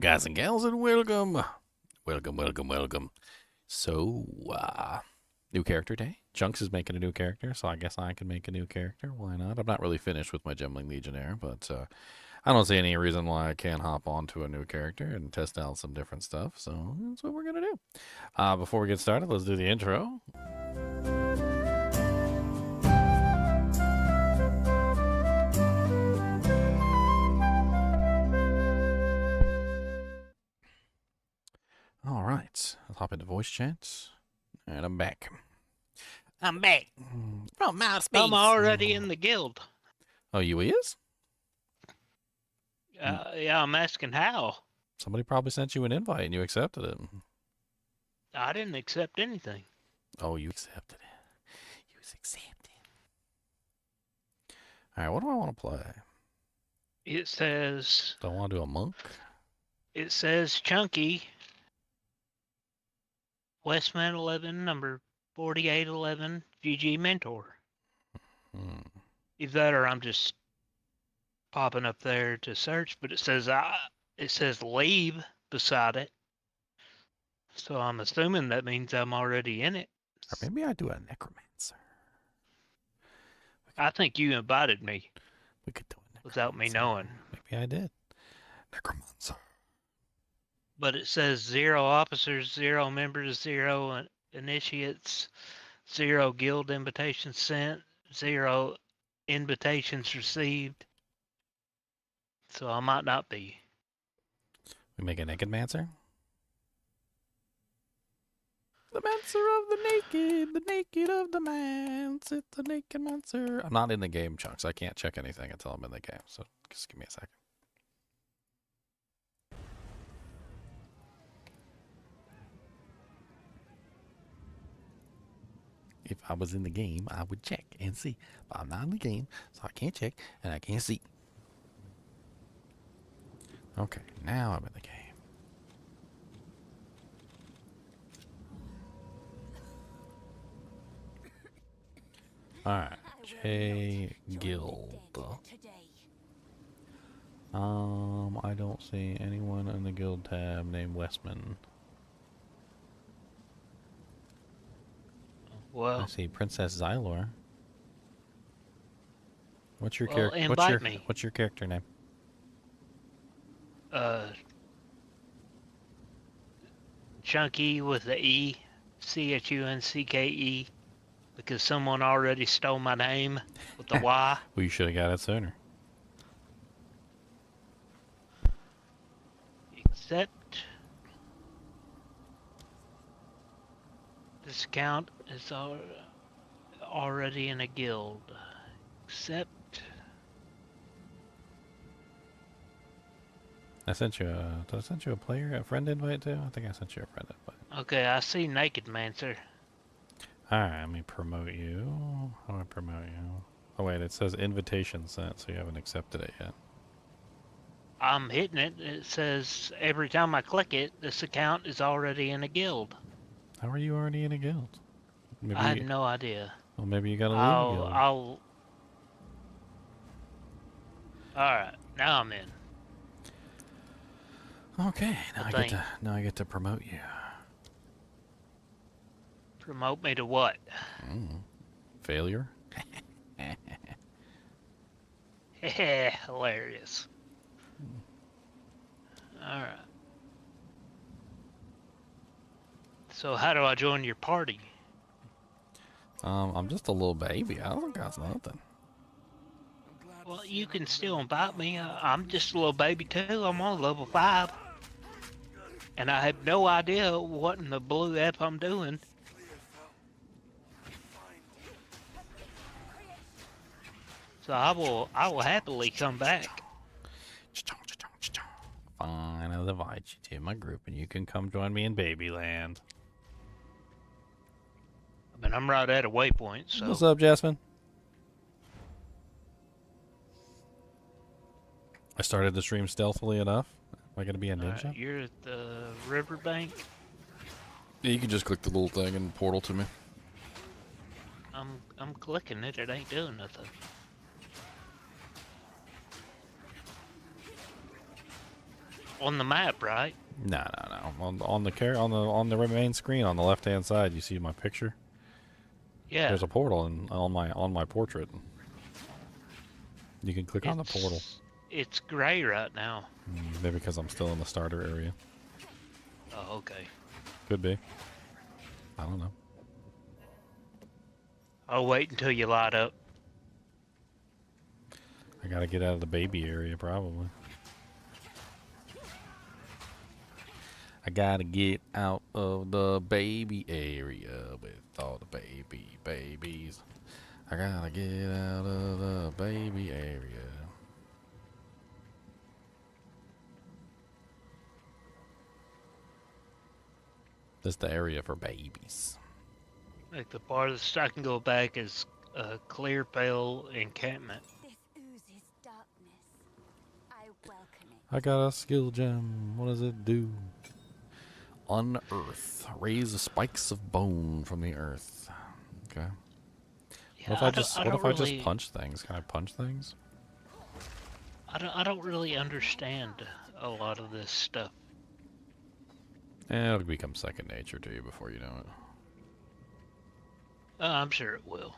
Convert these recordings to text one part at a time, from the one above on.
Guys and gals, and welcome. Welcome. So, new character day. Chunks is making a new character, so I guess I can make a new character. Why not? I'm not really finished with my Gemling Legionnaire, but I don't see any reason why I can't hop onto a new character and test out some different stuff, so that's what we're going to do. Before we get started, let's do the intro. All right, let's hop into voice chat, and I'm back. I'm back from outer space. I'm already in the guild. Oh, you is? Yeah, I'm asking how. Somebody probably sent you an invite and you accepted it. I didn't accept anything. Oh, you accepted it. You was accepted. All right, what do I want to play? It says... Do I want to do a monk? It says Chunky. Westman 11, number 4811, GG Mentor. Either that or I'm just popping up there to search, but it says leave beside it. So I'm assuming that means I'm already in it. Or maybe I do a necromancer. I think you invited me. We could do a necromancer. Without me knowing. Maybe I did. Necromancer. But it says 0 officers, 0 members, 0 initiates, 0 guild invitations sent, 0 invitations received. So I might not be. We make a nakedmancer? The mancer of the naked of the mance. It's the naked mancer. I'm not in the game, Chunks. I can't check anything until I'm in the game, so just give me a second. If I was in the game, I would check and see. But I'm not in the game, so I can't check and I can't see. Okay, now I'm in the game. Alright, J Guild. I don't see anyone in the guild tab named Westman. Well, I see Princess Xylor. What's your well, character? What's your character name? Chunky with the E, Chuncke, because someone already stole my name with the Y. Well, you should have got it sooner. Except this account is already in a guild. Except I sent you a. Did I send you a friend invite too? I think I sent you a friend invite. okay, I see Nakedmancer. Alright, let me promote you. How do I promote you? Oh wait, it says invitation sent, so you haven't accepted it yet. I'm hitting it. It says every time I click it, this account is already in a guild. How are you already in a guild? Maybe I had no idea. Well, maybe you gotta leave a guild. Alright, now I'm in. Okay, now I get to promote you. Promote me to what? Failure? Hilarious. Alright. So how do I join your party? I'm just a little baby. I don't got nothing. Well, you can still invite me. I'm just a little baby too. I'm on level 5. And I have no idea what in the blue F I'm doing. So I will happily come back. Fine, I'll invite you to my group and you can come join me in Babyland. I mean, I'm right at a waypoint, so... What's up, Jasmine? I started the stream stealthily enough. Am I going to be a ninja? You're at the riverbank? Yeah, you can just click the little thing and portal to me. I'm clicking it. It ain't doing nothing. On the map, right? No. On the main screen on the left-hand side, you see my picture. Yeah. There's a portal on my portrait. You can click on the portal. It's gray right now. Maybe because I'm still in the starter area. Oh, okay. Could be. I don't know. I'll wait until you light up. I gotta get out of the baby area, probably. I gotta get out of the baby area with all the babies. I gotta get out of the baby area. This is the area for babies. Like the farthest I can go back is a clear pale encampment. This oozes darkness. I welcome it. I got a skill gem. What does it do? Unearth. Raise the spikes of bone from the earth. Okay. Yeah, What if I just punch things? Can I punch things? I don't really understand a lot of this stuff. It'll become second nature to you before you know it. I'm sure it will.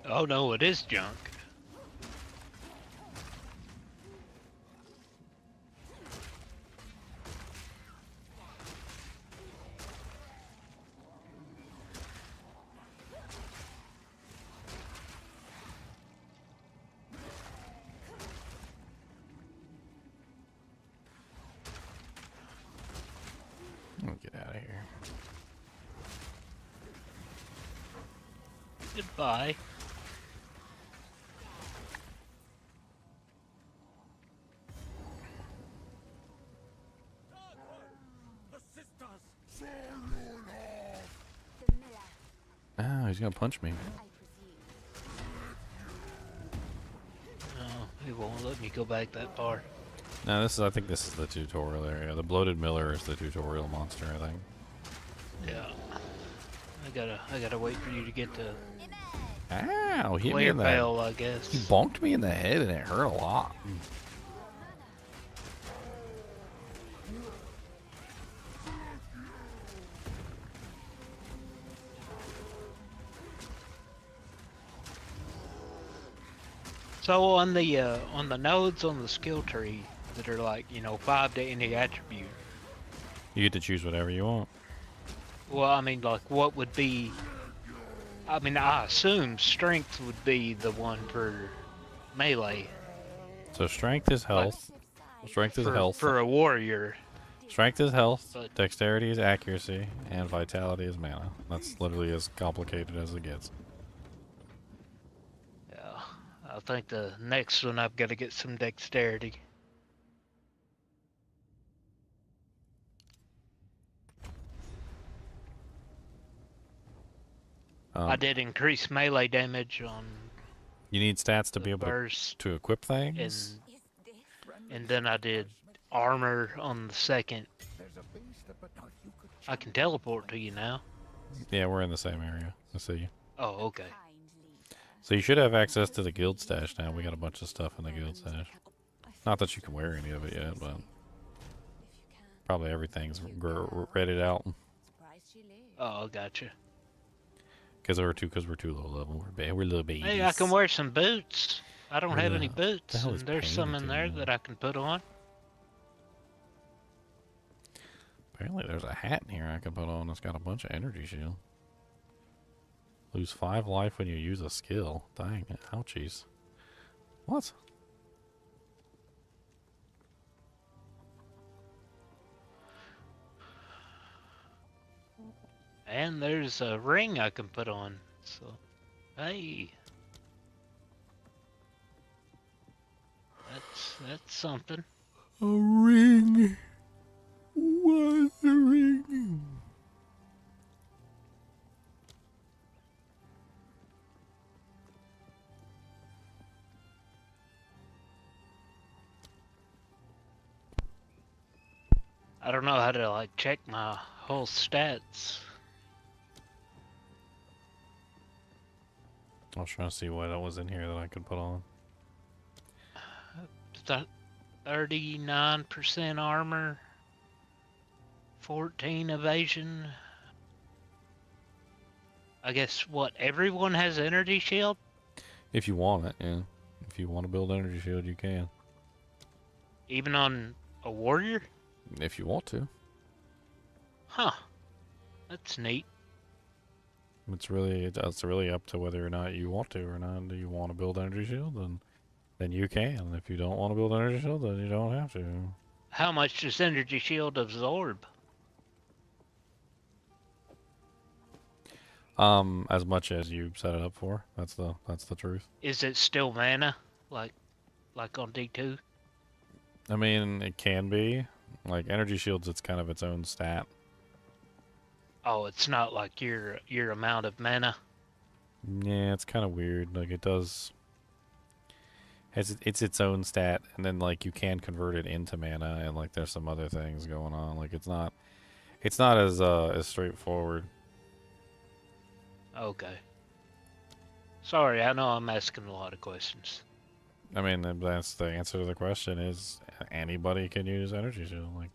Oh no, it is junk. I'll get out of here. Goodbye. The miller, Ah, he's gonna punch me. I presume. No, it won't let me go back that far. No, I think this is the tutorial area. The bloated miller is the tutorial monster, I think. Yeah. I gotta wait for you to get to Ow, he hit me clear in the pale, I guess. He bonked me in the head and it hurt a lot. So on the nodes on the skill tree that are like, 5 to any attribute. You get to choose whatever you want. Well, I mean, like, what would be? I mean, I assume strength would be the one for melee. So strength is health. Strength is health. For a warrior. Strength is health. But- Dexterity is accuracy, and vitality is mana. That's literally as complicated as it gets. Yeah, I think the next one I've got to get some dexterity. I did increase melee damage on You need stats to the be able first, to equip things. Is this and then I did armor on the second. I can teleport to you now. Yeah, we're in the same area. I see you. Oh, okay. kind leader? So you should have access to the guild stash now. We got a bunch of stuff in the guild stash. Not that you can wear any of it yet, but probably everything's redded out. Surprised she lived. Oh, gotcha. Because we're too low level. We're little babies. Hey, I can wear some boots. I don't have any the boots, hell and is there's some in there painting? that I can put on. Apparently there's a hat in here I can put on that's got a bunch of energy shield. Lose 5 life when you use a skill. Dang it. Ouchies. What? And there's a ring I can put on. So, hey. That's something. A ring. What's a ring? I don't know how to like check my whole stats. I was trying to see what was in here that I could put on. 39% armor, 14 evasion. I guess what, everyone has energy shield? If you want it, yeah. If you want to build energy shield, you can. Even on a warrior? If you want to. Huh. That's neat. It's really up to whether or not you want to or not. Do you want to build energy shield? Then you can. If you don't want to build energy shield, then you don't have to. How much does energy shield absorb? As much as you set it up for. That's the truth. Is it still mana, like on D2? I mean, it can be. Like energy shields, it's kind of its own stat. Oh, it's not like your amount of mana. Yeah, it's kind of weird. Like it does. It's its own stat, and then like you can convert it into mana, and like there's some other things going on. Like it's not as straightforward. Okay. Sorry, I know I'm asking a lot of questions. I mean, that's the answer to the question is anybody can use energy shield. Like,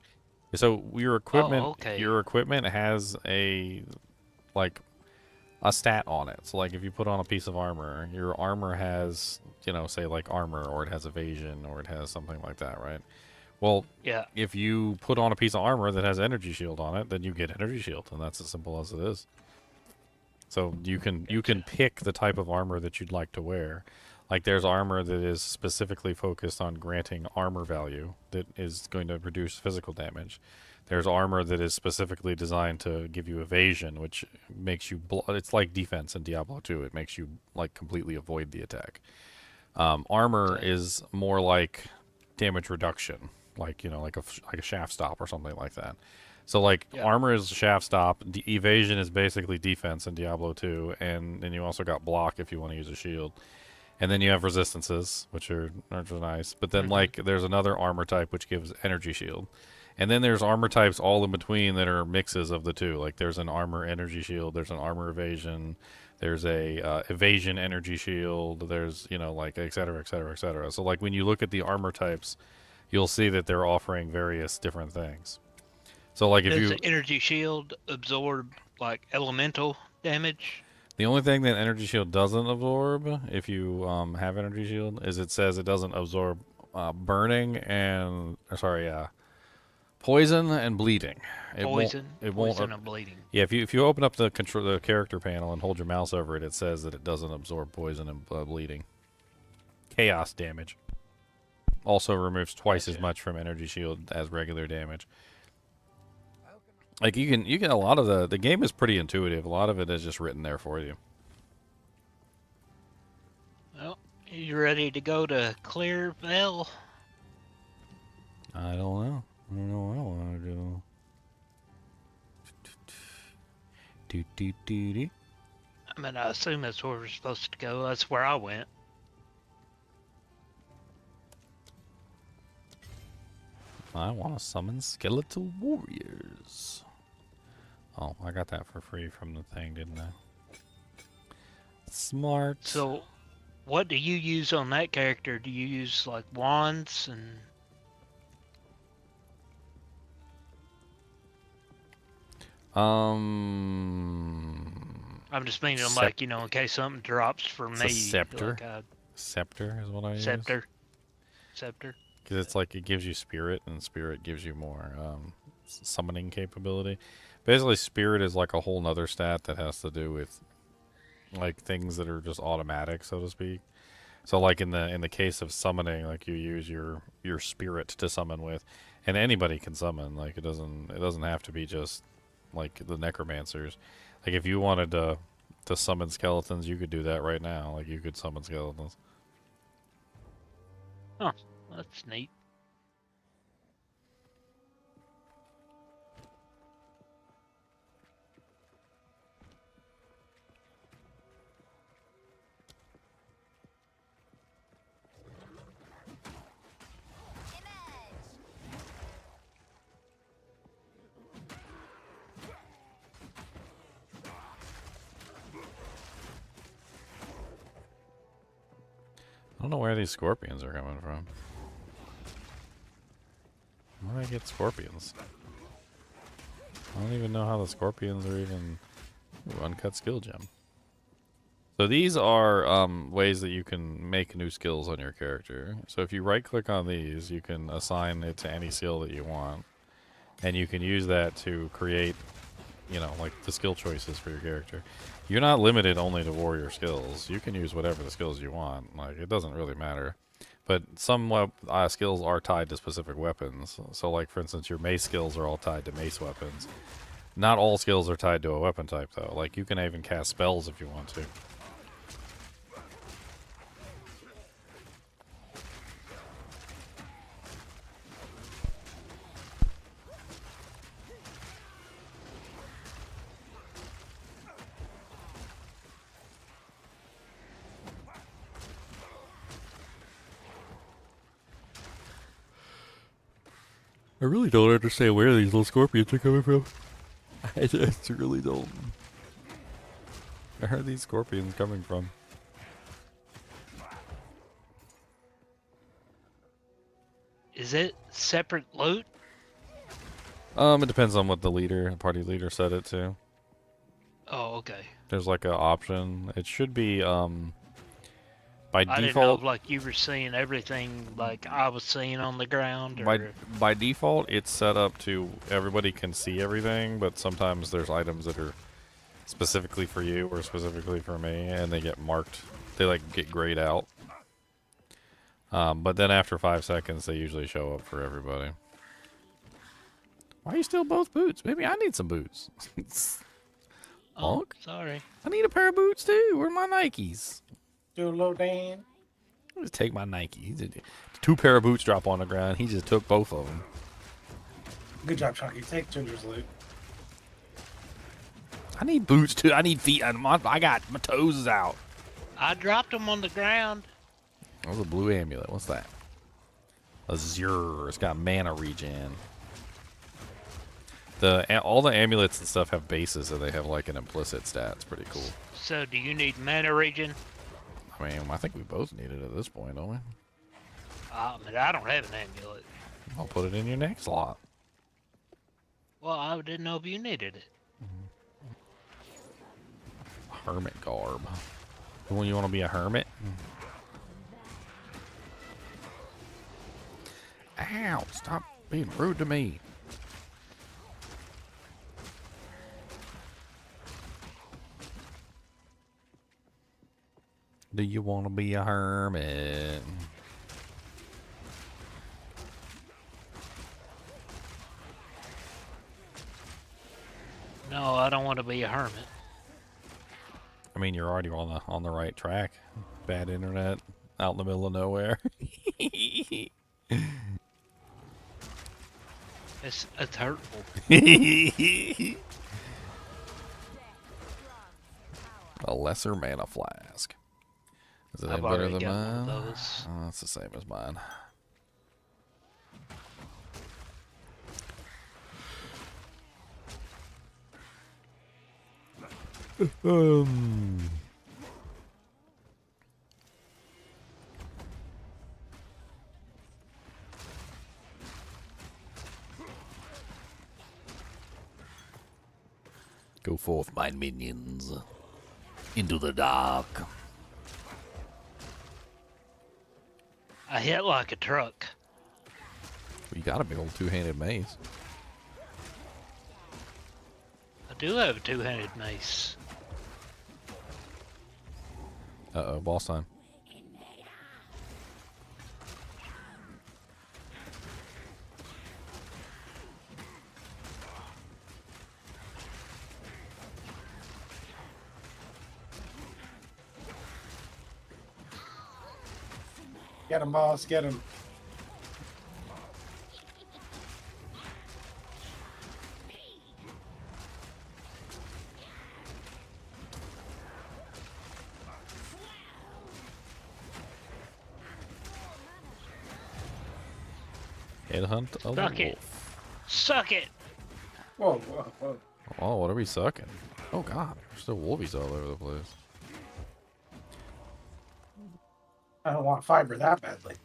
so your equipment, okay. your equipment has a like a stat on it. So like if you put on a piece of armor, your armor has, say like armor, or it has evasion, or it has something like that, right? Well, Yeah. if you put on a piece of armor that has energy shield on it, then you get energy shield, and that's as simple as it is. So you can pick the type of armor that you'd like to wear. Like there's armor that is specifically focused on granting armor value that is going to reduce physical damage. There's armor that is specifically designed to give you evasion, which makes you it's like defense in Diablo 2. It makes you like completely avoid the attack. Armor Okay. is more like damage reduction, like like a shaft stop or something like that. So like armor is shaft stop, evasion is basically defense in Diablo 2, and then you also got block if you want to use a shield. And then you have resistances, which are nice. But then like there's another armor type which gives energy shield. And then there's armor types all in between that are mixes of the two. Like there's an armor energy shield, there's an armor evasion, there's a evasion energy shield, there's like et cetera, et cetera, et cetera. So like when you look at the armor types, you'll see that they're offering various different things. So like if Does you the energy shield absorb like elemental damage? the only thing that energy shield doesn't absorb, if you have energy shield, is it says it doesn't absorb burning and poison and bleeding. It won't. Poison, It won't. poison, and bleeding. Yeah, if you open up the character panel and hold your mouse over it, it says that it doesn't absorb poison and bleeding. Chaos damage also removes twice as much from energy shield as regular damage. Like you can a lot of the game is pretty intuitive. A lot of it is just written there for you. Well, you ready to go to Clearvale? I don't know. I don't know what I want to do. Do. I mean, I assume that's where we're supposed to go. That's where I went. I want to summon skeletal warriors. Oh, I got that for free from the thing, didn't I? Smart. So, what do you use on that character? Do you use like wands and? I'm just meaning like in case something drops for me. A scepter. Like Scepter is what I use. Scepter. Because it's like it gives you spirit, and spirit gives you more summoning capability. Basically, spirit is like a whole nother stat that has to do with like things that are just automatic, so to speak. So like in the case of summoning, like you use your spirit to summon with, and anybody can summon. Like it doesn't have to be just like the necromancers. Like if you wanted to summon skeletons, you could do that right now. Like you could summon skeletons. Huh, that's neat. don't know where these scorpions are coming from. Where do I get scorpions? I don't even know how the scorpions are even... Ooh, uncut skill gem. So these are ways that you can make new skills on your character. So if you right click on these, you can assign it to any skill that you want. And you can use that to create, you know, like the skill choices for your character. You're not limited only to warrior skills. You can use whatever the skills you want. Like, it doesn't really matter. But some skills are tied to specific weapons. So like, for instance, your mace skills are all tied to mace weapons. Not all skills are tied to a weapon type, though. Like, you can even cast spells if you want to. I really don't understand where these little scorpions are coming from. I just really don't. Where are these scorpions coming from? Is it separate loot? It depends on what the party leader set it to. Oh, okay. There's like an option. It should be, by I didn't know default. if, like, you were seeing everything like I was seeing on the ground, By or... by default, it's set up to everybody can see everything, but sometimes there's items that are specifically for you or specifically for me, and they get marked. They like get grayed out. But then after 5 seconds, they usually show up for everybody. Why are you still both boots? Maybe I need some boots. Oh, Honk. sorry. I need a pair of boots too. Where are my Nikes? Do a little Dan. Just take my Nikes. 2 pair of boots drop on the ground. He just took both of them. Good job, Chucky. Take Ginger's loot. I need boots too. I need feet. I got my toes out. I dropped them on the ground. That was a blue amulet. What's that? Azure. It's got mana regen. All the amulets and stuff have bases, so they have like an implicit stat. It's pretty cool. So, do you need mana regen? I mean, I think we both need it at this point, don't we? I mean, I don't have an amulet. I'll put it in your next slot. Well, I didn't know if you needed it. Hermit garb. When you want to be a hermit? Ow! Stop being rude to me. Do you want to be a hermit? No, I don't want to be a hermit. I mean, you're already on the right track. Bad internet, out in the middle of nowhere. It's hurtful. A lesser mana flask. Is it any I've better already than got mine? one of those. Oh, that's the same as mine. Go forth, my minions, into the dark. I hit like a truck. You got a big old two-handed mace. I do have a two-handed mace. Uh-oh, boss time. Get him, boss. Get him. Headhunt a Suck it. wolf. Suck it! Whoa, whoa, whoa. Oh, what are we sucking? Oh, God. There's still wolvies all over the place. I don't want fiber that badly.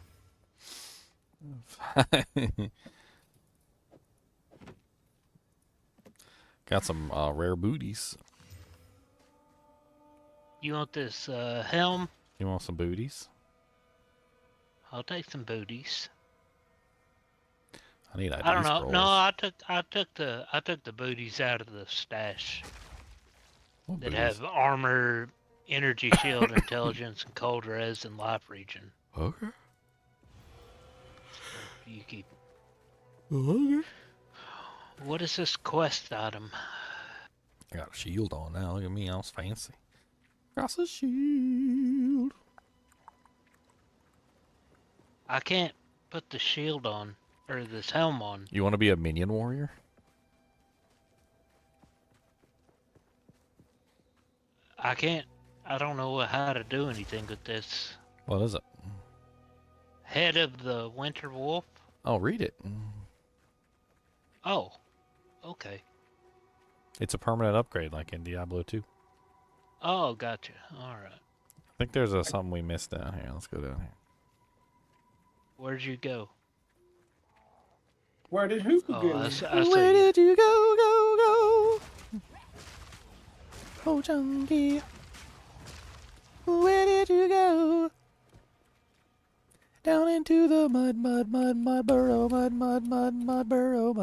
Got some rare booties. You want this helm? You want some booties? I'll take some booties. I need ID I don't know. scrolls. No, I took the booties out of the stash What that booties? have armor, energy shield, intelligence, and cold res and life region. Okay. You keep. Okay. What is this quest item? I got a shield on now. Look at me, I was fancy. Got a shield. I can't put the shield on or this helm on. You want to be a minion warrior? I can't. I don't know how to do anything with this. What is it? Head of the Winter Wolf. Oh, read it. Oh, okay. It's a permanent upgrade like in Diablo 2. Oh, gotcha. All right. I think there's something we missed down here. Let's go down here. Where'd you go? Where did who Oh, go? I see Where you. did you go? Oh, Chunky. Where did you go? Down into the mud burrow, mud burrow, mud burrow.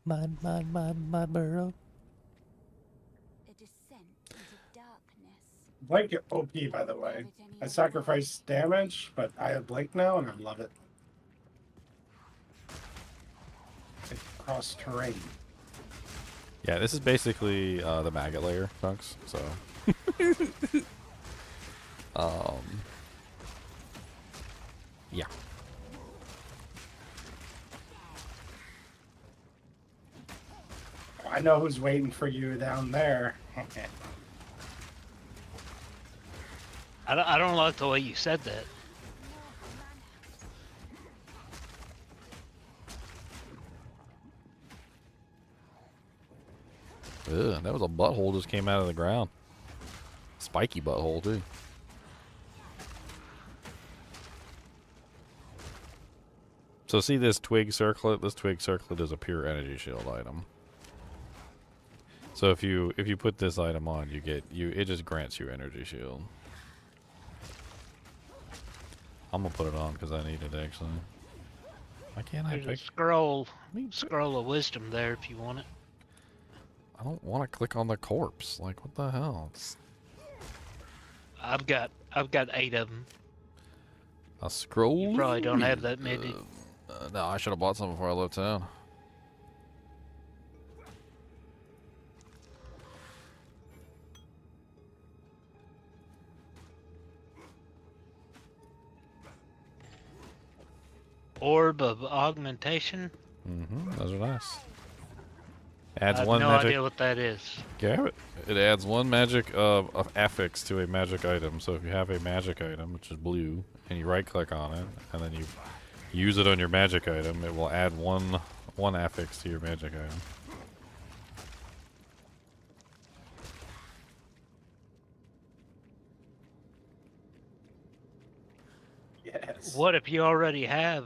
Mud burrow. A descent into darkness. Blanket OP, by the way. I sacrificed damage, but I have Blake now, and I love it. It's cross terrain. Yeah, this is basically the maggot layer, Chunks. So, yeah. I know who's waiting for you down there. I don't like the way you said that. Ugh, that was a butthole just came out of the ground. Spiky butthole, too. So see this twig circlet? This twig circlet is a pure energy shield item. So if you put this item on, it just grants you energy shield. I'm gonna put it on because I need it actually. Why can't I There's a pick? scroll of wisdom there if you want it. I don't want to click on the corpse. Like what the hell? I've got 8 of them. A scroll. You probably don't have that many. No, I should have bought some before I left town. Orb of augmentation. Those are nice. Adds I have one no magic. idea what that is. Grab it. It adds one magic of affix to a magic item. So if you have a magic item, which is blue, and you right click on it, and then you use it on your magic item, it will add one affix to your magic item. Yes. What if you already have?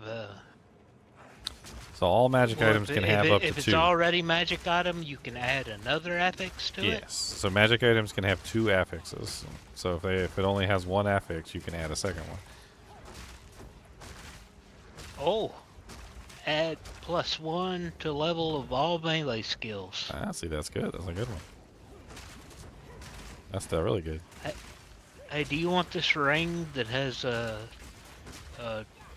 So all magic items can have up to if it's 2. already magic item, you can add another affix to it. Yes. So magic items can have 2 affixes. So if it only has 1 affix, you can add a second one. Oh, add +1 to level of all melee skills. Ah, see, that's good. That's a good one. That's really good. Hey, do you want this ring that has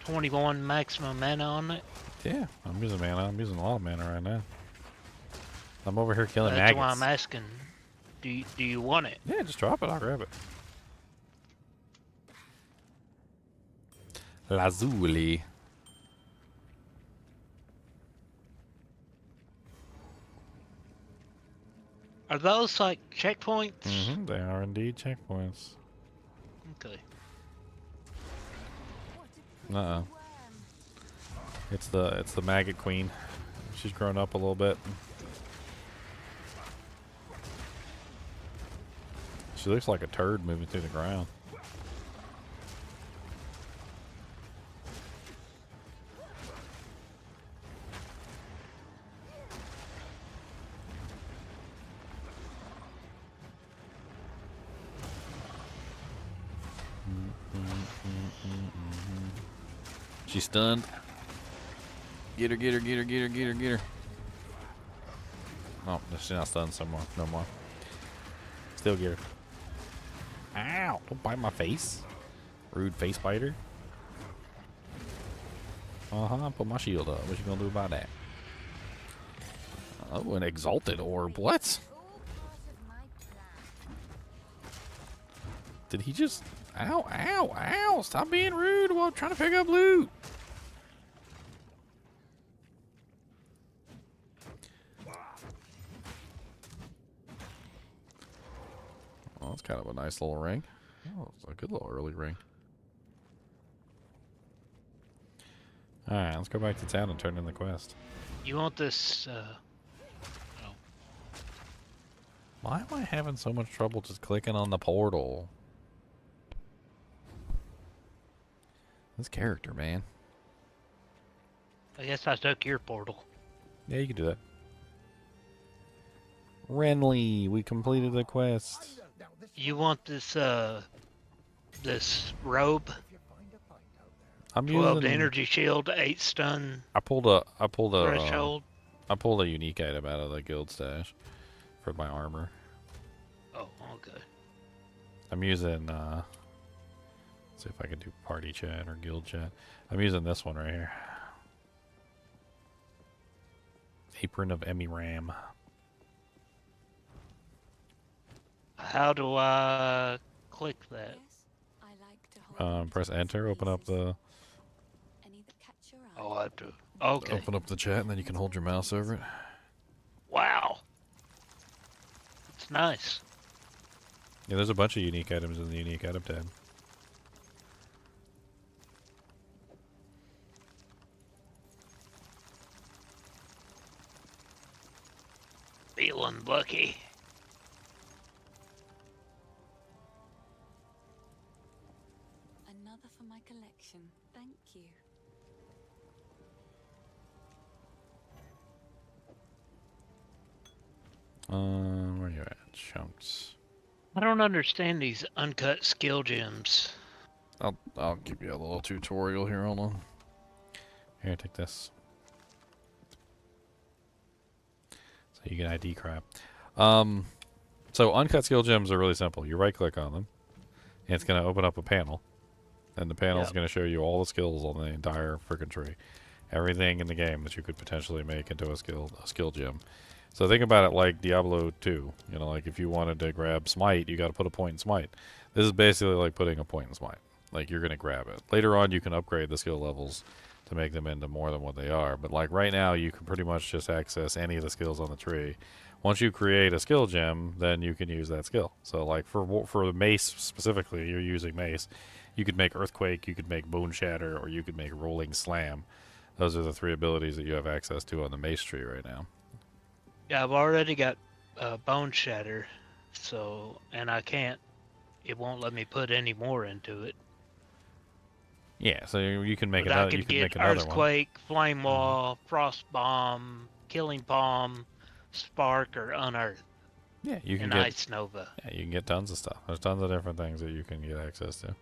21 maximum mana on it? Yeah, I'm using mana. I'm using a lot of mana right now. I'm over here killing That's maggots. why I'm asking. Do you want it? Yeah, just drop it. I'll grab it. Lazuli. Are those like checkpoints? They are indeed checkpoints. Okay. Uh-uh. It's the maggot queen. She's grown up a little bit. She looks like a turd moving through the ground. She's stunned. Get her, get her, get her, get her, get her, get her. Oh, she's not stunned somewhere. No more. Still get her. Ow! Don't bite my face. Rude face biter. Put my shield up. What you gonna do about that? Oh, an exalted orb. What? Did he just... Ow, ow, ow! Stop being rude while I'm trying to pick up loot! Oh, that's kind of a nice little ring. Oh, it's a good little early ring. Alright, let's go back to town and turn in the quest. You want this, Why am I having so much trouble just clicking on the portal? This character, man. I guess I took your portal. Yeah, you can do that. Renly, we completed the quest. You want this, this robe? I'm 12 using energy shield, 8 stun I pulled a threshold. I pulled a unique item out of the guild stash for my armor. Oh, okay. I'm using let's see if I can do party chat or guild chat. I'm using this one right here. Apron of Emiram. How do I click that? Press enter, open up the Oh, I have to. Okay. open up the chat and then you can hold your mouse over it. Wow. It's nice. Yeah, there's a bunch of unique items in the unique item tab. Feeling lucky. Another for my collection. Thank you. Where you at? Chunks. I don't understand these uncut skill gems. I'll give you a little tutorial here. Hold on. Here, take this. So you get ID crap. So uncut skill gems are really simple. You right click on them, and it's going to open up a panel. And the panel is going to show you all the skills on the entire freaking tree. Everything in the game that you could potentially make into a skill gem. So think about it like Diablo 2. You know, like if you wanted to grab Smite, you got to put a point in Smite. This is basically like putting a point in Smite. Like you're going to grab it. Later on, you can upgrade the skill levels to make them into more than what they are. But like right now, you can pretty much just access any of the skills on the tree. Once you create a skill gem, then you can use that skill. So like for the mace specifically, you're using mace. You could make Earthquake, you could make Bone Shatter, or you could make Rolling Slam. Those are the 3 abilities that you have access to on the mace tree right now. Yeah, I've already got Bone Shatter, so, and I can't, it won't let me put any more into it. Yeah, so you can make But another. I You could can get make another one. Earthquake, Flame Wall, Frost Bomb, Killing Palm, Spark, or Unearth, Yeah, you can and get. Ice Nova. Yeah, you can get tons of stuff. There's tons of different things that you can get access to.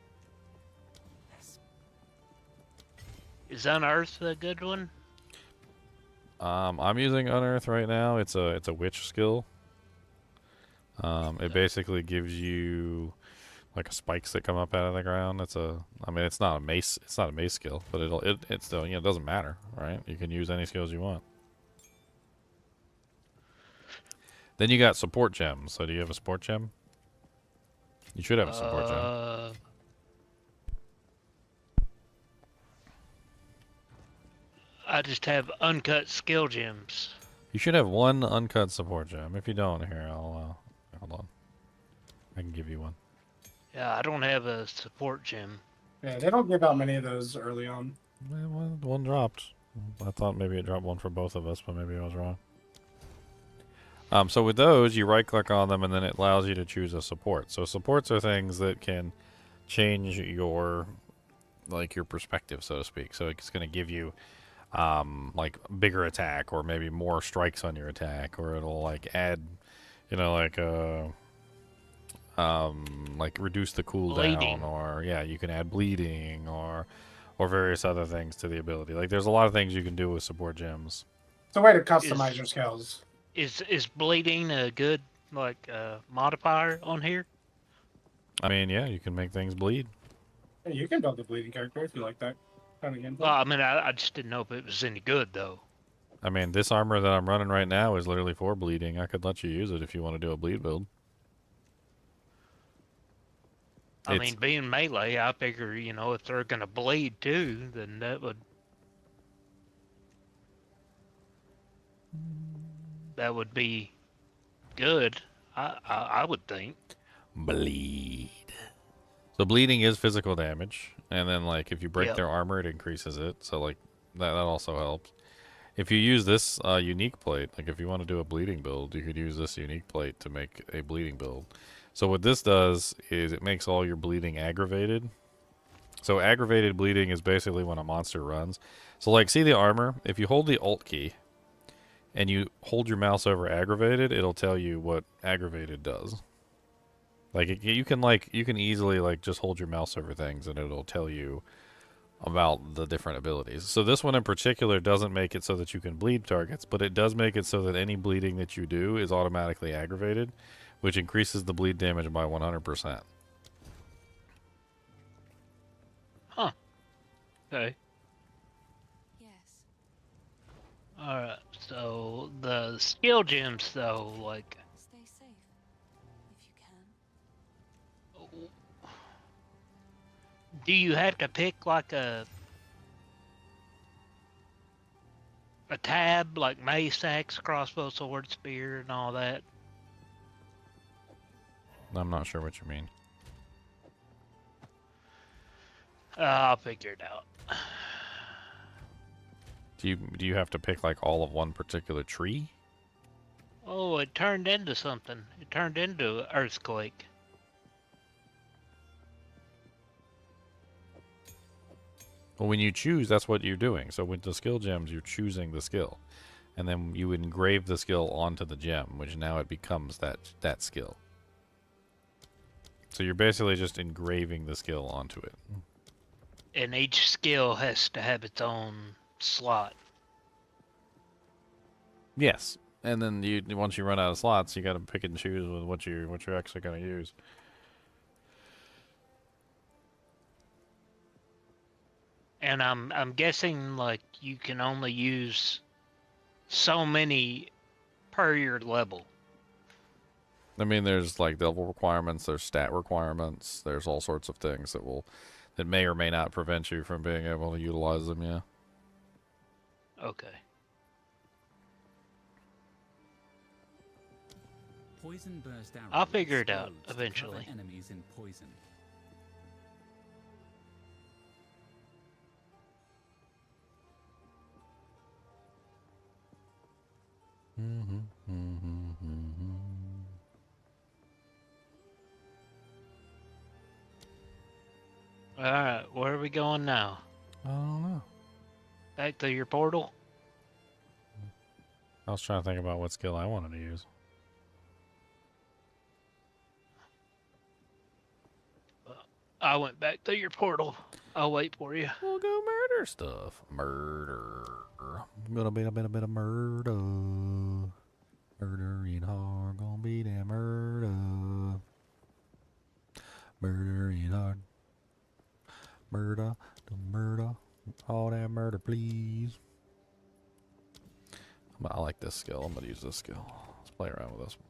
Is Unearth a good one? I'm using Unearth right now. It's a witch skill. It basically gives you like spikes that come up out of the ground. I mean, it's not a mace. It's not a mace skill, but it still, it doesn't matter, right? You can use any skills you want. Then you got support gems. So do you have a support gem? You should have a support gem. I just have uncut skill gems. You should have one uncut support gem. If you don't, here, I'll hold on. I can give you one. Yeah, I don't have a support gem. Yeah, they don't give out many of those early on. Well, one dropped. I thought maybe it dropped one for both of us, but maybe I was wrong. So with those, you right-click on them, and then it allows you to choose a support. So supports are things that can change your perspective, so to speak. So it's going to give you like bigger attack, or maybe more strikes on your attack, or it'll like add, like reduce the cooldown, Bleeding. or yeah, you can add bleeding, or various other things to the ability. Like there's a lot of things you can do with support gems. It's a way to customize Is your skills. is bleeding a good modifier on here? I mean, yeah, you can make things bleed. Hey, you can build a bleeding character if you like that kind of gameplay. Well, I mean, I just didn't know if it was any good though. I mean, this armor that I'm running right now is literally for bleeding. I could let you use it if you want to do a bleed build. I mean, being melee, I figure, if they're gonna bleed too, then that would be good. I would think. bleed. So bleeding is physical damage, and then like if you break Yep. their armor, it increases it. So like that also helps. If you use this unique plate, like if you want to do a bleeding build, you could use this unique plate to make a bleeding build. So what this does is it makes all your bleeding aggravated. So aggravated bleeding is basically when a monster runs. So like see the armor, if you hold the alt key and you hold your mouse over aggravated, it'll tell you what aggravated does. Like you can easily like just hold your mouse over things and it'll tell you about the different abilities. So this one in particular doesn't make it so that you can bleed targets, but it does make it so that any bleeding that you do is automatically aggravated, which increases the bleed damage by 100%. Huh. Okay. Yes. All right. So the skill gems, though, like, Stay safe if you can. do you have to pick like a tab, like mace, axe, crossbow, sword, spear, and all that? I'm not sure what you mean. I'll figure it out. Do you have to pick like all of one particular tree? Oh, it turned into something. It turned into earthquake. Well, when you choose, that's what you're doing. So with the skill gems, you're choosing the skill, and then you engrave the skill onto the gem, which now it becomes that skill. So you're basically just engraving the skill onto it. And each skill has to have its own slot. Yes, and then once you run out of slots, you got to pick and choose with what you're actually going to use. And I'm guessing like you can only use so many per your level. I mean, there's like level requirements, there's stat requirements, there's all sorts of things that may or may not prevent you from being able to utilize them. Yeah. Okay. Poison burst arrows I'll figure it out explode to eventually. cover enemies in poison. Alright, where are we going now? I don't know. Back to your portal? I was trying to think about what skill I wanted to use. I went back to your portal. I'll wait for you. We'll go murder stuff. Murder. Gonna be a bit of murder. Murdering hard. Gonna be that murder. Murdering hard. Murder. The murder. All that murder, please. I like this skill. I'm gonna use this skill. Let's play around with this one.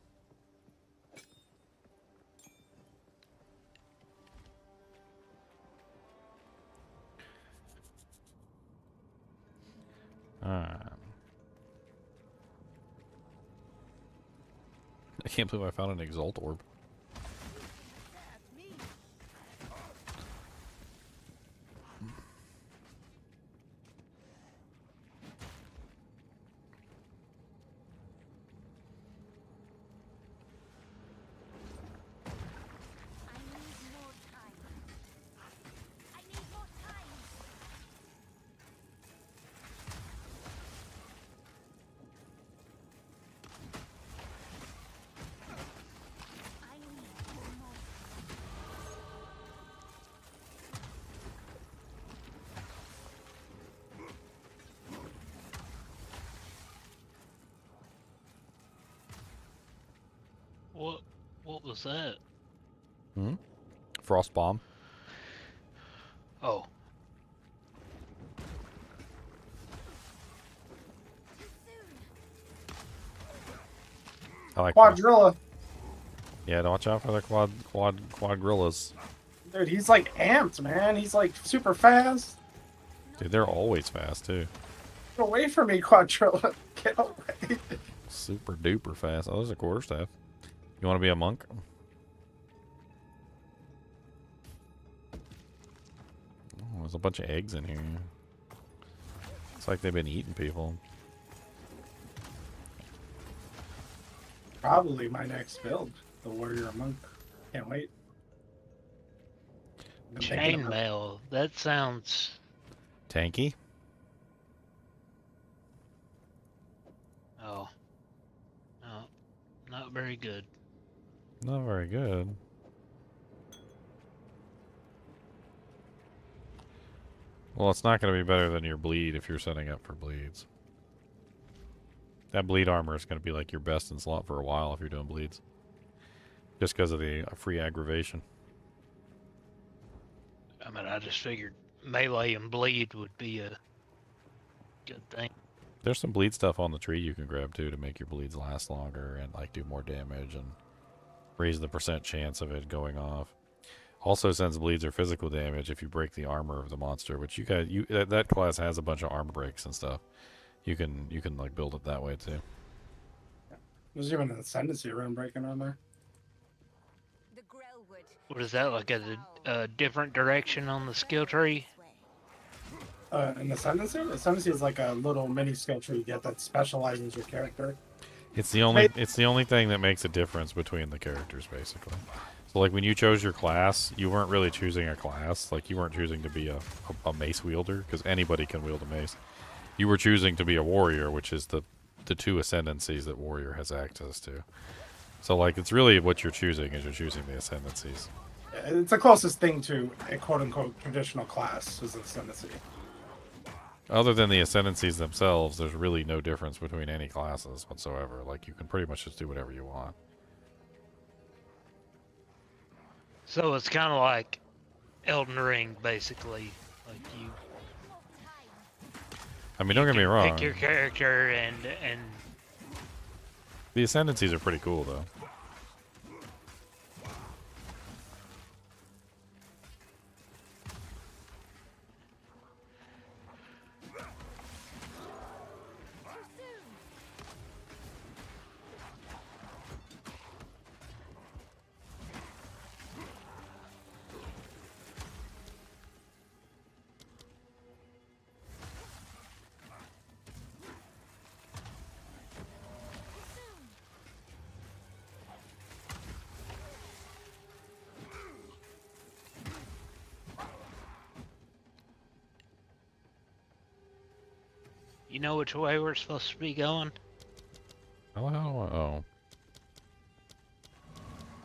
Alright. I can't believe I found an Exalt orb. I need more time. I need more time. I What was that? Hmm? Frost bomb. Oh, I like. Quadrilla. Yeah, watch out for the quad gorillas. Dude, he's like amped, man. He's like super fast. Dude, they're always fast too. Get away from me, Quadrilla. Get away. Super duper fast. Oh, there's a quarterstaff. You want to be a monk? Oh, there's a bunch of eggs in here. It's like they've been eating people. Probably my next build, the warrior monk. Can't wait. Been thinking about- chainmail. That sounds. Tanky? Oh, no, not very good. Not very good. Well, it's not going to be better than your bleed if you're setting up for bleeds. That bleed armor is going to be like your best in slot for a while if you're doing bleeds. Just because of the free aggravation. I mean, I just figured melee and bleed would be a good thing. There's some bleed stuff on the tree you can grab too to make your bleeds last longer and like do more damage and raise the % chance of it going off. Also, since bleeds are physical damage, if you break the armor of the monster, which that class has a bunch of armor breaks and stuff, you can like build it that way too. There's even an Ascendancy around breaking armor. The Grellwood. What is that, like a different direction on the skill tree? An Ascendancy? Ascendancy is like a little mini skill tree you get that specializes your character. It's the only thing that makes a difference between the characters, basically. So, like, when you chose your class, you weren't really choosing a class. Like, you weren't choosing to be a mace wielder, because anybody can wield a mace. You were choosing to be a warrior, which is the two ascendancies that warrior has access to. So, like, it's really what you're choosing is you're choosing the ascendancies. It's the closest thing to a quote-unquote traditional class is an Ascendancy. Other than the ascendancies themselves, there's really no difference between any classes whatsoever. Like, you can pretty much just do whatever you want. So it's kind of like Elden Ring, basically. Like you. I mean, don't get me can wrong. Pick your character and The ascendancies are pretty cool, though. you know which way we're supposed to be going. Oh.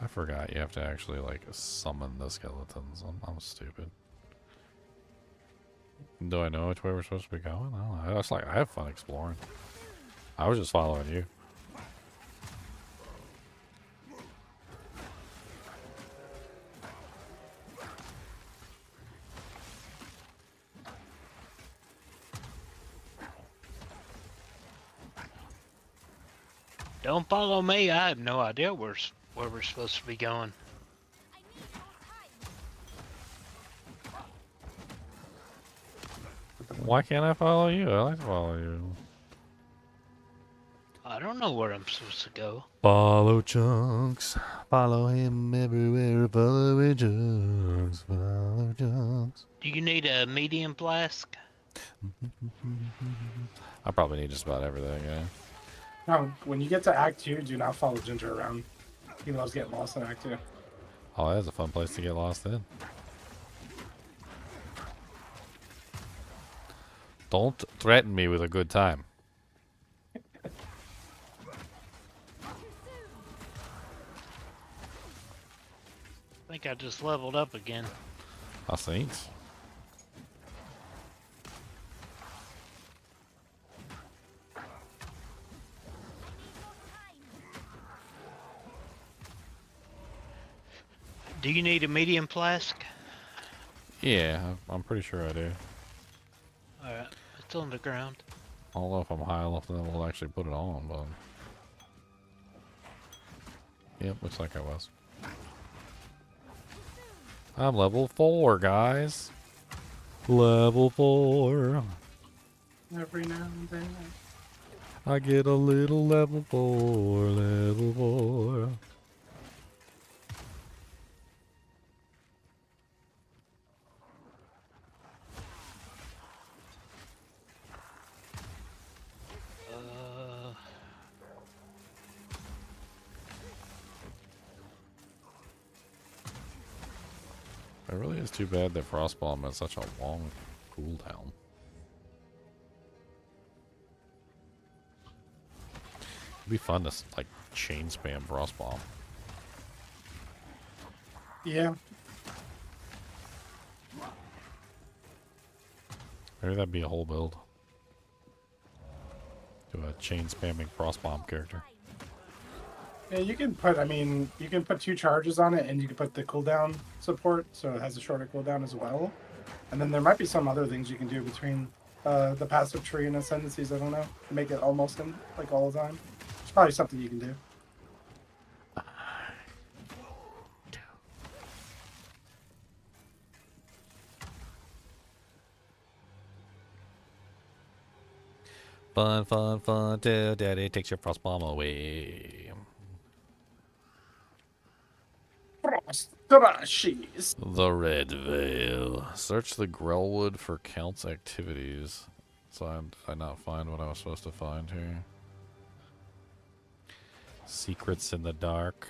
I forgot you have to actually, like, summon the skeletons. I'm stupid. Do I know which way we're supposed to be going? I don't know. It's like, I have fun exploring. I was just following you. Don't follow me. I have no idea where we're supposed to be going. Why can't I follow you? I like to follow you. I don't know where I'm supposed to go. Follow Chunks. Follow him everywhere. Follow Chunks. Follow Chunks. Do you need a medium flask? I probably need just about everything, yeah. No, when you get to Act 2, do not follow Ginger around. He loves getting lost in Act 2. Oh, that's a fun place to get lost in. Don't threaten me with a good time. I think I just leveled up again. I think. Do you need a medium flask? Yeah, I'm pretty sure I do. Alright, it's on the ground. I don't know if I'm high enough that will actually put it on, but... Yep, looks like I was. I'm level 4, guys. Level 4. Every now and then. I get a little level 4, level 4. It really is too bad that Frostbomb has such a long cooldown. It'd be fun to like chain spam Frostbomb. Yeah. Maybe that'd be a whole build. Do a chain spamming Frostbomb character. Yeah, you can put, I mean, you can put 2 charges on it, and you can put the cooldown support, so it has a shorter cooldown as well. And then there might be some other things you can do between the passive tree and ascendancies, I don't know. Make it almost in, like, all the time. It's probably something you can do. Fun, fun, fun, till daddy takes your Frostbomb away. Frost Thrashes. The Red Veil. Search the Grellwood for counts activities. So did I not find what I was supposed to find here? Secrets in the dark.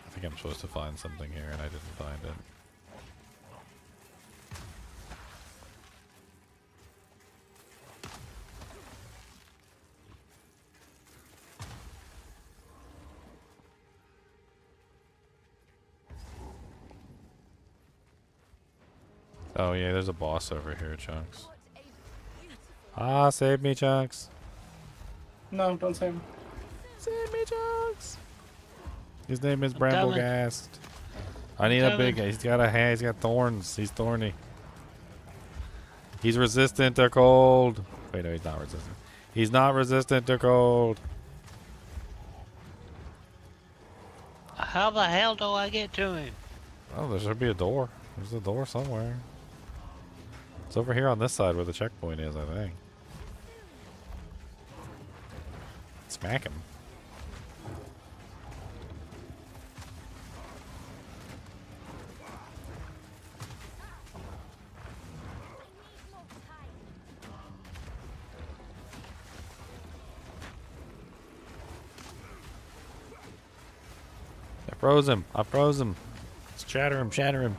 I think I'm supposed to find something here and I didn't find it. Oh yeah, there's a boss over here, Chunks. Ah, save me, Chunks. No, don't say him. Save me, Chunks. His name is I'm coming. Bramblegast. I need a coming. big. He's got a hand. He's got thorns. He's thorny. He's resistant to cold. Wait, no, he's not resistant. He's not resistant to cold. How the hell do I get to him? Oh, there should be a door. There's a door somewhere. It's over here on this side where the checkpoint is, I think. Smack him. I froze him. I froze him. Let's shatter him. Shatter him.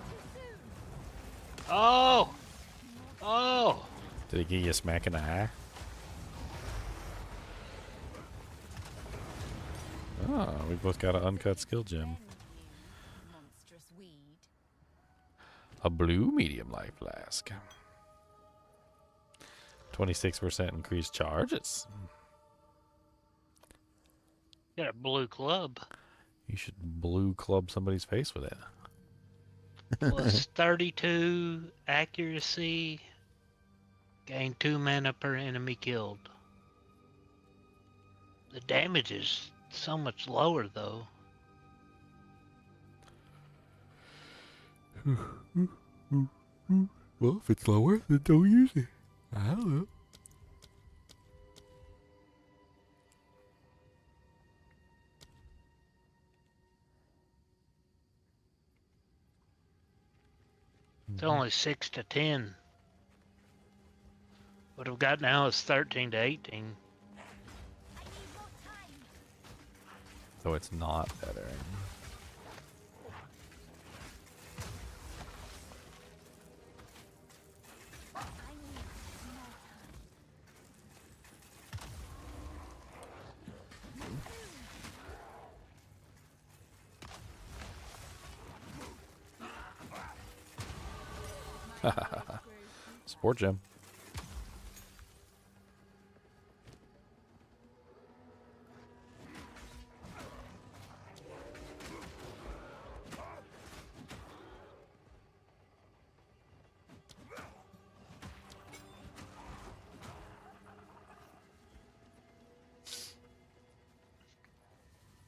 Oh! Oh! Did he give you a smack in the eye? Oh, we both got an uncut skill gem. Monstrous weed. A blue medium life flask. 26% increased charges. Got a blue club. You should blue club somebody's face with it. Plus 32 accuracy. Gain 2 mana per enemy killed. The damage is so much lower though. Well, if it's lower, then don't use it. I don't know. It's only 6 to 10. What I've got now is 13 to 18. So it's not better. Sport gem.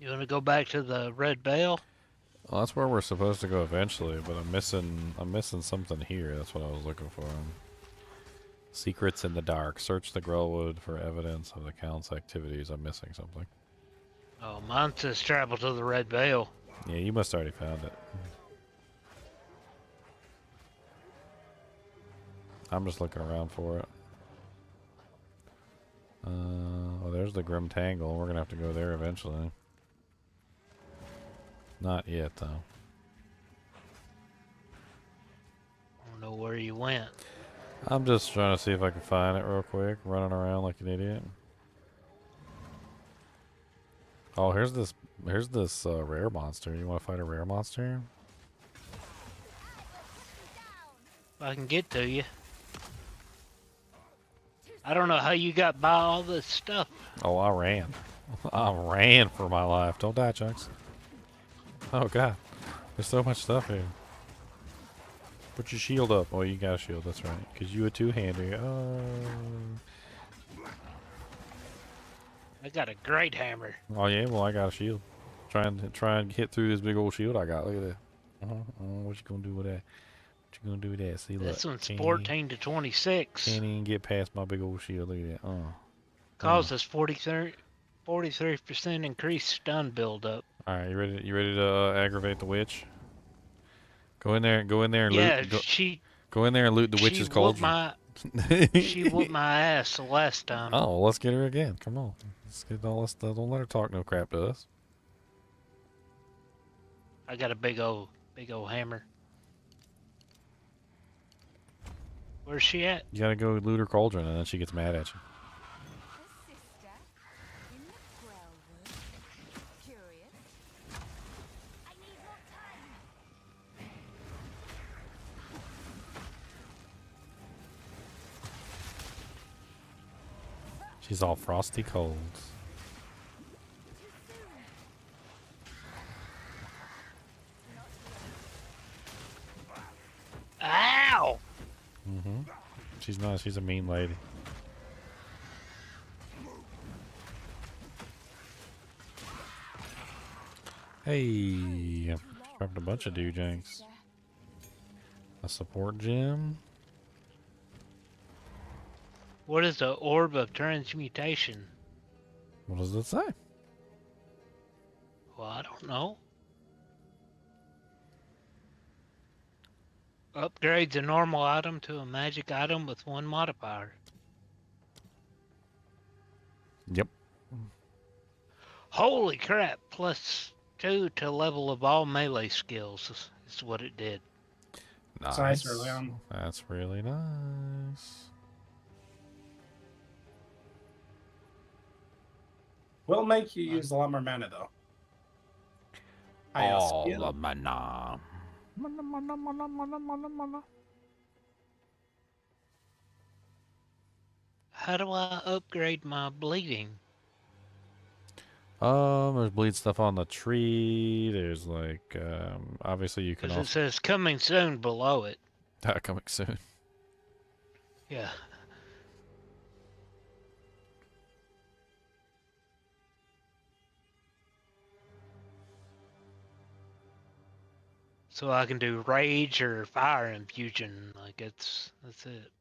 You want to go back to the Red Bell? Well, that's where we're supposed to go eventually, but I'm missing something here. That's what I was looking for. Secrets in the dark. Search the Grellwood for evidence of the Count's activities. I'm missing something. Oh, mine says travel to the Red Bell. Yeah, you must already found it. I'm just looking around for it. Well, there's the Grim Tangle. We're gonna have to go there eventually. Not yet, though. I don't know where you went. I'm just trying to see if I can find it real quick. Running around like an idiot. Oh, here's this rare monster. You want to fight a rare monster? If I can get to you. I don't know how you got by all this stuff. Oh, I ran. I ran for my life. Don't die, Chunks. Oh, God. There's so much stuff here. Put your shield up. Oh, you got a shield. That's right. Because you a two-hander. I got a great hammer. Oh, yeah? Well, I got a shield. Try and hit through this big old shield I got. Look at that. What you gonna do with that? What you gonna do with that? See, look. This one's 14 to 26. Can't even get past my big old shield. Look at that. Causes 43% increased stun buildup. Alright, you ready to aggravate the witch? Go in there and Yeah, loot. Go in there and loot the witch's cauldron. She whooped my ass the last time. Oh, well, let's get her again. Come on. Don't let her talk no crap to us. I got a big old hammer. Where's she at? You gotta go loot her cauldron and then she gets mad at you. A sister in the Grellwood. Curious. I need more time. She's all frosty cold. Ow! Mm-hmm. She's not. She's a mean lady. Hey, I've grabbed a bunch of doojanks. A support gem. What is the orb of transmutation? What does it say? Well, I don't know. Upgrades a normal item to a magic item with one modifier. Yep. Holy crap! +2 to level of all melee skills is what it did. Nice early on. That's really nice. Will make you use a lot more mana though. All the mana. Mana. How do I upgrade my bleeding? There's bleed stuff on the tree. There's like, obviously you can Because it also says coming soon below it. coming soon. Yeah. So I can do rage or fire infusion. Like that's it.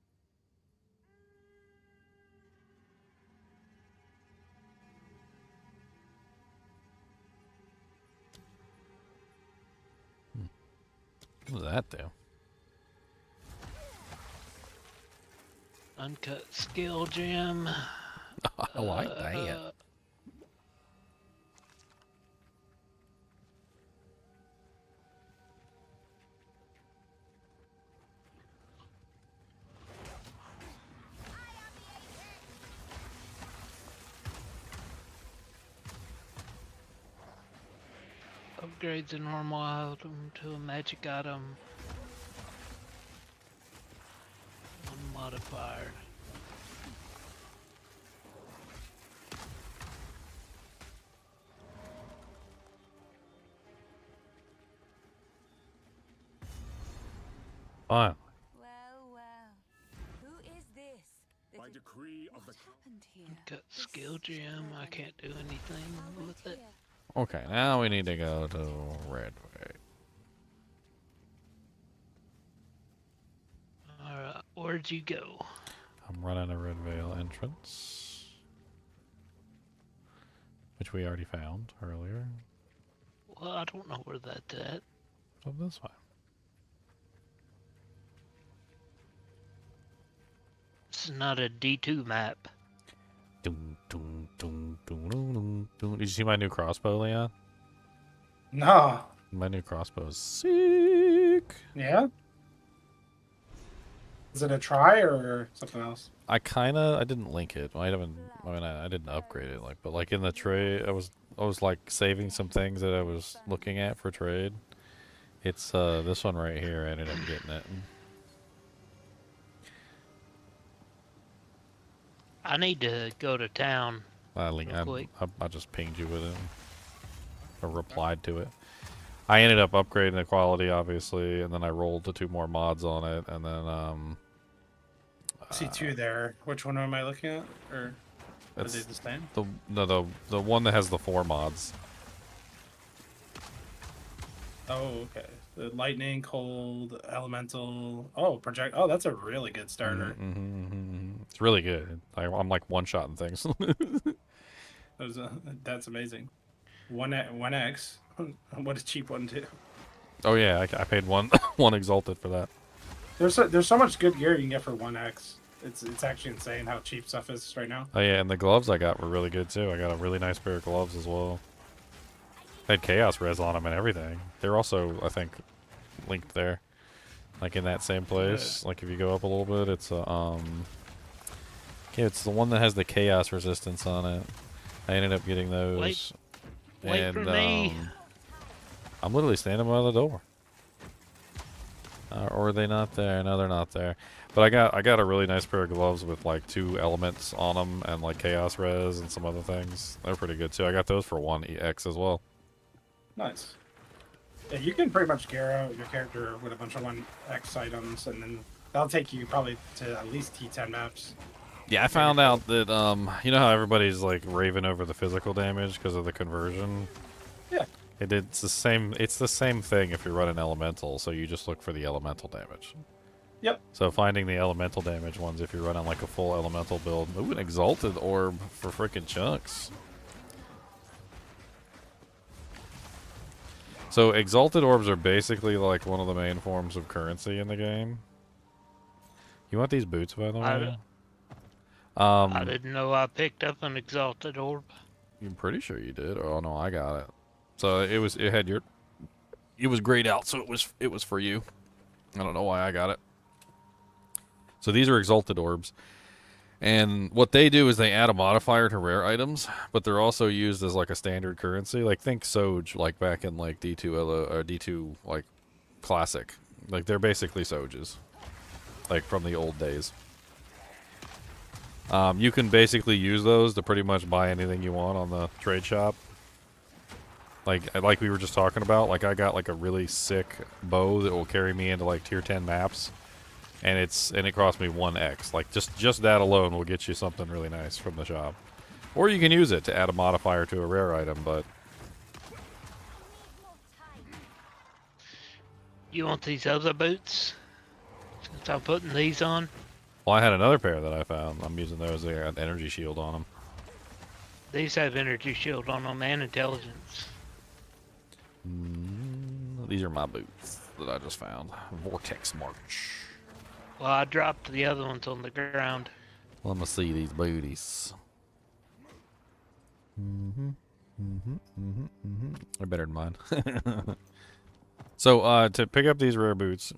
What does that do? Uncut skill gem. I like that. Upgrades a normal item to a magic item. One modifier. Fine. Well. Who is this? By decree of the What happened here? Got skill gem. I can't do anything I'll wait with it. here. Okay, now we need to go to Redway. Alright, where'd you go? I'm running a Red Veil entrance, which we already found earlier. Well, I don't know where that's at. So this way. This is not a D2 map. Dun, dun, dun, dun, dun, dun, dun. Did you see my new crossbow, Leon? No. My new crossbow is sick. Yeah. Is it a try or something else? I didn't link it. I didn't upgrade it. But like in the trade, I was like saving some things that I was looking at for trade. It's this one right here. I ended up getting it. I need to go to town. I quick. just pinged you with it, or replied to it. I ended up upgrading the quality, obviously, and then I rolled the 2 more mods on it, and then I see 2 there. Which one am I looking at? Or are it's they the same? the one that has the 4 mods. Oh, okay. The lightning, cold, elemental. Oh, project. Oh, that's a really good starter. It's really good. I'm like one-shotting things. That's amazing. 1x. What a cheap one too. Oh yeah, I paid one one exalted for that. There's so much good gear you can get for 1x. It's actually insane how cheap stuff is right now. Oh yeah, and the gloves I got were really good too. I got a really nice pair of gloves as well. They had chaos res on them and everything. They're also, I think, linked there, like in that same place. Like if you go up a little bit, it's yeah, it's the one that has the chaos resistance on it. I ended up getting those. Wait for me. I'm literally standing by the door. Or are they not there? No, they're not there. But I got a really nice pair of gloves with like 2 elements on them and like chaos res and some other things. They're pretty good too. I got those for 1x as well. Nice. Yeah, you can pretty much gear out your character with a bunch of 1x items, and then that'll take you probably to at least T10 maps. Yeah, I found out that you know how everybody's like raving over the physical damage because of the conversion. Yeah. It's the same. It's the same thing if you're running elemental. So you just look for the elemental damage. Yep. So finding the elemental damage ones if you're running like a full elemental build. Ooh, an exalted orb for freaking chunks. So exalted orbs are basically like one of the main forms of currency in the game. You want these boots, by the way? I didn't know I picked up an exalted orb. I'm pretty sure you did. Oh no, I got it. So it was grayed out, so it was for you. I don't know why I got it. So these are exalted orbs. And what they do is they add a modifier to rare items, but they're also used as like a standard currency. Like think Soj, like back in like D2 or D2 like classic. Like they're basically Soges, like from the old days. You can basically use those to pretty much buy anything you want on the trade shop. Like we were just talking about. Like I got like a really sick bow that will carry me into like tier 10 maps. And it cost me 1x. Like just that alone will get you something really nice from the shop. Or you can use it to add a modifier to a rare item, but You want these other boots? Since I'm putting these on? well, I had another pair that I found. I'm using those. They got energy shield on them. These have energy shield on them and intelligence. These are my boots that I just found. Vortex March. Well, I dropped the other ones on the ground. Let me see these booties. They're better than mine. So, to pick up these rare boots,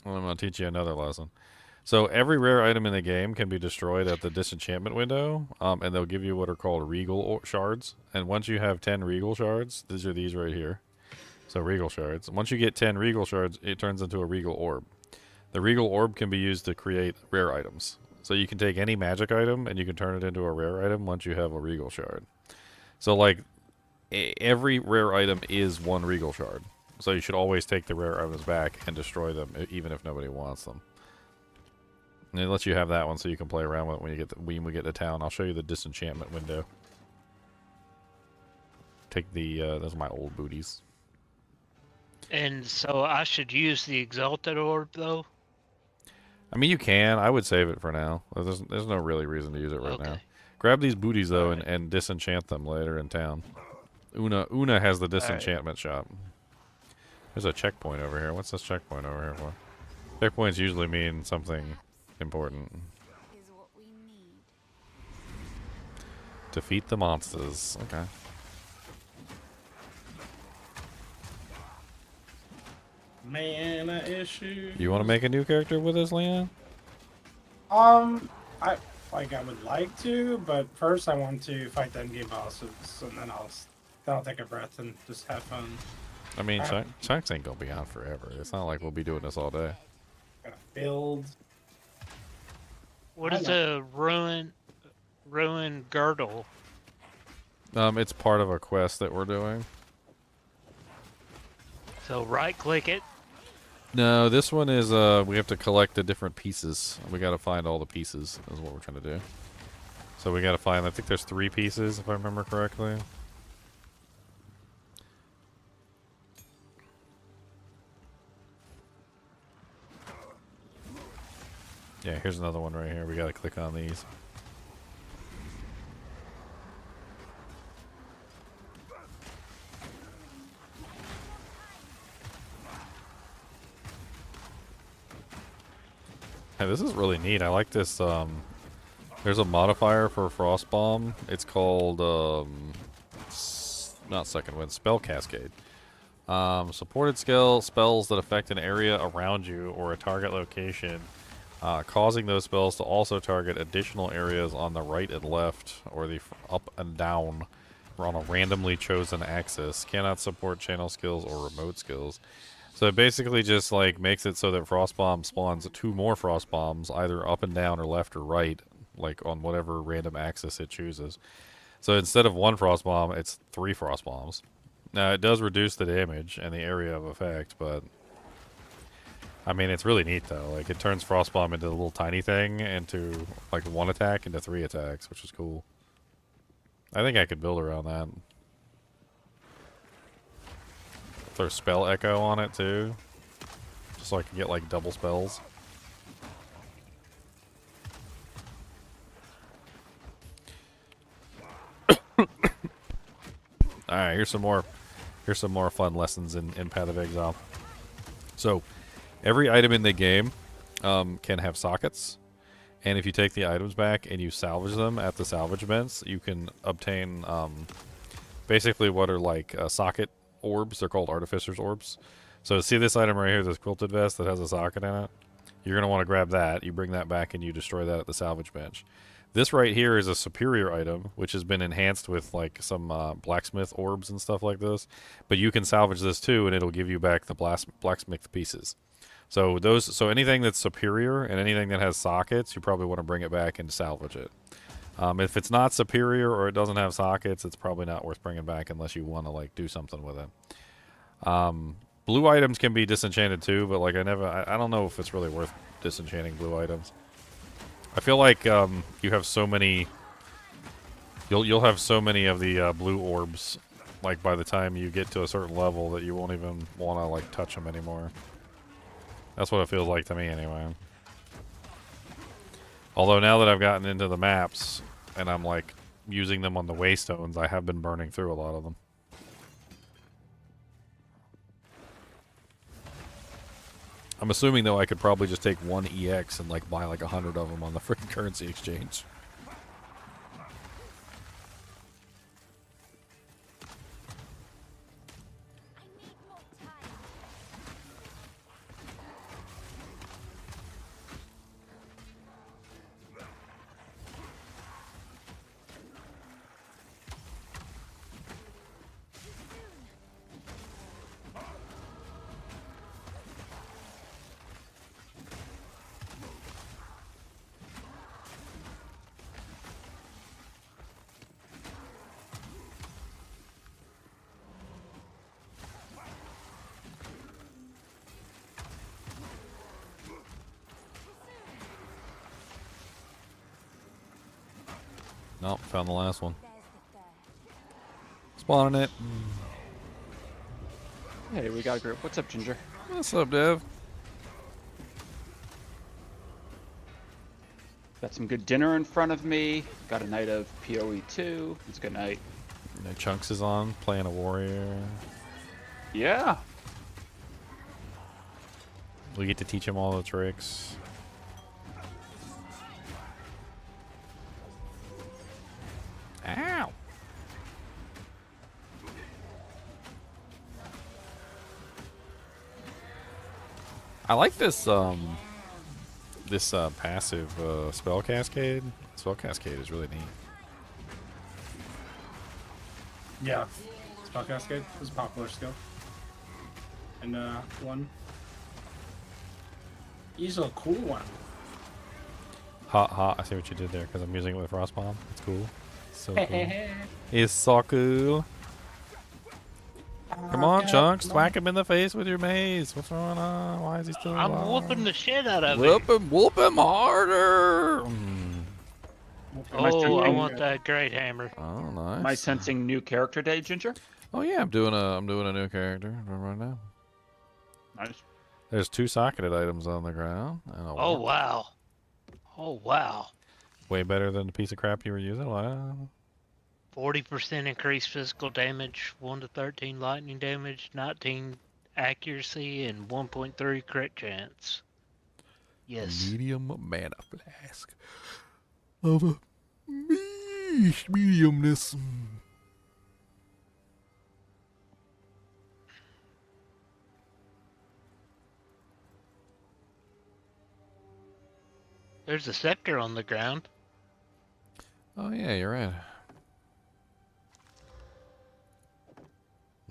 I'm going to teach you another lesson. So, every rare item in the game can be destroyed at the disenchantment window, and they'll give you what are called regal shards. And once you have 10 regal shards, these are these right here. So, regal shards. Once you get 10 regal shards, it turns into a regal orb. The regal orb can be used to create rare items. So you can take any magic item and you can turn it into a rare item once you have a regal shard. So like every rare item is 1 regal shard. So you should always take the rare items back and destroy them even if nobody wants them. And it lets you have that one so you can play around with it when we get to town. I'll show you the disenchantment window. take the those are my old booties. And so I should use the exalted orb though. I mean, you can. I would save it for now. There's no really reason to use it right now. Okay. Grab these booties though Alright. and disenchant them later in town. Una has the Alright. disenchantment shop. There's a checkpoint over here. What's this checkpoint over here for? Checkpoints usually mean something important. Is what we need. Defeat the monsters. Okay. Mana issue. You want to make a new character with us, Leon? I would like to, but first I want to fight the endgame bosses, and then I'll take a breath and just have fun. I mean, Chunks ain't gonna be on forever. It's not like we'll be doing this all day. Gotta build. What I is know. a ruin girdle? It's part of a quest that we're doing. So right click it. No, this one is we have to collect the different pieces. We got to find all the pieces. Is what we're trying to do. So we got to find. I think there's 3 pieces, if I remember correctly. Yeah, here's another one right here. We got to click on these. Hey, this is really neat. I like this. There's a modifier for Frost Bomb. It's called not Second Wind, Spell Cascade. Supported spells that affect an area around you or a target location, causing those spells to also target additional areas on the right and left, or the up and down, or on a randomly chosen axis. Cannot support channel skills or remote skills. So it basically just like makes it so that Frost Bomb spawns 2 more Frost Bombs, either up and down or left or right, like on whatever random axis it chooses. So instead of 1 Frost Bomb, it's 3 Frost Bombs. Now it does reduce the damage and the area of effect, but I mean it's really neat though. Like it turns Frost Bomb into a little tiny thing into like 1 attack into 3 attacks, which is cool. I think I could build around that. Throw Spell Echo on it too, just so I can get like double spells. All right, here's some more fun lessons in Path of Exile. So, every item in the game can have sockets, and if you take the items back and you salvage them at the salvage vents, you can obtain basically what are like socket orbs. They're called Artificer's Orbs. So see this item right here, this quilted vest that has a socket in it? You're going to want to grab that. You bring that back and you destroy that at the salvage bench. This right here is a superior item, which has been enhanced with like some blacksmith orbs and stuff like this. But you can salvage this too, and it'll give you back the blacksmith pieces. So anything that's superior and anything that has sockets, you probably want to bring it back and salvage it. If it's not superior or it doesn't have sockets, it's probably not worth bringing back unless you want to like do something with it. Blue items can be disenchanted too, but like I don't know if it's really worth disenchanting blue items. I feel like you have so many. You'll have so many of the blue orbs, like by the time you get to a certain level that you won't even want to like touch them anymore. That's what it feels like to me anyway. Although now that I've gotten into the maps and I'm like using them on the waystones, I have been burning through a lot of them. I'm assuming though I could probably just take 1 EX and like buy like 100 of them on the freaking currency exchange. I need more time. Nope, found the last one. There's the third. Spawning it. Hey, we got a group. What's up, Ginger? What's up, Dev? Got some good dinner in front of me. Got a night of PoE 2. It's a good night. No Chunks is on, playing a warrior. Yeah. We get to teach him all the tricks. Ow! I like this passive spell cascade. Spell cascade is really neat. Yeah. Spell Cascade is a popular skill. And one. He's a cool one. Hot, hot. I see what you did there because I'm using it with Frost Bomb. It's cool. So cool. It's so cool. Come on, Chunks. Whack him in the face with your maze. What's going on? Why is he still alive? I'm whooping the shit out of him. Whoop him harder. Oh, I want that great hammer. Oh, nice. Am I sensing new character day, Ginger? Oh yeah, I'm doing a new character right now. Nice. There's 2 socketed items on the ground. And Oh, wow. Oh, wow. way better than the piece of crap you were using. Wow. 40% increased physical damage, 1 to 13 lightning damage, 19 accuracy, and 1.3 crit chance. Yes. Medium mana flask of a mediumness. There's a scepter on the ground. Oh yeah, you're right.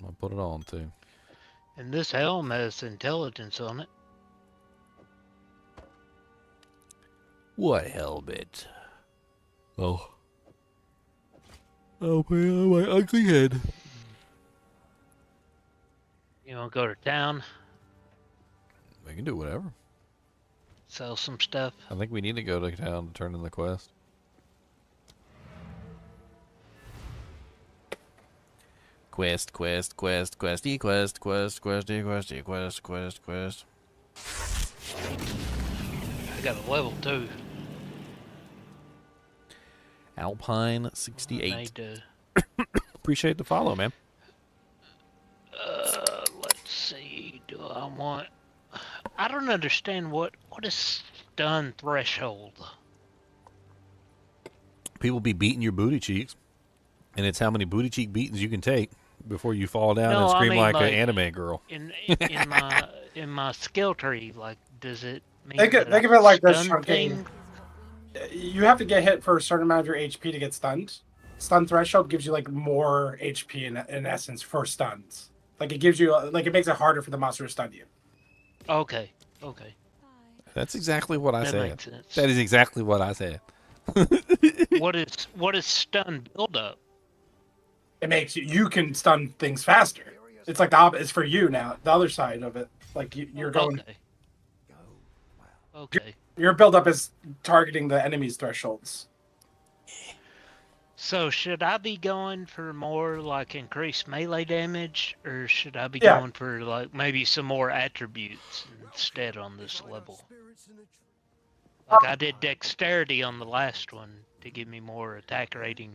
I'll put it on too. And this helm has intelligence on it. What helmet? Oh. Oh man, my ugly head. You want to go to town, We can do whatever. sell some stuff? I think we need to go to town to turn in the quest. Quest, quest, quest, questy, quest, quest, questy, questy, quest, quest, quest. I got a level 2. Alpine I 68. need to, Appreciate the follow, man. let's see. Do I want? I don't understand what is stun threshold. People be beating your booty cheeks, and it's how many booty cheek beatings you can take before you fall down No, and I scream mean, like an like, anime girl. In my skill tree, like, does it mean Think that of it like this, stun Chunky. thing? You have to get hit for a certain amount of your HP to get stunned. Stun threshold gives you like more HP in essence for stuns. Like it gives you like it makes it harder for the monster to stun you. Okay, okay, That's exactly what I that said. makes sense. That is exactly what I said. what is stun buildup? It makes you can stun things faster. It's like it's for you now. The other side of it, like you're going. Okay. Okay. Your buildup is targeting the enemy's thresholds. So should I be going for more like increased melee damage, or should I be Yeah. going for like maybe some more attributes instead on this level? Like I did dexterity on the last one to give me more attack rating.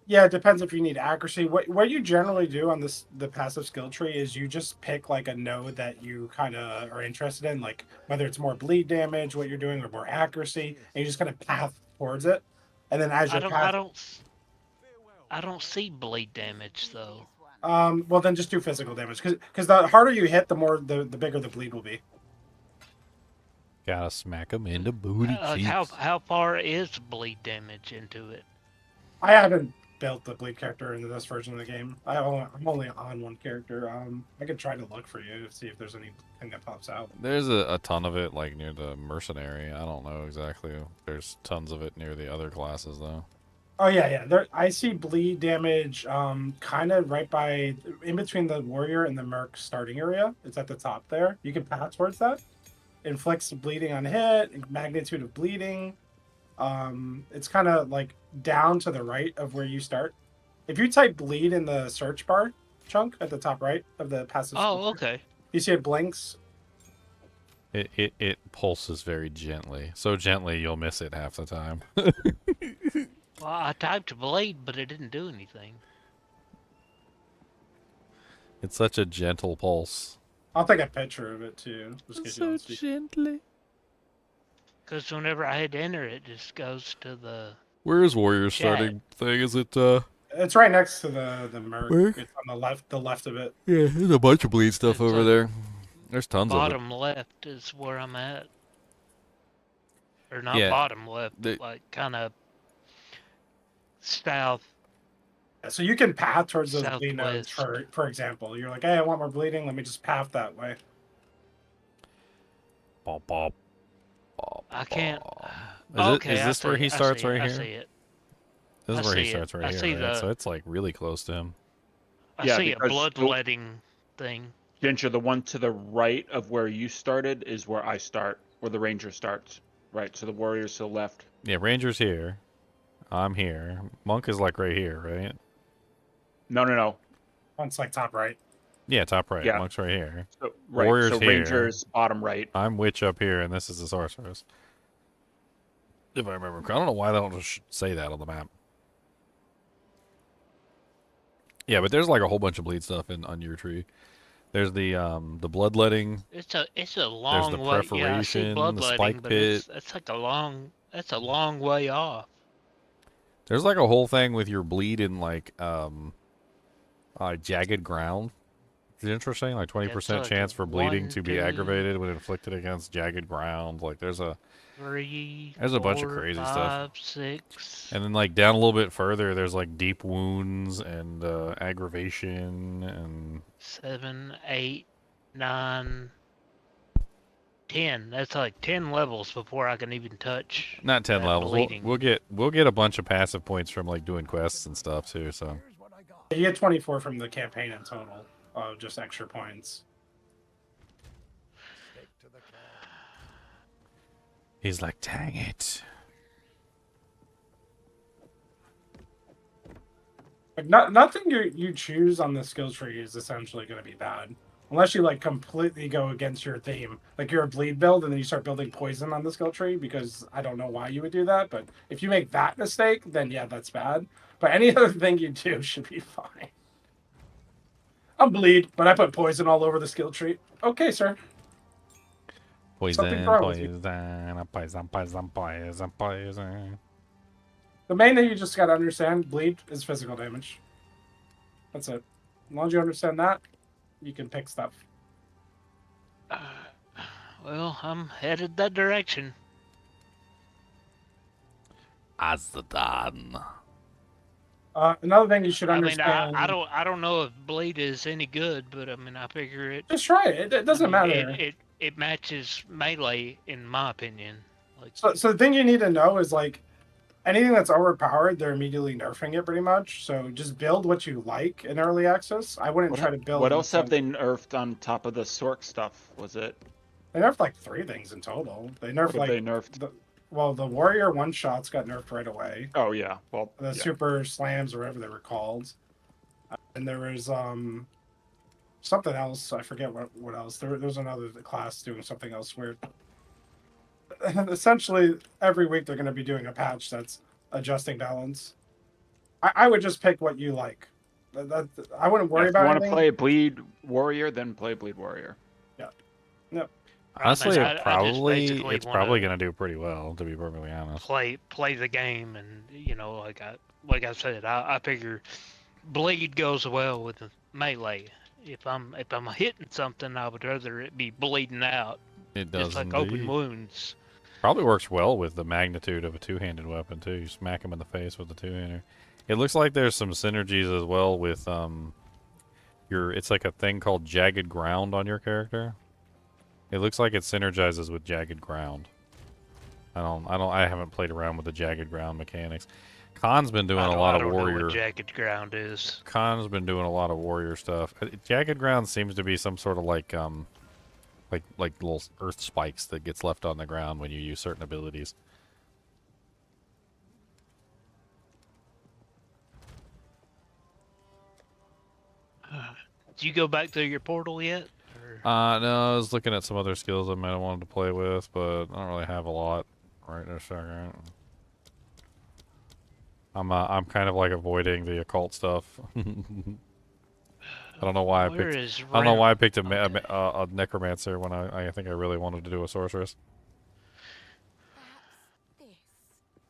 Yeah, it depends if you need accuracy. What you generally do on the passive skill tree is you just pick like a node that you kind of are interested in, like whether it's more bleed damage, what you're doing, or more accuracy, and you just kind of path towards it. And then as I you're I don't see bleed damage though. well then just do physical damage because the harder you hit, the more the bigger the bleed will be. Gotta smack him in the booty Like cheeks. how far is bleed damage into it? I haven't built the bleed character into this version of the game. I'm only on one character. I could try to look for you to see if there's anything that pops out. There's a ton of it, like near the mercenary. I don't know exactly. There's tons of it near the other classes, though. Oh yeah. There, I see bleed damage, kind of right by in between the warrior and the merc starting area. It's at the top there. You can path towards that. Inflicts bleeding on hit, magnitude of bleeding. It's kind of like down to the right of where you start. If you type bleed in the search bar chunk at the top right of the passive Oh, feature, okay. you see it blinks. It pulses very gently. So gently you'll miss it half the time. Well, I typed blade, but it didn't do anything. It's such a gentle pulse. I'll take a picture of it too, just in case you So don't see. gently. Because whenever I hit enter, it just goes to the. Where is Warrior's Chat. starting thing? Is it It's right next to the merc. Merc? It's on the left of it. Yeah, there's a bunch of bleed stuff It's over like there. There's tons of it. bottom left is where I'm at. Or not Yeah, bottom left, the- but like kind of south. So you can path towards those bleed nodes. Southwest. For example, you're like, hey, I want more bleeding. Let me just path that way. Bop, bop, bop, I can't. bop. Okay, Is I this where see he it, I starts see it, right I here? see it. This I is where he see it. starts I right see here, right? the- So it's like really close to him. I Yeah, see a because bloodletting thing. Ginger, the one to the right of where you started is where I start, where the ranger starts. Right, so the warrior's to the left. Yeah, Ranger's here. I'm here. Monk is like right here, right? No. It's like top right. Yeah, top right. Yeah. Monk's right here. So, right, Warrior's so here. ranger's bottom right. I'm Witch up here, and this is the Sorceress. If I remember, I don't know why they don't just say that on the map. Yeah, but there's like a whole bunch of bleed stuff on your tree. There's the bloodletting. It's a long the way. Yeah, I see perforation, the bloodletting, spike but pit. it's like a long way off. There's like a whole thing with your bleed in like jagged ground. It's interesting, like 20% like chance for bleeding 1, to be 2, aggravated when inflicted against jagged ground. Like there's a 3, There's a bunch of 4, crazy 5, stuff. 6. And then like down a little bit further, there's like deep wounds and aggravation and 7, 8, 9, 10. That's like 10 levels before I can even touch. not 10 that levels. bleeding. We'll get a bunch of passive points from like doing quests and stuff too. So You get 24 from the campaign in total. Just extra points. he's like, dang it. Like nothing you choose on the skill tree is essentially going to be bad, unless you like completely go against your theme. Like you're a bleed build and then you start building poison on the skill tree, because I don't know why you would do that. But if you make that mistake, then yeah, that's bad. But any other thing you do should be fine. I'm bleed, but I put poison all over the skill tree. Okay, sir. Poison, wrong with you. poison. The main thing you just got to understand, bleed is physical damage. That's it. As long as you understand that, you can pick stuff. Well, I'm headed that direction. Azdan. Another thing you should I mean, understand. I don't know if bleed is any good, but I mean, I figure it. Just try it. It doesn't I mean, matter. It matches melee in my opinion. Like, So the thing you need to know is like anything that's overpowered, they're immediately nerfing it pretty much. So just build what you like in early access. I wouldn't try to build. What else have they nerfed on top of the Sork stuff? Was it? They nerfed like 3 things in total. They nerfed What like have they nerfed? the warrior one shots got nerfed right away. Oh yeah, well, The yeah. super slams or whatever they were called. And there was something else. I forget what else. There's another class doing something else weird. Essentially, every week they're going to be doing a patch that's adjusting balance. I would just pick what you like. I wouldn't worry If about you want to anything. play Bleed Warrior, then play Bleed Warrior. Honestly, I just basically it's wanna probably gonna do pretty well, to be perfectly honest. play the game, and you know, like I said, I figure bleed goes well with the melee. If I'm hitting something, I would rather it be bleeding out. It does Just like indeed. open wounds. Probably works well with the magnitude of a two-handed weapon too. You smack him in the face with the two-hander. It looks like there's some synergies as well with it's like a thing called jagged ground on your character. It looks like it synergizes with jagged ground. I haven't played around with the jagged ground mechanics. Khan's been doing a lot I of don't know warrior. what jagged ground is. Khan's been doing a lot of warrior stuff. Jagged ground seems to be some sort of like little earth spikes that gets left on the ground when you use certain abilities. Did you go back to your portal yet? Or... No, I was looking at some other skills I might have wanted to play with, but I don't really have a lot right this second. I'm kind of like avoiding the occult stuff. I don't know why I Where picked. is I don't know why I picked Okay. a necromancer when I think I really wanted to do a sorceress. Perhaps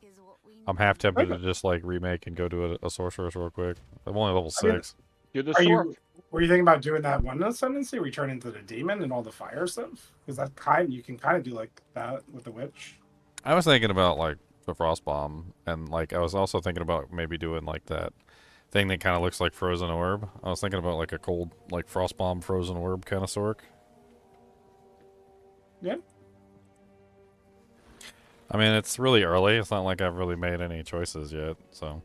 this is what we I'm need. half tempted Okay. to just like remake and go do a sorceress real quick. I'm only level I mean, 6. Do the Are sword. you? Were you thinking about doing that one ascendancy, return into the demon and all the fire stuff? Because that you can kind of do like that with the witch. I was thinking about like the frost bomb, and like I was also thinking about maybe doing like that thing that kind of looks like frozen orb. I was thinking about like a cold, like frost bomb frozen orb kind of sork. Yeah. I mean, it's really early. It's not like I've really made any choices yet, so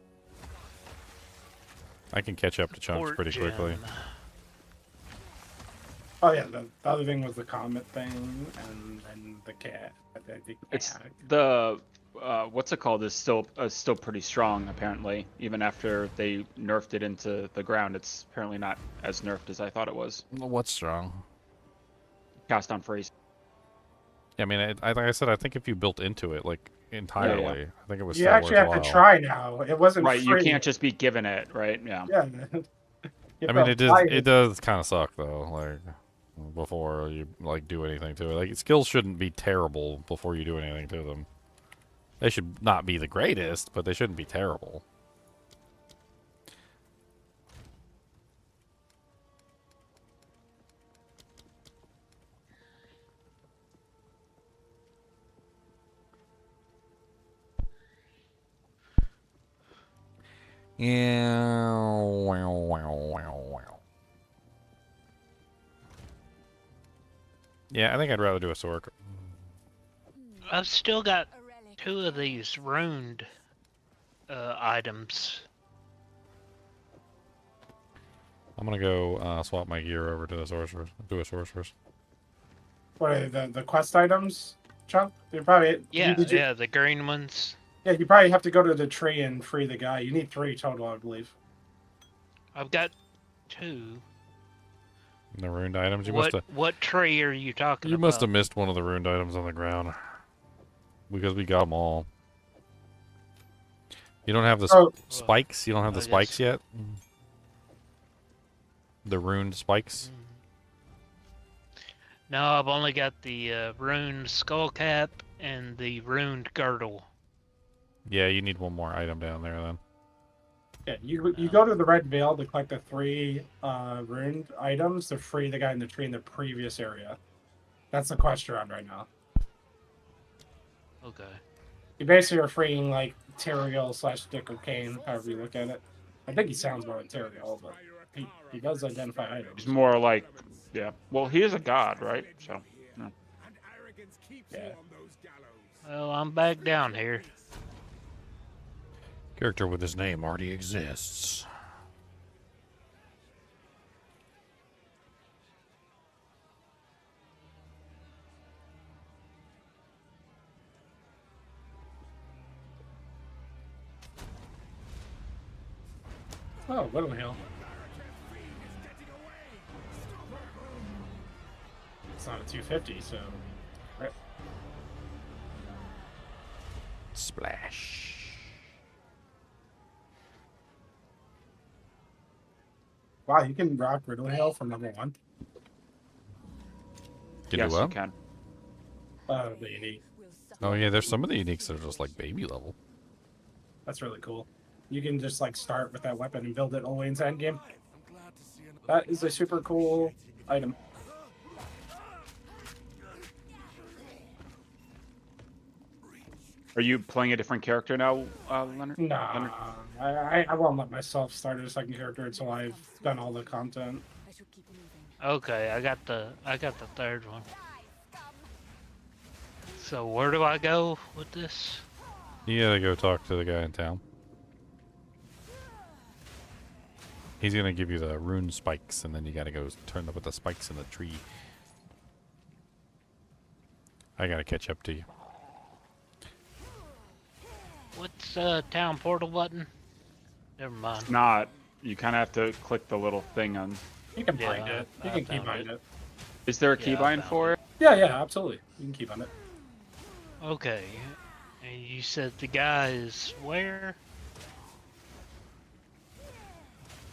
I can catch up to chunks Support pretty quickly. gem. Oh yeah. The other thing was the comet thing, and then the cat. I think It's cat. the what's it called is still pretty strong apparently. Even after they nerfed it into the ground, it's apparently not as nerfed as I thought it was. What's strong? Cast on freeze. Yeah, I mean, like I said, I think if you built into it like entirely, I think it was You still actually have to worthwhile. try now. It wasn't Right, you free. can't just be given it, right? Yeah. Yeah. You I have mean, to it does. apply It does kind of suck though. Like before you like do anything to it, like skills shouldn't be terrible before you do anything to them. They should not be the greatest, but they shouldn't be terrible. Yeah. Wow, wow, wow, wow. Yeah, I think I'd rather do a sork. I've still got A relic 2 of these ruined items. I'm gonna go swap my gear over to the sorceress. Do a sorceress. What are the quest items, Chunk? You probably Yeah, did you yeah, the green ones. yeah, you probably have to go to the tree and free the guy. You need 3 total, I believe. I've got 2. The ruined items. You must What tree are you talking have about? missed one of the ruined items on the ground because we got them all. You don't have the Oh, spikes. You don't have the I spikes guess. yet. The ruined spikes. No, I've only got the ruined skull cap and the ruined girdle. Yeah, you need one more item down there then. yeah, you go to the red veil to collect the 3 ruined items to free the guy in the tree in the previous area. That's the quest you're on right now. Okay. You basically are freeing like Teriel / Dick or Kane, however you look at it. I think he sounds more like Teriel, but he does identify items. He's more like, yeah. Well, he is a god, right? So, no. Yeah. Well, I'm back down here. Character with his name already exists. Oh, Little Hill. It's not a 250, so. Right. Splash. Wow, you can rock Riddle Hill from level 1. Can Yes, do well. you can. The unique. Oh yeah, there's some of the uniques that are just like baby level. That's really cool. You can just like start with that weapon and build it all the way into endgame. That is a super cool item. Are you playing a different character now, Leonard? Nah, Leonard? I won't let myself start a second character until I've done all the content. I should keep moving. Okay, I got the 3rd one. So where do I go with this? You gotta go talk to the guy in town. He's gonna give you the rune spikes, and then you gotta go turn up with the spikes in the tree. I gotta catch up to you. What's town portal button? Never mind. Not. You kind of have to click the little thing on. You can Yeah, bind it. You I can found keybind it. it. Is there a Yeah, I keybind found for it? Yeah, absolutely. You can keybind it. Okay. And you said the guy is where?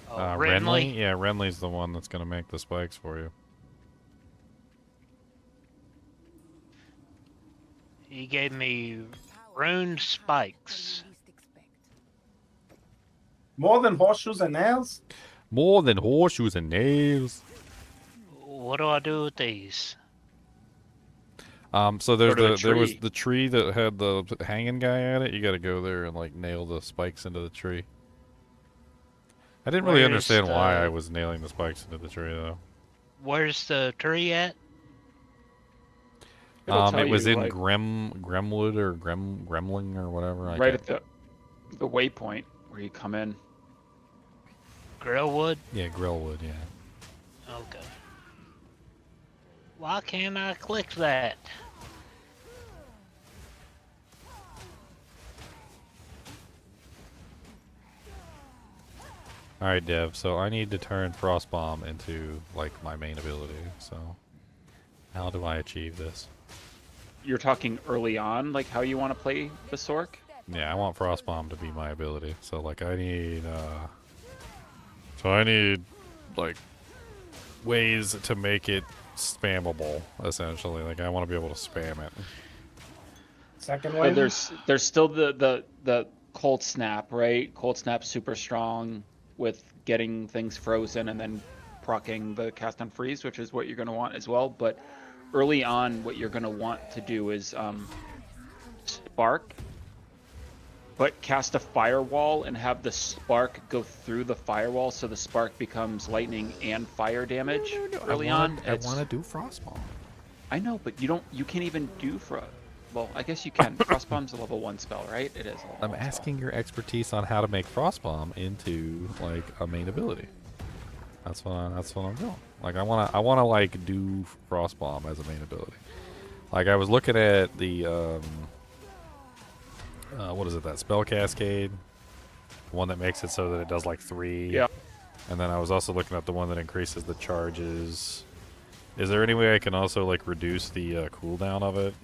Oh, Renly? Yeah, Renly's the one that's gonna make the spikes for you. He gave me rune spikes. More than horseshoes and nails? More than horseshoes and nails. What do I do with these? So there's Go to the there was tree. the tree that had the hanging guy at it. You got to go there and like nail the spikes into the tree. I didn't really Where's understand why I the- was nailing the spikes into the tree though. Where's the tree at? It'll tell It was you, in like, Gremwood or Gremling or whatever. I right can't- at the waypoint where you come in. Grillwood? Yeah, Grillwood. Yeah. Okay. Why can't I click that? All right, Dev. So I need to turn Frostbomb into like my main ability. So how do I achieve this? You're talking early on, like how you want to play the Sork? Yeah, I want Frostbomb to be my ability. So like I need like ways to make it spammable essentially. Like I want to be able to spam it. Second So wave? there's still the cold snap, right? Cold snap super strong with getting things frozen and then proccing the cast on freeze, which is what you're going to want as well. But early on, what you're going to want to do is spark, but cast a firewall and have the spark go through the firewall, so the spark becomes lightning and fire damage early on. I want to do Frostbomb. I know, but you can't even do well, I guess you can. Frostbomb's a level 1 spell, right? It is. A level I'm 1 spell. asking your expertise on how to make Frostbomb into like a main ability. That's what I'm doing. Like I wanna like do Frostbomb as a main ability. Like I was looking at the what is it, that spell cascade? The one that makes it so that it does like 3. Yeah. And then I was also looking at the one that increases the charges. Is there any way I can also like reduce the cooldown of it?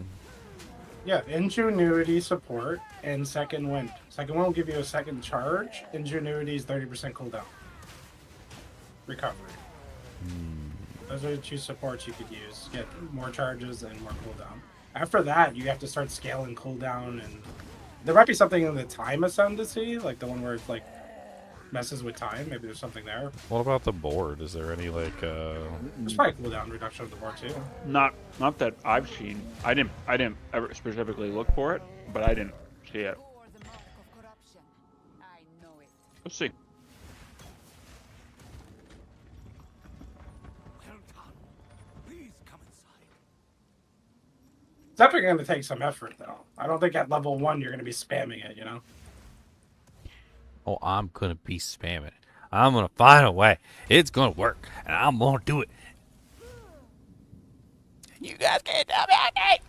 Yeah, Ingenuity support and Second Wind. Second Wind will give you a second charge. Ingenuity is 30% cooldown. Recovery. Those are the 2 supports you could use. Get more charges and more cooldown. After that, you have to start scaling cooldown, and there might be something in the time Ascendancy, like the one where it like messes with time. Maybe there's something there. What about the board? Is there any like There's probably cooldown reduction of the board too. Not that I've seen. I didn't ever specifically look for it, but I didn't see it. You're the mark of corruption. I know it. Let's see. Well done. Please come inside. It's definitely going to take some effort, though. I don't think at level 1 you're going to be spamming it, you know? oh, I'm gonna be spamming it. I'm gonna find a way. It's gonna work, and I'm gonna do it. You guys can't tell me I can't.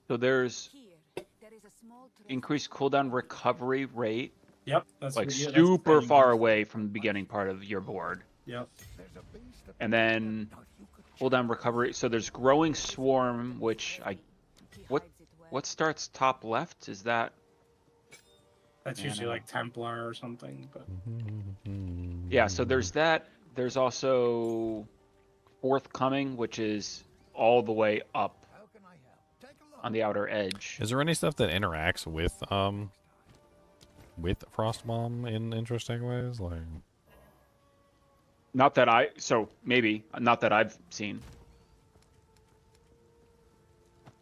So there's Here, there is a small treasure. increased cooldown recovery rate, Yep. That's like what you- that's super the thing. far away from the beginning part of your board. Yep. And then cooldown recovery. So there's growing swarm, which He what- hides it well. what starts top left? Is that That's Yeah, usually no. like Templar or something. But yeah? So there's that. There's also forthcoming, which is all the way up on the outer edge. Is there any stuff that interacts with Frostbomb in interesting ways? Like, Not that not that I've seen.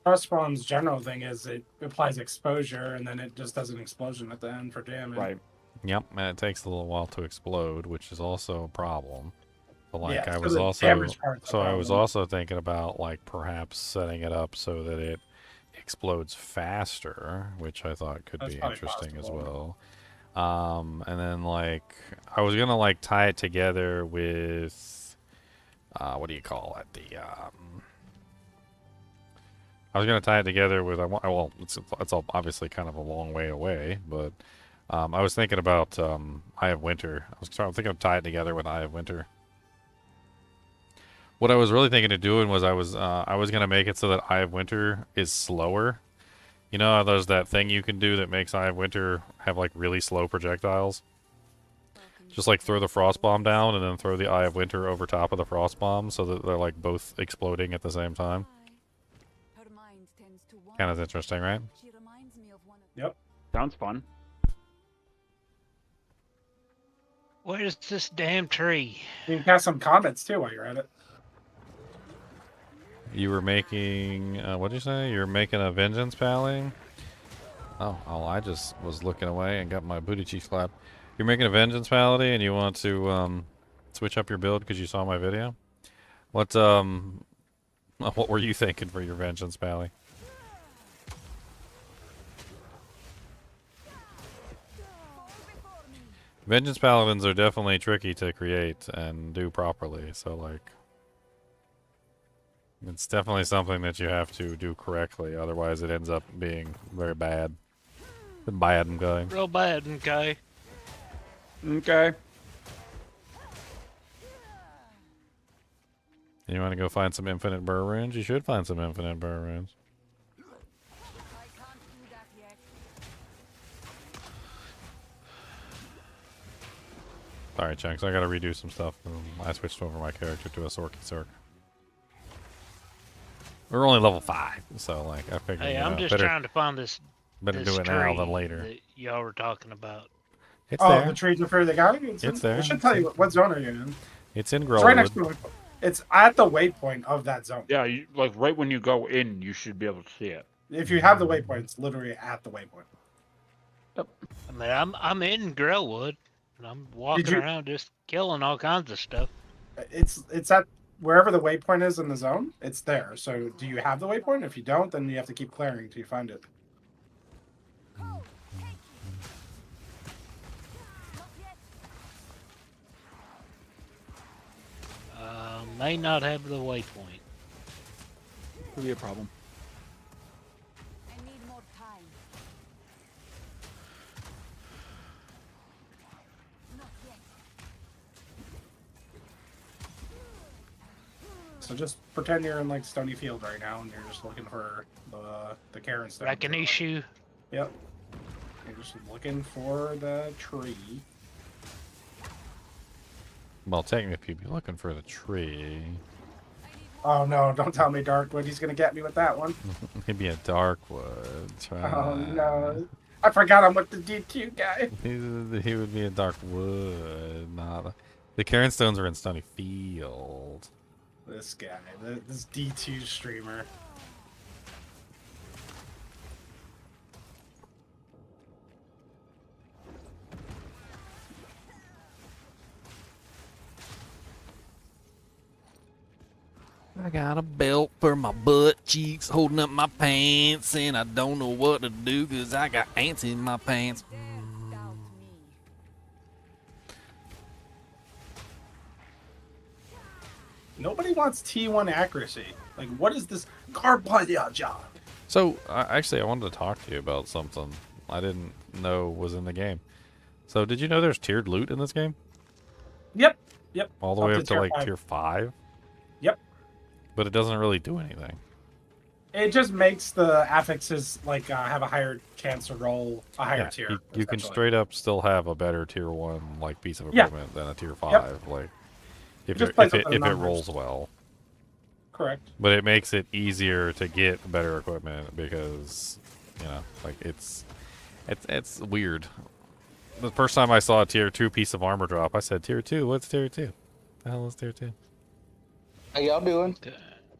Frostbomb's general thing is it applies exposure, and then it just does an explosion at the end for damage. Right. yep, and it takes a little while to explode, which is also a problem. But like, Yeah, I so was the also damage part's the I was problem. also thinking about like perhaps setting it up so that it explodes faster, which I thought could That's be probably interesting as possible. well. And then like I was gonna like tie it together with what do you call it? I was gonna tie it together with well, it's all obviously kind of a long way away, but I was thinking about Eye of Winter. I was thinking of tying it together with Eye of Winter. What I was really thinking of doing was I was gonna make it so that Eye of Winter is slower. You know how there's that thing you can do that makes Eye of Winter have like really slow projectiles? Just like throw the frost bomb down and then throw the Eye of Winter over top of the frost bomb so that they're like both exploding at the same time. Kind of interesting, right? Yep. Sounds fun. Where's this damn tree? You can cast some comets too while you're at it. You were making, what'd you say? You're making a vengeance pally? Oh, I just was looking away and got my booty cheek slapped. You're making a vengeance pally and you want to switch up your build because you saw my video? What were you thinking for your vengeance pally? Vengeance paladins are definitely tricky to create and do properly, so like it's definitely something that you have to do correctly, otherwise it ends up being very bad. Bad and going. Real bad, okay? Okay. You want to go find some infinite burr runes? You should find some infinite burr runes. Alright, Chunks, I gotta redo some stuff. I switched over my character to a Sorky Sork. We're only level 5, so like I figured Hey, you I'm know, just better, trying to find this better this do it now than tree later. that y'all were talking about. It's Oh, there. the tree for the guy? It's there. It should tell you what zone are you in. It's in It's right next Growlwood. to the waypoint. It's at the waypoint of that zone. Yeah, you, like right when you go in, you should be able to see it. If you have the waypoint, it's literally at the waypoint. I mean, I'm in Grellwood, and I'm walking you- around just killing all kinds of stuff. It's at wherever the waypoint is in the zone. It's there. So do you have the waypoint? If you don't, then you have to keep clearing until you find it. May not have the waypoint. Could be a problem. I need more time. Not yet. So just pretend you're in like Stony Field right now, and you're just looking for the Karen stone. Rakinishu. Yep. You're just looking for the tree. Well, technically, you'd be looking for the tree. Oh no! Don't tell me Darkwood. He's gonna get me with that one. He'd be a Darkwood. Oh no! I forgot I'm with the D2 guy. He would be a Darkwood, not the Karen stones are in Stony Field. This guy, this D2 streamer. I got a belt for my butt cheeks, holding up my pants, and I don't know what to do because I got ants in my pants. Doubt me. Nobody wants T1 accuracy. Like, what is this garbage job? So, actually, I wanted to talk to you about something I didn't know was in the game. So, did you know there's tiered loot in this game? Yep. All the way up to like tier 5? Yep. But it doesn't really do anything. It just makes the affixes like have a higher chance to roll a higher Yeah, tier. you can essentially. straight up still have a better tier 1 like piece of Yeah. equipment than a tier 5. Yep. Like, if, Just it, plays if, up it, the if it numbers. rolls well. Correct. But it makes it easier to get better equipment because, you know, like it's weird. The first time I saw a tier 2 piece of armor drop, I said, tier 2? What's tier 2? The hell is tier 2? How y'all doing?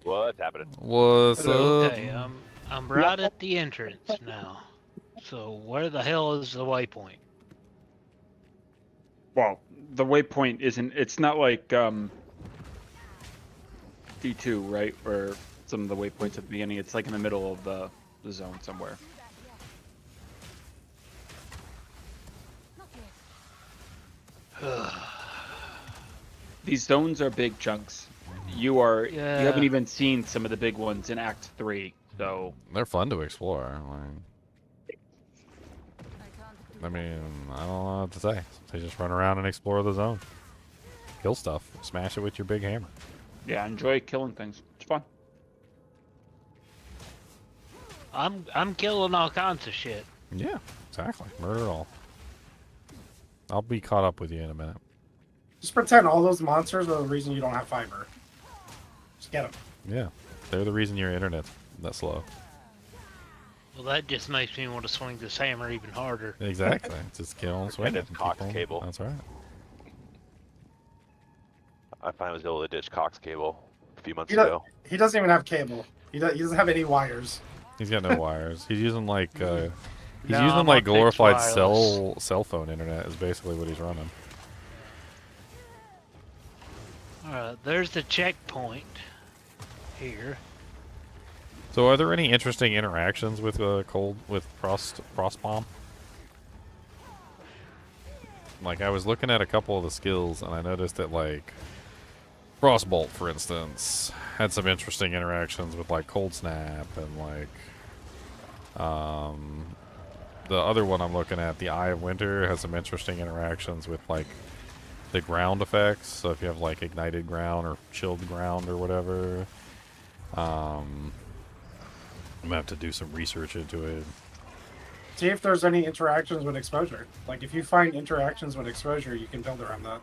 What's happening? What's up? Okay, I'm right at the entrance now. So where the hell is the waypoint? Well, the waypoint isn't. It's not like D2, right? Where some of the waypoints at the beginning. It's like in the middle of the zone somewhere. Not yet. These zones are big chunks. You haven't Yeah. even seen some of the big ones in Act 3. So They're fun to explore. Like, I can't do I mean, I don't know what to say. They just run around and explore the zone. Kill stuff. Smash it with your big hammer. Yeah, enjoy killing things. It's fun. I'm killing all kinds of shit. Yeah, exactly. Murder it all. I'll be caught up with you in a minute. Just pretend all those monsters are the reason you don't have fiber. Just get them. Yeah, they're the reason your internet's that slow. Well, that just makes me want to swing this hammer even harder. Exactly. Just kill and swing And it. it's and Cox keep on- cable. That's right. I finally was able to ditch Cox cable a few months He, do- ago. he doesn't even have cable. He doesn't have any wires. He's got no wires. He's using like he's No, using I'm like on fixed glorified wireless. cell phone internet is basically what he's running. There's the checkpoint here. So, are there any interesting interactions with frost bomb? Like, I was looking at a couple of the skills, and I noticed that like Frostbolt, for instance, had some interesting interactions with like cold snap and like the other one I'm looking at, the Eye of Winter, has some interesting interactions with like the ground effects. So if you have like ignited ground or chilled ground or whatever, I'm gonna have to do some research into it. See if there's any interactions with exposure. Like if you find interactions with exposure, you can build around that.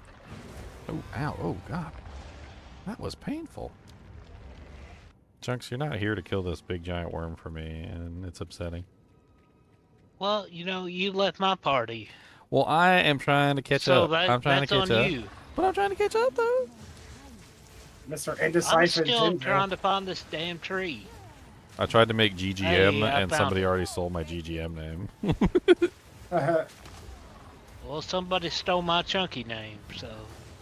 Oh, ow, oh god. That was painful. Chunks, you're not here to kill this big giant worm for me, and it's upsetting. Well, you left my party. Well, I am trying to catch So up. that, I'm trying to that's catch on up. you. But I'm trying to catch up, though. Mr. I'm Indecisive still Ginger. trying to find this damn tree. I tried to make GGM, Hey, I and found somebody it. already stole my GGM name. Well, somebody stole my chunky name, so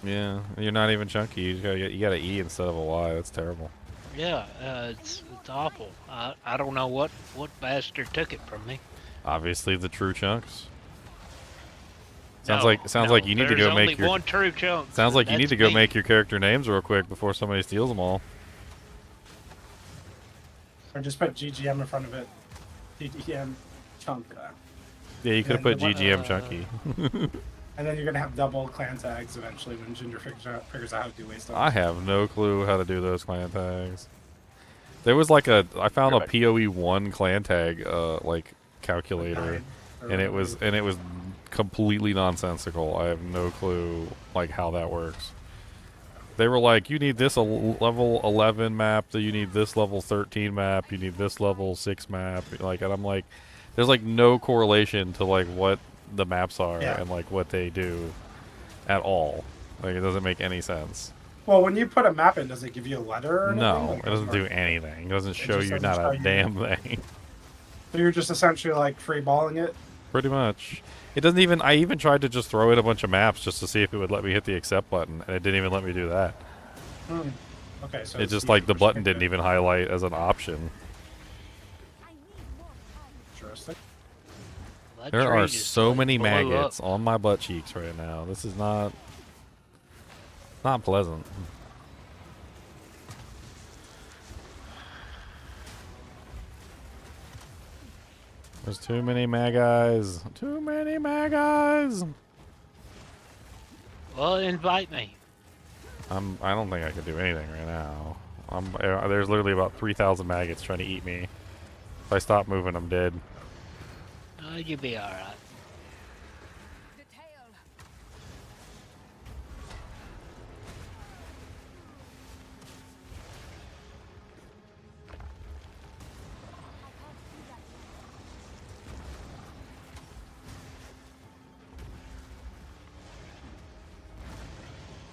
Yeah, you're not even chunky. You got an E instead of a Y. That's terrible. yeah, it's awful. I don't know what bastard took it from me. Obviously, the true chunks. Sounds No, like you need to there's go make only your. one true chunk. Sounds like you need That's to go me. make your character names real quick before somebody steals them all. Or just put GGM in front of it. GGM chunk. Yeah, you could have Yeah, put the one- GGM chunky. And then you're gonna have double clan tags eventually when Ginger figures out how to do waste I have no clue how to do those clan tags. There was like I found a PoE 1 clan tag like calculator, and it was completely nonsensical. I have no clue like how that works. They were like, you need this level 11 map, you need this level 13 map, you need this level 6 map, like, and I'm like, there's like no correlation to like what the maps are and like what they do at all. Like, it doesn't make any sense. Well, when you put a map in, does it give you a letter? Or anything? No, Like, it doesn't do work? anything. It doesn't show just you doesn't not show a you. damn thing. So you're just essentially like free balling it. Pretty much. It doesn't even. I even tried to just throw in a bunch of maps just to see if it would let me hit the accept button, and it didn't even let me do that. Okay, so It it's just easy like the to button skip didn't it. even highlight as an option. Interesting. That There tree are just, so like, many blew up. maggots on my butt cheeks right now. This is not pleasant. There's too many mag-eyes. Too many mag-eyes. Well, invite me. I don't think I can do anything right now. There's literally about 3,000 maggots trying to eat me. If I stop moving, I'm dead. You'll be all right. The tail.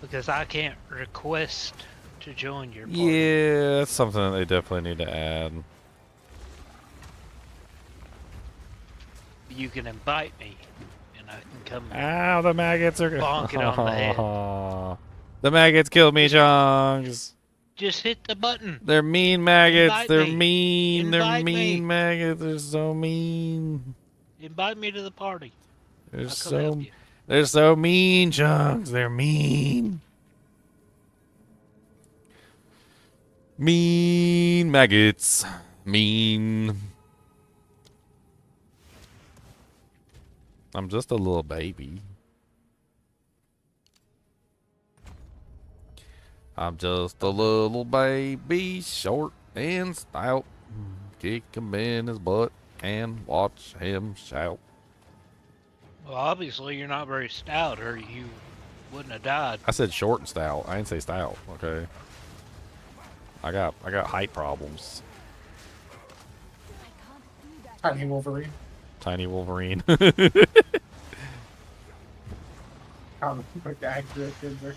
Because I can't request to join your party. Yeah, that's something that they definitely need to add. You can invite me, and I can come. Ow, the maggots are Bonk it on the head. The maggots killed me, Chunks. Just hit the button. They're mean maggots. Invite They're me. mean. They're Invite mean me. maggots. They're so mean. Invite me to the party. They're I'll come so help you. they're so mean, Chunks. They're mean. Mean maggots. Mean. I'm just a little baby. I'm just a little baby, short and stout. Kick him in his butt and watch him shout. Well, obviously you're not very stout, or you wouldn't have died. I said short and stout. I didn't say stout. Okay. I got height problems. I can't do that. Tiny Wolverine. Tiny Wolverine. Comic book accurate kids are.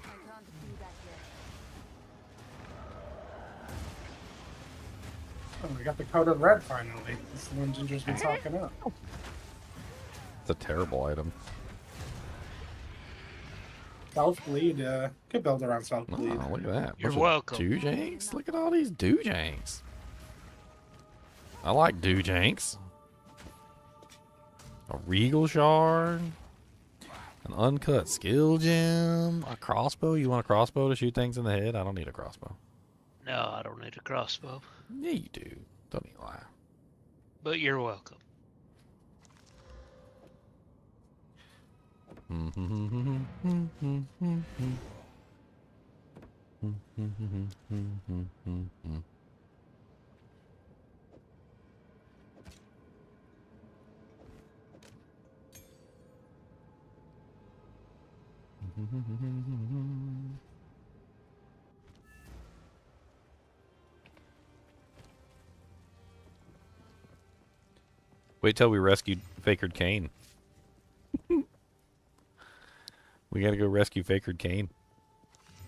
I can't do that yet. Oh, we got the code of red finally. This is the one Ginger's been talking up. It's a terrible item. Self bleed, could build around self Oh, bleed. look at that. You're Bunch of welcome. Doojanks. Look at all these Doojanks. I like Doojanks. A Regal Shard. An uncut skill gem. A crossbow. You want a crossbow to shoot things in the head? I don't need a crossbow. No, I don't need a crossbow. Yeah, you do. Don't even lie. But you're welcome. Wait till we rescued Fakered Kane. We gotta go rescue Fakered Kane.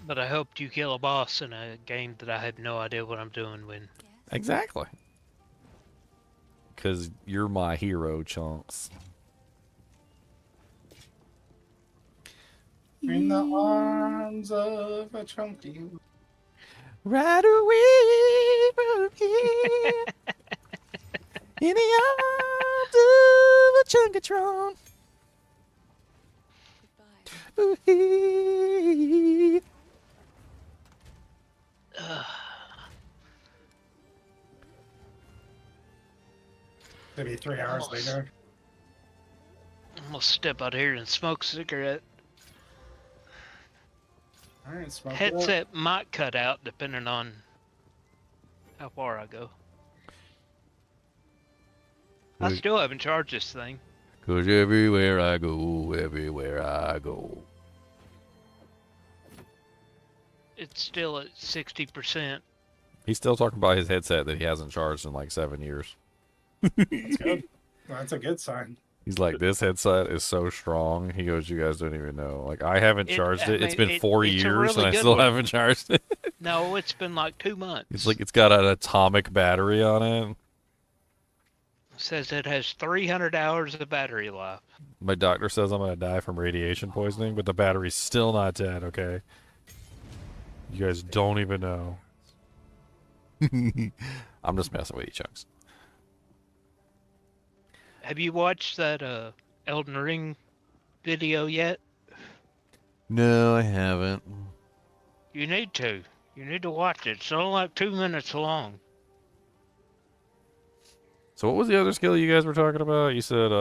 But I helped you kill a boss in a game that I had no idea what I'm doing when. Exactly. Because you're my hero, Chunks. In the arms of a chunky. Right away from here. In the arms of a Chunkatron. Ooh-hee. Maybe 3 hours Almost. later. I'm gonna step out here and smoke a cigarette. Alright, smoke it up. Headset might cut out depending on how far I go. I Wait. still haven't charged this thing. Cause everywhere I go. It's still at 60%. He's still talking about his headset that he hasn't charged in like 7 years. That's good. Well, that's a good sign. He's like, this headset is so strong. He goes, you guys don't even know. Like, I haven't charged I it. It's mean, been 4 it's a years really and I good still one. haven't charged it. No, it's been like 2 months. It's like it's got an atomic battery on it. It says it has 300 hours of battery life. My doctor says I'm gonna die from radiation poisoning, but the battery's still not dead, okay? You guys don't even know. I'm just messing with you, Chunks. Have you watched that Elden Ring video yet? No, I haven't. You need to. You need to watch it. It's only like 2 minutes long. So what was the other skill you guys were talking about? You said,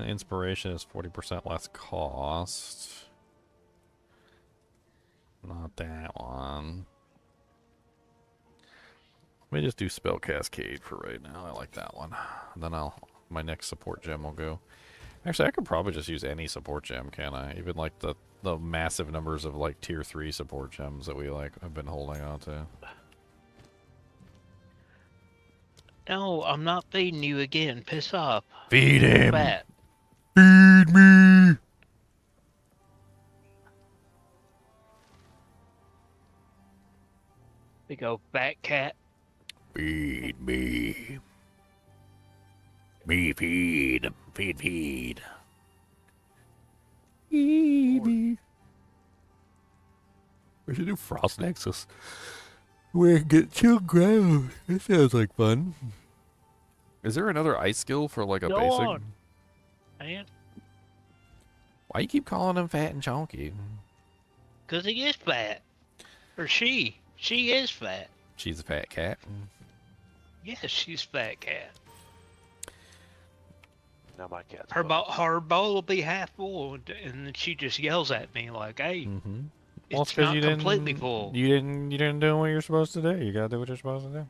inspiration is 40% less cost. Not that one. Let me just do Spell Cascade for right now. I like that one. And then my next support gem will go. Actually, I could probably just use any support gem, can't I? Even like the massive numbers of like tier 3 support gems that we like have been holding on to. No, I'm not feeding you again. Piss off. Feed You're him. fat. Feed me. Big old fat cat. Feed me. Me feed. Feed. Feed me. We should do Frost Nexus. We get chill ground. That sounds like fun. Is there another ice skill for like a Go basic? on. And Why you keep calling him fat and chonky? Because he is fat. Or she. She is fat. She's a fat cat. Yes, she's fat cat. Now my cat's Her bugging. her bowl will be half full, and then she just yells at me like, "Hey, Mm-hmm. Well, it's 'cause not you completely didn't, full." You didn't do what you're supposed to do. You gotta do what you're supposed to do.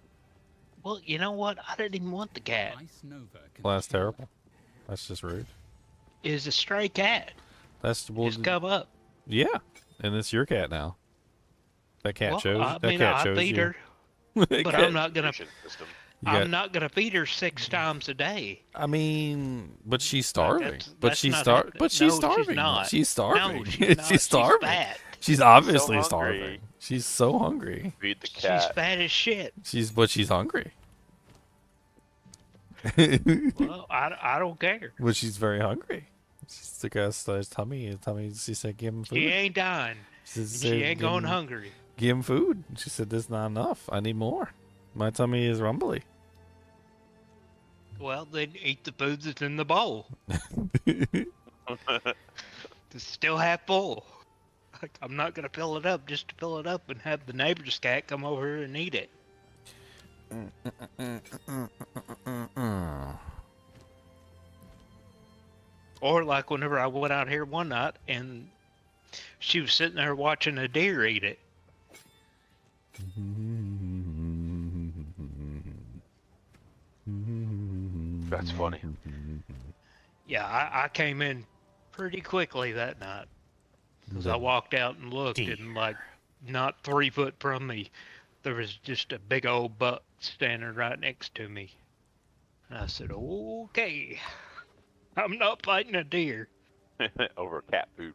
Well, you know what? I didn't even want the cat. Ice Nova can Well, that's kill terrible. That's just rude. It's a stray cat. That's well, Just come up. yeah, and it's your cat now. That cat Well, chose. I That mean, cat I chose feed you. her, That but cat- I'm not gonna. Nutrition system. you got- I'm not gonna feed her 6 times a day. I mean, but she's starving. That's- But that's she's not starving. happening. But she's No, she's starving. not. She's starving. No, she's not. She's starving. She's fat. She's obviously hungry. starving. She's so hungry. Feed the She's cat. fat as shit. But she's hungry. Well, I don't care. But she's very hungry. She's took us his tummy. His tummy. She said, "Give him food." She ain't dying. She She said, ain't "Give going him- hungry. Give him food." She said, "This is not enough. I need more. My tummy is rumbly." Well, then eat the food that's in the bowl. It's still half full. Like, I'm not gonna fill it up just to fill it up and have the neighbor's cat come over and eat it. Or like whenever I went out here one night and she was sitting there watching a deer eat it. That's funny. Yeah, I came in pretty quickly that night. Because I walked out and looked, and like not 3 foot from me, there was just a big old buck standing right next to me. And I said, "Okay, I'm not fighting a deer. Over cat food.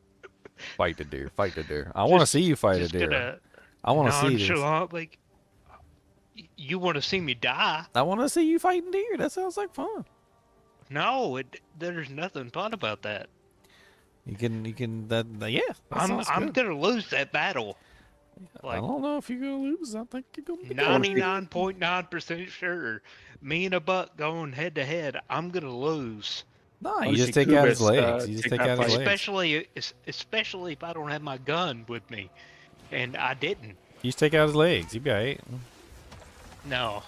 Fight the deer. Fight the deer. I want to see you fight a Just deer. gonna I want to see this. nonchalantly. You want to see me die? I want to see you fighting deer. That sounds like fun. No, there's nothing fun about that. You can. Yeah. That sounds I'm good. gonna lose that battle. I Like don't know if you're gonna lose. I think you're gonna. 99.9% sure. Me and a buck going head to head, I'm gonna lose. Nah, Wanna you just see take out his Kubis, legs. You just take take that out his fight. legs. Especially if I don't have my gun with me, and I didn't. You just take out his legs. You be alright. No,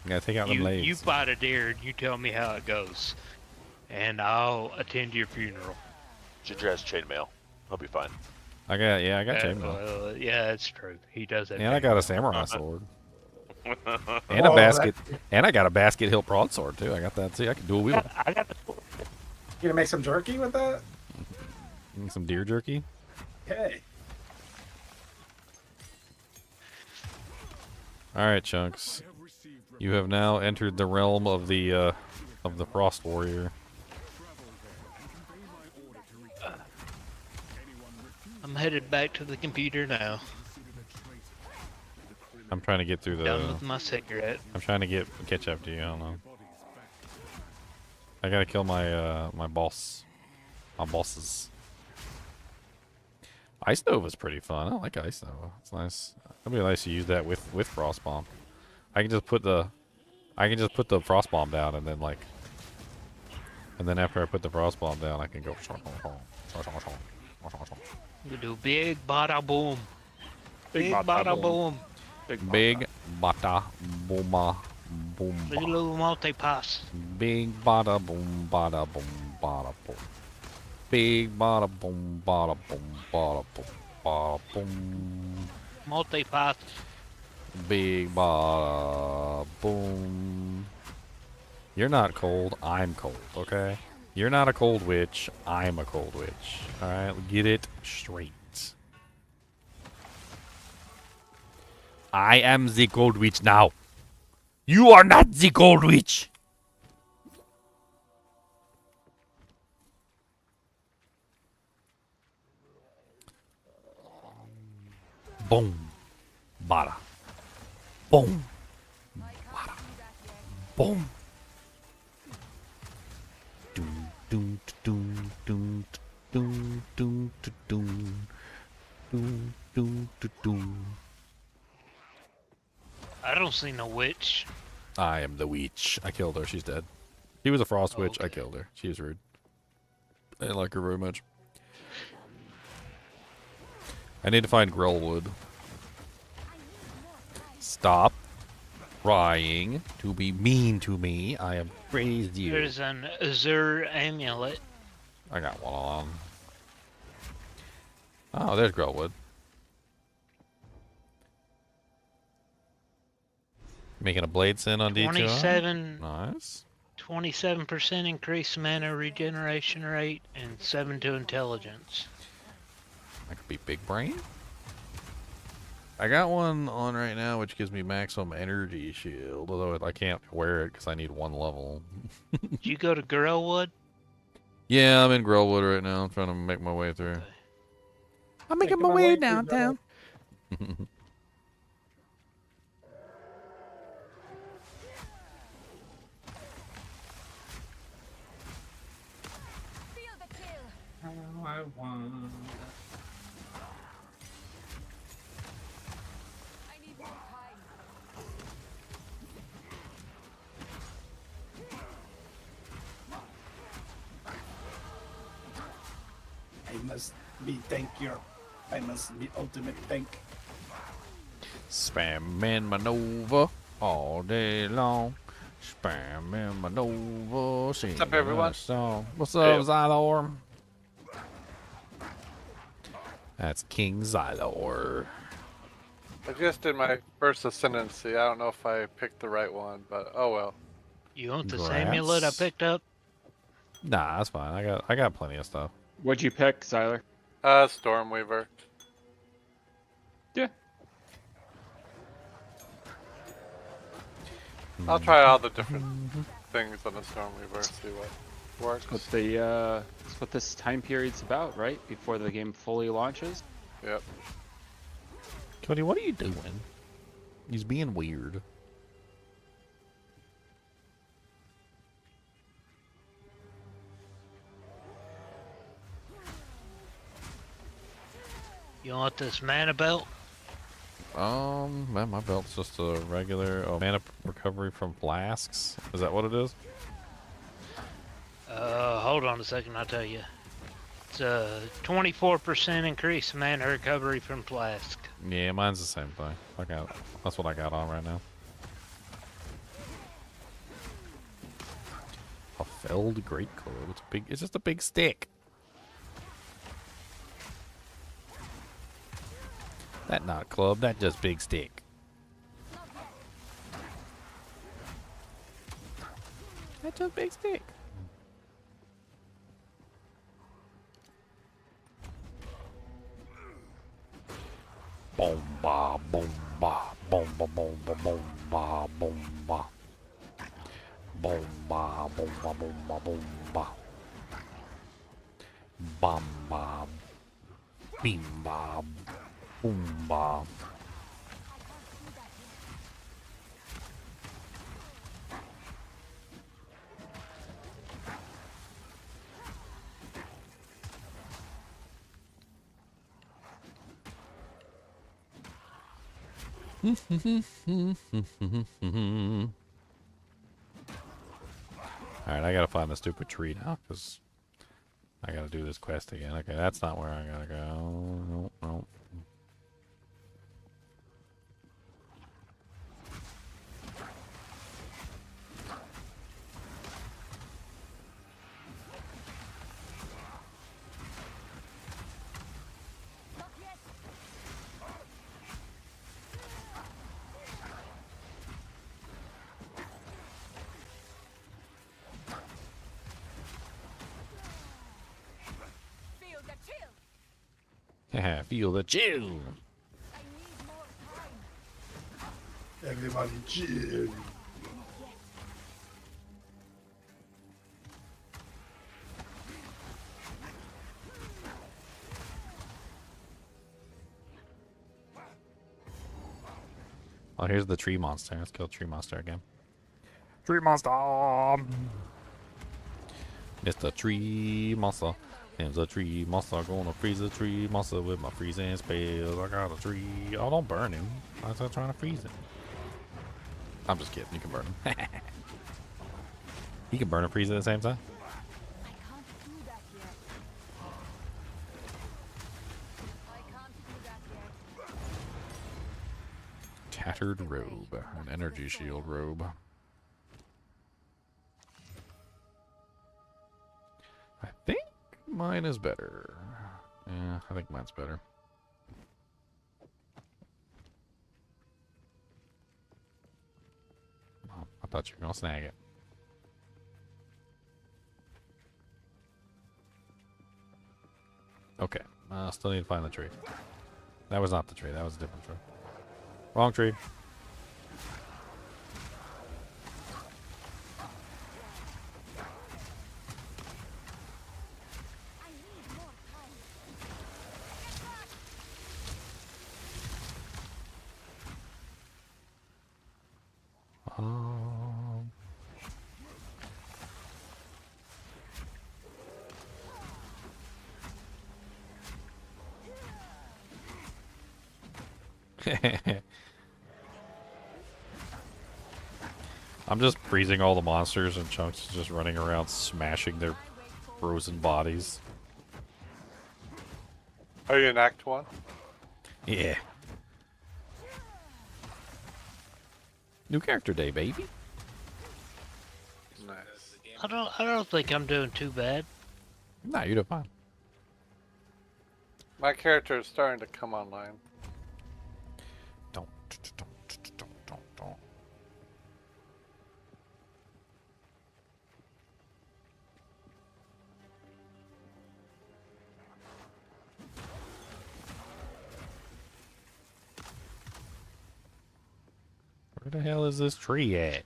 You gotta take out them you legs. fight a deer and you tell me how it goes, and I'll attend your funeral. Ginger has chainmail. He'll be fine. I got chainmail. Well, yeah, it's true. He does that. And I got a samurai sword. And Oh, a basket. And I got a basket hilt broadsword too. I got that too. I can dual wield. I got the sword. You gonna make some jerky with that? And some deer jerky. Okay. All right, Chunks. You have now entered the realm of the Frost Warrior. I'm headed back to the computer now. I'm trying to get through Done the. with my cigarette. I'm trying to catch up to you. I don't know. I gotta kill my my boss. My bosses. Ice Nova's pretty fun. I like Ice Nova. It's nice. It'd be nice to use that with Frost Bomb. I can just put the Frost Bomb down and then after I put the Frost Bomb down I can go We do big bada boom. Big Big bada bada boom. boom. big bata booma boom Big little multi-pass. big bada boom bada boom bada boom big bada boom bada boom bada boom bada boom Multi-pass. big bada boom. You're not cold, I'm cold, okay? You're not a cold witch, I'm a cold witch. Alright, get it straight. I am the cold witch now. You are not the cold witch. Boom. Bada. Boom. Bada. Boom. Doom, doom, doom, doom, doom, doom, doom, doom, doom, doom. I don't see no witch. I am the witch. I killed her. She's dead. She was a frost witch. I Okay. killed her. She was rude. I didn't like her very much. I need to find Grillwood. I need more time. Stop trying to be mean to me. I have praised you. There's an Azure amulet. I got one on. Oh, there's Grillwood. Making a blade sin on D2. 27% Nice. increased mana regeneration rate and 7 to intelligence. That could be big brain. I got one on right now, which gives me maximum energy shield. Although I can't wear it because I need 1 level. Did you go to Grillwood? Yeah, I'm in Grillwood right now. I'm trying to make my way through. Okay. I'm making my way downtown. Feel the chill. I want. I need more time. I must be tankier. I must be ultimate tank. Spamming maneuver all day long. Spamming maneuver. What's up, everyone? What's up, Xylor? That's King Xylor. I just did my first Ascendancy. I don't know if I picked the right one, but oh well. You want this Congrats. amulet I picked up? Nah, that's fine. I got plenty of stuff. What'd you pick, Xyler? Stormweaver. Yeah. I'll try all the different things on the Stormweaver, see what works. That's what this time period's about, right? Before the game fully launches. Yep. Cody, what are you doing? He's being weird. You want this mana belt? Man, my belt's just a regular mana recovery from flasks. Is that what it is? Hold on a second, I'll tell you. It's a 24% increased mana recovery from Flask. Yeah, mine's the same thing. That's what I got on right now. A felled greatcoat. It's just a big stick. That not club, that just big stick. That just big stick. Boom ba boom ba boom ba boom ba boom ba boom ba boom ba boom ba boom ba boom ba bam ba bim ba boom ba. Alright, I gotta find the stupid tree now, because I gotta do this quest again. Okay, that's not where I gotta go. Nope, nope. Not yet. Feel the chill. Yeah, feel the chill. I need more time. Everybody chill. Oh, here's the tree monster. Let's kill tree monster again. Tree monster! It's the tree monster. There's a tree monster. Gonna freeze a tree monster with my freezing spells. I got a tree. Oh, don't burn him. I was trying to freeze him. I'm just kidding. You can burn him. You can burn and freeze at the same time? I can't do that yet. I can't do that Tattered robe. An energy shield robe. I think mine is better. Yeah, I think mine's better. Oh, I thought you were gonna snag it. Okay, still need to find the tree. That was not the tree, that was a different tree. Wrong tree. I need more time. Um, I'm just freezing all the monsters and Chunks is just running around smashing their frozen bodies. Are you in Act 1? Yeah. New character day, baby. Nice. I don't think I'm doing too bad. Nah, you do fine. My character is starting to come online. Don't. Where the hell is this tree at?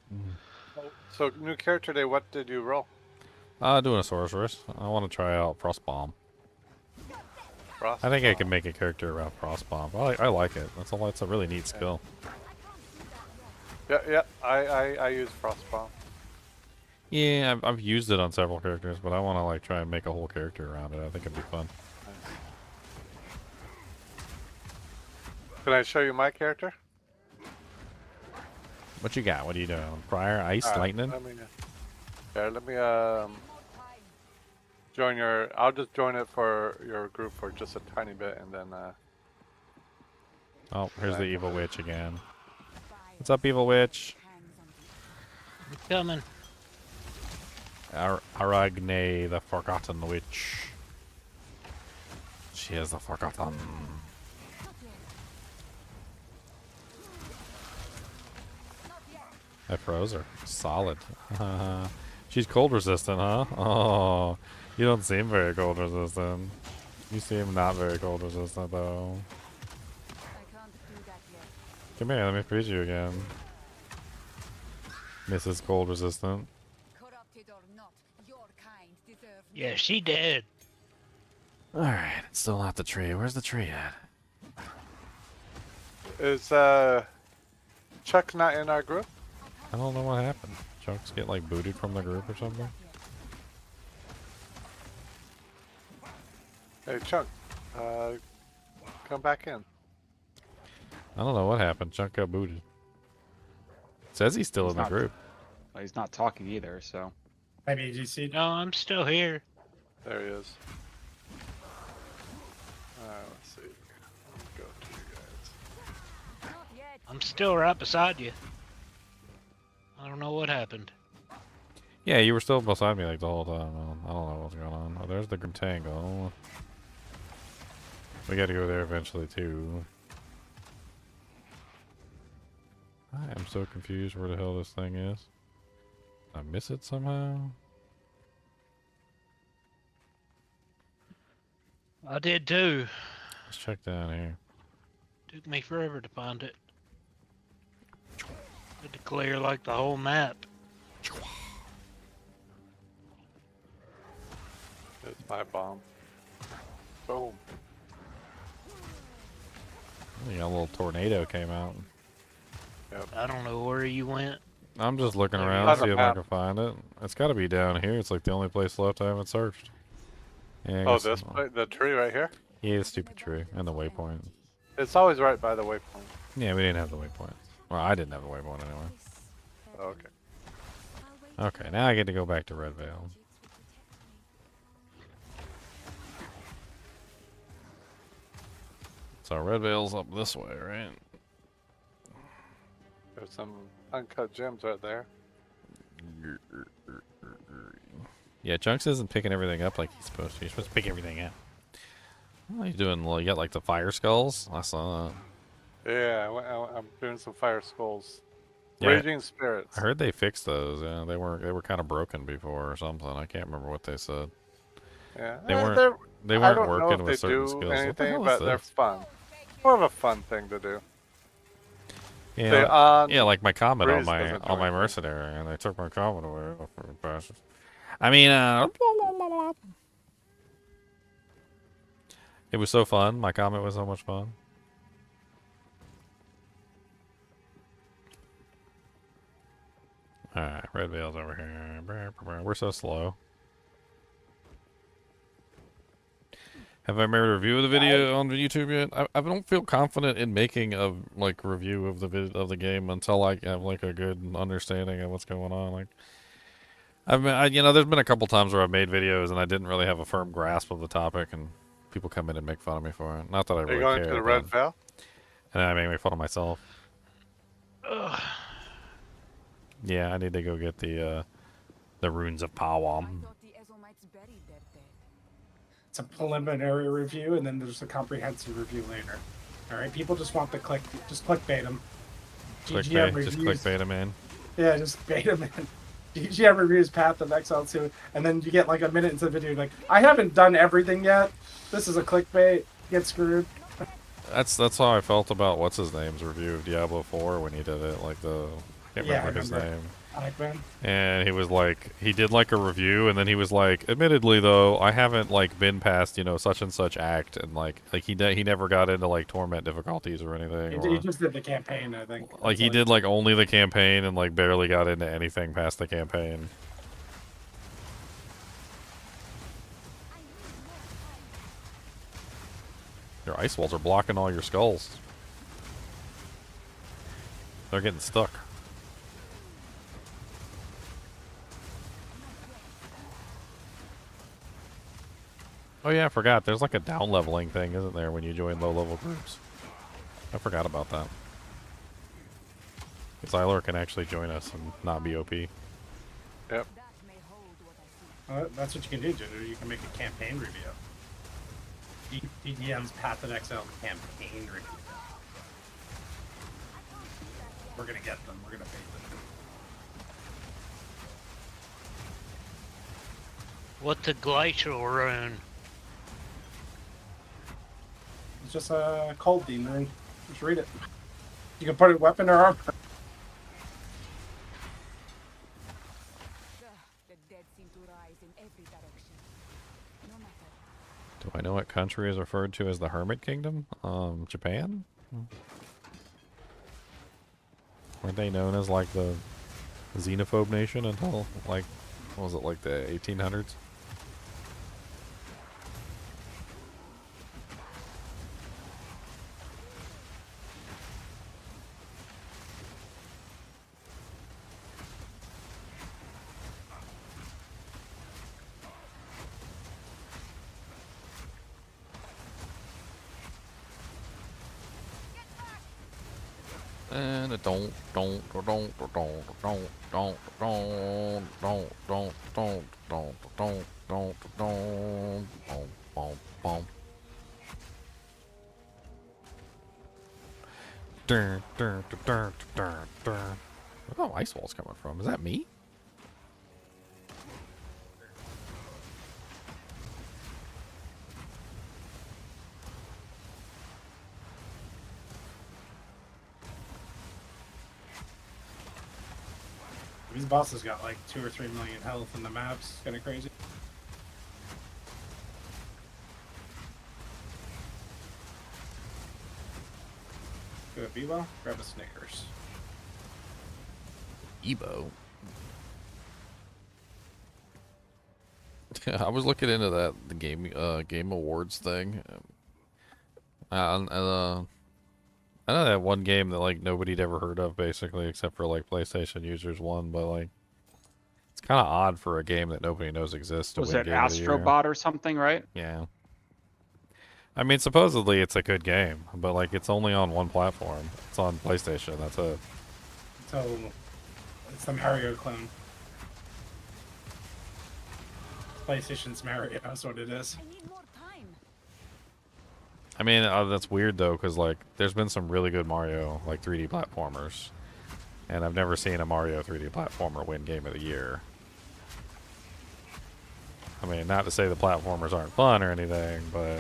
So, new character day, what did you roll? Doing a sorceress. I want to try out Frost Bomb. Frost I think I Bomb. can make a character around Frost Bomb. I like it. That's a really neat skill. Yeah, I use Frost Bomb. Yeah, I've used it on several characters, but I want to like try and make a whole character around it. I think it'd be fun. Can I show you my character? What you got? What are you doing? Fire, ice, lightning? Let me join your. I'll just join it for your group for just a tiny bit, and then. Oh, here's the evil witch again. What's up, evil witch? I'm coming. Aragne, the Forgotten Witch. She is the Forgotten. I froze her. Solid. She's cold resistant, huh? Oh, you don't seem very cold resistant. You seem not very cold resistant, though. I can't do that yet. Come here, let me freeze you again. Mrs. Cold Resistant. Corrupted or not, your kind deserve Yeah, she dead. Alright, it's still not the tree. Where's the tree at? Is Chuck not in our group? I don't know what happened. Chunks get like booted from the group or something? Hey Chuck, come back in. I don't know what happened. Chunk got booted. Says he's still He's in the not- group. Well, he's not talking either, so. Maybe GC. No, I'm still here. There he is. Let's see. Let's go to you guys. not yet. I'm still right beside you. I don't know what happened. Yeah, you were still beside me like the whole time. I don't know what's going on. Oh, there's the Tango. We gotta go there eventually too. I am so confused where the hell this thing is. Did I miss it somehow? I did too. Let's check down here. Took me forever to find it. Had to clear like the whole map. It's my bomb. Boom. Yeah, a little tornado came out. I don't know where you went. I'm just looking There around you to go. see if I can find it. It's got to be down here. It's like the only place left I haven't searched. Yeah, I Oh, guess- the tree right here? Yeah, the stupid tree and the waypoint. It's always right by the waypoint. Yeah, we didn't have the waypoint. Well, I didn't have the waypoint anyway. Oh, okay. Okay, now I get to go back to Red Veil. So Red Veil's up this way, right? There's some uncut gems right there. Yeah, Chunks isn't picking everything up like he's supposed to. He's supposed to pick everything up. Oh, he's doing, you got like the fire skulls? I saw that. Yeah, I'm doing some fire skulls. Yeah, Raging spirits. I heard they fixed those. Yeah, they were kind of broken before or something. I can't remember what they said. Yeah, They weren't I don't know working if with they certain do skills. What the anything, hell is but they're this? fun. More of a fun thing to do. Yeah, They on yeah, like my comment on Breeze my doesn't do on my anything. mercenary, and they took my comment away. For bastards. I mean, it was so fun. My comment was so much fun. Alright, Red Veil's over here. We're so slow. Have I made a review of the video on YouTube yet? I don't feel confident in making a review of the game until I have like a good understanding of what's going on. Like, there's been a couple times where I've made videos and I didn't really have a firm grasp of the topic, and people come in and make fun of me for it. Not that I Are really you going care, to the Red but- Veil? and then I make fun of myself. Ugh. Yeah, I need to go get the runes of Power. It's a preliminary review, and then there's a comprehensive review later. All right, people just want the just clickbait them. GGM reviews. Just clickbait them in. Yeah, just bait them in. GGM reviews Path of Exile 2, and then you get like a minute into the video, you're like, I haven't done everything yet. This is a clickbait. Get screwed. That's how I felt about what's his name's review of Diablo 4 when he did it. Like can't Yeah, I remember his remember. name. Icon. And he was like, he did like a review, and then he was like, admittedly though, I haven't like been past such and such act, and like he never got into like torment difficulties or anything. He just did the campaign, I think. Like he did like only the campaign and like barely got into anything past the campaign. Your ice walls are blocking all your skulls. They're getting stuck. Oh yeah, I forgot. There's like a down leveling thing, isn't there, when you join low level groups? I forgot about that. Exile can actually join us and not be OP. Yep. That's what you can do, Jinder. You can make a campaign review. DDM's Path of Exile campaign review. We're gonna get them. We're gonna bait them. What's a glacial rune? It's just a cold demon. Just read it. You can put it weapon or armor. The dead seem to rise in every direction. No matter. Do I know what country is referred to as the Hermit Kingdom? Japan? Weren't they known as like the xenophobe nation until like, what was it, like the 1800s? And don't Oh, ice wall's coming from. Is that me? These bosses got like 2 or 3 million health in the maps. Kind of crazy. Go to Bebo, grab a Snickers. Ebo. I was looking into the game awards thing. I know that one game that like nobody'd ever heard of, basically, except for like PlayStation users won, but like it's kind of odd for a game that nobody knows exists to Was win it Game of the Year. Astrobot or something, right? Yeah. I mean, supposedly it's a good game, but like it's only on one platform. It's on PlayStation. That's it. So it's the Mario clone. PlayStation's Mario, that's what it is. I need more time. I mean, that's weird though, because like there's been some really good Mario like 3D platformers, and I've never seen a Mario 3D platformer win Game of the Year. I mean, not to say the platformers aren't fun or anything, but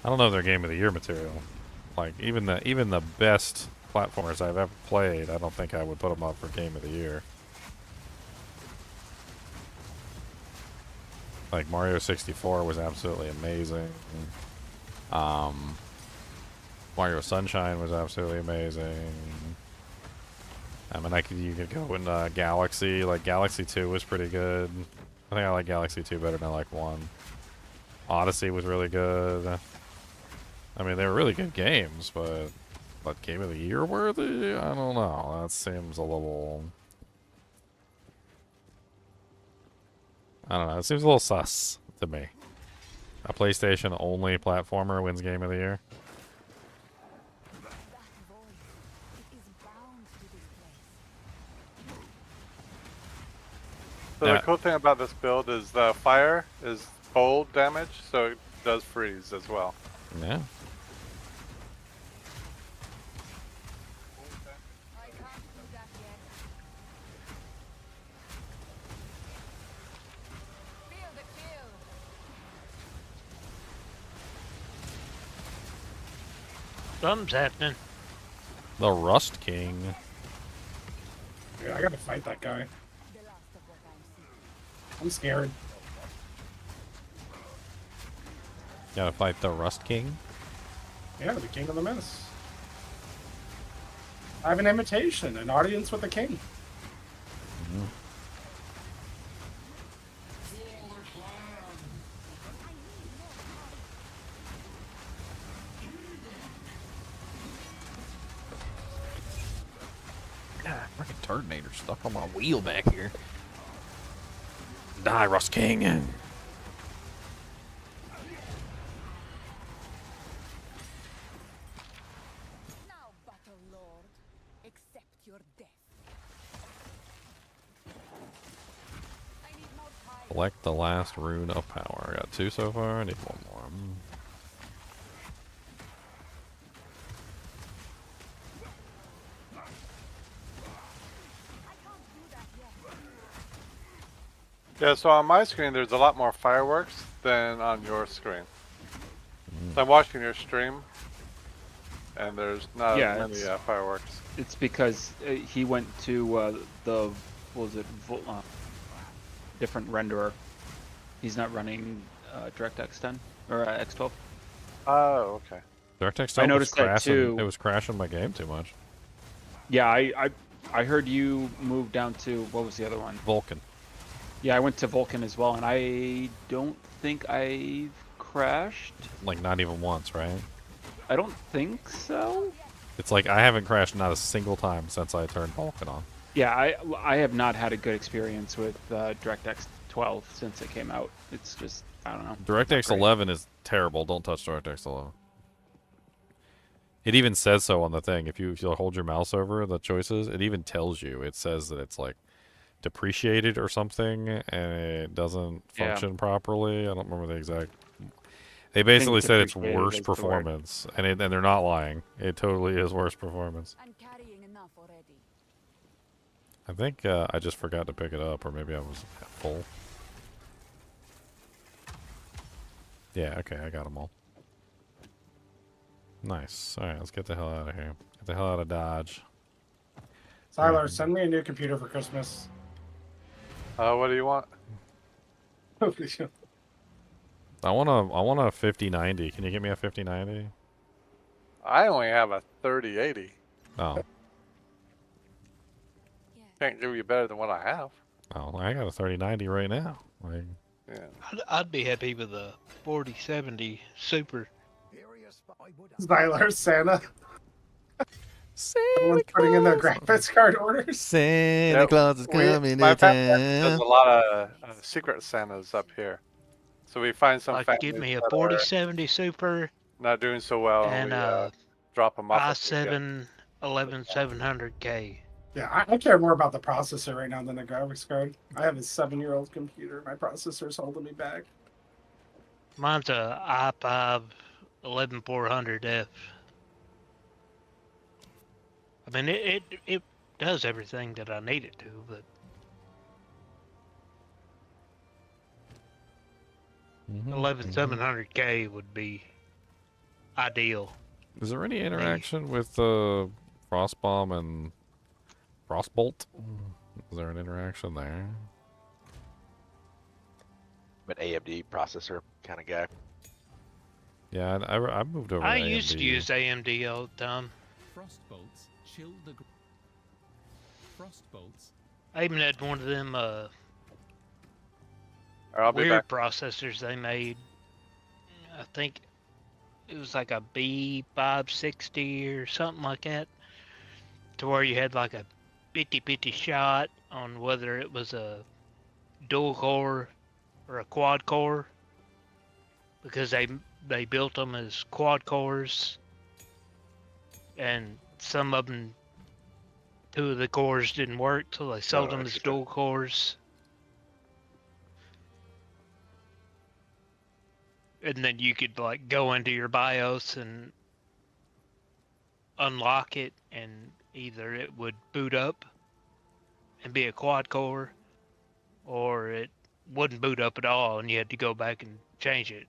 I don't know if they're Game of the Year material. Like even the best platformers I've ever played, I don't think I would put them up for Game of the Year. Like Mario 64 was absolutely amazing. Mario Sunshine was absolutely amazing. I mean, you could go in Galaxy. Like Galaxy 2 was pretty good. I think I like Galaxy 2 better than I like 1. Odyssey was really good. I mean, they were really good games, but Game of the Year worthy? I don't know. That seems a little... I don't know. It seems a little sus to me. A PlayStation only platformer wins Game of the Year. That void, it is bound to this place. So Yeah. the cool thing about this build is the fire is cold damage, so it does freeze as well. Yeah. I can't do that yet. Feel the chill. Something's happening. The Rust King. Dude, I gotta fight that guy. The last of what I'm seeing. I'm scared. Gotta fight the Rust King. Yeah, the king of the mist. I have an invitation, an audience with the king. God, freaking Turtonator stuck on my wheel back here. Die, Rust King. Now, Battle Lord, accept your death. I need more time. Select the last rune of power. I got 2 so far. I need 1 more. I can't do that yet. Yeah, so on my screen there's a lot more fireworks than on your screen. So I'm watching your stream, and there's not Yeah, as many it's- fireworks. It's because he went to the what was it different renderer. He's not running DirectX 10 or X12. Oh, okay. DirectX I 10 was noticed that crashing. too. It was crashing my game too much. Yeah, I heard you moved down to what was the other one? Vulcan. Yeah, I went to Vulcan as well, and I don't think I've crashed. Like not even once, right? I don't think so. It's like I haven't crashed not a single time since I turned Vulcan on. Yeah, I have not had a good experience with DirectX 12 since it came out. It's just, I don't know. DirectX 11 is terrible. Don't touch DirectX 11. It even says so on the thing. If you hold your mouse over the choices, it even tells you. It says that it's like depreciated or something, and it doesn't function properly. I don't remember the exact. They basically said it's depreciated is worse the word. performance, and they're not lying. It totally is worse performance. I'm carrying enough already. I think I just forgot to pick it up, or maybe I was at full. Yeah, okay, I got them all. Nice. All right, let's get the hell out of here. Get the hell out of Dodge. Tyler, send me a new computer for Christmas. What do you want? I want a 5090. Can you get me a 5090? I only have a 3080. Oh, Yeah. Can't give you better than what I have. oh, I got a 3090 right now. Like, Yeah. I'd be happy with a 4070 Super. Tyler, Santa. Santa Everyone's putting in their graphics card orders. Santa Yep. Claus is coming to My family does town. a lot of secret Santas up here. So we find some Like, families give me a that are 4070 Super not doing so well, and we a drop them off. at the weekend. i7 11700K. Yeah, I care more about the processor right now than the graphics card. I have a 7-year-old computer. My processor's holding me back. Mine's a i5 11400F. I mean, it does everything that I need it to, but Mhm, 11700K would be ideal. Is there any Me. interaction with Frostbomb and Frostbolt? Is there an interaction there? I'm an AMD processor kind of guy. Yeah, I moved over I to used to AMD. use AMD all the time. Frostbolts chill the. Frostbolts. I even had one of them Alright, I'll be weird back. processors they made. I think it was like a B560 or something like that, to where you had like a 50-50 shot on whether it was a dual core or a quad core, because they built them as quad cores, and some of them, 2 of the cores didn't work, so they sold them as Extra dual cores. And then you could like go into your BIOS and unlock it, and either it would boot up and be a quad core, or it wouldn't boot up at all, and you had to go back and change it.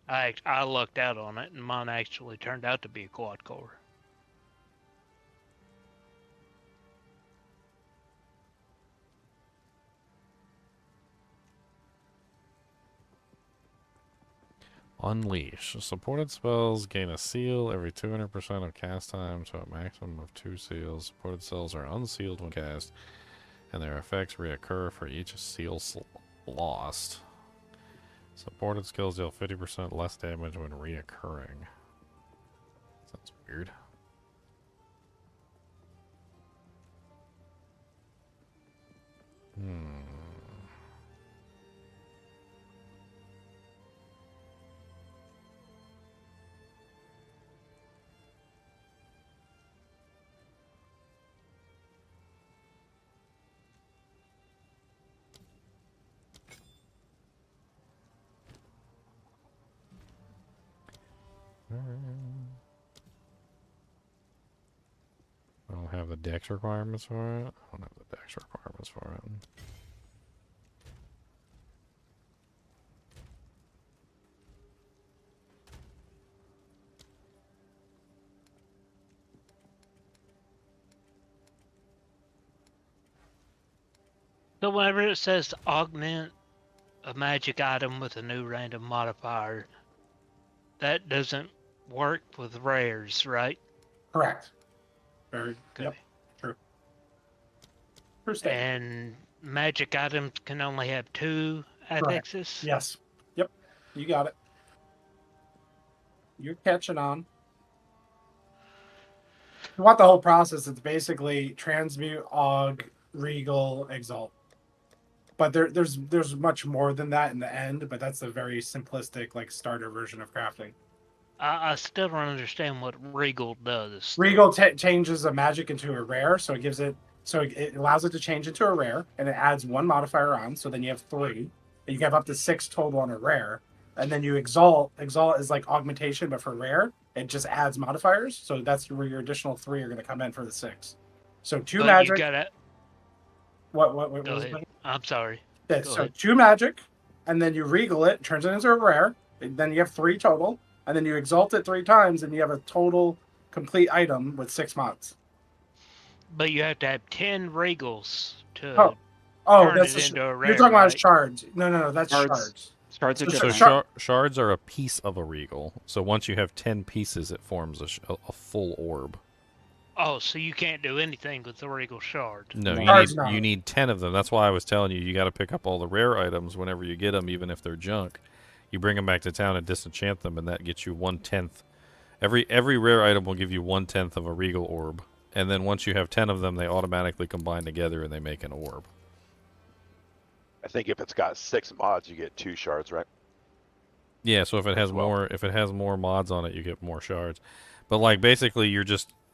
I lucked out on it, and mine actually turned out to be a quad core. Unleash. Supported spells gain a seal every 200% of cast time, so a maximum of 2 seals. Supported spells are unsealed when cast, and their effects reoccur for each seal lost. Supported skills deal 50% less damage when reoccurring. Sounds weird. I don't have the dex requirements for it. I don't have the dex requirements for it. So whenever it says augment a magic item with a new random modifier, that doesn't work with rares, right? Correct. Very. Okay. Yep. True. True statement. And magic items can only have 2 Correct. affixes? Yes. Yep. You got it. You're catching on. You want the whole process. It's basically transmute, aug, regal, exalt. But there's much more than that in the end. But that's a very simplistic like starter version of crafting. I still don't understand what Regal does. Regal changes a magic into a rare, so it gives it, so it allows it to change into a rare, and it adds 1 modifier on. So then you have 3. And you have up to 6 total on a rare, and then you exalt. Exalt is like augmentation, but for rare, it just adds modifiers. So that's where your additional 3 are going to come in for the 6. So 2 But magic. you gotta What go was ahead. it? I'm sorry. Yeah, Go so ahead. 2 magic, and then you regal it, turns it into a rare. Then you have 3 total, and then you exalt it 3 times, and you have a total complete item with 6 mods. But you have to have 10 Regals to Oh, turn that's it into a rare, you're talking about right? shards. No, that's Shards. shards. Shards are So different. Shards are a piece of a regal. So once you have 10 pieces, it forms a full orb. Oh, so you can't do anything with the Regal Shard. No, No. you need 10 of them. That's why I was telling you, you got to pick up all the rare items whenever you get them, even if they're junk. You bring them back to town and disenchant them, and that gets you 1/10. Every rare item will give you 1/10 of a regal orb, and then once you have 10 of them, they automatically combine together and they make an orb. I think if it's got 6 mods, you get 2 shards, right? Yeah, so if it has As well. more mods on it, you get more shards. But like basically,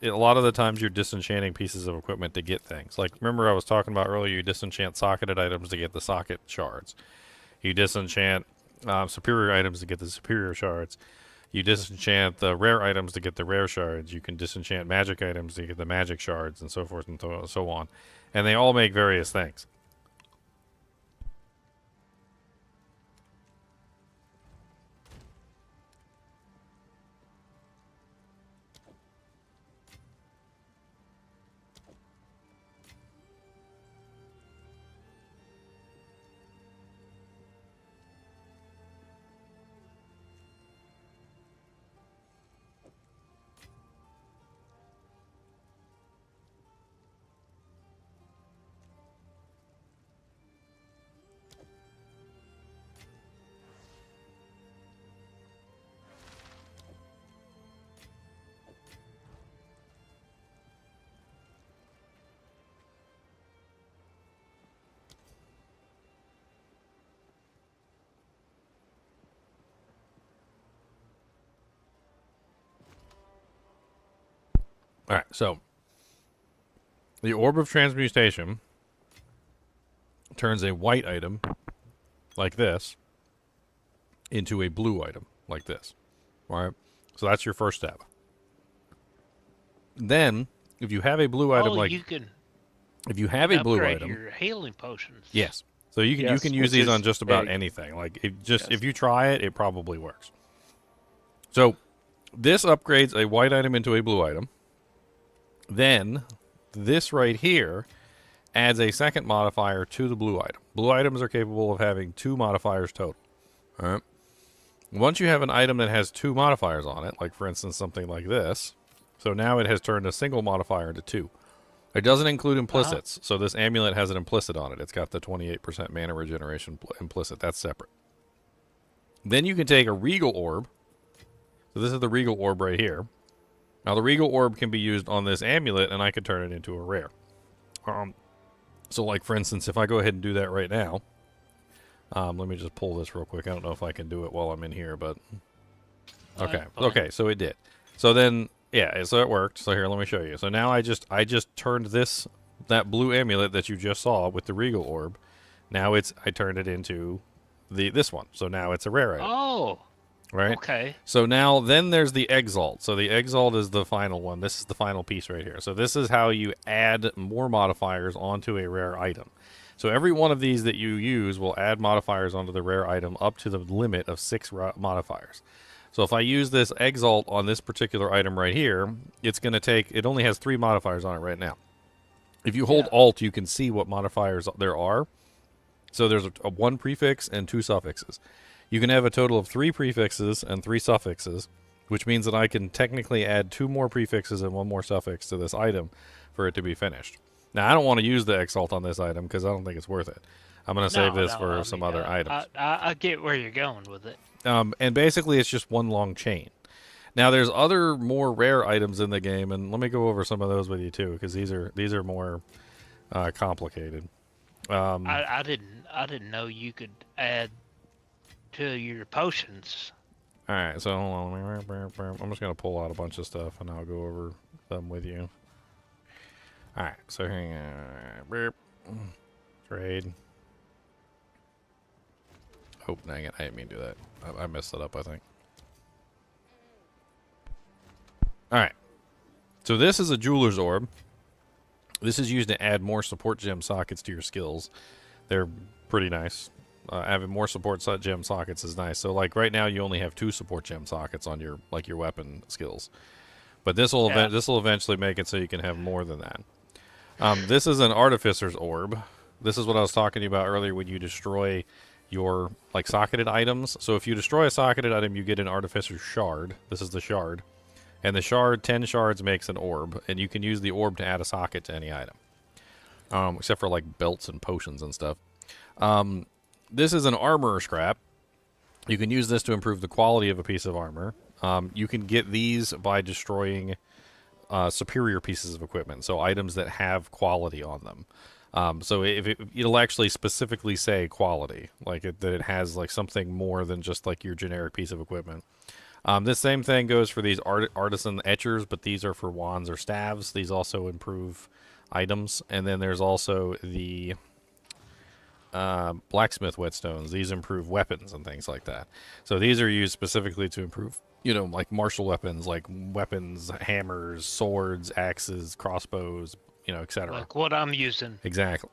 a lot of the times you're disenchanting pieces of equipment to get things. Like remember I was talking about earlier, you disenchant socketed items to get the socket shards. You disenchant superior items to get the superior shards. You disenchant the rare items to get the rare shards. You can disenchant magic items to get the magic shards, and so forth and so on. And they all make various things. All right, so the Orb of Transmutation turns a white item like this into a blue item like this. All right, so that's your first step. Then, if you have a blue item if you have a blue item, your healing potions. yes. So you can use these on just about anything. Like if you try it, it probably works. So this upgrades a white item into a blue item. Then this right here adds a second modifier to the blue item. Blue items are capable of having 2 modifiers total. All right. Once you have an item that has 2 modifiers on it, like for instance something like this, so now it has turned a single modifier into 2. It doesn't include implicits, so this amulet has an implicit on it. It's got the 28% mana regeneration implicit. That's separate. Then you can take a Regal Orb. So this is the Regal Orb right here. Now, the Regal Orb can be used on this amulet, and I could turn it into a rare. So, like, for instance, if I go ahead and do that right now, let me just pull this real quick. I don't know if I can do it while I'm in here, but... Okay, okay, so it did. So then, yeah, so it worked. So here, let me show you. So now I just turned that blue amulet that you just saw with the Regal Orb. Now I turned it into this one. So now it's a rare item. Oh! Right? Okay. So now, then there's the Exalt. So the Exalt is the final one. This is the final piece right here. So this is how you add more modifiers onto a rare item. So every one of these that you use will add modifiers onto the rare item up to the limit of 6 modifiers. So if I use this Exalt on this particular item right here, it's going to take... It only has 3 modifiers on it right now. If you hold Alt, you can see what modifiers there are. So there's a 1 prefix and 2 suffixes. You can have a total of 3 prefixes and 3 suffixes, which means that I can technically add 2 more prefixes and 1 more suffix to this item for it to be finished. Now, I don't want to use the Exalt on this item because I don't think it's worth it. I'm going to save this for some other items. I get where you're going with it. And basically, it's just one long chain. Now, there's other more rare items in the game, and let me go over some of those with you too, because these are more complicated. I didn't know you could add to your potions. All right, so hold on. I'm just gonna pull out a bunch of stuff, and I'll go over them with you. All right, so hang on. Trade. Oh, dang it! I didn't mean to do that. I messed it up, I think. All right. So this is a Jeweler's Orb. This is used to add more support gem sockets to your skills. They're pretty nice. Having more support gem sockets is nice. So like right now you only have 2 support gem sockets on your weapon skills. But this will eventually make it so you can have more than that. This is an Artificer's Orb. This is what I was talking to you about earlier when you destroy your socketed items. So if you destroy a socketed item, you get an Artificer's Shard. This is the shard. And the shard, 10 shards makes an orb, and you can use the orb to add a socket to any item. Except for like belts and potions and stuff. This is an armor scrap. You can use this to improve the quality of a piece of armor. You can get these by destroying superior pieces of equipment, so items that have quality on them. So it'll actually specifically say quality, that it has like something more than just like your generic piece of equipment. This same thing goes for these artisan etchers, but these are for wands or staves. These also improve items. And then there's also the blacksmith whetstones. These improve weapons and things like that. So these are used specifically to improve, like martial weapons, like weapons, hammers, swords, axes, crossbows, etc. Like what I'm using. Exactly.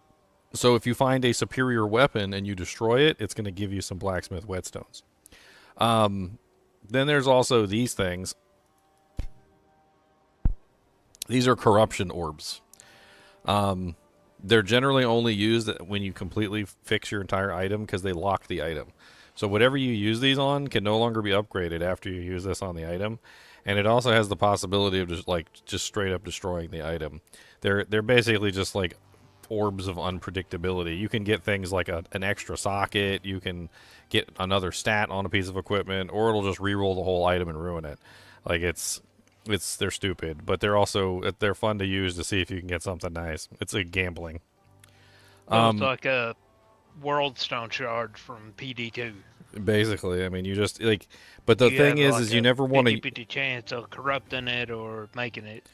So if you find a superior weapon and you destroy it, it's going to give you some blacksmith whetstones. Then there's also these things. These are corruption orbs. They're generally only used when you completely fix your entire item because they lock the item. So whatever you use these on can no longer be upgraded after you use this on the item. And it also has the possibility of just straight up destroying the item. They're basically just like orbs of unpredictability. You can get things like an extra socket, you can get another stat on a piece of equipment, or it'll just re-roll the whole item and ruin it. Like they're stupid, but they're fun to use to see if you can get something nice. It's like gambling. It's like a world stone shard from PD2. Basically, I mean, you just but the thing is you never want to 50-50 chance of corrupting it or making it.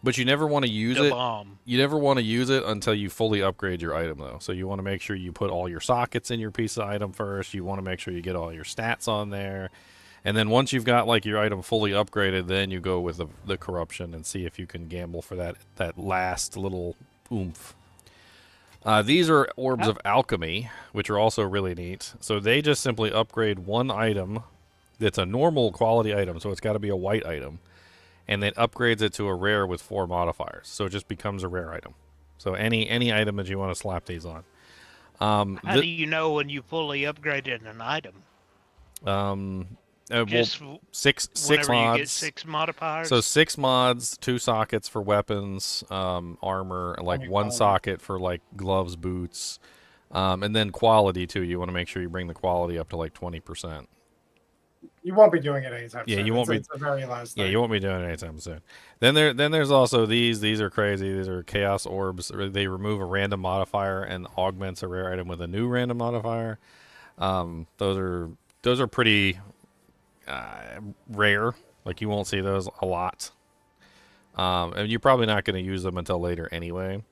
But you never want to use it. Bomb. You never want to use it until you fully upgrade your item, though. So you want to make sure you put all your sockets in your piece of item first. You want to make sure you get all your stats on there. And then once you've got your item fully upgraded, then you go with the corruption and see if you can gamble for that last little oomph. These are orbs of alchemy, which are also really neat. So they just simply upgrade one item that's a normal quality item, so it's got to be a white item. And then upgrades it to a rare with 4 modifiers. So it just becomes a rare item. So any item that you want to slap these on. How do you know when you fully upgraded an item? Six whenever mods. You get 6 modifiers? So 6 mods, 2 sockets for weapons, armor, one socket for gloves, boots, and then quality too. You want to make sure you bring the quality up to 20%. You won't be doing it anytime soon. Yeah, you won't be. It's the very last thing. Yeah, you won't be doing it anytime soon. Then there's also these. These are crazy. These are chaos orbs. They remove a random modifier and augments a rare item with a new random modifier. Those are pretty rare. You won't see those a lot. And you're probably not going to use them until later anyway.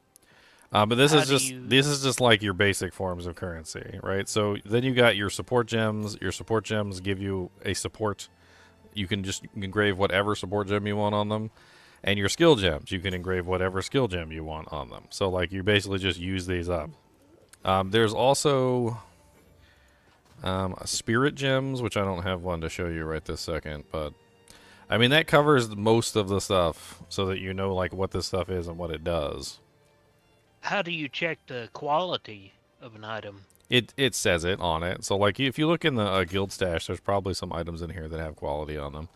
But this is just like your basic forms of currency, right? So then you got your support gems. Your support gems give you a support. You can just engrave whatever support gem you want on them. And your skill gems, you can engrave whatever skill gem you want on them. So you basically just use these up. There's also spirit gems, which I don't have one to show you right this second, but I mean that covers most of the stuff so that you know what this stuff is and what it does. How do you check the quality of an item? It says it on it. So if you look in the guild stash, there's probably some items in here that have quality on them.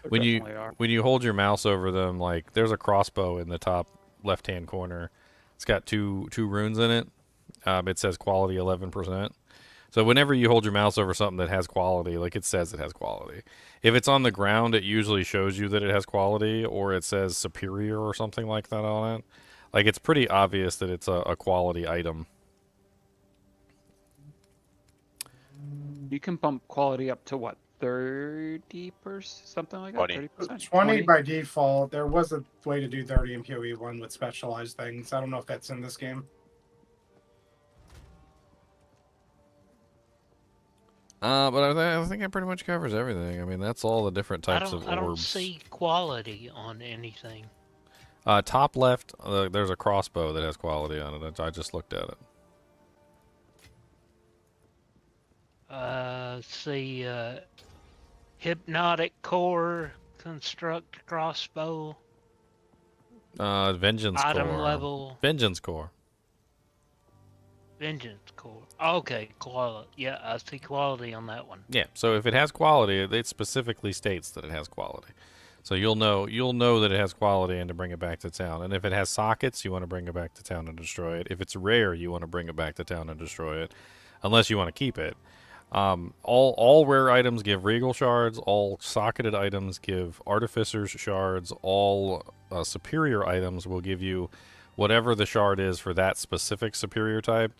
When you hold your mouse over them, there's a crossbow in the top left-hand corner. It's got two runes in it. It says quality 11%. So whenever you hold your mouse over something that has quality, it says it has quality. If it's on the ground, it usually shows you that it has quality, or it says superior or something like that on it. It's pretty obvious that it's a quality item. You can bump quality up to what, 30%, something like that? 30%? 20 by default. There was a way to do 30 in PoE1 with specialized things. I don't know if that's in this game. But I think it pretty much covers everything. I mean, that's all the different types of orbs. I don't see quality on anything. Top left, there's a crossbow that has quality on it. I just looked at it. See, hypnotic core, construct crossbow. Vengeance item core. Level. Vengeance core. Vengeance core. Okay, quality. Yeah, I see quality on that one. Yeah, so if it has quality, it specifically states that it has quality. So you'll know that it has quality and to bring it back to town. And if it has sockets, you want to bring it back to town and destroy it. If it's rare, you want to bring it back to town and destroy it, unless you want to keep it. All rare items give regal shards. All socketed items give artificer's shards. All superior items will give you whatever the shard is for that specific superior type.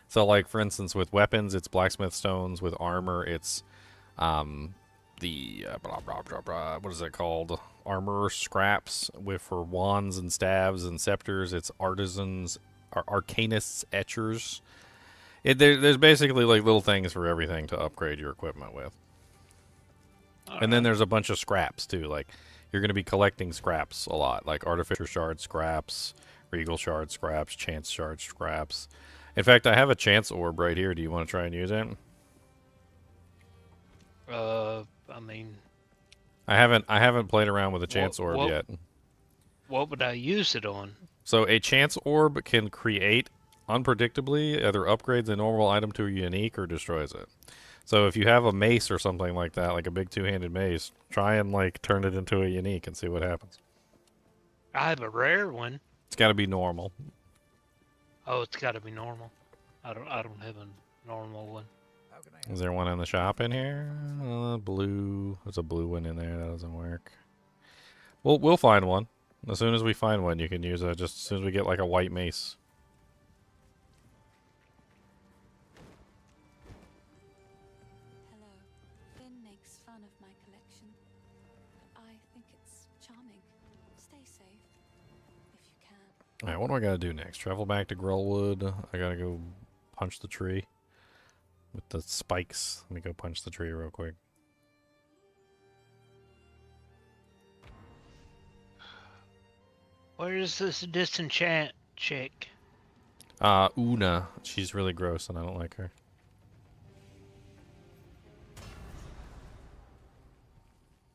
So, for instance, with weapons, it's blacksmith stones. With armor, it's the what is it called? Armor scraps with for wands and staves and scepters. It's artisans, arcanists, etchers. There's basically like little things for everything to upgrade your equipment with. And then there's a bunch of scraps too. Like you're going to be collecting scraps a lot, like artificer shard scraps, regal shard scraps, chance shard scraps. In fact, I have a chance orb right here. Do you want to try and use it? I mean, I haven't played around with a chance orb yet. what would I use it on? So a chance orb can create unpredictably either upgrades a normal item to a unique or destroys it. So if you have a mace or something like that, like a big two-handed mace, try and like turn it into a unique and see what happens. I have a rare one. It's got to be normal. Oh, it's got to be normal. I don't have a normal one. Is there one in the shop in here? Blue. There's a blue one in there. That doesn't work. We'll find one. As soon as we find one, you can use it. Just as soon as we get like a white mace. Hello. Finn makes fun of my collection. But I think it's charming. Stay safe. If you can. Alright, what do I gotta do next? Travel back to Grellwood. I gotta go punch the tree. With the spikes. Let me go punch the tree real quick. Where is this disenchant chick? Una. She's really gross and I don't like her.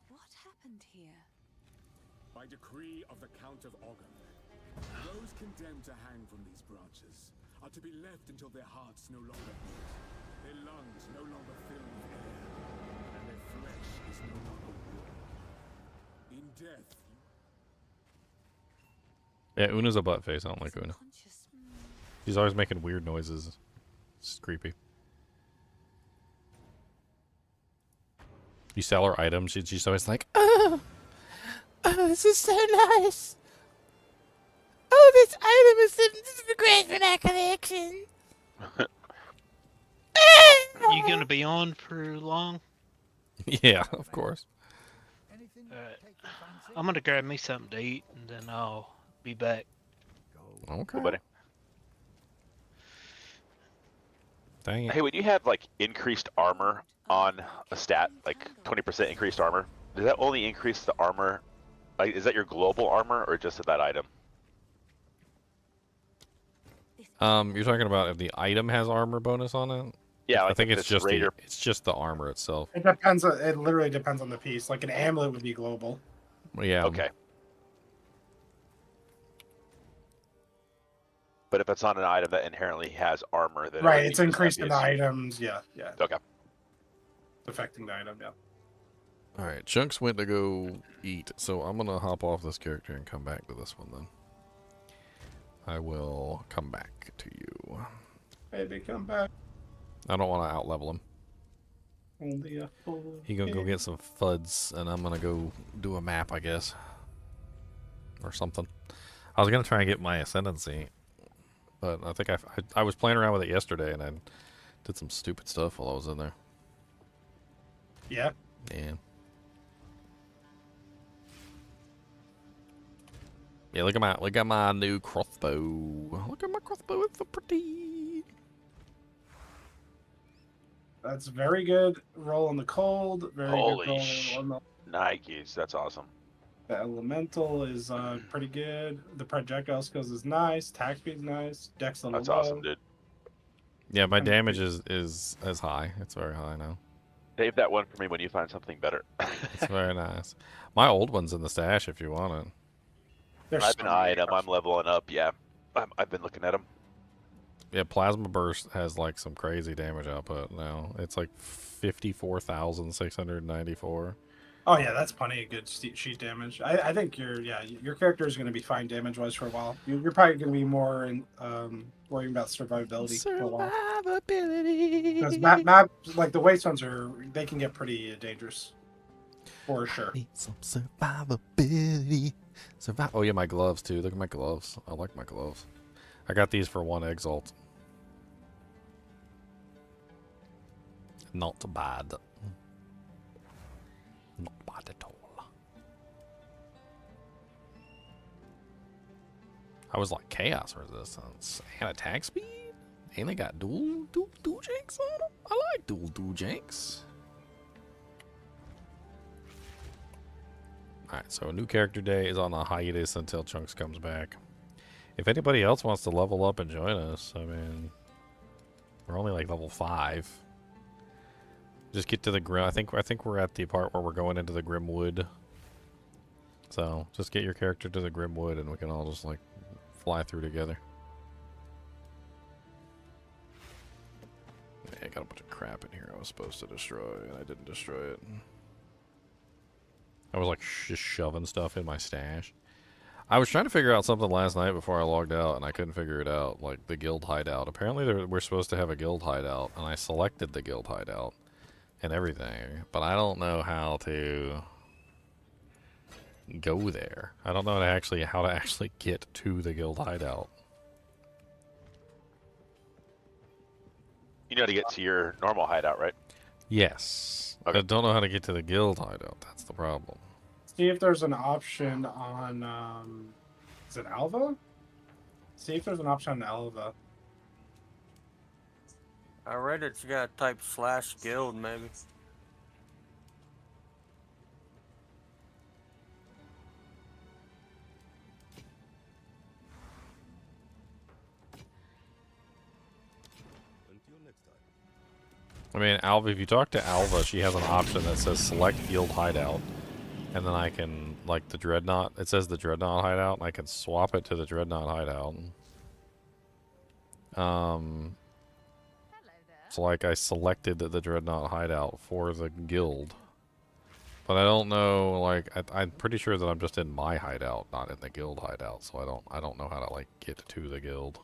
What happened here? By decree of the Count of Ogre, those condemned to hang from these branches are to be left until their hearts no longer beat, their lungs no longer fill with air, and their flesh is no longer warm. In death, Yeah, Una's a butt face. I don't like Una. She's always making weird noises. It's creepy. You sell her items, she's always like, oh, this is so nice. Oh, this item is great for that collection. You gonna be on for long? Yeah, of course. I'm gonna grab me something to eat and then I'll be back. Okay. Cool, buddy. Dang it. Hey, when you have like increased armor on a stat, like 20% increased armor, does that only increase the armor? Like, is that your global armor or just of that item? You're talking about if the item has armor bonus on it? Yeah, like I think if it's just Raider. it's just the armor itself. It depends. It literally depends on the piece. Like an amulet would be global. Yeah. Okay. But if it's on an item that inherently has armor, then Right, it it's would be increased in the obvious. items. Yeah, yeah. Okay. It's affecting the item. Yeah. All right, Chunks went to go eat, so I'm gonna hop off this character and come back to this one then. I will come back to you. Baby, come back. I don't want to outlevel him. Only a fool. He gonna go get some fuds, and I'm gonna go do a map, I guess, or something. I was gonna try and get my Ascendancy, but I think I was playing around with it yesterday, and I did some stupid stuff while I was in there. Yeah. Yeah. Yeah, look at my new crossbow. Look at my crossbow, it's so pretty. That's very good roll on the cold. Very Holy good roll on the. Nikes, that's awesome. The elemental is pretty good. The projectile skills is nice. Attack speed's nice. Dex level That's low. awesome, dude. Yeah, my damage is high. It's very high now. Save that one for me when you find something better. It's very nice. My old one's in the stash if you want it. There's I've so been many eyeing them. options. I'm leveling up. Yeah, I've been looking at them. Yeah, Plasma Burst has like some crazy damage output now. It's like 54,694. Oh yeah, that's plenty of good sheet damage. I think your character is going to be fine damage wise for a while. You're probably going to be more in, worrying about survivability for a while. Because map like the waste ones they can get pretty dangerous, for sure. Need some survivability. Oh yeah, my gloves too. Look at my gloves. I like my gloves. I got these for 1 exalt. Not bad. Not bad at all. I was like chaos resistance and attack speed, and they got dual janks on them. I like dual janks. All right, so a new character day is on a hiatus until Chunks comes back. If anybody else wants to level up and join us, I mean, we're only like level 5. Just get to the grim. I think we're at the part where we're going into the Grimwood. So just get your character to the Grimwood, and we can all just like fly through together. Yeah, I got a bunch of crap in here I was supposed to destroy, and I didn't destroy it. I was like just shoving stuff in my stash. I was trying to figure out something last night before I logged out, and I couldn't figure it out, like the guild hideout. Apparently we're supposed to have a guild hideout, and I selected the guild hideout and everything, but I don't know how to go there. I don't know how to actually get to the guild hideout. You know how to get to your normal hideout, right? Yes. Okay. I don't know how to get to the guild hideout. That's the problem. See if there's an option on, is it Alva? See if there's an option on Alva. I read it. You gotta type /guild maybe. I mean, Alva, if you talk to Alva, she has an option that says select guild hideout. And then I can, like the Dreadnought, it says the Dreadnought hideout, and I can swap it to the Dreadnought hideout. So like I selected the Dreadnought hideout for the guild. But I don't know, like, I'm pretty sure that I'm just in my hideout, not in the guild hideout, so I don't know how to, like, get to the guild.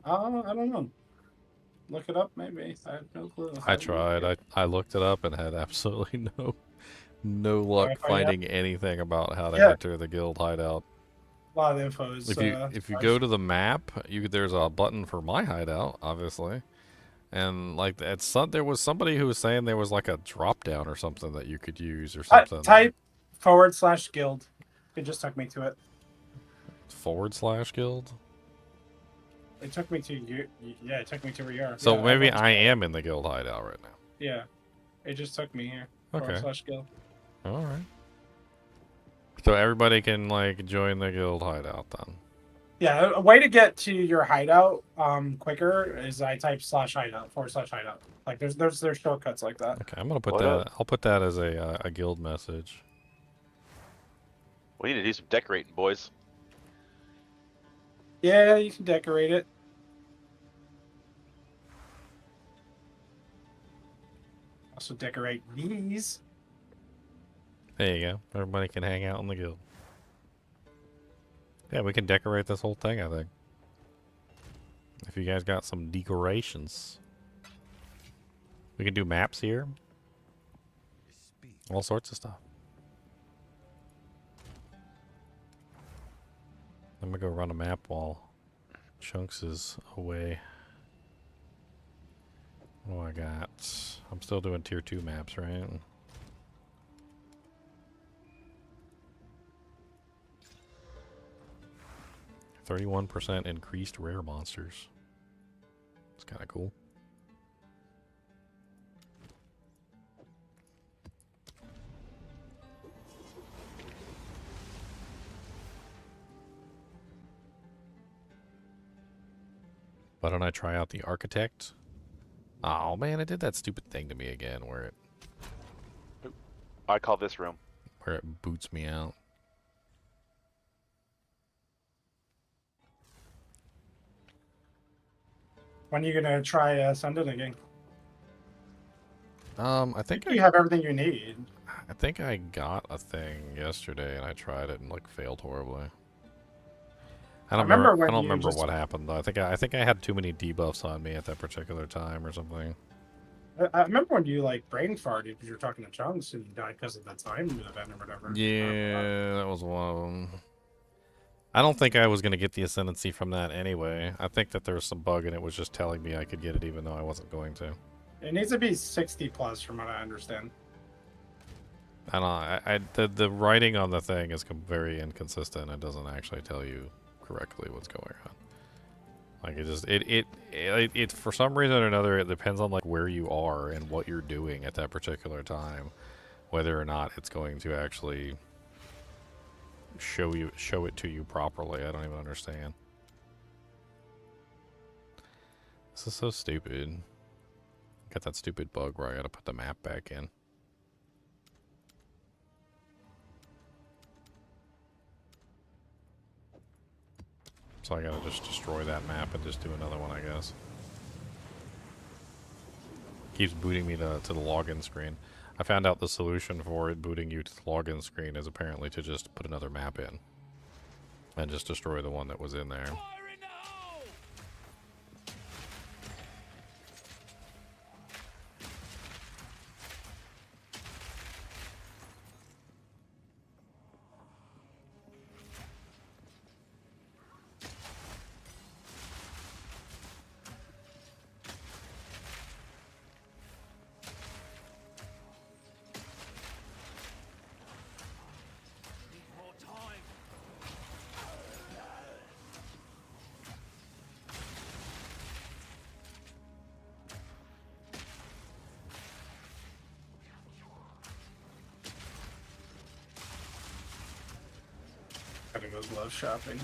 I don't know. Look it up, maybe. I have no clue. I tried. I looked it up and had absolutely no luck finding anything about how to enter the guild hideout. A lot of info is. If you go to the map, there's a button for my hideout, obviously, and like there was somebody who was saying there was like a drop down or something that you could use or something. Type /guild. It just took me to it. /guild. It took me to you. Yeah, it took me to where you are. So yeah, maybe I am in the guild hideout right now. Yeah, it just took me here. Okay. /guild. All right. So everybody can like join the guild hideout then. Yeah, a way to get to your hideout quicker is I type /hideout /hideout. Like there's shortcuts like that. Okay, I'm gonna put that. I'll put that as a guild message. We need to do some decorating, boys. Yeah, you can decorate it. Also decorate these. There you go. Everybody can hang out in the guild. Yeah, we can decorate this whole thing, I think. If you guys got some decorations. We can do maps here. All sorts of stuff. I'm gonna go run a map while Chunks is away. What do I got? I'm still doing tier 2 maps, right? 31% increased rare monsters. It's kind of cool. Why don't I try out the Architect? Oh man, it did that stupid thing to me again where I call this room. Where it boots me out. When are you gonna try Ascendancy again? I think you have everything you need. I think I got a thing yesterday and I tried it and like failed horribly. I don't remember what happened though. I think I had too many debuffs on me at that particular time or something. I remember when you like brain farted because you were talking to Chunks and you died because of that time event or whatever. Yeah, that was one of them. I don't think I was going to get the Ascendancy from that anyway. I think that there was some bug and it was just telling me I could get it even though I wasn't going to. It needs to be 60 plus, from what I understand. I don't know. The writing on the thing is very inconsistent. It doesn't actually tell you correctly what's going on. Like it for some reason or another, it depends on like where you are and what you're doing at that particular time, whether or not it's going to actually show it to you properly. I don't even understand. This is so stupid. Got that stupid bug where I gotta put the map back in. So I gotta just destroy that map and just do another one, I guess. Keeps booting me to the login screen. I found out the solution for it booting you to the login screen is apparently to just put another map in. And just destroy the one that was in there. Gotta go glove shopping.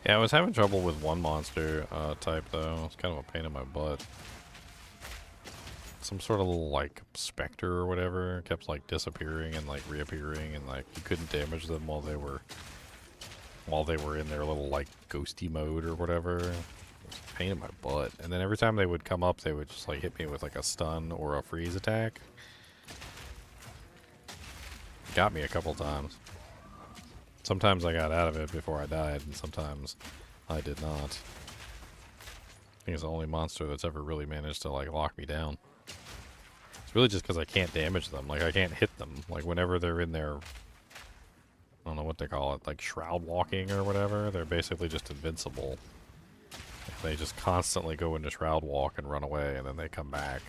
Yeah, I was having trouble with one monster type though. It's kind of a pain in my butt. Some sort of little like specter or whatever kept like disappearing and like reappearing, and like you couldn't damage them while they were in their little like ghosty mode or whatever. It was a pain in my butt. And then every time they would come up, they would just like hit me with like a stun or a freeze attack. Got me a couple times. Sometimes I got out of it before I died, and sometimes I did not. I think it's the only monster that's ever really managed to like lock me down. It's really just because I can't damage them. Like, I can't hit them. Like, whenever they're in their, I don't know what they call it, like shroud walking or whatever, they're basically just invincible. They just constantly go into shroud walk and run away, and then they come back.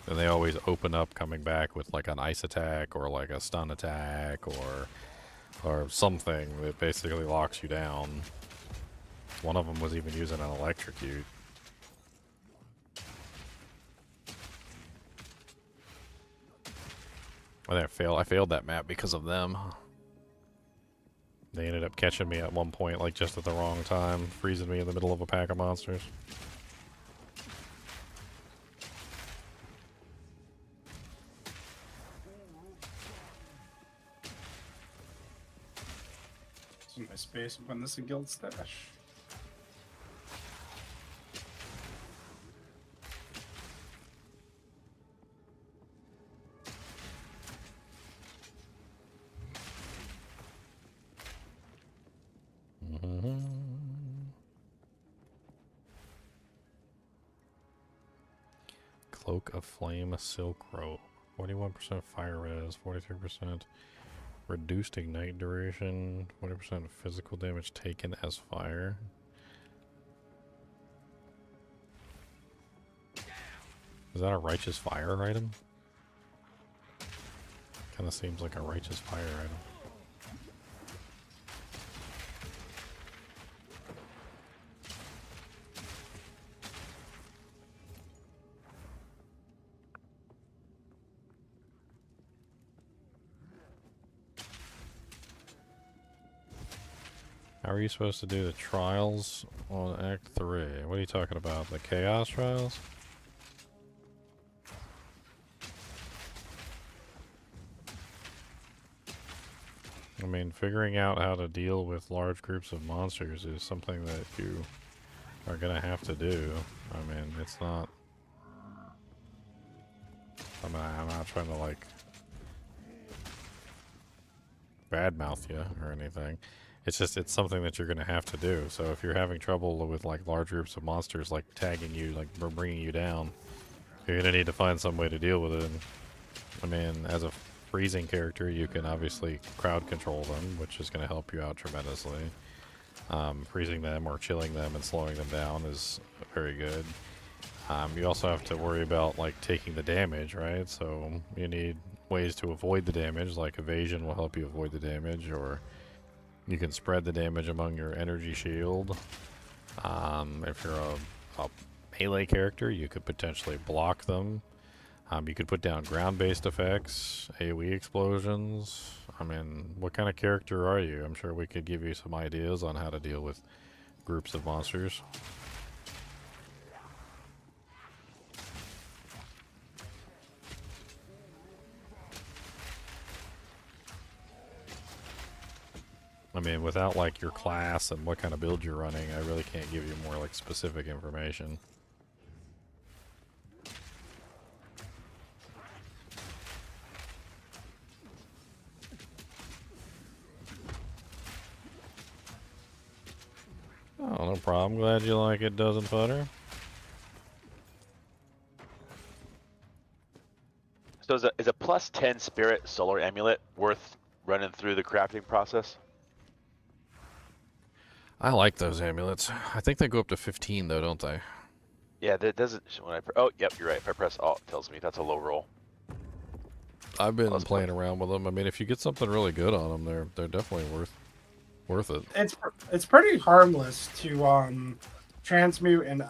And they always open up coming back with like an ice attack or like a stun attack or something that basically locks you down. One of them was even using an electrocute. I failed that map because of them. They ended up catching me at one point, like just at the wrong time, freezing me in the middle of a pack of monsters. This is my space when this is a guild stash. Cloak of Flame Silk Robe. 41% fire res, 43% reduced ignite duration, 20% physical damage taken as fire. Is that a righteous fire item? Kind of seems like a righteous fire item. How are you supposed to do the trials on Act 3? What are you talking about? The Chaos Trials? I mean, figuring out how to deal with large groups of monsters is something that you are gonna have to do. I mean, it's not... I'm not trying to, like, badmouth you or anything. It's something that you're going to have to do. So if you're having trouble with like large groups of monsters like tagging you, like bringing you down, you're going to need to find some way to deal with it. And, I mean, as a freezing character, you can obviously crowd control them, which is going to help you out tremendously. Freezing them or chilling them and slowing them down is very good. You also have to worry about like taking the damage, right? So you need ways to avoid the damage, like evasion will help you avoid the damage, or you can spread the damage among your energy shield. If you're a melee character, you could potentially block them. You could put down ground-based effects, AoE explosions. I mean, what kind of character are you? I'm sure we could give you some ideas on how to deal with groups of monsters. I mean, without like your class and what kind of build you're running, I really can't give you more like specific information. Oh, no problem. Glad you like it, Dozen Footer. So is a plus 10 spirit solar amulet worth running through the crafting process? I like those amulets. I think they go up to 15 though, don't they? Yeah, that doesn't. When I oh, yep, you're right. If I press Alt, it tells me that's a low roll. I've been playing around with them. I mean, if you get something really good on them, they're definitely worth it. It's pretty harmless to transmute and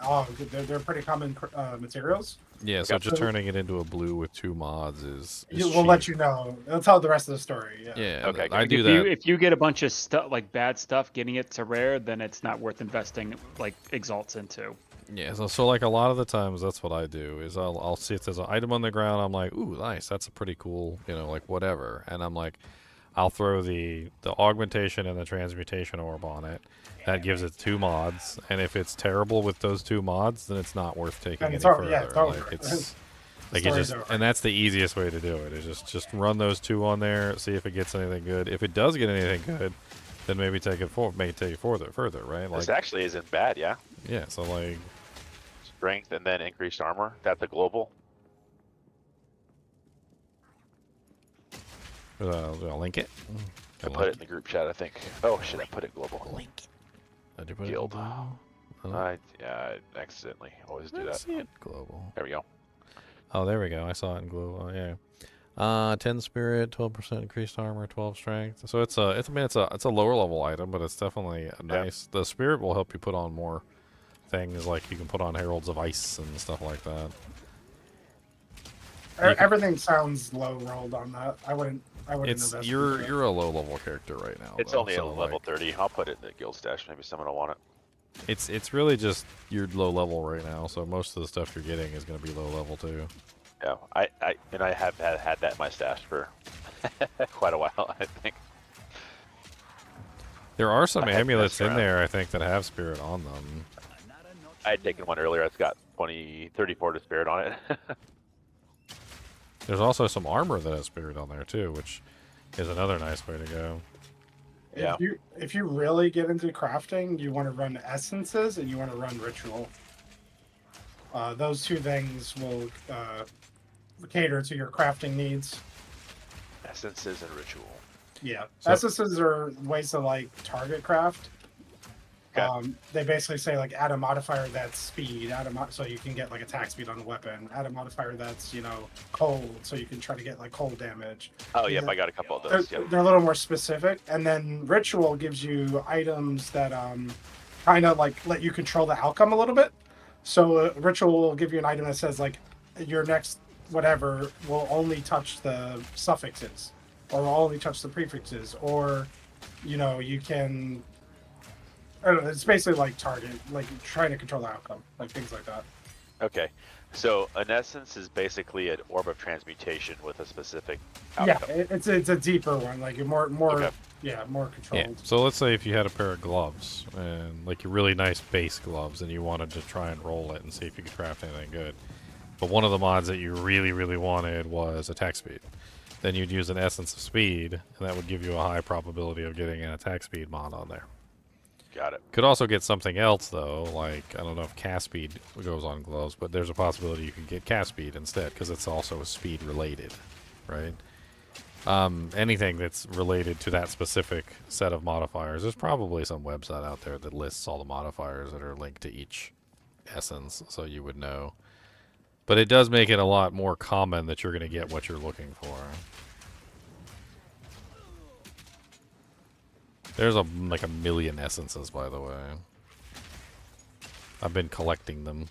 they're pretty common materials. Yeah, so just turning it into a blue with 2 mods is we'll let you know. It'll tell the rest of the story. Yeah, okay. I do if that. If you get a bunch of stuff like bad stuff, getting it to rare, then it's not worth investing like exalts into. Yeah, so like a lot of the times that's what I do is I'll see if there's an item on the ground. I'm like, ooh, nice, that's a pretty cool, like whatever, and I'm like, I'll throw the augmentation and the transmutation orb on it. That gives it 2 mods, and if it's terrible with those 2 mods, then it's not worth taking any further. Yeah, and that's the easiest way to do it. Is just run those 2 on there, see if it gets anything good. If it does get anything good, then maybe take it further, right? Like, this actually isn't bad, yeah. Yeah, so like strength and then increased armor. That's a global. I'll link it. I put it in the group chat, I think. Oh shit, I put it global. Link it. Did you put Guild. it global? I accidentally always do that. See it global. There we go. Oh, there we go. I saw it in global. Yeah. 10 spirit, 12% increased armor, 12 strength. So it's a lower level item, but it's definitely nice. The spirit will help you put on more things, like you can put on heralds of ice and stuff like that. Everything sounds low rolled on that. I wouldn't invest. You're a low level character right now. It's only a level 30. I'll put it in the guild stash. Maybe someone will want it. It's really just you're low level right now, so most of the stuff you're getting is going to be low level too. Yeah, I have had that in my stash for quite a while, I think. There are some amulets in there, I think, that have spirit on them. I had taken one earlier. It's got 34 to spirit on it. There's also some armor that has spirit on there too, which is another nice way to go. Yeah. If you really get into crafting, you want to run essences and you want to run ritual. Those 2 things will cater to your crafting needs. Essences and ritual. Yeah, so, essences are ways to like target craft. Okay. They basically say like add a modifier that's speed, so you can get like attack speed on a weapon. Add a modifier that's cold, so you can try to get like cold damage. Oh yeah, I got a couple of those. They're a little more specific, and then ritual gives you items that kind of like let you control the outcome a little bit. So ritual will give you an item that says like your next whatever will only touch the suffixes, or will only touch the prefixes, or you can. I don't know, it's basically like target, like trying to control the outcome, like things like that. Okay, so an essence is basically an orb of transmutation with a specific outcome. Yeah, it's a deeper one, like more Okay. more controlled. Yeah. So let's say if you had a pair of gloves and like your really nice base gloves, and you wanted to try and roll it and see if you could craft anything good, but one of the mods that you really wanted was attack speed. then you'd use an Essence of Speed, and that would give you a high probability of getting an attack speed mod on there. Got it. Could also get something else, though, like, I don't know if cast speed goes on gloves, but there's a possibility you can get cast speed instead, because it's also speed related, right? Anything that's related to that specific set of modifiers, there's probably some website out there that lists all the modifiers that are linked to each essence, so you would know. But it does make it a lot more common that you're going to get what you're looking for. There's like a million essences, by the way. I've been collecting them.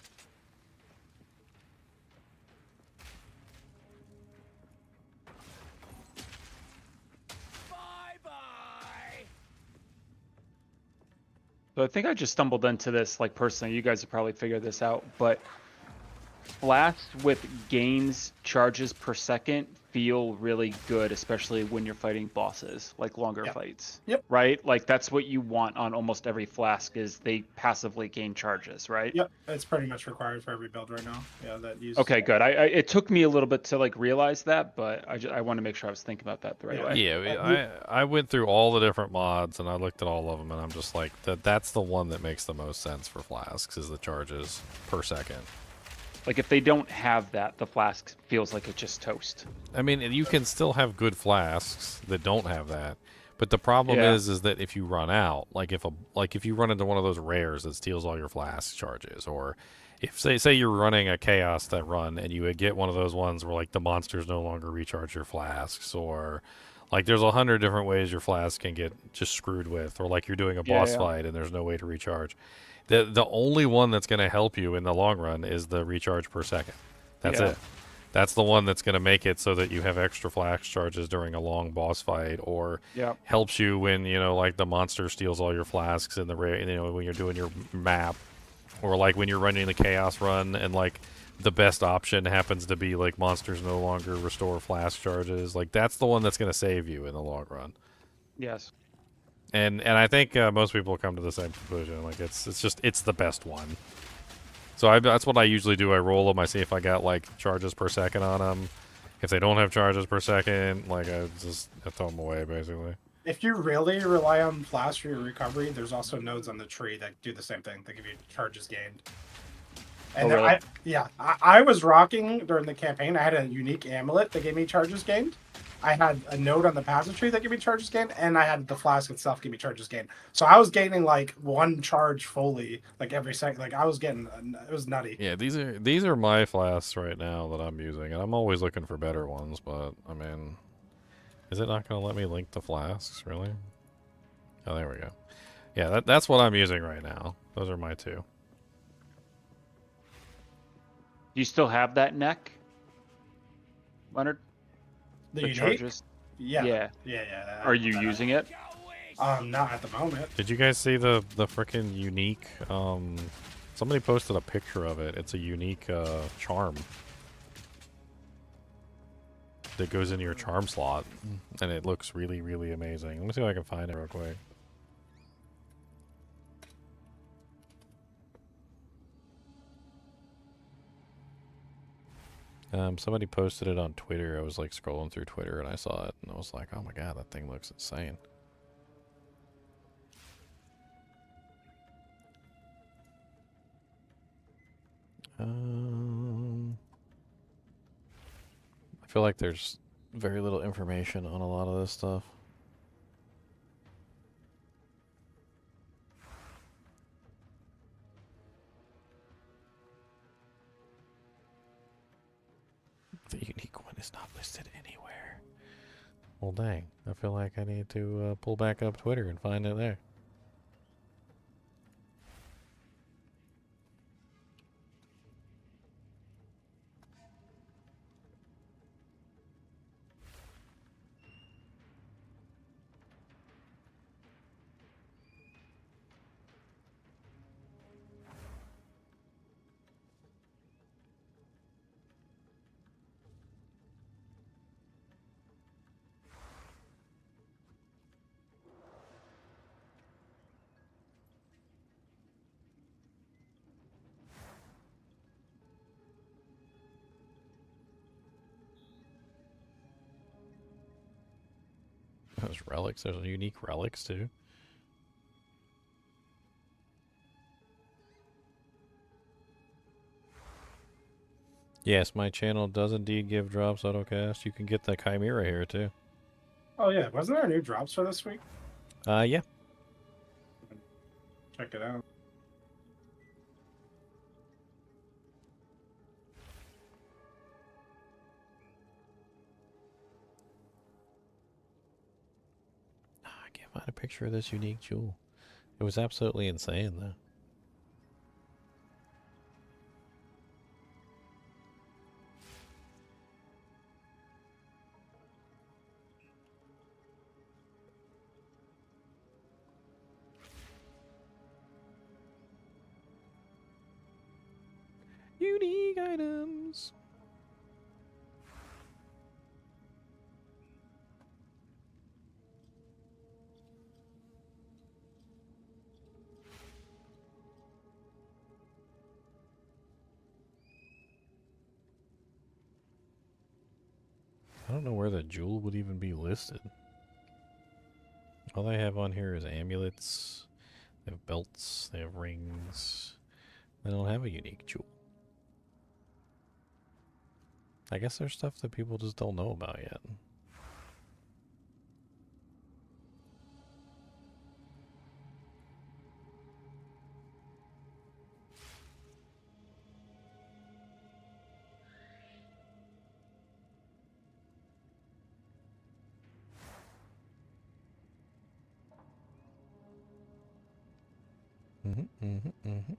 So I think I just stumbled into this, like, personally. You guys have probably figured this out, but Flask with gains charges per second feel really good, especially when you're fighting bosses, like longer fights. Yep. Right? Like, that's what you want on almost every Flask, is they passively gain charges, right? Yep, it's pretty much required for every build right now. Yeah, that uses. Okay, good. It took me a little bit to, like, realize that, but I want to make sure I was thinking about that the right way. Yeah, I went through all the different mods, and I looked at all of them, and I'm just like, that's the one that makes the most sense for Flasks, is the charges per second. Like, if they don't have that, the Flask feels like it's just toast. I mean, you can still have good Flasks that don't have that, but the problem is that if you run out, like if you run into one of those rares that steals all your Flask charges, or if say you're running a Chaos that run and you would get one of those ones where, like, the monsters no longer recharge your Flasks, or like there's 100 different ways your Flask can get just screwed with, or like you're doing a boss fight and there's no way to recharge. The only one that's going to help you in the long run is the recharge per second. That's it. That's the one that's going to make it so that you have extra Flask charges during a long boss fight, or helps you when, like, the monster steals all your Flasks in the when you're doing your map, or like when you're running the Chaos run and, like, the best option happens to be, like, monsters no longer restore Flask charges. Like, that's the one that's going to save you in the long run. Yes. And I think most people come to the same conclusion. Like, it's the best one. So that's what I usually do. I roll them. I see if I got, like, charges per second on them. If they don't have charges per second, like, I throw them away, basically. If you really rely on Flask for your recovery, there's also nodes on the tree that do the same thing. They give you charges gained. And really? I was rocking during the campaign. I had a unique amulet that gave me charges gained. I had a node on the passage tree that gave me charges gained, and I had the Flask itself give me charges gained. So I was gaining, like, one charge fully, like, every second. Like, I was getting, it was nutty. Yeah, these are my Flasks right now that I'm using, and I'm always looking for better ones. But I mean, is it not going to let me link the Flasks? Really? Oh, there we go. Yeah, that's what I'm using right now. Those are my two. Do you still have that neck, Leonard? The charges? Yeah. Are you using it? Not at the moment. Did you guys see the freaking unique? Somebody posted a picture of it. It's a unique charm that goes into your charm slot, and it looks really, really amazing. Let me see if I can find it real quick. Somebody posted it on Twitter. I was, like, scrolling through Twitter and I saw it, and I was like, oh my god, that thing looks insane. I feel like there's very little information on a lot of this stuff. The unique one is not listed anywhere. Well, dang. I feel like I need to pull back up Twitter and find it there. There's relics. There's unique relics too. Yes, my channel does indeed give drops autocast. You can get the Chimera here too. Oh yeah, wasn't there new drops for this week? Yeah. Check it out. I can't find a picture of this unique jewel. It was absolutely insane though. Unique items. I don't know where the jewel would even be listed. All they have on here is amulets. They have belts. They have rings. They don't have a unique jewel. I guess there's stuff that people just don't know about yet. Mm-hmm.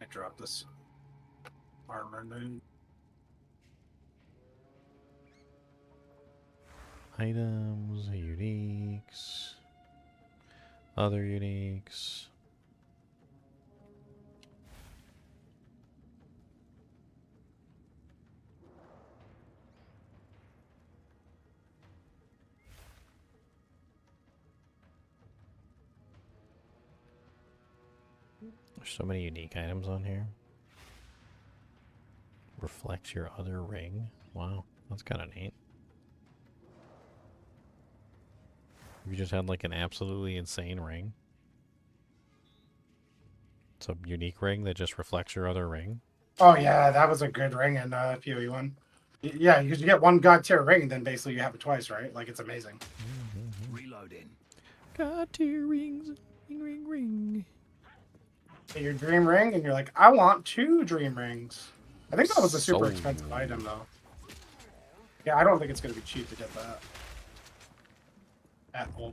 I dropped this armor then. Items, uniques, other uniques. There's so many unique items on here. Reflects your other ring. Wow, that's kind of neat. You just had like an absolutely insane ring. It's a unique ring that just reflects your other ring. Oh yeah, that was a good ring in PoE1. Yeah, because you get one god tier ring, and then basically you have it twice, right? Like it's amazing. Reloading. God tier rings. Ring. Get your dream ring, and you're like, I want 2 dream rings. I think that was a super Sold. expensive item, though. Yeah, I don't think it's going to be cheap to get that. At all.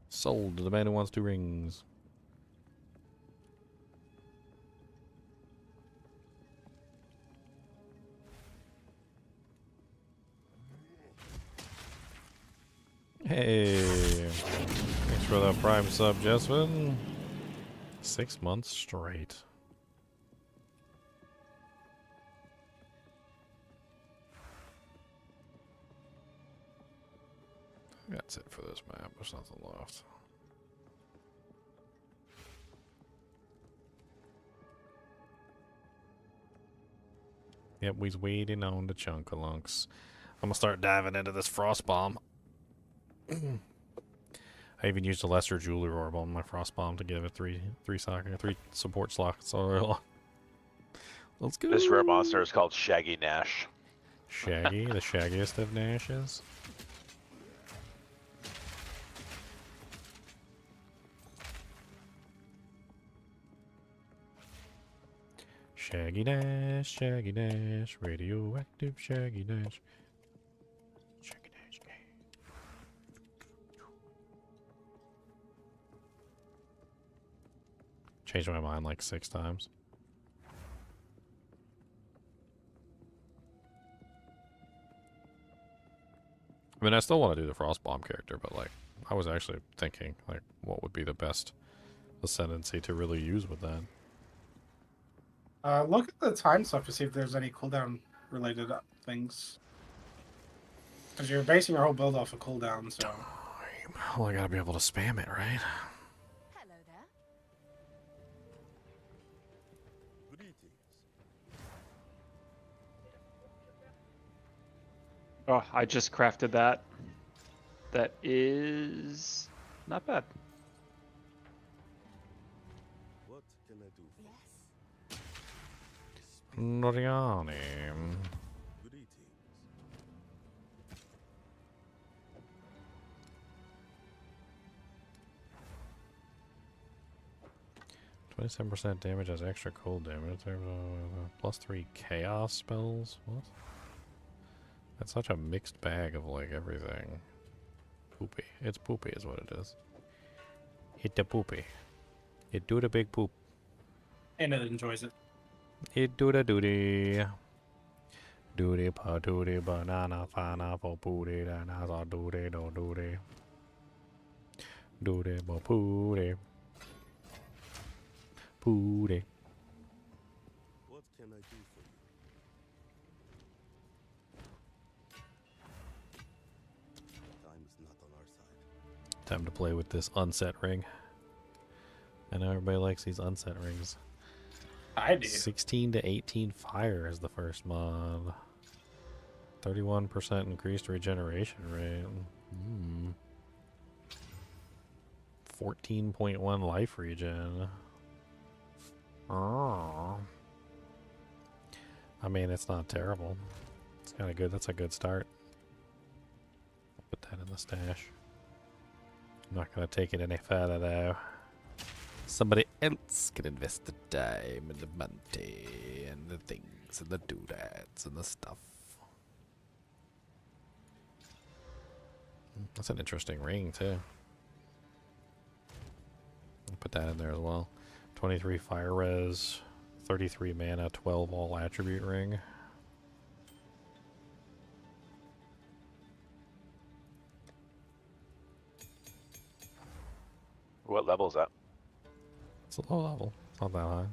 Sold to the man who wants 2 rings. Hey, thanks for the Prime sub, Jesvin. 6 months straight. That's it for this map. There's nothing left. Yep, we's waiting on the chunkalunks. I'm gonna start diving into this frost bomb. I even used a lesser jeweler orb on my frost bomb to give it three support slots. So let's go. This rare monster is called Shaggy Nash. Shaggy, the shaggiest of Nashes. Shaggy Nash, radioactive Shaggy Nash. Shaggy Nash. changed my mind like 6 times. I mean, I still want to do the Frostbomb character, but like, I was actually thinking like, what would be the best Ascendancy to really use with that? Look at the time stuff to see if there's any cooldown related things. Because you're basing your whole build off of cooldown, so. Well, I gotta be able to spam it, right? Hello there. Oh, I just crafted that. That is not bad. What can I do? Yes. Noriani. Greetings. 27% damage as extra cold damage. Plus 3 chaos spells. What? That's such a mixed bag of like everything. Poopy. It's poopy is what it is. It the poopy. It do the big poop. And it enjoys it. It do the doody. Doody pa doody banana fana for booty. Then I saw doody do doody. Doody bo pooty. Pooty. What can I do for you? Time is not on our side. Time to play with this unset ring. I know everybody likes these unset rings. I do. 16 to 18 fire is the first mod. 31% increased regeneration rate. 14.1 life regen. Oh. I mean, it's not terrible. It's kind of good. That's a good start. Put that in the stash. I'm not going to take it any further, though. Somebody else can invest the time and the money and the things and the doodads and the stuff. That's an interesting ring, too. I'll put that in there as well. 23 fire res, 33 mana, 12 all attribute ring. What level is that? It's a low level. It's not that high.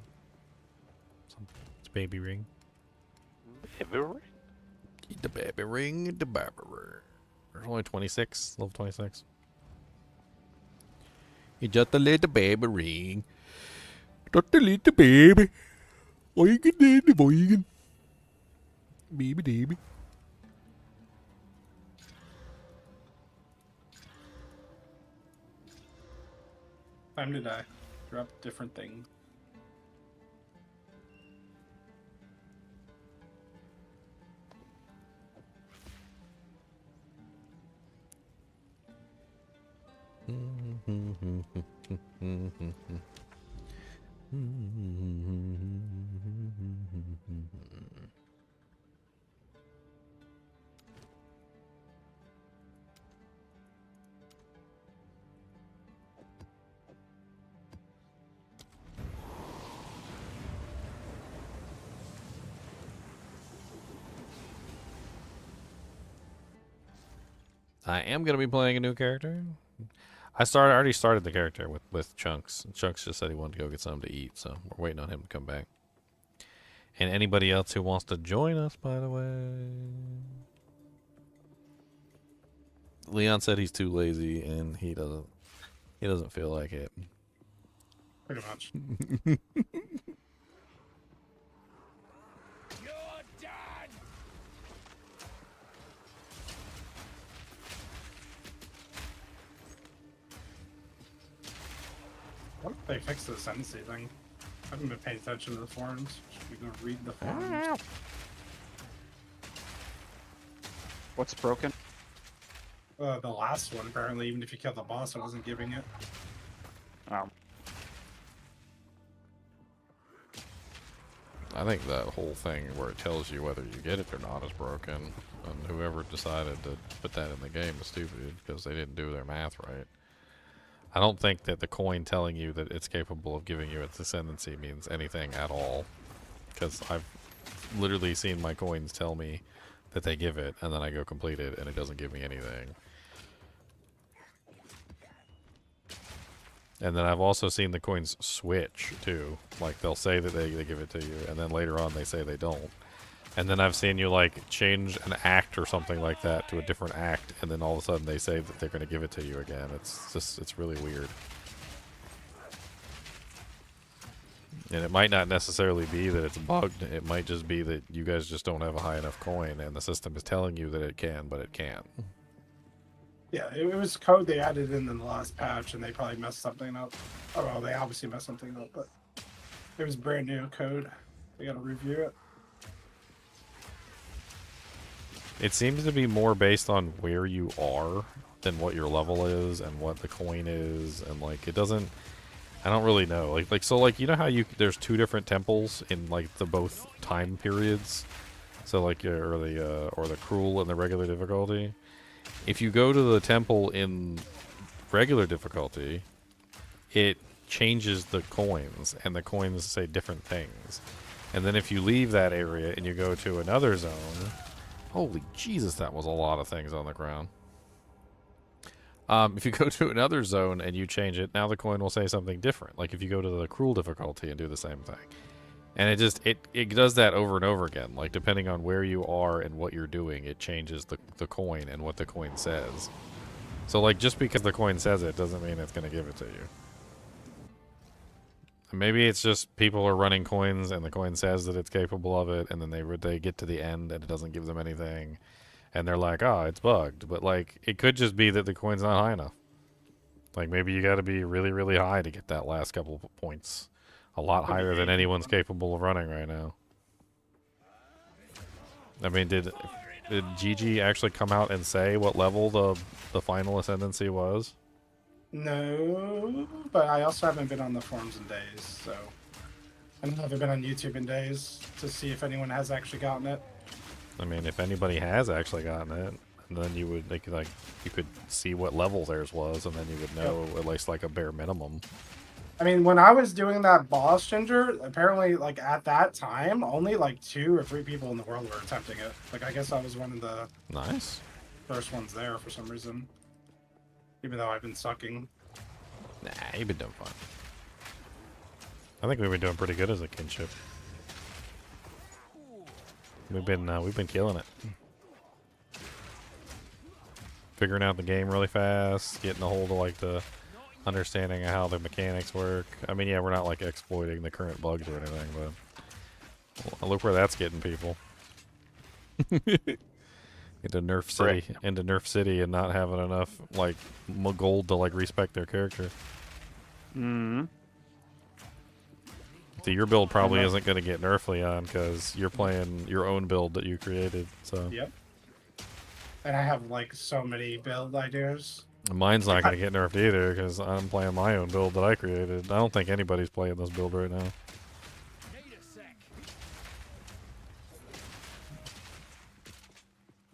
It's baby ring. Baby ring? The baby ring, the baby ring. There's only 26, level 26. You just a little baby ring. Just a little baby. Oigan, baby, oigan. Baby, baby. Time to die. Drop different thing. I am going to be playing a new character. I already started the character with Chunks. Chunks just said he wanted to go get something to eat, so we're waiting on him to come back. And anybody else who wants to join us, by the way. Leon said he's too lazy and he doesn't feel like it. Pretty much. What if they fix the Ascendancy thing? I haven't been paying attention to the forums. Should we go read the forums? What's broken? The last one, apparently, even if you killed the boss, it wasn't giving it. Oh. I think that whole thing where it tells you whether you get it or not is broken. And whoever decided to put that in the game is stupid because they didn't do their math right. I don't think that the coin telling you that it's capable of giving you its ascendancy means anything at all. Because I've literally seen my coins tell me that they give it, and then I go complete it, and it doesn't give me anything. And then I've also seen the coins switch, too. Like, they'll say that they give it to you, and then later on they say they don't. And then I've seen you, like, change an act or something like that to a different act, and then all of a sudden they say that they're going to give it to you again. It's really weird. And it might not necessarily be that it's bugged. It might just be that you guys just don't have a high enough coin, and the system is telling you that it can, but it can't. Yeah, it was code they added in the last patch, and they probably messed something up. Oh, well, they obviously messed something up, but it was brand new code. They got to review it. It seems to be more based on where you are than what your level is and what the coin is, and like it doesn't. I don't really know. Like you know how there's two different temples in like the both time periods. So like or the cruel and the regular difficulty. If you go to the temple in regular difficulty, it changes the coins, and the coins say different things. And then if you leave that area and you go to another zone, holy Jesus, that was a lot of things on the ground. If you go to another zone and you change it, now the coin will say something different. Like if you go to the cruel difficulty and do the same thing. And it does that over and over again. Like depending on where you are and what you're doing, it changes the coin and what the coin says. So like just because the coin says it doesn't mean it's going to give it to you. Maybe it's just people are running coins and the coin says that it's capable of it, and then they get to the end and it doesn't give them anything. And they're like, oh, it's bugged. But, like, it could just be that the coin's not high enough. Like, maybe you got to be really, really high to get that last couple of points. A lot higher than anyone's capable of running right now. I mean, did Gigi actually come out and say what level the final Ascendancy was? No, but I also haven't been on the forums in days, so... I haven't been on YouTube in days to see if anyone has actually gotten it. I mean, if anybody has actually gotten it, then you could see what level theirs was, and then you would know at least like a bare minimum. I mean, when I was doing that boss, Ginger, apparently, like at that time, only like 2 or 3 people in the world were attempting it. Like, I guess I was one of the first ones there for some reason. Even though I've been sucking. Nah, you've been doing fine. I think we've been doing pretty good as a kinship. We've been killing it. Figuring out the game really fast, getting a hold of like the understanding of how the mechanics work. I mean, yeah, we're not like exploiting the current bugs or anything, but look where that's getting people. into Nerf City, and not having enough like gold to like respect their character. Mm-hmm. So your build probably isn't going to get nerfed, Leon, because you're playing your own build that you created. So. Yep. And I have like so many build ideas. Mine's not going to get nerfed either because I'm playing my own build that I created. I don't think anybody's playing this build right now.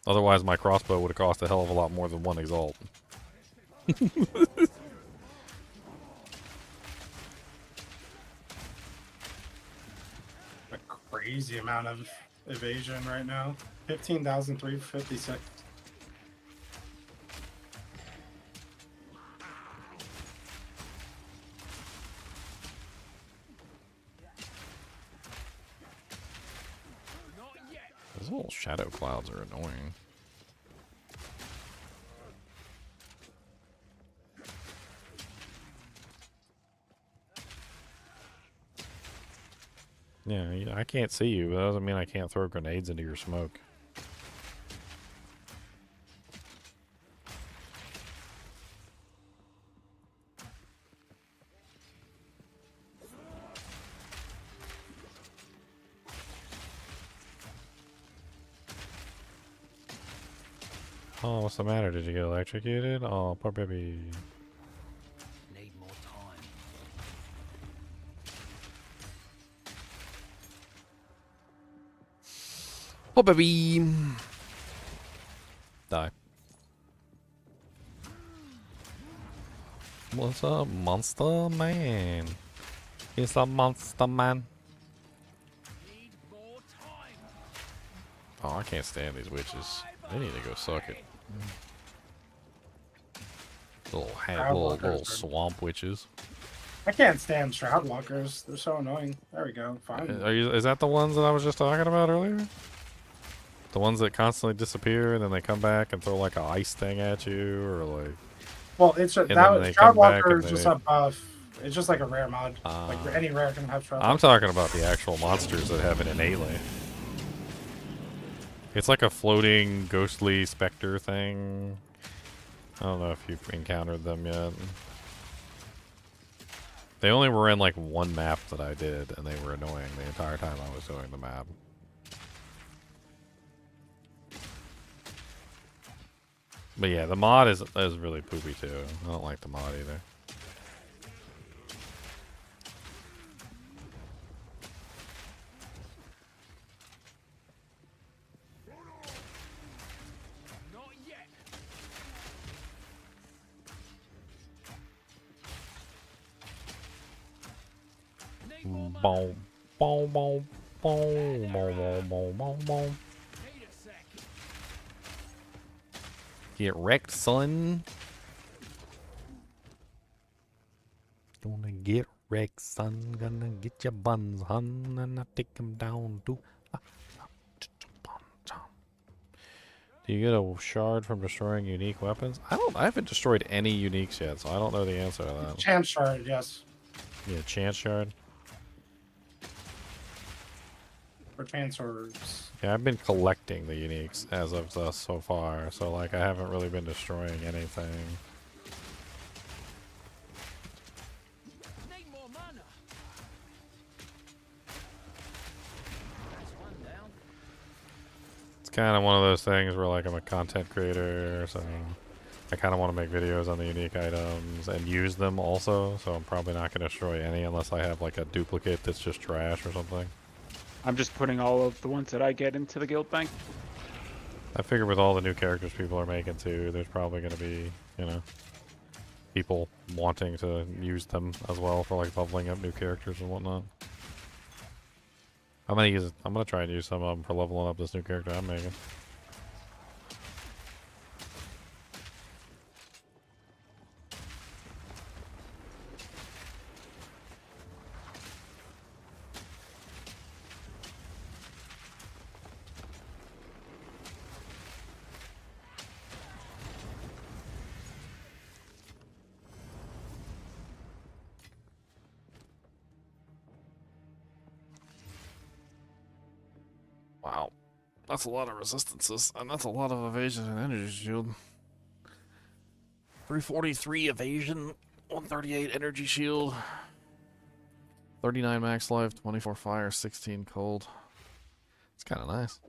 Otherwise, my crossbow would have cost a hell of a lot more than 1 exalt. A crazy amount of evasion right now. 15,356. Those little shadow clouds are annoying. Yeah, I can't see you, but that doesn't mean I can't throw grenades into your smoke. Oh, what's the matter? Did you get electrocuted? Oh, poor baby. Need more time. Oh, baby. Die. What's up, monster man? He's a monster man. Oh, I can't stand these witches. They need to go suck it. Little swamp witches. I can't stand shroud walkers. They're so annoying. There we go. Fine. Is that the ones that I was just talking about earlier? The ones that constantly disappear and then they come back and throw like an ice thing at you, or like. Well, it's just, that Shroud Walker is just a buff. It's just like a rare mod. Like any rare can have Shroud Walker. I'm talking about the actual monsters that have it innately. It's like a floating, ghostly specter thing. I don't know if you've encountered them yet. They only were in like one map that I did, and they were annoying the entire time I was doing the map. But yeah, the mod is really poopy too. I don't like the mod either. Boom, boom, boom, boom, boom, boom, boom, boom. Get wrecked, son. Gonna get wrecked, son. Gonna get your buns, hun. And I take 'em down to. Do you get a shard from destroying unique weapons? I haven't destroyed any uniques yet, so I don't know the answer to that. Chance shard, yes. Yeah, chance shard. For chance orbs. Yeah, I've been collecting the uniques as of thus so far, so like I haven't really been destroying anything. Need more mana. That's one down. It's kind of one of those things where like I'm a content creator, so I kind of want to make videos on the unique items and use them also, so I'm probably not going to destroy any unless I have like a duplicate that's just trash or something. I'm just putting all of the ones that I get into the guild bank. I figure with all the new characters people are making too, there's probably going to be, you know, people wanting to use them as well for like leveling up new characters and whatnot. I'm gonna try and use some of them for leveling up this new character I'm making. Wow. That's a lot of resistances, and that's a lot of evasion and energy shield. 343 evasion, 138 energy shield, 39 max life, 24 fire, 16 cold. It's kind of nice.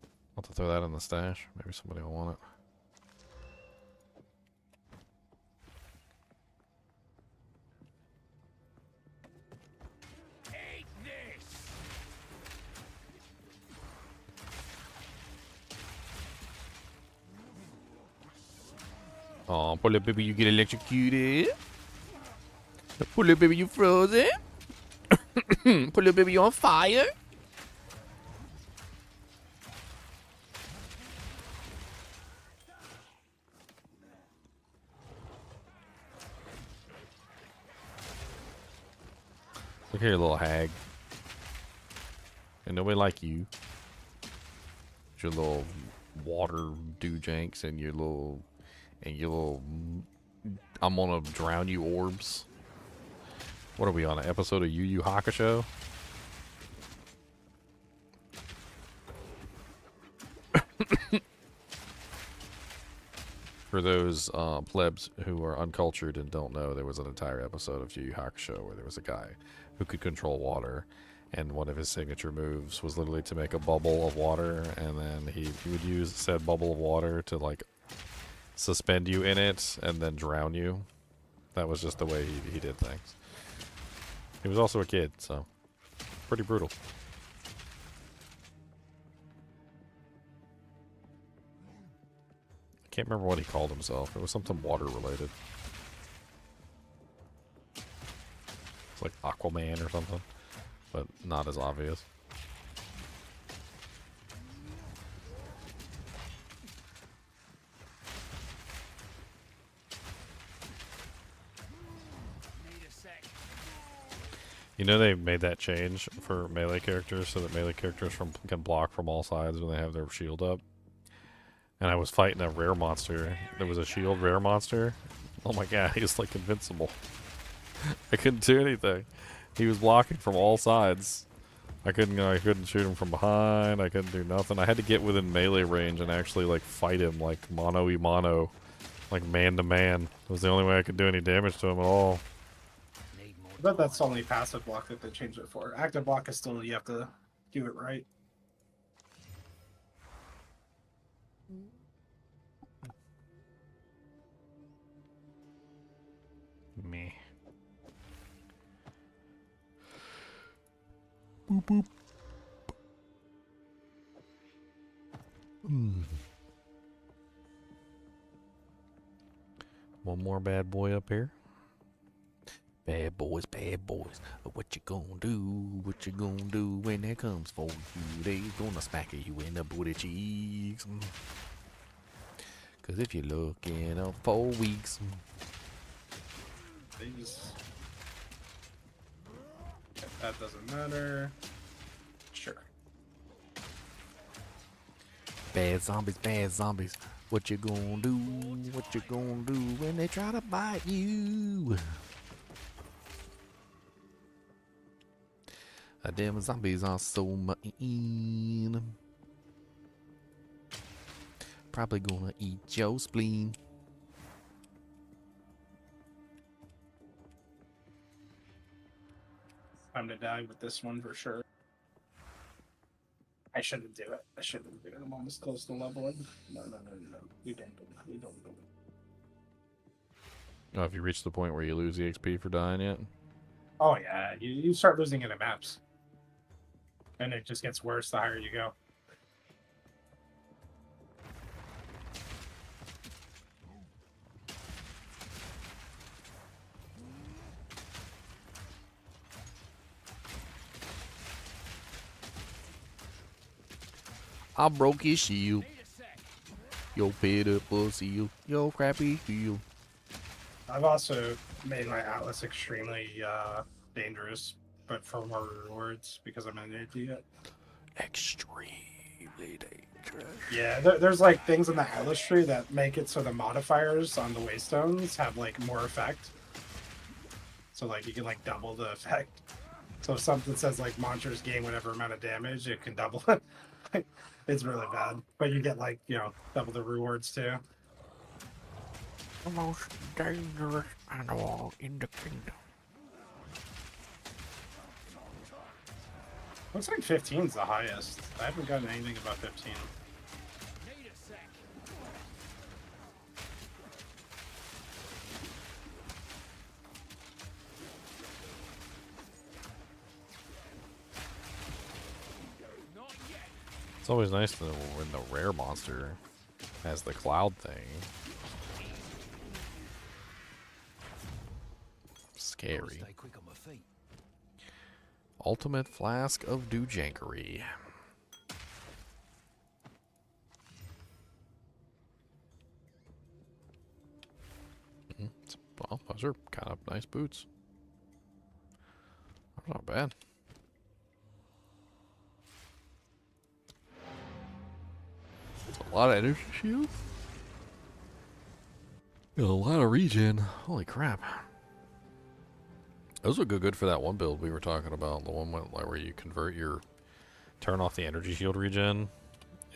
I'll have to throw that in the stash. Maybe somebody will want it. Oh, poor little baby, you get electrocuted. Poor little baby, you frozen. Poor little baby, you on fire. Look here, little hag. And nobody like you. Your little water doojanks and your little I'm gonna drown you orbs. What are we on, an episode of Yu Yu Hakusho? For those plebs who are uncultured and don't know, there was an entire episode of Yu Yu Hakusho where there was a guy who could control water, and one of his signature moves was literally to make a bubble of water, and then he would use said bubble of water to like suspend you in it and then drown you. That was just the way he did things. He was also a kid, so pretty brutal. I can't remember what he called himself. It was something water related. like Aquaman or something, but not as obvious. You know they made that change for melee characters so that melee characters can block from all sides when they have their shield up. And I was fighting a rare monster. There was a shield rare monster. Oh my god, he was like invincible. I couldn't do anything. He was blocking from all sides. I couldn't shoot him from behind. I couldn't do nothing. I had to get within melee range and actually like fight him like mano-y-mano, like man to man. It was the only way I could do any damage to him at all. I bet that's only passive block that they changed it for. Active block is still, you have to do it right. Me. Boop boop. One more bad boy up here. Bad boys, what you gonna do? What you gonna do when it comes for you? They gonna smack you in the booty cheeks. Cause if you're looking up for weeks. That doesn't matter. Sure. Bad zombies. What you gonna do? What you gonna do when they try to bite you? Them zombies are so mean. Probably gonna eat your spleen. Time to die with this one for sure. I shouldn't do it. I'm almost close to leveling. No. We don't do it. Oh, have you reached the point where you lose the XP for dying yet? Oh yeah, you start losing it in maps. And it just gets worse the higher you go. I broke his shield. Yo, pit pussy, yo, crappy heel. I've also made my Atlas extremely dangerous, but for more rewards because I'm an idiot. Extremely dangerous. Yeah, there's like things in the Atlas tree that make it so the modifiers on the waystones have like more effect. So like you can like double the effect. So if something says like monsters gain whatever amount of damage, it can double it. It's really bad, but you get like, you know, double the rewards too. The most dangerous animal in the kingdom. Looks like 15 is the highest. I haven't gotten anything about 15. It's always nice to know when the rare monster has the cloud thing. Scary. Stay quick on my feet. Ultimate Flask of Doojankery. Well, those are kind of nice boots. That's not bad. It's a lot of energy shield. A lot of regen. Holy crap. Those would go good for that one build we were talking about. The one where you turn off the energy shield regen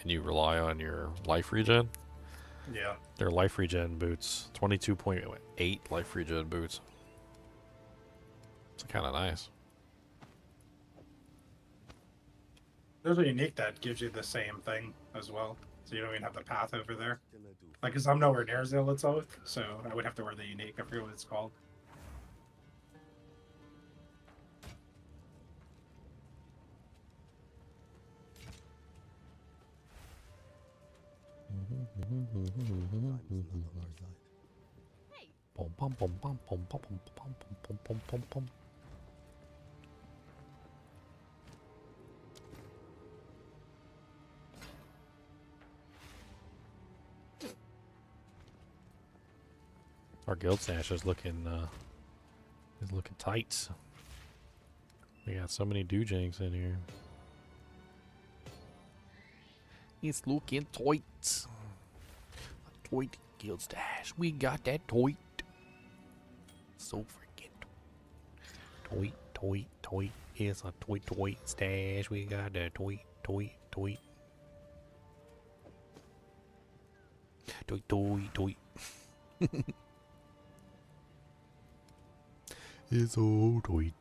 and you rely on your life regen. Yeah. They're life regen boots. 22.8 life regen boots. It's kind of nice. There's a unique that gives you the same thing as well. So you don't even have the path over there. Like, because I'm nowhere near Zelda Totk, so I would have to wear the unique. I forget what it's called. Our guild stash is looking tight. We got so many doojanks in here. It's looking tight. A tight guild stash. We got that tight. So freaking tight. Tight. It's a tight stash. We got that tight. Toy. It's so tight.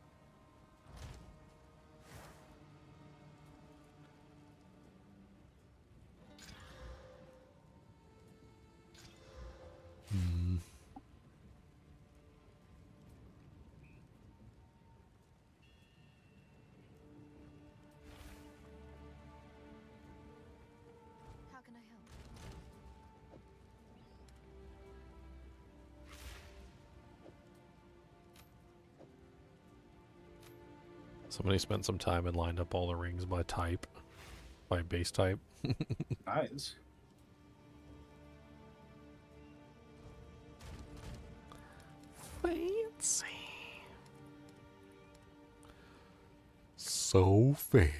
How can I help? Somebody spent some time and lined up all the rings by type, by base type. Nice. Fancy. So fancy.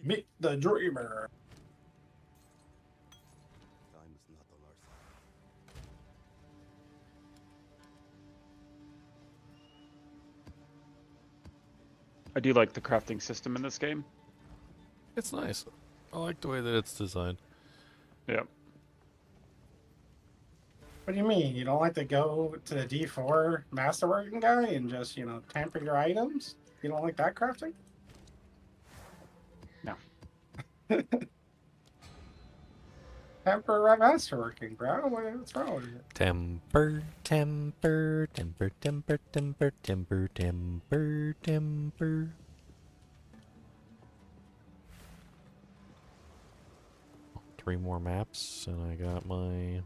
Meet the dreamer. Time is not on our side. I do like the crafting system in this game. It's nice. I like the way that it's designed. Yeah. What do you mean? You don't like to go to the D4 masterworking guy and just, tamper your items? You don't like that crafting? No. Temper right masterworking, bro. What's wrong with it? Temper. 3 more maps, and I got my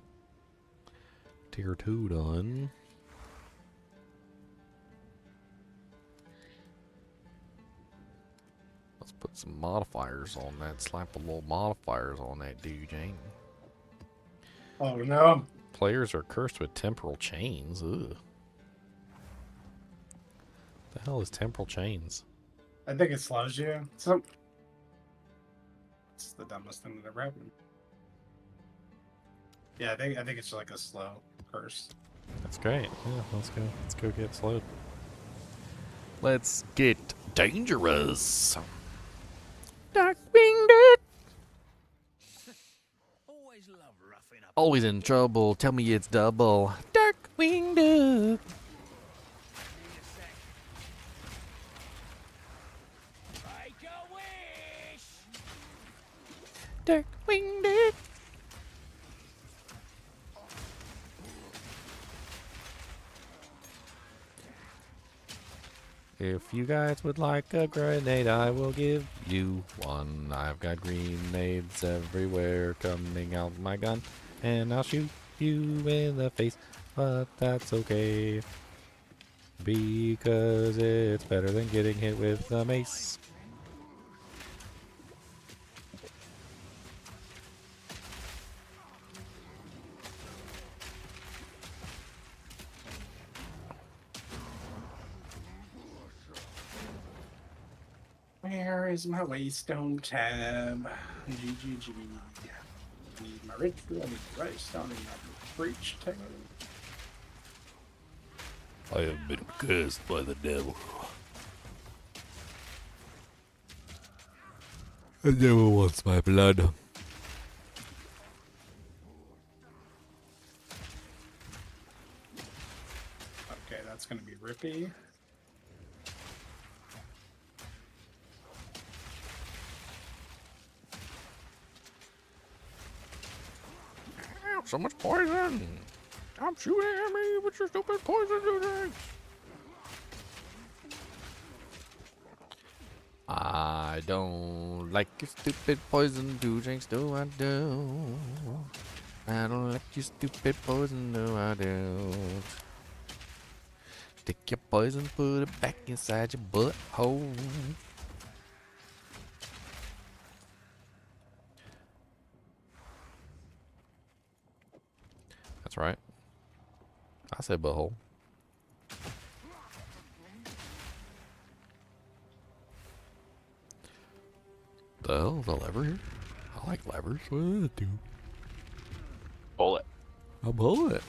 tier 2 done. Let's put some modifiers on that. Slap a little modifiers on that dude, Jane. Oh, no. Players are cursed with temporal chains. Ugh. The hell is temporal chains? I think it slows you. It's the dumbest thing that ever happened. Yeah, I think it's like a slow curse. That's great. Yeah, let's go get slowed. Let's get dangerous. Darkwing Duck. Always love roughing up. Always in trouble. Tell me it's double. Darkwing Duck. Make a wish. Darkwing Duck. If you guys would like a grenade, I will give you one. I've got grenades everywhere coming out my gun, and I'll shoot you in the face, but that's okay, because it's better than getting hit with a mace. Where is my Waystone tab? GGG. Need my ritual, I need the Waystone, and my breach tab. I have been cursed by the devil. The devil wants my blood. Okay, that's gonna be Rippy. So much poison! Stop shooting at me with your stupid poison dudes! I don't like your stupid poison doojinx, do I do? I don't like your stupid poison, do I do? Take your poison, put it back inside your butthole. That's right. I said butthole. The hell is a lever here? I like levers. What does it do? Bullet. A bullet.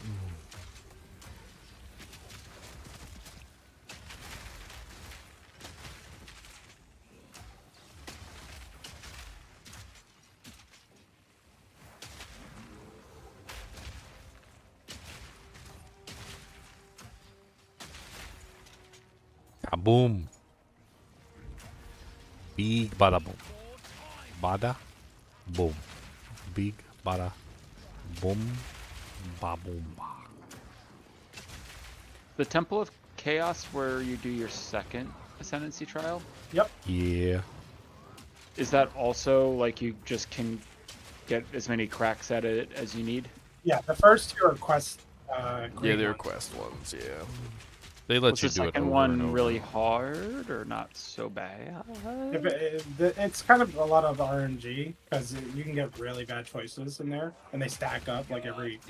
Boom. Big bada boom. Bada boom. Big bada boom. Ba boom ba. The Temple of Chaos, where you do your second Ascendancy trial, Yep. Yeah. is that also like you just can get as many cracks at it as you need? Yeah, the first two are quest. Yeah, green they're ones. quest ones, yeah. They let Was you the do it second over one and over. really hard or not so bad? It's kind of a lot of RNG because you can get really bad choices in there, and they stack up. Like every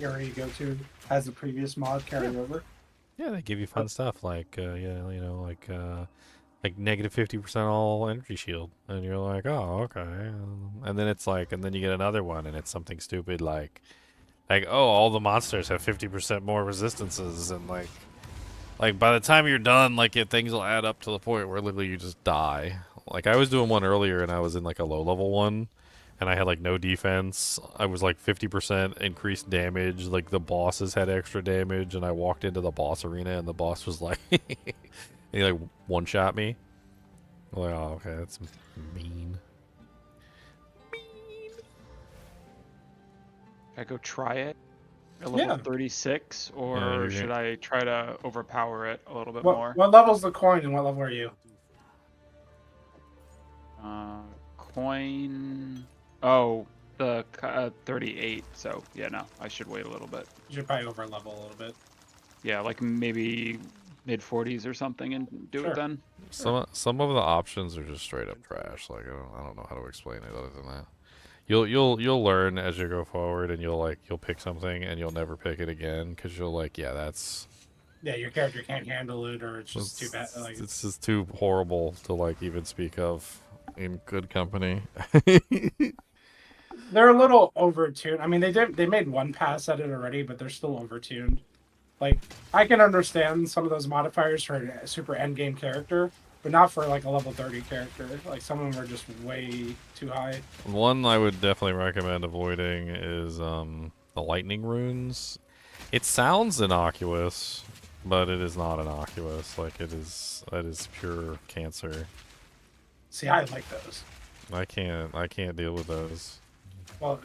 area you go to has the previous mod carried over. Yeah, they give you fun stuff like like negative 50% all energy shield, and you're like, oh, okay. And then it's like, and then you get another one, and it's something stupid like oh, all the monsters have 50% more resistances, and like by the time you're done, like things will add up to the point where literally you just die. Like I was doing one earlier, and I was in like a low level one, and I had like no defense. I was like 50% increased damage. Like the bosses had extra damage, and I walked into the boss arena, and the boss was like, he like one shot me. I'm like, oh, okay, that's mean. Should I go try it at level 36, or you're should I try to overpower it a little bit What more? what level's the coin and what level are you? Coin. Oh, the 38. So yeah, no, I should wait a little bit. You should probably over level a little bit. Yeah, like maybe mid 40s or something, and do Sure. it then. Some of the options are just straight up trash. Like I don't know how to explain it other than that. You'll learn as you go forward, and you'll pick something, and you'll never pick it again because you'll like, yeah, that's Yeah, your character can't handle it, or it's just too bad. Like it's just too horrible to like even speak of in good company. they're a little overtuned. I mean, they made one pass at it already, but they're still overtuned. Like I can understand some of those modifiers for a super end game character, but not for like a level 30 character. Like some of them are just way too high. One I would definitely recommend avoiding is the lightning runes. It sounds innocuous, but it is not innocuous. Like that is pure cancer. See, I like those. I can't deal with those. Well,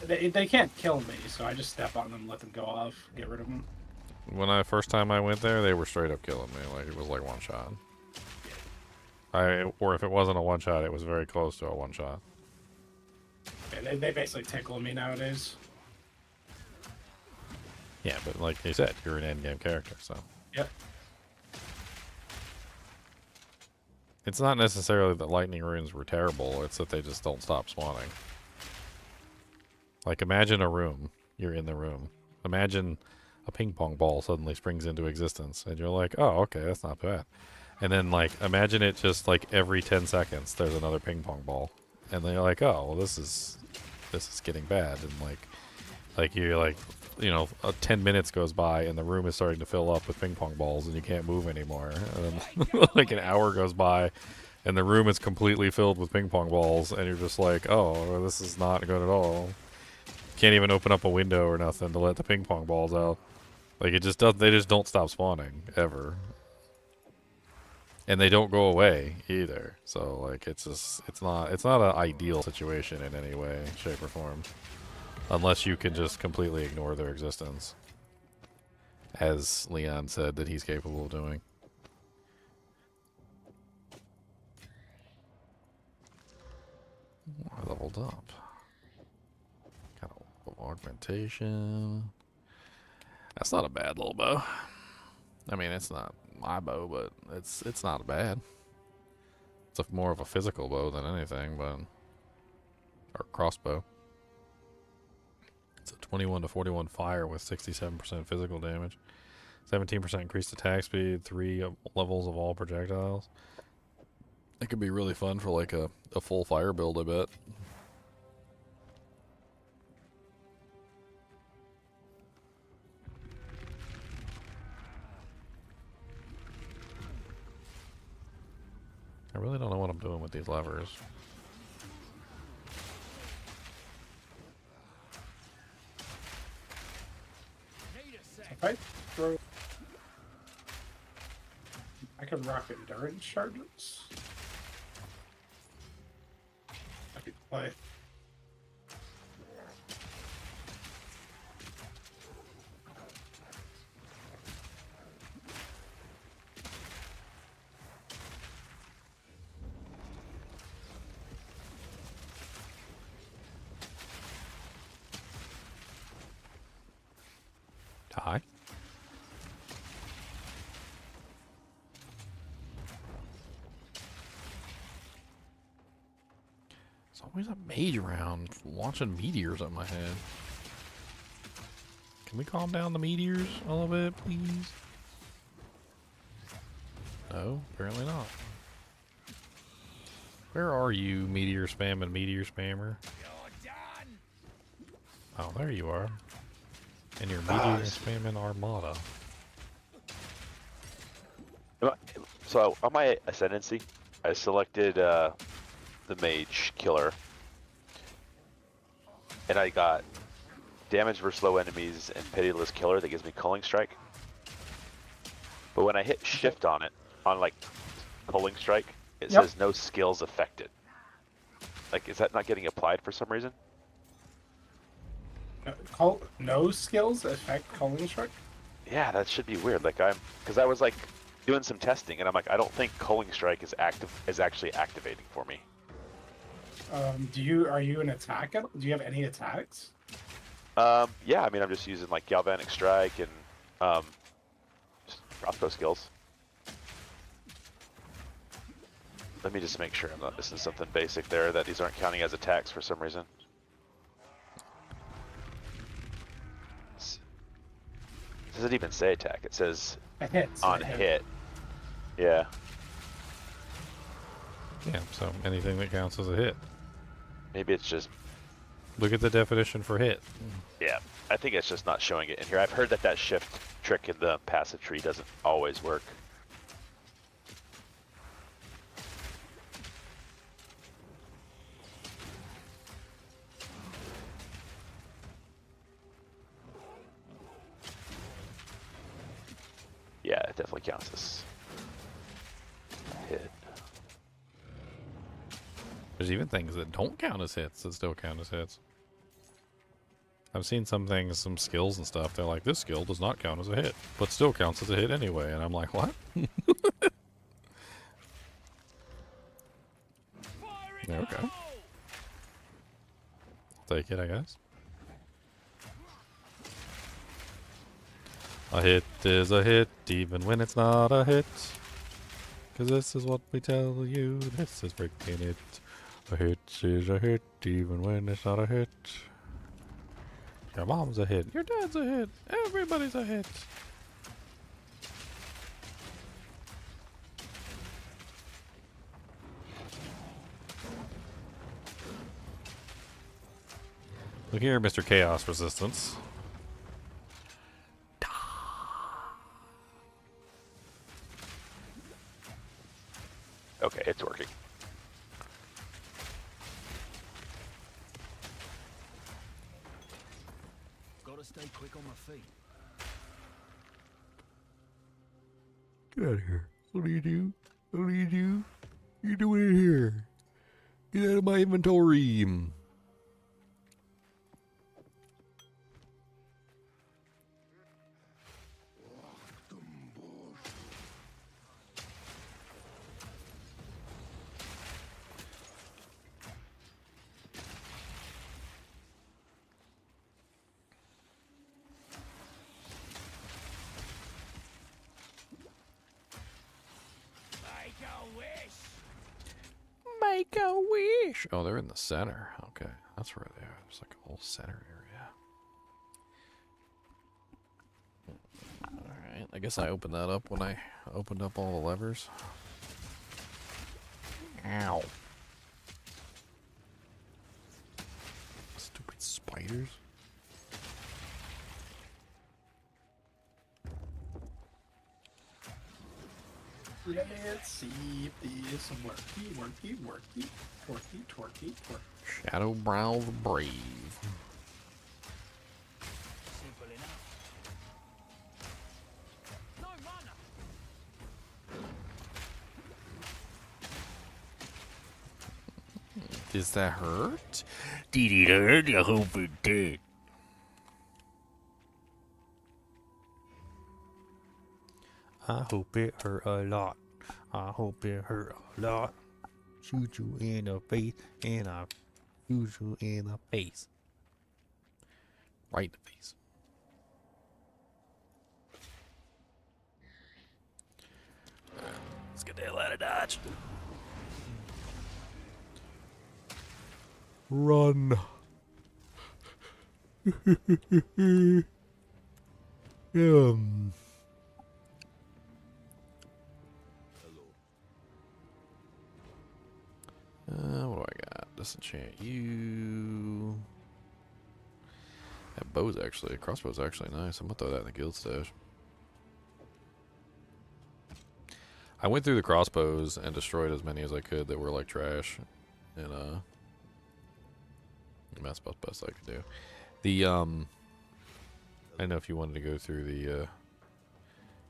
they can't kill me, so I just step on them, let them go off, get rid of them. When I first time I went there, they were straight up killing me. Like it was like one shot. Or if it wasn't a one shot, it was very close to a one shot. Yeah, they basically tickle me nowadays. Yeah, but like you said, you're an end game character, so. Yep. It's not necessarily that lightning runes were terrible, it's that they just don't stop spawning. Like imagine a room, you're in the room. Imagine a ping pong ball suddenly springs into existence, and you're like, oh, okay, that's not bad. And then like imagine it just like every 10 seconds there's another ping pong ball. And then you're like, oh, well, this is getting bad. And like you're like, 10 minutes goes by and the room is starting to fill up with ping pong balls and you can't move anymore. And then like an hour goes by and the room is completely filled with ping pong balls and you're just like, oh, well, this is not good at all. Can't even open up a window or nothing to let the ping pong balls out. Like it just does. They just don't stop spawning ever. And they don't go away either. So like it's not an ideal situation in any way, shape, or form. Unless you can just completely ignore their existence. As Leon said that he's capable of doing. I leveled up. Got a augmentation. That's not a bad little bow. I mean, it's not my bow, but it's not bad. It's more of a physical bow than anything, but or crossbow. It's a 21 to 41 fire with 67% physical damage, 17% increased attack speed, 3 levels of all projectiles. It could be really fun for like a full fire build, I bet. I really don't know what I'm doing with these levers. If I throw, I can rock endurance charges. I could play. Tie. It's always a mage around launching meteors at my head. Can we calm down the meteors a little bit, please? No, apparently not. Where are you, meteor spamming meteor spammer? Oh, there you are. And your meteor spamming armada. So on my Ascendancy, I selected the mage killer, and I got damage versus low enemies and pitiless killer that gives me culling strike. But when I hit shift on it, on like culling strike, it says no skills affected. Like, is that not getting applied for some reason? No skills affect culling strike? Yeah, that should be weird. Like because I was like doing some testing, and I'm like, I don't think culling strike is actually activating for me. Are you an attack? Do you have any attacks? Yeah, I mean, I'm just using like galvanic strike and just crossbow skills. Let me just make sure I'm not missing something basic there, that these aren't counting as attacks for some reason. It doesn't even say attack. It says on hit. Yeah. Yeah, so anything that counts as a hit. Maybe it's just... Look at the definition for hit. Yeah, I think it's just not showing it in here. I've heard that shift trick in the passive tree doesn't always work. Yeah, it definitely counts as hit. There's even things that don't count as hits that still count as hits. I've seen some things, some skills and stuff, they're like, this skill does not count as a hit, but still counts as a hit anyway. And I'm like, what? Okay. Take it, I guess. A hit is a hit, even when it's not a hit. Cause this is what we tell you, this is freaking it. A hit is a hit, even when it's not a hit. Your mom's a hit, your dad's a hit, everybody's a hit. Look here, Mr. Chaos Resistance. Okay, it's working. Gotta stay quick on my feet. Get out of here. What do you do? What do you do? What are you doing here? Get out of my inventory. Make a wish. Oh, they're in the center. Okay, that's where they are. There's like a whole center area. Alright, I guess I opened that up when I opened up all the levers. Ow. Stupid spiders. Let's see if this worky. Twerky. Shadow Brow the Brave. Simple enough. No mana. Does that hurt? Did it hurt? I hope it did. I hope it hurt a lot. I hope it hurt a lot. Shoot you in the face, and I shoot you in the face. Right in the face. Let's get the hell out of Dodge. Run. What do I got? Disenchant you. That bow's actually, crossbow's actually nice. I'm gonna throw that in the guild stash. I went through the crossbows and destroyed as many as I could that were like trash. And that's about the best I could do. The I don't know if you wanted to go through the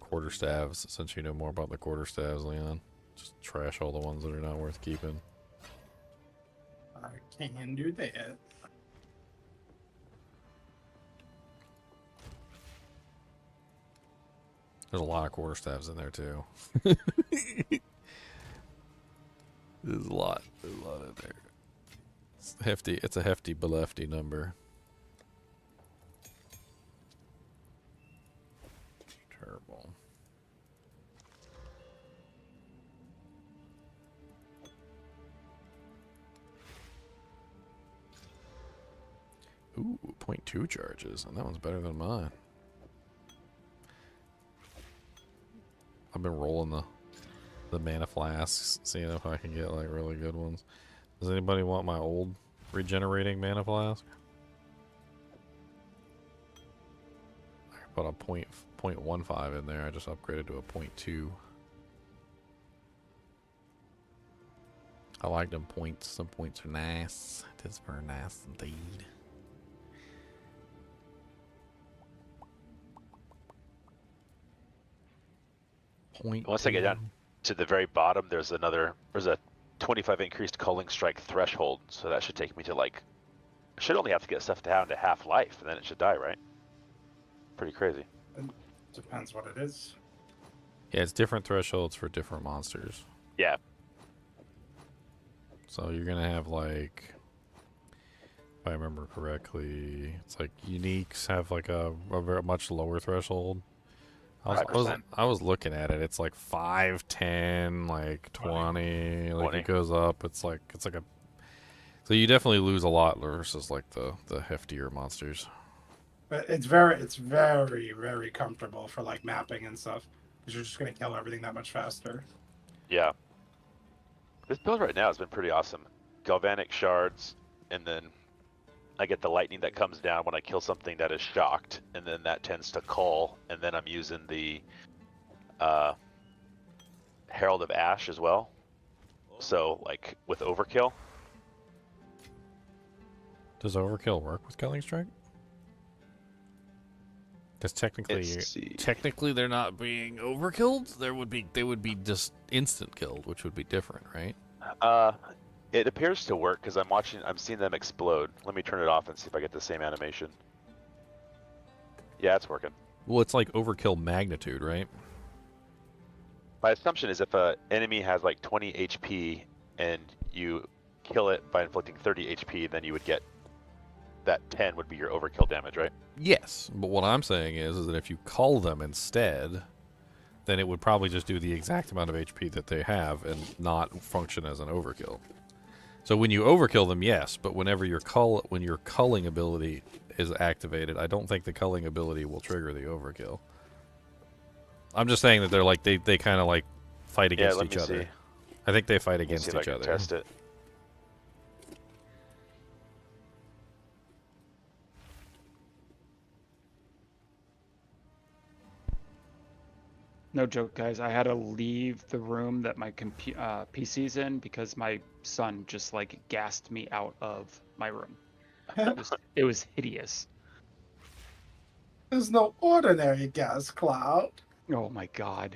quarterstaves, since you know more about the quarterstaves, Leon. Just trash all the ones that are not worth keeping. I can do that. There's a lot of quarterstaves in there too. There's a lot in there. It's hefty. It's a hefty belefty number. Terrible. Ooh, 0.2 charges, and that one's better than mine. I've been rolling the mana flasks, seeing if I can get like really good ones. Does anybody want my old regenerating mana flask? I put a 0.15 in there. I just upgraded to a 0.2. I like them points. Some points are nice. It is very nice indeed. Once I get down to the very bottom, there's a 25 increased culling strike threshold, so that should take me to like, I should only have to get stuff down to half life, and then it should die, right? Pretty crazy. It depends what it is. Yeah, it's different thresholds for different monsters. Yeah. So you're gonna have like, if I remember correctly, it's like uniques have like a very much lower threshold. I was looking at it. It's like 5, 10, like 20. Like 20. it goes up. It's like a. So you definitely lose a lot versus like the heftier monsters. But it's very comfortable for like mapping and stuff, because you're just gonna kill everything that much faster. Yeah. This build right now has been pretty awesome. Galvanic shards, and then I get the lightning that comes down when I kill something that is shocked, and then that tends to cull, and then I'm using the Herald of Ash as well. So, like, with Overkill. Does Overkill work with Culling Strike? Because technically they're not being overkilled. They would be just instant killed, which would be different, right? It appears to work because I'm seeing them explode. Let me turn it off and see if I get the same animation. Yeah, it's working. Well, it's like overkill magnitude, right? My assumption is if an enemy has like 20 HP and you kill it by inflicting 30 HP, then you would get that 10 would be your overkill damage, right? Yes, but what I'm saying is that if you cull them instead, then it would probably just do the exact amount of HP that they have and not function as an overkill. So when you overkill them, yes, but whenever when your culling ability is activated, I don't think the culling ability will trigger the overkill. I'm just saying that they're like they kind of like fight against let each me other. see. I think they fight Let me against see if I each can other. test it. No joke, guys. I had to leave the room that my PC's in because my son just like gassed me out of my room. It was hideous. There's no ordinary gas cloud. Oh my god.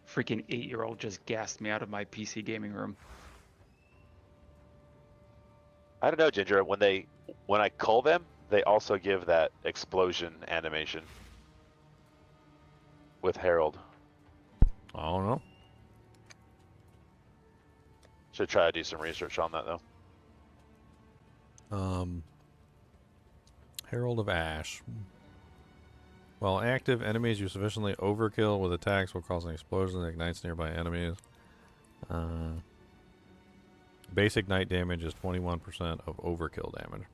Freaking 8-year-old just gassed me out of my PC gaming room. I don't know, Ginger. When I cull them, they also give that explosion animation with Herald. I don't know. Should try to do some research on that though. Herald of Ash. While active, enemies you sufficiently overkill with attacks will cause an explosion that ignites nearby enemies. Basic ignite damage is 21% of overkill damage.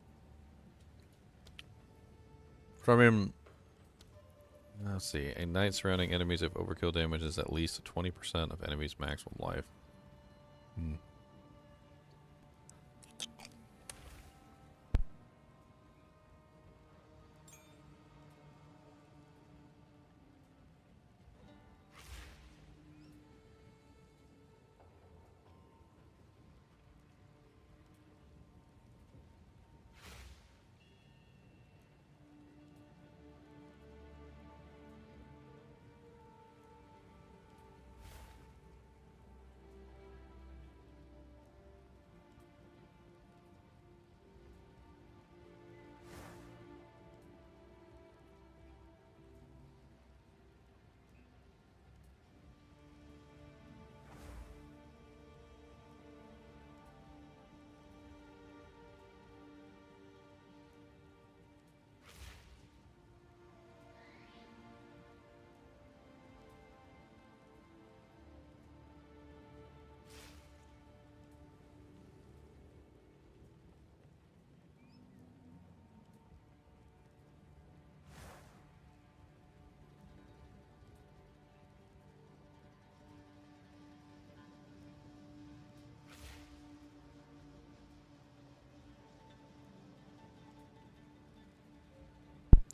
From him, let's see. Ignite surrounding enemies if overkill damage is at least 20% of enemies' maximum life.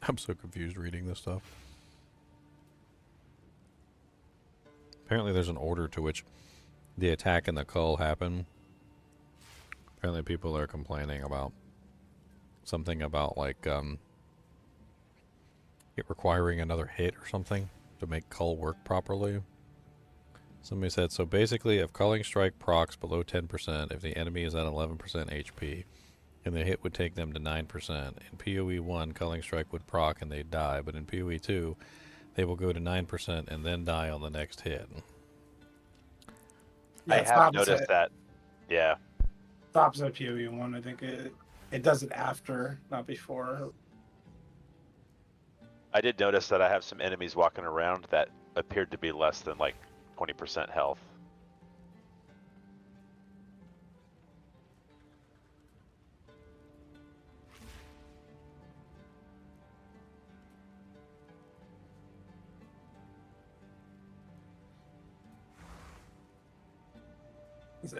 I'm so confused reading this stuff. Apparently there's an order to which the attack and the cull happen. Apparently people are complaining about something about like it requiring another hit or something to make cull work properly. Somebody said, so basically if culling strike procs below 10%, if the enemy is at 11% HP, and the hit would take them to 9%. In PoE 1, culling strike would proc and they'd die, but in PoE 2, they will go to 9% and then die on the next hit. Yeah, I it's have opposite. noticed that. Yeah. It's opposite of PoE 1. I think it does it after, not before. I did notice that I have some enemies walking around that appeared to be less than like 20% health.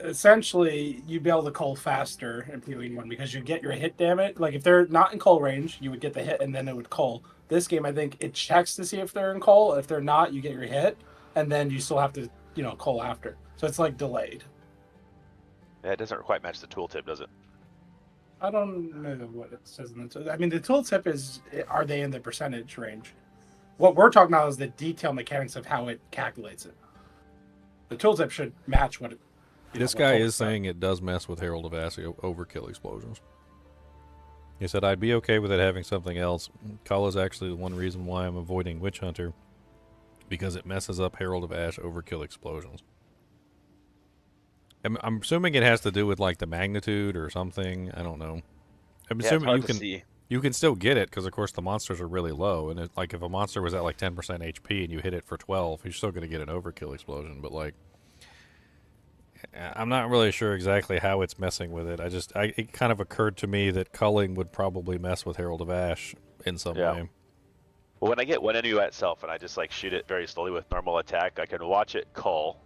Essentially, you'd be able to cull faster in PoE 1 because you get your hit damage. Like, if they're not in cull range, you would get the hit and then it would cull. This game, I think, it checks to see if they're in cull. If they're not, you get your hit, and then you still have to, cull after. So it's, like, delayed. Yeah, it doesn't quite match the tooltip, does it? I don't know what it says in the tooltip. I mean, the tooltip is, are they in the percentage range? What we're talking about is the detail mechanics of how it calculates it. The tooltip should match what it. This guy is saying it does mess with Herald of Ash overkill explosions. He said, I'd be okay with it having something else. Cull is actually the one reason why I'm avoiding Witch Hunter, because it messes up Herald of Ash overkill explosions. I'm assuming it has to do with like the magnitude or something. I don't know. I'm assuming you can still get it because of course the monsters are really low, and like if a monster was at like 10% HP and you hit it for 12, you're still going to get an overkill explosion. But like, I'm not really sure exactly how it's messing with it. It kind of occurred to me that culling would probably mess with Herald of Ash in some Yeah. way. Well, when I get one enemy at itself and I just like shoot it very slowly with normal attack, I can watch it cull,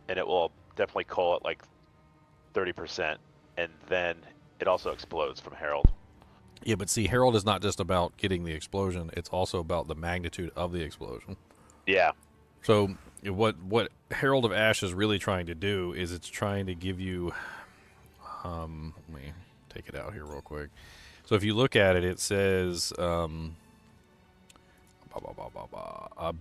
and it will definitely cull at like 30%, and then it also explodes from Herald. Yeah, but see, Herald is not just about getting the explosion; it's also about the magnitude of the explosion. Yeah. So what Herald of Ash is really trying to do is it's trying to give you. Let me take it out here real quick. So if you look at it, it says.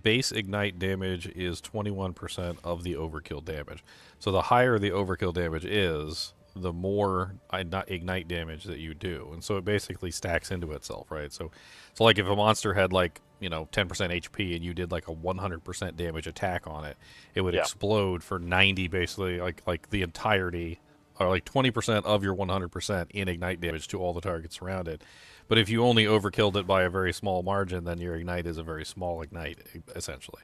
Base ignite damage is 21% of the overkill damage. So the higher the overkill damage is, the more ignite damage that you do. And so it basically stacks into itself, right? So like if a monster had like, 10% HP and you did like a 100% damage attack on it, it would explode for 90 basically, like the entirety, or like 20% of your 100% in ignite damage to all the targets around it. But if you only overkilled it by a very small margin, then your ignite is a very small ignite, essentially.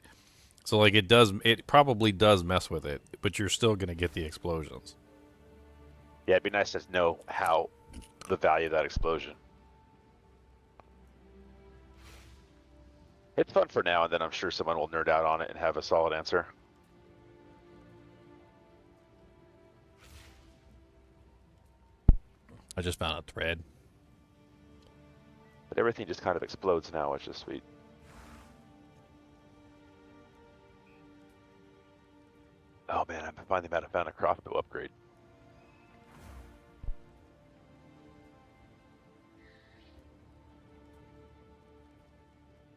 So like it probably does mess with it, but you're still going to get the explosions. Yeah, it'd be nice to know how the value of that explosion. It's fun for now, and then I'm sure someone will nerd out on it and have a solid answer. I just found a thread. But everything just kind of explodes now, which is sweet. Oh man, I finally found a crossbow upgrade.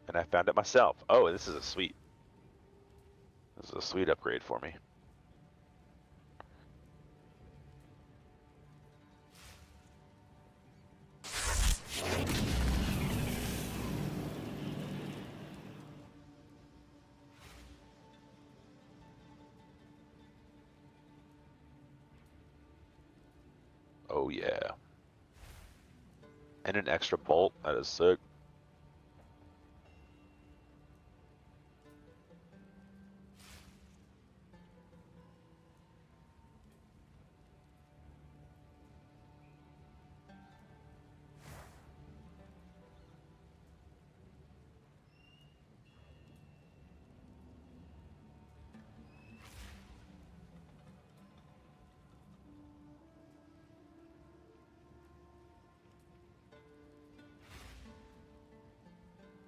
And I found it myself. Oh, this is a sweet upgrade for me. Oh yeah. And an extra bolt, that is sick.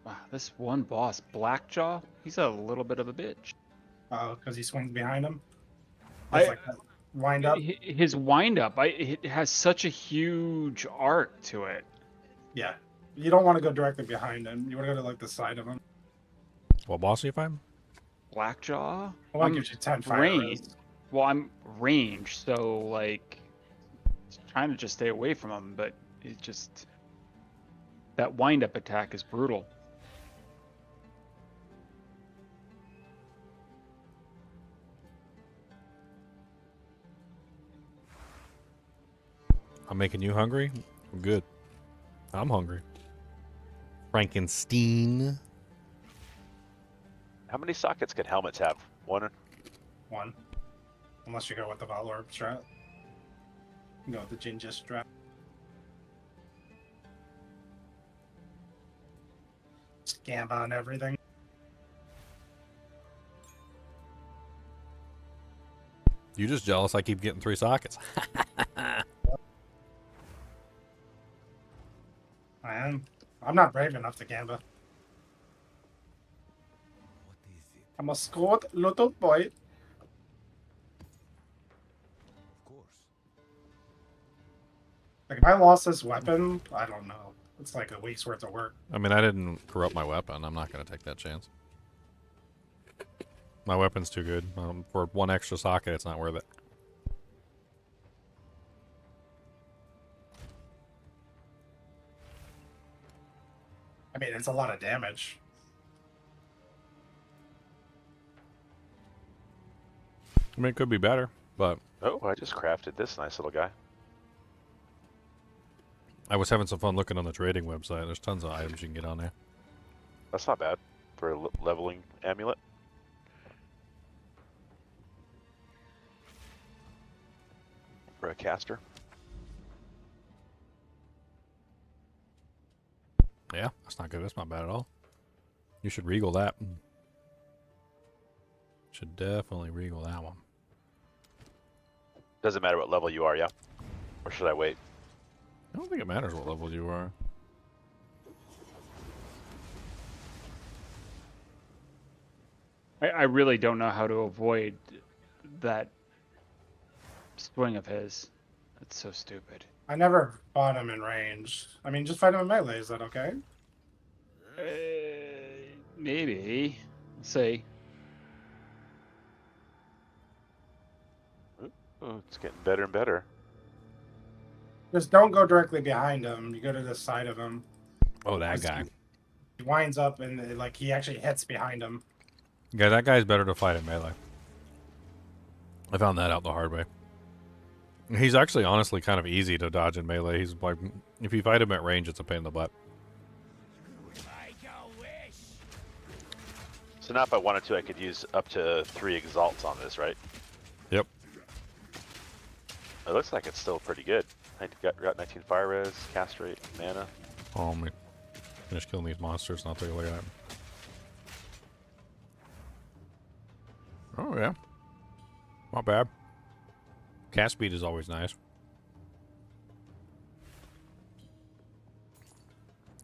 Wow, this one boss, Blackjaw, he's a little bit of a bitch. Oh, because he swings behind him. I- It's like that wind up. His wind up, it has such a huge arc to it. Yeah. You don't want to go directly behind him. You want to go to like the side of him. What boss do you find? Blackjaw? Well, that gives you 10 fire range. res. Well, I'm ranged, so like trying to just stay away from him, but it just that wind up attack is brutal. I'm making you hungry? Good. I'm hungry. Frankenstein. How many sockets can helmets have? One? One. Unless you go with the Valor strat. You go with the Jinja strat. Scam on everything. You just jealous I keep getting 3 sockets. I am. I'm not brave enough to gamba. I'm a scored little boy. Of course. Like, if I lost this weapon, I don't know. It's like a week's worth of work. I mean, I didn't corrupt my weapon. I'm not going to take that chance. My weapon's too good. For 1 extra socket, it's not worth it. I mean, it's a lot of damage. I mean, it could be better, but Oh, I just crafted this nice little guy. I was having some fun looking on the trading website. There's tons of items you can get on there. That's not bad for a leveling amulet. for a caster. Yeah, that's not good. That's not bad at all. You should regal that. Should definitely regal that one. Doesn't matter what level you are, yeah? Or should I wait? I don't think it matters what level you are. I really don't know how to avoid that swing of his. That's so stupid. I never fought him in range. I mean, just fight him in melee. Is that okay? Maybe. Let's see. Oh, it's getting better and better. Just don't go directly behind him. You go to the side of him. Oh, that guy. He winds up and like he actually hits behind him. Yeah, that guy's better to fight in melee. I found that out the hard way. He's actually honestly kind of easy to dodge in melee. He's like, if you fight him at range, it's a pain in the butt. So now if I wanted to, I could use up to 3 exalts on this, right? Yep. It looks like it's still pretty good. I got 19 fire res, cast rate, mana. Oh, let me finish killing these monsters and I'll take a look at it. Oh, yeah. Not bad. Cast speed is always nice.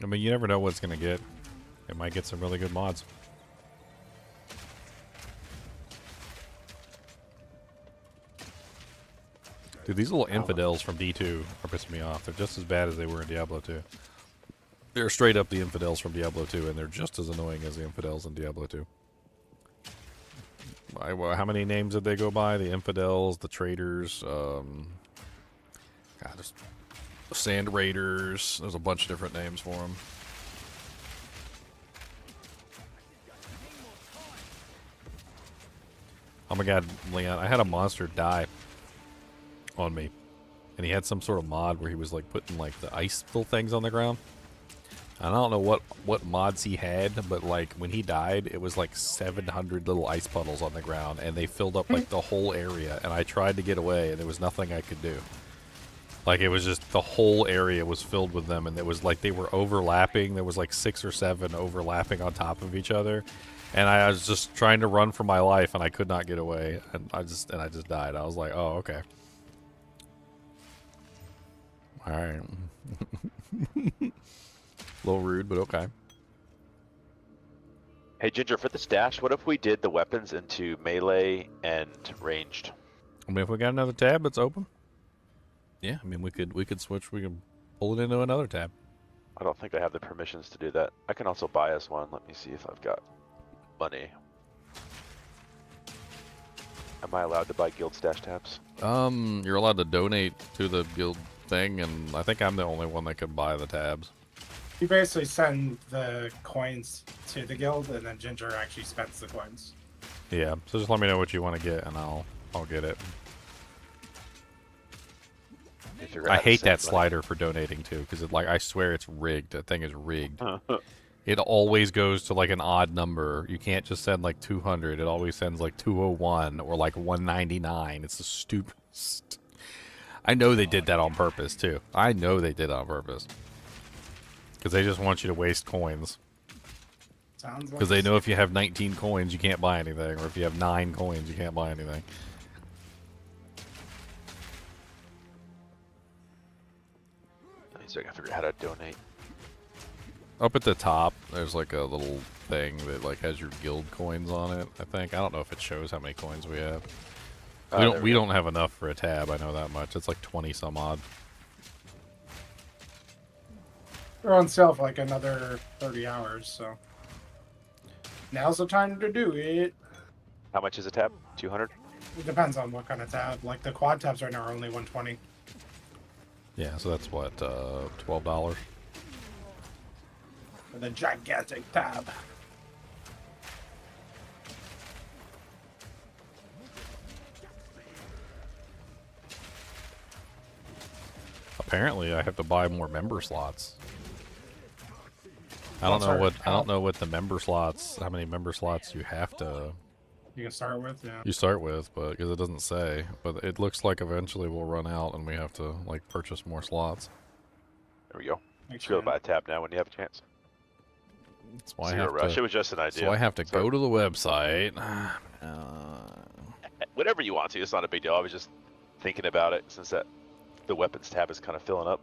I mean, you never know what it's going to get. It might get some really good mods. Dude, these little infidels from D2 are pissing me off. They're just as bad as they were in Diablo 2. They're straight up the infidels from Diablo 2, and they're just as annoying as the infidels in Diablo 2. How many names did they go by? The infidels, the traitors, just sand raiders. There's a bunch of different names for them. Oh my god, Leon, I had a monster die on me. And he had some sort of mod where he was like putting like the ice little things on the ground. I don't know what mods he had, but like when he died, it was like 700 little ice puddles on the ground, and they filled up like the whole area. And I tried to get away, and there was nothing I could do. Like it was just the whole area was filled with them, and it was like they were overlapping. There was like 6 or 7 overlapping on top of each other, and I was just trying to run for my life, and I could not get away, and I just died. I was like, oh, okay, all right. A little rude, but okay. Hey Ginger, for the stash, what if we did the weapons into melee and ranged? I mean, if we got another tab that's open, yeah. I mean, we could switch. We can pull it into another tab. I don't think I have the permissions to do that. I can also buy us one. Let me see if I've got money. Am I allowed to buy guild stash tabs? You're allowed to donate to the guild thing, and I think I'm the only one that can buy the tabs. You basically send the coins to the guild, and then Ginger actually spends the coins. Yeah, so just let me know what you want to get, and I'll get it. I hate that slider for donating too, because like I swear it's rigged. That thing is rigged. It always goes to like an odd number. You can't just send like 200. It always sends like 201 or like 199. It's the stupidest. I know they did that on purpose too. I know they did it on purpose. Because they just want you to waste coins. Sounds like because they know if you have 19 coins, you can't buy anything. Or if you have 9 coins, you can't buy anything. So I gotta figure out how to donate. Up at the top, there's like a little thing that like has your guild coins on it. I think I don't know if it shows how many coins we have. We don't have enough for a tab. I know that much. It's like 20 some odd. They're on sale for like another 30 hours, so now's the time to do it. How much is a tab? 200? It depends on what kind of tab. Like the quad tabs right now are only 120. Yeah, so that's what, $12. For the gigantic tab. Apparently, I have to buy more member slots. I don't know what the member slots. How many member slots you have to You can start with, yeah. You start with, but because it doesn't say, but it looks like eventually we'll run out and we have to like purchase more slots. There we go. Makes Just go to sense. buy a tab now when you have a chance. That's why I Zero have rush. to. It was just an idea. So I have to So- go to the website. Whatever you want to. It's not a big deal. I was just thinking about it since the weapons tab is kind of filling up.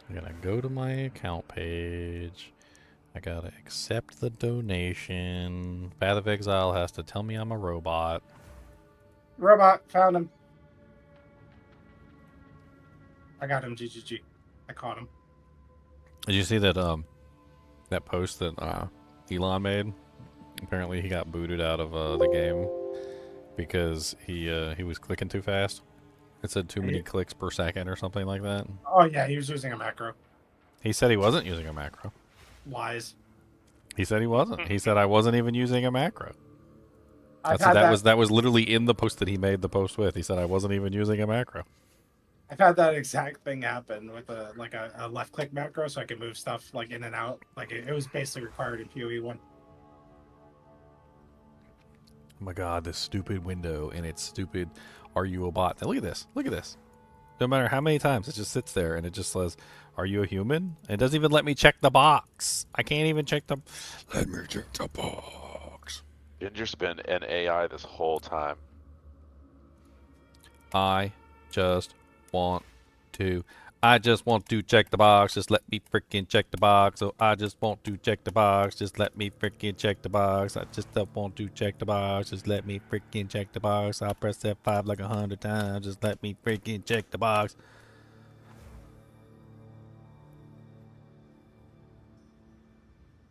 I'm gonna go to my account page. I gotta accept the donation. Path of Exile has to tell me I'm a robot. Robot, found him. I got him, GGG. I caught him. Did you see that that post that Elon made? Apparently he got booted out of the game because he was clicking too fast. It said too many clicks per second or something like that. Oh, yeah, he was using a macro. He said he wasn't using a macro. Lies. He said he wasn't. He said I wasn't even using a macro. I've So had that was literally in the post that he made the post with. He said I wasn't even using a macro. I've had that exact thing happen with a left click macro, so I can move stuff like in and out. Like it was basically required in PoE 1. Oh my god, this stupid window and it's stupid. Are you a bot? Now look at this. Look at this. No matter how many times it just sits there and it just says, "Are you a human?" It doesn't even let me check the box. I can't even check the. Let me check the box. Ginger's been an AI this whole time. I just want to check the box. Just let me freaking check the box. So I just want to check the box. Just let me freaking check the box. I just don't want to check the box. Just let me freaking check the box. I'll press F5 like 100 times. Just let me freaking check the box.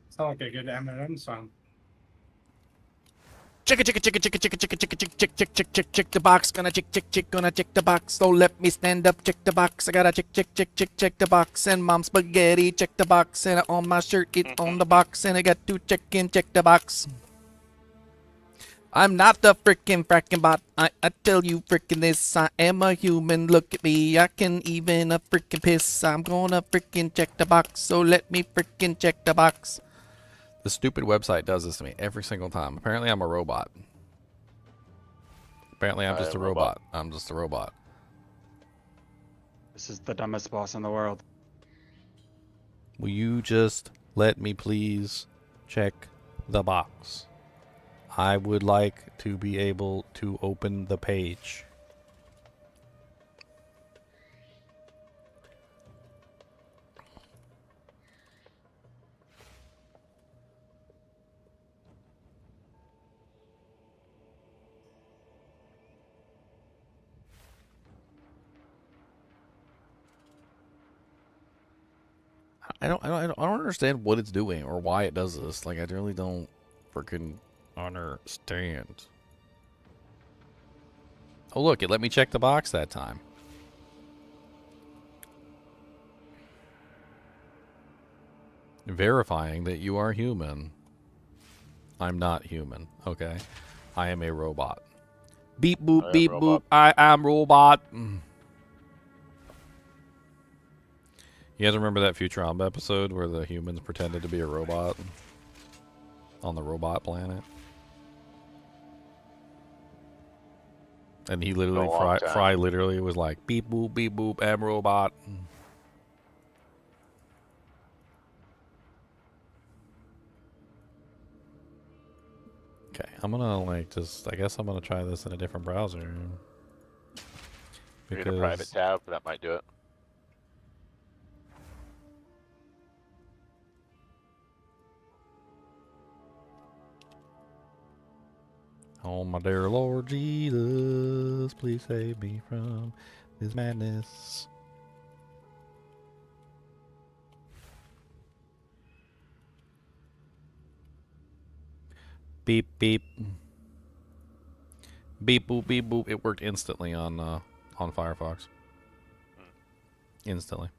Sound like a good Eminem song. Check the box. Gonna gonna check the box. So let me stand up, check the box. I gotta check the box. And mom's spaghetti, check the box. And on my shirt, it's on the box. And I got to check the box. I'm not the frickin' bot. I tell you frickin' this. I am a human. Look at me. I can even a frickin' piss. I'm gonna frickin' check the box. So let me frickin' check the box. The stupid website does this to me every single time. Apparently I'm a robot. Apparently I'm just a robot. I'm just a robot. This is the dumbest boss in the world. Will you just let me please check the box? I would like to be able to open the page. I don't understand what it's doing or why it does this. Like I really don't freaking understand. Oh look, it let me check the box that time. Verifying that you are human. I'm not human, okay? I am a robot. Beep boop, beep boop, I am robot. You guys remember that Futurama episode where the humans pretended to be a robot on the robot planet? And he literally, Fry literally was like, beep boop, I'm robot. Okay, I'm gonna I guess I'm gonna try this in a different browser. Create a private tab, that might do it. Oh my dear Lord Jesus, please save me from this madness. Beep beep. Beep boop beep boop. It worked instantly on Firefox. Instantly.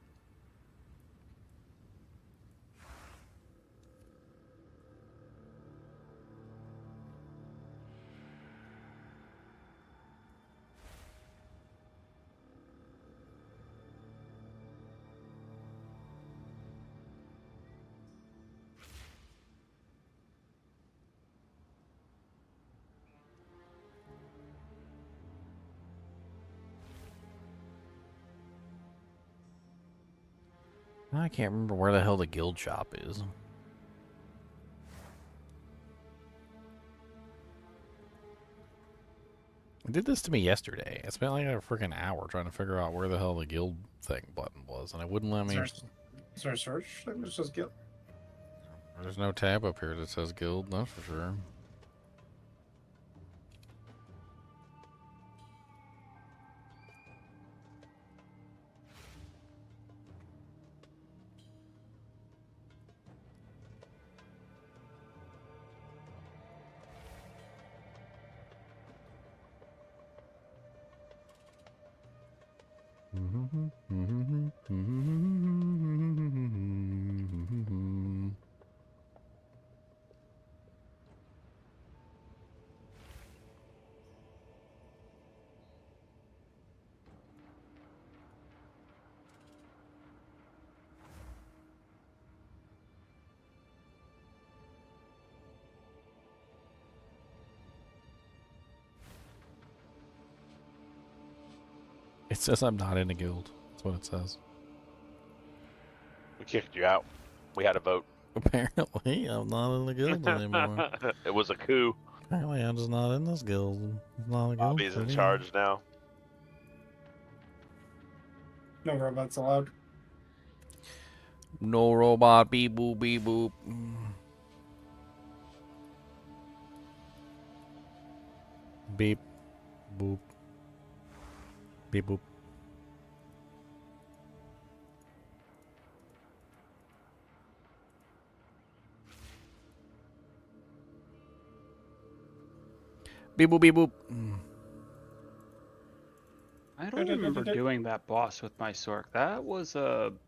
I can't remember where the hell the guild shop is. It did this to me yesterday. I spent like a freaking hour trying to figure out where the hell the guild thing button was, and it wouldn't let me. Is there a search? Let me just get. There's no tab up here that says guild, that's for sure. It says I'm not in a guild. That's what it says. We kicked you out. We had a vote. Apparently, I'm not in the guild anymore. It was a coup. Apparently, I'm just not in this guild. It's not a guild. Bobby's for in me. charge now. No robots allowed. No robot. Beep boop beep boop. Beep boop. Beep boop. Beep boop beep boop. I don't remember doing that boss with my Sork. That was an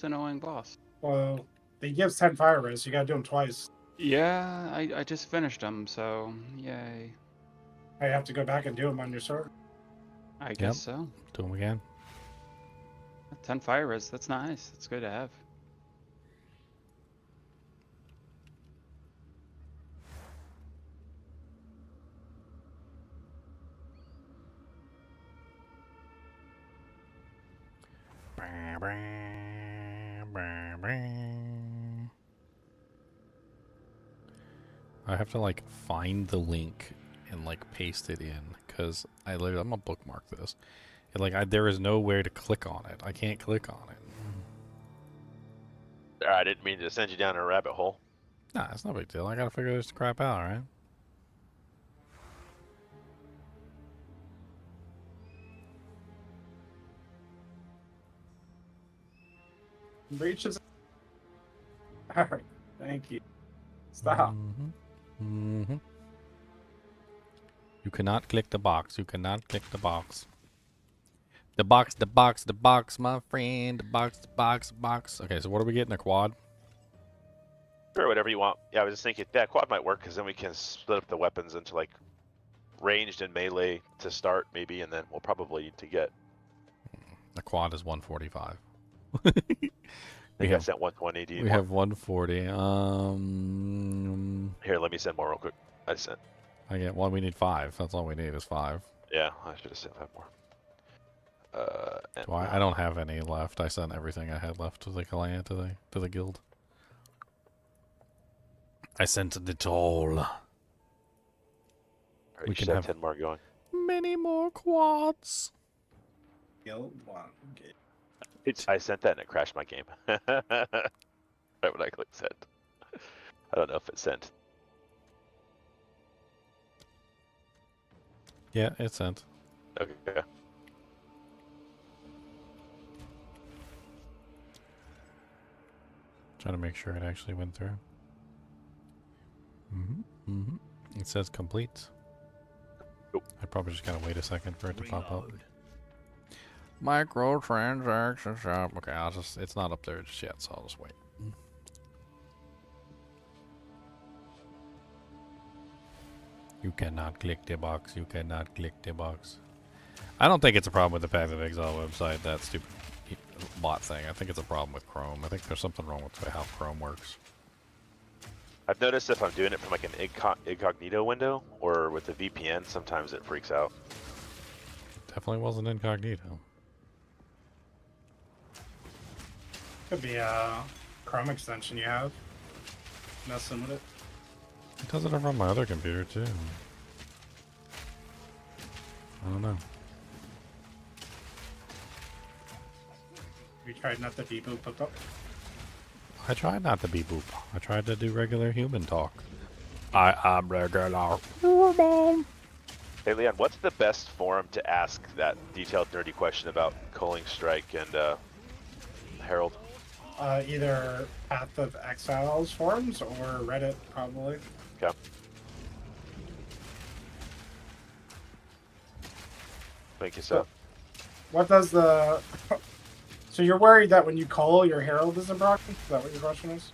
annoying boss. Well, he gives 10 fire res. You gotta do them twice. Yeah, I just finished them, so yay. I have to go back and do them on your sword. I guess so. Do them again. 10 fire res, that's nice. That's good to have. I have to like find the link and like paste it in because I'm gonna bookmark this. And, like there is nowhere to click on it. I can't click on it. I didn't mean to send you down a rabbit hole. Nah, it's no big deal. I gotta figure this crap out, right? Breaches. Alright, thank you. Stop. You cannot click the box. You cannot click the box. The box, the box, the box, my friend. The box, the box, the box. Okay, so what are we getting? A quad? Sure, whatever you want. Yeah, I was just thinking, yeah, quad might work because then we can split up the weapons into like ranged and melee to start maybe, and then we'll probably need to get. The quad is 145. I think I sent 120. Do you We want? have 140. Here, let me send more real quick. I sent. I get one. We need 5. That's all we need is 5. Yeah, I should have sent 5 more. So I don't have any left. I sent everything I had left to the clan, to the guild. I sent it all. All right, We you can should have- 10 more going. Many more quads. Guild one. Okay. I sent that and it crashed my game. Right when I clicked send. I don't know if it sent. Yeah, it sent. Okay. Trying to make sure it actually went through. It says complete. Nope. I probably just gotta wait a second for it to pop up. Microtransaction shop. Okay, it's not up there just yet, so I'll just wait. You cannot click the box. You cannot click the box. I don't think it's a problem with the Path of Exile website, that stupid bot thing. I think it's a problem with Chrome. I think there's something wrong with how Chrome works. I've noticed if I'm doing it from like an incognito window or with a VPN, sometimes it freaks out. Definitely wasn't incognito. Could be a Chrome extension you have. Messing with it. It does it over on my other computer too. I don't know. You tried not to be boop up. I tried not to be boop. I tried to do regular human talk. I'm regular human. Hey Leon, what's the best forum to ask that detailed nerdy question about culling strike and Herald? Either Path of Exiles forums or Reddit, probably. Okay. Thank you, sir. What does the... So you're worried that when you cull, your Herald isn't proccing? Is that what your question is?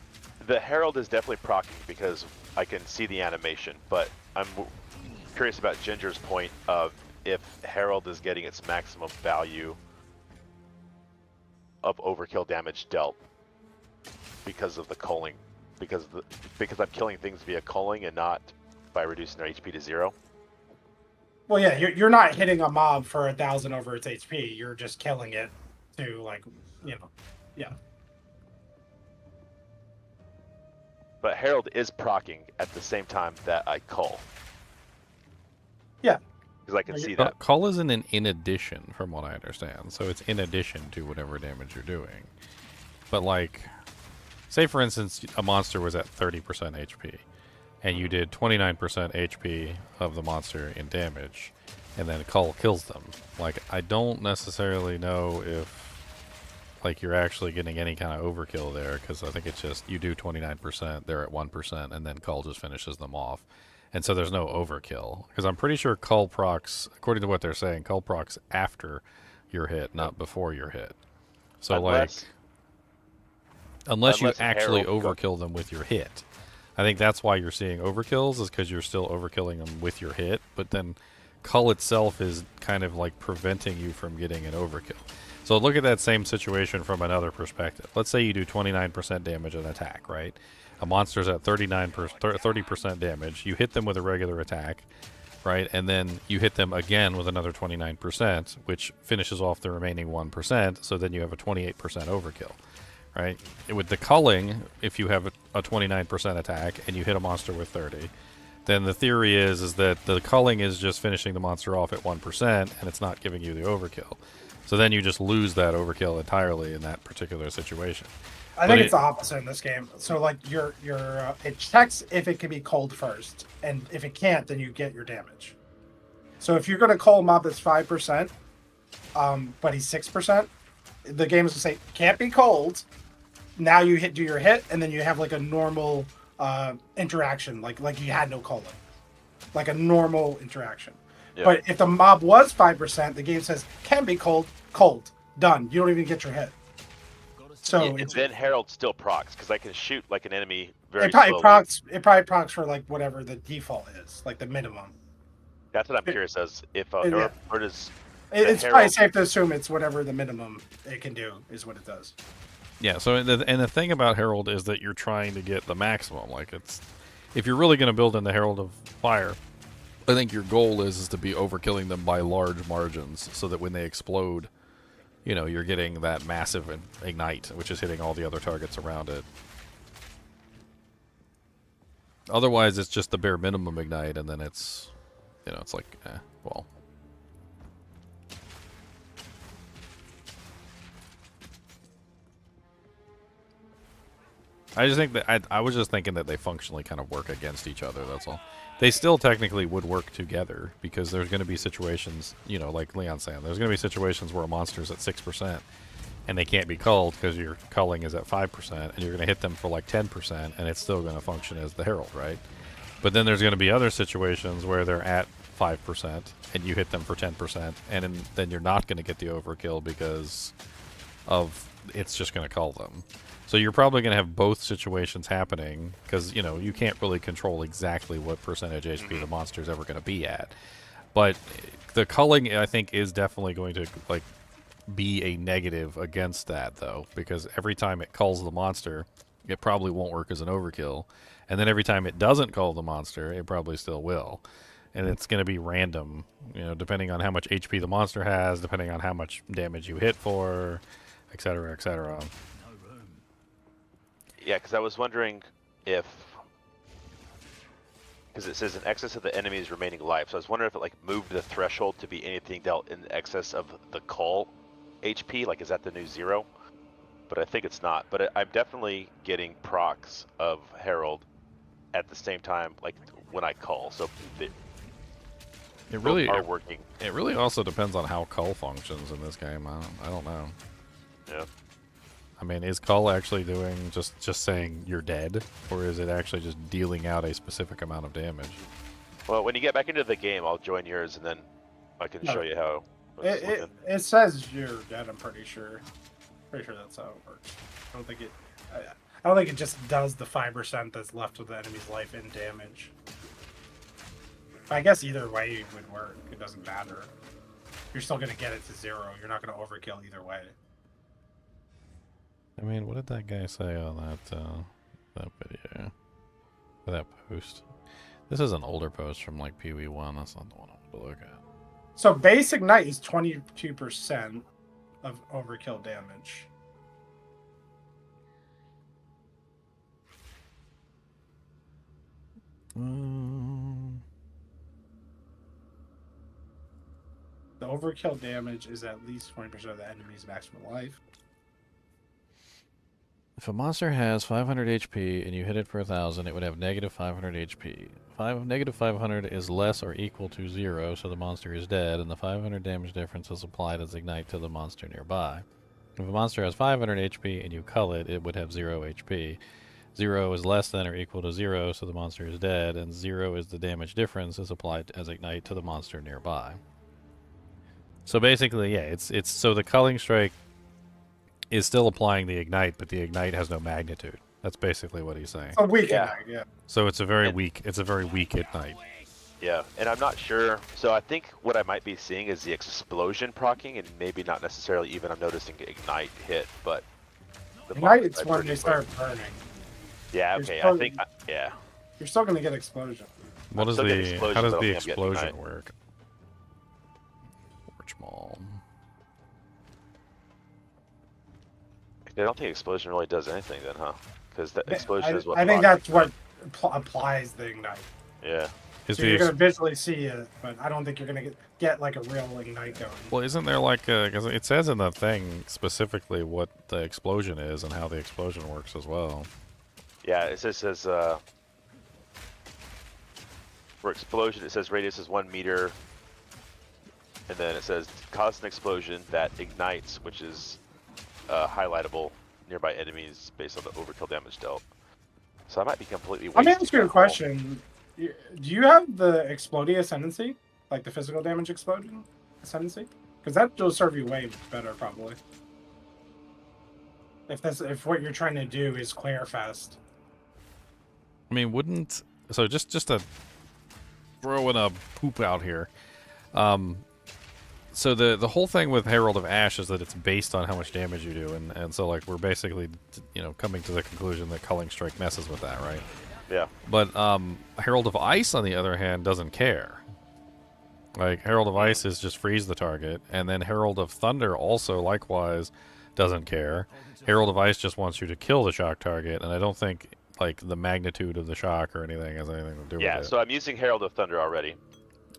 The Herald is definitely proccing because I can see the animation, but I'm curious about Ginger's point of if Herald is getting its maximum value of overkill damage dealt because of the culling, because I'm killing things via culling and not by reducing their HP to 0. Well, yeah, you're not hitting a mob for 1,000 over its HP. You're just killing it to, like, yeah. But Herald is proccing at the same time that I cull. Yeah. Because I can see that. Cull isn't an in addition, from what I understand. So it's in addition to whatever damage you're doing. But, like, say for instance, a monster was at 30% HP, and you did 29% HP of the monster in damage, and then Cull kills them. Like, I don't necessarily know if, like, you're actually getting any kind of overkill there, because I think it's just you do 29%, they're at 1%, and then Cull just finishes them off. And so there's no overkill, because I'm pretty sure Cull procs, according to what they're saying, Cull procs after your hit, not before your hit. So, unless you actually overkill them with your hit. I think that's why you're seeing overkills, is because you're still overkilling them with your hit, but then Cull itself is kind of like preventing you from getting an overkill. So look at that same situation from another perspective. Let's say you do 29% damage an attack, right? A monster's at 30% damage. You hit them with a regular attack, right? And then you hit them again with another 29%, which finishes off the remaining 1%, so then you have a 28% overkill. Right? With the culling, if you have a 29% attack and you hit a monster with 30, then the theory is that the culling is just finishing the monster off at 1% and it's not giving you the overkill. So then you just lose that overkill entirely in that particular situation. I think it's the opposite in this game. So, like, it checks if it can be culled first, and if it can't, then you get your damage. So if you're going to cull a mob that's 5%, but he's 6%, the game is going to say, can't be culled. Now you do your hit, and then you have like a normal interaction, like you had no culling, like a normal interaction. Yep. But if the mob was 5%, the game says can be culled, done. You don't even get your hit. So and then Herald still procs because I can shoot like an enemy very it probably slowly. It probably procs for like whatever the default is, like the minimum. That's what I'm curious as if or does. It's probably safe to assume it's whatever the minimum it can do is what it does. Yeah, so the thing about Herald is that you're trying to get the maximum. Like, it's, if you're really going to build in the Herald of Fire, I think your goal is to be overkilling them by large margins, so that when they explode, you know, you're getting that massive ignite, which is hitting all the other targets around it. Otherwise, it's just the bare minimum ignite, and then it's, you know, it's like, well. I just think that I was just thinking that they functionally kind of work against each other. That's all. They still technically would work together because there's going to be situations, you know, like Leon's saying, there's going to be situations where a monster's at 6% and they can't be culled because your culling is at 5%, and you're going to hit them for like 10%, and it's still going to function as the Herald, right? But then there's going to be other situations where they're at 5% and you hit them for 10%, and then you're not going to get the overkill because of it's just going to cull them. So you're probably going to have both situations happening because, you know, you can't really control exactly what percentage HP the monster is ever going to be at. But the culling, I think, is definitely going to, like, be a negative against that, though, because every time it culls the monster, it probably won't work as an overkill. And then every time it doesn't cull the monster, it probably still will. And it's going to be random, you know, depending on how much HP the monster has, depending on how much damage you hit for, etc., etc. Yeah, because I was wondering if, because it says in excess of the enemy's remaining life, so I was wondering if it like moved the threshold to be anything dealt in excess of the cull HP. Like, is that the new 0? But I think it's not. But I'm definitely getting procs of Herald at the same time, like when I cull. So It both really are working. It really also depends on how cull functions in this game. I don't know. Yeah. I mean, is cull actually doing just saying you're dead, or is it actually just dealing out a specific amount of damage? Well, when you get back into the game, I'll join yours, and then I can show you how it's looking. It says you're dead. I'm pretty sure. Pretty sure that's how it works. I don't think it. I don't think it just does the 5% that's left of the enemy's life in damage. I guess either way it would work. It doesn't matter. You're still gonna get it to 0. You're not gonna overkill either way. I mean, what did that guy say on that video? That post. This is an older post from like PV1. That's not the one I want to look at. So base ignite is 22% of overkill damage. The overkill damage is at least 20% of the enemy's maximum life. If a monster has 500 HP and you hit it for 1,000, it would have negative 500 HP. Negative 500 is less or equal to 0, so the monster is dead, and the 500 damage difference is applied as ignite to the monster nearby. If a monster has 500 HP and you cull it, it would have 0 HP. 0 is less than or equal to 0, so the monster is dead, and 0 is the damage difference is applied as ignite to the monster nearby. So basically, yeah, it's so the culling strike is still applying the ignite, but the ignite has no magnitude. That's basically what he's saying. It's a weak ignite, yeah. So it's a very weak ignite. Yeah, and I'm not sure. So I think what I might be seeing is the explosion proccing, and maybe not necessarily even I'm noticing ignite hit, but the Ignite it's when they start burning. Yeah, okay. I think yeah. You're still gonna get explosion. What is still getting the explosion, how does but I the don't think I'm getting explosion ignite. work? Forge Maul. I don't think explosion really does anything then, huh? Because the explosion is what. I think that's what applies the ignite. Yeah. Is So the you're gonna visually see it, but I don't think you're gonna get like a real ignite going. well, isn't there like because it says in the thing specifically what the explosion is and how the explosion works as well. Yeah, it says for explosion, it says radius is 1 meter, and then it says cause an explosion that ignites, which is highlightable nearby enemies based on the overkill damage dealt. So I might be completely wasting. Let me ask you a question. Do you have the exploding ascendancy, like the physical damage explosion ascendancy? Because that will serve you way better probably. If what you're trying to do is clear fast. I mean, wouldn't so just to throw in a poop out here. So the whole thing with Herald of Ash is that it's based on how much damage you do, and so like we're basically coming to the conclusion that Culling Strike messes with that, right? Yeah. But Herald of Ice, on the other hand, doesn't care. Like Herald of Ice is just freeze the target, and then Herald of Thunder also likewise doesn't care. Herald of Ice just wants you to kill the shock target, and I don't think like the magnitude of the shock or anything has anything to do with it. Yeah, so I'm using Herald of Thunder already.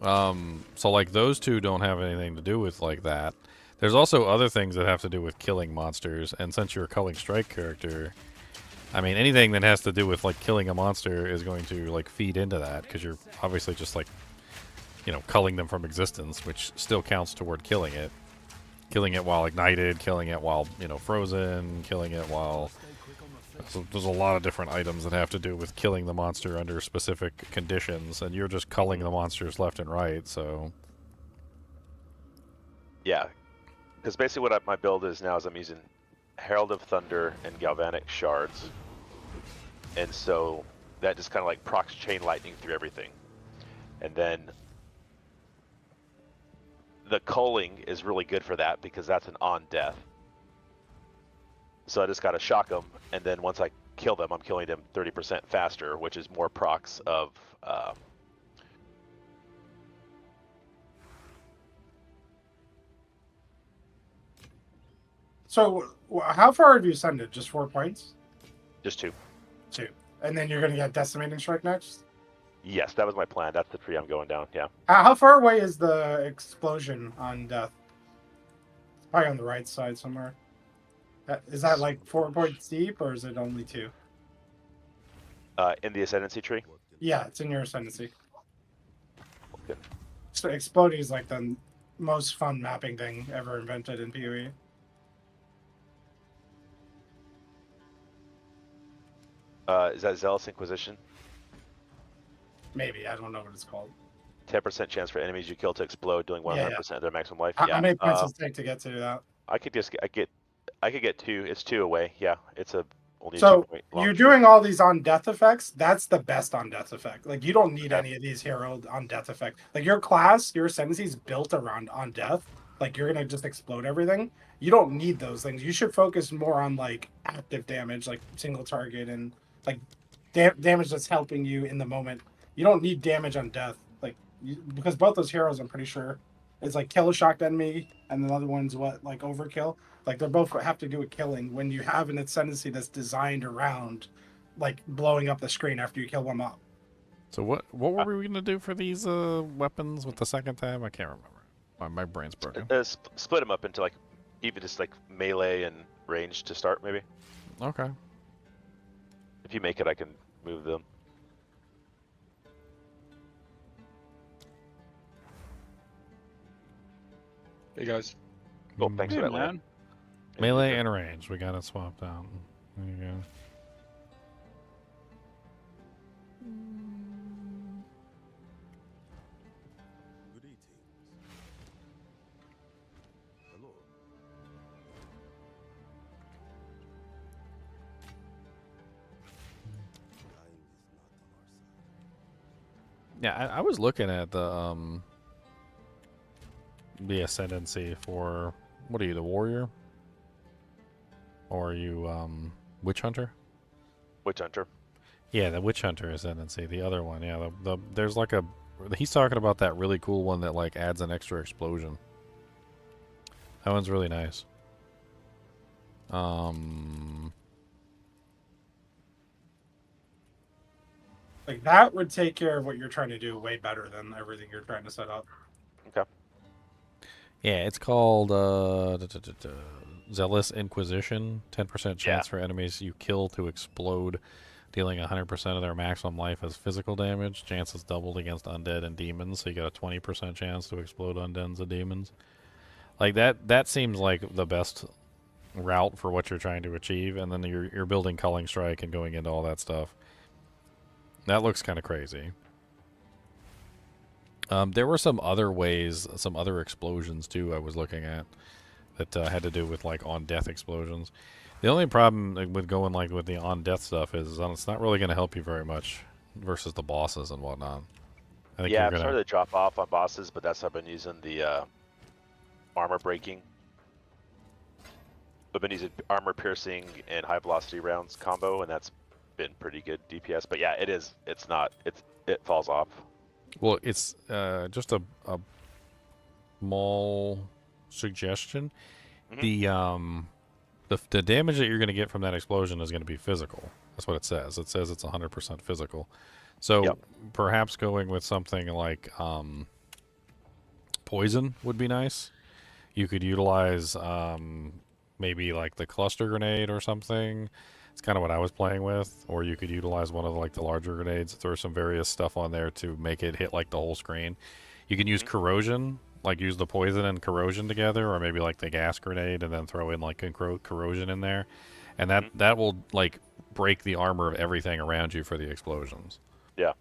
So like those two don't have anything to do with like that. There's also other things that have to do with killing monsters, and since you're a Culling Strike character, I mean anything that has to do with like killing a monster is going to like feed into that, because you're obviously just like culling them from existence, which still counts toward killing it. Killing it while ignited, killing it while frozen, killing it while so there's a lot of different items that have to do with killing the monster under specific conditions, and you're just culling the monsters left and right, so... Yeah, because basically what my build is now is I'm using Herald of Thunder and Galvanic Shards, and so that just kind of like procs Chain Lightning through everything. And then the culling is really good for that because that's an on death. So I just got to shock them, and then once I kill them, I'm killing them 30% faster, which is more procs of... So how far have you ascended? Just 4 points? Just 2. 2. And then you're going to get Decimating Strike next? Yes, that was my plan. That's the tree I'm going down. Yeah. How far away is the explosion on Death? It's probably on the right side somewhere. Is that like 4 points deep, or is it only 2? In the Ascendancy tree? Yeah, it's in your Ascendancy. Okay. So exploding is like the most fun mapping thing ever invented in PoE. Is that Zealous Inquisition? Maybe, I don't know what it's called. 10% chance for enemies you kill to explode, doing 100% of their maximum life. How many points does it take to get to that? I could get 2. It's 2 away. Yeah, it's only a So 2-point long you're tree. doing all these on death effects. That's the best on death effect. Like you don't need any of these hero on death effect. Like your class, your ascendancy is built around on death. Like you're gonna just explode everything. You don't need those things. You should focus more on like active damage, like single target and like damage that's helping you in the moment. You don't need damage on death, because both those heroes, I'm pretty sure, it's like kill a shocked enemy, and the other one's like overkill. Like they both have to do with killing. When you have an ascendancy that's designed around, like blowing up the screen after you kill them up. So what were we gonna do for these weapons with the second tab? I can't remember. My brain's broken. Split them up into like even just like melee and range to start, maybe. Okay. If you make it, I can move them. Hey guys. Oh, thanks for that, man. Melee and range. We got it swapped out. There you go. Yeah, I was looking at the Ascendancy for, what are you, the warrior? Or are you witch hunter? Witch hunter. Yeah, the witch hunter Ascendancy. The other one, yeah. There's like he's talking about that really cool one that like adds an extra explosion. That one's really nice. Like that would take care of what you're trying to do way better than everything you're trying to set up. Okay. Yeah, it's called Zealous Inquisition. 10% chance for enemies you kill to explode, dealing 100% of their maximum life as physical damage. Chance is doubled against undead and demons, so you got a 20% chance to explode undeads and demons. Like that seems like the best route for what you're trying to achieve, and then you're building Culling Strike and going into all that stuff. That looks kind of crazy. There were some other ways, some other explosions too I was looking at that had to do with like on-death explosions. The only problem with going like with the on-death stuff is it's not really going to help you very much versus the bosses and whatnot. I think Yeah, I've started to drop off on bosses, but that's how I've been using the armor breaking. I've been using armor piercing and high velocity rounds combo, and that's been pretty good DPS. But yeah, it falls off. Well, it's just a small suggestion. Mm-hmm. The damage that you're going to get from that explosion is going to be physical. That's what it says. It says it's 100% physical. So perhaps going with something like poison would be nice. You could utilize maybe like the cluster grenade or something. It's kind of what I was playing with. Or you could utilize one of like the larger grenades, throw some various stuff on there to make it hit like the whole screen. You can use corrosion, like use the poison and corrosion together, or maybe like the gas grenade and then throw in like corrosion in there. And that will like break the armor of everything around you for the explosions. Yeah.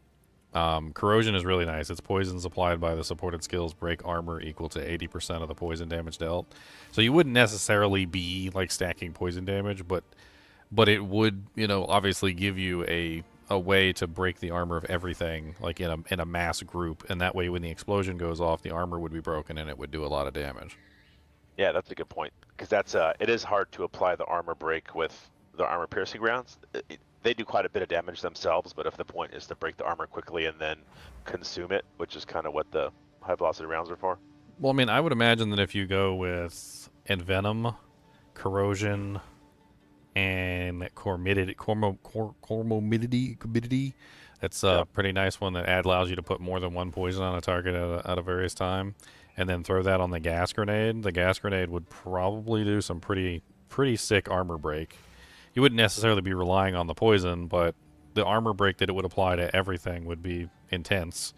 Corrosion is really nice. Its poisons applied by the supported skills break armor equal to 80% of the poison damage dealt. So you wouldn't necessarily be like stacking poison damage, but it would, obviously give you a way to break the armor of everything, like in a mass group, and that way when the explosion goes off, the armor would be broken and it would do a lot of damage. Yeah, that's a good point, because it is hard to apply the armor break with the armor piercing rounds. They do quite a bit of damage themselves, but if the point is to break the armor quickly and then consume it, which is kind of what the high velocity rounds are for. Well, I mean, I would imagine that if you go with Envenom, Corrosion, and Cormomidity. That's a pretty nice one that allows you to put more than one poison on a target at a various time, and then throw that on the gas grenade. The gas grenade would probably do some pretty sick armor break. You wouldn't necessarily be relying on the poison, but the armor break that it would apply to everything would be intense,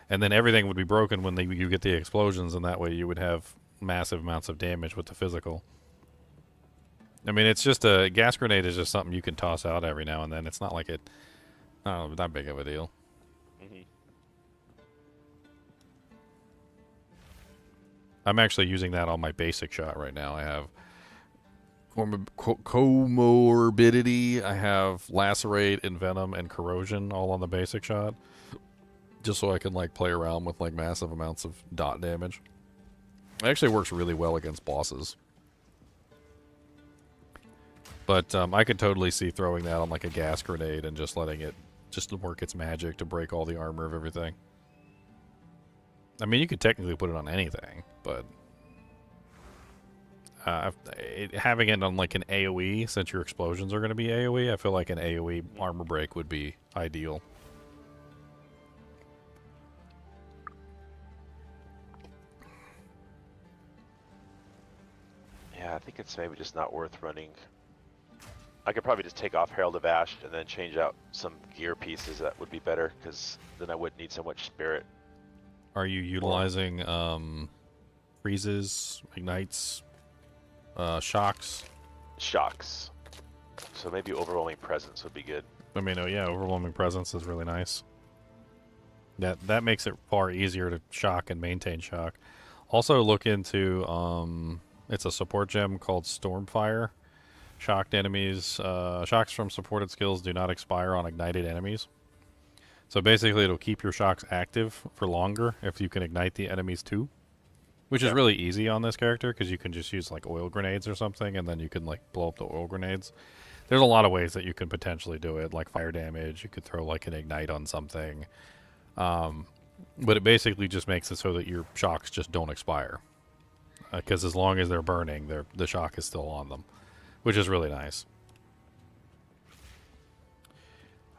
and then everything would be broken when you get the explosions, and that way you would have massive amounts of damage with the physical. I mean, it's just a gas grenade is just something you can toss out every now and then. It's not like it, I don't know, not big of a deal. I'm actually using that on my basic shot right now. I have comorbidity, I have lacerate, envenom, and corrosion all on the basic shot, just so I can like play around with like massive amounts of dot damage. It actually works really well against bosses. But I could totally see throwing that on like a gas grenade and just letting it just work its magic to break all the armor of everything. I mean, you could technically put it on anything, but having it on like an AoE, since your explosions are going to be AoE, I feel like an AoE armor break would be ideal. Yeah, I think it's maybe just not worth running. I could probably just take off Herald of Ash and then change out some gear pieces. That would be better, because then I wouldn't need so much spirit. Are you utilizing freezes, ignites, shocks? Shocks. So maybe Overwhelming Presence would be good. I mean, oh yeah, Overwhelming Presence is really nice. That makes it far easier to shock and maintain shock. Also look into, it's a support gem called Stormfire. Shocked enemies, shocks from supported skills do not expire on ignited enemies. So basically it'll keep your shocks active for longer if you can ignite the enemies too. Which is really easy on this character, because you can just use like oil grenades or something, and then you can like blow up the oil grenades. There's a lot of ways that you can potentially do it, like fire damage. You could throw like an ignite on something. But it basically just makes it so that your shocks just don't expire. Because as long as they're burning, the shock is still on them. Which is really nice.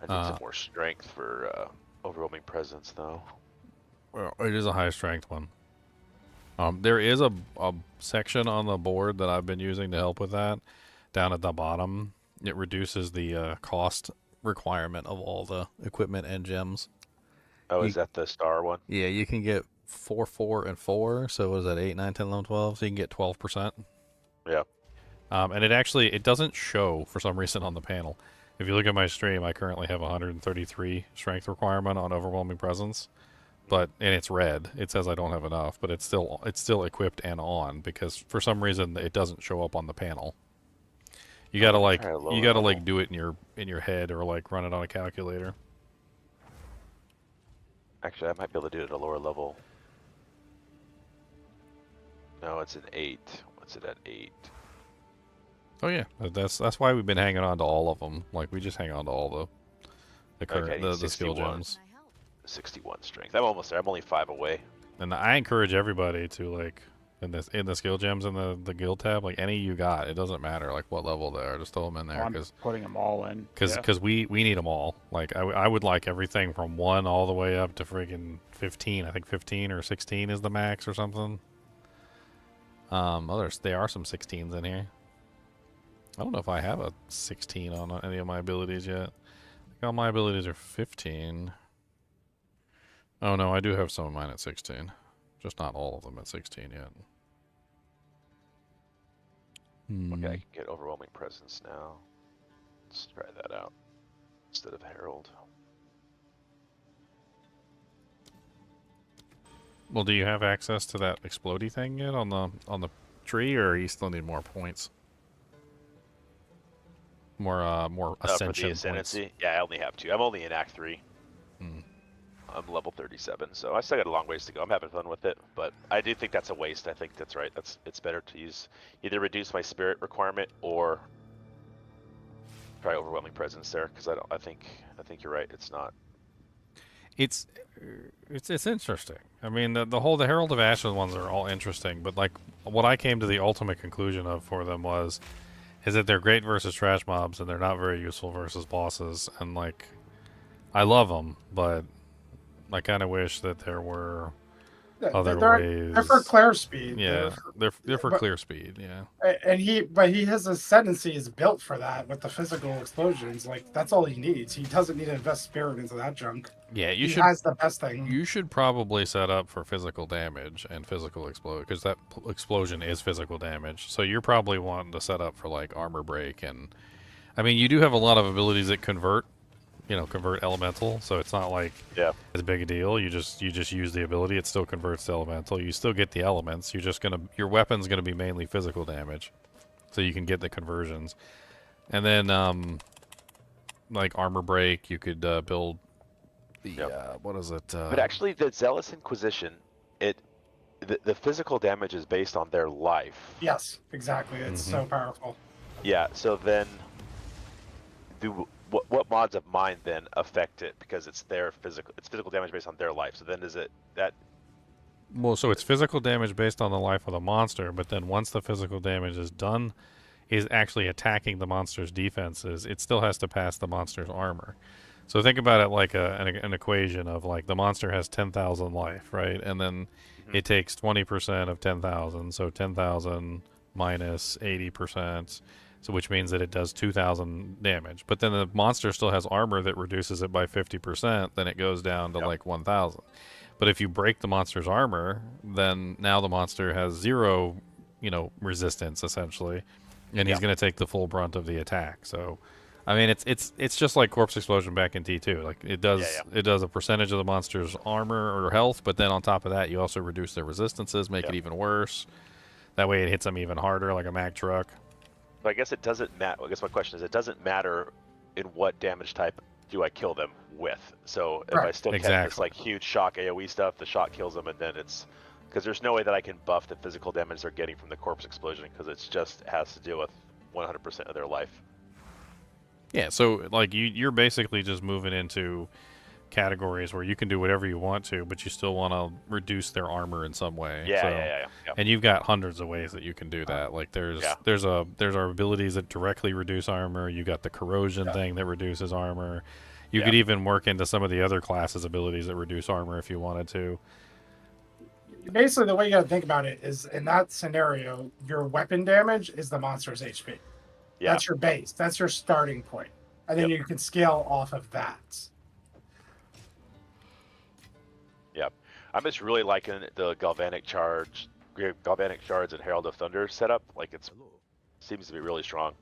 I need some more strength for Overwhelming Presence, though. Well, it is a high strength one. There is a section on the board that I've been using to help with that. Down at the bottom, it reduces the cost requirement of all the equipment and gems. Oh, is that the star one? Yeah, you can get 4, 4, and 4. So what is that, 8, 9, 10, 11, 12? So you can get 12%. Yeah. And it doesn't show for some reason on the panel. If you look at my stream, I currently have 133 strength requirement on Overwhelming Presence, and it's red. It says I don't have enough, but it's still equipped and on, because for some reason it doesn't show up on the panel. You gotta do it in your head, or like run it on a calculator. Actually, I might be able to do it at a lower level. No, it's an 8. What's it at 8? Oh yeah, that's why we've been hanging on to all of them. Like, we just hang on to all the current the skill gems. 61 strength. I'm almost there. I'm only 5 away. And I encourage everybody to, like, in the skill gems in the guild tab, like any you got, it doesn't matter like what level they are, just throw them in there. I'm putting them all in. Because we need them all. Like I would like everything from 1 all the way up to freaking 15. I think 15 or 16 is the max or something. There are some 16s in here. I don't know if I have a 16 on any of my abilities yet. I think all my abilities are 15. Oh no, I do have some of mine at 16. Just not all of them at 16 yet. Okay, I can get Overwhelming Presence now. Let's try that out instead of Herald. Well, do you have access to that explodey thing yet on the tree, or you still need more points? More ascension for the Ascendancy? points. Yeah, I only have 2. I'm only in Act 3. I'm level 37, so I still got a long ways to go. I'm having fun with it, but I do think that's a waste. I think that's right. It's better to use either reduce my spirit requirement or try Overwhelming Presence there, because I think you're right. It's not. It's interesting. I mean, the Herald of Ashes ones are all interesting, but like what I came to the ultimate conclusion of for them was, is that they're great versus trash mobs, and they're not very useful versus bosses. And like, I love them, but I kind of wish that there were other ways. They're for clear speed. Yeah, they're for but- clear speed. Yeah. And he his ascendancy is built for that with the physical explosions. Like that's all he needs. He doesn't need to invest spirit into that junk. Yeah, you He should. has the best thing. You should probably set up for physical damage and physical explode, because that explosion is physical damage. So you're probably wanting to set up for like armor break, and I mean you do have a lot of abilities that convert elemental, so it's not like as big a deal. You just use the ability, it still converts to elemental. You still get the elements. Your weapon's gonna be mainly physical damage, so you can get the conversions. And then like armor break, you could build the what is it? But actually, the Zealous Inquisition, the physical damage is based on their life. Yes, exactly. It's so powerful. Yeah. So then, what mods of mine then affect it, because it's physical damage based on their life. So then is it that? Well, so it's physical damage based on the life of the monster, but then once the physical damage is done, is actually attacking the monster's defenses, it still has to pass the monster's armor. So think about it like an equation of like the monster has 10,000 life, right? And then it takes 20% of 10,000, so 10,000 minus 80%, so which means that it does 2,000 damage. But then the monster still has armor that reduces it by 50%, then it goes down to like 1,000. But if you break the monster's armor, then now the monster has 0, resistance essentially, and he's going to take the full brunt of the attack. So I mean, it's just like Corpse Explosion back in T2. Like it does a percentage of the monster's armor or health, but then on top of that, you also reduce their resistances, make it even worse. That way, it hits them even harder, like a mag truck. But I guess it doesn't matter. I guess my question is, it doesn't matter in what damage type do I kill them with. So if I still catch this like huge shock AOE stuff, the shock kills them, and then it's because there's no way that I can buff the physical damage they're getting from the Corpse Explosion, because it's just has to deal with 100% of their life. Yeah, so like you're basically just moving into categories where you can do whatever you want to, but you still want to reduce their armor in some way. Yeah. And you've got hundreds of ways that you can do that. Like there's our abilities that directly reduce armor. You got the corrosion thing that reduces armor. You could even work into some of the other classes' abilities that reduce armor if you wanted to. Basically, the way you got to think about it is, in that scenario, your weapon damage is the monster's HP. Yeah. That's your base. That's your starting point. And then you can scale off of that. Yep. I'm just really liking the Galvanic Shards and Herald of Thunder setup. Like it seems to be really strong.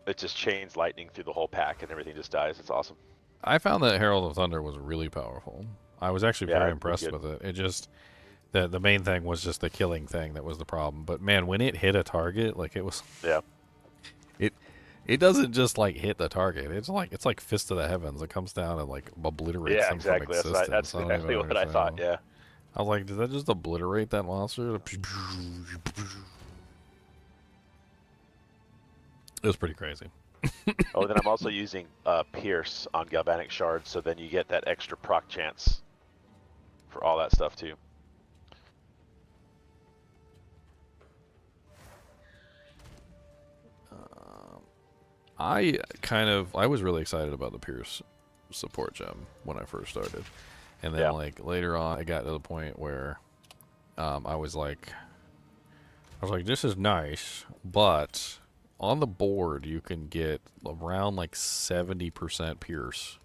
It just chains lightning through the whole pack and everything just dies. It's awesome. I found that Herald of Thunder was really powerful. I was actually very impressed with it. It just... The main thing was just the killing thing that was the problem. But man, when it hit a target, like it was... Yeah. It doesn't just like hit the target. It's like Fist of the Heavens. It comes down and like obliterates them from existence. That's exactly what I thought, yeah. I was like, did that just obliterate that monster? It was pretty crazy. Oh, then I'm also using Pierce on Galvanic Shards, so then you get that extra proc chance for all that stuff too. I was really excited about the Pierce support gem when I first started, and then like later on, I got to the point where I was like, this is nice, but on the board you can get around like 70% Pierce.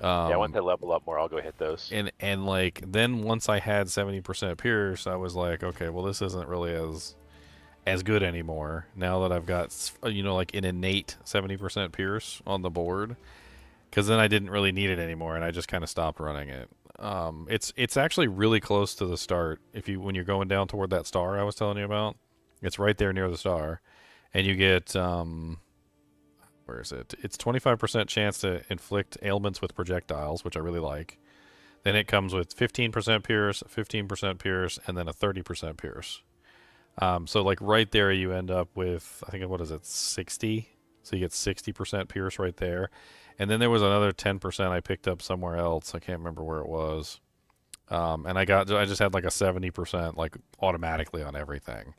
Yeah, once I level up more, I'll go hit those. And like then once I had 70% Pierce, I was like, okay, well this isn't really as good anymore now that I've got like an innate 70% Pierce on the board, because then I didn't really need it anymore and I just kind of stopped running it. It's actually really close to the start. When you're going down toward that star I was telling you about, it's right there near the star, and you get where is it? It's 25% chance to inflict ailments with projectiles, which I really like. Then it comes with 15% Pierce, 15% Pierce, and then a 30% Pierce. So like right there you end up with, I think, 60? So you get 60% Pierce right there. And then there was another 10% I picked up somewhere else. I can't remember where it was. And I just had like a 70% like automatically on everything.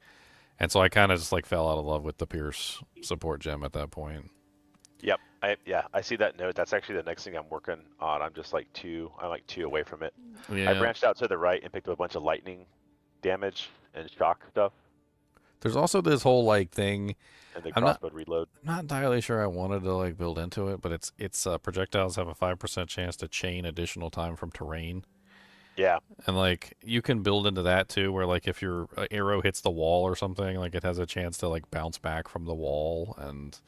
And so I kind of just like fell out of love with the Pierce support gem at that point. Yep. I see that note. That's actually the next thing I'm working on. I'm like two away from it. Yeah. I branched out to the right and picked up a bunch of lightning damage and shock stuff. There's also this whole like thing. And the I'm not- crossbow reload. Not entirely sure I wanted to like build into it, but it's projectiles have a 5% chance to chain additional time from terrain. Yeah. And like you can build into that too, where like if your arrow hits the wall or something, like it has a chance to like bounce back from the wall. And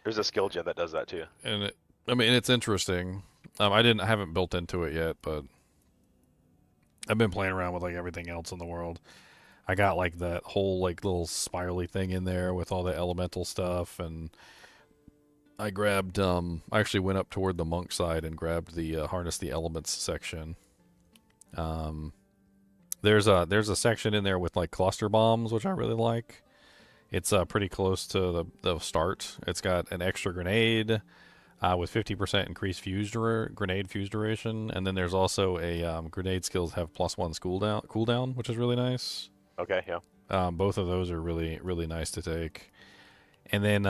There's a skill gem that does that too. And I mean, it's interesting. I haven't built into it yet, but I've been playing around with like everything else in the world. I got like that whole like little spirally thing in there with all the elemental stuff, and I grabbed. I actually went up toward the monk side and grabbed the harness the elements section. There's a section in there with like cluster bombs, which I really like. It's pretty close to the start. It's got an extra grenade with 50% increased grenade fuse duration, and then there's also a grenade skills have +1 cooldown, which is really nice. Okay, yeah. Both of those are really, really nice to take. And then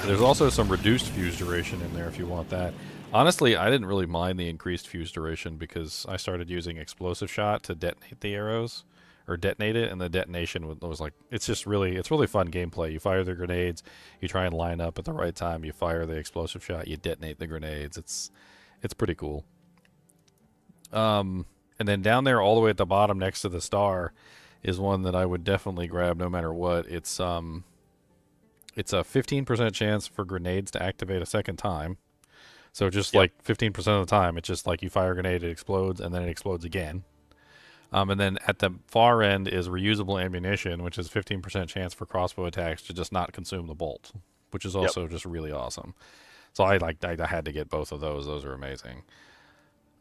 there's also some reduced fuse duration in there if you want that. Honestly, I didn't really mind the increased fuse duration because I started using explosive shot to detonate the arrows, or detonate it, and the detonation was like, it's really fun gameplay. You fire the grenades, you try and line up at the right time, you fire the explosive shot, you detonate the grenades. It's pretty cool. And then down there, all the way at the bottom next to the star, is one that I would definitely grab no matter what. It's a 15% chance for grenades to activate a second time. So just like 15% of the time, it's just like you fire a grenade, it explodes, and then it explodes again. And then at the far end is reusable ammunition, which is 15% chance for crossbow attacks to just not consume the bolt, which is also just really awesome. So I had to get both of those. Those are amazing.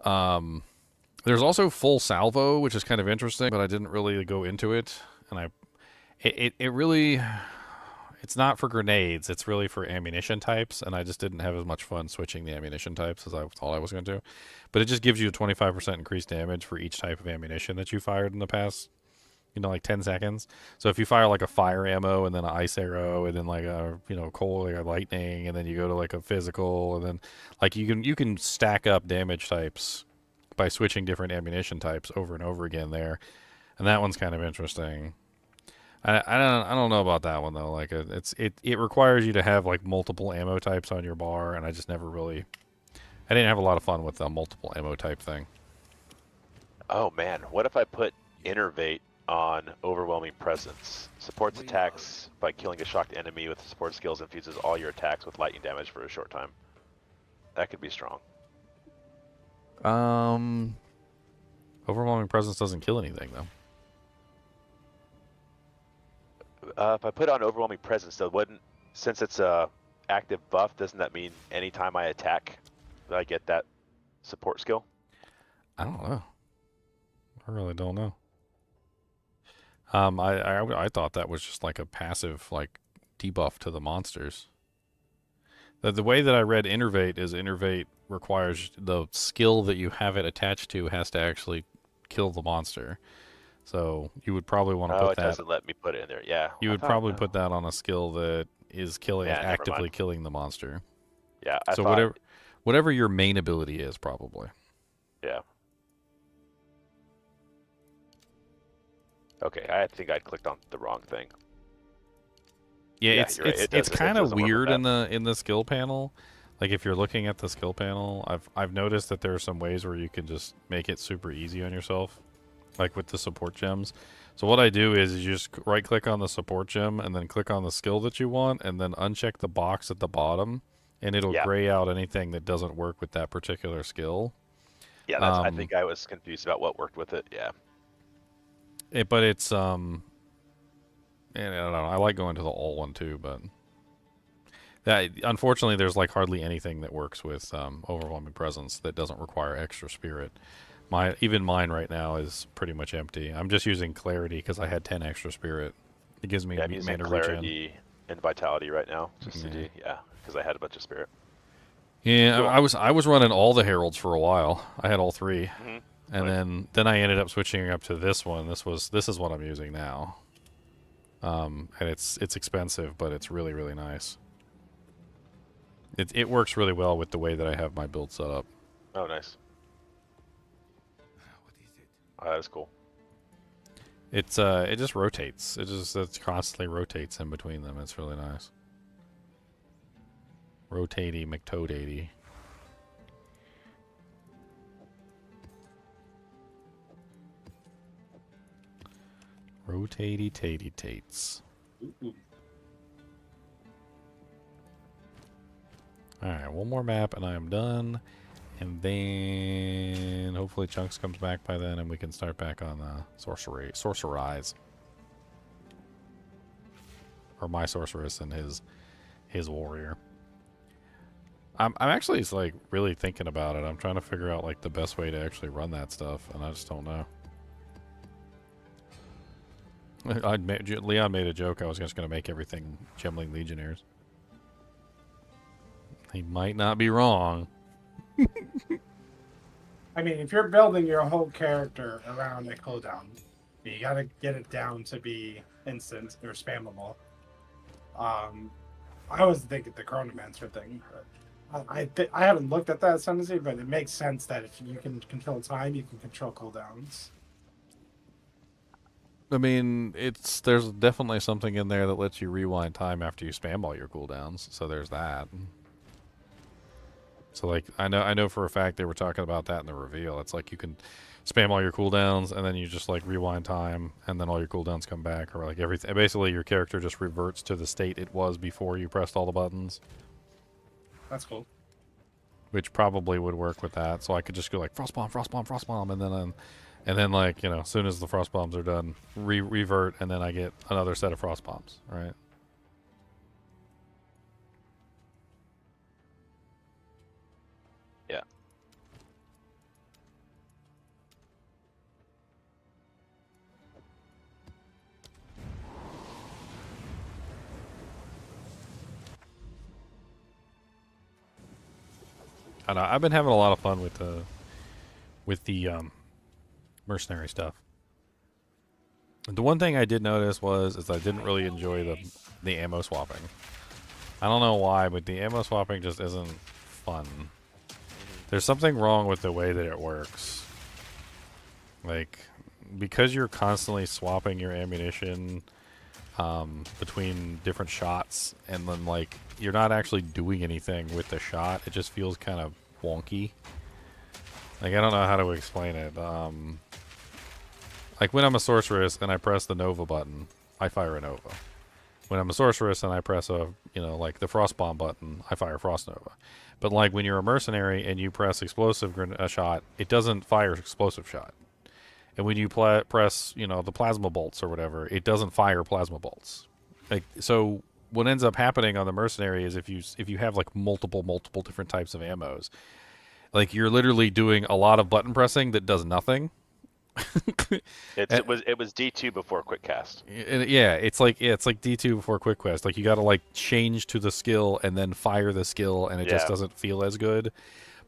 There's also full salvo, which is kind of interesting, but I didn't really go into it, and it's not for grenades. It's really for ammunition types, and I just didn't have as much fun switching the ammunition types as I thought I was going to. But it just gives you a 25% increased damage for each type of ammunition that you fired in the past, like 10 seconds. So if you fire like a fire ammo and then an ice arrow and then like a coal or lightning, and then you go to like a physical, and then like you can stack up damage types by switching different ammunition types over and over again there, and that one's kind of interesting. I don't know about that one though. Like it requires you to have like multiple ammo types on your bar, and I just never really. I didn't have a lot of fun with the multiple ammo type thing. Oh man, what if I put Innervate on Overwhelming Presence? Supports attacks by killing a shocked enemy with support skills, and fuses all your attacks with lightning damage for a short time. That could be strong. Overwhelming Presence doesn't kill anything though. If I put on Overwhelming Presence, though, since it's a active buff, doesn't that mean anytime I attack, that I get that support skill? I don't know. I really don't know. I thought that was just like a passive like debuff to the monsters. The way that I read Innervate is Innervate requires the skill that you have it attached to has to actually kill the monster. So you would probably want to put that. Oh, it doesn't let me put it in there. Yeah. You would probably put that on a skill that is actively mind. killing the monster. Yeah. Whatever your main ability is, probably. Yeah. Okay, I think I clicked on the wrong thing. Yeah, right. it's kind of weird in the skill panel. Like if you're looking at the skill panel, I've noticed that there are some ways where you can just make it super easy on yourself, like with the support gems. So what I do is you just right click on the support gem and then click on the skill that you want, and then uncheck the box at the bottom, and it'll gray out anything that doesn't work with that particular skill. Yeah, I think I was confused about what worked with it. Yeah. But it's and I don't know. I like going to the all one too, but unfortunately there's like hardly anything that works with Overwhelming Presence that doesn't require extra spirit. Even mine right now is pretty much empty. I'm just using Clarity because I had 10 extra spirit. It gives me I'm using mana Clarity and Vitality right now, just to do, because I had a bunch of spirit. Yeah, cool. I was running all the heralds for a while. I had all three, Mm-hmm. and then I ended up switching up to this one. This is what I'm using now. and it's expensive, but it's really, really nice. It works really well with the way that I have my build set up. Oh, nice. What is it? Oh, that is cool. It just rotates. It constantly rotates in between them. It's really nice. Rotatey McToadady. Rotatey tatey tates. Alright, one more map and I am done. And then hopefully Chunks comes back by then and we can start back on sorcerize. Or my sorceress and his warrior. I'm actually just, like, really thinking about it. I'm trying to figure out like the best way to actually run that stuff, and I just don't know. Leon made a joke I was just going to make everything Gemling Legionnaires. He might not be wrong. I mean, if you're building your whole character around a cooldown, you gotta get it down to be instant or spammable. I was thinking the Chronomancer thing. I haven't looked at that Ascendancy, but it makes sense that if you can control time, you can control cooldowns. I mean, there's definitely something in there that lets you rewind time after you spam all your cooldowns. So there's that. So like I know for a fact they were talking about that in the reveal. It's like you can spam all your cooldowns and then you just like rewind time and then all your cooldowns come back, or like everything. Basically, your character just reverts to the state it was before you pressed all the buttons. That's cool. Which probably would work with that. So I could just go like frost bomb, and then like, you know, as soon as the frost bombs are done, revert, and then I get another set of frost bombs, right? Yeah. I know, I've been having a lot of fun with the mercenary stuff. The one thing I did notice is I didn't really enjoy the ammo swapping. I don't know why, but the ammo swapping just isn't fun. There's something wrong with the way that it works. Like, because you're constantly swapping your ammunition between different shots, and then like you're not actually doing anything with the shot, it just feels kind of wonky. Like, I don't know how to explain it. Like when I'm a sorceress and I press the Nova button, I fire a Nova. When I'm a sorceress and I press like the Frost Bomb button, I fire Frost Nova. But like when you're a mercenary and you press explosive shot, it doesn't fire explosive shot. And when you press, the plasma bolts or whatever, it doesn't fire plasma bolts. Like, so what ends up happening on the mercenary is if you have like multiple different types of ammos, like you're literally doing a lot of button pressing that does nothing. It was D2 before quick cast. Yeah, it's like D2 before quick quest. Like you got to like change to the skill and then fire the skill, and it just doesn't feel as good.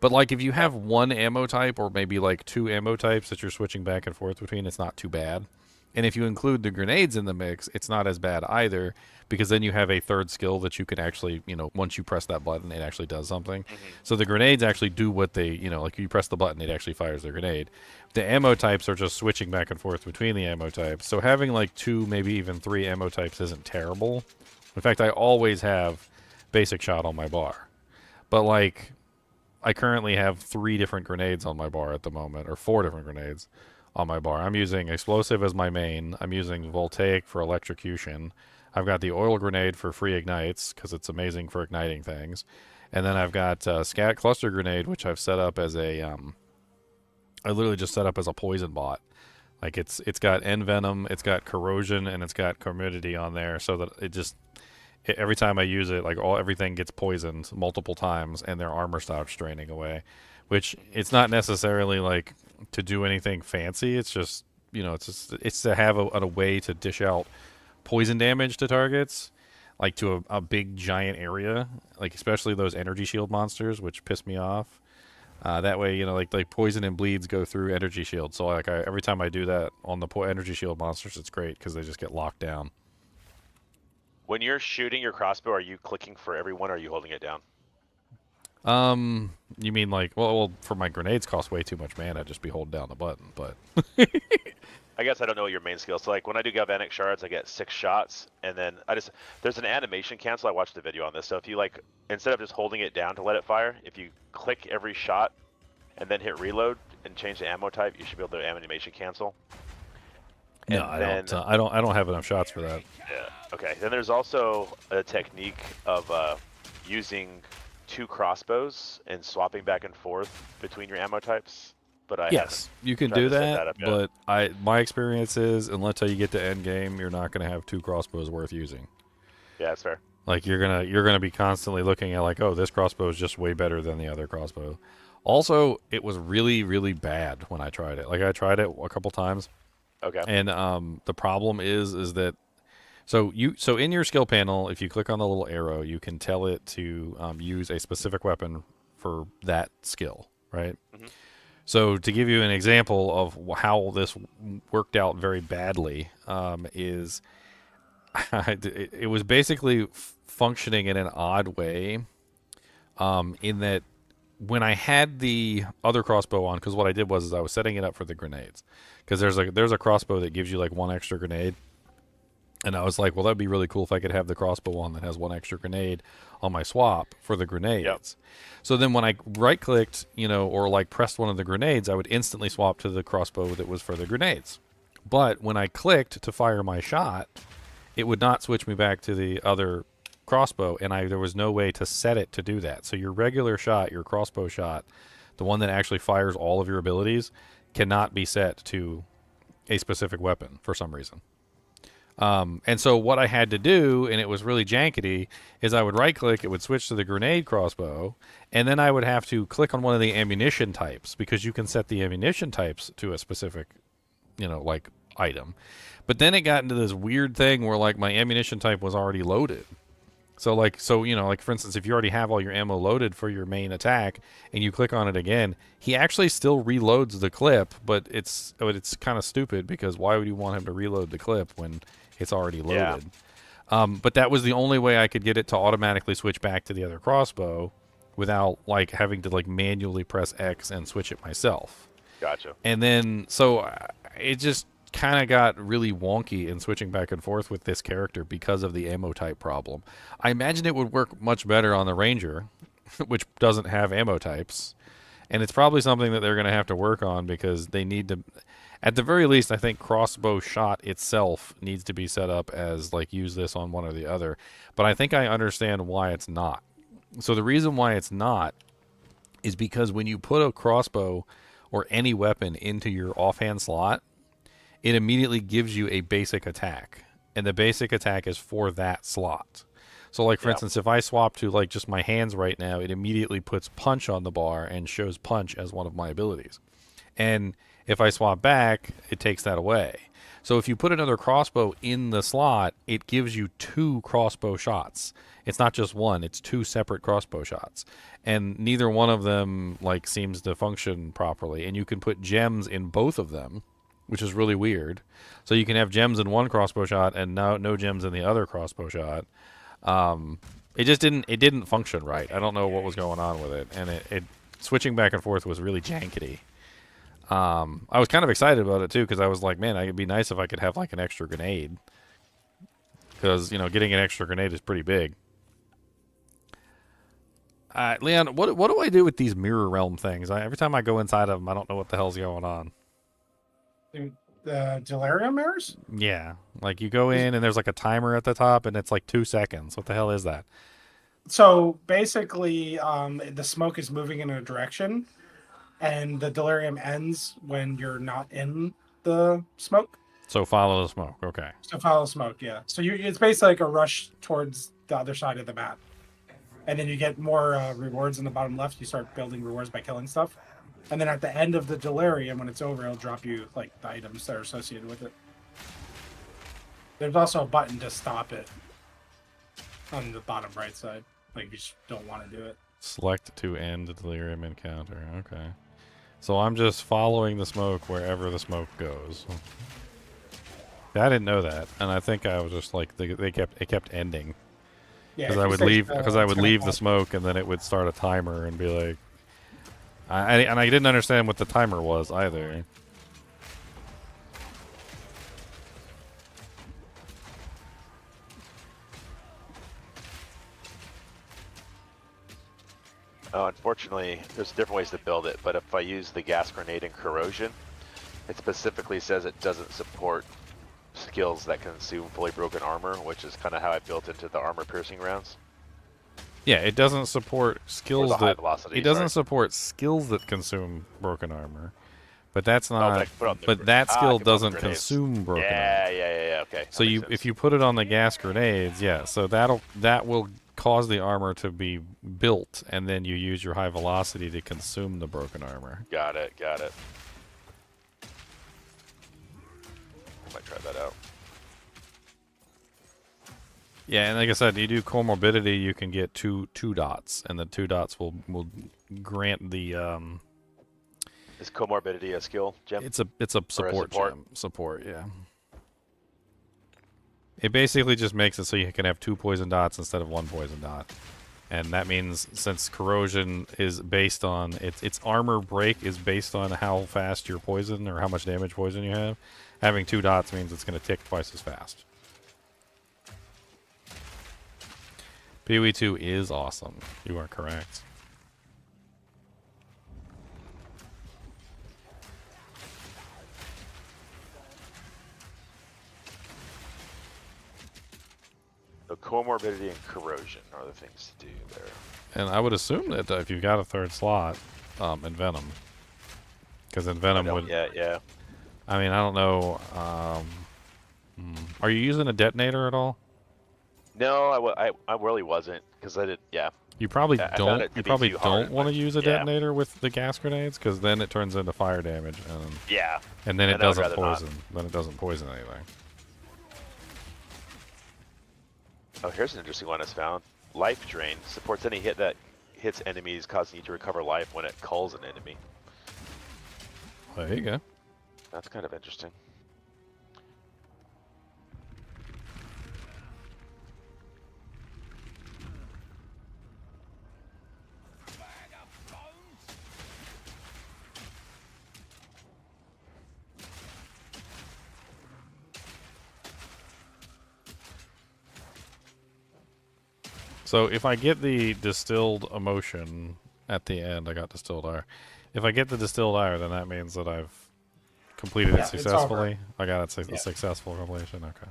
But like if you have one ammo type or maybe like two ammo types that you're switching back and forth between, it's not too bad. And if you include the grenades in the mix, it's not as bad either, because then you have a third skill that you can actually, once you press that button, it actually does something. So the grenades actually do what they, like you press the button, it actually fires the grenade. The ammo types are just switching back and forth between the ammo types. So having like 2, maybe even 3 ammo types isn't terrible. In fact, I always have basic shot on my bar. But like, I currently have 3 different grenades on my bar at the moment, or 4 different grenades on my bar. I'm using explosive as my main. I'm using voltaic for electrocution. I've got the oil grenade for free ignites because it's amazing for igniting things. And then I've got scat cluster grenade, which I've set up as a I literally just set up as a poison bot. Like it's got envenom, it's got corrosion, and it's got community on there, so that every time I use it, like everything gets poisoned multiple times, and their armor stops draining away. Which it's not necessarily like to do anything fancy. It's just it's to have a way to dish out poison damage to targets, like to a big giant area, like especially those energy shield monsters, which piss me off. That way, like poison and bleeds go through energy shield. So like every time I do that on the energy shield monsters, it's great because they just get locked down. When you're shooting your crossbow, are you clicking for everyone or are you holding it down? You mean like, well, for my grenades cost way too much mana, just be holding down the button, but. I guess I don't know what your main skill. So like when I do galvanic shards, I get 6 shots, and then there's an animation cancel. I watched the video on this. So if you like, instead of just holding it down to let it fire, if you click every shot and then hit reload and change the ammo type, you should be able to animation cancel. No, I don't have enough shots for that. Yeah. Okay. Then there's also a technique of using 2 crossbows and swapping back and forth between your ammo types. But yes, you can do that, but my experience is until you get to end game, you're not going to have 2 crossbows worth using. Yeah, that's fair. Like you're gonna be constantly looking at like, oh, this crossbow is just way better than the other crossbow. Also, it was really, really bad when I tried it. Like I tried it a couple times. Okay. And the problem is that so in your skill panel, if you click on the little arrow, you can tell it to use a specific weapon for that skill, right? Mm-hmm. So to give you an example of how this worked out very badly, is it was basically functioning in an odd way, in that when I had the other crossbow on, because what I did was I was setting it up for the grenades, because there's a crossbow that gives you like 1 extra grenade. And I was like, well, that'd be really cool if I could have the crossbow on that has 1 extra grenade on my swap for the grenades. Yep. So then when I right-clicked, or like pressed one of the grenades, I would instantly swap to the crossbow that was for the grenades. But when I clicked to fire my shot, it would not switch me back to the other crossbow, and there was no way to set it to do that. So your regular shot, your crossbow shot, the one that actually fires all of your abilities, cannot be set to a specific weapon for some reason. And so what I had to do, and it was really jankety, is I would right-click, it would switch to the grenade crossbow, and then I would have to click on one of the ammunition types, because you can set the ammunition types to a specific, like, item. But then it got into this weird thing where, like, my ammunition type was already loaded. So, like, for instance, if you already have all your ammo loaded for your main attack, and you click on it again, he actually still reloads the clip, but it's kind of stupid, because why would you want him to reload the clip when it's already loaded? Yeah. But that was the only way I could get it to automatically switch back to the other crossbow without, like, having to, like, manually press X and switch it myself. Gotcha. And then, so it just kind of got really wonky in switching back and forth with this character because of the ammo type problem. I imagine it would work much better on the Ranger, which doesn't have ammo types. And it's probably something that they're going to have to work on, because they need to, at the very least, I think crossbow shot itself needs to be set up as, like, use this on one or the other. But I think I understand why it's not. So the reason why it's not is because when you put a crossbow or any weapon into your offhand slot, it immediately gives you a basic attack. And the basic attack is for that slot. So, like, for instance, if I swap to, like, just my hands right now, it immediately puts punch on the bar and shows punch as one of my abilities. And if I swap back, it takes that away. So if you put another crossbow in the slot, it gives you 2 crossbow shots. It's not just 1, it's 2 separate crossbow shots. And neither one of them, like, seems to function properly. And you can put gems in both of them, which is really weird. So you can have gems in one crossbow shot and no gems in the other crossbow shot. It just didn't function right. I don't know what was going on with it, and it switching back and forth was really jankety. I was kind of excited about it too, because I was like, man, it'd be nice if I could have, like, an extra grenade, because getting an extra grenade is pretty big. Leon, what do I do with these mirror realm things? Every time I go inside of them, I don't know what the hell's going on. The delirium mirrors? Yeah, like you go in and there's like a timer at the top and it's like 2 seconds. What the hell is that? So basically, the smoke is moving in a direction, and the delirium ends when you're not in the smoke. So follow the smoke. Okay. So follow the smoke, yeah. So it's basically like a rush towards the other side of the map, and then you get more rewards in the bottom left. You start building rewards by killing stuff. And then at the end of the delirium, when it's over, it'll drop you, like, the items that are associated with it. There's also a button to stop it on the bottom right side. Like, you just don't want to do it. Select to end the delirium encounter. Okay. So I'm just following the smoke wherever the smoke goes. I didn't know that, and I think I was just like it kept ending Yeah, because if I you would stay leave still, because I it's would gonna leave the pause. smoke, and then it would start a timer and be like, and I didn't understand what the timer was either. Oh, unfortunately, there's different ways to build it, but if I use the gas grenade and corrosion, it specifically says it doesn't support skills that consume fully broken armor, which is kind of how I built into the armor piercing rounds. Yeah, it doesn't support Or skills the high that velocity, it doesn't sorry. support skills that consume broken armor, but that's Oh, but I not. can put on the But that I skill can put on the doesn't grenades. consume broken armor. Yeah, okay. So That makes if sense. you put it on the gas grenades, yeah, so that will cause the armor to be built, and then you use your high velocity to consume the broken armor. Got it. I might try that out. Yeah, and like I said, you do comorbidity, you can get two dots, and the 2 dots will grant the Is comorbidity a skill, Jim? It's a support support? gem. Support, yeah. It basically just makes it so you can have 2 poison dots instead of 1 poison dot. And that means since corrosion is based on its armor break is based on how fast you're poisoned or how much damage poison you have, having 2 dots means it's going to tick twice as fast. PoE 2 is awesome. You are correct. So comorbidity and corrosion are the things to do there. And I would assume that if you've got a 3rd slot, in Venom, because in Venom would. Yeah. I mean, I don't know. Are you using a detonator at all? No, I really wasn't because I did. Yeah. You probably I found it to You be probably too hard, don't want to but use a yeah. detonator with the gas grenades, because then it turns into fire damage, and Yeah. and then it And I would doesn't rather not. poison. Then it doesn't poison anything. Oh, here's an interesting one I found. Life Drain supports any hit that hits enemies, causing you to recover life when it culls an enemy. There you go. That's kind of interesting. So if I get the distilled emotion at the end, I got distilled ire. If I get the distilled ire, then that means that I've completed it It's over. successfully. I got it Yeah. successful completion. Okay.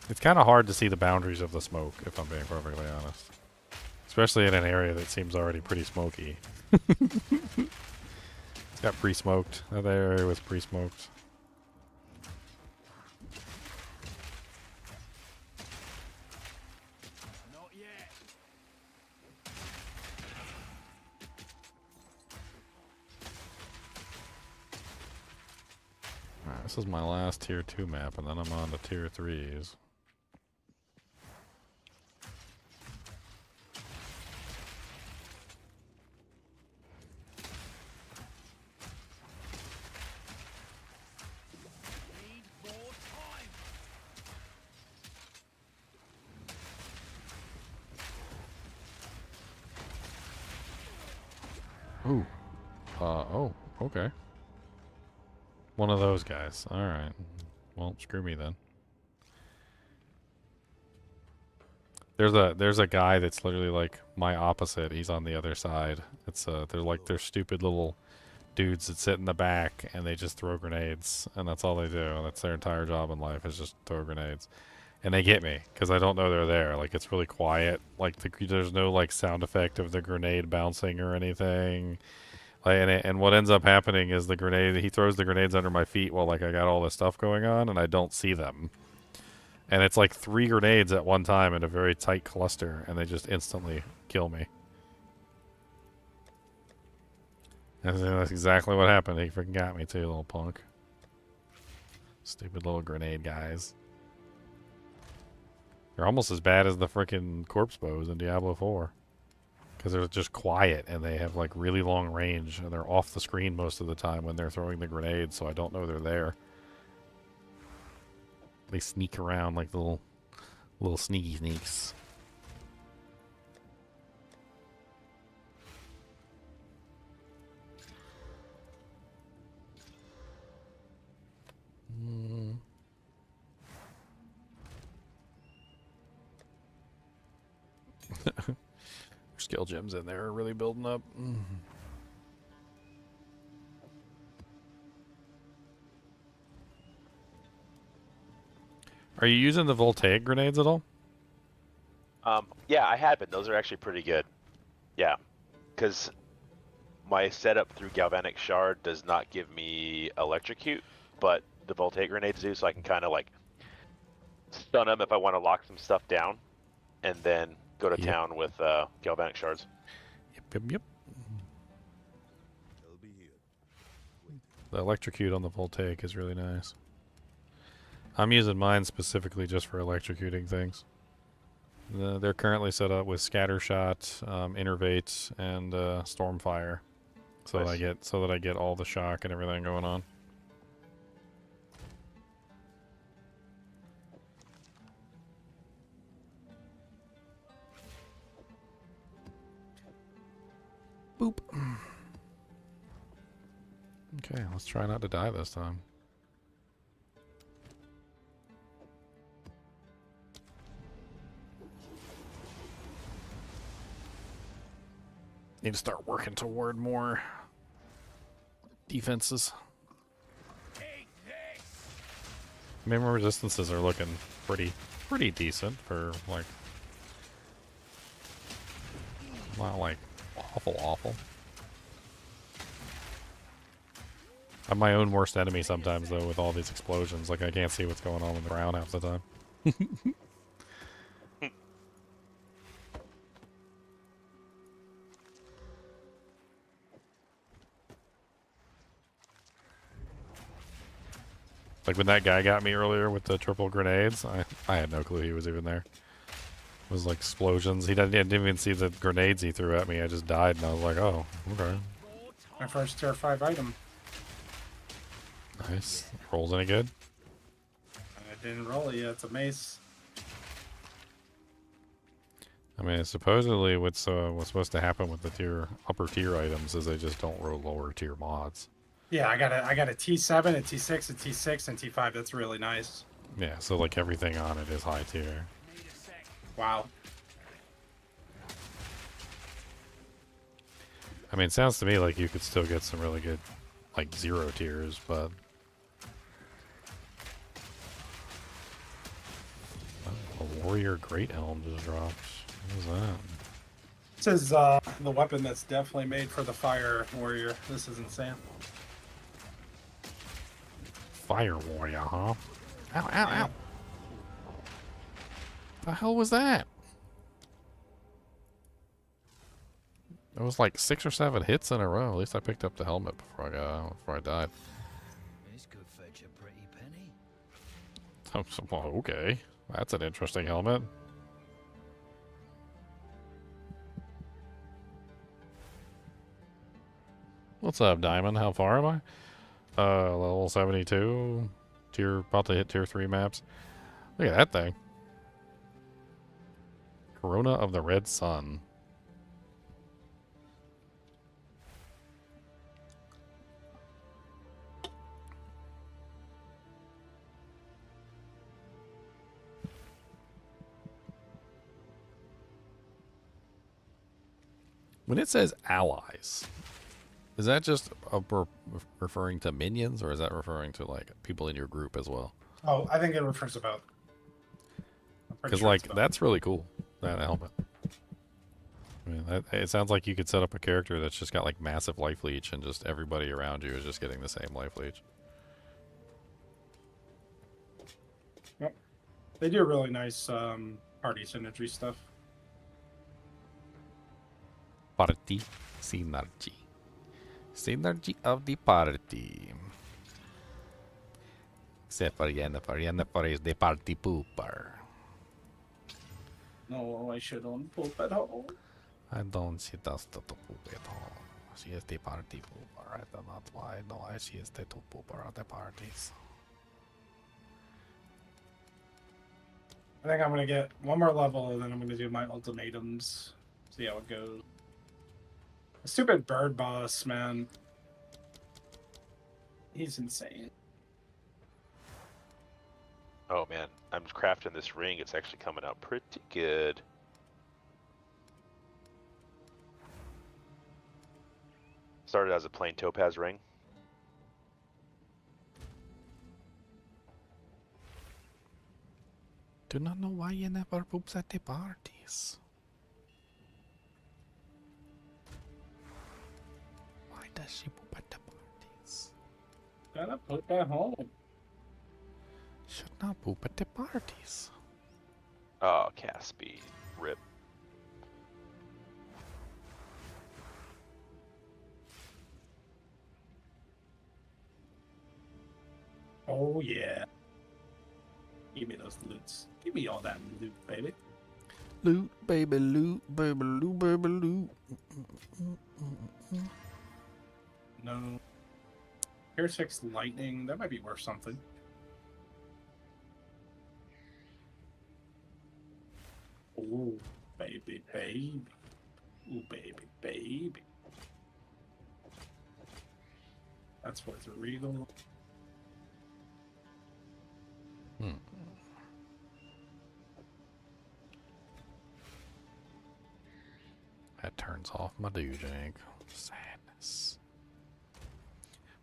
It's kind of hard to see the boundaries of the smoke, if I'm being perfectly honest. Especially in an area that seems already pretty smoky. It's got pre-smoked. That area was pre-smoked. Not yet. Alright, this is my last tier 2 map, and then I'm on to tier 3s. Need more time. Ooh. Oh, okay. One of those guys. Alright. Well, screw me then. There's a guy that's literally like my opposite. He's on the other side. They're stupid little dudes that sit in the back and they just throw grenades, and that's all they do. That's their entire job in life, is just throw grenades. And they get me because I don't know they're there. Like, it's really quiet. Like, there's no like sound effect of the grenade bouncing or anything. Like, and what ends up happening is he throws the grenades under my feet while like I got all this stuff going on, and I don't see them. And it's like 3 grenades at one time in a very tight cluster, and they just instantly kill me. And that's exactly what happened. He freaking got me too, little punk. Stupid little grenade guys. They're almost as bad as the freaking corpse bows in Diablo 4. because they're just quiet and they have like really long range and they're off the screen most of the time when they're throwing the grenades, so I don't know they're there. They sneak around like little sneaky sneaks. Skill gems in there are really building up. Are you using the voltaic grenades at all? Yeah, I had been. Those are actually pretty good. Yeah, because my setup through Galvanic Shard does not give me Electrocute, but the voltaic grenades do, so I can kind of like stun them if I want to lock some stuff down, and then go to town with Galvanic Shards. Yep. The Electrocute on the voltaic is really nice. I'm using mine specifically just for electrocuting things. They're currently set up with Scattershot, Innervate, and Stormfire, so Nice. that I get all the shock and everything going on. Boop. Okay, let's try not to die this time. Need to start working toward more defenses. Minimum resistances are looking pretty decent for like not like awful. I'm my own worst enemy sometimes though with all these explosions. Like I can't see what's going on in the ground half the time. Like when that guy got me earlier with the triple grenades, I had no clue he was even there. It was like explosions. I didn't even see the grenades he threw at me. I just died and I was like, oh, okay. My first tier 5 item. Nice. Rolls any good? I didn't roll it yet. It's a mace. I mean, supposedly what's supposed to happen with the upper tier items is they just don't roll lower tier mods. Yeah, I got a T7, a T6, a T6, and T5. That's really nice. Yeah, so like everything on it is high tier. Wow. I mean, it sounds to me like you could still get some really good, like 0 tiers, but... Oh, a Warrior Great Helm just dropped. What is that? This is the weapon that's definitely made for the Fire Warrior. This is insane. Fire Warrior, huh? Ow. The hell was that? It was like 6 or 7 hits in a row. At least I picked up the helmet before I died. This could fetch a pretty penny. Well, okay. That's an interesting helmet. What's up, Diamond? How far am I? Level 72. About to hit tier 3 maps. Look at that thing. Corona of the Red Sun. When it says allies, is that just referring to minions, or is that referring to like people in your group as well? Oh, I think it refers about. Because like that's really cool, that helmet. I mean, it sounds like you could set up a character that's just got like massive life leech, and just everybody around you is just getting the same life leech. Yep. They do really nice party synergy stuff. Party synergy. Synergy of the party. Except for Yennefer is the party pooper. No, I shouldn't poop at home. I don't see dust to poop at all. She is the party pooper. I do not why. No, she is the top pooper at the parties. I think I'm gonna get one more level, and then I'm gonna do my ultimatums. See how it goes. The stupid bird boss, man. He's insane. Oh man, I'm crafting this ring. It's actually coming out pretty good. Started as a plain topaz ring. Do not know why you never poops at the parties. Why does she poop at the parties? Gotta poop at home. Should not poop at the parties. Oh, cast speed. Rip. Oh yeah. Give me those loots. Give me all that loot, baby. Loot, baby, loot, baby, loot, baby, loot. No. Tier 6 lightning. That might be worth something. Ooh, baby, baby. Ooh, baby, baby. That's worth a regal. That turns off my doojank. Sadness.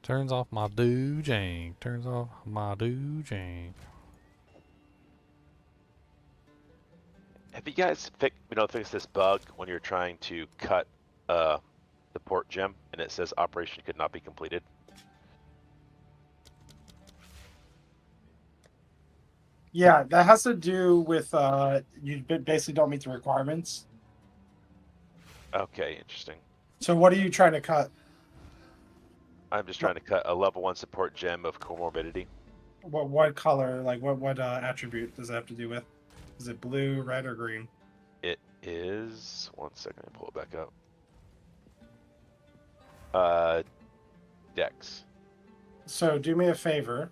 Turns off my doojank. Turns off my doojank. Have you guys fixed this bug when you're trying to cut the port gem and it says operation could not be completed? Yeah, that has to do with you basically don't meet the requirements. Okay, interesting. So what are you trying to cut? I'm just trying to cut a level 1 support gem of comorbidity. What color? Like what attribute does it have to do with? Is it blue, red, or green? It is. One second, I pull it back up. Dex. So do me a favor.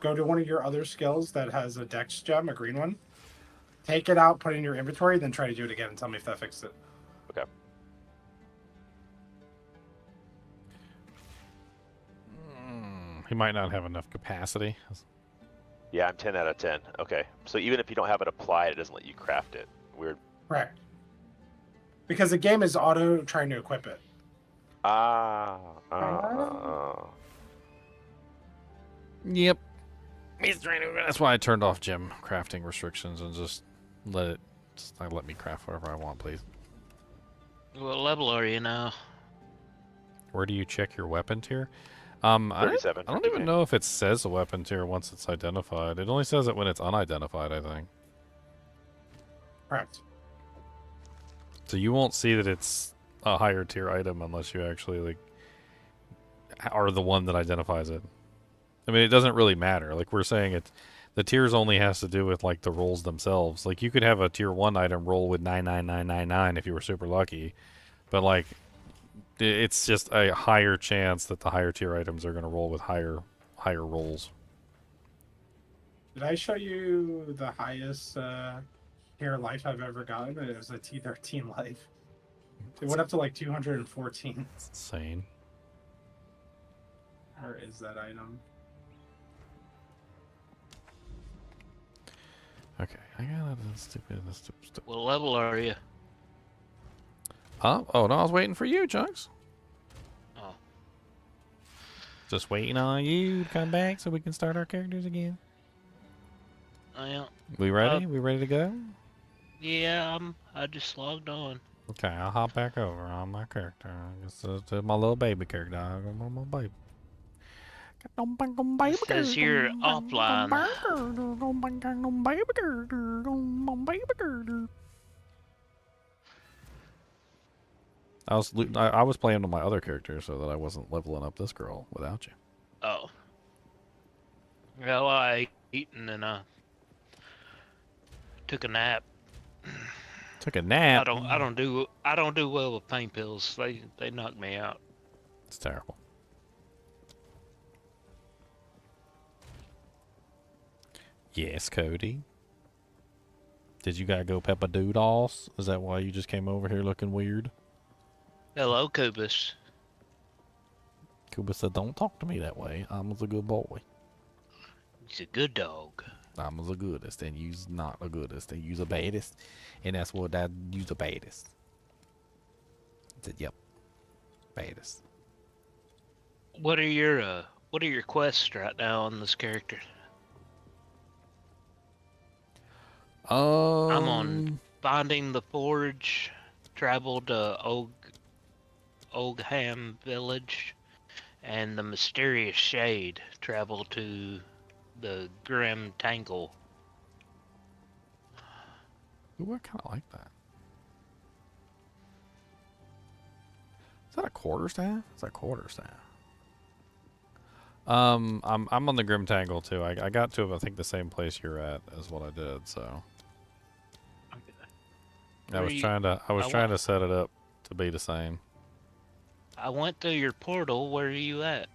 Go to one of your other skills that has a dex gem, a green one. Take it out, put it in your inventory, then try to do it again and tell me if that fixed it. Okay. He might not have enough capacity. Yeah, I'm 10 out of 10. Okay. So even if you don't have it applied, it doesn't let you craft it. Weird. Correct. Because the game is auto trying to equip it. Yep. That's why I turned off gem crafting restrictions and just let me craft whatever I want, please. What level are you now? Where do you check your weapon tier? 37. I don't even know if it says a weapon tier once it's identified. It only says it when it's unidentified, I think. Correct. So you won't see that it's a higher tier item unless you actually are the one that identifies it. I mean, it doesn't really matter. Like we're saying, the tiers only has to do with like the rolls themselves. Like you could have a tier 1 item roll with 99999 if you were super lucky, but like it's just a higher chance that the higher tier items are going to roll with higher rolls. Did I show you the highest tier life I've ever gotten? It was a T13 life. It went up to like 214. It's insane. Where is that item? Okay, I got this stupid. What level are you? Oh no, I was waiting for you, Chunks. Oh. Just waiting on you to come back so we can start our characters again. Yeah. We ready? We ready to go? Yeah, I just logged on. Okay, I'll hop back over on my character. This is my little baby character. My baby. It says here offline. I was playing with my other character so that I wasn't leveling up this girl without you. Oh. Well, I ate and then I took a nap. Took a nap. I don't do well with pain pills. They knock me out. It's terrible. Yes, Cody. Did you gotta go peppa doodles? Is that why you just came over here looking weird? Hello, Kubus. Kuba said, "Don't talk to me that way. I'm a good boy. He's a good dog." I'm the goodest, and you's not the goodest, and you's the baddest, and that's what that you's the baddest." I said, "Yep, baddest." What are your quests right now on this character? I'm on finding the forge, travel to Ogham village, and the mysterious shade, travel to the grim tangle. Ooh, I kind of like that. Is that a quarterstaff? It's a quarterstaff. I'm on the Grim Tangle too. I got to, I think, the same place you're at is what I did. So I was trying to set it up to be the same. I went through your portal. Where are you at?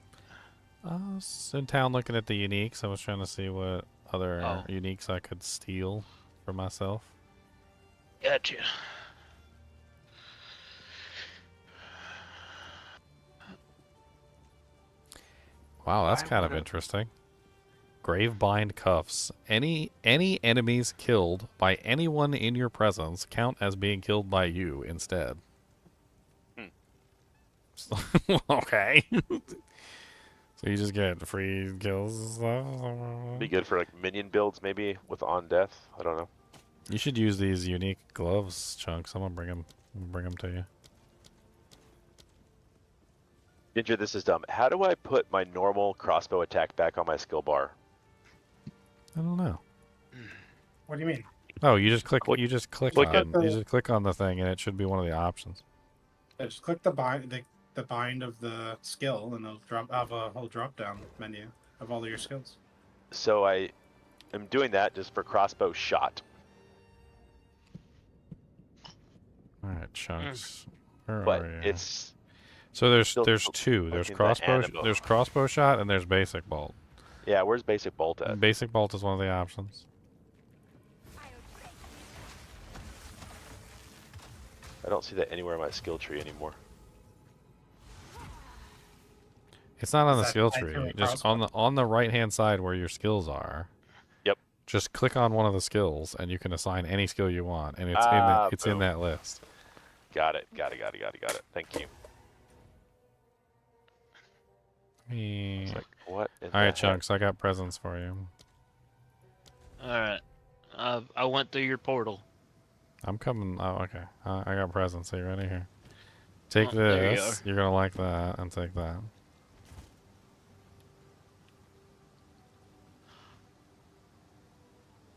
I was in town looking at the uniques. I was trying to see what other uniques I could steal for myself. Gotcha. Wow, that's kind of interesting. Gravebind cuffs. Any enemies killed by anyone in your presence count as being killed by you instead. Okay. So you just get free kills and stuff? Be good for like minion builds maybe with on death. I don't know. You should use these unique gloves, Chunks. I'm gonna bring them to you. Ginger, this is dumb. How do I put my normal crossbow attack back on my skill bar? I don't know. What do you mean? Oh, you just click. You just click click on. You just click on the thing, and it should be one of the options. Yeah, just click the bind of the skill, and it'll have a whole drop down menu of all of your skills. So I am doing that just for crossbow shot. All right, Chunks. Where But are you? it's So there's still two. There's fucking crossbow. animal. There's crossbow shot, and there's basic bolt. yeah. Where's basic bolt at? Basic bolt is one of the options. I don't see that anywhere in my skill tree anymore. It's not on Is the that skill tied to tree. a Just crossbow? on the right hand side where your skills are. Yep. Just click on one of the skills, and you can assign any skill you want, and it's in Boom. that list. Got it. Thank you. It's like, what in All the right, heck? Chunks. I got presents for you. All right. I went through your portal. I'm coming. Oh, okay. I got presents. Are you ready here? Take there you this. You're gonna like that, and take that.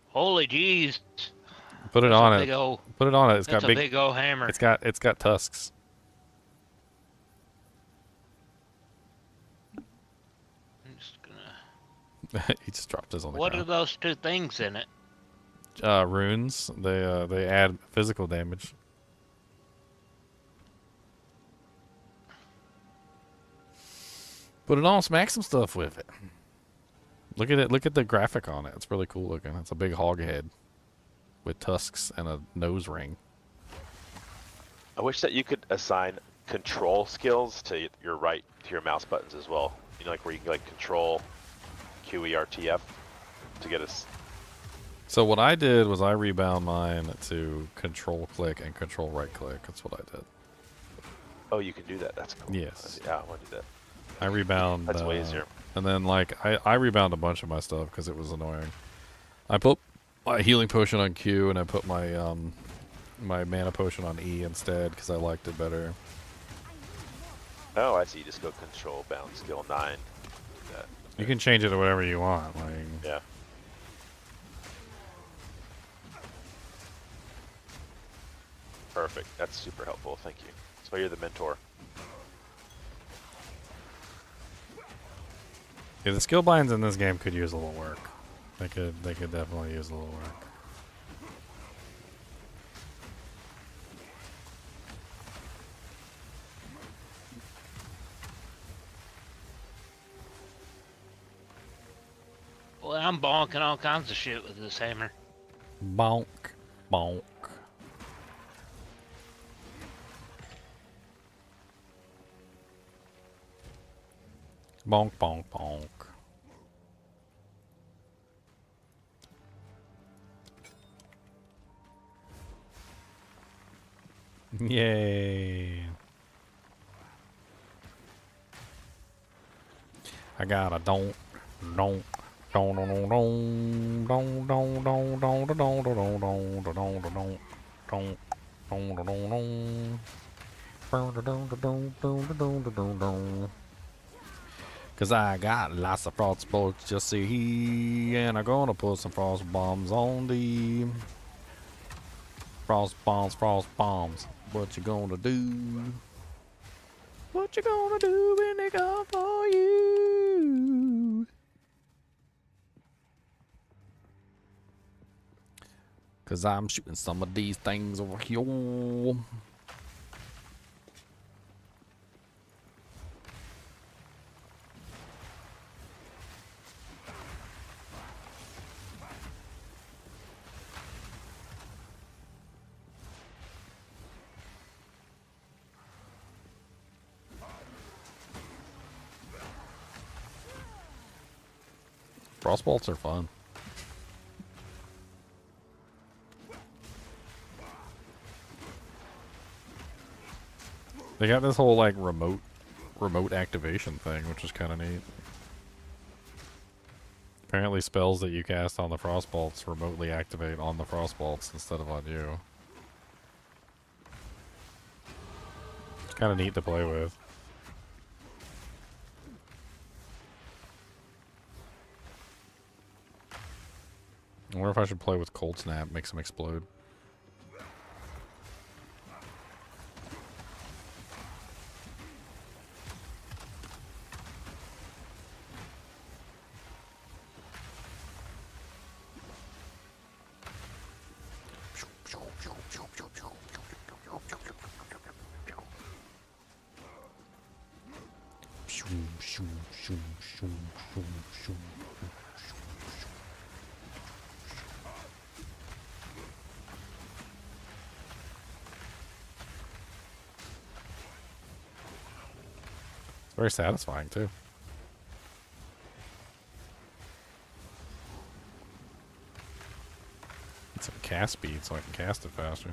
Holy jeez. Put it That's a on big it. ol'- Put it on it. It's That's got a big. big old hammer. It's got tusks. I'm just gonna... He just dropped his on the What are ground. those two things in it? Runes. They add physical damage. Put it on. Smack some stuff with it. Look at it. Look at the graphic on it. It's really cool looking. It's a big hog head with tusks and a nose ring. I wish that you could assign control skills to your mouse buttons as well. You know, like where you can like control QERTF to get us. So what I did was I rebound mine to control click and control right click. That's what I did. Oh, you can do that. That's cool. Yes. Yeah, I want to do that. I rebound. That's way easier. And then like I rebound a bunch of my stuff because it was annoying. I put my healing potion on Q and I put my my mana potion on E instead because I liked it better. Oh, I see. You just go control bound skill 9. Do that. You can change it to whatever you want. Like Yeah. Perfect. That's super helpful. Thank you. That's why you're the mentor. yeah, the skill binds in this game could use a little work. They could definitely use a little work. Well, I'm bonking all kinds of shit with this hammer. Bonk, bonk. Bonk, bonk, bonk. Yay. I got a don't. Don't, don't, don't, don't, don't, don't, don't, don't, don't, don't, don't, don't, don't, don't. Cause I got lots of frost bolts, just see, and I'm gonna put some frost bombs on the frost bombs, What you gonna do? What you gonna do when they come for you? Cause I'm shooting some of these things over here. Frost bolts are fun. They got this whole like remote activation thing, which is kind of neat. Apparently spells that you cast on the frost bolts remotely activate on the frost bolts instead of on you. It's kind of neat to play with. I wonder if I should play with Cold Snap, make them explode. Very satisfying too. It's some cast speed so I can cast it faster.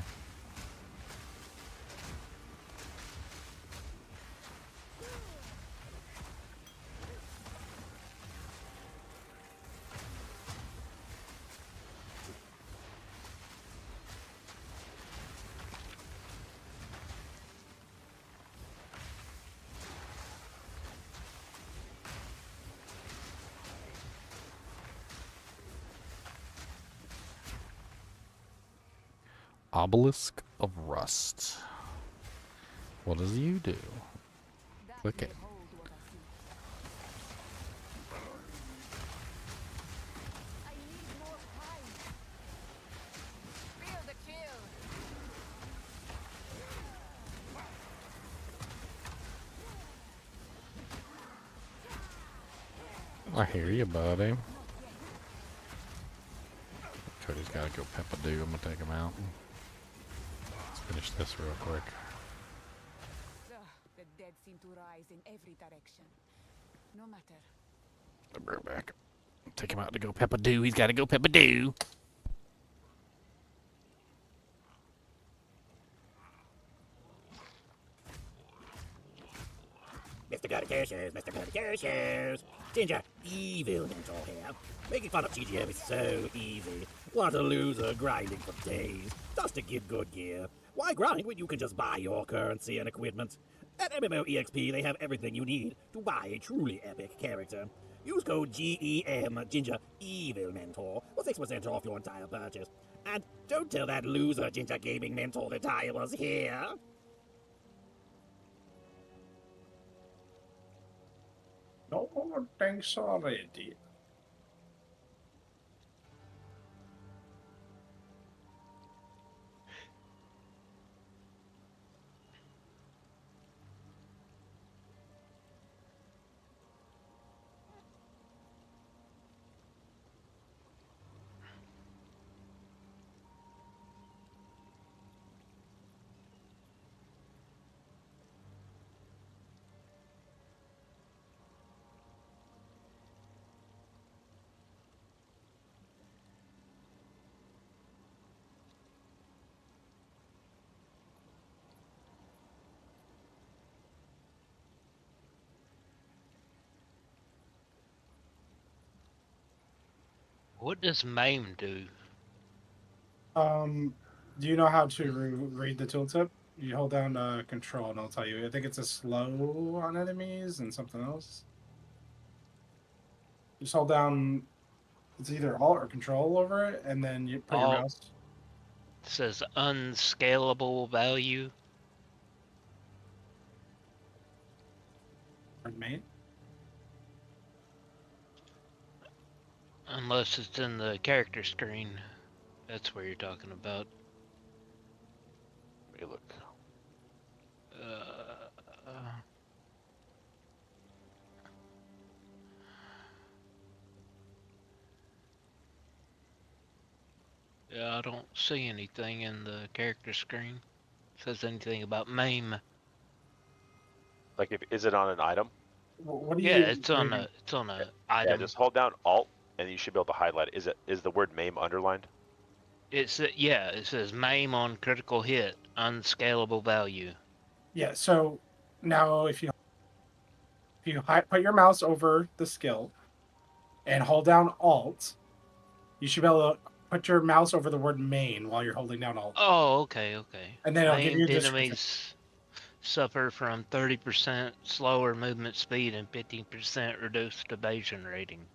Obelisk of Rust. What does you do? Click it. I hear you, buddy. Cody's gotta go Peppa-Doo. I'm gonna take him out. Let's finish this real quick. The dead seem to rise in every direction. No matter. I'll be right back. Take him out to go Peppa-Doo. He's gotta go Peppa-Doo. Mr. Goody-Two-Shoes, Mr. Goody-Two-Shoes. Ginger, evil mentor here. Making fun of GGM is so easy. What a loser grinding for days, just to get good gear. Why grind when you can just buy your currency and equipment? At MMOEXP, they have everything you need to buy a truly epic character. Use code GEM, Ginger, Evil Mentor, for 6% off your entire purchase. And don't tell that loser Ginger Gaming Mentor that I was here. No more thanks already. What does maim do? Do you know how to read the tooltip? You hold down control and it'll tell you. I think it's a slow on enemies and something else. Just hold down. It's either Alt or Control over it, and then you put your Alt. mouse. It says unscalable value. Pardon me. Unless it's in the character screen. That's where you're talking about. Let me look. Yeah, I don't see anything in the character screen. Says anything about maim. Like, is it on an item? What do you? Yeah, it's on a item. Yeah, just hold down Alt, and you should be able to highlight it. Is the word maim underlined? It says maim on critical hit, unscalable value. Yeah. So now, if you put your mouse over the skill and hold down Alt, you should be able to put your mouse over the word main while you're holding down Alt. Oh, okay. And then it'll give you a Maimed description. enemies suffer from 30% slower movement speed and 15% reduced evasion rating.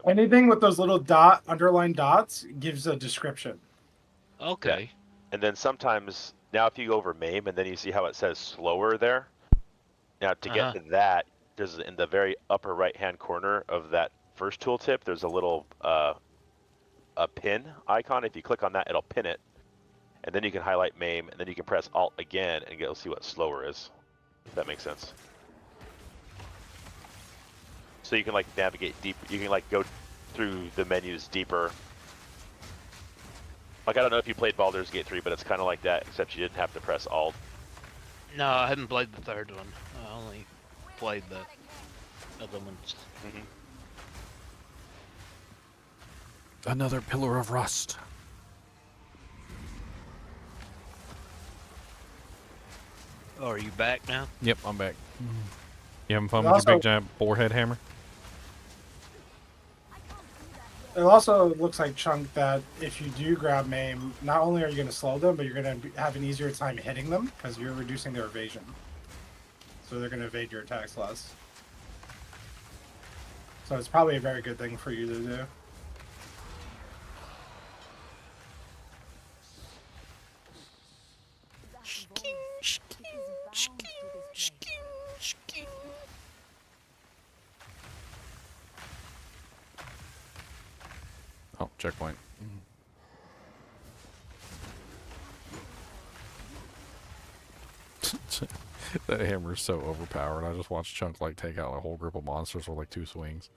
Anything with those little underlined dots gives a description. Okay. Yeah. And then sometimes, now if you go over MAME and then you see how it says slower there, now to get to that, there's in the very upper right-hand corner of that first tooltip, there's a little a pin icon. If you click on that, it'll pin it. And then you can highlight MAME, and then you can press Alt again, and you'll see what slower is. If that makes sense. So you can like navigate deep. You can like go through the menus deeper. Like, I don't know if you played Baldur's Gate 3, but it's kind of like that, except you didn't have to press Alt. No, I haven't played the third one. I only played the other ones. Another pillar of rust. Oh, are you back now? Yep, I'm back. You having fun And with your also- big giant boarhead hammer? It also looks like, Chunk, that if you do grab maim, not only are you going to slow them, but you're going to have an easier time hitting them because you're reducing their evasion. So they're going to evade your attacks less. So it's probably a very good thing for you to do. Oh, checkpoint. That hammer is so overpowered. I just watched Chunk like take out a whole group of monsters with like 2 swings.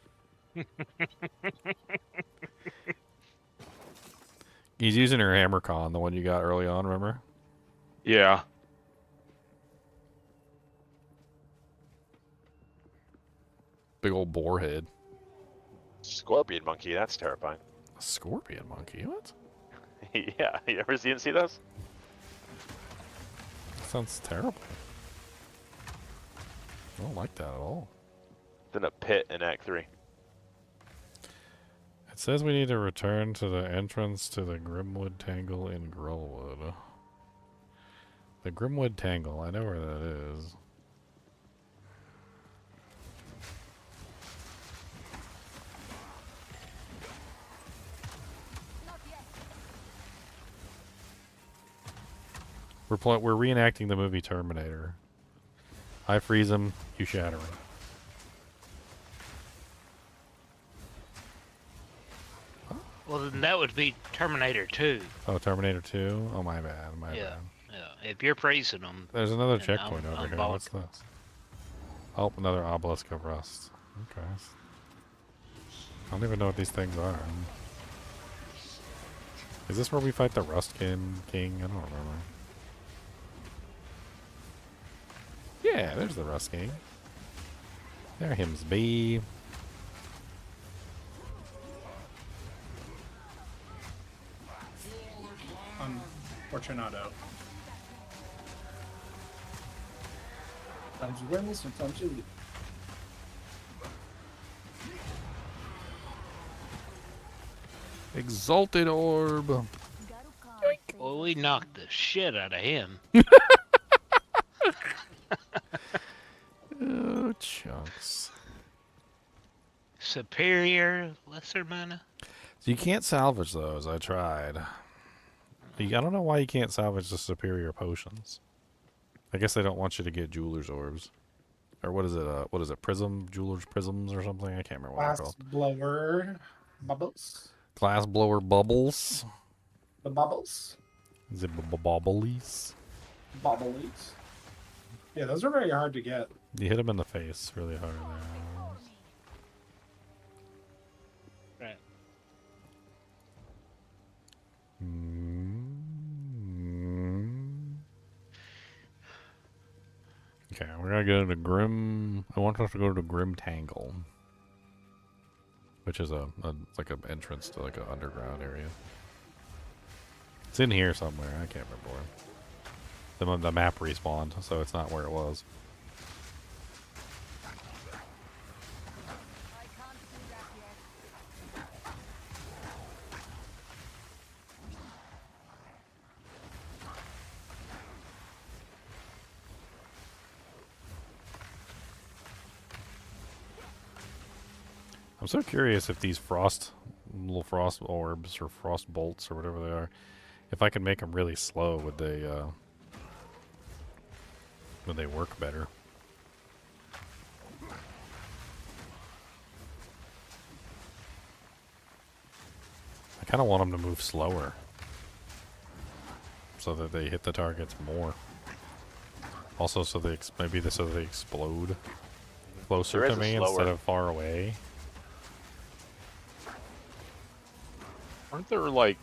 He's using her hammer con, the one you got early on, remember? Yeah. Big old boar head. Scorpion monkey, that's terrifying. A scorpion monkey? What? Yeah, you ever see those? That sounds terrible. I don't like that at all. Then a pit in Act 3. It says we need to return to the entrance to the Grimwood Tangle in Grillwood. The Grimwood Tangle, I know where that is. We're reenacting the movie Terminator. I freeze him, you shatter him. Well, then that would be Terminator 2. Oh, Terminator 2? Oh, my bad, my bad. Yeah, if you're praising them. There's another then checkpoint I'm over here. balking. What's this? Oh, another obelisk of rust. Okay. I don't even know what these things are. Is this where we fight the Rust King? I don't remember. Yeah, there's the Rust King. There hims be. Unfortunato. Sometimes you win, sometimes you lose. Exalted orb. Well, we knocked the shit out of him. Oh, chunks. Superior, lesser mana. So you can't salvage those. I tried. I don't know why you can't salvage the superior potions. I guess they don't want you to get jeweler's orbs. Or what is it? What is it? Prism? Jeweler's prisms or something? I can't remember what they're Glass called. blower bubbles. Glass blower bubbles. The bubbles. Is it bobblies? Bubblies. Yeah, those are very hard to get. You hit him in the face really hard there. Right. Okay, we're gonna go to Grim. I want us to go to Grim Tangle, which is like an entrance to like an underground area. It's in here somewhere. I can't remember where. The map respawned, so it's not where it was. I'm so curious if these little frost orbs or frost bolts or whatever they are, if I can make them really slow, would they work better? I kind of want them to move slower, so that they hit the targets more. Also, so they so they explode closer to me instead of far away. Aren't there like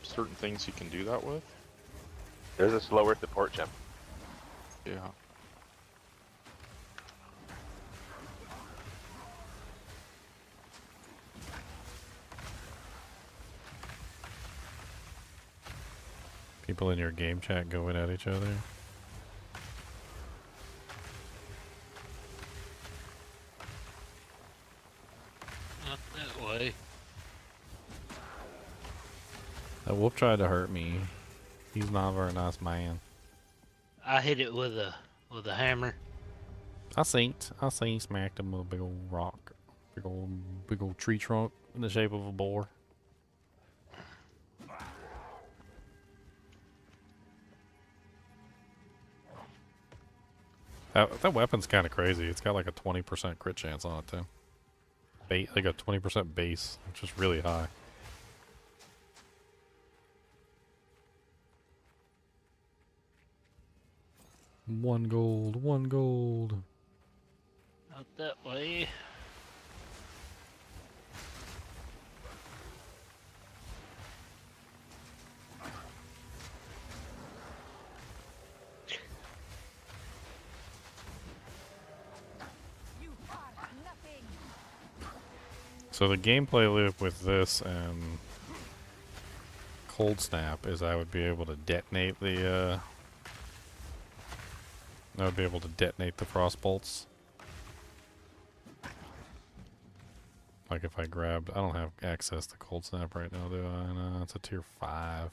certain things you can do that with? There's a slower support gem. Yeah. People in your game chat going at each other. Not that way. That wolf tried to hurt me. He's not a very nice man. I hit it with a hammer. I seen smacked him with a big old rock, big old tree trunk in the shape of a boar. That weapon's kind of crazy. It's got like a 20% crit chance on it too. Like a 20% base, which is really high. One gold, one gold. Not that way. So the gameplay loop with this and Cold Snap is I would be able to detonate the frost bolts. Like if I grabbed, I don't have access to Cold Snap right now, do I? No, it's a tier 5.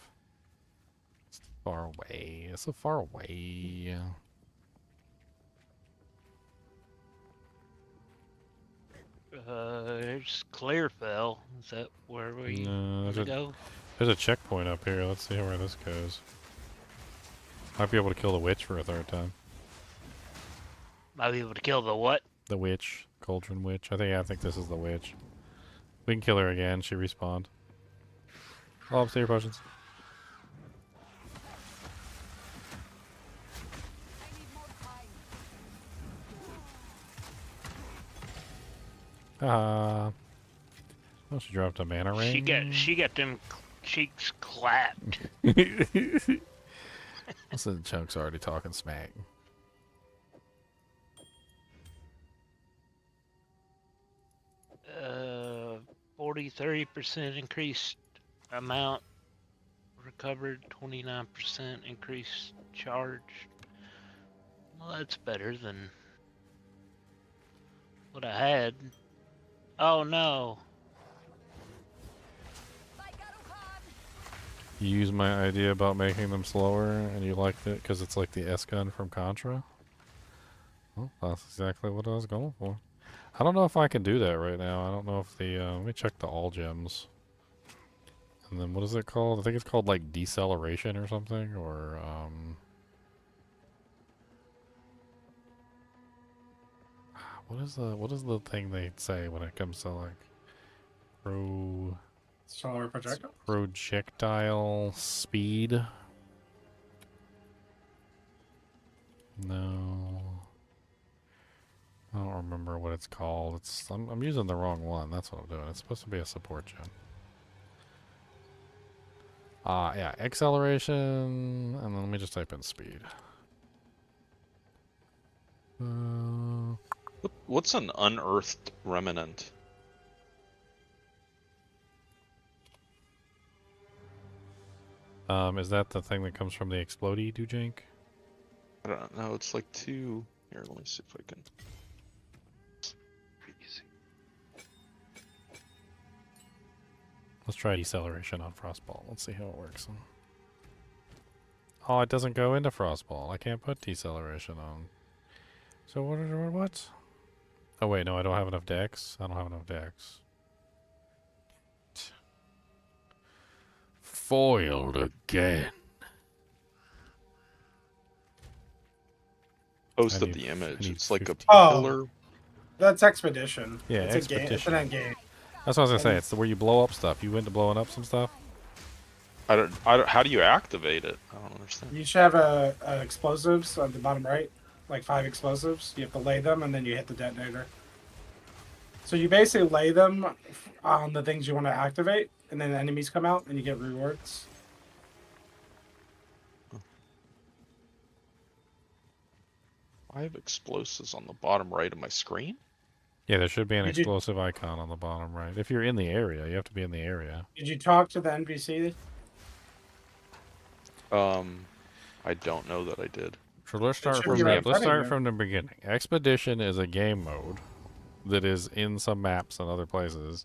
It's far away. It's so far away. There's Clearfell. Is that where we go? There's a checkpoint up here. Let's see where this goes. Might be able to kill the witch for a third time. Might be able to kill the what? The witch. Cauldron witch. I think this is the witch. We can kill her again. She respawned. Oh, upstairs potions. Oh, she dropped a mana ring. She got them cheeks clapped. Listen, Chunk's already talking smack. 30% increased amount recovered, 29% increased charge. Well, that's better than what I had. Oh no. You use my idea about making them slower, and you liked it because it's like the S gun from Contra. Well, that's exactly what I was going for. I don't know if I can do that right now. I don't know if the let me check the all gems. And then what is it called? I think it's called like deceleration or something, or what is the thing they say when it comes to like solar projectile? projectile speed? No. I don't remember what it's called. I'm using the wrong one. That's what I'm doing. It's supposed to be a support gen. Yeah, acceleration, and then let me just type in speed. What's an unearthed remnant? Is that the thing that comes from the explodey, Dujank? I don't know. It's like two. Here, let me see if I can. Let's try deceleration on Frostball. Let's see how it works. Oh, it doesn't go into Frostball. I can't put deceleration on. So what? Oh wait, no, I don't have enough decks. I don't have enough decks. Foiled again. Posted the image. It's like a 50. pillar. That's Expedition. Yeah, it's Expedition. A game. It's an end game. That's what I was gonna say. It's where you blow up stuff. You into blowing up some stuff? I don't. How do you activate it? I don't understand. You should have explosives on the bottom right, like 5 explosives. You have to lay them, and then you hit the detonator. So you basically lay them on the things you want to activate, and then the enemies come out, and you get rewards. I have explosives on the bottom right of my screen. Yeah, there should be an explosive icon on the bottom right. If you're in the area, you have to be in the area. Did you talk to the NPC? I don't know that I did. So let's start from the beginning. Expedition is a game mode that is in some maps and other places,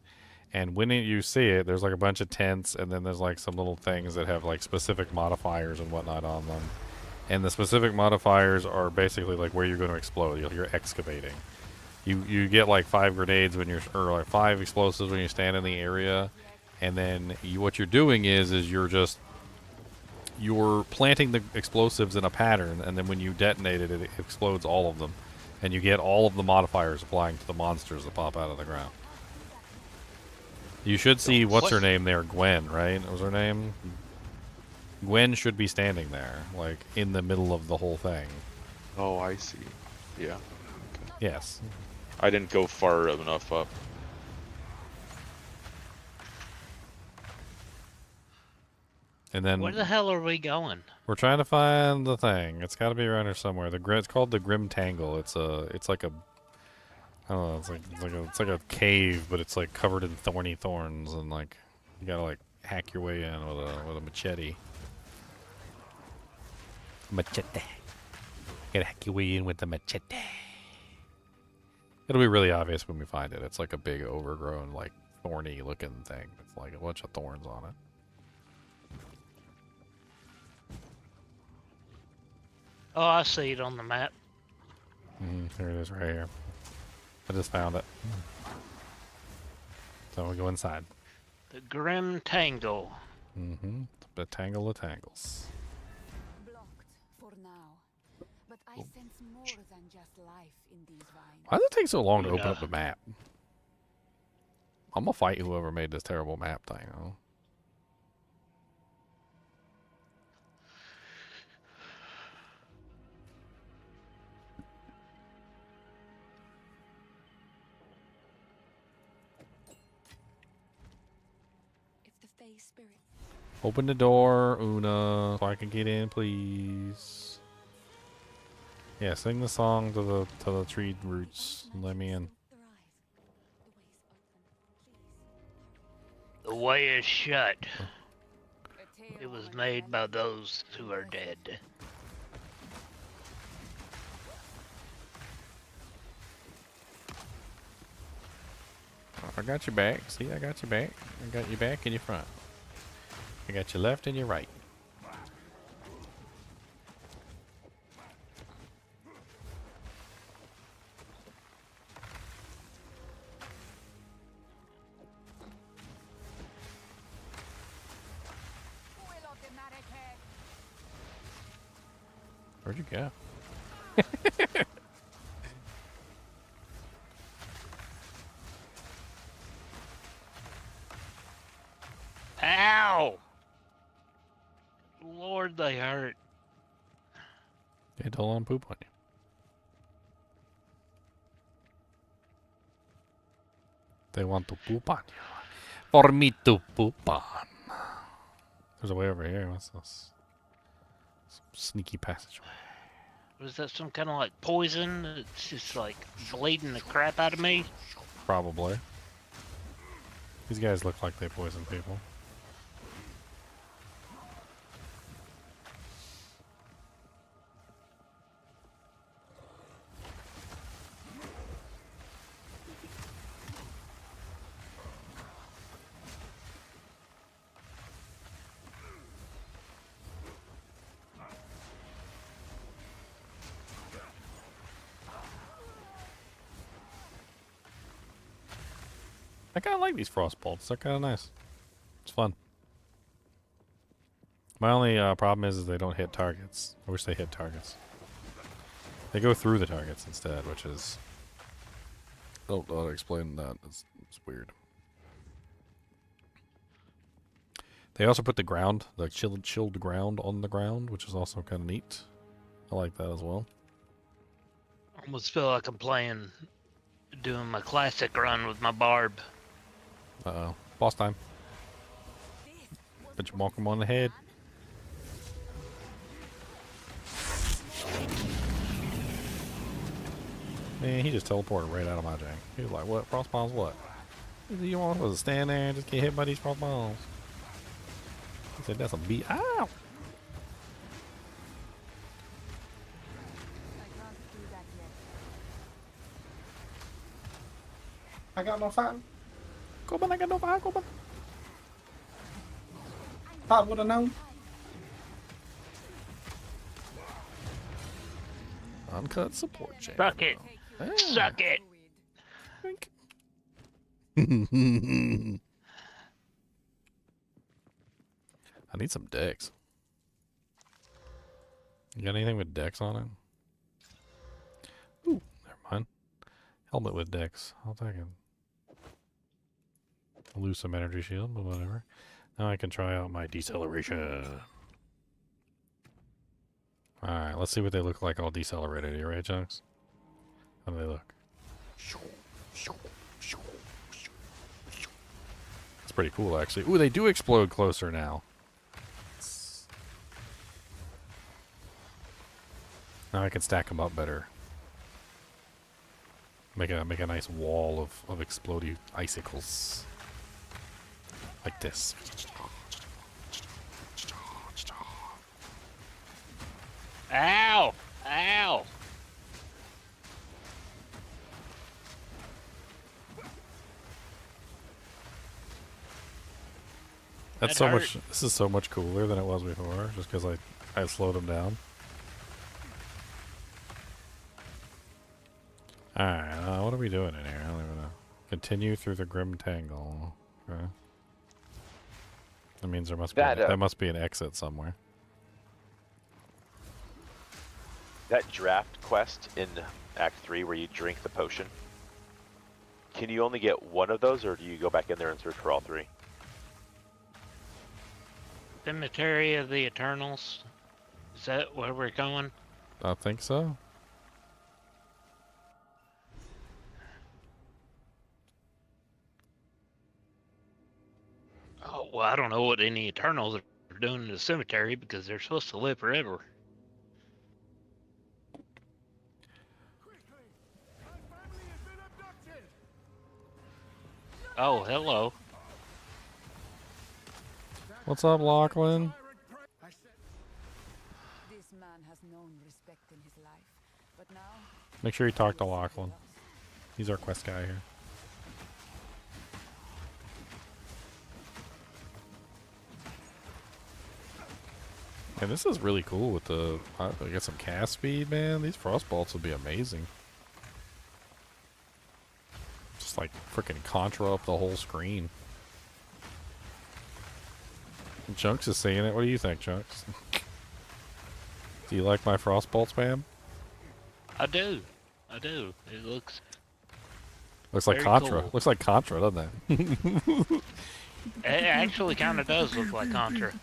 and when you see it, there's like a bunch of tents, and then there's like some little things that have like specific modifiers and whatnot on them. And the specific modifiers are basically like where you're going to explode. You're excavating. You get like 5 grenades when you're, or like 5 explosives when you stand in the area, and then what you're doing is you're planting the explosives in a pattern, and then when you detonate it, it explodes all of them, and you get all of the modifiers applying to the monsters that pop out of the ground. You should see what's her name there, Gwen, right? What was her name? Gwen should be standing there, like in the middle of the whole thing. Oh, I see. Yeah. Okay. Yes. I didn't go far enough up. And then where the hell are we going? We're trying to find the thing. It's got to be around here somewhere. It's called the Grim Tangle. It's like a, I don't know. It's like a cave, but it's like covered in thorny thorns, and like you gotta like hack your way in with a machete. Machete. You gotta hack your way in with the machete. It'll be really obvious when we find it. It's like a big, overgrown, like thorny looking thing. It's like a bunch of thorns on it. Oh, I see it on the map. Here it is right here. I just found it. So we'll go inside. The Grim Tangle. The tangle of tangles. Blocked for now. But I sense more than just life in these vines. Why does it take so long to open up the map? I'm gonna fight whoever made this terrible map thing, huh? Spirit. Open the door, Una, so I can get in, please. Yeah, sing the song to the tree roots and let me in. The way is shut. It was made by those who are dead. I got your back. See, I got your back. I got your back and your front. I got your left and your right. Where'd you go? Ow! Lord, they hurt. They don't want to poop on you. They want to poop on you. For me to poop on. There's a way over here. What's this? Some sneaky passageway. Was that some kind of like poison that's just like bleeding the crap out of me? Probably. These guys look like they poison people. I kind of like these frost bolts. They're kind of nice. It's fun. My only problem is they don't hit targets. I wish they hit targets. They go through the targets instead, which is... I don't know how to explain that. It's weird. They also put the ground, the chilled ground on the ground, which is also kind of neat. I like that as well. I almost feel like I'm doing my classic run with my barb. Uh-oh. Boss time. But you bonk him on the head. Man, he just teleported right out of my jank. He was like, what? Frost bombs what? You want us to stand there and just get hit by these frost bombs? He said, that's a beat. Ow! I got no fire. Go on, I got no fire, go on. I would have known. Uncut support chain. Suck it. Ah. Suck it. I need some decks. You got anything with decks on it? Ooh, never mind. Helmet with decks. I'll take it. I'll lose some energy shield, but whatever. Now I can try out my deceleration. Alright, let's see what they look like all decelerated. You right, Chunks? How do they look? It's pretty cool, actually. Ooh, they do explode closer now. Now I can stack them up better. Make a nice wall of exploding icicles. Like this. Ow! Ow! That's That so hurt. much. This is so much cooler than it was before, just because I slowed them down. Alright, what are we doing in here? I don't even know. Continue through the grim tangle. Okay. That means there must be that must be an exit somewhere. That draft quest in Act 3 where you drink the potion, can you only get one of those, or do you go back in there and search for all three? Cemetery of the Eternals. Is that where we're going? I think so. Oh, well, I don't know what any Eternals are doing in the cemetery because they're supposed to live forever. Oh, hello. What's up, Lachlan? This man has known respect in his life, but now Make sure you talk to Lachlan. He's our quest guy here. And this is really cool with the. I got some cast speed, man. These frost bolts would be amazing. Just like freaking contra up the whole screen. Chunks is saying it. What do you think, Chunks? Do you like my frost bolts, man? I do. I do. It looks like very Contra. cool. Looks like Contra, doesn't it? It actually kind of does look like Contra.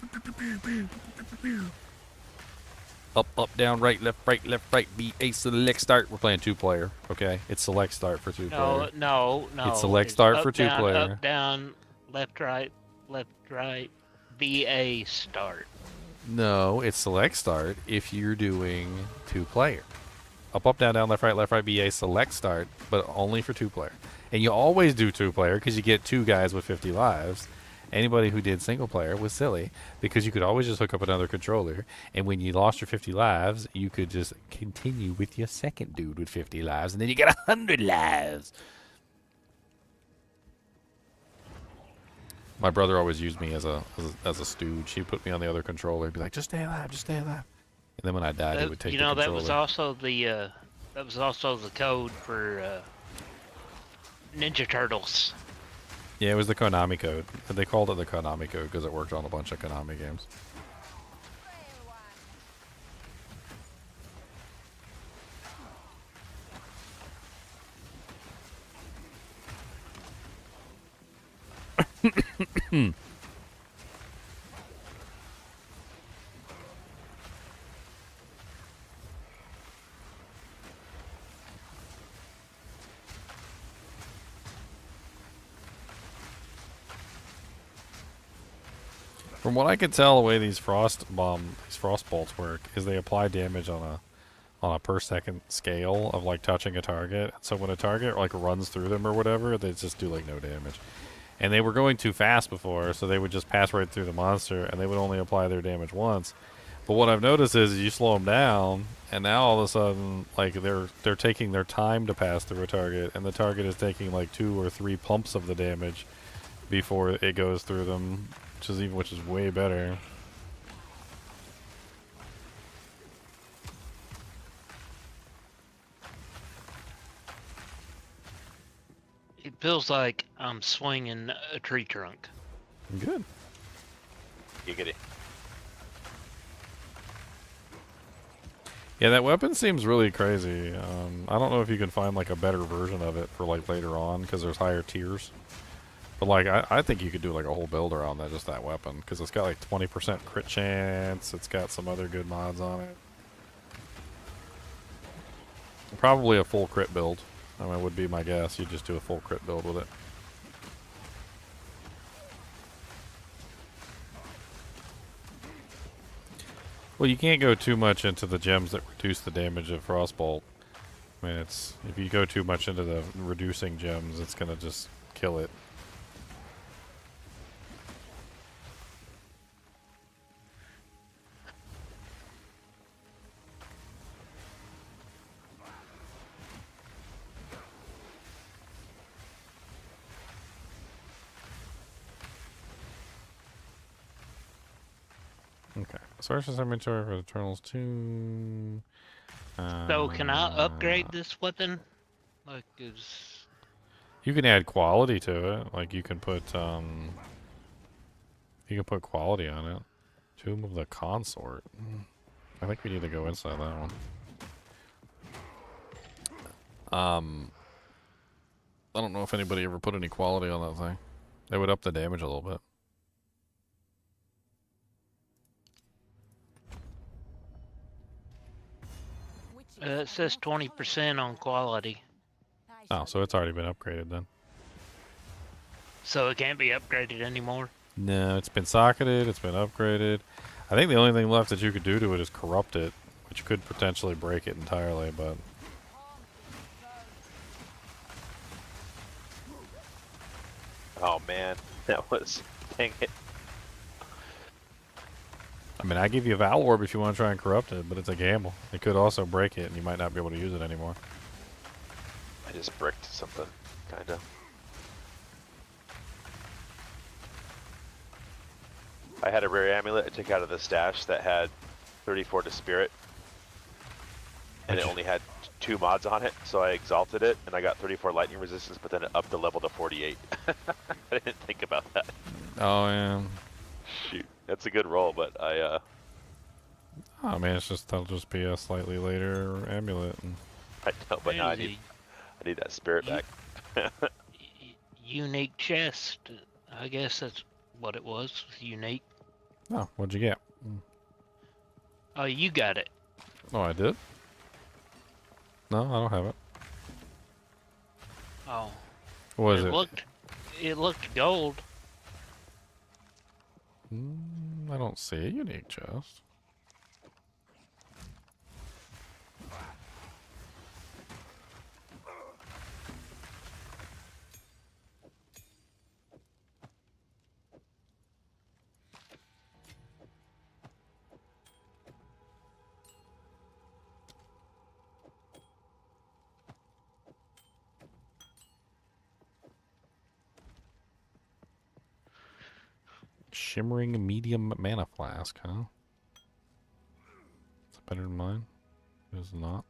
Up, up, down, right, left, B, A, select, start. We're playing 2-player, okay? It's select, start for 2-player. No. It's select, start for up, down, 2-player. Up, down, left, right, BA, start. No, it's select, start if you're doing 2-player. Up, down, left, right, BA, select, start, but only for 2-player. And you always do 2-player because you get 2 guys with 50 lives. Anybody who did single-player was silly because you could always just hook up another controller, and when you lost your 50 lives, you could just continue with your second dude with 50 lives, and then you get 100 lives. My brother always used me as a stooge. He put me on the other controller. He'd be like, "Just stay alive, just stay alive." And then when I died, he would take the controller. That was also the code for Ninja Turtles. Yeah, it was the Konami code. They called it the Konami code because it worked on a bunch of Konami games. From what I can tell, the way these frost bolts work is they apply damage on a per second scale of like touching a target. So when a target like runs through them or whatever, they just do like no damage. And they were going too fast before, so they would just pass right through the monster, and they would only apply their damage once. But what I've noticed is you slow them down, and now all of a sudden, like they're taking their time to pass through a target, and the target is taking like 2 or 3 pumps of the damage before it goes through them, which is way better. It feels like I'm swinging a tree trunk. Good. Giggity. Yeah, that weapon seems really crazy. I don't know if you can find like a better version of it for like later on because there's higher tiers. But like, I think you could do like a whole build around that, just that weapon, because it's got like 20% crit chance. It's got some other good mods on it. Probably a full crit build. I mean, would be my guess. You just do a full crit build with it. Well, you can't go too much into the gems that reduce the damage of Frostbolt. I mean, if you go too much into the reducing gems, it's gonna just kill it. Okay. Sources inventory for the Eternals 2. So can I upgrade this weapon? Like, You can add quality to it. Like you can put quality on it. Tomb of the Consort. I think we need to go inside that one. I don't know if anybody ever put any quality on that thing. They would up the damage a little bit. it says 20% on quality. Oh, so it's already been upgraded then. So it can't be upgraded anymore? No, it's been socketed, it's been upgraded. I think the only thing left that you could do to it is corrupt it, which could potentially break it entirely, but... Oh man, that was... dang it. I mean, I give you a Val Orb if you want to try and corrupt it, but it's a gamble. It could also break it, and you might not be able to use it anymore. I just bricked something, kinda. I had a rare amulet I took out of the stash that had 34 to spirit, and it only had 2 mods on it, so I exalted it, and I got 34 lightning resistance, but then it upped the level to 48. I didn't think about that. Oh yeah. Shoot, that's a good roll, but I Oh man, it's just that'll just be a slightly later amulet. And... I know, but now I Crazy. need that spirit back. Unique chest. I guess that's what it was. Unique. Oh, what'd you get? Oh, you got it. Oh, I did? No, I don't have it. Oh. What is it? It looked gold. I don't see a unique chest. Shimmering medium mana flask, huh? Is it better than mine? It is not.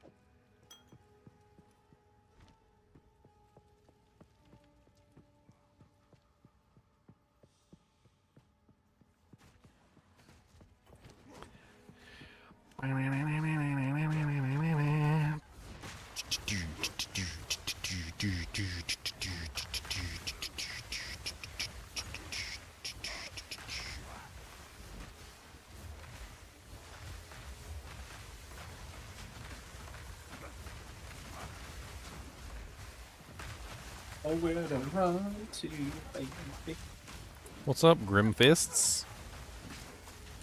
Oh, where to run to, baby. What's up, Grim Fists?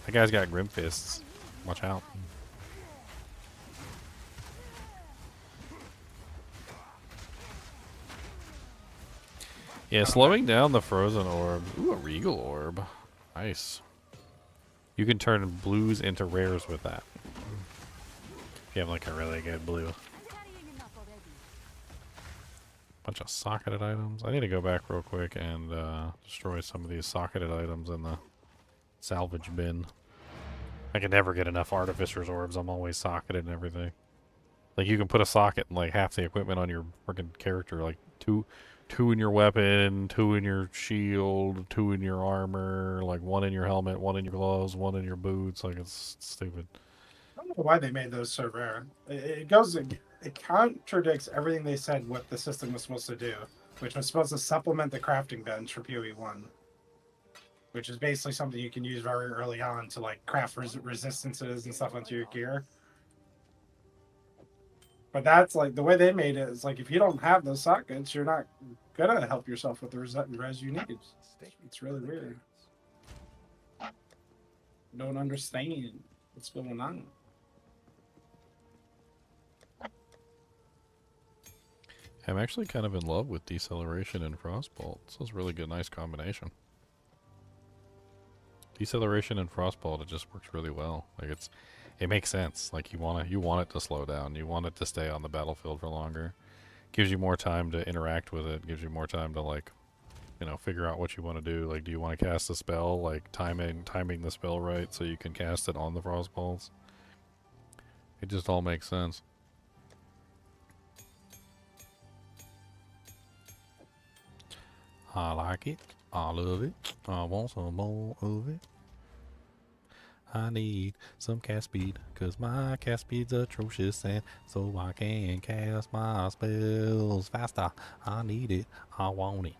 That guy's got Grim Fists. Watch out. Yeah, slowing down the frozen orb. Ooh, a regal orb. Nice. You can turn blues into rares with that. If you have like a really good blue. Bunch of socketed items. I need to go back real quick and destroy some of these socketed items in the salvage bin. I can never get enough Artificer's Orbs. I'm always socketed and everything. Like, you can put a socket in, like, half the equipment on your freaking character. Like, two in your weapon, 2 in your shield, 2 in your armor, like, 1 in your helmet, 1 in your gloves, 1 in your boots. Like, it's stupid. I don't know why they made those so rare. It contradicts everything they said what the system was supposed to do, which was supposed to supplement the crafting bench for PoE1, which is basically something you can use very early on to like craft resistances and stuff onto your gear. But that's like the way they made it is like if you don't have those sockets, you're not gonna help yourself with the res you need. It's really weird. Don't understand what's going on. I'm actually kind of in love with Deceleration and Frostbolt. This is a really good, nice combination. Deceleration and Frostbolt, it just works really well. Like it makes sense. Like you want it to slow down. You want it to stay on the battlefield for longer. Gives you more time to interact with it. Gives you more time to like, you know, figure out what you want to do. Like, do you want to cast a spell? Like timing the spell right so you can cast it on the Frostbolts. It just all makes sense. I like it. I love it. I want some more of it. I need some cast speed, cause my cast speed's atrocious, and so I can cast my spells faster. I need it. I want it.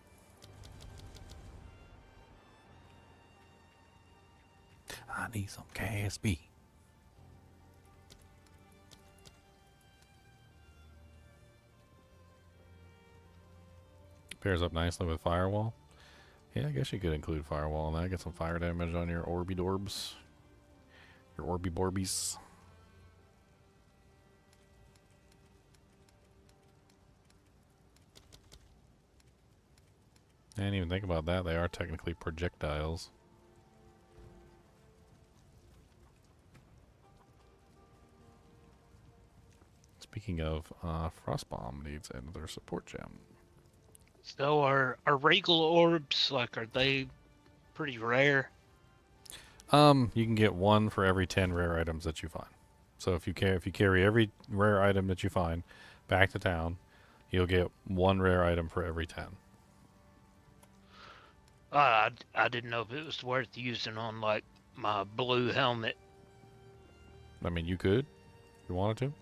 I need some cast speed. Pairs up nicely with Firewall. Yeah, I guess you could include Firewall in that. Get some fire damage on your Orby Dorbs. Your Orby Borbies. I didn't even think about that. They are technically projectiles. Speaking of, Frostbomb needs another support gem. So are regal orbs, like, are they pretty rare? You can get one for every 10 rare items that you find. So if you carry every rare item that you find back to town, you'll get one rare item for every 10. I didn't know if it was worth using on like my blue helmet. I mean, you could, if you wanted to.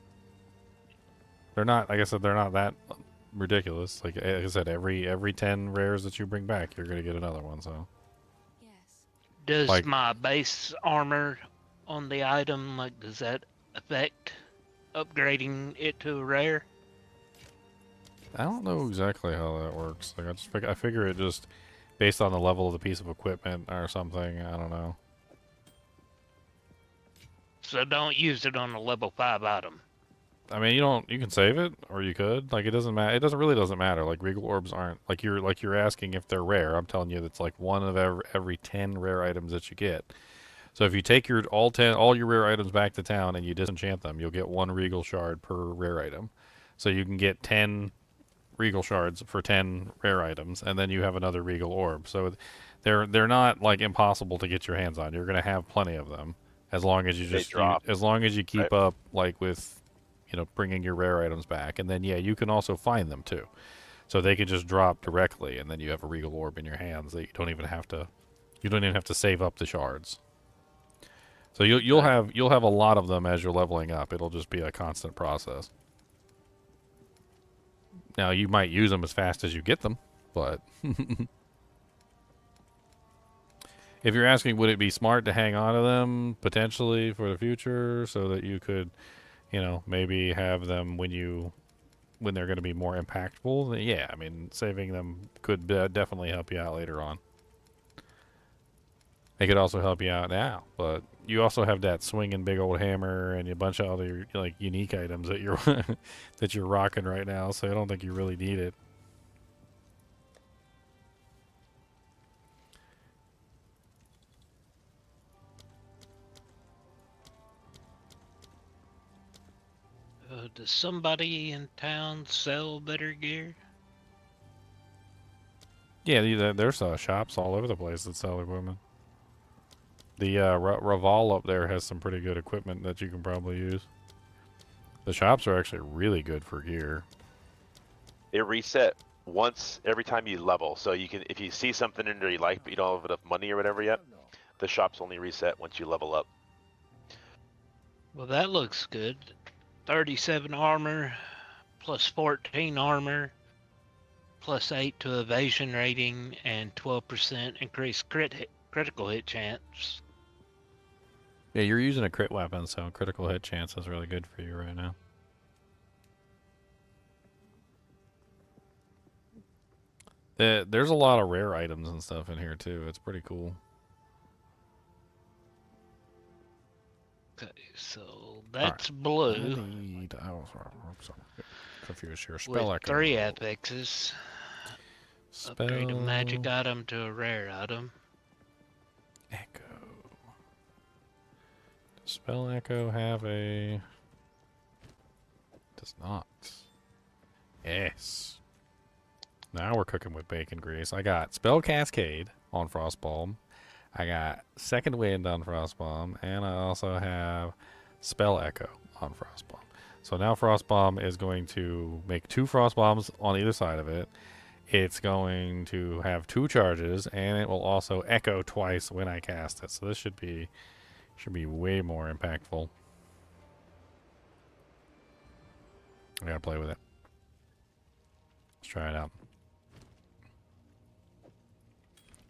They're not, like I said, they're not that ridiculous. Like I said, every 10 rares that you bring back, you're gonna get another one. So. Does Like- my base armor on the item, like, does that affect upgrading it to a rare? I don't know exactly how that works. Like I figure it just based on the level of the piece of equipment or something. I don't know. So don't use it on a level 5 item. I mean, you can save it, or you could. Like, it doesn't matter. It really doesn't matter. Like, regal orbs aren't like you're asking if they're rare. I'm telling you, that's like one of every 10 rare items that you get. So if you take your all your rare items back to town and you disenchant them, you'll get one regal shard per rare item. So you can get 10 regal shards for 10 rare items, and then you have another regal orb. So they're not like impossible to get your hands on. You're gonna have plenty of them as long as as long as you keep up like with. Bringing your rare items back. And then, yeah, you can also find them, too. So they could just drop directly, and then you have a regal orb in your hands that you don't even have to save up the shards. So you'll have a lot of them as you're leveling up. It'll just be a constant process. Now, you might use them as fast as you get them, but... If you're asking, would it be smart to hang on to them, potentially, for the future, so that you could... maybe have them when they're going to be more impactful. Yeah, I mean, saving them could definitely help you out later on. It could also help you out now, but you also have that swinging big old hammer and a bunch of other like unique items that you're that you're rocking right now. So I don't think you really need it. Does somebody in town sell better gear? Yeah, there's shops all over the place that sell equipment. The Raval up there has some pretty good equipment that you can probably use. The shops are actually really good for gear. It reset once every time you level, so you can, if you see something in there you like but you don't have enough money or whatever yet, the shops only reset once you level up. Well, that looks good. 37 armor, plus 14 armor, plus 8 to evasion rating, and 12% increased critical hit chance. Yeah, you're using a crit weapon, so critical hit chance is really good for you right now. There's a lot of rare items and stuff in here, too. It's pretty cool. Okay, so that's blue. I was confused here. Spell with Echo. 3 affixes. Upgrade a magic Spell item to a rare item. Echo. Does Spell Echo have a... Does not. Yes. Now we're cooking with bacon grease. I got Spell Cascade on Frostbomb. I got Second Wind on Frostbomb. And I also have Spell Echo on Frostbomb. So now Frostbomb is going to make 2 Frostbombs on either side of it. It's going to have 2 charges, and it will also echo twice when I cast it. So this should be way more impactful. I gotta play with it. Let's try it out.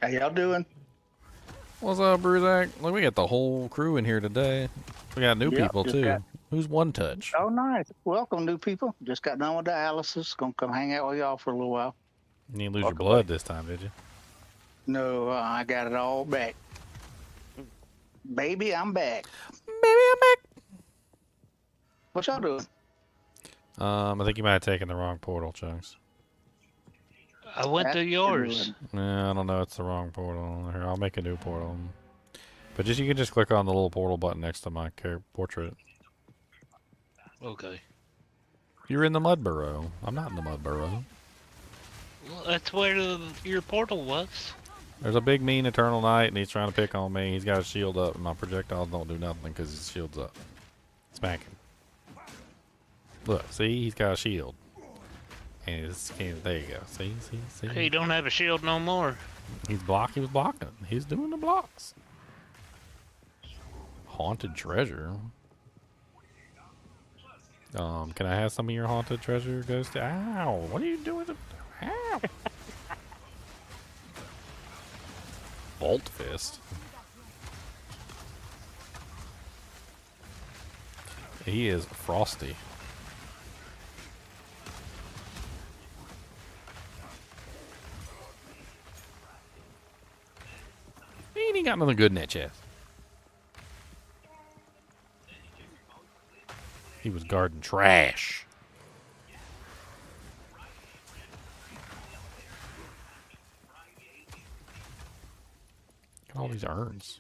How y'all doing? What's up, Bruzak? Look, we got the whole crew in here today. We got new people too. Who's One Touch? Oh, nice. Welcome, new people. Just got done with dialysis. Gonna come hang out with y'all for a little while. You didn't lose your blood this time, did you? No, I got it all back. Baby, I'm back. Baby, I'm back. What y'all doing? I think you might have taken the wrong portal, Chunks. I went to yours. Yeah, I don't know. It's the wrong portal. Here, I'll make a new portal. But you can just click on the little portal button next to my portrait. Okay. You're in the Mud Burrow. I'm not in the Mud Burrow. Well, that's where your portal was. There's a big mean Eternal Knight, and he's trying to pick on me. He's got his shield up, and my projectiles don't do nothing because his shield's up. Smack him. Look, see? He's got a shield. And there you go. See? He don't have a shield no more. He was blocking. He's doing the blocks. Haunted treasure. Can I have some of your haunted treasure, Ghost? Ow! What are you doing? Ow! Bolt fist. He is frosty. He ain't got nothing good in that chest. He was guarding trash. Look at all these urns.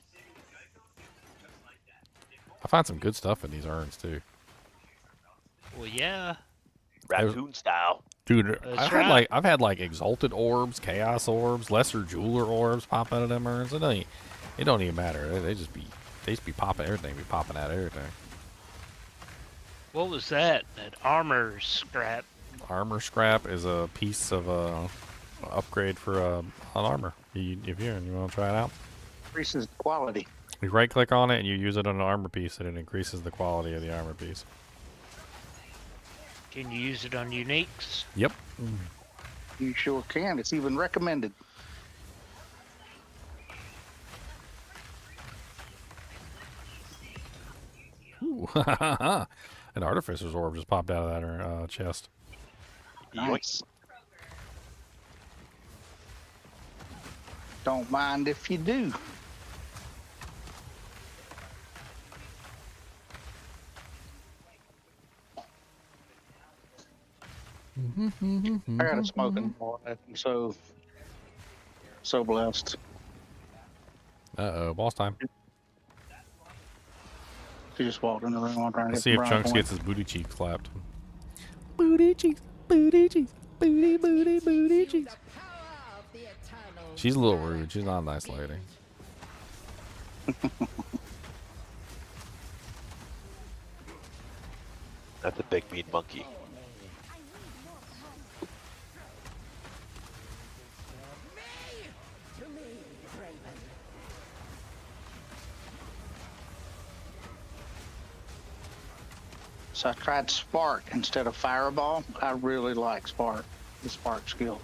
I find some good stuff in these urns too. Well, yeah. Raccoon style. Dude, I've had like exalted orbs, chaos orbs, lesser jeweler orbs pop out of them urns. It don't even matter. They just be popping everything. Be popping out everything. What was that? That armor scrap. Armor scrap is a piece of upgrade for an armor. If you want to try it out, Increases the quality. you right click on it and you use it on an armor piece, and it increases the quality of the armor piece. Can you use it on uniques? Yep. You sure can. It's even recommended. Ooh, an artificer's orb just popped out of that chest. Nice. Don't mind if you do. I got a smoking boy. I'm so blessed. Uh-oh, boss time. She just walked in the room. I'm trying to Let's get see the if brownie Chunks point. gets his booty cheeks clapped. Booty cheeks, booty cheeks, booty, booty, booty cheeks. She's a little rude. She's not a nice lady. That's a big mean monkey. So I tried Spark instead of Fireball. I really like Spark, the Spark skill.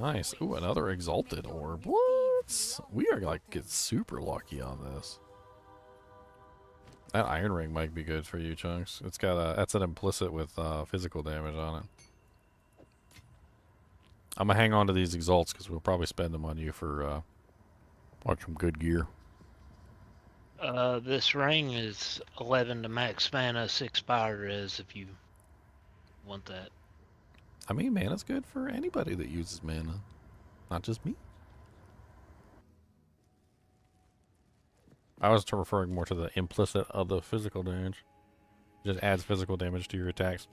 Nice. Ooh, another exalted orb. What? We are like get super lucky on this. That iron ring might be good for you, Chunks. It's got that's an implicit with physical damage on it. I'm gonna hang on to these exalts because we'll probably spend them on you for like some good gear. This ring is 11 to max mana, 6 power res if you want that. I mean, mana's good for anybody that uses mana, not just me. I was referring more to the implicit of the physical damage. It just adds physical damage to your attacks.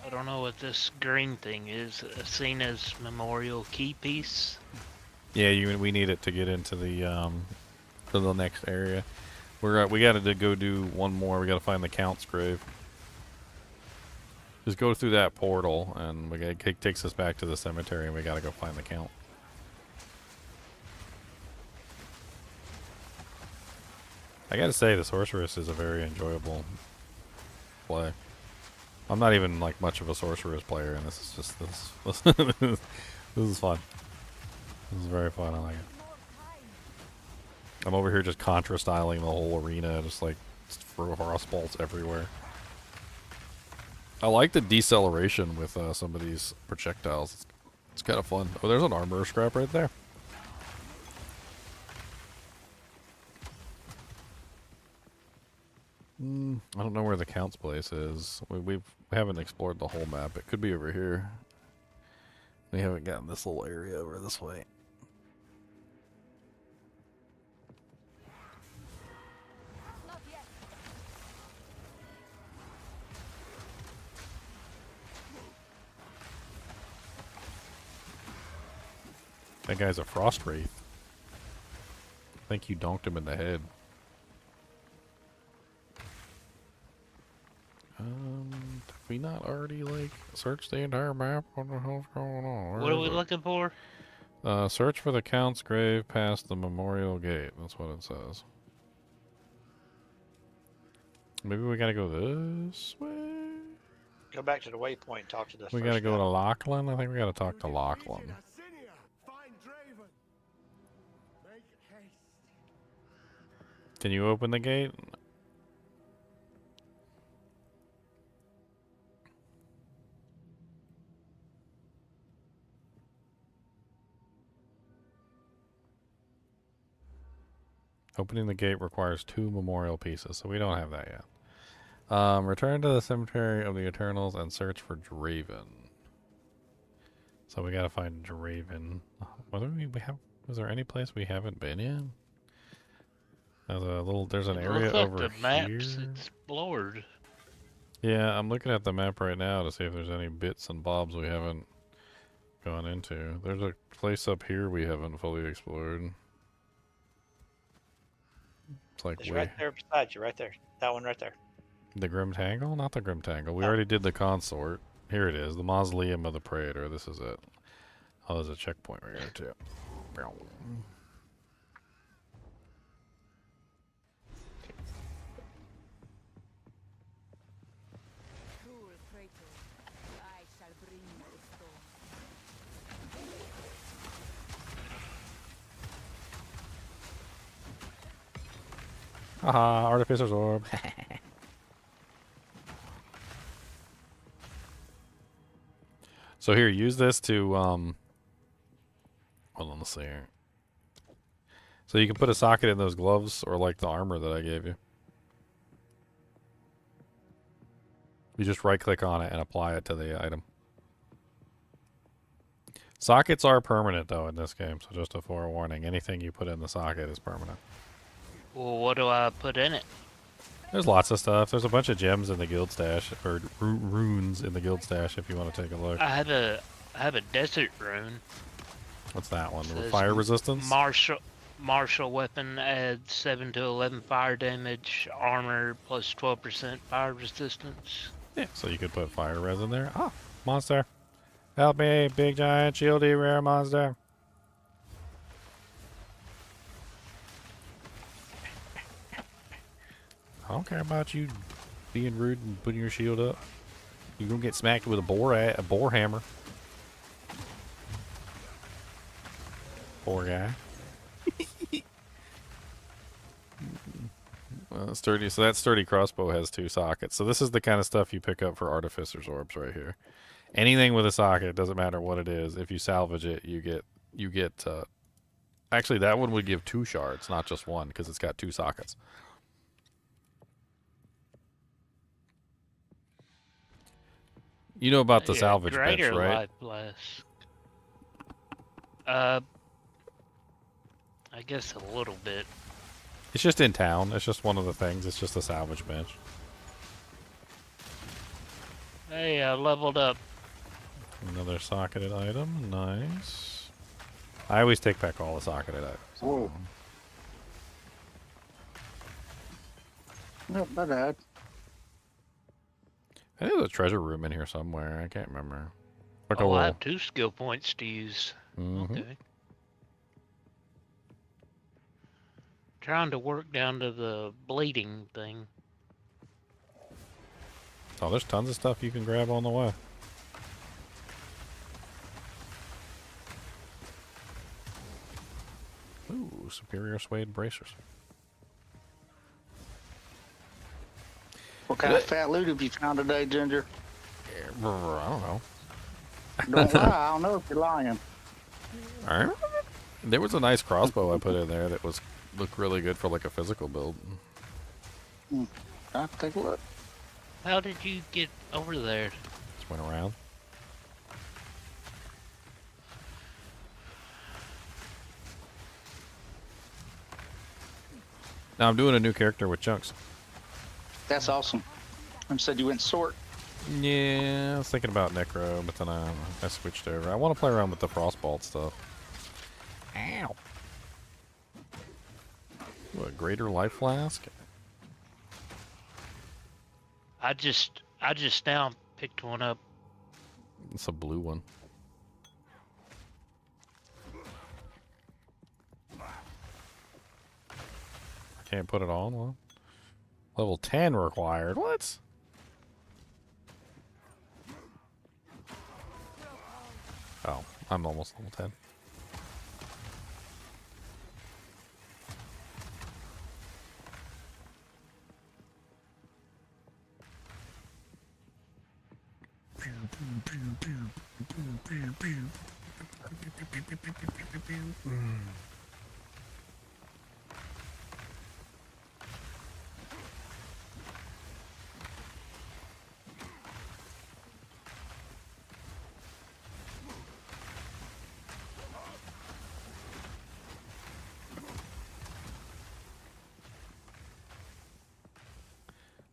I don't know what this green thing is. Seen as memorial key piece. Yeah, we need it to get into the next area. We got to go do one more. We got to find the Count's grave. Just go through that portal, and it takes us back to the cemetery, and we got to go find the Count. I got to say, the Sorceress is a very enjoyable play. I'm not even like much of a Sorceress player, and this is just this is fun. This is very fun. I like it. I'm over here just Contra styling the whole arena, just like frost bolts everywhere. I like the deceleration with some of these projectiles. It's kind of fun. Oh, there's an armor scrap right there. I don't know where the Count's place is. We haven't explored the whole map. It could be over here. We haven't gotten this little area over this way. That guy's a frost wraith. I think you donked him in the head. Did we not already, like, search the entire map? What the hell's going on? Where What are is we it? looking for? Search for the Count's grave past the memorial gate. That's what it says. Maybe we gotta go this way? Go back to the waypoint and talk to the We first gotta go guy. to Lachlan? I think we gotta talk to Lachlan. Can you open the gate? Opening the gate requires 2 memorial pieces, so we don't have that yet. Return to the Cemetery of the Eternals and search for Draven. So we gotta find Draven. Whether we have, is there any place we haven't been in? There's an area Looks like over the map's here. explored. Yeah, I'm looking at the map right now to see if there's any bits and bobs we haven't gone into. There's a place up here we haven't fully explored. It's like It's right there beside you, right there. That one right there. The Grim Tangle? Not the Grim Tangle. We No. already did the Consort. Here it is. The Mausoleum of the Praetor. This is it. Oh, there's a checkpoint right here, too. Cruel traitor, I shall bring you the storm. Haha, Artificer's Orb. So here, use this to, hold on, let's see here. So you can put a socket in those gloves, or like the armor that I gave you. You just right-click on it and apply it to the item. Sockets are permanent, though, in this game, so just a forewarning. Anything you put in the socket is permanent. Well, what do I put in it? There's lots of stuff. There's a bunch of gems in the guild stash, or runes in the guild stash if you want to take a look. I have a desert rune. What's that one? Says Fire resistance? Martial weapon adds 7 to 11 fire damage, armor plus 12% fire resistance. Yeah, so you could put fire res in there. Ah, monster. Help me, big giant shieldy rare monster. I don't care about you being rude and putting your shield up. You're gonna get smacked with a boar hammer. Poor guy. Sturdy. So that sturdy crossbow has 2 sockets. So this is the kind of stuff you pick up for Artificer's Orbs right here. Anything with a socket, doesn't matter what it is. If you salvage it, you get. Actually, that one would give 2 shards, not just 1, because it's got 2 sockets. You know about the salvage bench, greater right? life blast. I guess a little bit. It's just in town. It's just one of the things. It's just a salvage bench. Hey, I leveled up. Another socketed item. Nice. I always take back all the socketed items. Whoa. Not bad. I think there's a treasure room in here somewhere. I can't remember. Like Oh, I little... have 2 skill points to use. Okay. Trying to work down to the bleeding thing. Oh, there's tons of stuff you can grab on the way. Ooh, superior suede bracers. What kind of fat loot have you found today, Ginger? I don't know. Don't lie. I don't know if you're lying. Alright. There was a nice crossbow I put in there that looked really good for like a physical build. I'll take a look. How did you get over there? Just went around. Now I'm doing a new character with chunks. That's awesome. I said you went sort. Yeah, I was thinking about Necro, but then I switched over. I want to play around with the Frostbolt stuff. Ow. What, greater life flask? I just now picked one up. It's a blue one. I can't put it on. Well, level 10 required. What? Oh, I'm almost level 10.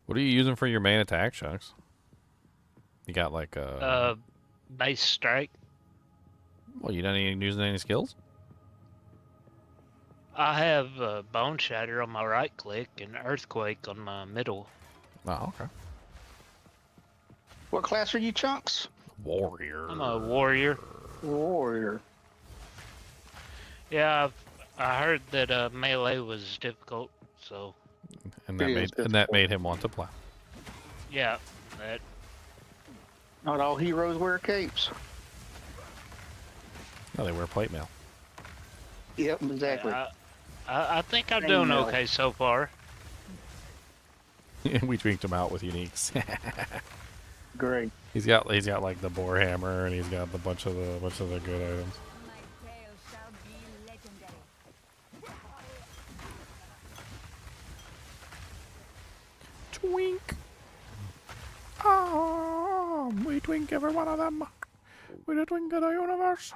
What are you using for your main attack, Shucks? You got like a... base strike. Well, you not even using any skills? I have Bone Shatter on my right click and Earthquake on my middle. Oh, okay. What class are you, Chunks? Warrior. I'm a warrior. Warrior. Yeah, I heard that melee was difficult, so. And that made him want to play. Yeah, that. Not all heroes wear capes. No, they wear plate mail. Yep, exactly. I think I'm doing okay so far. We tweaked him out with uniques. Great. He's got like the boar hammer, and he's got a bunch of the good items. Twink. We twink every one of them. We the twink of the universe.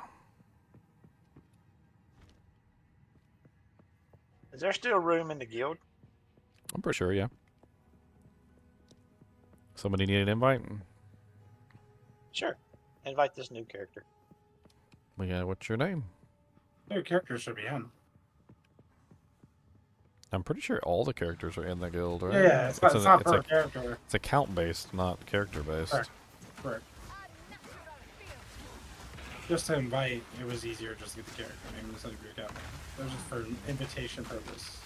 Is there still room in the guild? I'm pretty sure, yeah. Somebody need an invite? Sure. Invite this new character. What's your name? New characters should be in. I'm pretty sure all the characters are in the guild, right? Yeah, it's not per character. It's account based, not character based. Correct. Just to invite, it was easier just to get the character name instead of your account name. That was just for invitation purpose.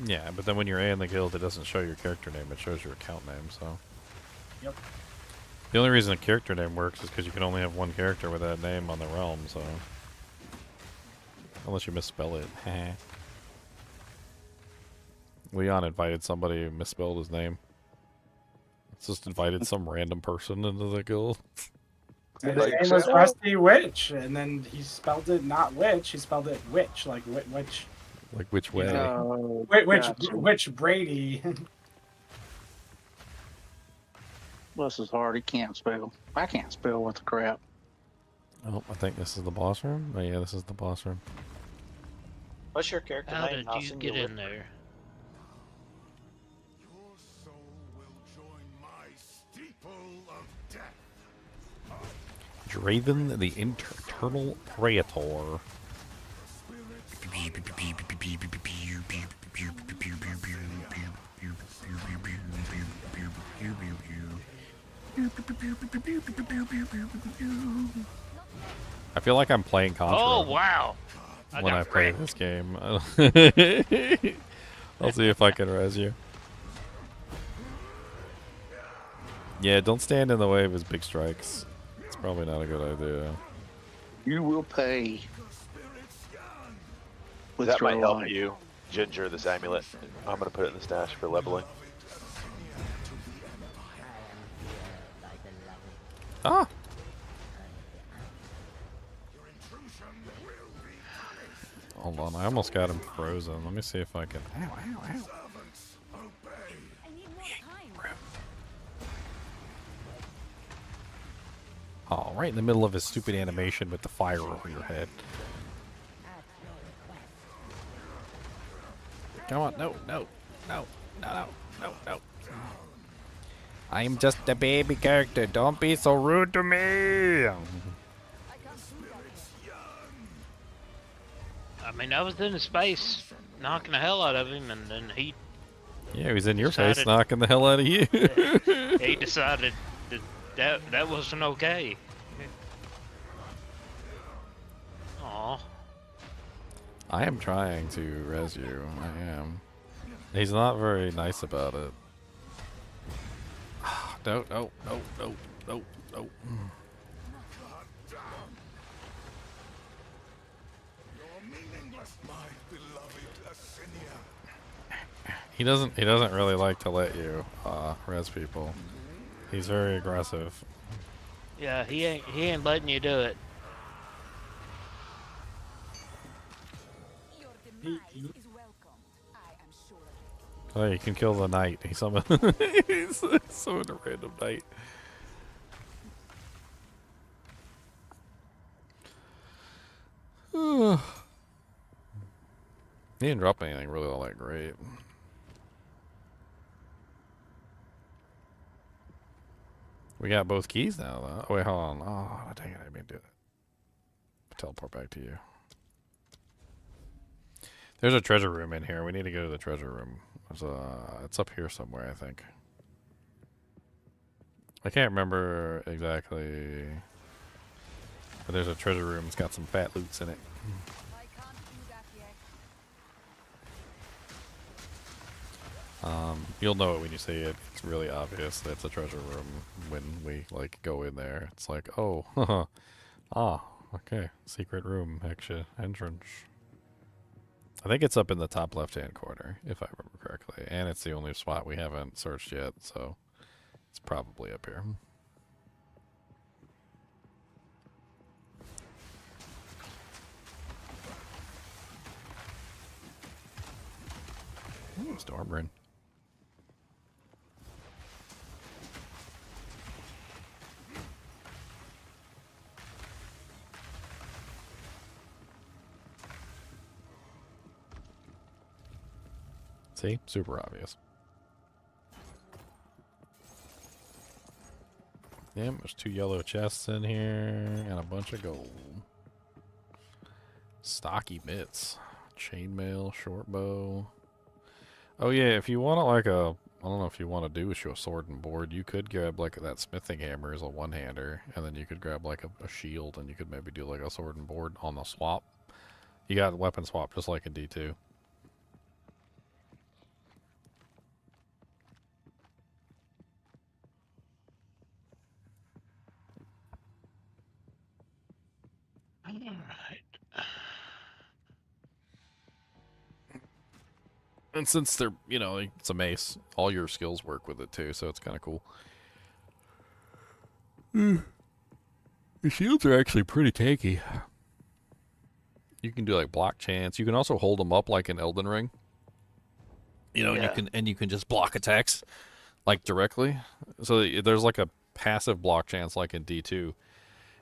Yeah, but then when you're in the guild, it doesn't show your character name; it shows your account name. So. Yep. The only reason a character name works is because you can only have one character with that name on the realm. So. Unless you misspell it. Leon invited somebody who misspelled his name. It's just invited some random person into the guild. His name was Rusty Witch, and then he spelled it not witch, he spelled it witch, like witch. Like which way? Witch Brady. Bless his heart, he can't spell. I can't spell with the crap. Oh, I think this is the boss room. Oh yeah, this is the boss room. What's your character How name? did you get in there? Draven the Eternal Praetor. I feel like I'm playing Contra. Oh wow! When I play this game, I'll see if I can res you. Yeah, don't stand in the way of his big strikes. It's probably not a good idea. You will pay. That might help you, Ginger, this amulet. I'm going to put it in the stash for leveling. Ah! Hold on, I almost got him frozen. Let me see if I can... Ow, ow, ow. Oh, right in the middle of his stupid animation with the fire over your head. Come on, no, no, no, no, no, no, no. I'm just a baby character. Don't be so rude to me. I mean, I was in his face, knocking the hell out of him, and then he Yeah, he's in your face, decided- knocking the hell out of you. he decided that wasn't okay. Aw. I am trying to res you. I am. He's not very nice about it. No, no, no, no, no, no. He doesn't really like to let you res people. He's very aggressive. Yeah, he ain't letting you do it. Oh, you can kill the knight. He summoned. He's summoned a random knight. He didn't drop anything really all that great. We got both keys now, though. Oh, wait, hold on. Oh, dang it. I didn't mean to do that. Teleport back to you. There's a treasure room in here. We need to go to the treasure room. It's up here somewhere, I think. I can't remember exactly. But there's a treasure room. It's got some fat loots in it. You'll know it when you see it. It's really obvious that it's a treasure room when we like go in there. It's like, oh, ah, okay, secret room, exit entrance. I think it's up in the top left-hand corner, if I remember correctly, and it's the only spot we haven't searched yet, so it's probably up here. Ooh, Stormbrand. See? Super obvious. Yep, there's 2 yellow chests in here and a bunch of gold. Stocky bits. Chainmail, short bow. Oh yeah, if you want to like I don't know if you want to do a sword and board, you could grab like that smithing hammer as a one-hander, and then you could grab like a shield, and you could maybe do like a sword and board on the swap. You got weapon swap just like in D2. And since they're, you know, it's a mace, all your skills work with it too, so it's kind of cool. The shields are actually pretty tanky. You can do like block chance. You can also hold them up like in Elden Ring. You know, Yeah. and you can just block attacks like directly. So there's like a passive block chance like in D2.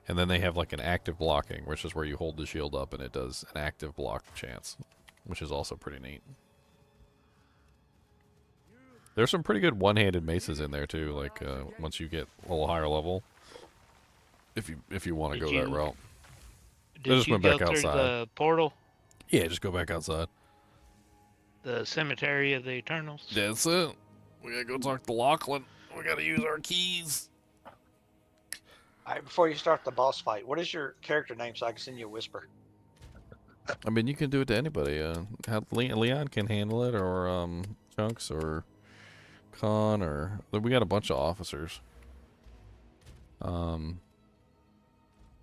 And then they have like an active blocking, which is where you hold the shield up and it does an active block chance, which is also pretty neat. There's some pretty good one-handed maces in there too. Like once you get a little higher level, if you want to go that route. I Did just you went go back through outside. the portal? Yeah, just go back outside. The Cemetery of the Eternals? That's it. We gotta go talk to Lachlan. We gotta use our keys. All right, before you start the boss fight, what is your character name so I can send you a whisper? I mean, you can do it to anybody. Leon can handle it, or Chunks, or Khan, or we got a bunch of officers. Are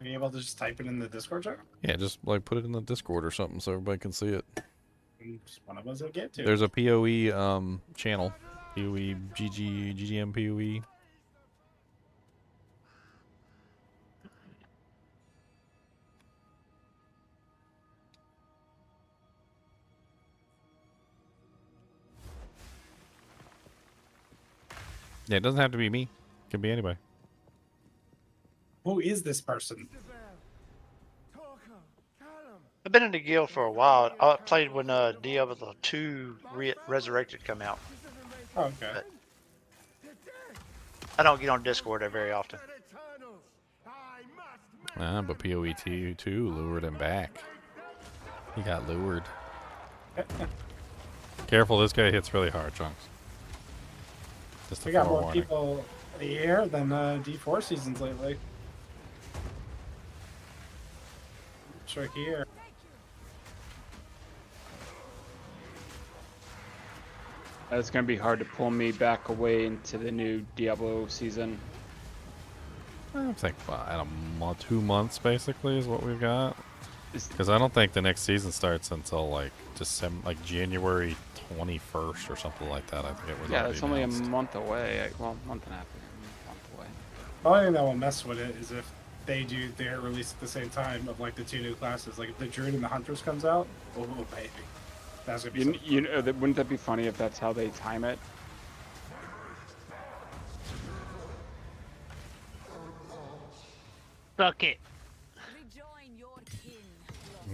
you able to just type it in the Discord chat? Yeah, just like put it in the Discord or something so everybody can see it. And just one of us will get to. There's a PoE channel, PoE GGM PoE. Yeah, it doesn't have to be me. It can be anybody. Who is this person? I've been in the guild for a while. I played when Diablo 2 Resurrected come out. Oh, okay. But I don't get on Discord there very often. But PoE2 lured him back. He got lured. Careful, this guy hits really hard, Chunks. Just a We got more forewarning. people here than D4 seasons lately. Check here. It's gonna be hard to pull me back away into the new Diablo season. I think about 2 months basically is what we've got. Because I don't think the next season starts until like December, like January 21st or something like that. I think it was. Yeah, already it's only a announced. month away. Well, month and a half. Month away. The only thing that will mess with it is if they do their release at the same time of like the 2 new classes. Like if the Druid and the Huntress comes out, oh baby, that's gonna be. You know, wouldn't that be funny if that's how they time it? Suck it.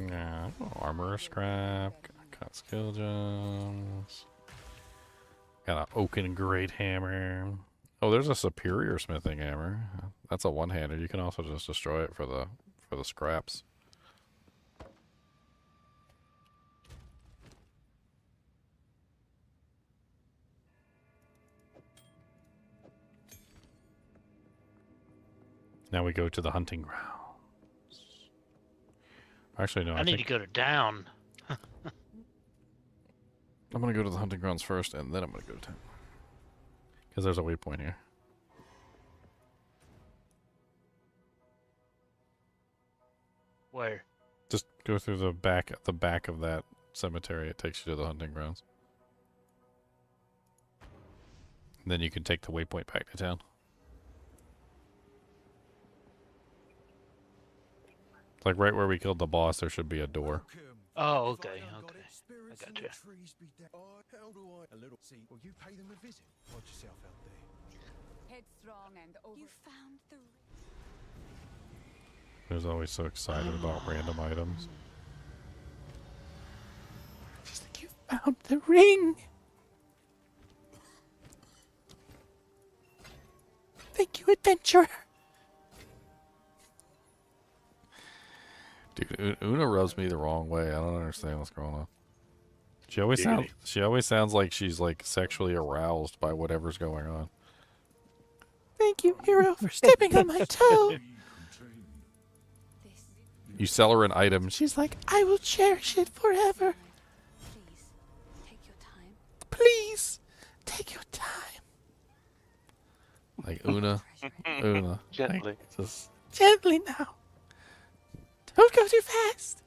Yeah, armor scrap, got skill gems, got an oaken great hammer. Oh, there's a superior smithing hammer. That's a one-handed. You can also just destroy it for the scraps. Now we go to the hunting ground. Actually, no. I need to go to down. I'm gonna go to the hunting grounds first, and then I'm gonna go to town. Because there's a waypoint here. Where? Just go through the back of that cemetery. It takes you to the hunting grounds. And then you can take the waypoint back to town. Like right where we killed the boss, there should be a door. Oh, okay, okay. I got you. You pay them a visit. Watch yourself out there. Headstrong and over. You found the. Who's always so excited about random items. She's like, you found the ring. Thank you, adventurer. Dude, Una rubs me the wrong way. I don't understand what's going on. She always sounds like she's like sexually aroused by whatever's going on. Thank you, hero, for stepping on my toe. You sell her an item. She's like, I will cherish it forever. Please, take your time. Like Una, Gently. Just Gently now. Don't go too fast.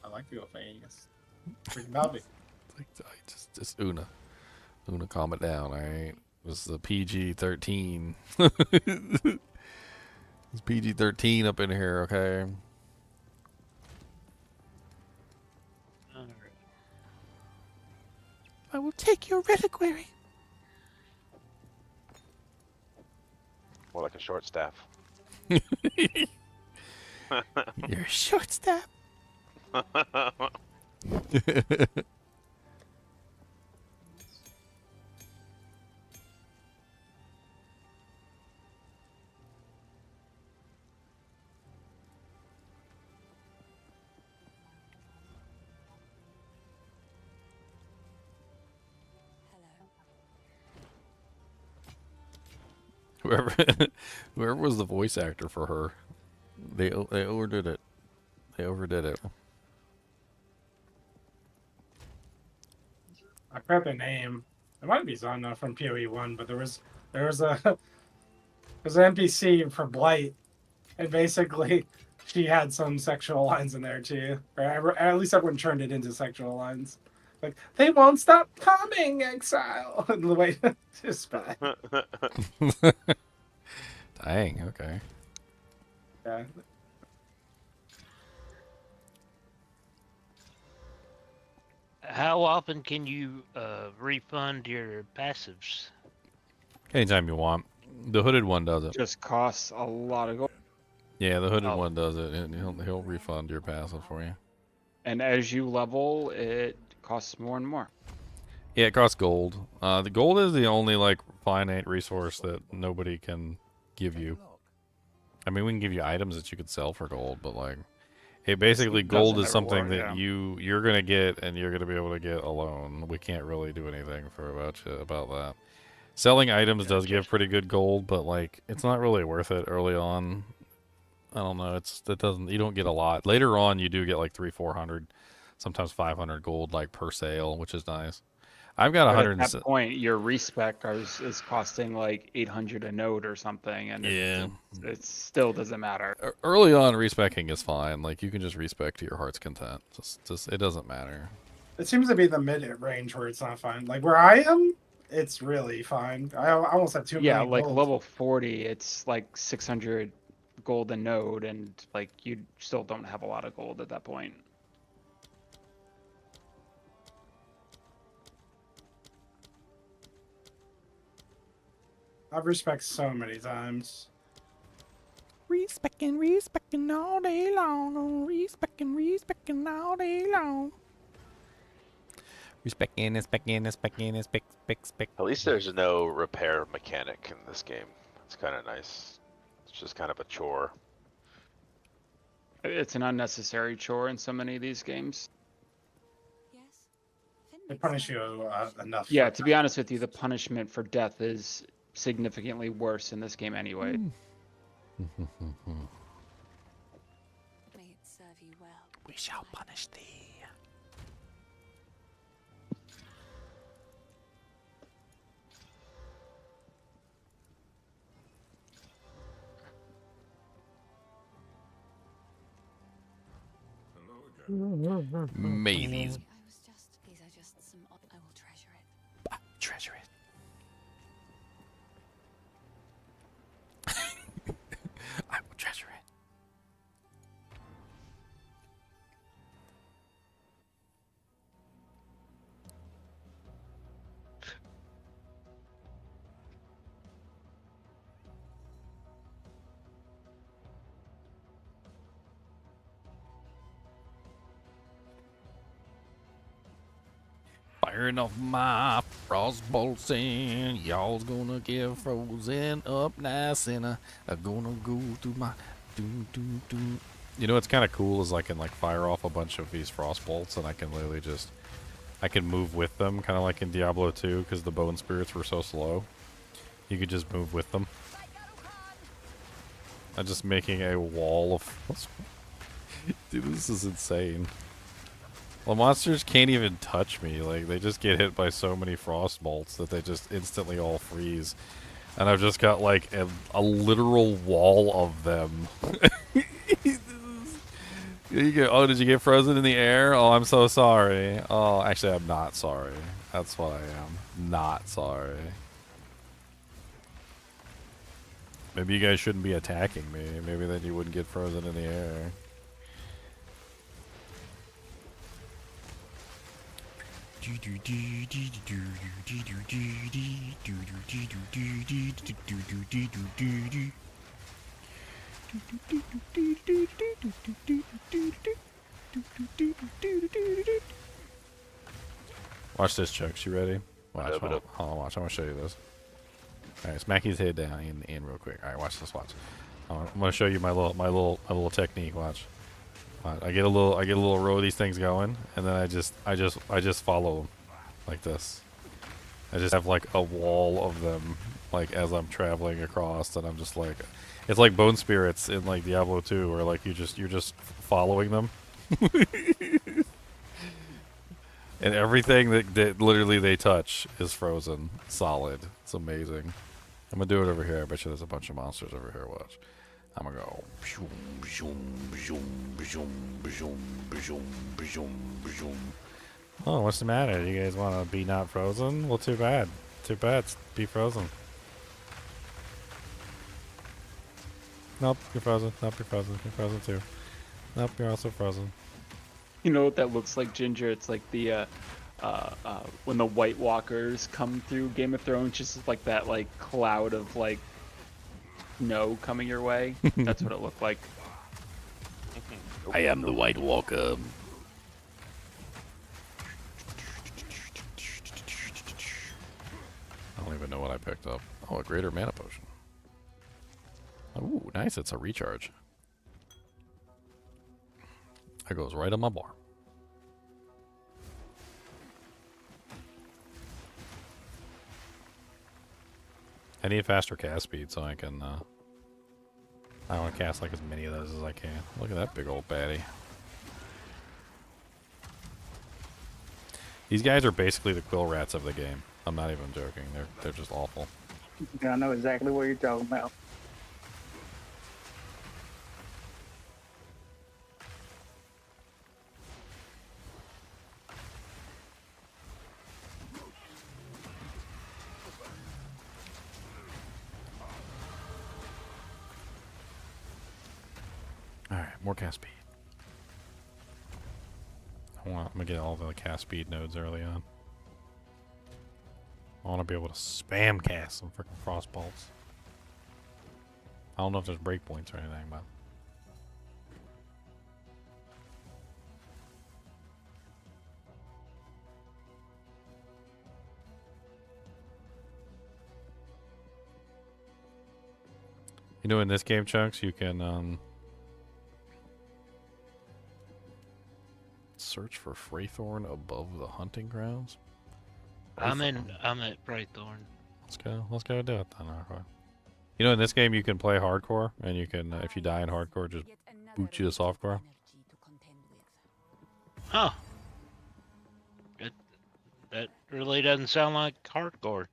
I like to go fast. Freaking about me. just Una, calm it down. All right, this is the PG-13. It's PG-13 up in here, okay? I will take your reliquary. More like a short staff. You're a short staff. Whoever was the voice actor for her, they overdid it. They overdid it. I forgot their name. It might be Zana from PoE1, but there was there's an NPC for Blight, and basically she had some sexual lines in there too, or at least everyone turned it into sexual lines. Like, they won't stop coming, Exile. And the way just bad. Dang. Okay. Yeah. How often can you refund your passives? Anytime you want. The hooded one does it. Just costs a lot of gold. Yeah, the hooded one does it, and he'll refund your passive for you. And as you level, it costs more and more. Yeah, it costs gold. The gold is the only like finite resource that nobody can give you. I mean, we can give you items that you could sell for gold, but like, hey, basically, gold is something that you're gonna get and you're gonna be able to get alone. We can't really do anything about that. Selling items does give pretty good gold, but like, it's not really worth it early on. I don't know. You don't get a lot. Later on, you do get like 300-400, sometimes 500 gold like per sale, which is nice. I've got 100. At that point, your respec is costing like 800 a node or something, and it still doesn't matter. Early on, respecking is fine. Like you can just respec to your heart's content. Just it doesn't matter. It seems to be the mid range where it's not fine. Like where I am, it's really fine. I almost have 2 million. Yeah, like gold. level 40, it's like 600 gold a node, and like you still don't have a lot of gold at that point. I've respec so many times. Respecking all day long. Respecking all day long. Respecting. At least there's no repair mechanic in this game. It's kind of nice. It's just kind of a chore. It's an unnecessary chore in so many of these games. They punish you enough. Yeah, to be honest with you, the punishment for death is significantly worse in this game anyway. May it serve you well. We shall punish thee. May these. These are just some. I will treasure it. Treasure it. I will treasure it. Firing off my frost bolts and y'all's gonna get frozen up nice and I'm gonna go through my do. You know what's kind of cool is I can like fire off a bunch of these frost bolts and I can literally just I can move with them, kind of like in Diablo 2 because the bone spirits were so slow. You could just move with them. I'm just making a wall of dude, this is insane. Well, monsters can't even touch me. Like, they just get hit by so many frost bolts that they just instantly all freeze. And I've just got, like, a literal wall of them. You go, oh, did you get frozen in the air? Oh, I'm so sorry. Oh, actually, I'm not sorry. That's what I am. Not sorry. Maybe you guys shouldn't be attacking me. Maybe then you wouldn't get frozen in the air. Watch this, Chucks. You ready? Watch. Hold on, watch. I'm gonna show you this. All right, smack his head down in real quick. All right, watch this. Watch. I'm gonna show you my little technique. Watch. I get a little row of these things going, and then I just follow them like this. I just have like a wall of them, like as I'm traveling across, and I'm just like, it's like bone spirits in like Diablo 2, where like you're just following them, and everything that literally they touch is frozen solid. It's amazing. I'm gonna do it over here. I bet you there's a bunch of monsters over here. Watch. I'm gonna go. Oh, what's the matter? You guys want to be not frozen? Well, too bad. Too bad. Be frozen. Nope, you're frozen. Nope, you're frozen. You're frozen too. Nope, you're also frozen. You know what that looks like, Ginger? It's like the when the White Walkers come through Game of Thrones, just like that like cloud of like snow coming your way. That's what it looked like. I am the White Walker. I don't even know what I picked up. Oh, a greater mana potion. Ooh, nice. It's a recharge. That goes right on my bar. I need faster cast speed so I can, I want to cast like as many of those as I can. Look at that big old baddie. These guys are basically the quill rats of the game. I'm not even joking. They're just awful. Yeah, I know exactly what you're talking about. Alright, more cast speed. I'm gonna get all the cast speed nodes early on. I want to be able to spam cast some freaking frost bolts. I don't know if there's breakpoints or anything, but you know, in this game, Chunks, you can search for Fraythorn above the hunting grounds. I'm at Brightthorn. Let's go do it then. You know, in this game you can play hardcore, and you can, if you die in hardcore, just boot you to softcore. Huh. That really doesn't sound like hardcore.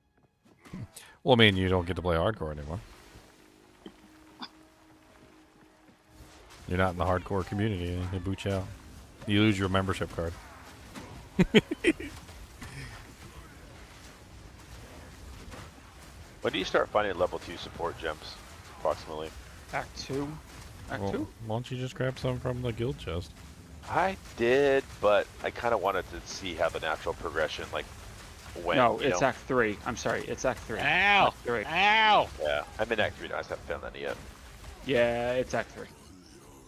Well, I mean, you don't get to play hardcore anymore. You're not in the hardcore community, and they boot you out. You lose your membership card. When do you start finding level 2 support gems, approximately? Act 2? Act 2? Why don't you just grab some from the guild chest? I did, but I kind of wanted to see how the natural progression, like, went. No, it's Act 3. I'm sorry, it's Act 3. Ow! Act 3. Ow! Yeah, I'm in Act 3 now. I just haven't found that yet. Yeah, it's Act 3.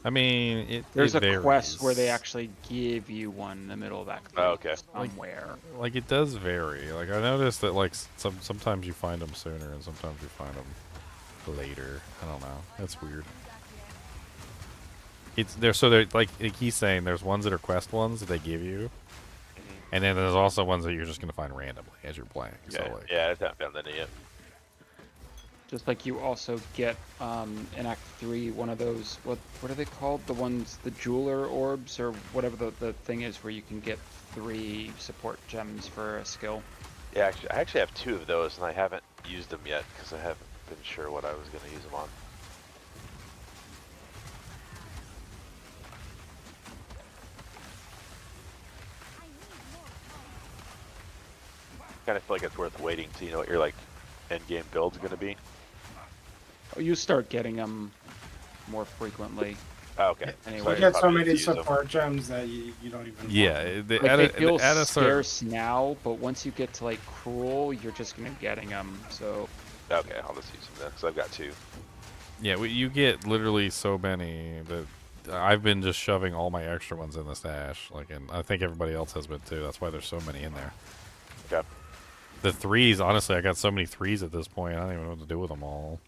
I mean, there's it a varies. quest where they actually give you one in the middle of Act 3. Oh, okay. Somewhere. Like, it does vary. Like, I noticed that, like, sometimes you find them sooner and sometimes you find them later. I don't know. That's weird. They're like he's saying, there's ones that are quest ones that they give you, and then there's also ones that you're just gonna find randomly as you're playing. Yeah, So, like, yeah, I haven't found any yet. Just like you also get in Act 3 one of those, what are they called? The ones, the jeweler orbs, or whatever the thing is, where you can get 3 support gems for a skill. Yeah, I actually have 2 of those, and I haven't used them yet because I haven't been sure what I was going to use them on. Kind of feel like it's worth waiting to know what your like end game build's going to be. Oh, you start getting them more frequently. Oh, okay. Anyway, You get so many support gems that you don't even. yeah, they feel scarce now, but once you get to like cruel, you're just gonna getting them. So. Okay, I'll just use them then because I've got 2. yeah, you get literally so many that I've been just shoving all my extra ones in the stash. Like, and I think everybody else has been too. That's why there's so many in there. Okay. The 3s, honestly, I got so many 3s at this point. I don't even know what to do with them all.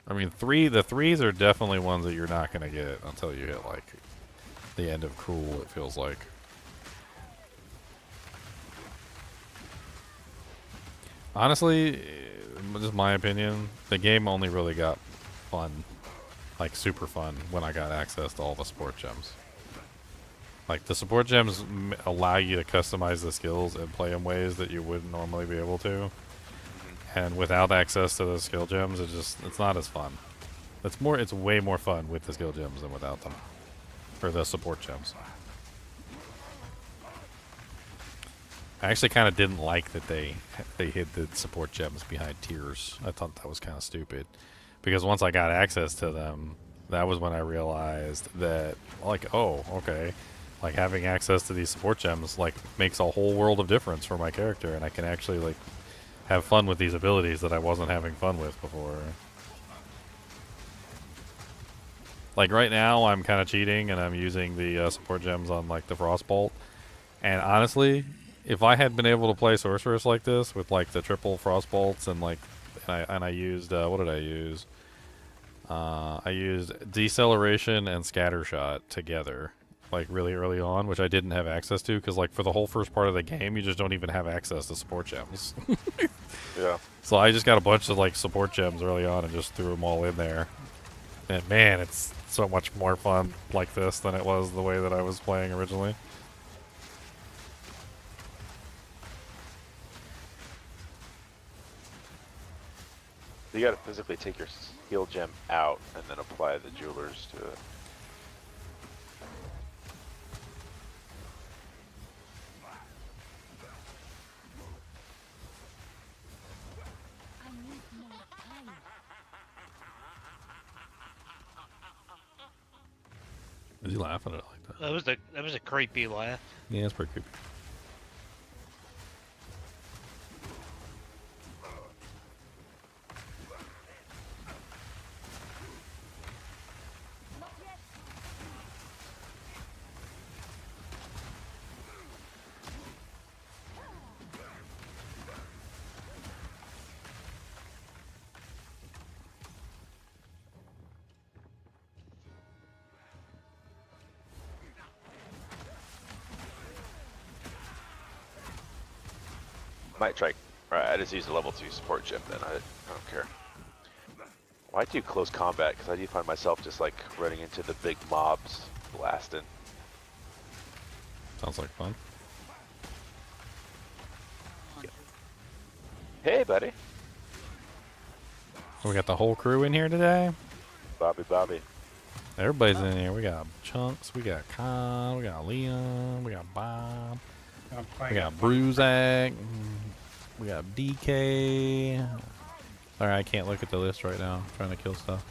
I mean, the 3s are definitely ones that you're not going to get until you hit, like, the end of Cruel, it feels like. Honestly, just my opinion, the game only really got fun, like super fun, when I got access to all the support gems. Like, the support gems allow you to customize the skills and play in ways that you wouldn't normally be able to. And without access to the skill gems, it's not as fun. It's way more fun with the skill gems than without them. For the support gems. I actually kind of didn't like that they hid the support gems behind tiers. I thought that was kind of stupid. Because once I got access to them, that was when I realized that, like, oh, okay. Like, having access to these support gems, like, makes a whole world of difference for my character, and I can actually, like, have fun with these abilities that I wasn't having fun with before. Like right now, I'm kind of cheating and I'm using the support gems on like the Frostbolt. And honestly, if I had been able to play Sorceress like this with like the triple Frostbolts and like, and I used what did I use? I used Deceleration and Scattershot together, like really early on, which I didn't have access to because like for the whole first part of the game, you just don't even have access to support gems. Yeah. So I just got a bunch of like support gems early on and just threw them all in there. And man, it's so much more fun like this than it was the way that I was playing originally. You gotta physically take your heal gem out and then apply the jewelers to it. Is he laughing at it like that? That was a creepy laugh. Yeah, it's pretty creepy. Might try. Alright, I just used a level 2 support gem then. I don't care. Why do close combat? Because I do find myself just like running into the big mobs, blasting. Sounds like fun. Hey, buddy. We got the whole crew in here today. Bobby. Everybody's in here. We got Chunks, we got Khan, we got Leon, we got Bob, we got Bruzak, we got DK. Sorry, I can't look at the list right now. I'm trying to kill stuff.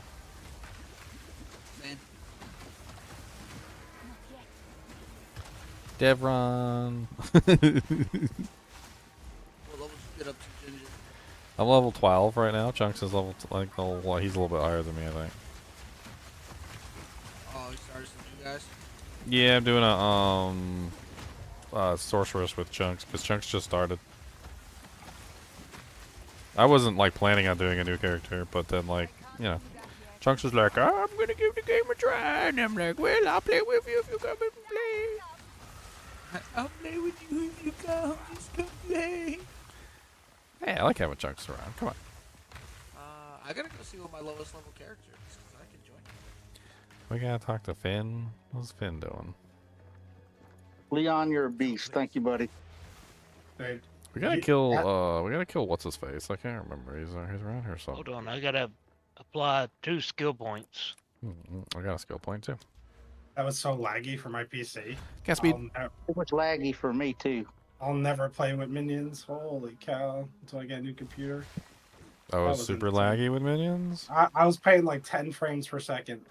Devron. I'm level 12 right now. Chunks is level well, he's a little bit higher than me, I think. Oh, you started some new guys? Yeah, I'm doing a sorceress with Chunks because Chunks just started. I wasn't like planning on doing a new character, but then like, you know, Chunks was like, "I'm gonna give the game a try," and I'm like, "Well, I'll play with you if you come and play." I'll play with you if you come. Just come play. Hey, I like having Chunks around. Come on. I gotta go see what my lowest level character is because I can join you. We gotta talk to Finn. What's Finn doing? Leon, you're a beast. Thank you, buddy. We gotta kill. We gotta kill what's his face. I can't remember. He's around here somewhere. Hold on, I gotta apply 2 skill points. I got a skill point too. That was so laggy for my PC. Got speed. It was laggy for me too. I'll never play with minions. Holy cow! Until I get a new computer. Oh, it was super laggy with minions. I was playing like 10 frames per second.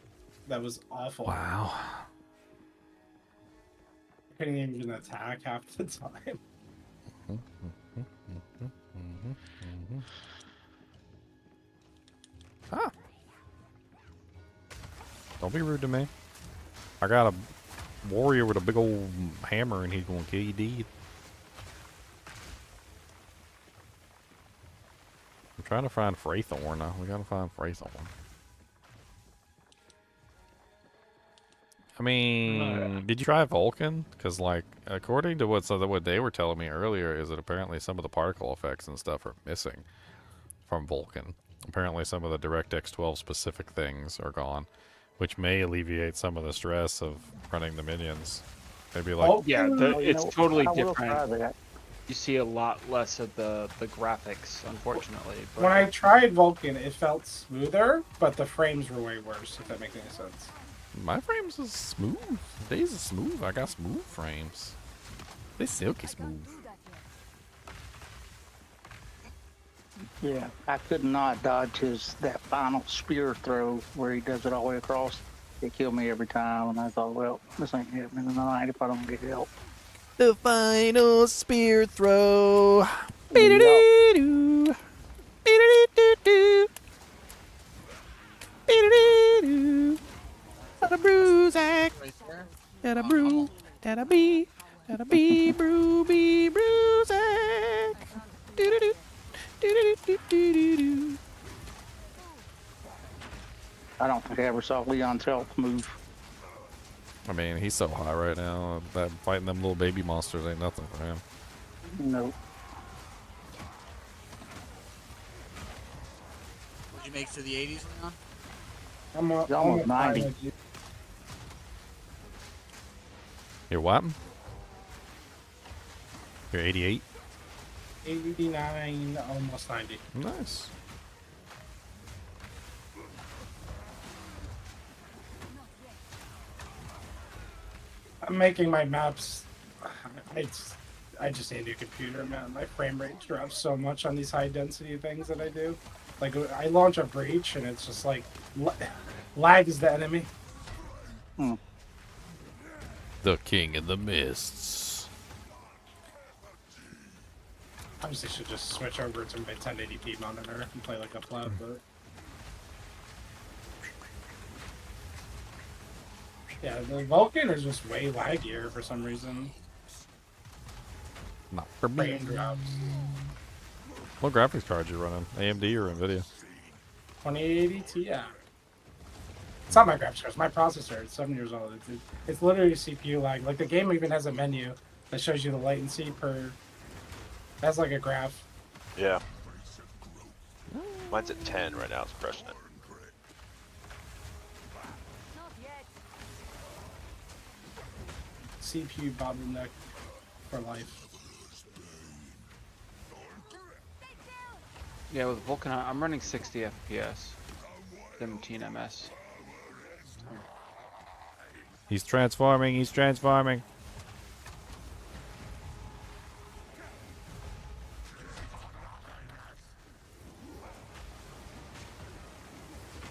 That was awful. Wow. I couldn't even attack half the time. Ah. Don't be rude to me. I got a warrior with a big old hammer and he's gonna kill you dead. I'm trying to find Freythorn now. We gotta find Freythorn. I mean, did you try Vulcan? Because, like, according to what they were telling me earlier, is that apparently some of the particle effects and stuff are missing from Vulcan. Apparently, some of the DirectX 12 specific things are gone, which may alleviate some of the stress of running the minions. Maybe like yeah, it's totally different. You see a lot less of the graphics, unfortunately. But When I tried Vulcan, it felt smoother, but the frames were way worse. If that makes any sense. My frames is smooth. These are smooth. I got smooth frames. They silky smooth. Yeah, I could not dodge that final spear throw where he does it all the way across. It killed me every time, and I thought, well, this ain't happening tonight if I don't get help. The final spear throw. Yep. there? Gotta brew, gotta be bruising. Do-do-do, do-do-do-do-do-do. I don't think I ever saw Leon's health move. I mean, he's so high right now. That fighting them little baby monsters ain't nothing for him. No. Would you make it to the 80s, Leon? I'm He's almost 90. You're what? You're 88? 89, almost 90. Nice. I'm making my maps. I just need a new computer, man. My frame rate drops so much on these high density things that I do. Like, I launch a breach and it's just like, lag is the enemy. The king in the mists. Obviously, should just switch over to my 1080p monitor and play like a flat, but. Yeah, the Vulcan is just way laggier for some reason. Not for me. Frame drops. What graphics card you running? AMD or NVIDIA? 2080 Ti. It's not my graphics card, it's my processor. It's 7 years old. It's literally CPU lag. Like, the game even has a menu that shows you the latency per... It has like a graph. Yeah. Mine's at 10 right now. It's crushing it. CPU bottleneck for life. Yeah, with Vulcan, I'm running 60 FPS, 17 ms. He's transforming, he's transforming.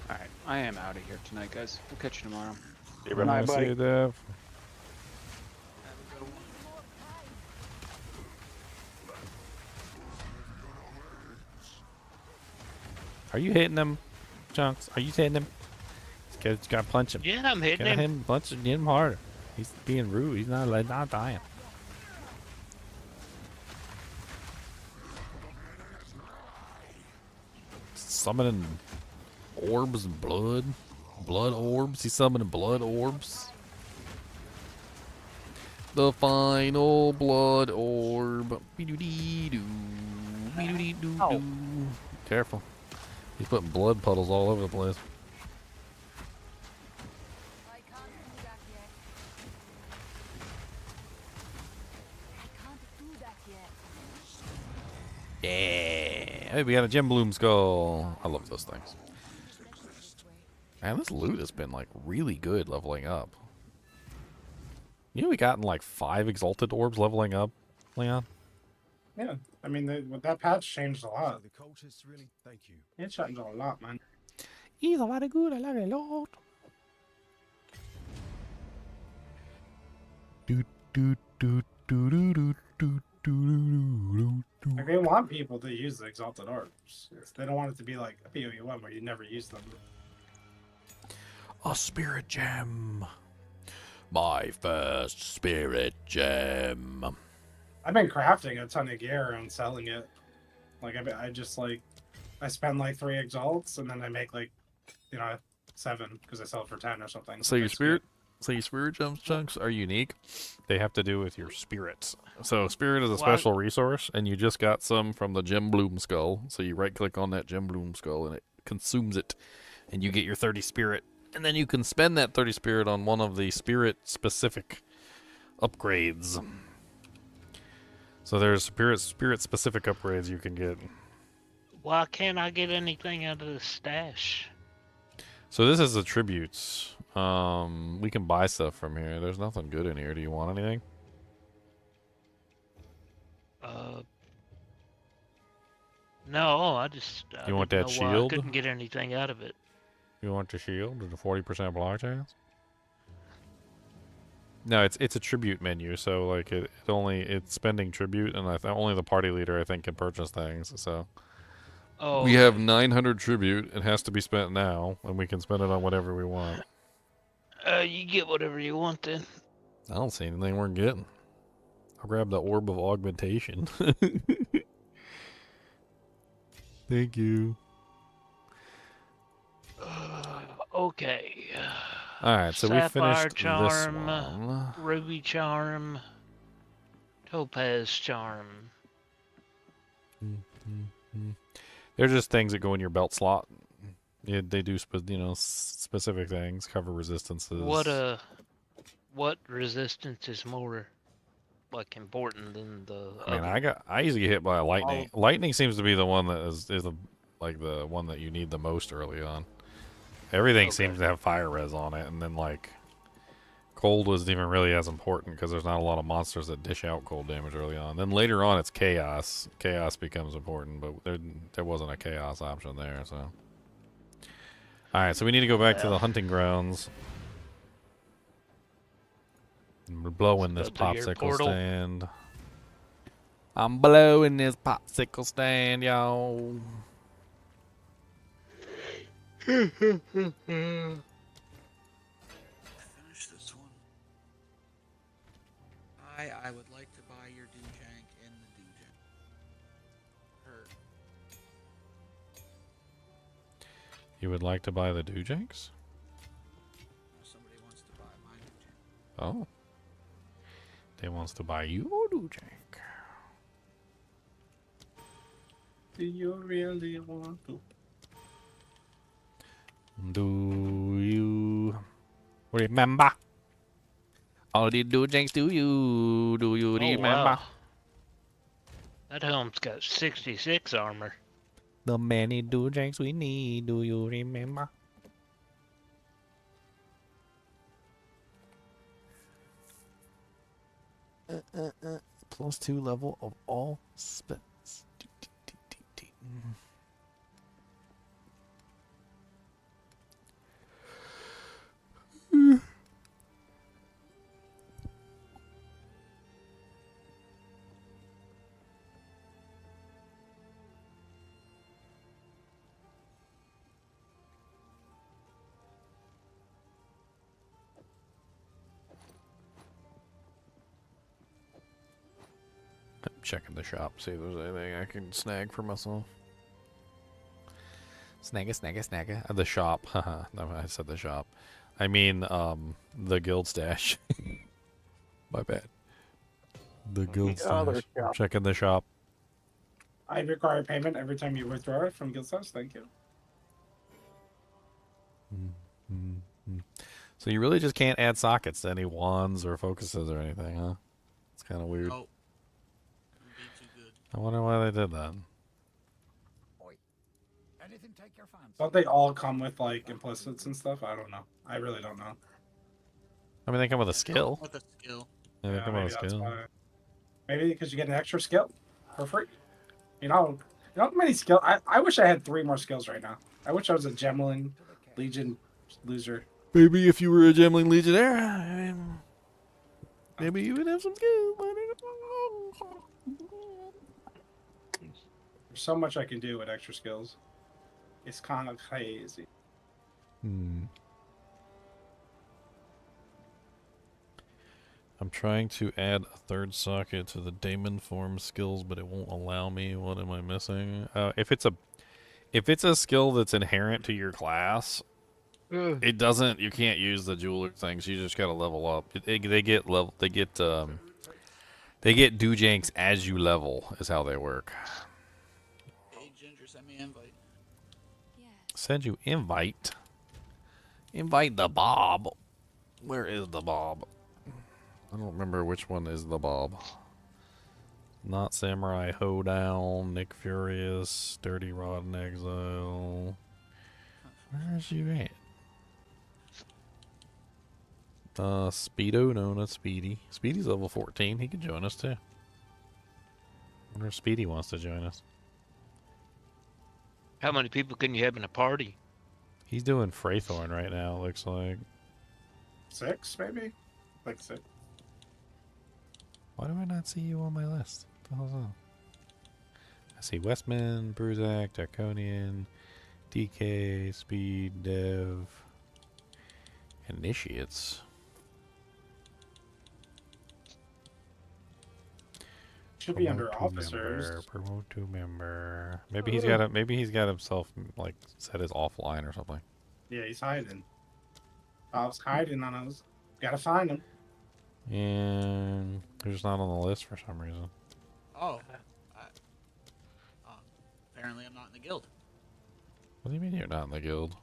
Alright, I am out of here tonight, guys. We'll catch you tomorrow. Hey, bro. Night, buddy. See you, Dev. Are you hitting him, Chunks? Are you hitting him? You gotta punch him. Yeah, I'm hitting Gotta him. hit him, punch him, hit him harder. He's being rude. He's not dying. Summoning orbs and blood. Blood orbs. He's summoning blood orbs. The final blood orb. Be-doo-dee-doo. Be-doo-dee-doo-doo. Oh. Careful. He's putting blood puddles all over the place. I can't do that yet. I can't do that yet. Yeah. Hey, we got a Gem Bloom skull. I love those things. Man, this loot has been like really good leveling up. You know, we gotten like 5 exalted orbs leveling up, Leon? Yeah, I mean, that patch changed a lot. The cultists really thank you. It changed a lot, man. He's a lot of good. I like it a lot. Do do do do do do do do do. Like, they want people to use the exalted orbs. They don't want it to be like a PoE1 where you never use them. A spirit gem. My first spirit gem. I've been crafting a ton of gear and selling it. Like, I just, like, I spend, like, 3 exalts, and then I make, like, 7, because I sell it for 10 or something. So your spirit gems chunks are unique. They have to do with your spirits. So spirit is a special resource, and you just got some from the Gem Bloom skull. So you right click on that Gem Bloom skull, and it consumes it, and you get your 30 spirit. And then you can spend that 30 spirit on one of the spirit-specific upgrades. So there's spirit-specific upgrades you can get. Why can't I get anything out of the stash? So this is attributes. We can buy stuff from here. There's nothing good in here. Do you want anything? No, I just. You want didn't that know why shield? I couldn't get anything out of it. You want the shield or the 40% block chance? No, it's a tribute menu, so like it's spending tribute, and only the party leader I think can purchase things. So we have 900 tribute. It has to be spent now, and we can spend it on whatever we want. You get whatever you want then. I don't see anything we're getting. I'll grab the orb of augmentation. Thank you. Okay. Alright, so we Sapphire finished charm, this one. ruby charm, topaz charm. They're just things that go in your belt slot. Yeah, they do, specific things, cover resistances. What resistance is more like important than the I mean, other? I usually get hit by a lightning. Lightning seems to be the one that is the one that you need the most early on. Everything seems to have fire res on it, and then like cold wasn't even really as important because there's not a lot of monsters that dish out cold damage early on. Then later on, it's chaos. Chaos becomes important, but there wasn't a chaos option there. So, all right, so we need to go back to the hunting grounds. We're blowing this popsicle stand. I'm blowing this popsicle stand, y'all. Finish this one. I would like to buy your Doojank in the Doojank. You would like to buy the Doojanks? Somebody wants to buy my Doojank. Oh. They wants to buy your Doojank. Do you really want to? Do you remember? All the Doojanks do you remember? Wow. That helm's got 66 armor. The many Doojanks we need, do you remember? +2 level of all spells. I'm checking the shop, see if there's anything I can snag for myself. Snagga. The shop. Haha. No, I said the shop. I mean, the guild stash. My bad. The guild stash. Checking the shop. I require payment every time you withdraw it from guild stash. Thank you. So you really just can't add sockets to any wands or focuses or anything, huh? It's kind of weird. Nope. I wonder why they did that. Don't they all come with like implicits and stuff? I don't know. I really don't know. I mean, they come with a skill. With a skill. Yeah, they come with a maybe that's skill. why. Maybe because you get an extra skill for free. You know how many skill? I wish I had 3 more skills right now. I wish I was a Gemling Legion loser. Maybe if you were a Gemling Legionnaire, maybe you would have some skills. There's so much I can do with extra skills. It's kind of crazy. I'm trying to add a 3rd socket to the daemon form skills, but it won't allow me. What am I missing? If it's a skill that's inherent to your class, it doesn't. You can't use the jeweler things. You just gotta level up. They get Doojanks as you level. Is how they work. Hey, Ginger, send me an invite. Send you invite. Invite the Bob. Where is the Bob? I don't remember which one is the Bob. Not Samurai Hoedown, Nick Furious, Dirty Rod in Exile. Where's you at? Speedo, no, not Speedy. Speedy's level 14. He can join us too. I wonder if Speedy wants to join us. How many people can you have in a party? He's doing Freythorn right now, it looks like. 6, maybe? Like 6. Why do I not see you on my list? What the hell's that? I see Westman, Bruzak, Draconian, DK, Speed, Dev, Initiates. Should be under Promote to officers. member. Promote to member. Maybe he's got a. Maybe he's got himself like set his offline or something. Yeah, he's hiding. Bob's hiding on us. Gotta find him. And they're just not on the list for some reason. Oh. Apparently I'm not in the guild. What do you mean you're not in the guild?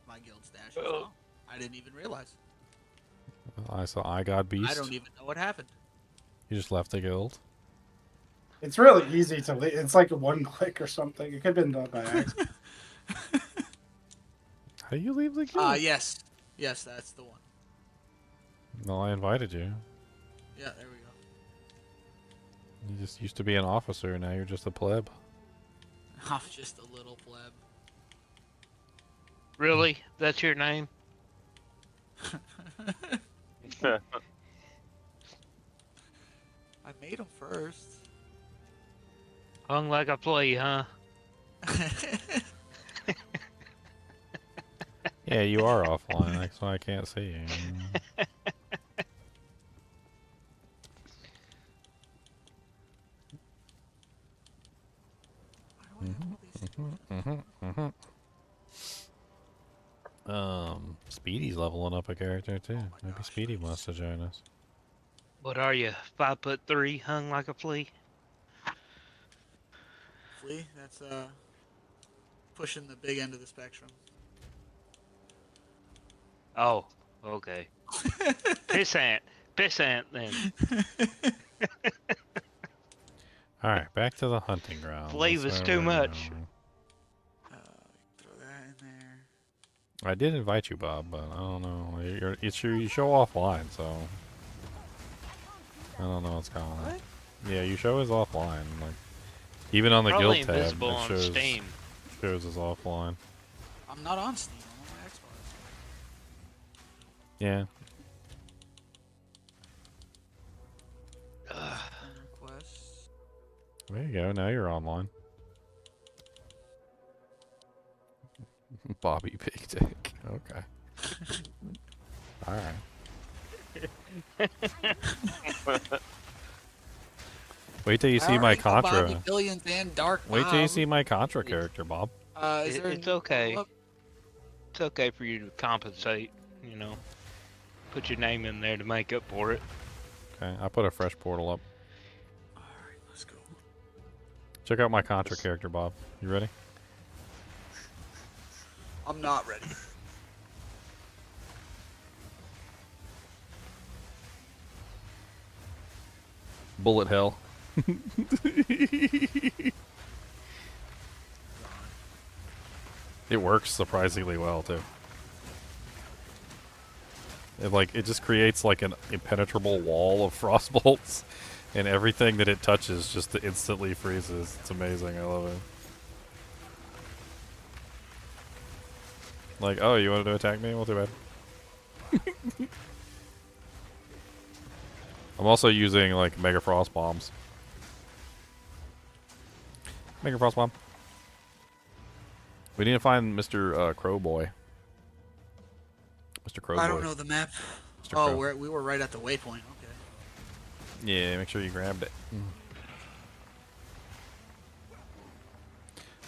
My guild stash is off. I didn't even realize. I saw I God Beast. I don't even know what happened. You just left the guild. It's really easy to leave. It's like one click or something. It could have been done by accident. How do you leave the guild? Yes. Yes, that's the one. No, I invited you. Yeah, there we go. You just used to be an officer, now you're just a pleb. I'm just a little pleb. Really? That's your name? I made him first. Hung like a flea, huh? Yeah, you are offline, so I can't see you. Speedy's leveling up a character too. Maybe Speedy wants to join us. What are you? 5'3", hung like a flea? Flea, that's pushing the big end of the spectrum. Oh, okay. Pissant then. Alright, back to the hunting ground. Flea was too much. Throw that in there. I did invite you, Bob, but I don't know. You show offline, so I don't know what's going on. What? Yeah, you show as offline. Like even on the Probably guild tab, invisible it on shows Steam. as offline. I'm not on Steam. I'm on my Xbox. Yeah. Requests. There you go. Now you're online. Bobby Big Dick. Okay. All right. Wait till you see my Contra. Bobby Billionth and Dark Wait till you Bob. see my Contra character, Bob. It's okay. It's okay for you to compensate, you know. Put your name in there to make up for it. Okay, I put a fresh portal up. Alright, let's go. Check out my Contra character, Bob. You ready? I'm not ready. Bullet hell. It works surprisingly well too. It just creates like an impenetrable wall of frost bolts, and everything that it touches just instantly freezes. It's amazing. I love it. Like, oh, you wanted to attack me? Well, too bad. I'm also using like Mega Frost bombs. Mega Frost bomb. We need to find Mr. Crowboy. Mr. Crowboy. I don't know the map. Mr. Oh, Crow. we were right at the waypoint. Okay. Yeah, make sure you grabbed it.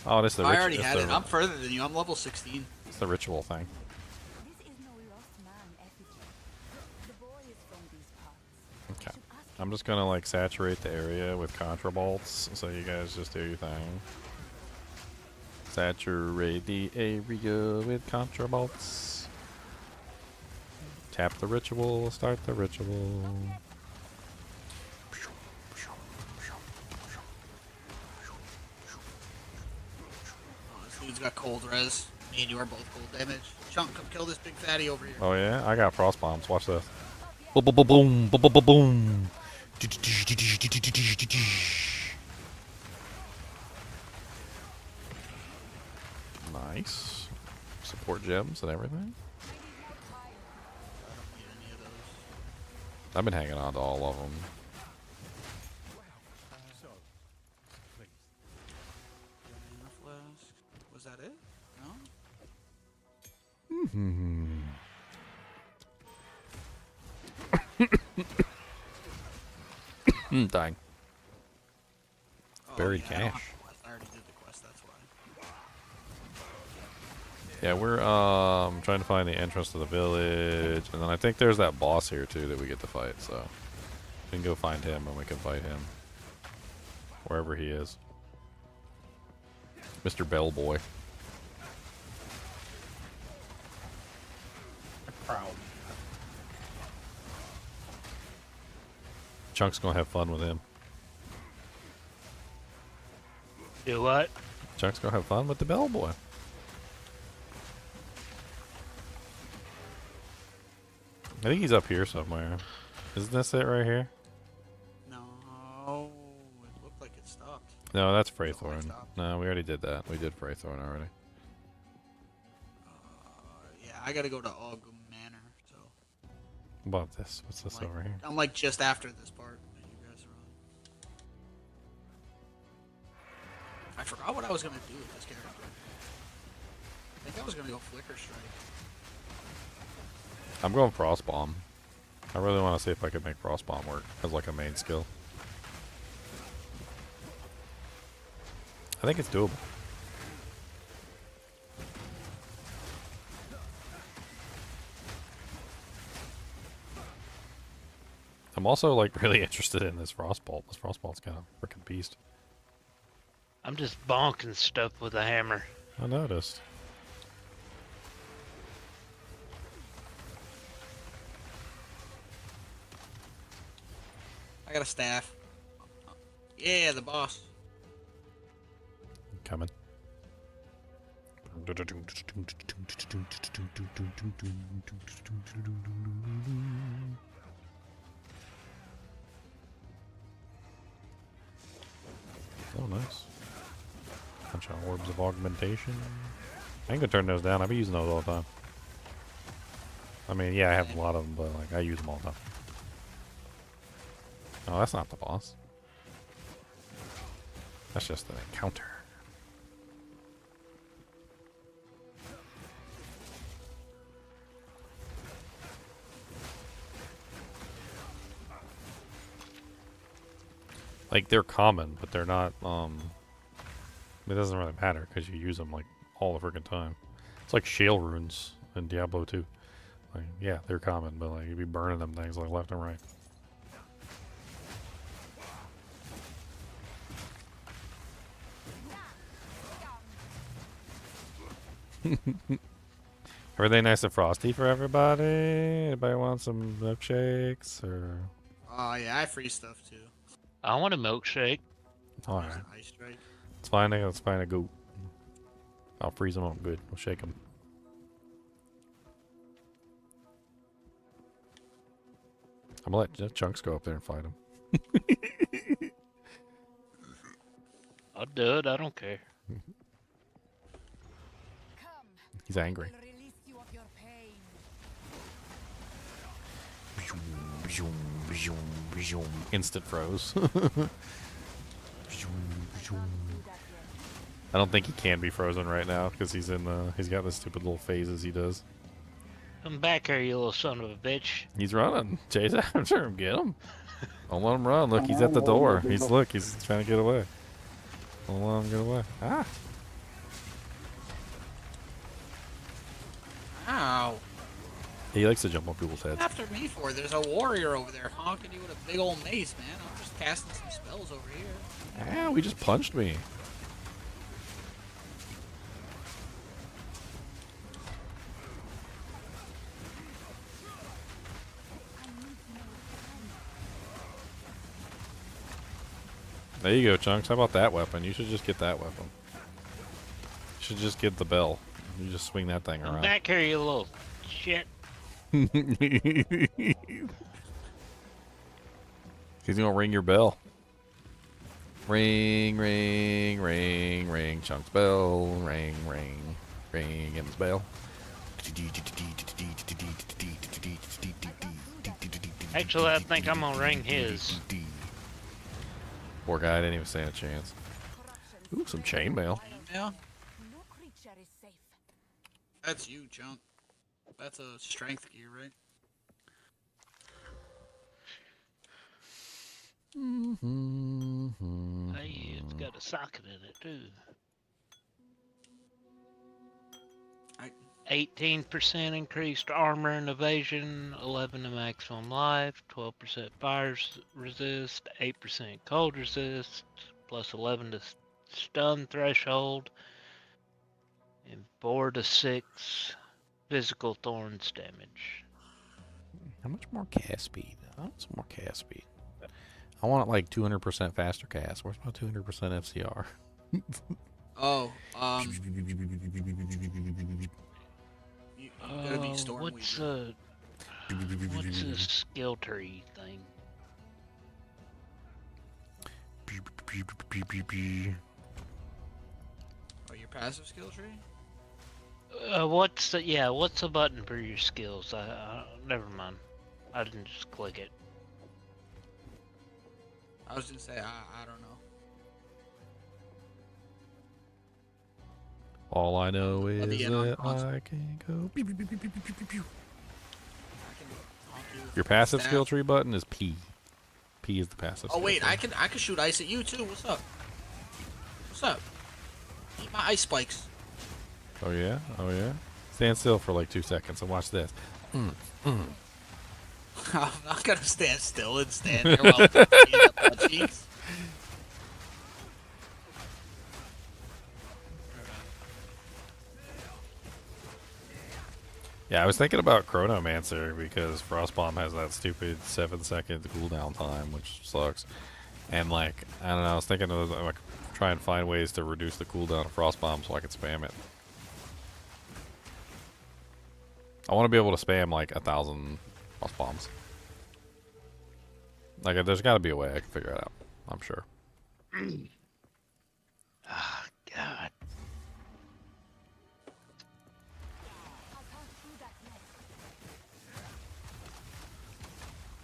Oh, this is the I ritual. already had it. I'm further than you. I'm level 16. It's the ritual thing. Okay. I'm just gonna like saturate the area with Contra bolts, so you guys just do your thing. Saturate the area with Contra bolts. Tap the ritual, start the ritual. Oh, this dude's got cold res. Me and you are both cold damage. Chunk, come kill this big fatty over here. Oh yeah, I got frost bombs. Watch this. Boom, boom, boom, boom, boom, boom, boom. Nice. Support gems and everything. I've been hanging on to all of them. Was that it? No? Dying. Buried yeah, I don't cache. have the quest. I already did the quest, that's why. Yeah, we're trying to find the entrance to the village, and then I think there's that boss here too that we get to fight. So we can go find him, and we can fight him wherever he is. Mr. Bellboy. Proud. Chunk's gonna have fun with him. Do what? Chunk's gonna have fun with the Bellboy. I think he's up here somewhere. Isn't this it right here? No, it looked like it stopped. No, that's Freythorn. No, we already did that. We did Freythorn already. Yeah, I gotta go to Og Manor, so. What about this? What's this over here? I'm like just after this part that you guys are on. I forgot what I was gonna do with this character. I think I was gonna go Flicker Strike. I'm going Frostbomb. I really want to see if I can make Frostbomb work as like a main skill. I think it's doable. I'm also like really interested in this Frostbolt. This Frostbolt's kind of a freaking beast. I'm just bonking stuff with a hammer. I noticed. I got a staff. Yeah, the boss. Coming. Oh, nice. Bunch of orbs of augmentation. I ain't gonna turn those down. I've been using those all the time. I mean, yeah, I have a lot of them, but like I use them all the time. Oh, that's not the boss. That's just an encounter. Like, they're common, but they're not, it doesn't really matter because you use them like all the freaking time. It's like shale runes in Diablo 2. Like, yeah, they're common, but like you'd be burning them things like left and right. Everything nice and frosty for everybody? Anybody want some milkshakes or? Oh yeah, I free stuff too. I want a milkshake. All right, Ice strike. it's fine. Let's find a goat. I'll freeze them up good. We'll shake them. I'm gonna let Chunks go up there and fight him. I'll do it. I don't care. He's angry. Instant froze. I don't think he can be frozen right now because he's in. He's got the stupid little phases he does. Come back here, you little son of a bitch. He's running. Chase after him. Get him. Don't let him run. Look, he's at the door. He's trying to get away. Don't let him get away. Ah. Ow. He likes to jump on people's heads. After me for? There's a warrior over there honking you with a big old mace, man. I'm just casting some spells over here. Ah, we just punched me. There you go, Chunks. How about that weapon? You should just get that weapon. You should just get the bell. You just swing that thing Come around. back here, you little shit. He's gonna ring your bell. Ring, ring, ring, ring. Chunks bell. Ring, ring, ring. His bell. Actually, I think I'm gonna ring his. Poor guy didn't even stand a chance. Ooh, some chainmail. Yeah. That's you, Chunk. That's a strength gear, right? Hey, it's got a socket in it too. 18% increased armor and evasion, 11 to maximum life, 12% fire resist, 8% cold resist, plus 11 to stun threshold, and 4 to 6 physical thorns damage. How much more cast speed? I want some more cast speed. I want like 200% faster cast. Where's my 200% FCR? Oh, you gotta be Stormweaver. What's a skill tree thing? Oh, your passive skill tree? What's the button for your skills? Never mind. I didn't just click it. I was gonna say, I don't know. All I know is that I can go. Pew, pew, pew, pew, pew, pew, pew, pew. Your passive skill tree button is P. P is the passive. Oh wait, tree. I can shoot ice at you too. What's up? What's up? Eat my ice spikes. Oh yeah, oh yeah. Stand still for like 2 seconds and watch this. I'm not gonna stand still and stand there while I'm eating butt cheeks. Yeah, I was thinking about Chronomancer because Frostbomb has that stupid 7-second cooldown time, which sucks. And like, I don't know, I was thinking of like try and find ways to reduce the cooldown of Frostbomb so I could spam it. I want to be able to spam like 1,000 Frostbombs. Like, there's got to be a way I can figure it out. I'm sure. Oh, God.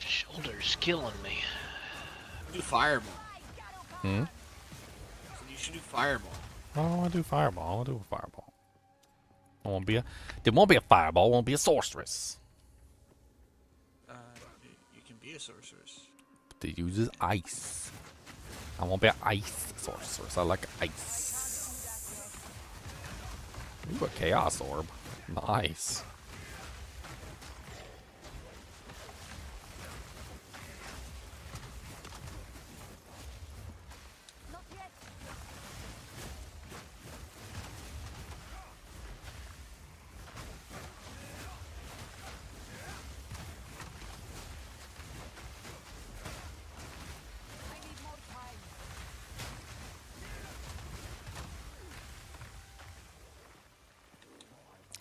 Shoulder's killing me. Do fireball. Hmm? So you should do fireball. I don't want to do fireball. I want to do a fireball. I won't be a. There won't be a fireball. Won't be a sorceress. You can be a sorceress. But it uses ice. I won't be an ice sorceress. I like ice. Ooh, a chaos orb. Nice.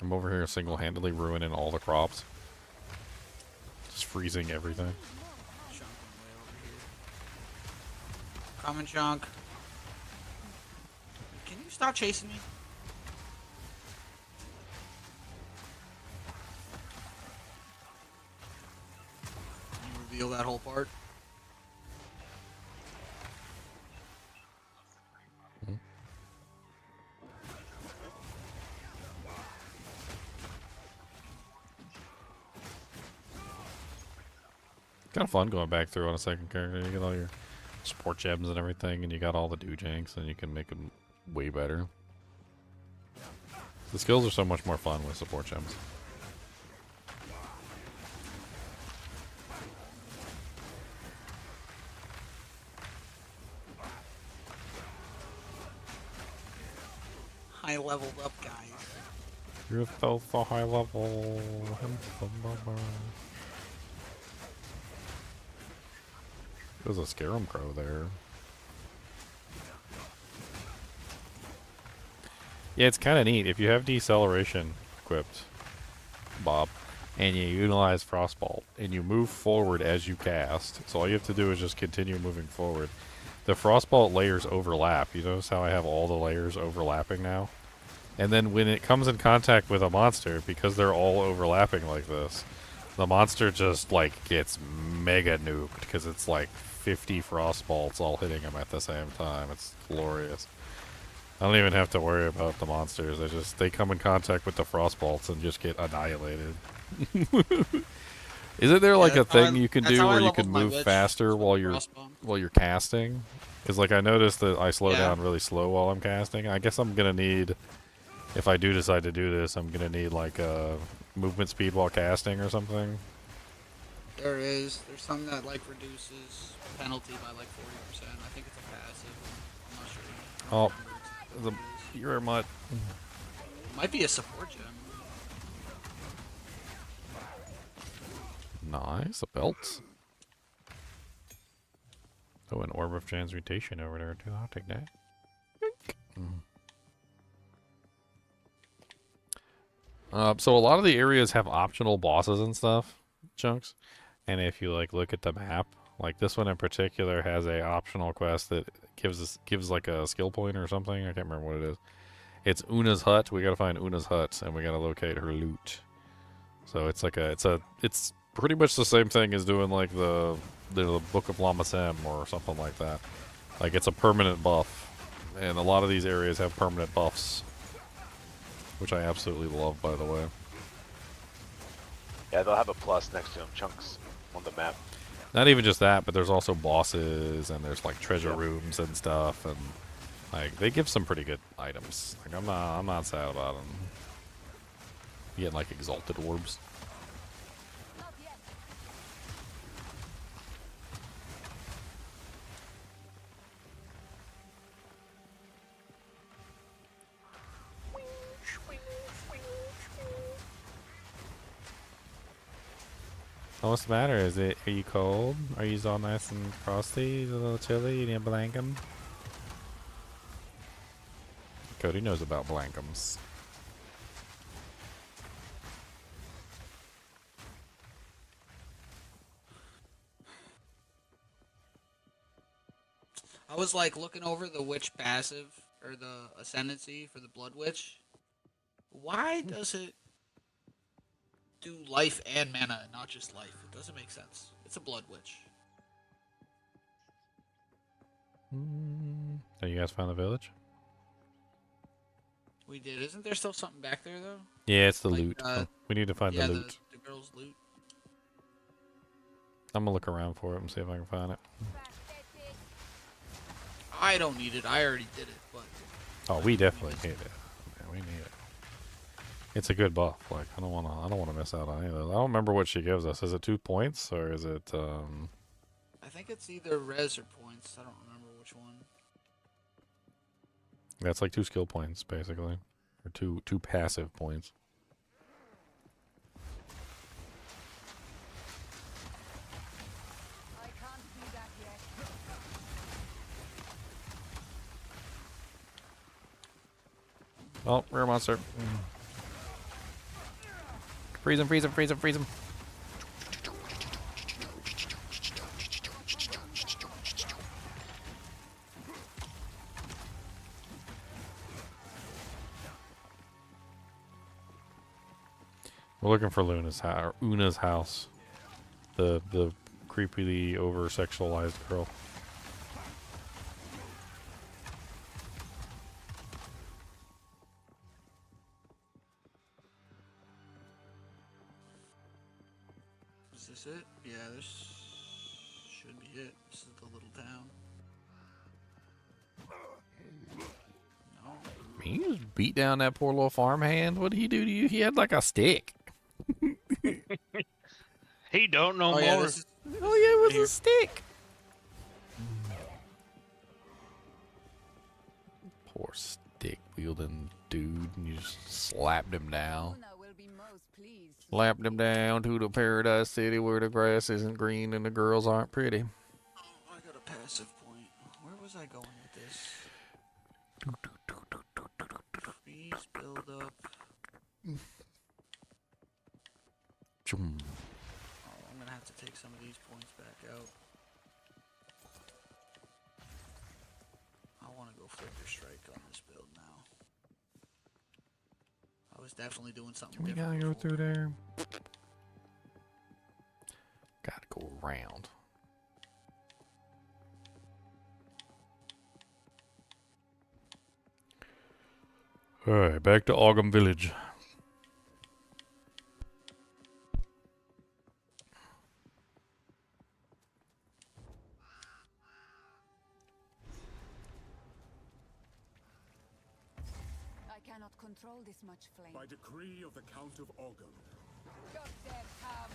I'm over here single-handedly ruining all the crops. Just freezing everything. Common chunk. Can you stop chasing me? Can you reveal that whole part? Kind of fun going back through on a second character. You get all your support gems and everything, and you got all the doojanks, and you can make them way better. The skills are so much more fun with support gems. High leveled up, guys. You're so high level. There's a Scarum Crow there. Yeah, it's kind of neat. If you have deceleration equipped, Bob, and you utilize Frostbolt, and you move forward as you cast, so all you have to do is just continue moving forward. The Frostbolt layers overlap. You notice how I have all the layers overlapping now? And then when it comes in contact with a monster, because they're all overlapping like this, the monster just, like, gets mega nuked, because it's like 50 Frostbolts all hitting him at the same time. It's glorious. I don't even have to worry about the monsters. They come in contact with the frost bolts and just get annihilated. Isn't there like a thing you can do where you can move faster while you're casting? Because like I noticed that I slow down really slow while I'm casting. I guess I'm gonna need, if I do decide to do this, I'm gonna need like a movement speed while casting or something. There's some that like reduces penalty by like 40%. I think it's a passive. I'm not sure. You're a mutt. It might be a support gem. Nice, a belt. Oh, an orb of transmutation over there too. I'll take that. So a lot of the areas have optional bosses and stuff, Chunks. And if you like look at the map, like this one in particular has a optional quest that gives like a skill point or something. I can't remember what it is. It's Una's hut. We gotta find Una's hut and we gotta locate her loot. So it's like it's pretty much the same thing as doing like the Book of Lama Sem or something like that. Like it's a permanent buff, and a lot of these areas have permanent buffs, which I absolutely love, by the way. Yeah, they'll have a plus next to them, Chunks, on the map. Not even just that, but there's also bosses, and there's like treasure rooms and stuff, and like they give some pretty good items. Like I'm not sad about them. You get like exalted orbs. Oh, what's the matter? Are you cold? Are you all nice and frosty? A little chilly? You need a blankum? Cody knows about blankums. I was like looking over the witch passive or the ascendancy for the blood witch. Why does it do life and mana and not just life? It doesn't make sense. It's a blood witch. Oh, you guys found the village? We did. Isn't there still something back there though? Yeah, it's the Like, loot. We need to find the loot. The girl's loot. I'm gonna look around for it and see if I can find it. I don't need it. I already did it, but Oh, we definitely need it. Yeah, we need it. It's a good buff. Like I don't wanna miss out on any of those. I don't remember what she gives us. Is it 2 points or is it I think it's either res or points. I don't remember which one. Yeah, it's like 2 skill points basically. Or two passive points. Oh, rare monster. Freeze him, freeze him, freeze him, freeze him. We're looking for Una's house. The creepily over-sexualized girl. Is this it? Yeah, this should be it. This is the little town. No. He just beat down that poor little farmhand. What did he do to you? He had like a stick. He don't know Oh, more. yeah, Oh yeah, it was a stick. Poor stick wielding dude. And you just slapped him down. Slapped him down to the paradise city where the grass isn't green and the girls aren't pretty. Oh, I got a passive point. Where was I going with this? Please build up. Oh, I'm gonna have to take some of these points back out. I want to go Flicker Strike on this build now. I was definitely doing something We different. gotta go through there. Gotta go around. Alright, back to Augham Village. I cannot control this much flame. By decree of the Count of Ogham. Goddamn ham.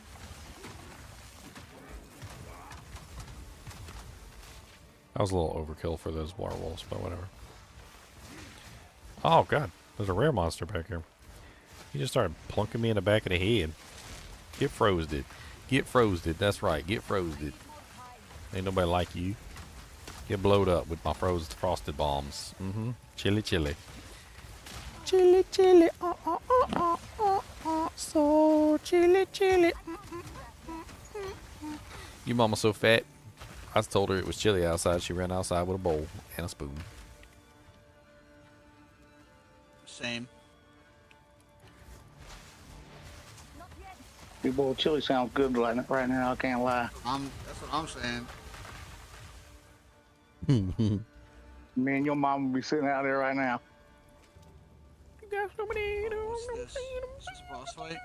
That was a little overkill for those werewolves, but whatever. Oh god, there's a rare monster back here. He just started plunking me in the back of the head. Get frosted. Get frosted. That's right, get frosted. Ain't nobody like you. Get blowed up with my frosted bombs. Mm-hmm. Chilly, chilly. Chilly, chilly. So chilly, chilly. Your mama's so fat. I told her it was chilly outside. She ran outside with a bowl and a spoon. Same. Your bowl of chili sounds good right now. I can't lie. That's what I'm saying. Me and your mom will be sitting out there right now. What's this? Is this a boss fight?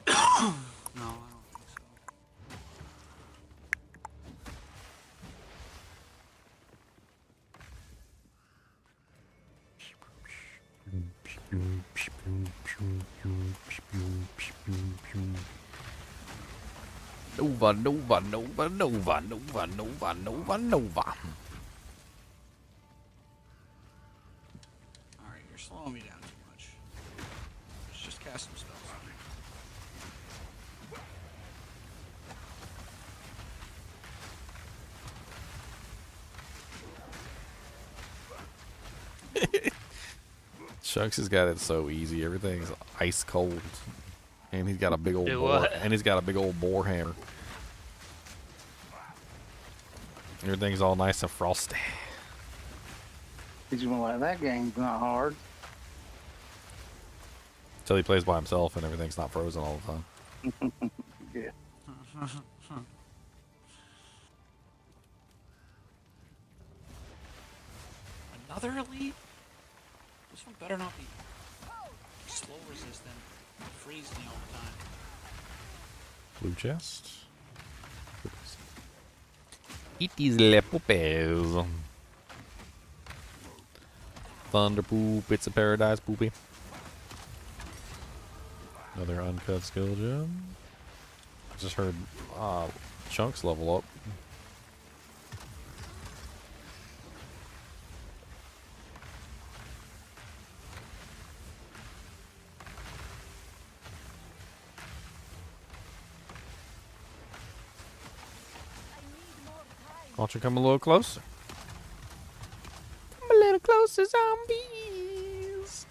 No, I don't think so. Nova, Nova, Nova, Nova, Nova, Nova, Nova, Nova. Alright, you're slowing me down too much. Let's just cast some spells on you. Chunks has got it so easy. Everything's ice cold, and he's got a big old boar hammer. Everything's all nice and frosty. He's gonna like that game's not hard. Until he plays by himself and everything's not frozen all the time. Yeah. Another elite? This one better not be slow resistant. Freeze me all the time. Blue chest. It is le poopers. Thunder poop, it's a paradise poopy. Another uncut skill gem. I just heard Chunks level up. Why don't you come a little closer? Come a little closer, zombies.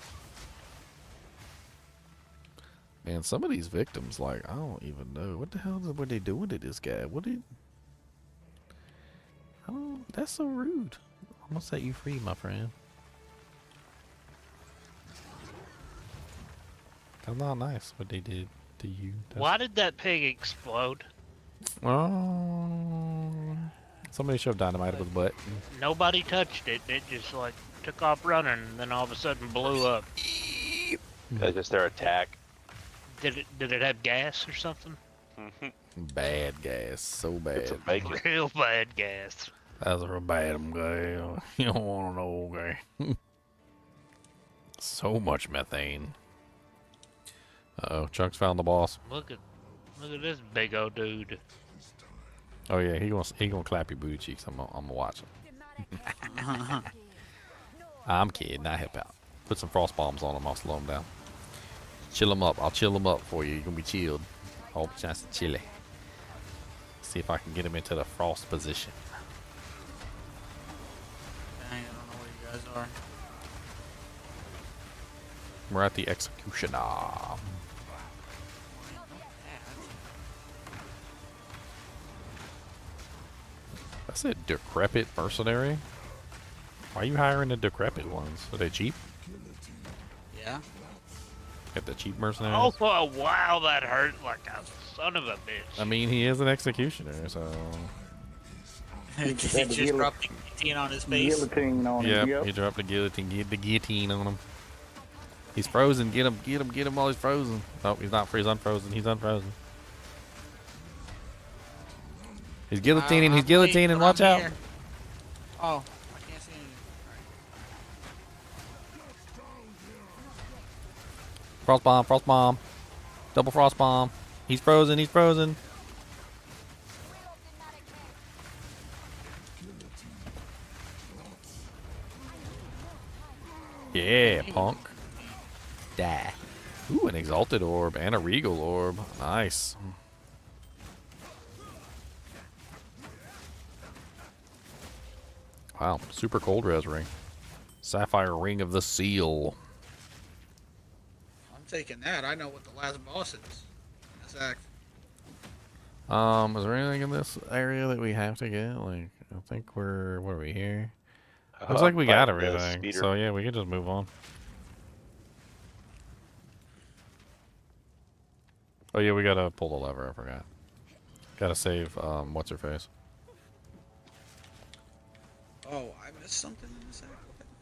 Man, some of these victims, like, I don't even know. What the hell were they doing to this guy? That's so rude. I'm gonna set you free, my friend. That's not nice what they did to you. Why did that pig explode? Somebody shoved dynamite up his butt. Nobody touched it. It just like took off running and then all of a sudden blew up. That's just their attack. Did it have gas or something? Bad gas, so bad. It's a bacon. Real bad gas. That's real bad, guy. You don't want to know, guy. So much methane. Uh-oh, Chunks found the boss. Look at this big old dude. Oh yeah, he gonna clap your booty cheeks. I'm gonna watch him. I'm kidding. I help out. Put some frost bombs on him. I'll slow him down. Chill him up. I'll chill him up for you. You're gonna be chilled. All the chance to chilly. See if I can get him into the frost position. Dang, I don't know where you guys are. We're at the executioner. That's a decrepit mercenary. Why are you hiring the decrepit ones? Are they cheap? Yeah. Get the cheap mercenaries? Oh wow, that hurt like a son of a bitch. I mean, he is an executioner, so... He just had the just dropped the guillotine on his face. Guillotine on him. Yep, Yep. he dropped the guillotine. Get the guillotine on him. He's frozen. Get him, get him, get him while he's frozen. Oh, he's not free. He's unfrozen. He's unfrozen. He's guillotining. He's guillotining. Watch out. Oh, I can't see anything. Frost bomb. Frost bomb. Double frost bomb. He's frozen. He's frozen. Yeah, punk. Die. Ooh, an exalted orb and a regal orb. Nice. Wow, super cold res ring. Sapphire ring of the seal. I'm taking that. I know what the last boss is. In this act. Is there anything in this area that we have to get? Like, I think we're, what are we here? Looks like we got everything. So yeah, we can just move on. Oh yeah, we gotta pull the lever, I forgot. Gotta save, what's her face? Oh, I missed something in this act.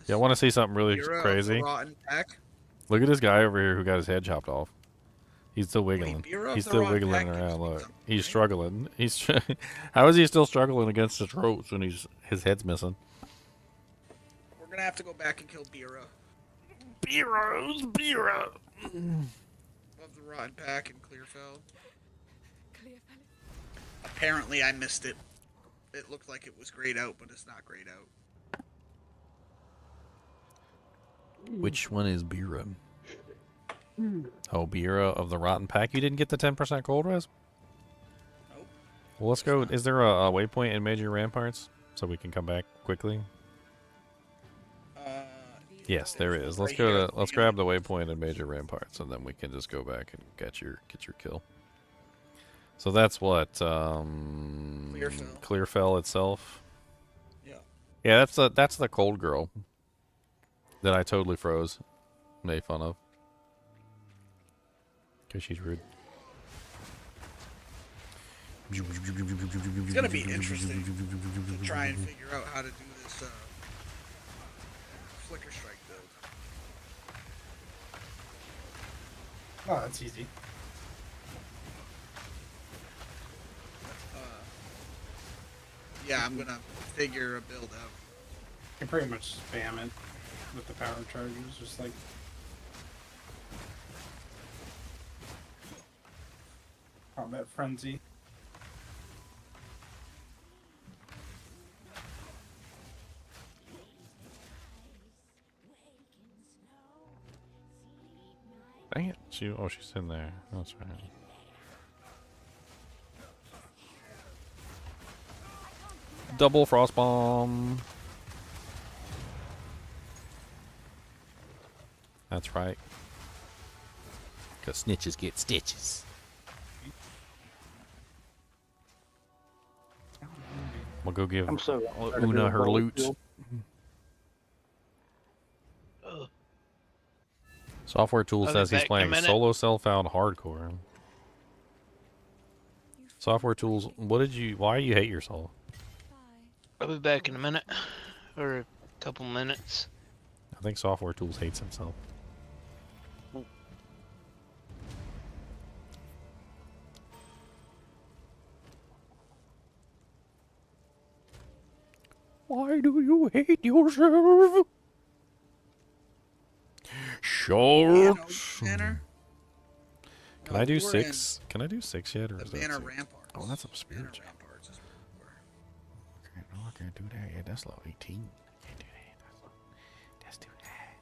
Yeah, I wanna see something really Hero crazy. of the Rotten Pack. Look at this guy over here who got his head chopped off. He's still wiggling. Bureau of He's the still Rotten wiggling Pack around. Look, he's struggling. He's how is he still struggling against the ropes when his head's missing? We're gonna have to go back and kill Bureau. Bureau's Bureau. Of the Rotten Pack in Clearfell. Apparently, I missed it. It looked like it was grayed out, but it's not grayed out. Which one is Bureau? Oh, Bureau of the Rotten Pack. You didn't get the 10% cold res? Nope. Well, let's go. Is there a waypoint in Major Ramparts so we can come back quickly? Yes, there is. Let's go to. Let's grab the waypoint in Major Ramparts, and then we can just go back and get your kill. So that's what Clearfell itself. Yeah. Yeah, that's the cold girl that I totally froze, made fun of, because she's rude. It's gonna be interesting to try and figure out how to do this flicker strike build. Oh, that's easy. Yeah, I'm gonna figure a build out. You can pretty much spam it with the power charges, just like. Combat Frenzy. Dang it. She's in there. That's right. Double frost bomb. That's right. Because snitches get stitches. We'll go give Una her loot. Software Tool says he's playing solo self-found hardcore. Software Tools, why do you hate yourself? I'll be back in a minute. Or a couple minutes. I think Software Tools hates himself. Why do you hate yourself? Shorts. Can I do 6? Can I do 6 yet? Or is that 6? Oh, that's a spirit jump. Okay, no, I can't do that yet. That's level 18. Can't do that. That's too high.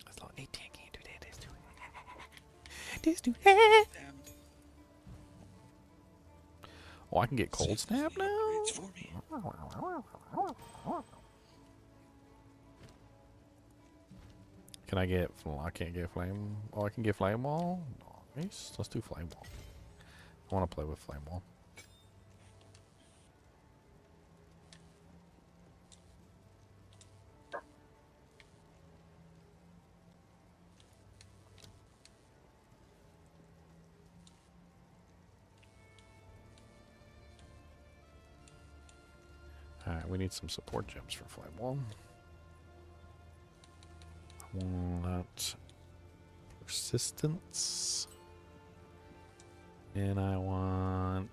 That's level 18. Can't do that. That's too high. That's too high. Oh, I can get cold snap now? Can I get... I can't get flame... Oh, I can get flame wall? Nice. Let's do flame wall. I want to play with flame wall. Alright, we need some support gems for Flywall. I want persistence. And I want...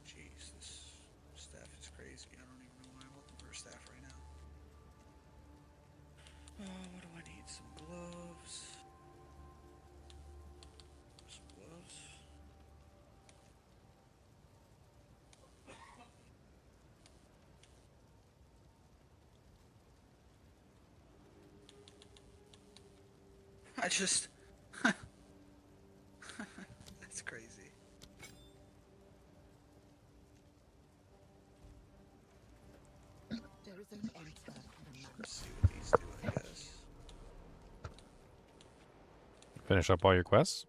Jeez, this staff is crazy. I don't even know why I'm looking for a staff right now. Oh, what do I need? Some gloves. Some gloves. I just... That's crazy. Let's see what these do, I guess. Finish up all your quests?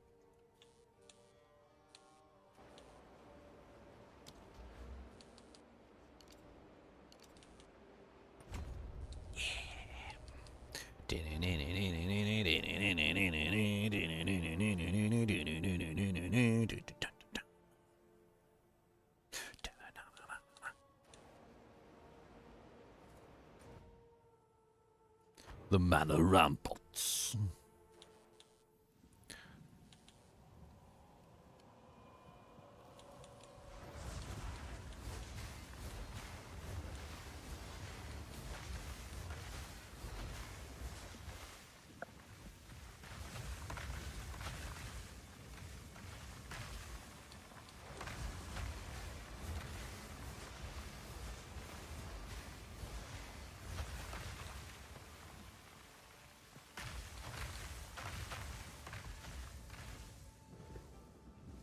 The mana ramparts.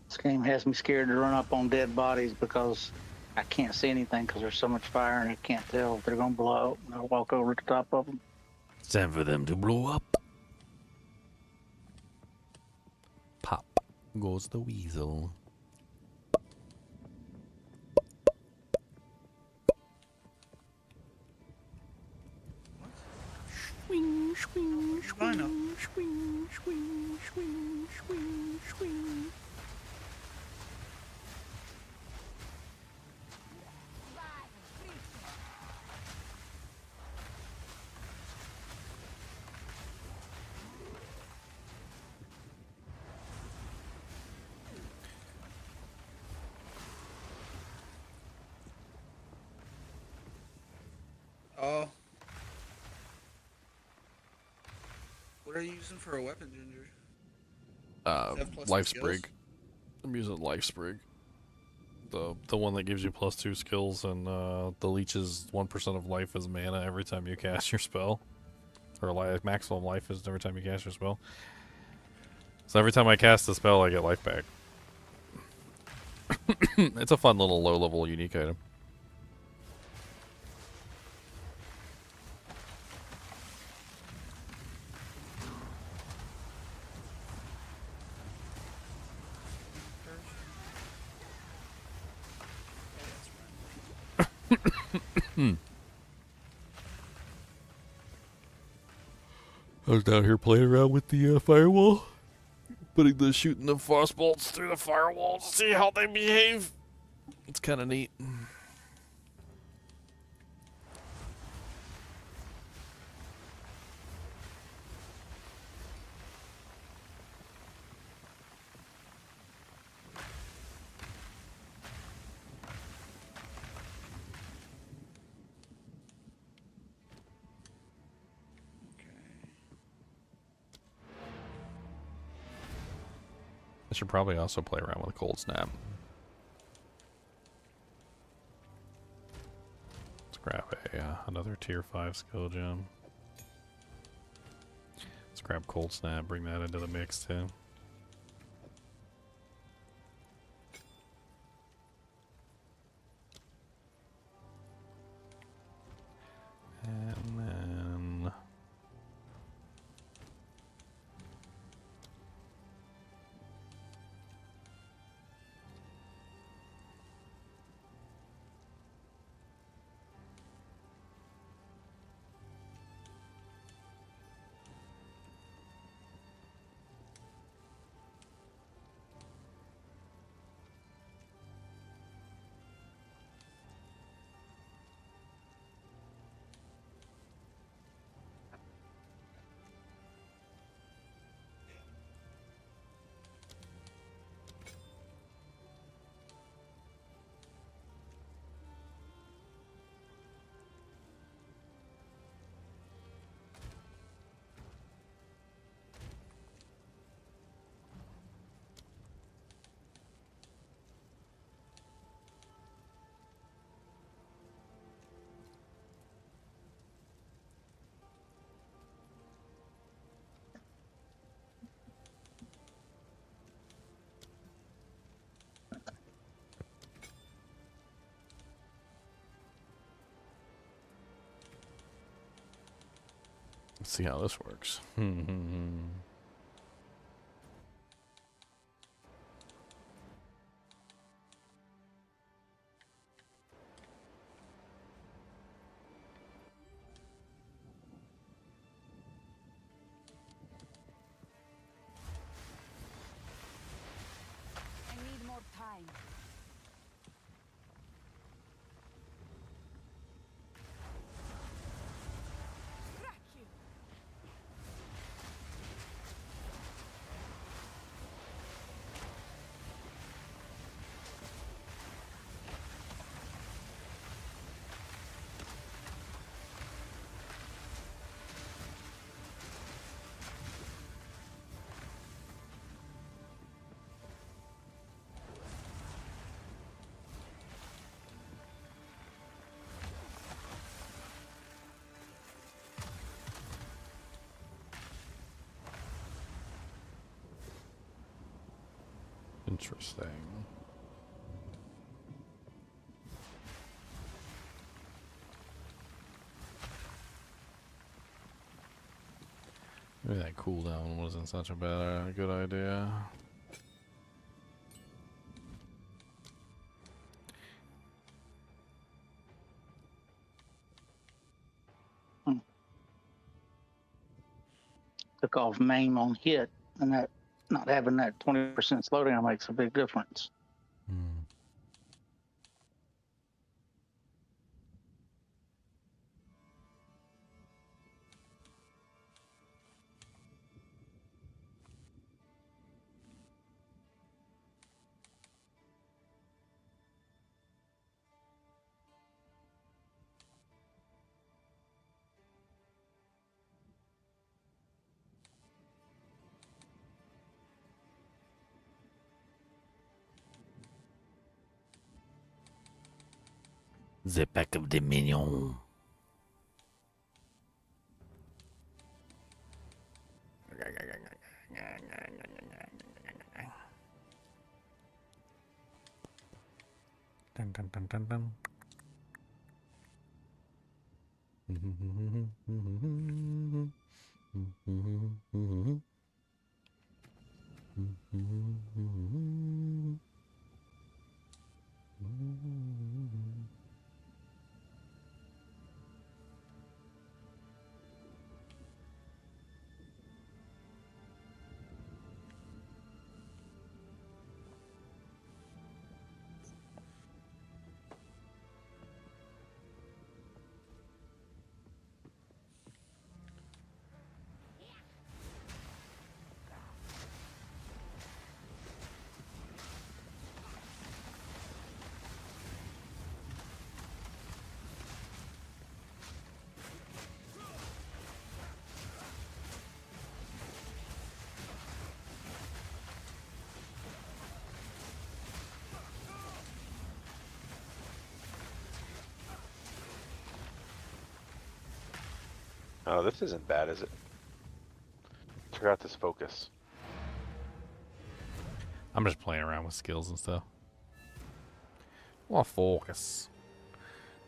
This game has me scared to run up on dead bodies because I can't see anything because there's so much fire and I can't tell if they're going to blow up. And I'll walk over to the top of them. It's time for them to blow up. Pop goes the weasel. Swing, swing, swing, swing, swing, swing, swing, swing. Oh. What are you using for a weapon, Ginger? Does it have plus Life skills? sprig. I'm using life sprig. The one that gives you +2 skills and the leeches 1% of life as mana every time you cast your spell. Or maximum life is every time you cast your spell. So every time I cast a spell, I get life back. It's a fun little low-level unique item. I was down here playing around with the firewall, shooting the frost bolts through the firewall to see how they behave. It's kind of neat. I should probably also play around with a cold snap. Let's grab another tier 5 skill gem. Let's grab cold snap, bring that into the mix too. And then let's see how this works. I need more time. Crack you. Interesting. Maybe that cooldown wasn't such a good idea. Took off maim on hit, and that not having that 20% slowdown makes a big difference. The pack of the minion. Dun, dun, dun, dun, dun. Oh, this isn't bad, is it? Check out this focus. I'm just playing around with skills and stuff. Well, focus.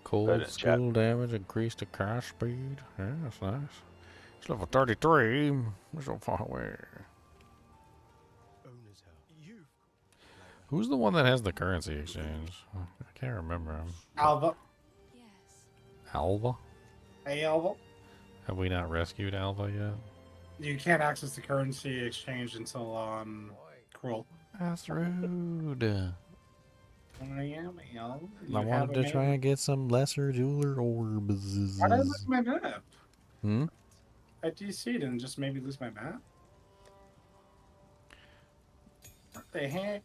Cold skill damage, increase the cast speed. Yeah, that's nice. It's level 33. We're so far away. Who's the one that has the currency exchange? I can't remember him. Alva. Alva? Hey, Alva. Have we not rescued Alva yet? You can't access the currency exchange until Cruel. That's rude. I am, Al. I wanted to try and get some lesser jeweler orbs. Why did I lose my map? Hmm? I DC'd and just made me lose my map? What the heck?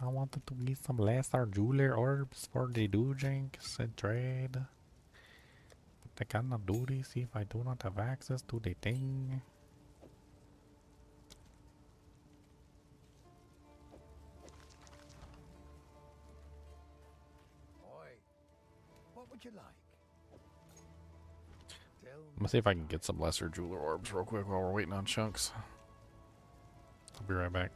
I wanted to get some lesser jeweler orbs for the Dujinks and trade. But I cannot do this if I do not have access to the thing. What would you like? I'm gonna see if I can get some lesser jeweler orbs real quick while we're waiting on chunks. I'll be right back.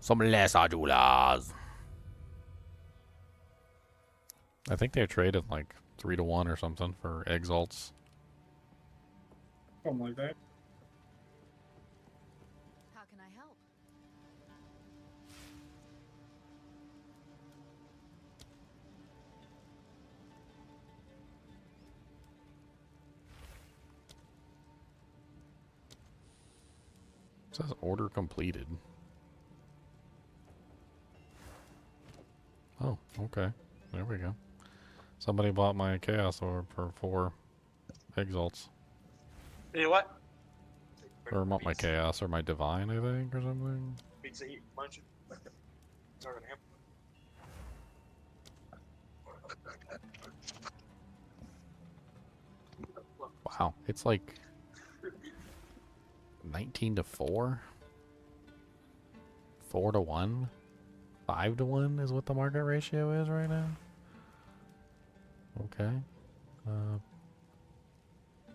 Some lesser jewelers. I think they traded like 3-1 or something for exalts. Something like that. How can I help? It says order completed. Oh, okay. There we go. Somebody bought my Chaos Orb for 4 exalts. You know what? Or not my Chaos, or my Divine, I think, or something. Pizza eat munch. Talking to him. Wow, it's like 19-4, 4-1, 5-1 is what the market ratio is right now. Okay.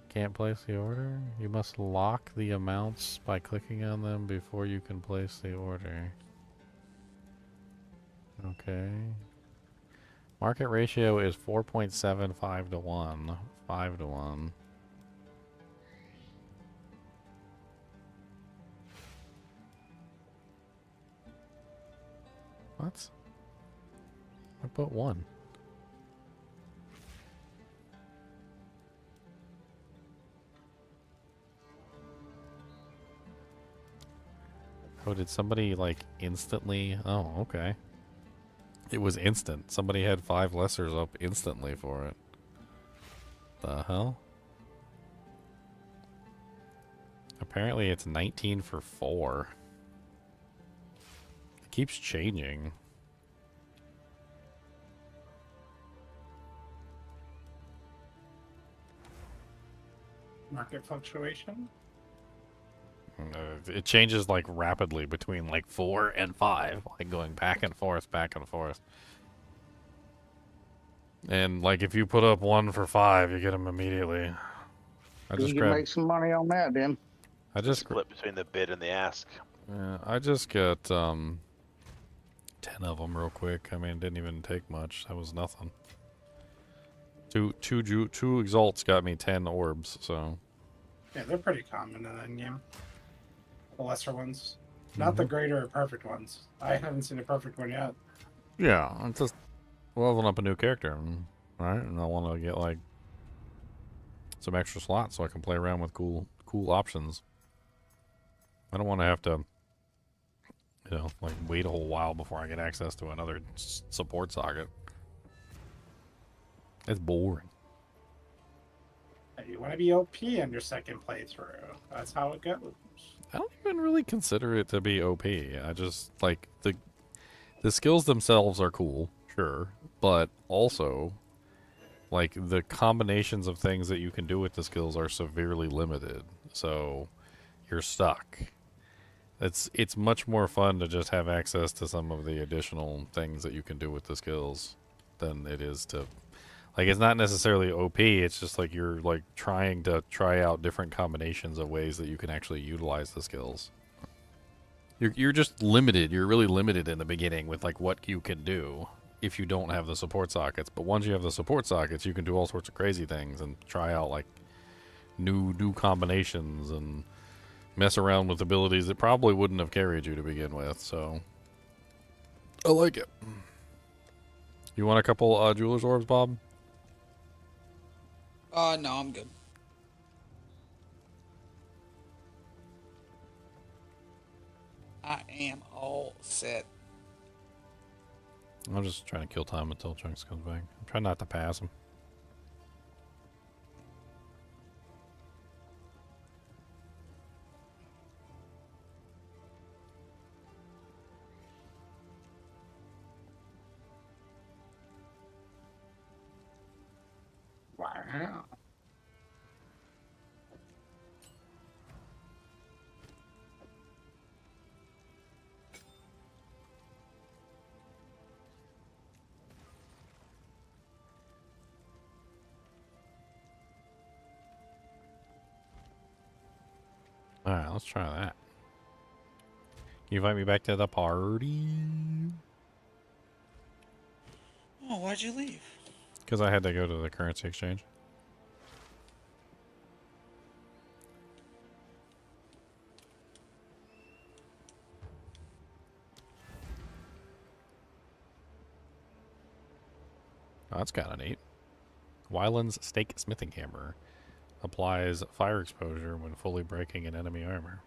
Can't place the order. You must lock the amounts by clicking on them before you can place the order. Okay. Market ratio is 4.75 to 1, 5 to 1. What? I put 1. Oh, did somebody like instantly? Oh, okay. It was instant. Somebody had 5 lessers up instantly for it. The hell? Apparently it's 19 for 4. It keeps changing. Market fluctuation? It changes like rapidly between like 4 and 5, like going back and forth, back and forth. And like if you put up 1 for 5, you get them immediately. You can make some money on that, then. I just split between the bid and the ask. Yeah, I just got 10 of them real quick. I mean, it didn't even take much. That was nothing. Two exalts got me 10 orbs, so. Yeah, they're pretty common in that game. The lesser ones. Not the greater or perfect ones. I haven't seen a perfect one yet. Yeah, I'm just leveling up a new character, right? And I want to get like some extra slots so I can play around with cool options. I don't want to have to, you know, like wait a whole while before I get access to another support socket. It's boring. You want to be OP on your second playthrough. That's how it goes. I don't even really consider it to be OP. I just like the skills themselves are cool, sure, but also like the combinations of things that you can do with the skills are severely limited. So you're stuck. It's much more fun to just have access to some of the additional things that you can do with the skills than it is to like it's not necessarily OP, it's just like you're like trying to try out different combinations of ways that you can actually utilize the skills. You're just limited. You're really limited in the beginning with like what you can do if you don't have the support sockets. But once you have the support sockets, you can do all sorts of crazy things and try out like new combinations and mess around with abilities that probably wouldn't have carried you to begin with. So I like it. You want a couple jeweler's orbs, Bob? No, I'm good. I am all set. I'm just trying to kill time until Chunks comes back. I'm trying not to pass him. Wow. Alright, let's try that. Can you invite me back to the party? Oh, why'd you leave? Because I had to go to the currency exchange. Oh, that's kind of neat. Wyland's Stake Smithing Hammer applies fire exposure when fully breaking an enemy armor.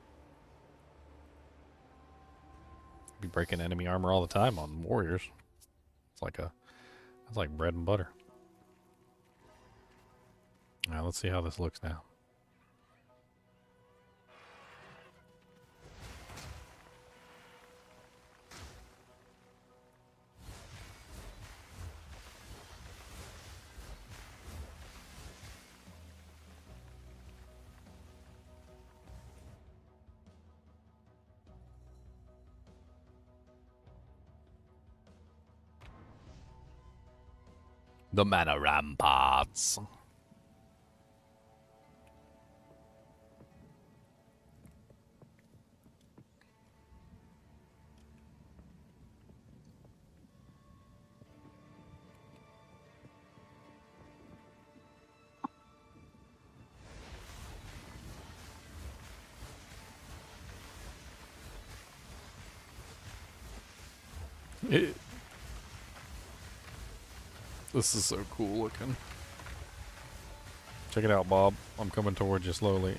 Be breaking enemy armor all the time on warriors. It's like bread and butter. Now let's see how this looks now. The mana ramparts. This is so cool looking. Check it out, Bob. I'm coming towards you slowly.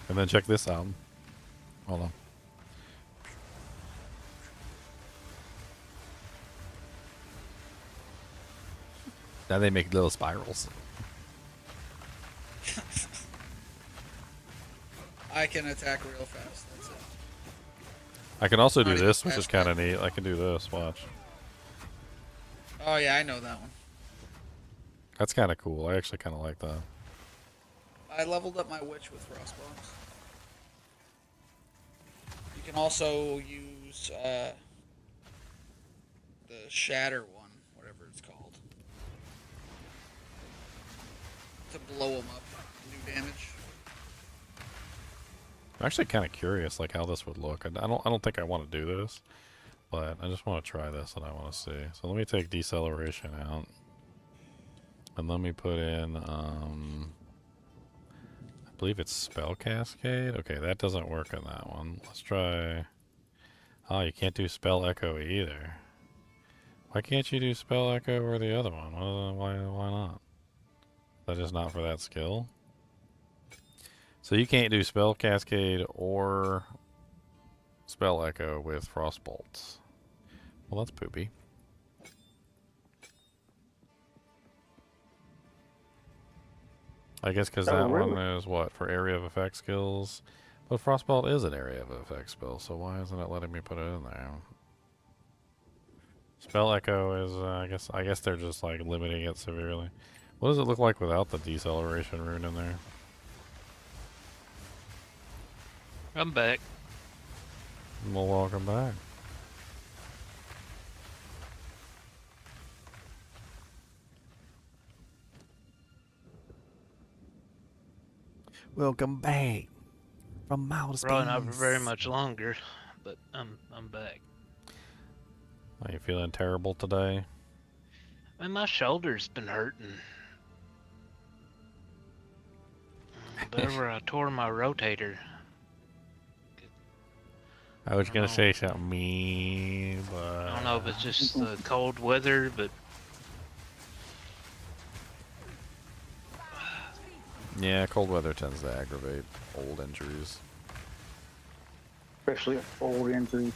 And then check this out. Hold on. Now they make little spirals. I can attack real fast. That's it. I can also do Not this, even which is fast kind of neat. I can do this. Watch. Oh yeah, I know that one. That's kind of cool. I actually kind of like that. I leveled up my witch with frostbombs. You can also use the shatter one, whatever it's called, to blow them up, do damage. I'm actually kind of curious, like how this would look. I don't think I want to do this, but I just want to try this and I want to see. So let me take deceleration out, and let me put in, I believe it's spell cascade. Okay, that doesn't work on that one. Let's try. Oh, you can't do spell echo either. Why can't you do spell echo or the other one? Why not? That is not for that skill. So you can't do spell cascade or spell echo with frostbolts. Well, that's poopy. I guess because that one is what, for area of effect skills? But frostbolt is an area of effect spell, so why isn't it letting me put it in there? Spell echo is, I guess they're just like limiting it severely. What does it look like without the deceleration rune in there? I'm back. Well, welcome back. Welcome back from outer space. Probably not for very much longer, but I'm back. Are you feeling terrible today? I mean, my shoulder's been hurting. Whenever I tore my rotator. I was gonna say something mean, but I don't know if it's just the cold weather, but yeah, cold weather tends to aggravate old injuries. Especially old injuries.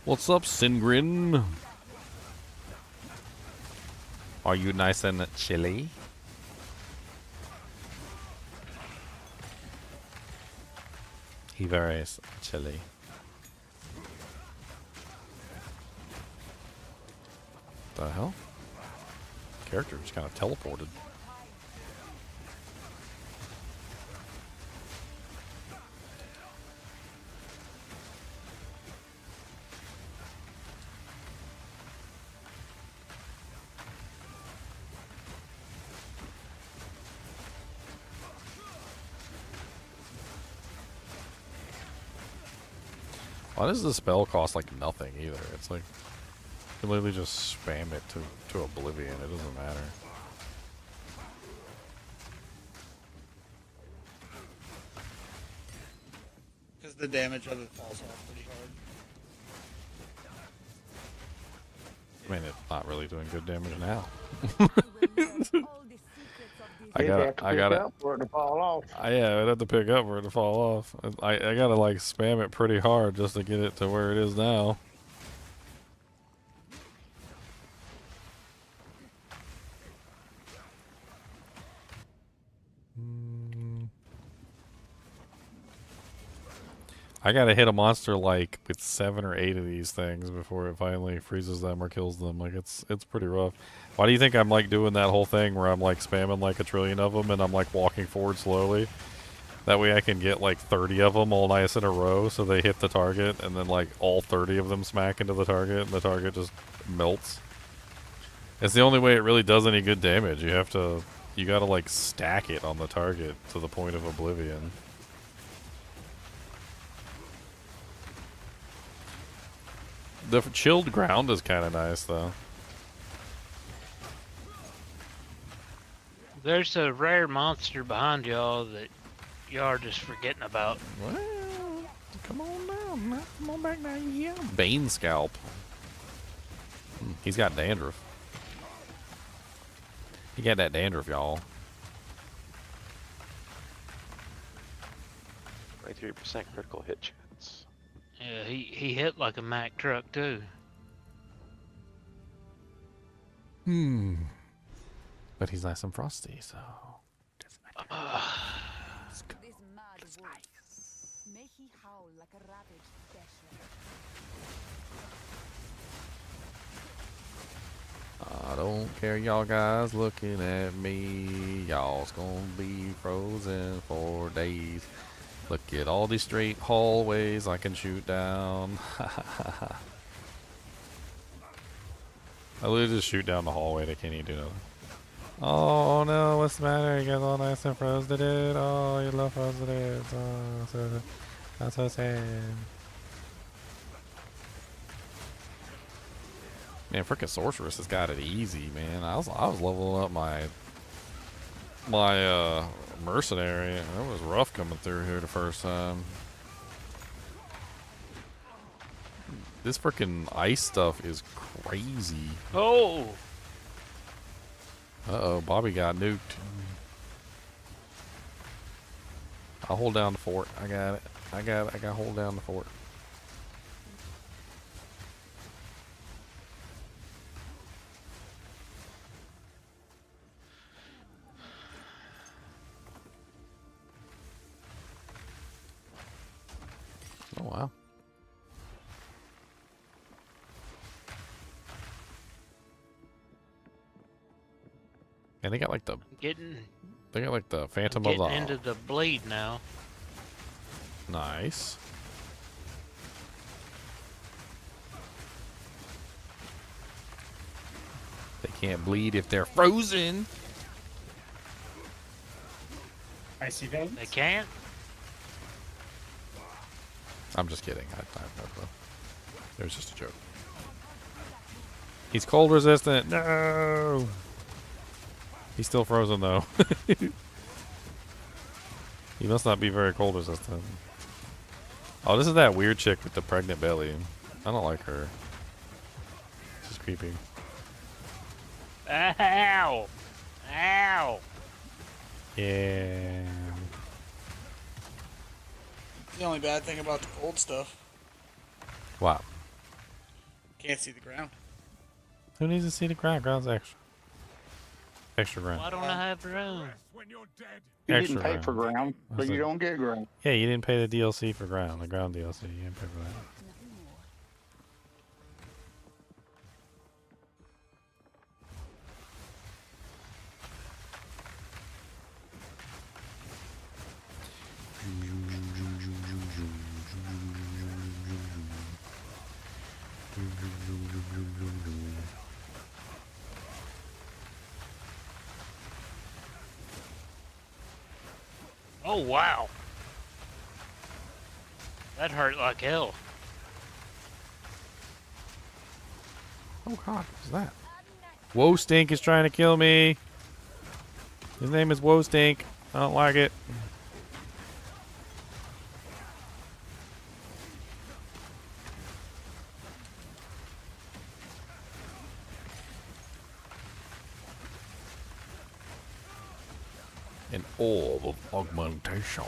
What's up, Singrin? Are you nice and chilly? He very chilly. The hell? Character just kind of teleported. Why does the spell cost like nothing either? It's like you can literally just spam it to oblivion. It doesn't matter. Because the damage of it falls off pretty hard. I mean, it's not really doing good damage now. I got it for it to fall off. Yeah, I'd have to pick up for it to fall off. I gotta like spam it pretty hard just to get it to where it is now. I gotta hit a monster like with 7 or 8 of these things before it finally freezes them or kills them. Like it's pretty rough. Why do you think I'm like doing that whole thing where I'm like spamming like a trillion of them and I'm like walking forward slowly? That way I can get like 30 of them all nice in a row so they hit the target and then like all 30 of them smack into the target and the target just melts. It's the only way it really does any good damage. You gotta like stack it on the target to the point of oblivion. The chilled ground is kind of nice, though. there's a rare monster behind y'all that y'all are just forgetting about. Well, come on down. Come on back now, yeah. Bane Scalp. He's got dandruff. He got that dandruff, y'all. 23% critical hit chance. Yeah, he hit like a Mack truck too. But he's nice and frosty, so doesn't matter. This mad wolf, may he howl like a ravaged I don't care, y'all guys looking at me. Y'all's gonna be frozen for days. Look at all these straight hallways I can shoot down. I literally just shoot down the hallway. They can't even do nothing. Oh no, what's the matter? You guys all nice and frozen it. Oh, you love frozen it. Oh, that's so sad. Man, frickin' Sorceress has got it easy, man. I was leveling up my my mercenary. It was rough coming through here the first time. This freaking ice stuff is crazy. Oh! Uh-oh, Bobby got nuked. I'll hold down the fort. I got it. I got to hold down the fort. Oh, wow. And they got like the Phantom of the... Getting into the bleed now. Nice. They can't bleed if they're frozen. Icy veins? They can't? I'm just kidding. It was just a joke. He's cold resistant. No! He's still frozen though. He must not be very cold resistant. Oh, this is that weird chick with the pregnant belly. I don't like her. She's creepy. Ow! Ow! Yeah. The only bad thing about the cold stuff, Wow. can't see the ground. Who needs to see the ground? Ground's extra. Extra ground. Why don't I have room? You Extra didn't pay for ground, so That's you it. don't get ground. Yeah, you didn't pay the DLC for ground. The ground DLC. You didn't pay for that. Oh, wow. That hurt like hell. Oh god, what's that? Woe Stink is trying to kill me. His name is Woe Stink. I don't like it. An orb of augmentation.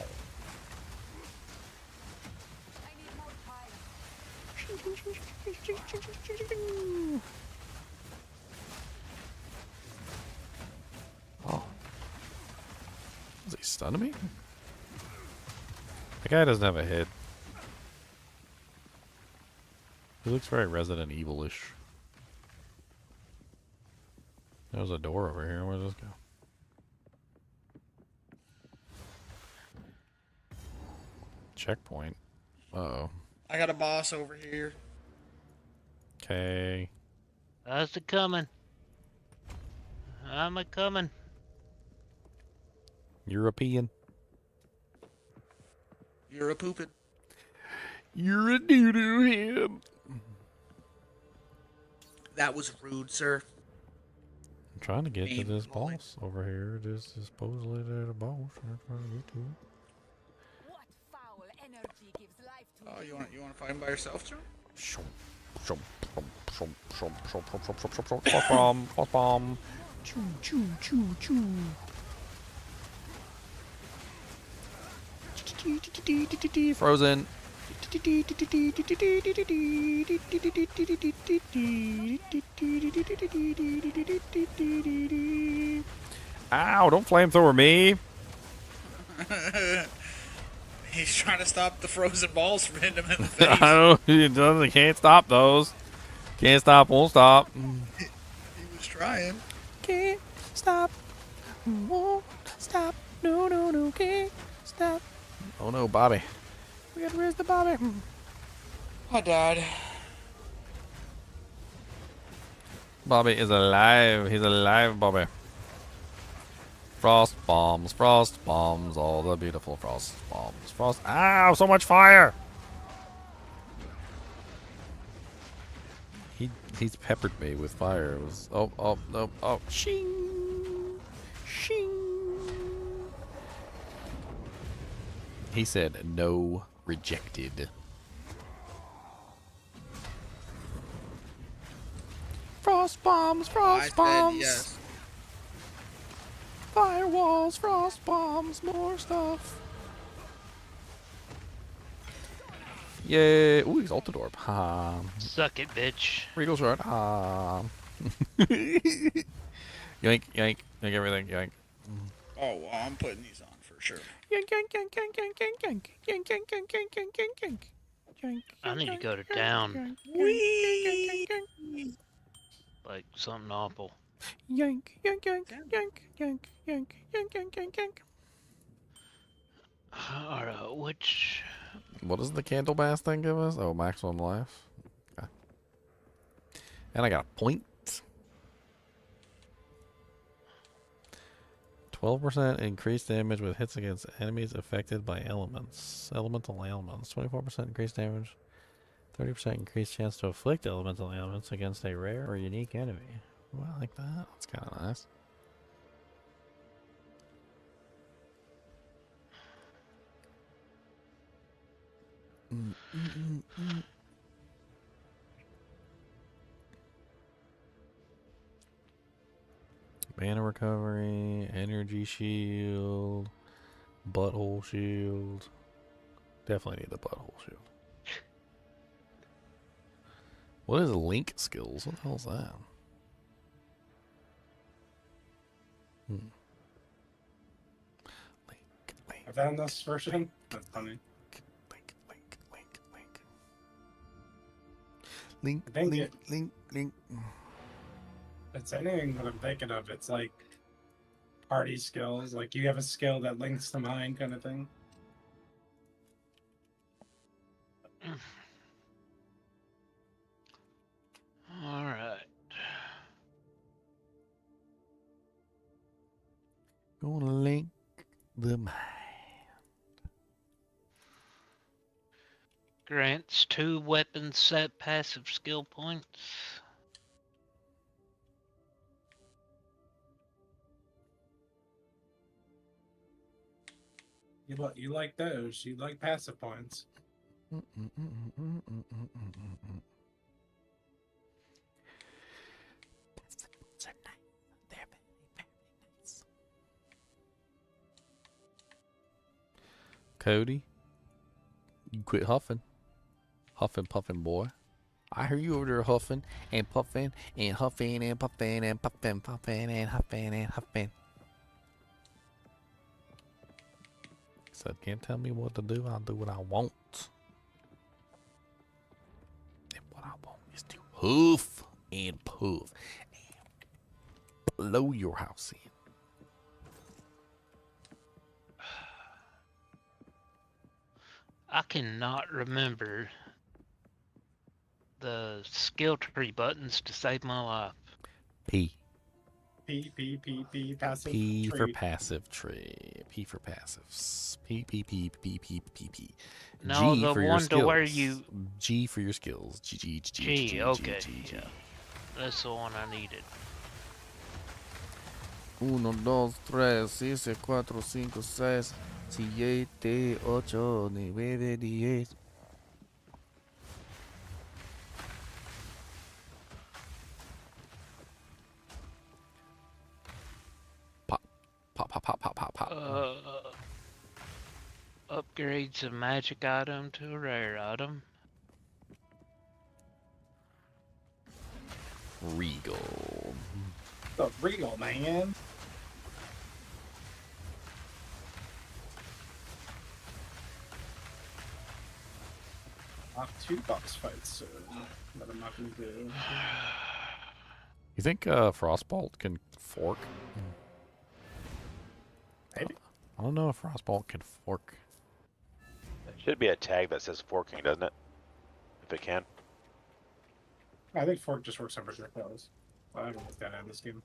Oh. Is he stunning me? The guy doesn't have a head. He looks very Resident Evil-ish. There's a door over here. Where does this go? Checkpoint. Uh-oh. I got a boss over here. Okay. How's it coming? I'm a coming. European. You're a poopin'. You're a doo-doo him. That was rude, sir. I'm trying to get to Name this calling. boss over here. This is supposedly the boss. I'm trying to get to it. Oh, you want to fight him by yourself, Joe? Boss bomb. Choo choo choo choo. Frozen. Ow, don't flamethrower me. He's trying to stop the frozen balls from hitting him in the face. I don't, it doesn't, can't stop those. Can't stop, won't stop. He was trying. Can't stop, won't stop. No, no, no, can't stop. Oh no, Bobby. We gotta raise the Bobby. I died. Bobby is alive. He's alive, Bobby. Frost bombs, all the beautiful frost bombs. Frost. Ow, so much fire! He's peppered me with fire. It was oh, shing, shing. He said no rejected. Frost bombs, I frost said bombs. yes. Firewalls, frost bombs, more stuff. Yay. Ooh, Exalted Orb. Suck it, bitch. Regal's Rod. Yoink, yoink, yoink everything, yoink. Oh, well, I'm putting these on for sure. Yank, yank, yank, yank, yank, yank, yank. Yank, yank, yank, yank, yank, yank, yank. Yank, I need to yank, go to yank, town. yank, yank, yank, yank, yank, yank. Like something awful. Yank, yank, yank, yank, yank, yank, yank, yank, yank, yank. Alright, which... What does the candle bass thing give us? Oh, maximum life. Okay. And I got a point. 12% increased damage with hits against enemies affected by elements. Elemental ailments. 24% increased damage. 30% increased chance to afflict elemental ailments against a rare or unique enemy. Well, I like that. That's kind of nice. Mana recovery, energy shield, butthole shield. Definitely need the butthole shield. What is link skills? What the hell is that? I found this version. That's funny. Link. It's anything that I'm thinking of. It's like party skills. Like you have a skill that links to mine, kind of thing. Alright. Gonna link the mine. Grants 2 weapon set passive skill points. You like those? You like passive points? Cody, you quit huffing. Huffing, puffing, boy. I hear you over there huffing and puffing and huffing and puffing and puffing, puffing and huffing and huffing. Said, can't tell me what to do. I'll do what I want. And what I want is to huff and puff and blow your house in. I cannot remember the skill tree buttons to save my life. P. P, passive P tree. for passive tree. P for passives. P. No, G the for your one skills. to where you... G for your skills. G, okay. G. Yeah. That's the one I needed. 1, 2, 3, 4, 5, 6, 7, 8, 9, 10. Pop. Upgrades a magic item to a rare item. Regal. The Regal, man. Off 2 boss fights soon. That I'm not gonna do. You think Frostbolt can fork? Maybe. I don't know if Frostbolt can fork. There should be a tag that says forking, doesn't it? If it can. I think fork just works on projectiles. I haven't looked at it in this game.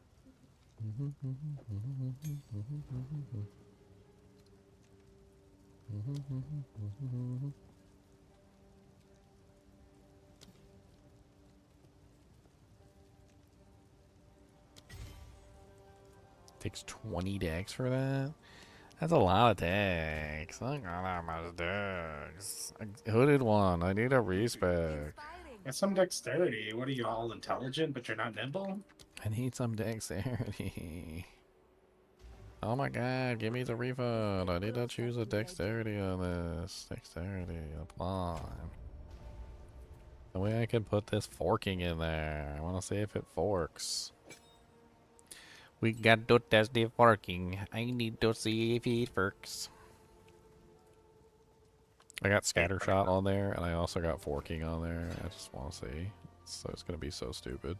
Takes 20 decks for that. That's a lot of decks. I got that much decks. Hooded one. I need a respec. Get some dexterity. What are you, all intelligent, but you're not nimble? I need some dexterity. Oh my god, give me the refund. I need to choose a dexterity on this. Dexterity, apply. The way I can put this forking in there. I want to see if it forks. We got to test the forking. I need to see if it works. I got scattershot on there, and I also got forking on there. I just want to see. So it's going to be so stupid.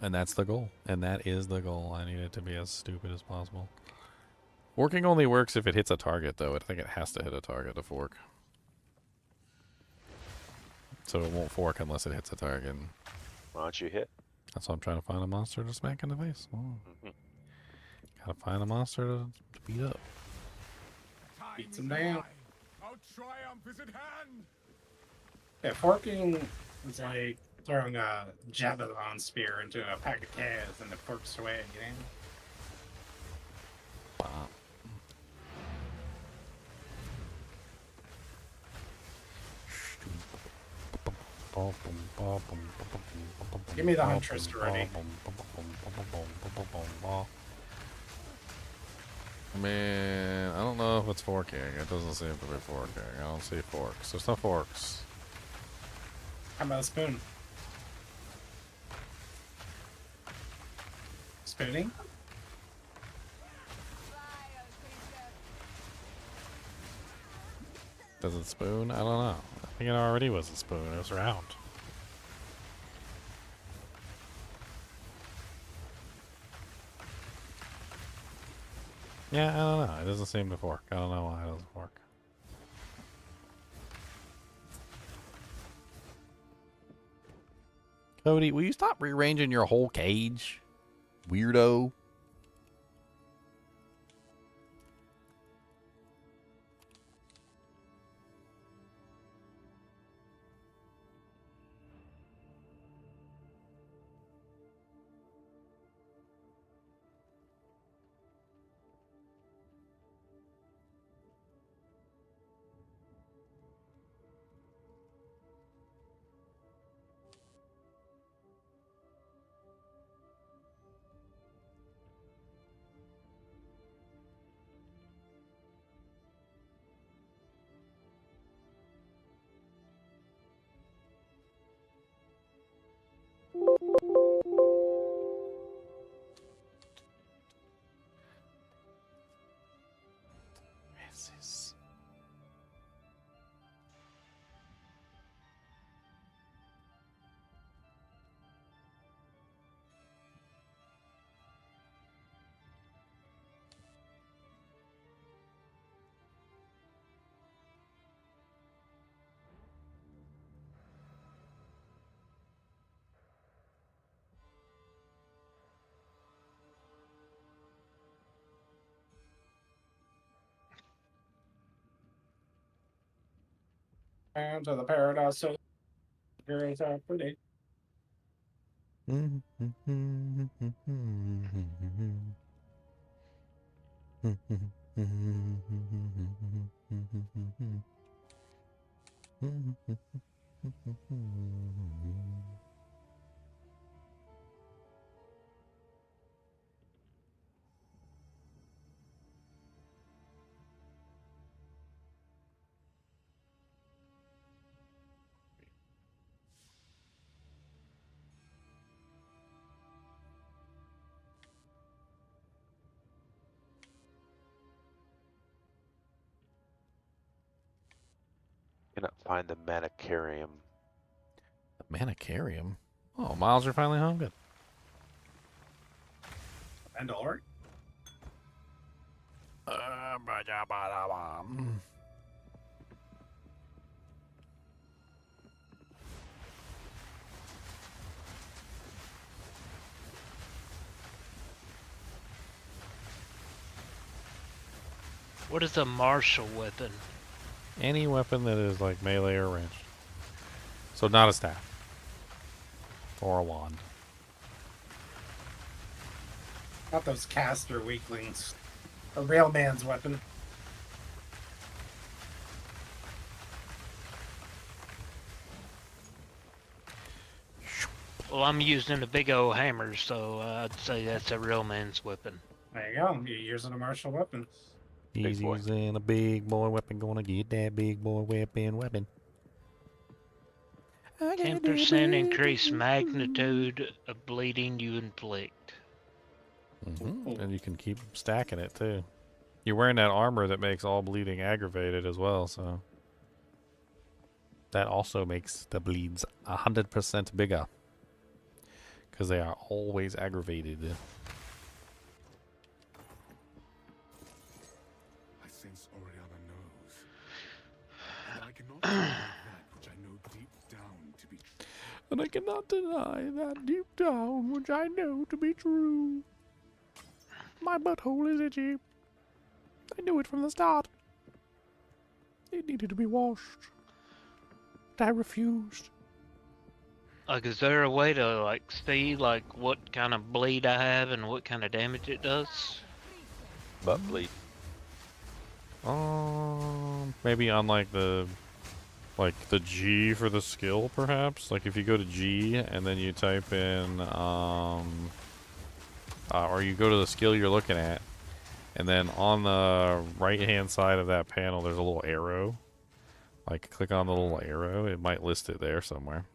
And that's the goal. And that is the goal. I need it to be as stupid as possible. Forking only works if it hits a target, though. I think it has to hit a target to fork. So it won't fork unless it hits a target. Why don't you hit? That's why I'm trying to find a monster to smack in the face. Oh. Gotta find a monster to beat up. Beat some down. Our triumph is at hand. Yeah, forking is like throwing a javelin spear into a pack of calves and it forks away, you know? Wow. Give me the Huntress already. Man, I don't know if it's forking. It doesn't seem to be forking. I don't see forks. There's no forks. How about a spoon? Spooning? Does it spoon? I don't know. I think it already was a spoon. It was round. Yeah, I don't know. It doesn't seem to fork. I don't know why it doesn't fork. Cody, will you stop rearranging your whole cage? Weirdo. And to the paradise so girls are pretty. Cannot find the Manicarium. The Manicarium? Oh, Miles are finally home. Good. And Ulrich? What is a martial weapon? Any weapon that is like melee or ranged. So not a staff. Or a wand. Not those caster weaklings. A railman's weapon. Well, I'm using a big old hammer, so I'd say that's a real man's weapon. There you go. You're using a martial weapon. He's using a big boy weapon. Gonna get that big boy weapon. 10% increased magnitude of bleeding you inflict. And you can keep stacking it too. You're wearing that armor that makes all bleeding aggravated as well, so that also makes the bleeds 100% bigger because they are always aggravated. I sense Oriana knows. And I cannot deny that which I know deep down to be true. And I cannot deny that deep down, which I know to be true. My butthole is itchy. I knew it from the start. It needed to be washed. But I refused. Like, is there a way to, like, see, like, what kind of bleed I have and what kind of damage it does? Butt bleed. Maybe on, like, the G for the skill, perhaps? Like, if you go to G and then you type in, or you go to the skill you're looking at, and then on the right-hand side of that panel, there's a little arrow. Like, click on the little arrow. It might list it there somewhere.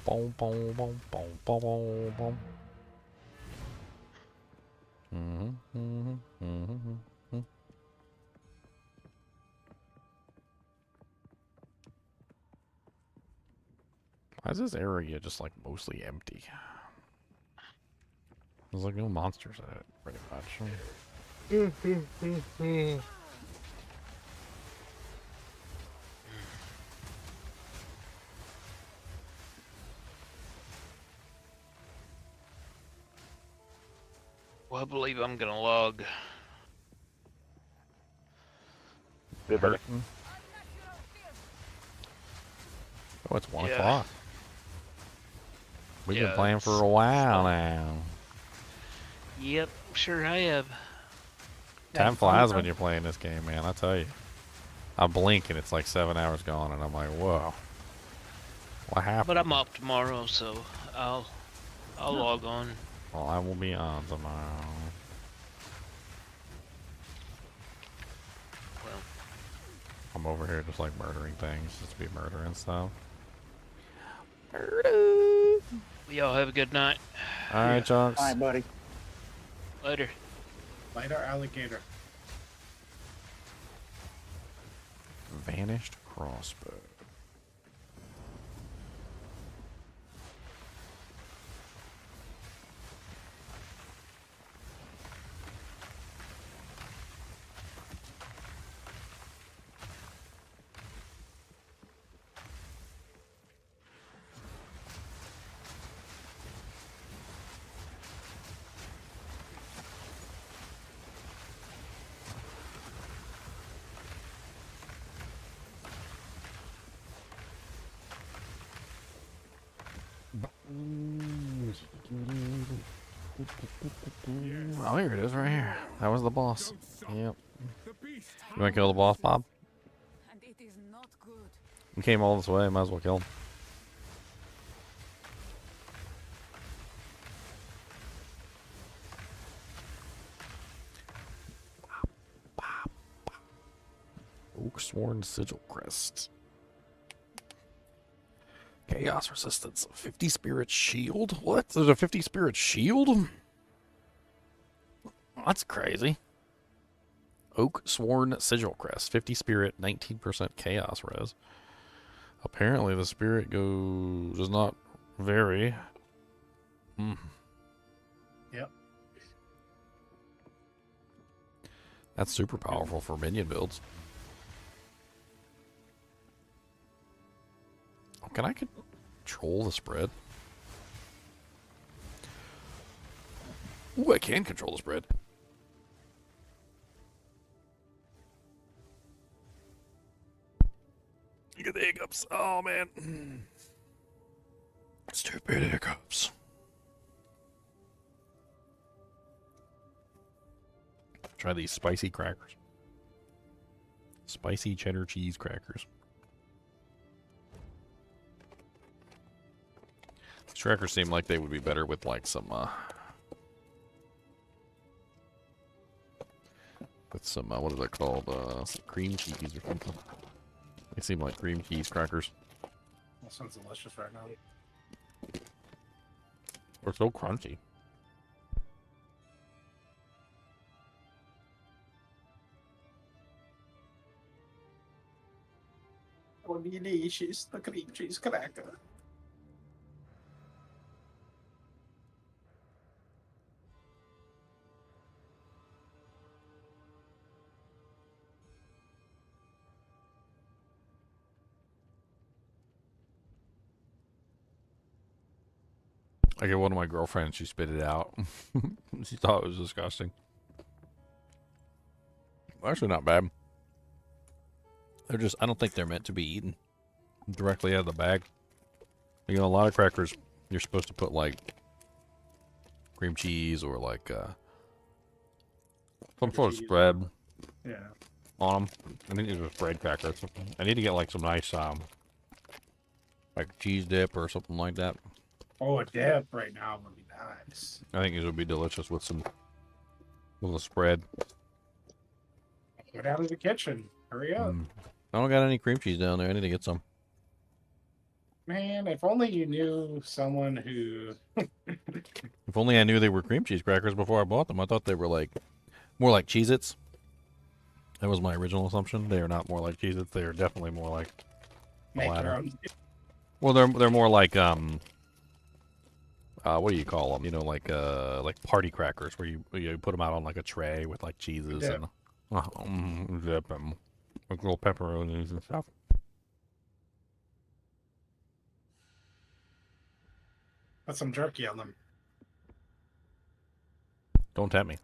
Boom, boom, boom, boom, boom, boom, boom. Why is this area just like mostly empty? There's like no monsters in it, pretty much. Well, I believe I'm gonna log. Good, buddy. Oh, it's 1 Yeah. o'clock. We've Yeah, been playing for a while now. Yep, sure have. Time flies when you're playing this game, man. I tell you. I blink and it's like 7 hours gone, and I'm like, whoa. What happened? But I'm off tomorrow, so I'll log on. Well, I will be on tomorrow. Well, I'm over here just like murdering things, just to be murdering stuff. y'all have a good night. Alright, Chunks. Hi, buddy. Later. Later, alligator. Vanished crossbow. Oh, here it is, right here. That was the boss. Yep. You want to kill the boss, Bob? And it is not good. We came all this way. Might as well kill him. Oaksworn Sigil Crest. Chaos Resistance. 50 Spirit Shield? What? There's a 50 Spirit Shield? That's crazy. Oak Sworn Sigil Crest, 50 spirit, 19% chaos res. Apparently the spirit does not vary. Yep. That's super powerful for minion builds. Oh, can I control the spread? Ooh, I can control the spread. Look at the hiccups. Oh, man. Stupid hiccups. Try these spicy crackers. Spicy cheddar cheese crackers. These crackers seem like they would be better with like some what are they called? Some cream cheese or something. They seem like cream cheese crackers. That sounds delicious right now. They're so crunchy. Oh, delicious, the cream cheese cracker. I gave one of my girlfriends, she spit it out. She thought it was disgusting. Actually, not bad. They're just, I don't think they're meant to be eaten directly out of the bag. You know, a lot of crackers, you're supposed to put like cream cheese or like some sort of spread on them. I think these are bread crackers. I need to get like some nice like cheese dip or something like that. Oh, a dip right now would be nice. I think these would be delicious with a spread. Go down to the kitchen. Hurry up. I don't got any cream cheese down there. I need to get some. Man, if only you knew someone who... If only I knew they were cream cheese crackers before I bought them. I thought they were like more like Cheez-Its. That was my original assumption. They are not more like Cheez-Its. They are definitely more like the Make your latter. own. Well, they're more like what do you call them? You know, like party crackers where you put them out on like a tray with like cheeses and dip and like little pepperonis and stuff. Put some jerky on them. Don't tempt me.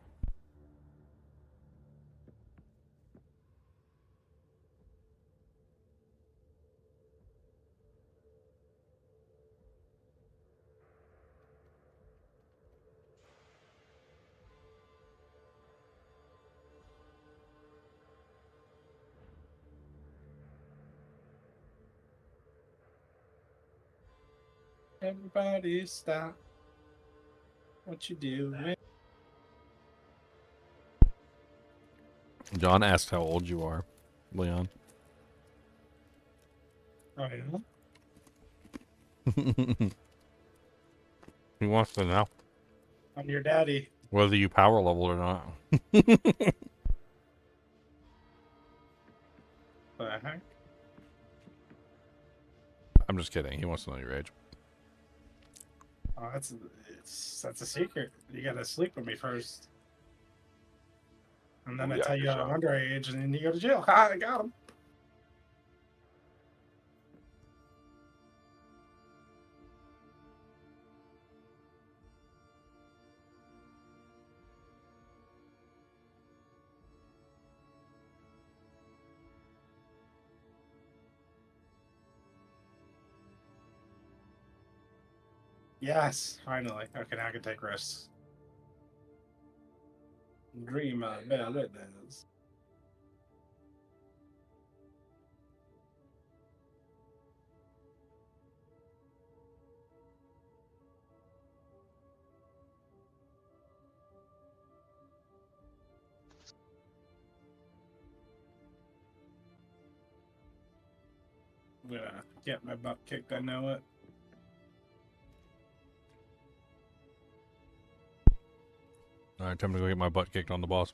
Everybody stop. What you doing? John asked how old you are, Leon. Oh, yeah? He wants to know I'm your daddy. whether you power level or not. The heck? I'm just kidding. He wants to know your age. Oh, that's a secret. You gotta sleep with me first. And then I tell you I'm underage, and then you go to jail. Ha! I got him. Yes, finally. Okay, now I can take risks. Dream about it is. I'm gonna get my butt kicked, I know it. Alright, time to go get my butt kicked on the boss.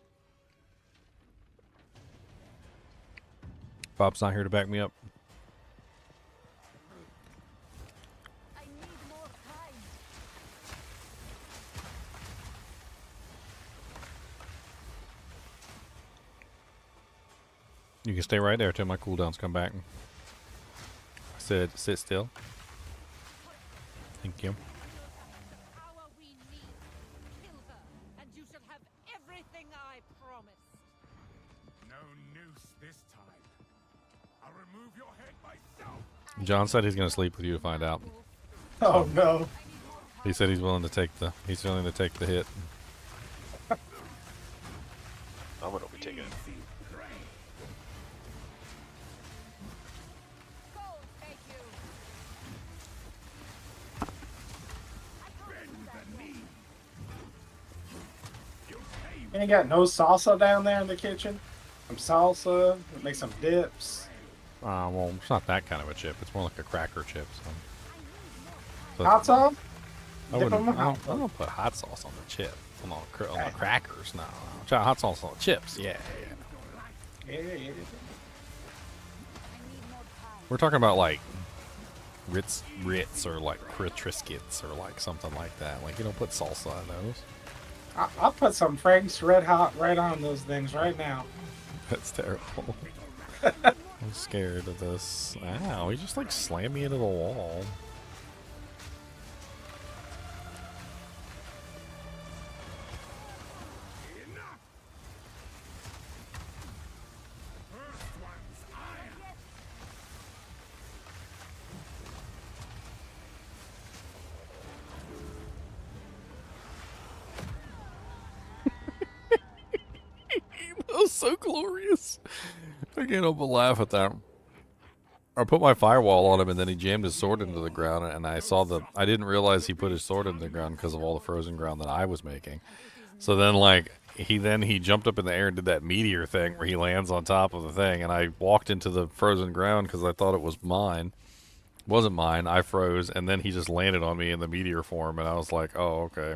Bob's not here to back me up. You can stay right there till my cooldowns come back. I said sit still. Thank you. John said he's gonna sleep with you to find out. Oh no. He said he's willing to take the hit. I'm gonna be taking it. And you got no salsa down there in the kitchen? Some salsa, make some dips. Well, it's not that kind of a chip. It's more like a cracker chip. So. Hot sauce? I don't put hot sauce on the chip. On the crackers, no. Try hot sauce on the chips, yeah. We're talking about like Ritz or like Triscuits or like something like that. Like you don't put salsa on those. I'll put some Frank's Red Hot right on those things right now. That's terrible. I'm scared of this. Ow, he just like slammed me into the wall. That was so glorious. I can't help but laugh at that. I put my firewall on him, and then he jammed his sword into the ground, and I didn't realize he put his sword into the ground because of all the frozen ground that I was making. So then, like, he jumped up in the air and did that meteor thing where he lands on top of the thing, and I walked into the frozen ground because I thought it was mine. It wasn't mine. I froze, and then he just landed on me in the meteor form, and I was like, oh, okay.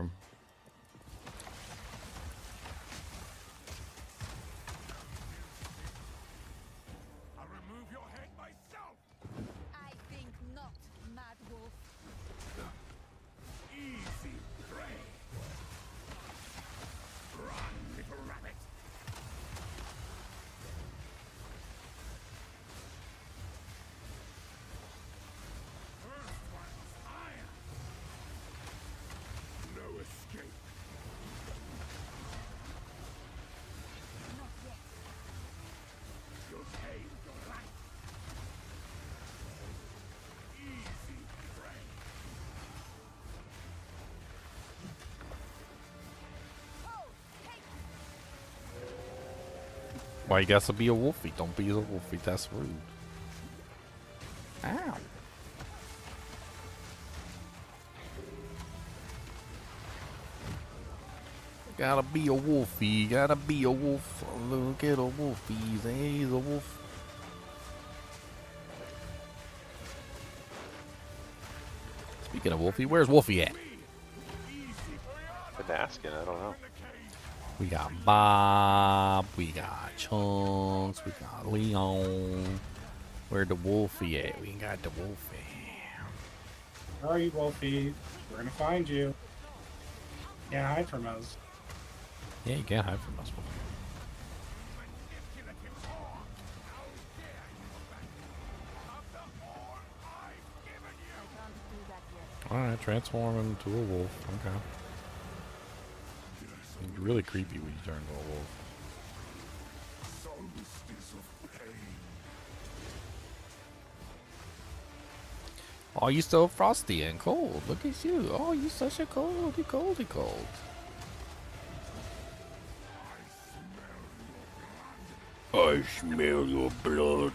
Why you gotta be a wolfie? Don't be a wolfie, that's rude. Ow. Gotta be a wolfie, gotta be a wolf. Look at a wolfie, he's a wolf. Speaking of Wolfie, where's Wolfie at? Been asking, I don't know. We got Bob, we got Chunks, we got Leon. Where the Wolfie at? We got the Wolfie. Where are you, Wolfie? We're gonna find you. Can't hide from us. Yeah, you can't hide from us. Alright, transform him into a wolf. Okay. It's really creepy when you turn into a wolf. Oh, you so frosty and cold. Look at you. Oh, you such a coldy. I smell your blood.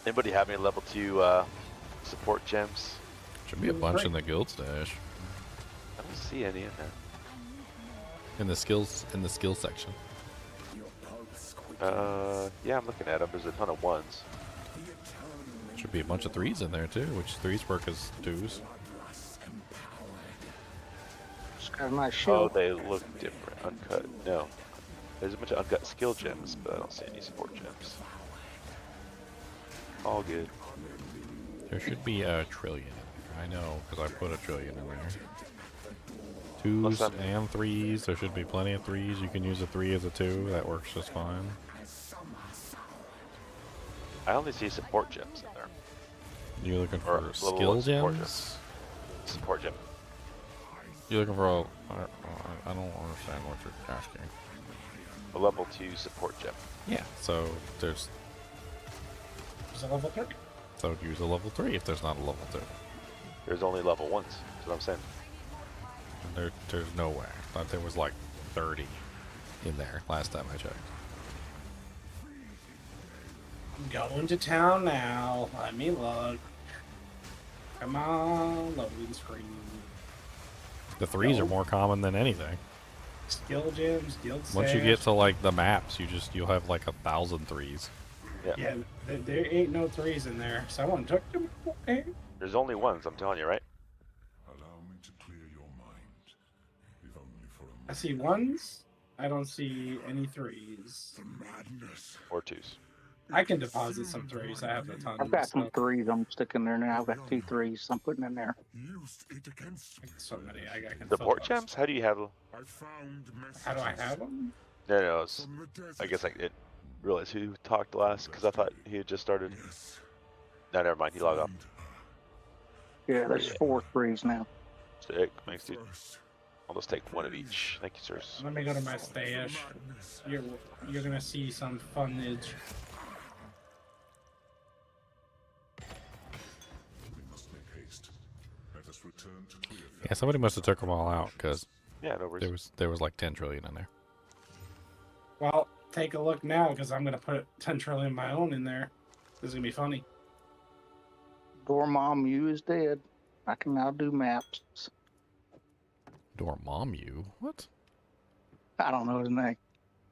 Anybody have any level 2 support gems? Should be a bunch in the guild stash. I don't see any in there. In the skills section. Yeah, I'm looking at them. There's a ton of ones. Should be a bunch of 3s in there too, which 3s work as 2s. Got a nice Oh, shield. they look different. Uncut. No. There's a bunch of uncut skill gems, but I don't see any support gems. All good. There should be a trillion in there. I know, because I put a trillion in there. Unless 2s I'm- and 3s. There should be plenty of 3s. You can use a 3 as a 2. That works just fine. I only see support gems in there. You looking Or for level skill 1 support gems? Support gem. You looking for a... I don't understand what you're asking. A level 2 support gem. Yeah, so there's... Is it level 3? So use a level 3 if there's not a level 2. There's only level 1s. That's what I'm saying. There's no way. I thought there was like 30 in there last time I checked. I'm going to town now. Let me look. Come on, loading screen. The 3s are more common than anything. Skill gems, guild Once you get stash. to like the maps, you'll have like 1,000 3s. Yeah, there ain't no 3s in there. Someone took them. Okay. There's only 1s, I'm telling you, right? I see 1s. I don't see any 3s. Or 2s. I can deposit some 3s. I have a ton. I've got some so- 3s I'm sticking there now. I've got 2 3s I'm putting in there. So many. I can Support fill those. gems? How do you have them? How do I have them? No, I guess I didn't realize who talked last, because I thought he had just started. No, never mind, he logged off. Yeah, there's 4 3s now. Sick, thanks, dude. I'll just take 1 of each. Thank you, sirs. Let me go to my stash. You're gonna see some funnage. Yeah, somebody must have took them all out because Yeah, no worries. there was like 10 trillion in there. Well, take a look now because I'm gonna put 10 trillion of my own in there. This is gonna be funny. Dormammu is dead. I can now do maps. Dormammu? What? I don't know his name.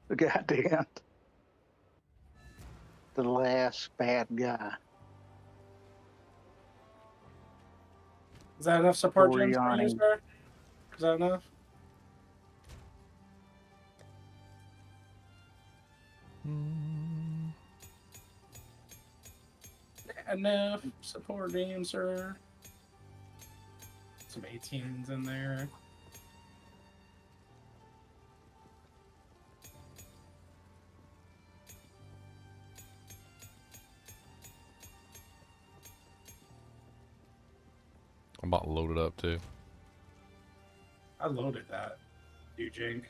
The goddamn. The last bad guy. Is that enough support gems for you, Oriani. sir? Is that enough? Enough support gems, sir. Some 18s in there. I'm about to load it up too. I loaded that. You jink.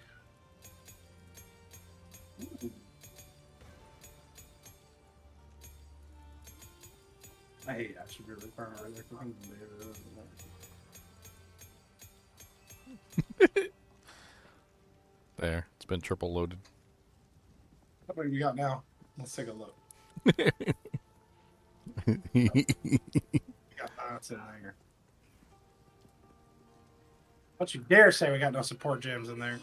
I hate attribute requirement There, it's been triple loaded. How many you got now? Let's take a look. Got bots in there. Don't you dare say we got no support gems in there.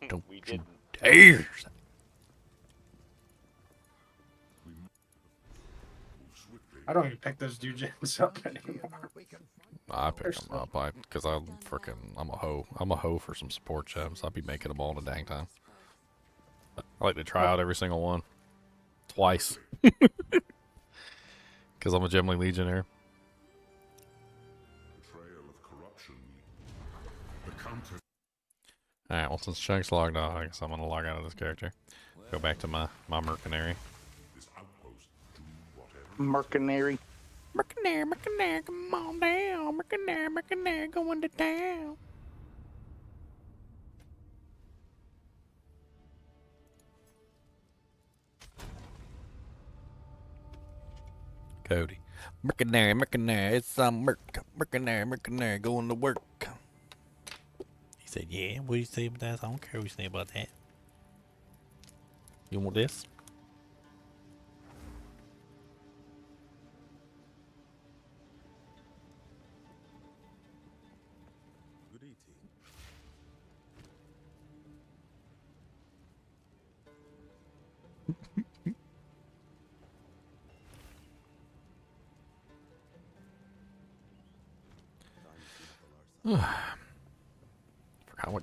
Don't we didn't. Dare. I don't even pick those dude gems up anymore. I pick them up because I'm a hoe. I'm a hoe for some support gems. I'll be making them all in a dang time. I like to try out every single one. Twice. Because I'm a Gemling Legionnaire. Alright, well since Chunk's logged off, I guess I'm gonna log out of this character. Go back to my mercenary. Mercenary. Mercenary, come on down. Mercenary, going to town. Cody. Mercenary, it's some mercenary, going to work. He said, yeah, what do you say about that? I don't care what you say about that. You want this?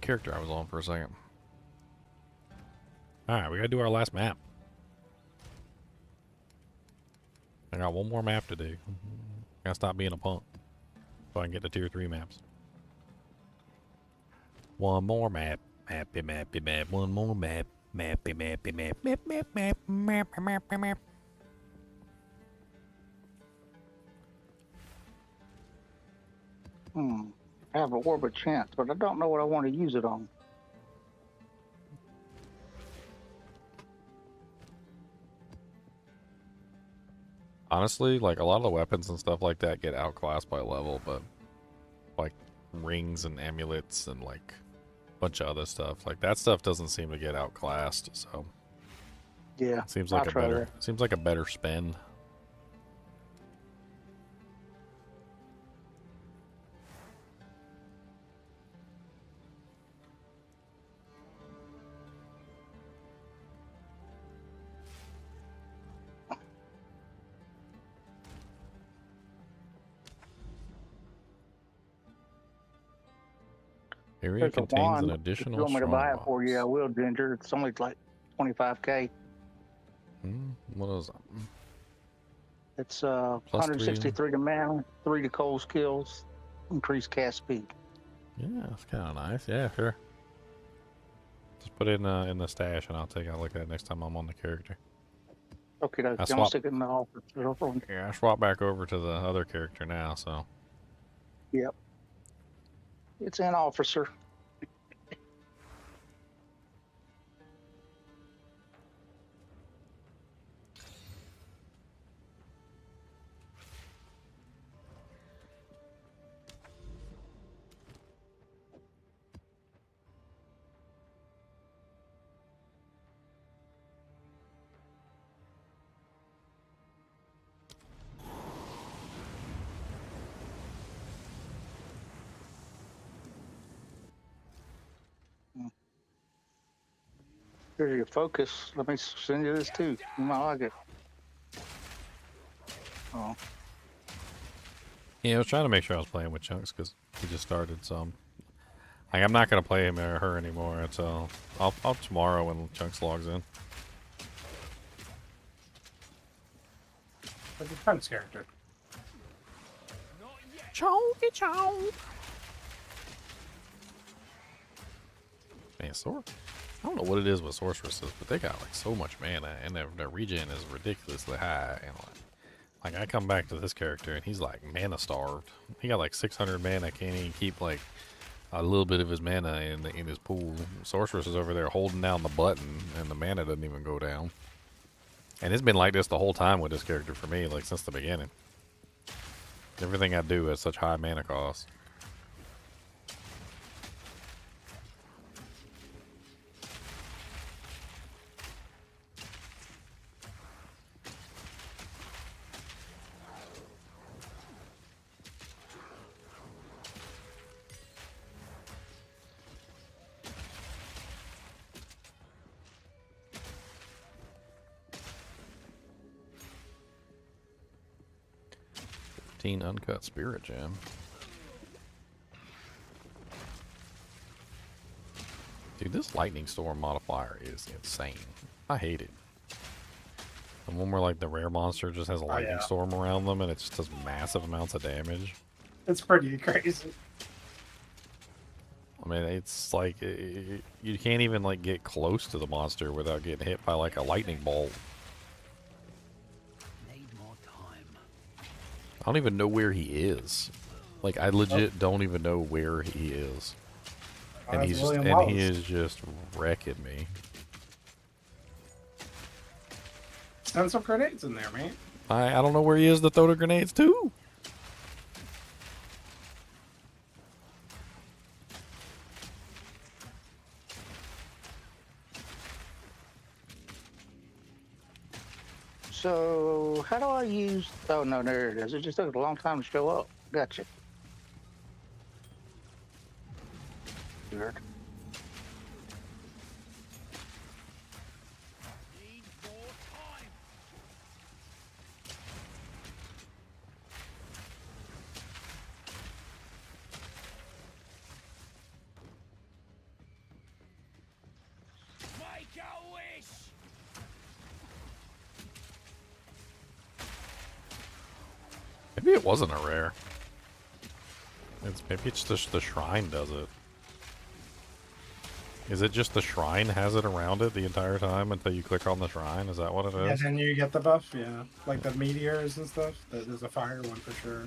character I was on for a second. Alright, we gotta do our last map. I got one more map to do. Gotta stop being a punk so I can get to tier 3 maps. One more map. Mappy, mappy, map. One more map. Mappy, mappy, map. Map, map, map. Map, map, map, map. I have a orbit chance, but I don't know what I want to use it on. Honestly, like a lot of the weapons and stuff like that get outclassed by level, but like rings and amulets and like a bunch of other stuff, like that stuff doesn't seem to get outclassed. So yeah, it seems like a better spend. Area There's a contains an wand. If additional you want me to buy it strongbox. for you, I will, Ginger. It's only like 25k. What is that? It's Plus 163 to mana, 3 to cold skills, increased cast speed. Yeah, that's kind of nice. Yeah, sure. Just put it in the stash, and I'll take a look at it next time I'm on the character. Okay, I I'm swap- stick it in the offer. Yeah, I swap back over to the other character now, so. Yep. It's an officer. Here's your focus. Let me send you this too. You might like it. Oh. Yeah, I was trying to make sure I was playing with Chunks because he just started, so I'm not gonna play him or her anymore until I'll tomorrow when Chunks logs in. Like a defense character. Chonky chonk. Man, I don't know what it is with sorceresses, but they got like so much mana, and their regen is ridiculously high. And like I come back to this character, and he's like mana starved. He got like 600 mana, can't even keep like a little bit of his mana in his pool. Sorceress is over there holding down the button, and the mana doesn't even go down. And it's been like this the whole time with this character for me, like since the beginning. Everything I do has such high mana cost. Uncut spirit gem. Dude, this lightning storm modifier is insane. I hate it. The one where like the rare monster just has a lightning storm around them and it just does massive amounts of damage. It's pretty crazy. I mean, it's like you can't even like get close to the monster without getting hit by like a lightning bolt. I don't even know where he is. Like I legit don't even know where he is. And he is just wrecking me. Send some grenades in there, man. I don't know where he is to throw the grenades too. So, how do I use... Oh, no, there it is. It just took a long time to show up. Gotcha. Weird. Maybe it wasn't a rare. Maybe it's just the shrine does it. Is it just the shrine has it around it the entire time until you click on the shrine? Is that what it Yeah, is? then you get the buff, yeah. Like the meteors and stuff. There's a fire one for sure.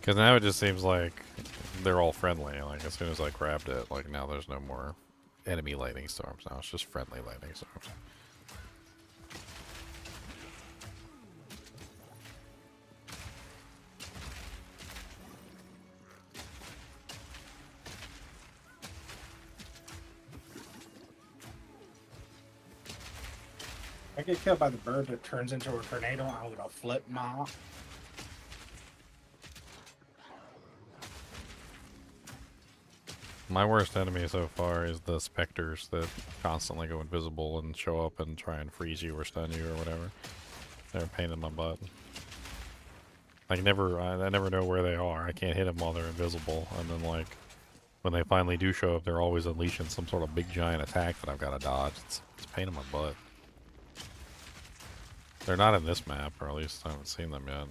Because now it just seems like they're all friendly. Like, as soon as I grabbed it, like, now there's no more enemy lightning storms. Now it's just friendly lightning storms. I get killed by the bird that turns into a tornado, I'm gonna flip my. My worst enemy so far is the specters that constantly go invisible and show up and try and freeze you or stun you or whatever. They're a pain in my butt. I never know where they are. I can't hit them while they're invisible, and then like when they finally do show up, they're always unleashing some sort of big giant attack that I've got to dodge. It's a pain in my butt. They're not in this map, or at least I haven't seen them yet.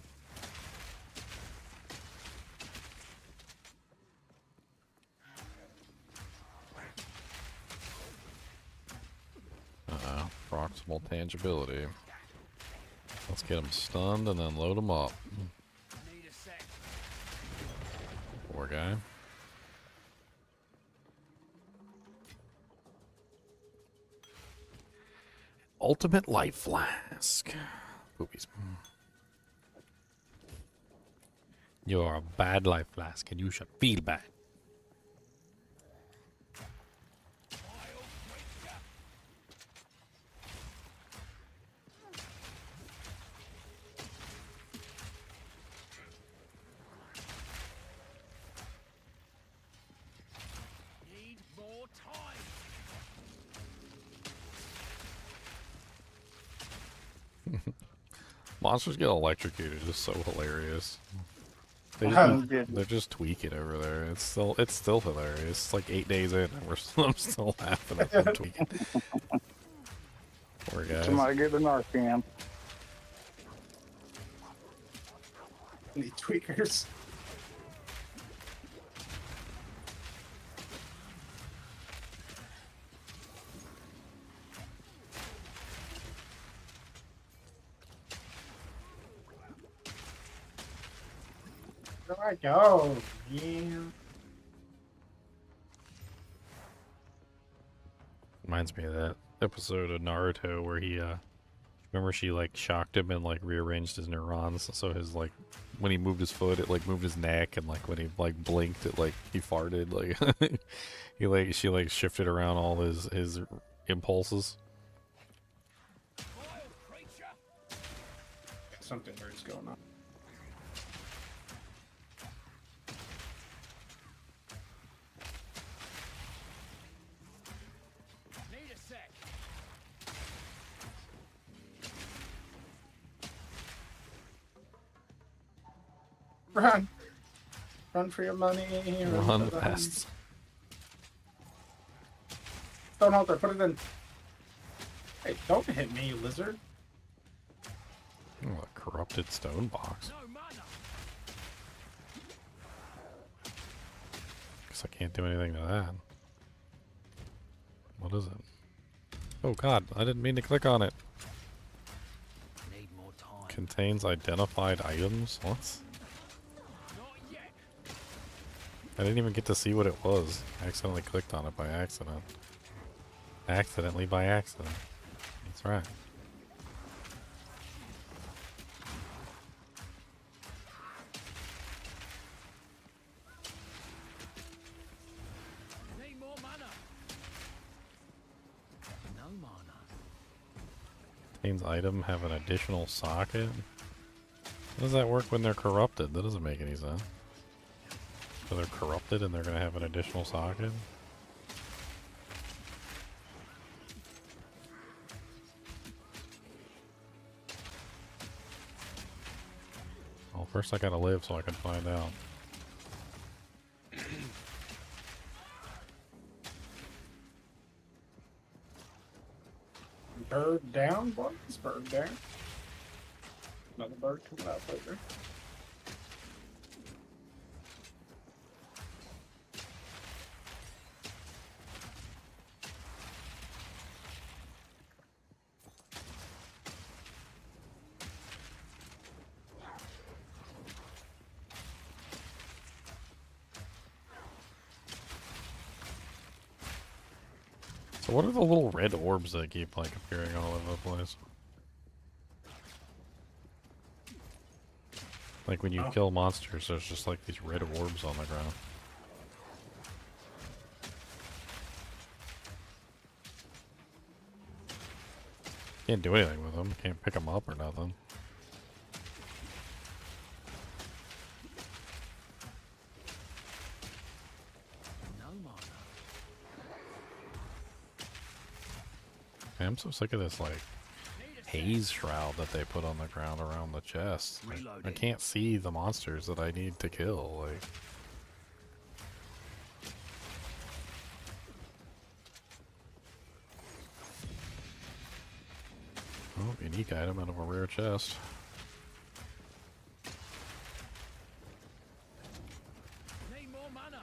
Proximal tangibility. Let's get them stunned and then load them up. Poor guy. Ultimate life flask. Boobies. You're a bad life flask and you should feel bad. Monsters get electrocuted is so hilarious. They're just tweaking over there. It's still hilarious. It's like 8 days in and I'm still laughing at them tweaking. Poor guys. Somebody get the Narcan. Any tweakers? Where do I go? Yeah. Reminds me of that episode of Naruto where he, remember she like shocked him and like rearranged his neurons, so his like, when he moved his foot, it like moved his neck, and like when he like blinked, it like, he farted, like, she like shifted around all his impulses. Something weird's going on. Run! Run for your money. Run fast. Don't hold there, put it in. Hey, don't hit me, you lizard. Oh, a corrupted stone box. Guess I can't do anything to that. What is it? Oh god, I didn't mean to click on it. Need more time. Contains identified items? What? I didn't even get to see what it was. I accidentally clicked on it by accident. Accidentally by accident. That's right. Need more mana. No mana. Contains item have an additional socket? How does that work when they're corrupted? That doesn't make any sense. So they're corrupted and they're going to have an additional socket? Well, first I gotta live so I can find out. Bird down, boys. Bird down. Another bird coming out later. So what are the little red orbs that keep like appearing all over the place? Like when you kill monsters, there's just like these red orbs on the ground. Can't do anything with them. Can't pick them up or nothing. Man, I'm so sick of this like haze shroud that they put on the ground around the chest. Like, I can't see the monsters that I need to kill. Like, oh, unique item out of a rare chest. Need more mana.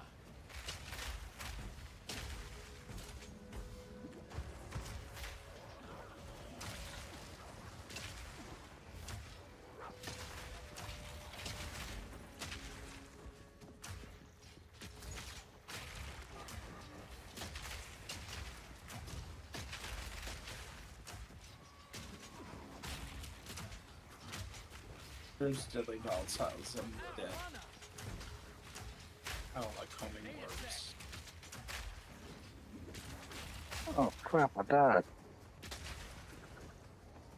There's deadly downsides and dead. I don't like homing orbs. Oh crap! I died.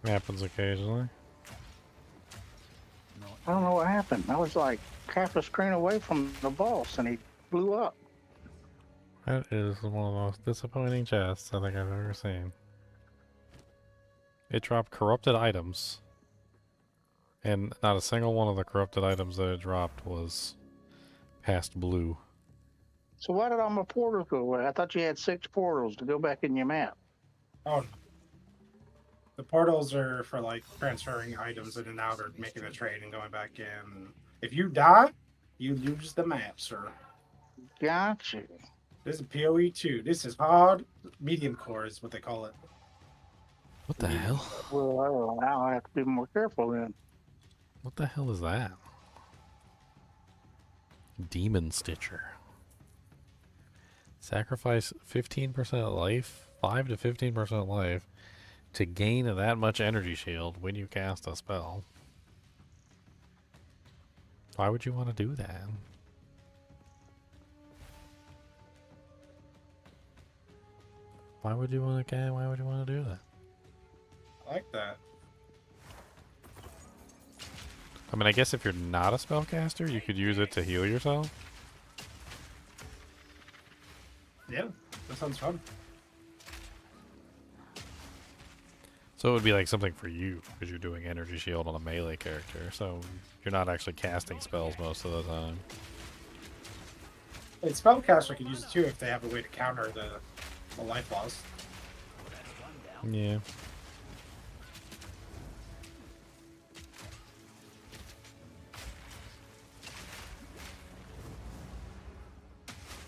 Happens occasionally. I don't know what happened. I was like half a screen away from the boss, and he blew up. That is one of the most disappointing chests I think I've ever seen. It dropped corrupted items. And not a single one of the corrupted items that it dropped was past blue. So why did all my portals go away? I thought you had 6 portals to go back in your map. Oh, the portals are for like transferring items in and out or making a trade and going back in. If you die, you lose the map, sir. Gotcha. This is PoE 2. This is hard medium core is what they call it. What the hell? Well, I'll have to be more careful then. What the hell is that? Demon Stitcher. Sacrifice 15% life, 5 to 15% life, to gain that much energy shield when you cast a spell. Why would you want to do that? Why would you want to do that? I like that. I mean, I guess if you're not a spellcaster, you could use it to heal yourself. Yeah, that sounds fun. So it would be like something for you, because you're doing energy shield on a melee character, so you're not actually casting spells most of the time. A spellcaster can use it too if they have a way to counter the life loss. Yeah.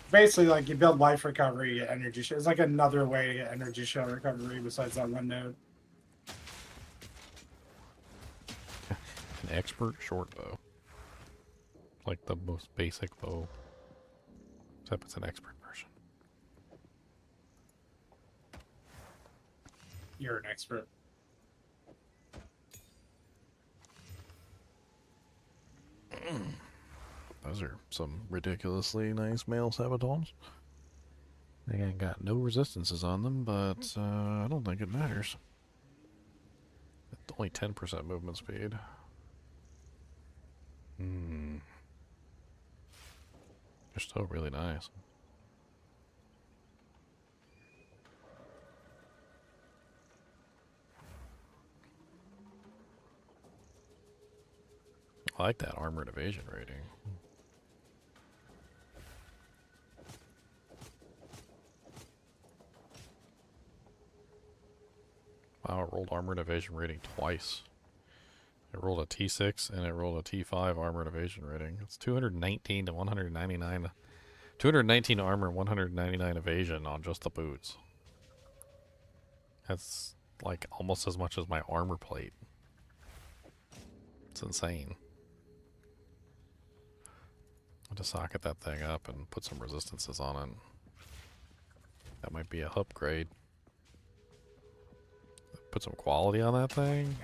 Basically, like you build life recovery, you get energy shield. It's like another way to get energy shield recovery besides that one node. An expert short bow. Like the most basic bow. Except it's an expert version. You're an expert. Those are some ridiculously nice male sabatons. They ain't got no resistances on them, but I don't think it matters. It's only 10% movement speed. They're still really nice. I like that armored evasion rating. Wow, it rolled armored evasion rating twice. It rolled a T6 and it rolled a T5 armor and evasion rating. It's 219 to 199. 219 armor, 199 evasion on just the boots. That's like almost as much as my armor plate. It's insane. I'll just socket that thing up and put some resistances on it. That might be a upgrade. Put some quality on that thing.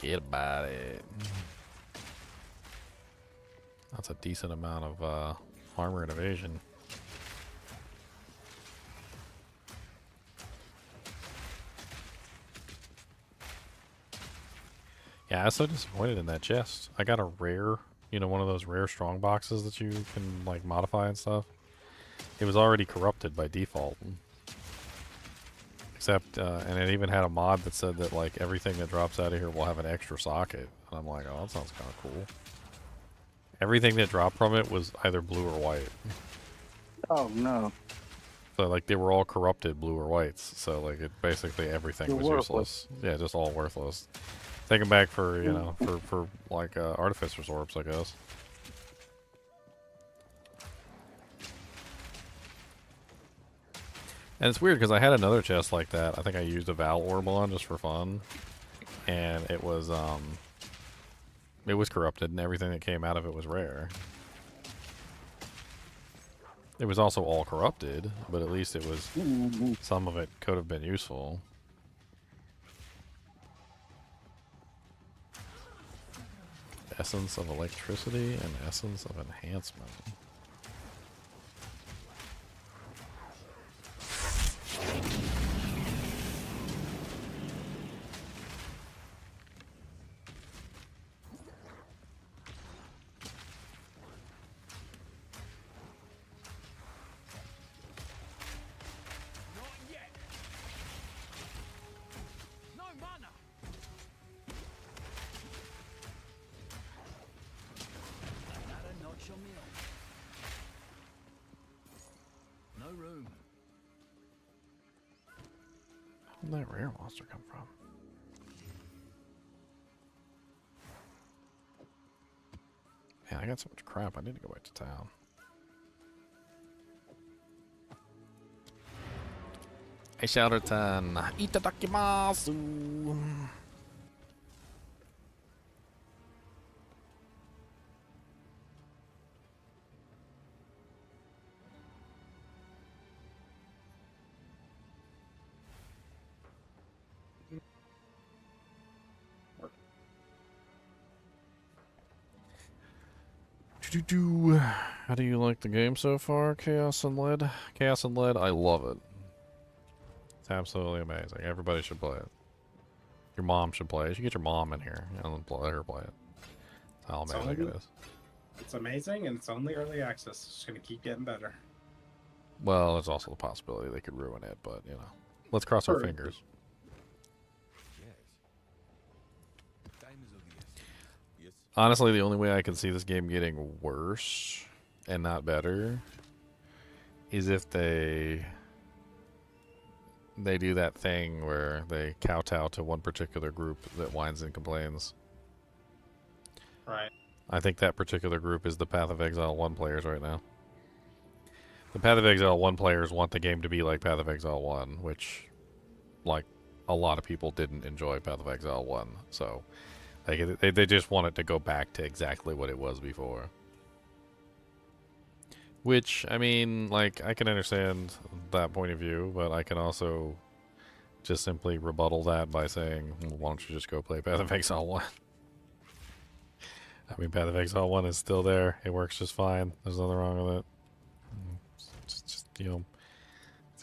Get about it. That's a decent amount of armor and evasion. Yeah, I was so disappointed in that chest. I got a rare, one of those rare strong boxes that you can like modify and stuff. It was already corrupted by default. Except, and it even had a mod that said that like everything that drops out of here will have an extra socket. And I'm like, oh, that sounds kind of cool. Everything that dropped from it was either blue or white. Oh no. So like they were all corrupted blue or whites. So like it basically everything was useless. Yeah, just all worthless. Take them back for for like artificer's orbs, I guess. And it's weird because I had another chest like that. I think I used a Val orb on just for fun, and it was corrupted, and everything that came out of it was rare. It was also all corrupted, but at least it was some of it could have been useful. Essence of electricity and essence of enhancement. Where'd that rare monster come from? Man, I got so much crap. I need to go back to town. Hey, Shouterton. Itadakimasu. How do you like the game so far, Chaos and Lead? Chaos and Lead, I love it. It's absolutely amazing. Everybody should play it. Your mom should play it. You should get your mom in here and let her play it. That's how amazing it is. It's amazing, and it's only early access. It's just going to keep getting better. Well, there's also the possibility they could ruin it, but, let's cross our fingers. Honestly, the only way I can see this game getting worse and not better is if they do that thing where they kowtow to one particular group that whines and complains. Right. I think that particular group is the Path of Exile 1 players right now. The Path of Exile 1 players want the game to be like Path of Exile 1, which, like, a lot of people didn't enjoy Path of Exile 1, so... Like, they just want it to go back to exactly what it was before. Which, I mean, like, I can understand that point of view, but I can also just simply rebuttal that by saying, well, why don't you just go play Path of Exile 1? I mean, Path of Exile 1 is still there. It works just fine. There's nothing wrong with it. Just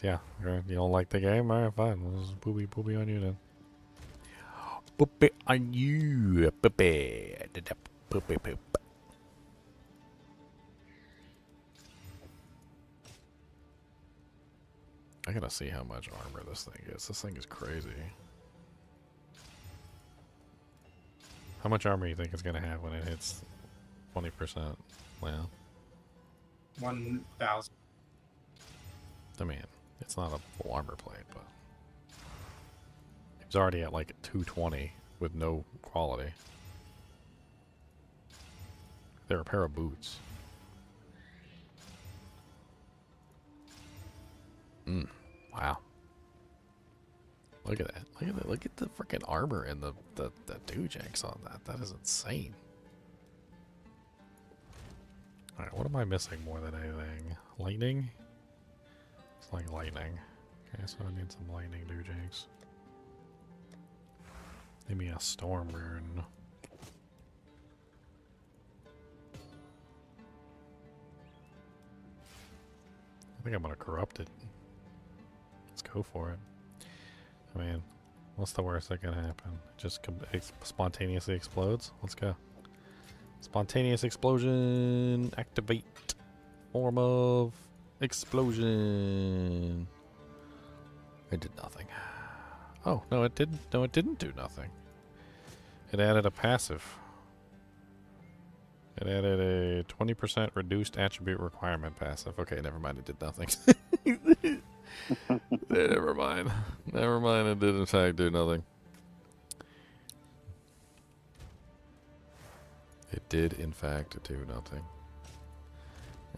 yeah, you don't like the game? Alright, fine. We'll just poopy on you then. Poopy on you, poopy. Poop. I gotta see how much armor this thing is. This thing is crazy. How much armor do you think it's gonna have when it hits 20%? Well, 1,000. I mean, it's not a full armor plate, but it's already at like 220 with no quality. They're a pair of boots. Wow. Look at that. Look at that. Look at the freaking armor and the doojanks on that. That is insane. Alright, what am I missing more than anything? Lightning? It's like lightning. Okay, so I need some lightning doojanks. Give me a storm burn. I think I'm gonna corrupt it. Let's go for it. I mean, what's the worst that can happen? Just spontaneously explodes? Let's go. Spontaneous explosion. Activate. Form of explosion. It did nothing. Oh, no, it didn't. No, it didn't do nothing. It added a passive. It added a 20% reduced attribute requirement passive. Okay, never mind. It did nothing. Never mind. Never mind. It did, in fact, do nothing. It did, in fact, do nothing.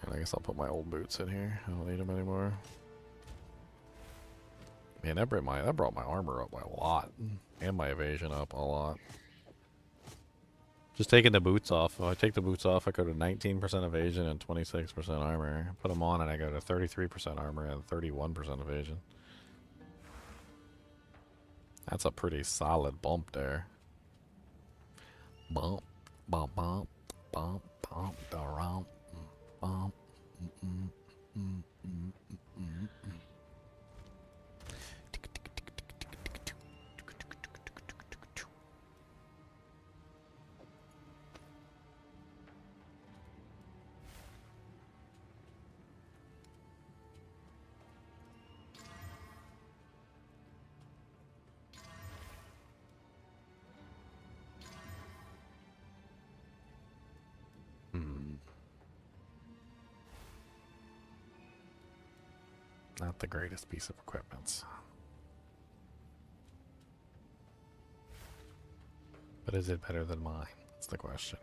And I guess I'll put my old boots in here. I don't need them anymore. Man, that brought my armor up by a lot. And my evasion up a lot. Just taking the boots off. If I take the boots off, I go to 19% evasion and 26% armor. Put them on and I go to 33% armor and 31% evasion. That's a pretty solid bump there. Bump, bump, bump, bump, bump, around, bump, Not the greatest piece of equipment. But is it better than mine? That's the question.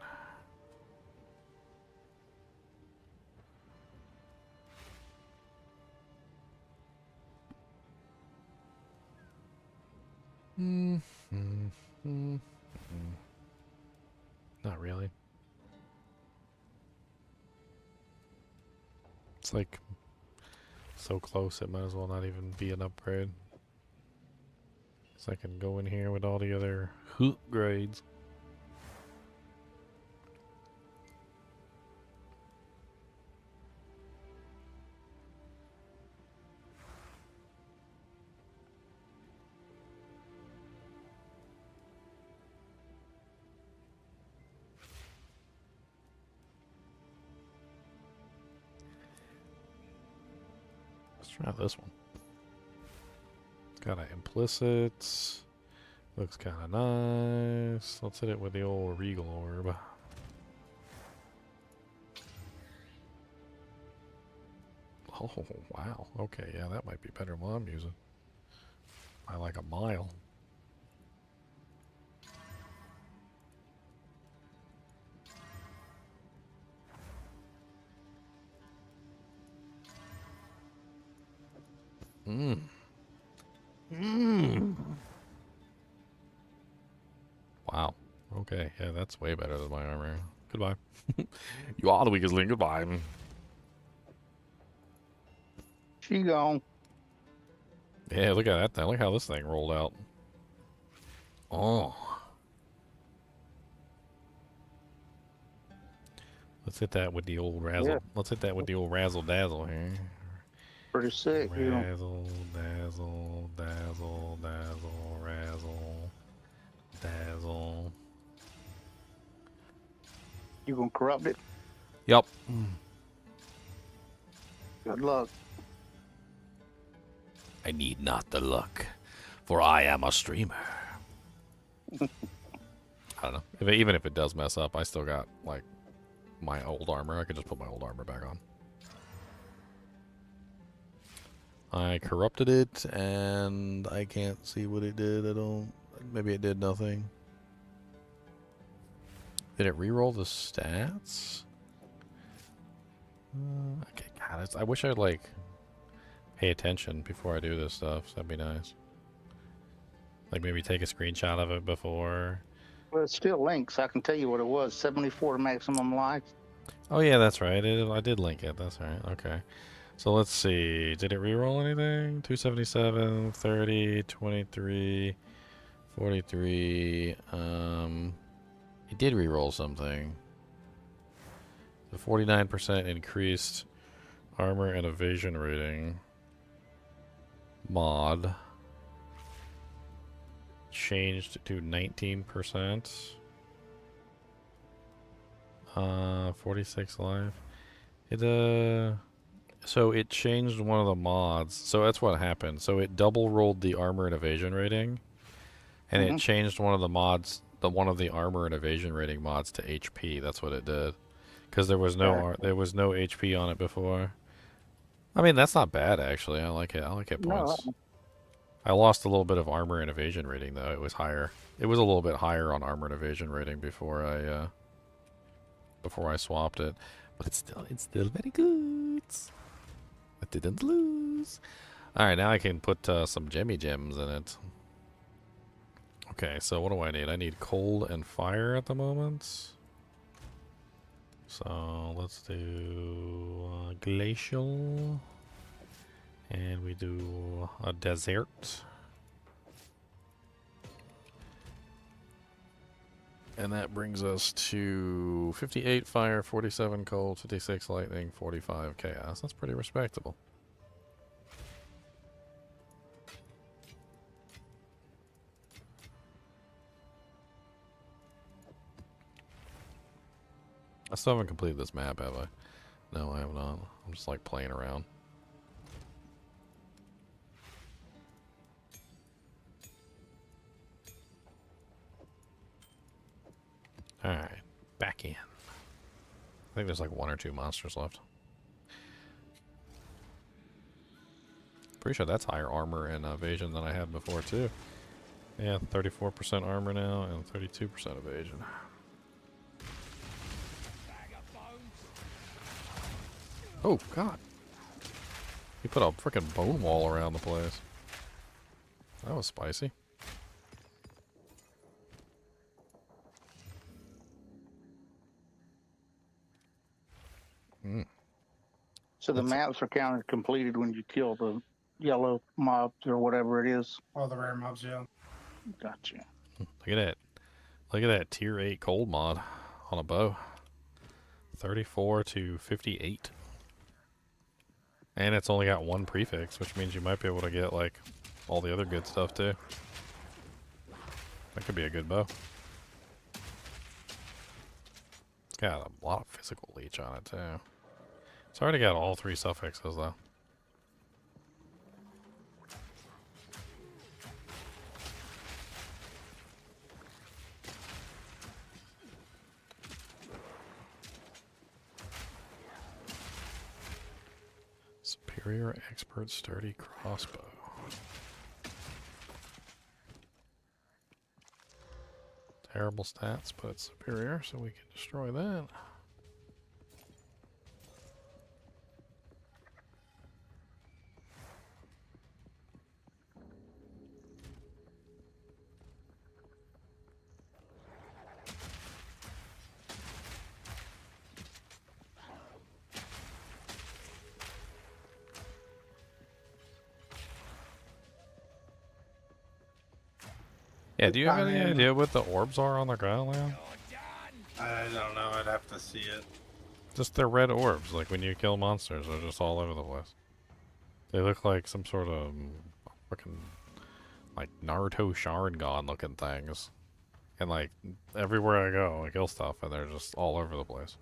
Not really. It's like so close it might as well not even be an upgrade. So I can go in here with all the other hoot grades. Let's try this one. It's got an implicit. Looks kind of nice. Let's hit it with the old Regal Orb. Oh, wow. Okay, yeah, that might be better than what I'm using. By like a mile. Wow. Okay, yeah, that's way better than my armor. Goodbye. You are the weakest link. Goodbye. She gone. Yeah, look at that thing. Look how this thing rolled out. Oh. Let's hit that with the old razzle. Yeah. Let's hit that with the old razzle dazzle here. Pretty sick. Razzle, dazzle, dazzle, dazzle, razzle, dazzle. You gonna corrupt it? Yup. Good luck. I need not the luck, for I am a streamer. I don't know. Even if it does mess up, I still got, like, my old armor. I could just put my old armor back on. I corrupted it, and I can't see what it did. Maybe it did nothing. Did it reroll the stats? Okay, God, I wish I'd like pay attention before I do this stuff. So that'd be nice. Like maybe take a screenshot of it before. Well, it still links. I can tell you what it was. 74 maximum life. Oh yeah, that's right. I did link it. That's right. Okay. So let's see. Did it reroll anything? 277, 30, 23, 43. It did reroll something. The 49% increased armor and evasion rating mod changed to 19%. 46 life. So it changed one of the mods. So that's what happened. So it double rolled the armor and evasion rating, and it changed one of the mods, one of the armor and evasion rating mods to HP. That's what it did, because there was no HP on it before. I mean, that's not bad actually. I like it. I like hit points. No. I lost a little bit of armor and evasion rating though. It was higher. It was a little bit higher on armor and evasion rating before I swapped it, but it's still very good. I didn't lose. All right, now I can put some gemmy gems in it. Okay, so what do I need? I need cold and fire at the moment. So let's do glacial, and we do a desert. And that brings us to 58 fire, 47 cold, 56 lightning, 45 chaos. That's pretty respectable. I still haven't completed this map, have I? No, I have not. I'm just like playing around. Alright, back in. I think there's like 1 or 2 monsters left. Pretty sure that's higher armor and evasion than I had before too. Yeah, 34% armor now and 32% evasion. Oh, God. He put a freaking bone wall around the place. That was spicy. So the maps are counted completed when you kill the yellow mobs or whatever it is. All the rare mobs, yeah. Gotcha. Look at that. Look at that tier 8 cold mod on a bow. 34 to 58. And it's only got 1 prefix, which means you might be able to get like all the other good stuff too. That could be a good bow. It's got a lot of physical leech on it too. It's already got all 3 suffixes though. Superior expert sturdy crossbow. Terrible stats, but it's superior, so we can destroy that. Yeah, do you have any idea what the orbs are on the ground now? I don't know. I'd have to see it. Just they're red orbs, like when you kill monsters, they're just all over the place. They look like some sort of fucking like Naruto Sharingan looking things. And like everywhere I go, I kill stuff and they're just all over the place.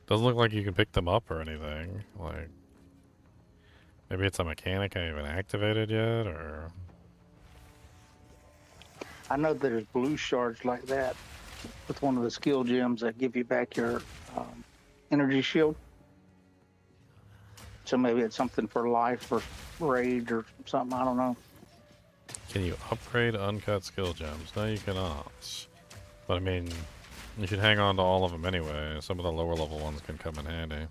Doesn't look like you can pick them up or anything. Like maybe it's a mechanic I haven't activated yet, or I know there's blue shards like that with one of the skill gems that give you back your energy shield. So maybe it's something for life or raid or something. I don't know. can you upgrade uncut skill gems? No, you cannot. But I mean, You should hang on to all of them anyway. Some of the lower level ones can come in handy.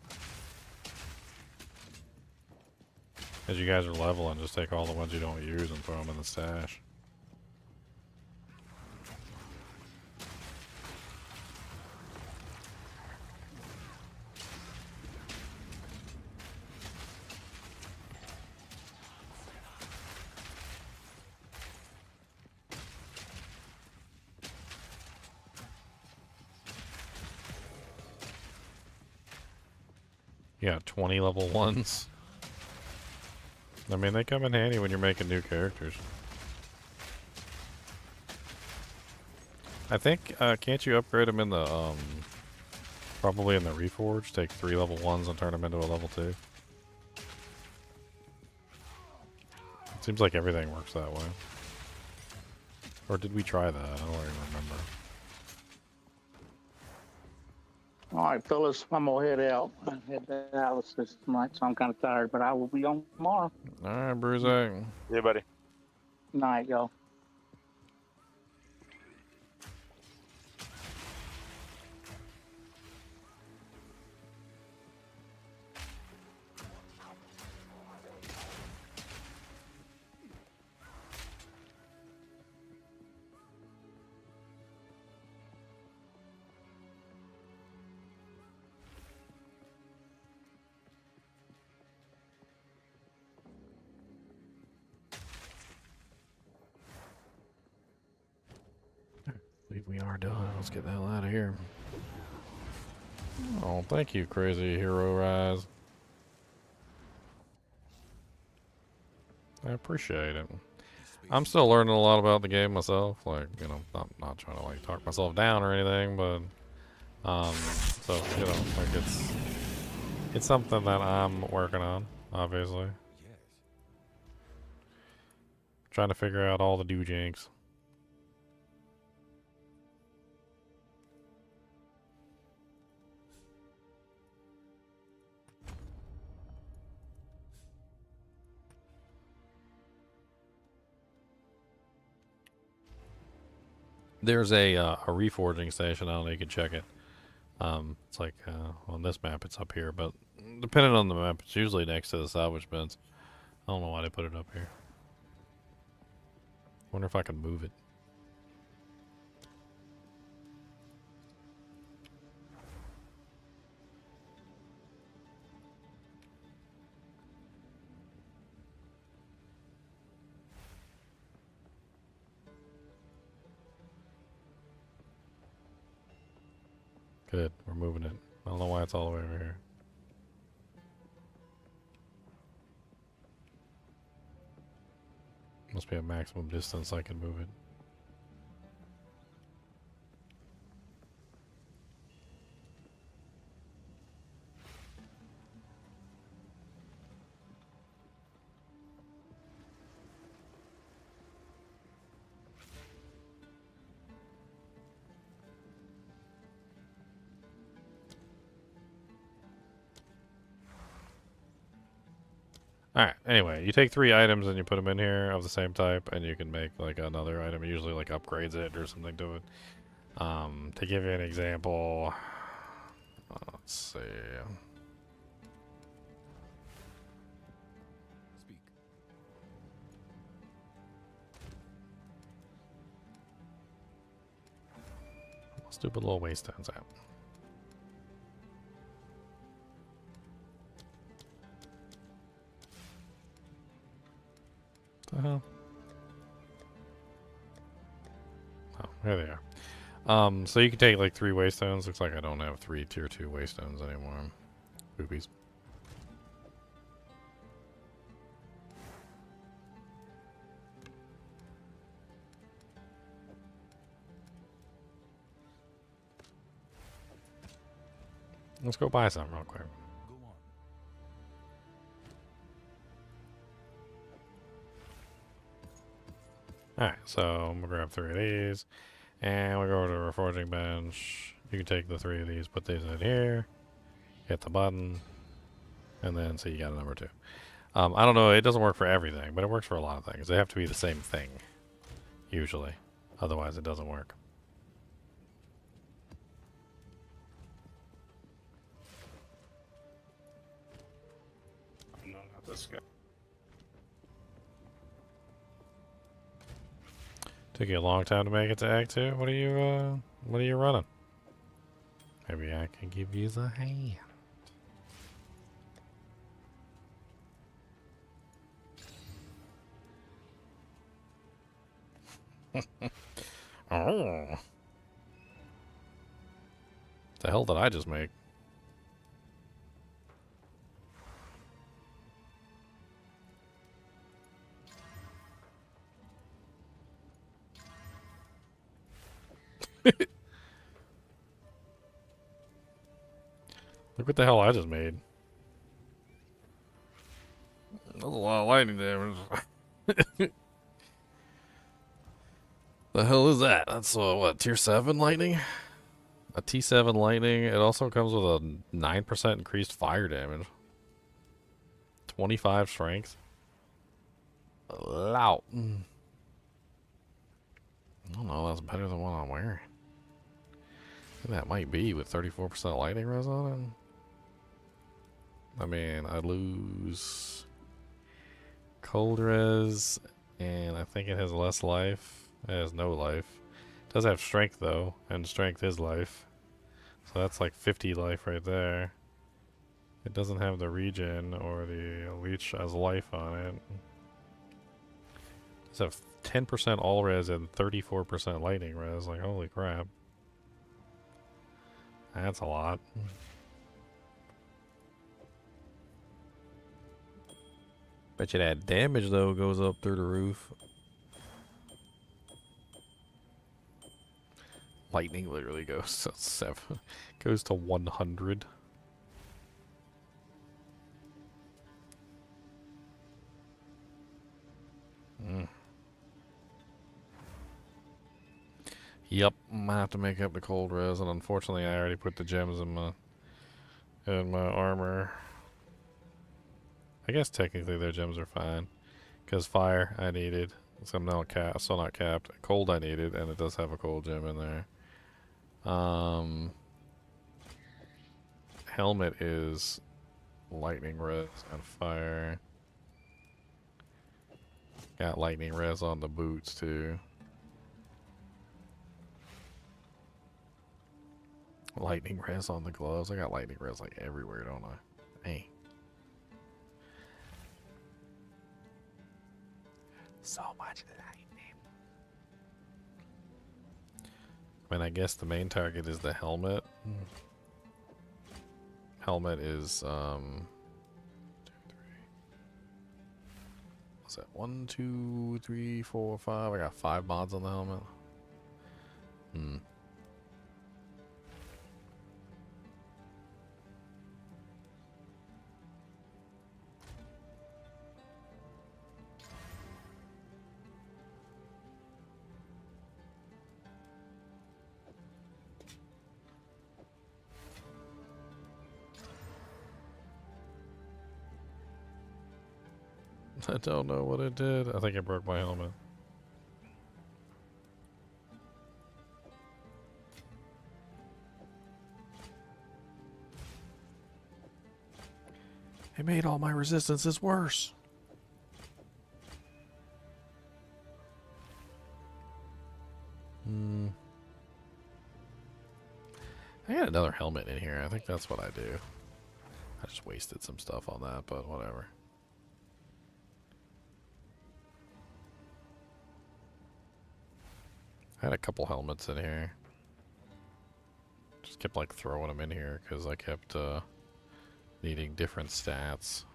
As you guys are leveling, just take all the ones you don't use and throw them in the stash. Yeah, 20 level 1s. I mean, they come in handy when you're making new characters. I think, can't you upgrade them in the, probably in the Reforge? Take 3 level 1s and turn them into a level 2? It seems like everything works that way. Or did we try that? I don't even remember. All right, fellas, I'm gonna head out. I head to Alice this night, so I'm kind of tired, but I will be on tomorrow. All right, Bruce. Yeah, buddy. Night, y'all. I believe we are done. Let's get the hell out of here. Oh, thank you, Crazy Hero Rise. I appreciate it. I'm still learning a lot about the game myself. Like, you know, not trying to like talk myself down or anything, but so you know, like it's something that I'm working on, obviously. Trying to figure out all the dojinks. There's a reforging station. I don't know, you can check it. It's like on this map it's up here, but depending on the map, it's usually next to the salvage bins. I don't know why they put it up here. Wonder if I can move it. Good, we're moving it. I don't know why it's all the way over here. Must be a maximum distance I can move it. Alright, anyway, you take 3 items and you put them in here of the same type, and you can make like another item. It usually like upgrades it or something to it. To give you an example, let's see. Stupid little waystones out. The hell? Oh, there they are. So you can take like 3 waystones. Looks like I don't have 3 tier 2 waystones anymore. Boobies. Let's go buy some real quick. Alright, so I'm gonna grab 3 of these, and we'll go to the reforging bench. You can take the 3 of these, put these in here, hit the button, and then so you got a number 2. I don't know, it doesn't work for everything, but it works for a lot of things. They have to be the same thing, usually. Otherwise it doesn't work. Took you a long time to make it to Act 2. What are you running? Maybe I can give you the hand. Oh. The hell did I just make? Look what the hell I just made. That's a lot of lightning damage. The hell is that? That's what, tier 7 lightning? A T7 lightning. It also comes with a 9% increased fire damage. 25 strength. Loud. I don't know, that's better than what I'm wearing. I think that might be with 34% lightning res on it. I mean, I lose cold res, and I think it has less life. It has no life. It does have strength though, and strength is life. So that's like 50 life right there. It doesn't have the regen or the leech as life on it. It does have 10% all res and 34% lightning res. Like, holy crap. That's a lot. Bet you that damage though goes up through the roof. Lightning literally goes to 7. Goes to 100. Yep, I might have to make up the cold res, and unfortunately I already put the gems in my armor. I guess technically their gems are fine. Because fire I needed. So I'm not still not capped. Cold I needed, and it does have a cold gem in there. Helmet is lightning res and fire. Got lightning res on the boots too. Lightning res on the gloves. I got lightning res like everywhere, don't I? Hey. So much lightning. I mean, I guess the main target is the helmet. Helmet is, 2, 3. What's that? 1, 2, 3, 4, 5. I got 5 mods on the helmet. I don't know what it did. I think it broke my helmet. It made all my resistances worse. I got another helmet in here. I think that's what I do. I just wasted some stuff on that, but whatever. I had a couple helmets in here. Just kept like throwing them in here because I kept needing different stats.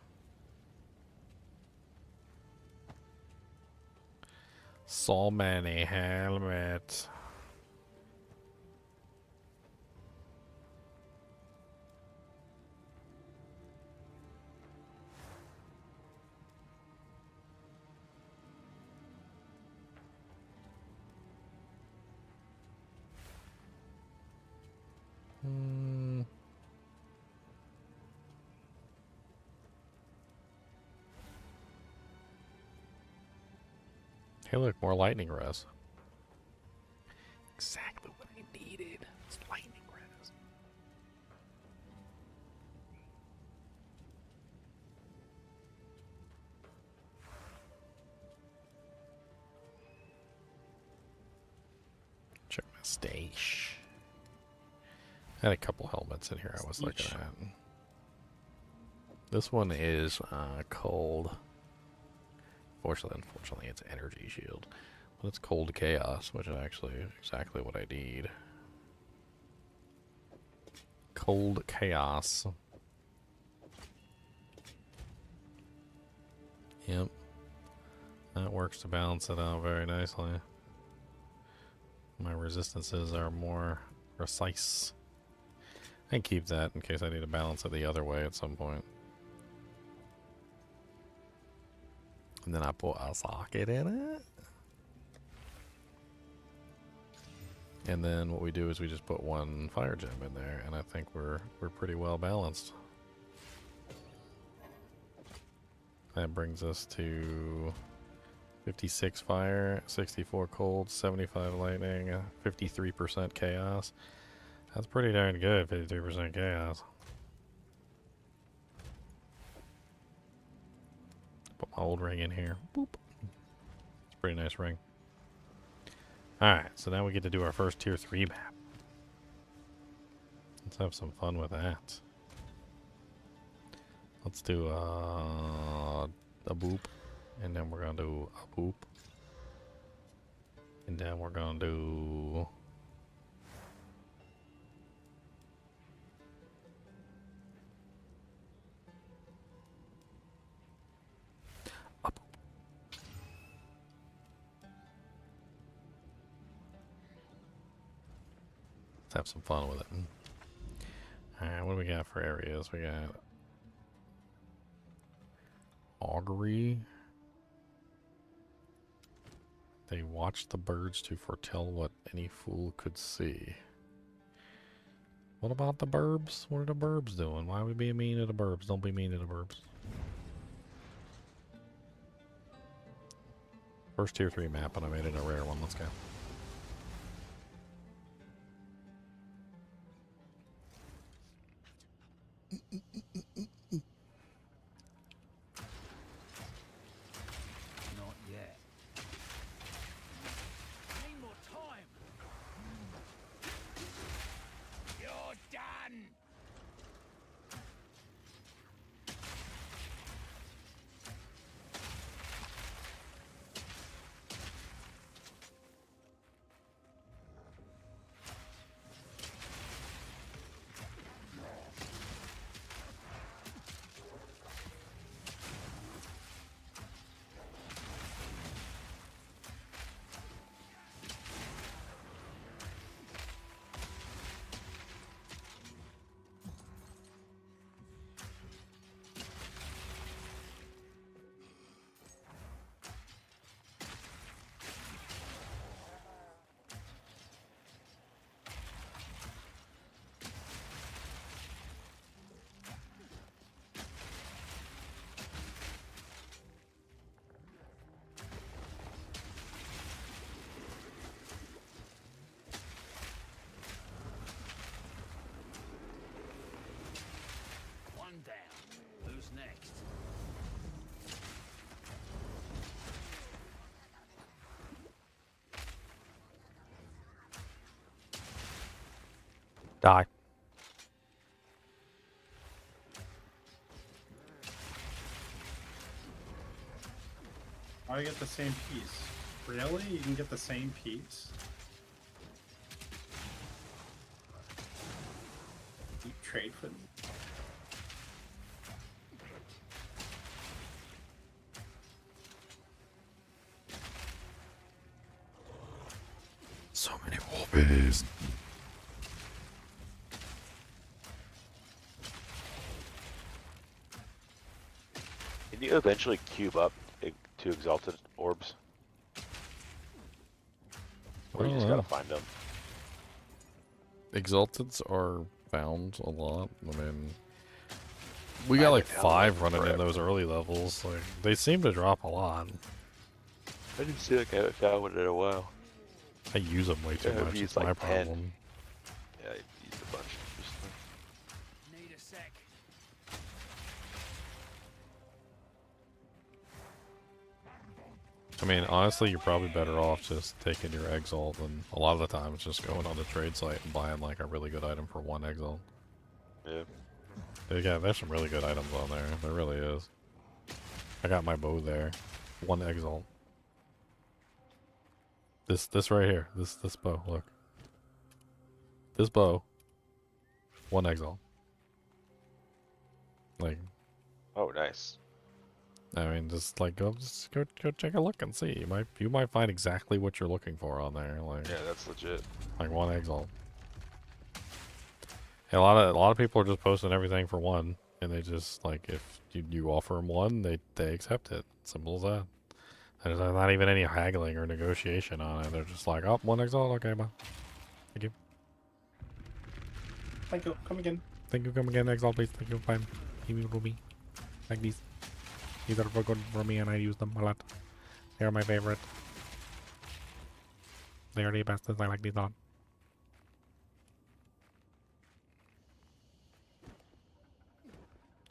So many helmets. Hey, look, more lightning res. Exactly what I needed. It's lightning res. Stash. I had a couple helmets in here I was looking at. This one is cold. Unfortunately, it's energy shield. But it's cold chaos, which is actually exactly what I need. Cold chaos. Yep. That works to balance it out very nicely. My resistances are more precise. I can keep that in case I need to balance it the other way at some point. And then I put a socket in it. And then what we do is we just put one fire gem in there, and I think we're pretty well balanced. That brings us to 56 fire, 64 cold, 75 lightning, 53% chaos. That's pretty darn good, 53% chaos. Put my old ring in here. Boop. It's a pretty nice ring. Alright, so now we get to do our first tier 3 map. Let's have some fun with that. Let's do a boop, and then we're gonna do a boop, and then we're gonna do a boop. Let's have some fun with it. Alright, what do we got for areas? We got augury. They watched the birds to foretell what any fool could see. What about the burbs? What are the burbs doing? Why are we being mean to the burbs? Don't be mean to the burbs. First tier 3 map, and I made it a rare one. Let's go. Not yet. Need more time. You're done. One down. Who's next? Die. I get the same piece. Really? You can get the same piece? You trade for them? So many wolves. Can you eventually cube up to exalted orbs? Or you just gotta find them? Exalteds are found a lot. I mean, we got like 5 running in those early levels. Like, they seem to drop a lot. I didn't see like I haven't found one in a while. I use them way too Yeah, I've much. used It's my like 10. problem. Yeah, I used a bunch recently. Need a sec. I mean, honestly, you're probably better off just taking your Exile than a lot of the time it's just going on the trade site and buying like a really good item for 1 Exile. Yeah. Yeah, there's some really good items on there. There really is. I got my bow there. 1 Exile. This right here. This bow, look. This bow. 1 Exile. Like, Oh, nice. I mean, just go take a look and see. You might find exactly what you're looking for on there. Like, Yeah, that's legit. like 1 Exile. And a lot of people are just posting everything for 1, and they just like if you offer them 1, they accept it. Simple as that. There's not even any haggling or negotiation on it. They're just like, oh, 1 Exile, okay, bye. Thank you. Thank you. Come again. Thank you. Come again, Exile, please. Thank you. Fine. Give me Ruby. Like these. These are good for me, and I use them a lot. They are my favorite. They are the bestest. I like these a lot.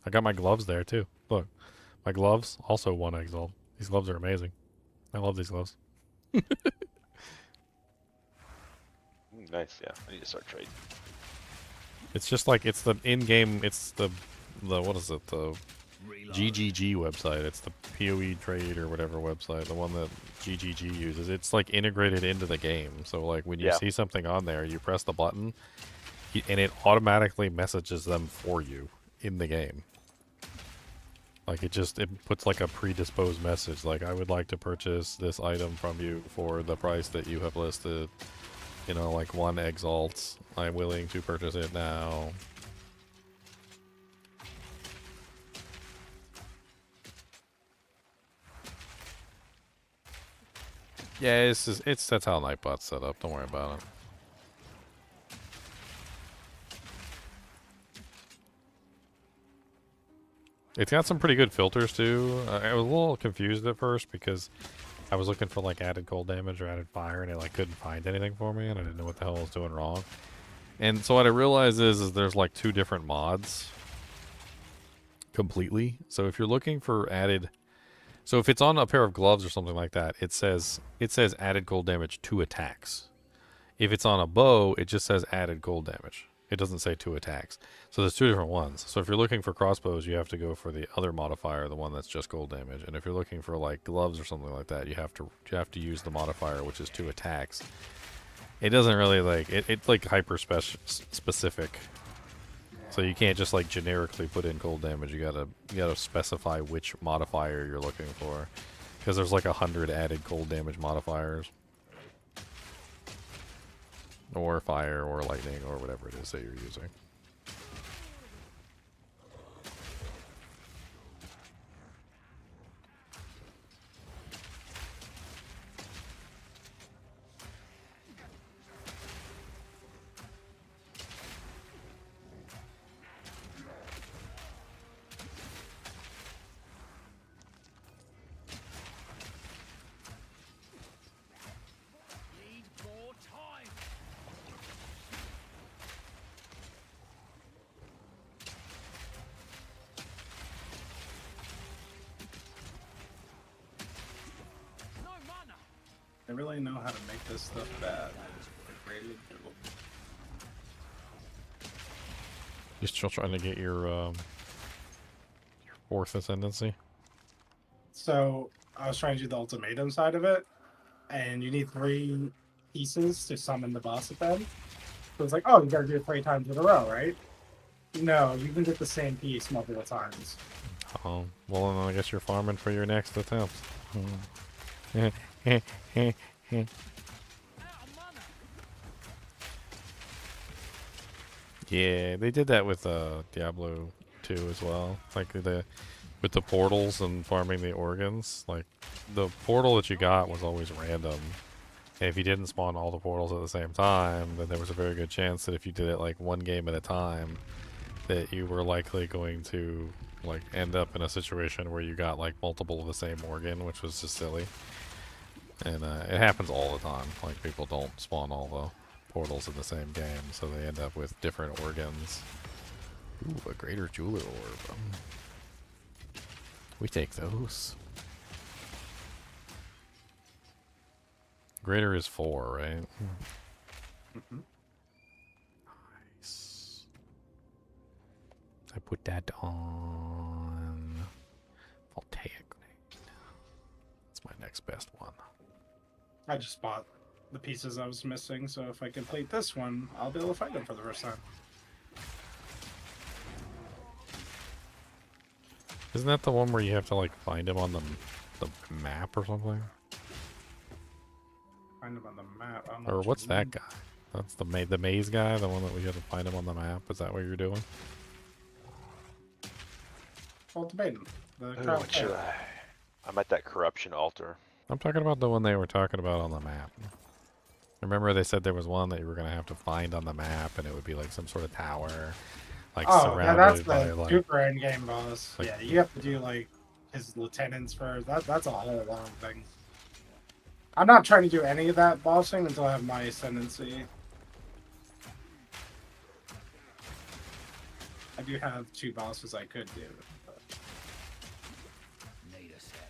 I got my gloves there too. Look, my gloves also 1 Exile. These gloves are amazing. I love these gloves. Nice, yeah. I need to start trading. It's just like it's the in-game. It's the what is it? The GGG website. It's the PoE trade or whatever website. The one that GGG uses. It's like integrated into the game. So like when you see something on there, you press the button, and it automatically messages them for you in the game. Like it puts like a predisposed message, like I would like to purchase this item from you for the price that you have listed. You know, like 1 Exalt. I'm willing to purchase it now. Yeah, that's how Nightbot's set up. Don't worry about it. It's got some pretty good filters too. I was a little confused at first because I was looking for like added cold damage or added fire, and it like couldn't find anything for me, and I didn't know what the hell I was doing wrong. And so what I realized is there's like 2 different mods completely. So if you're looking for added, so if it's on a pair of gloves or something like that, it says added cold damage 2 attacks. If it's on a bow, it just says added cold damage. It doesn't say 2 attacks. So there's 2 different ones. So if you're looking for crossbows, you have to go for the other modifier, the one that's just cold damage. And if you're looking for like gloves or something like that, you have to use the modifier, which is 2 attacks. It doesn't really like it's like hyper specific. So you can't just like generically put in cold damage. You gotta specify which modifier you're looking for, because there's like 100 added cold damage modifiers. Or fire, or lightning, or whatever it is that you're using. They really know how to make this stuff bad. They really do. You're still trying to get your 4th Ascendancy? So I was trying to do the ultimatum side of it, and you need 3 pieces to summon the boss at them. So it's like, oh, you gotta do it 3 times in a row, right? No, you can get the same piece multiple times. Oh, well then I guess you're farming for your next attempt. Yeah, they did that with Diablo 2 as well. Like with the portals and farming the organs. Like the portal that you got was always random. And if you didn't spawn all the portals at the same time, then there was a very good chance that if you did it like 1 game at a time, that you were likely going to like end up in a situation where you got like multiple of the same organ, which was just silly. And it happens all the time. Like people don't spawn all the portals in the same game, so they end up with different organs. Ooh, a greater jeweler orb. We take those. Greater is 4, right? Mhm. Nice. I put that on voltaic grenade. That's my next best one. I just bought the pieces I was missing, so if I complete this one, I'll be able to fight them for the first time. Isn't that the one where you have to like find him on the map or something? Find them on the map. I don't know Or what you what's that mean. guy? That's the maze guy, the one that we have to find him on the map. Is that what you're doing? Ultimatum. The Ooh, crowd what should fair. I'm at that corruption altar. I'm talking about the one they were talking about on the map. Remember they said there was one that you were going to have to find on the map, and it would be like some sort of tower, like Oh, that's surrounded by the like... super endgame boss. like- Yeah, you have to do like his lieutenants first. That's a whole long thing. I'm not trying to do any of that bossing until I have my Ascendancy. I do have 2 bosses I could do. But... Need a set.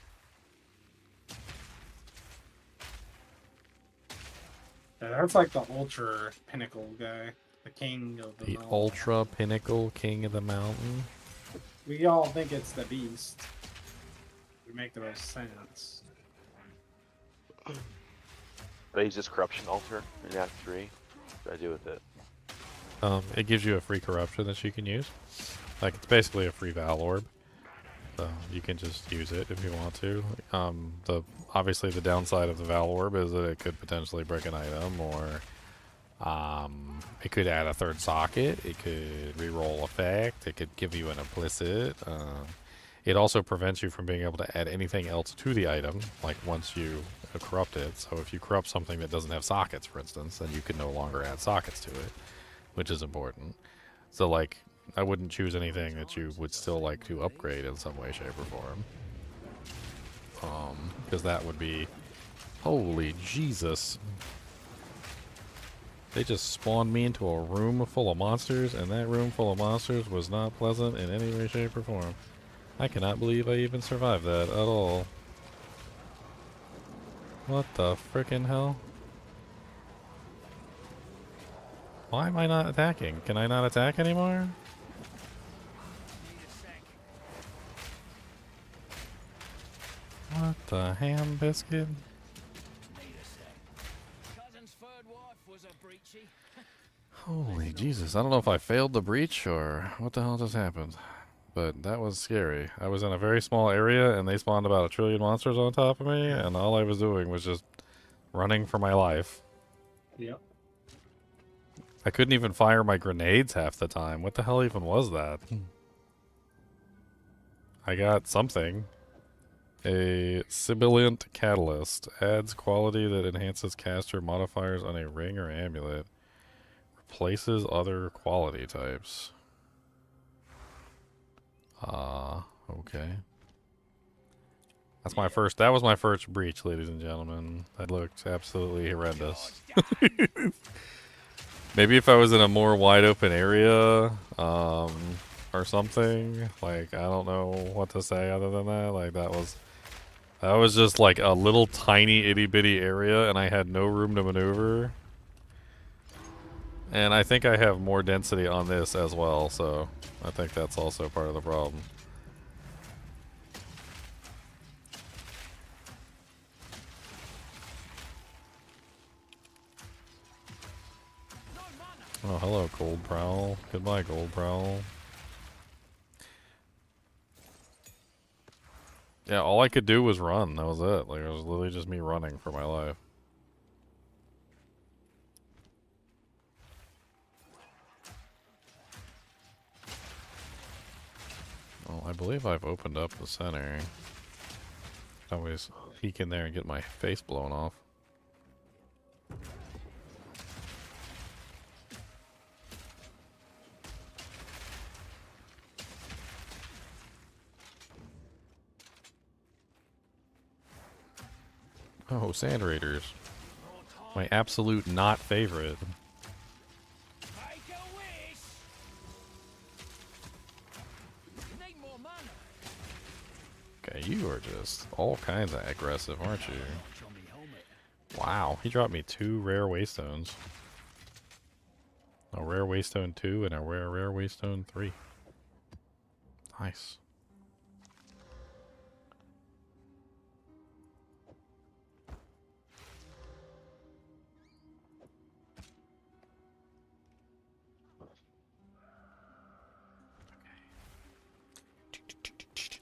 Yeah, that's like the ultra pinnacle guy, the king of the The mountain. ultra pinnacle king of the mountain. We all think it's the beast. We make the most sense. Did I use this corruption altar in Act 3? What did I do with it? It gives you a free corruption that you can use. Like, it's basically a free Val Orb. So you can just use it if you want to. Obviously the downside of the Val Orb is that it could potentially break an item, or it could add a third socket, it could reroll effect, it could give you an implicit. It also prevents you from being able to add anything else to the item, like once you corrupt it. So if you corrupt something that doesn't have sockets, for instance, then you can no longer add sockets to it, which is important. So like, I wouldn't choose anything that you would still like to upgrade in some way, shape, or form. Because that would be... Holy Jesus. They just spawned me into a room full of monsters, and that room full of monsters was not pleasant in any way, shape, or form. I cannot believe I even survived that at all. What the frickin' hell? Why am I not attacking? Can I not attack anymore? What the ham biscuit? Holy Jesus, I don't know if I failed the breach or what the hell just happened. But that was scary. I was in a very small area and they spawned about 1 trillion monsters on top of me, and all I was doing was just running for my life. Yep. I couldn't even fire my grenades half the time. What the hell even was that? I got something. A sibilant catalyst. Adds quality that enhances caster modifiers on a ring or amulet. Replaces other quality types. Okay. That's my first, that was my first breach, ladies and gentlemen. That looked absolutely horrendous. Maybe if I was in a more wide open area, or something, like, I don't know what to say other than that. Like, that was just like a little tiny itty bitty area and I had no room to maneuver. And I think I have more density on this as well, so I think that's also part of the problem. Oh, hello, Gold Prowl. Goodbye, Gold Prowl. Yeah, all I could do was run. That was it. Like, it was literally just me running for my life. Well, I believe I've opened up the center. I always peek in there and get my face blown off. Oh, Sand Raiders. My absolute not favorite. Okay, you are just all kinds of aggressive, aren't you? Wow, he dropped me 2 rare waystones. A rare waystone 2 and a rare waystone 3. Nice.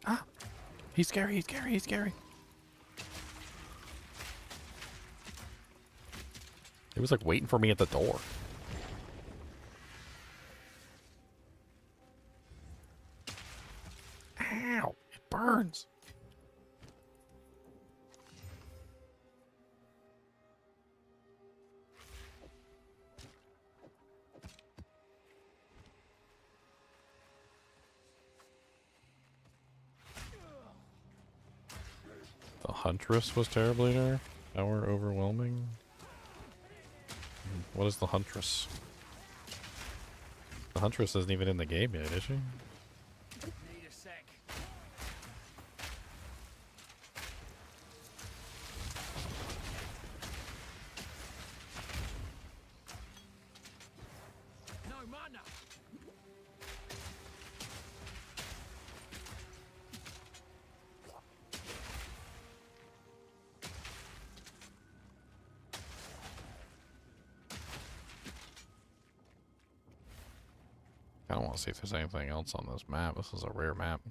Ah! He's scary, he's scary, he's scary. It was like waiting for me at the door. Ow! It burns! The Huntress was terribly nerfed. Power overwhelming. What is the Huntress? The Huntress isn't even in the game yet, is she? Need a sec. No mana. I don't want to see if there's anything else on this map. This is a rare map.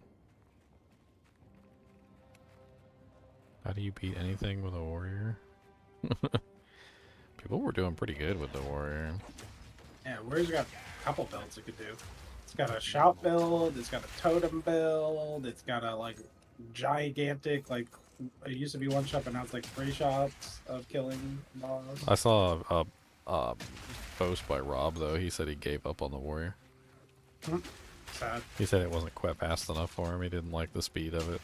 How do you beat anything with a warrior? People were doing pretty good with the warrior. Yeah, Warrior's got a couple builds it could do. It's got a shout build, it's got a totem build, it's got a like gigantic, like it used to be one shot but now it's like 3 shots of killing boss. I saw a post by Rob though. He said he gave up on the warrior. Sad. He said it wasn't quite fast enough for him. He didn't like the speed of it.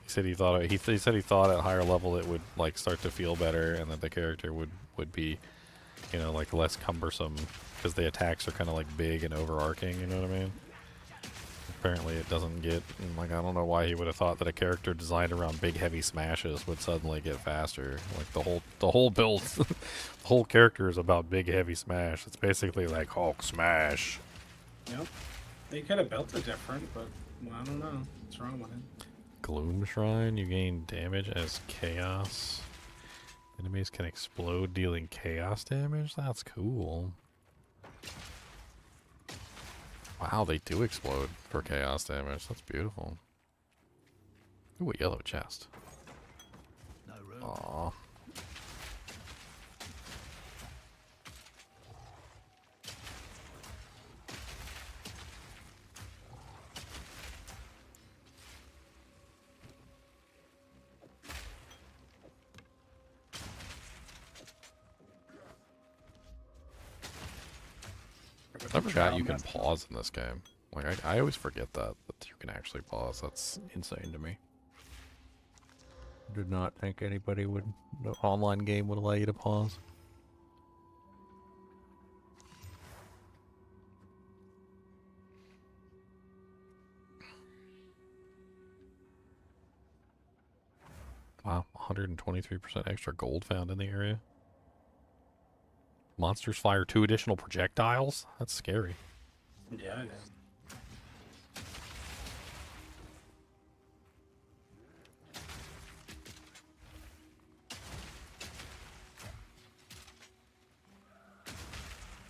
He said he thought he said he thought at higher level it would like start to feel better and that the character would be, you know, like less cumbersome because the attacks are kind of like big and overarching. You know what I mean? Apparently it doesn't get like I don't know why he would have thought that a character designed around big heavy smashes would suddenly get faster. Like the whole build, the whole character is about big heavy smash. It's basically like Hulk smash. Yep. They could have built it different, but well, I don't know what's wrong with it. Gloom Shrine, you gain damage as chaos. Enemies can explode, dealing chaos damage? That's cool. Wow, they do explode for chaos damage. That's beautiful. Ooh, a yellow chest. No room. Aww. I forgot you can pause in this game. Like, I always forget that you can actually pause. That's insane to me. Did not think anybody would, the online game would allow you to pause. Wow, 123% extra gold found in the area. Monsters fire 2 additional projectiles? That's scary. Yeah, it is.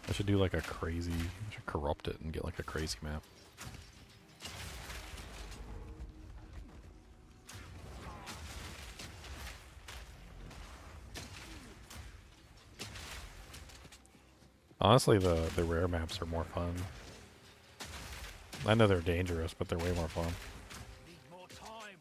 I should do like a crazy, I should corrupt it and get like a crazy map. Honestly, the rare maps are more fun. I know they're dangerous, but they're way more fun. Need more time.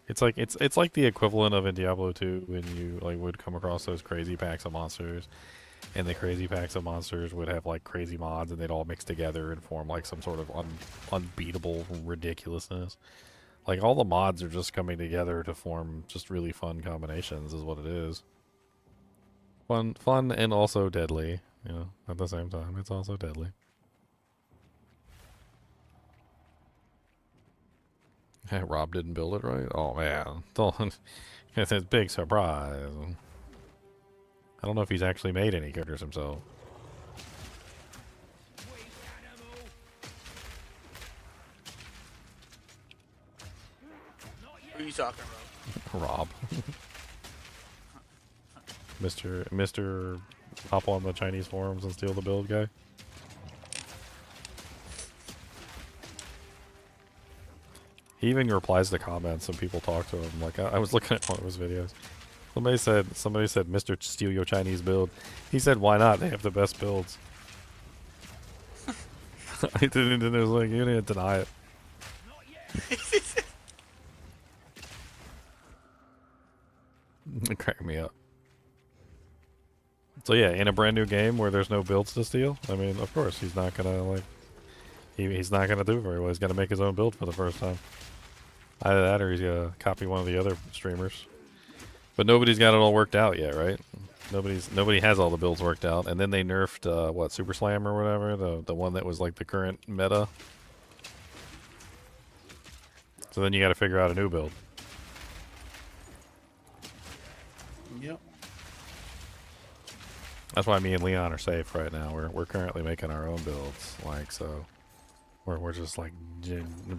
It's like the equivalent of in Diablo 2 when you like would come across those crazy packs of monsters, and the crazy packs of monsters would have like crazy mods, and they'd all mix together and form like some sort of unbeatable ridiculousness. Like all the mods are just coming together to form just really fun combinations, is what it is. Fun and also deadly, you know, at the same time. It's also deadly. Rob didn't build it right? Oh, man. It's a big surprise. I don't know if he's actually made any characters himself. Who are you talking about? Rob. Mr. Hop on the Chinese forums and steal the build guy. He even replies to comments when people talk to him. Like I was looking at one of his videos. Somebody said, "Mr. Steal your Chinese build." He said, "Why not? They have the best builds." I didn't. It was like you didn't deny it. It cracked me up. So yeah, in a brand new game where there's no builds to steal, I mean, of course he's not gonna like. He's not gonna do very well. He's gonna make his own build for the first time. Either that or he's gonna copy one of the other streamers. But nobody's got it all worked out yet, right? Nobody has all the builds worked out. And then they nerfed what, Super Slam or whatever, the one that was like the current meta. So then you got to figure out a new build. Yep. That's why me and Leon are safe right now. We're currently making our own builds, like so. We're just like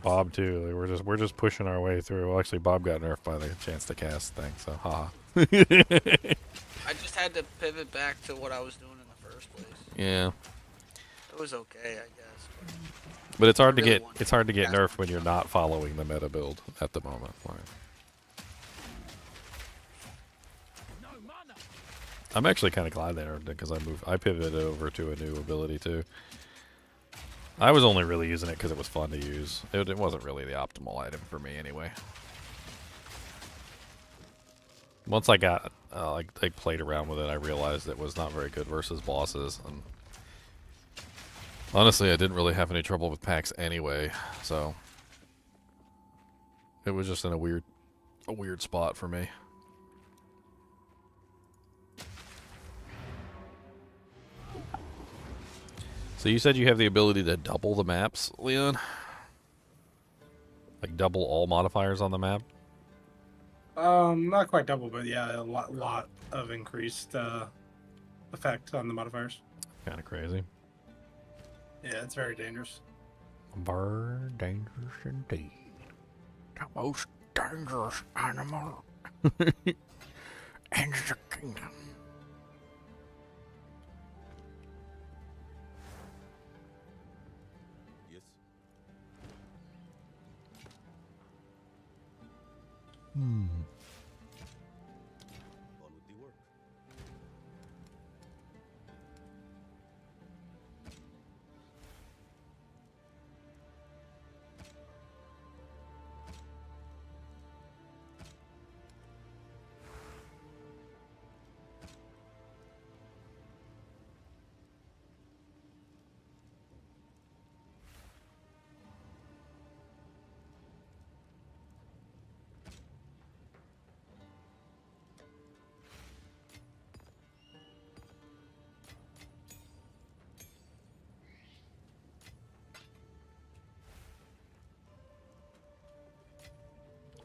Bob too. Like, we're just pushing our way through. Well, actually, Bob got nerfed by the chance to cast thing. So, haha. I just had to pivot back to what I was doing in the first place. Yeah. It was okay, I guess. But it's hard to get nerfed when you're not following the meta build at the moment. Like, I'm actually kind of glad they nerfed it because I pivoted over to a new ability too. I was only really using it because it was fun to use. It wasn't really the optimal item for me anyway. Once I got I played around with it, I realized it was not very good versus bosses. And honestly, I didn't really have any trouble with packs anyway, so it was just in a weird spot for me. So you said you have the ability to double the maps, Leon? Like double all modifiers on the map? Not quite double, but yeah, a lot of increased effect on the modifiers. Kind of crazy. Yeah, it's very dangerous. Very dangerous indeed. The most dangerous animal in the kingdom. Hmm.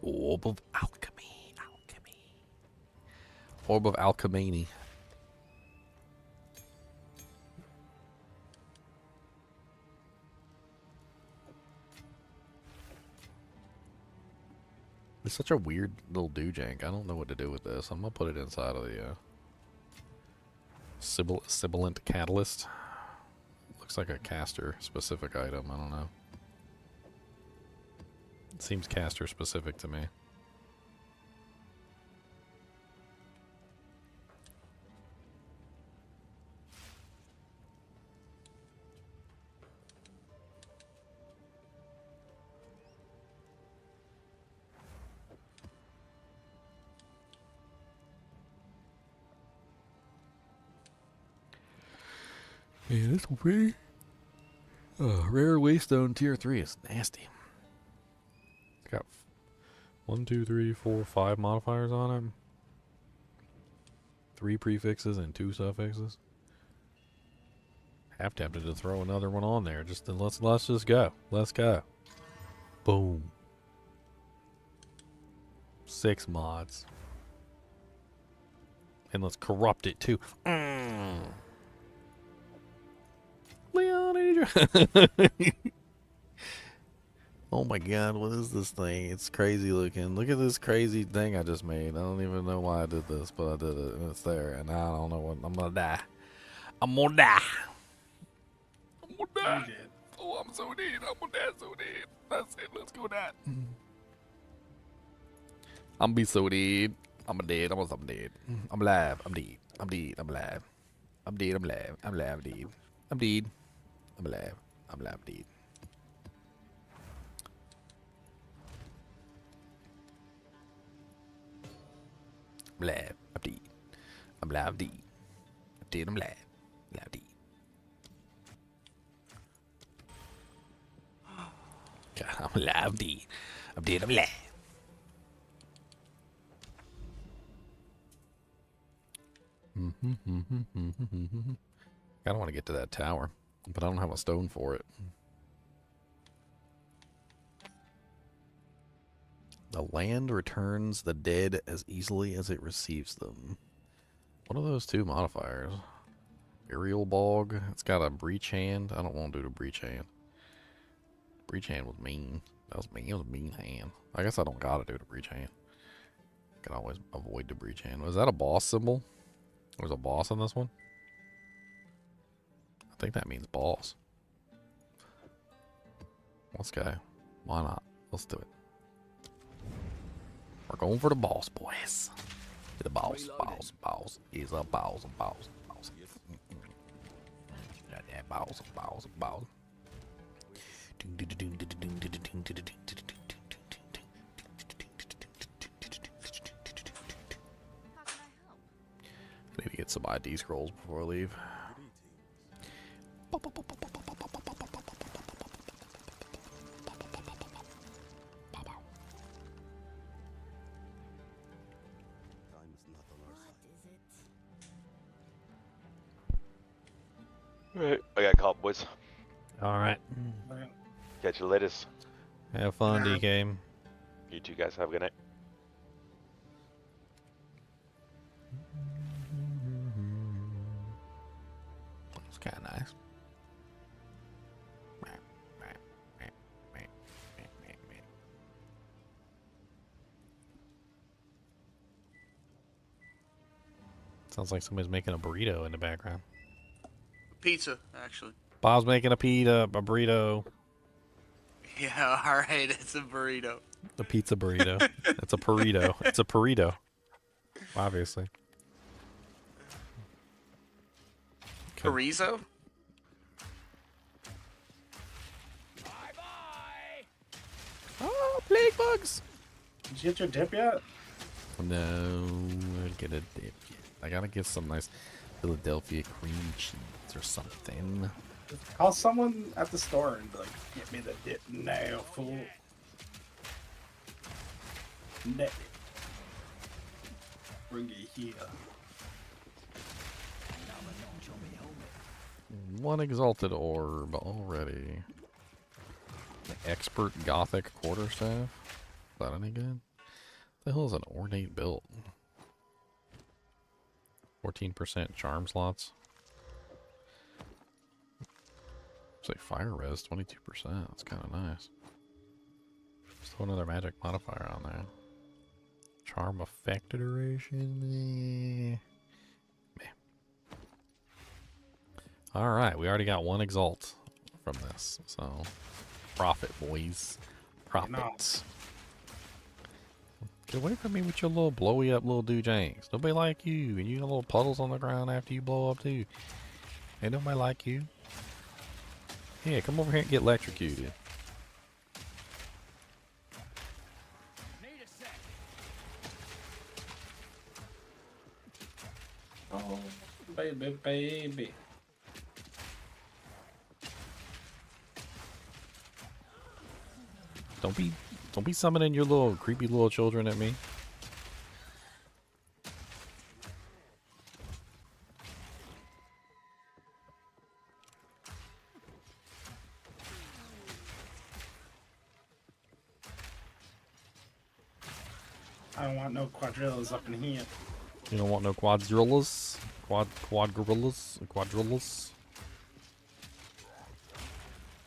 Orb of Alchemy. Orb of Alchemy. It's such a weird little doojank. I don't know what to do with this. I'm gonna put it inside of the sibilant catalyst. Looks like a caster specific item. I don't know. It seems caster specific to me. Yeah, this will be rare waystone tier 3 is nasty. It's got 1, 2, 3, 4, 5 modifiers on it. 3 prefixes and 2 suffixes. Half tempted to throw another one on there. Let's just go. Let's go. Boom. 6 mods. And let's corrupt it too. Leon Adrian. Oh my god, what is this thing? It's crazy looking. Look at this crazy thing I just made. I don't even know why I did this, but I did it and it's there. And I don't know what. I'm gonna die. I'm gonna die. I'm gonna die. You did. Oh, I'm so dead. I'm gonna die so dead. That's it. Let's go die. I'm be so dead. I'm dead. I'm dead. I'm alive. I'm dead. I'm dead. I'm alive. I'm dead. I'm alive. I'm alive. Dead. I'm dead. I'm alive. I'm alive. Dead. I'm alive. I'm dead. I'm alive. Dead. I'm dead. I'm alive. Alive. Dead. God, I'm alive. Dead. I'm dead. I'm alive. I don't want to get to that tower, but I don't have a stone for it. The land returns the dead as easily as it receives them. What are those 2 modifiers? Aerial Bog. It's got a breach hand. I don't want to do the breach hand. Breach hand was mean. That was mean. It was a mean hand. I guess I don't gotta do the breach hand. I can always avoid the breach hand. Was that a boss symbol? There's a boss in this one? I think that means boss. Let's go. Why not? Let's do it. We're going for the boss, boys. The boss, boss, boss. Is a boss, boss, boss. Got that boss, boss, boss. I need to get some ID scrolls before I leave. Alright, I got called, boys. Alright. Catch you later. Have fun, DK. You two guys have a good night. It's kind of nice. Sounds like somebody's making a burrito in the background. Pizza, actually. Bob's making a burrito. Yeah, alright, it's a burrito. A pizza burrito. It's a burrito. It's a burrito. Obviously. Chorizo? Oh, plague bugs! Did you get your dip yet? No, I'll get a dip. I gotta get some nice Philadelphia cream cheese or something. Call someone at the store and be like, get me the dip now, fool. Net. Bring it here. One exalted orb already. The expert gothic quarterstaff. Is that any good? The hell is an ornate build? 14% charm slots. It's like fire res, 22%. That's kind of nice. Just throw another magic modifier on there. Charm effect duration. Alright, we already got 1 exalt from this. So, profit, boys. Profit. Get away from me with your little blowy up little doojanks. Nobody like you. And you got little puddles on the ground after you blow up too. Ain't nobody like you. Yeah, come over here and get electrocuted. Oh, baby, baby. Don't be summoning your little creepy little children at me. I don't want no quadrillas up in here. You don't want no quadrillas? Quadrillas?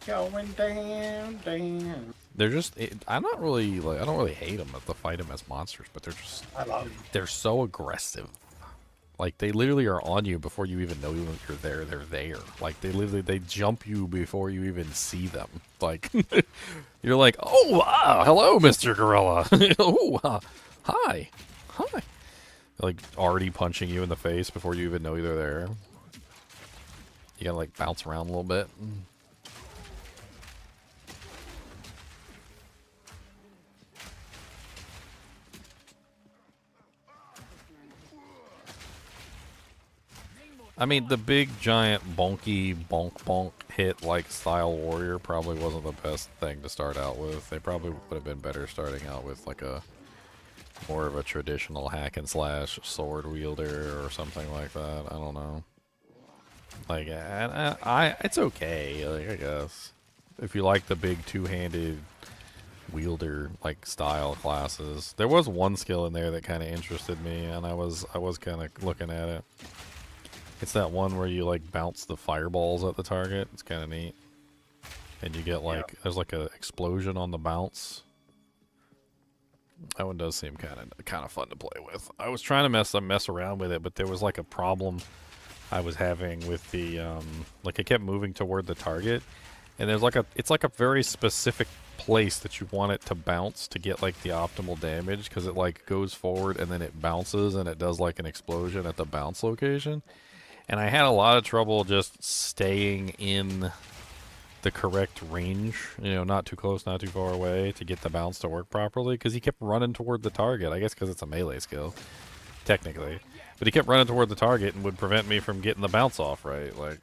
Going down. They're just, I'm not really, like, I don't really hate them to fight them as monsters, but they're just, I love them. they're so aggressive. Like, they literally are on you before you even know you're there. They're there. Like, they jump you before you even see them. Like, you're like, oh, hello, Mr. Gorilla. Oh, hi. Like, already punching you in the face before you even know they're there. You gotta, like, bounce around a little bit. I mean, the big, giant, bonky, bonk hit like style warrior probably wasn't the best thing to start out with. They probably would have been better starting out with like a more of a traditional hack and slash sword wielder or something like that. I don't know. Like, it's okay, like, I guess. If you like the big two-handed wielder like style classes. There was one skill in there that kind of interested me, and I was kind of looking at it. It's that one where you like bounce the fireballs at the target. It's kind of neat, and you get like there's like a explosion on the bounce. That one does seem kind of fun to play with. I was trying to mess around with it, but there was like a problem I was having with the like I kept moving toward the target, and there's like it's like a very specific place that you want it to bounce to get like the optimal damage, because it like goes forward and then it bounces and it does like an explosion at the bounce location. And I had a lot of trouble just staying in the correct range, you know, not too close, not too far away, to get the bounce to work properly, because he kept running toward the target. I guess because it's a melee skill, technically. But he kept running toward the target and would prevent me from getting the bounce off right. Like,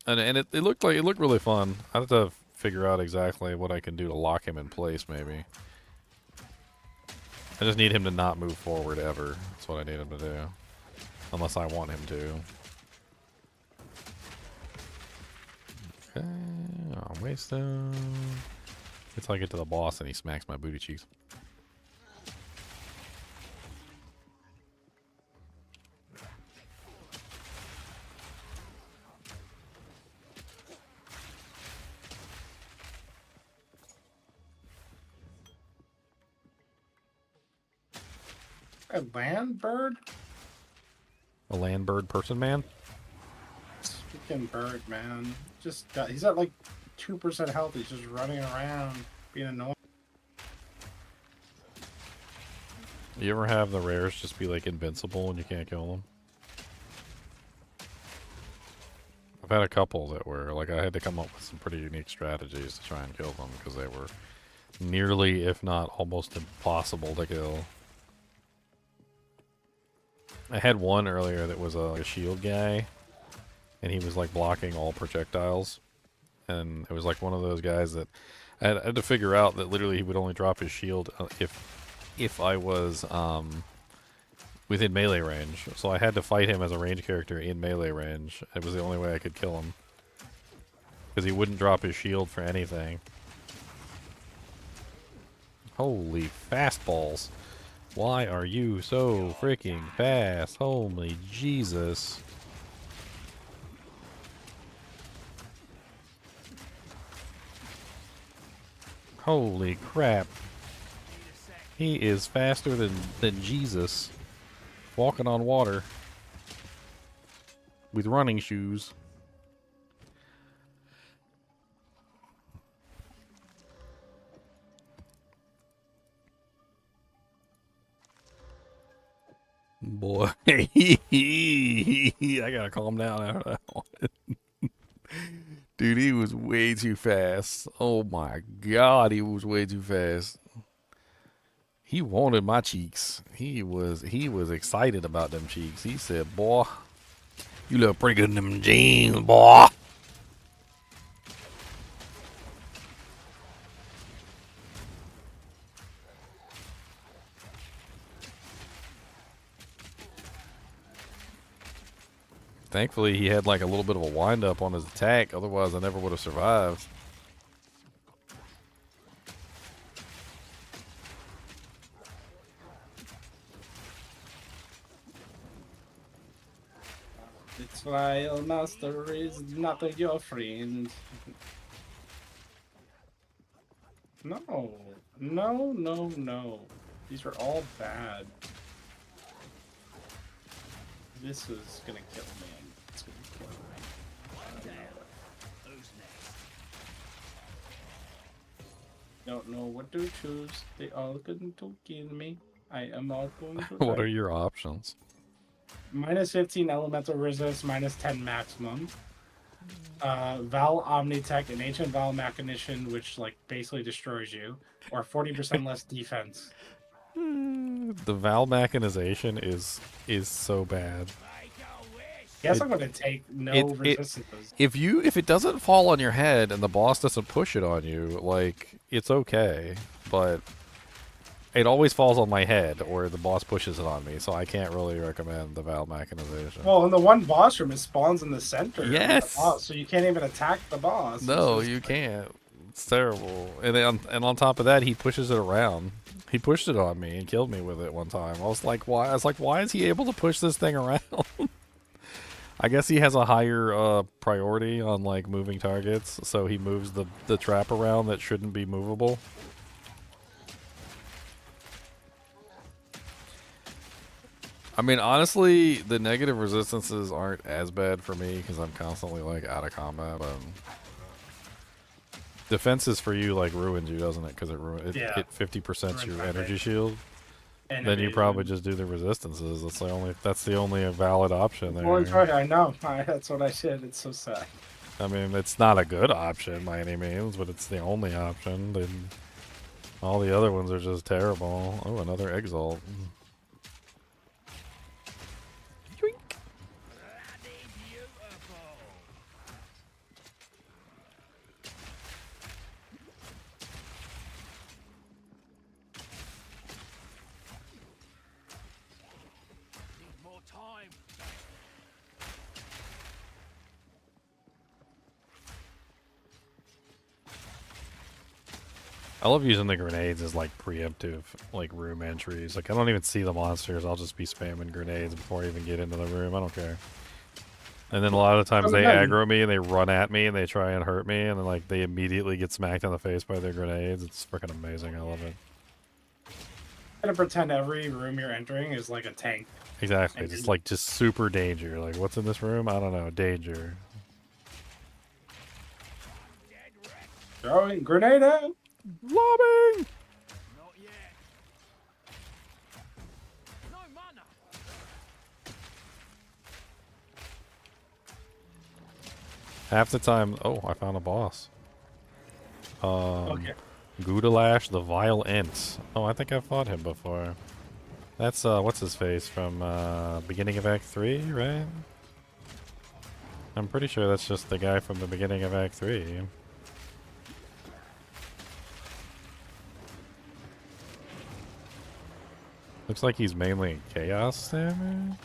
and it looked really fun. I have to figure out exactly what I can do to lock him in place, maybe. I just need him to not move forward ever. That's what I need him to do. Unless I want him to. Okay, I'll waste him. Wait till I get to the boss and he smacks my booty cheeks. A land bird? A land bird person man? Freaking bird, man. He's at like 2% health. He's just running around being annoying. You ever have the rares just be like invincible and you can't kill them? I've had a couple that were like, I had to come up with some pretty unique strategies to try and kill them because they were nearly, if not almost impossible to kill. I had one earlier that was a shield guy, and he was like blocking all projectiles, and it was like one of those guys that I had to figure out that literally he would only drop his shield if I was within melee range. So I had to fight him as a range character in melee range. It was the only way I could kill him, because he wouldn't drop his shield for anything. Holy fastballs. Why are you so freaking fast? Holy Jesus. Holy crap. He is faster than Jesus. Walking on water. With running shoes. Boy, I gotta calm down after that one. Dude, he was way too fast. Oh my God, he was way too fast. He wanted my cheeks. He was excited about them cheeks. He said, "Boy, you look pretty good in them jeans, boy." Thankfully, he had like a little bit of a wind-up on his attack. Otherwise, I never would have survived. The trial master is not your friend. No, no, no, no. These are all bad. This is gonna kill me. It's gonna kill me. Don't know what to choose. They all going to kill me. I am all going to What die. are your options? Minus 15 elemental resist, minus 10 maximum. Val Omnitech and Ancient Val Mechanician, which like basically destroys you, or 40% less defense. The Val Mechanization is so bad. Guess I'm gonna take no resistances. If it doesn't fall on your head and the boss doesn't push it on you, like it's okay, but it always falls on my head or the boss pushes it on me, so I can't really recommend the Val Mechanization. Well, in the one boss room, it spawns in the center. Yes. Of the boss, so you can't even attack the boss. No, you can't. It's terrible. And then, and on top of that, he pushes it around. He pushed it on me and killed me with it one time. I was like, why? Why is he able to push this thing around? I guess he has a higher priority on like moving targets, so he moves the trap around that shouldn't be movable. I mean, honestly, the negative resistances aren't as bad for me because I'm constantly like out of combat. Defenses for you like ruins you, doesn't it? Because it 50% your energy shield. Then you probably just do the resistances. That's the only valid option there. Well, right, I know. That's what I said. It's so sad. I mean, it's not a good option by any means, but it's the only option. Then all the other ones are just terrible. Oh, another Exile. I love using the grenades as like preemptive like room entries. Like I don't even see the monsters. I'll just be spamming grenades before I even get into the room. I don't care. And then a lot of times they aggro me and they run at me and they try and hurt me and then like they immediately get smacked in the face by their grenades. It's freaking amazing. I love it. I'm gonna pretend every room you're entering is like a tank. Exactly. It's like just super danger. Like what's in this room? I don't know. Danger. Throwing grenade out. Lobbing! Half the time, oh, I found a boss. Okay. Gudalash the Vile Ents. Oh, I think I've fought him before. That's, what's his face from, beginning of Act 3, right? I'm pretty sure that's just the guy from the beginning of Act 3. Looks like he's mainly chaos damage.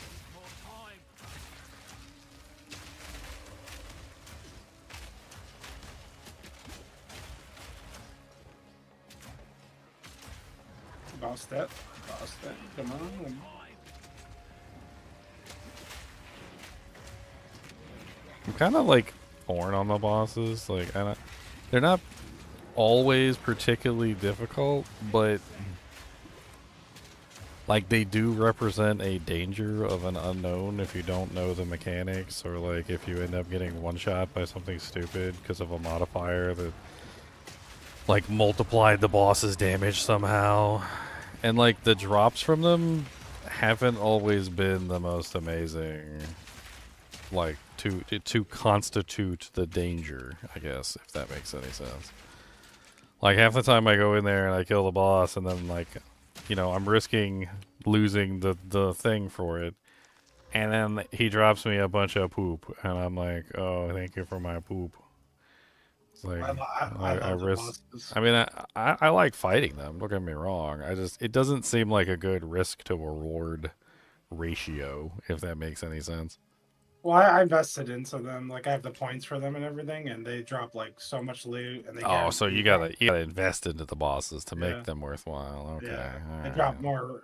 Boss that. Boss that. Come on. I'm kind of like torn on the bosses. Like, they're not always particularly difficult, but like they do represent a danger of an unknown if you don't know the mechanics, or like if you end up getting one shot by something stupid because of a modifier that like multiplied the boss's damage somehow. And like the drops from them haven't always been the most amazing, like to constitute the danger, I guess, if that makes any sense. Like half the time I go in there and I kill the boss and then like, you know, I'm risking losing the thing for it, and then he drops me a bunch of poop, and I'm like, oh, thank you for my poop. It's like I risk. I mean, I like fighting them. Don't get me wrong. It doesn't seem like a good risk to reward ratio, if that makes any sense. Well, I invested into them. Like I have the points for them and everything, and they drop like so much loot, and they Oh, so guarantee you gotta invest into the bosses to make Yeah. them worthwhile. Okay. Yeah, they All drop right. more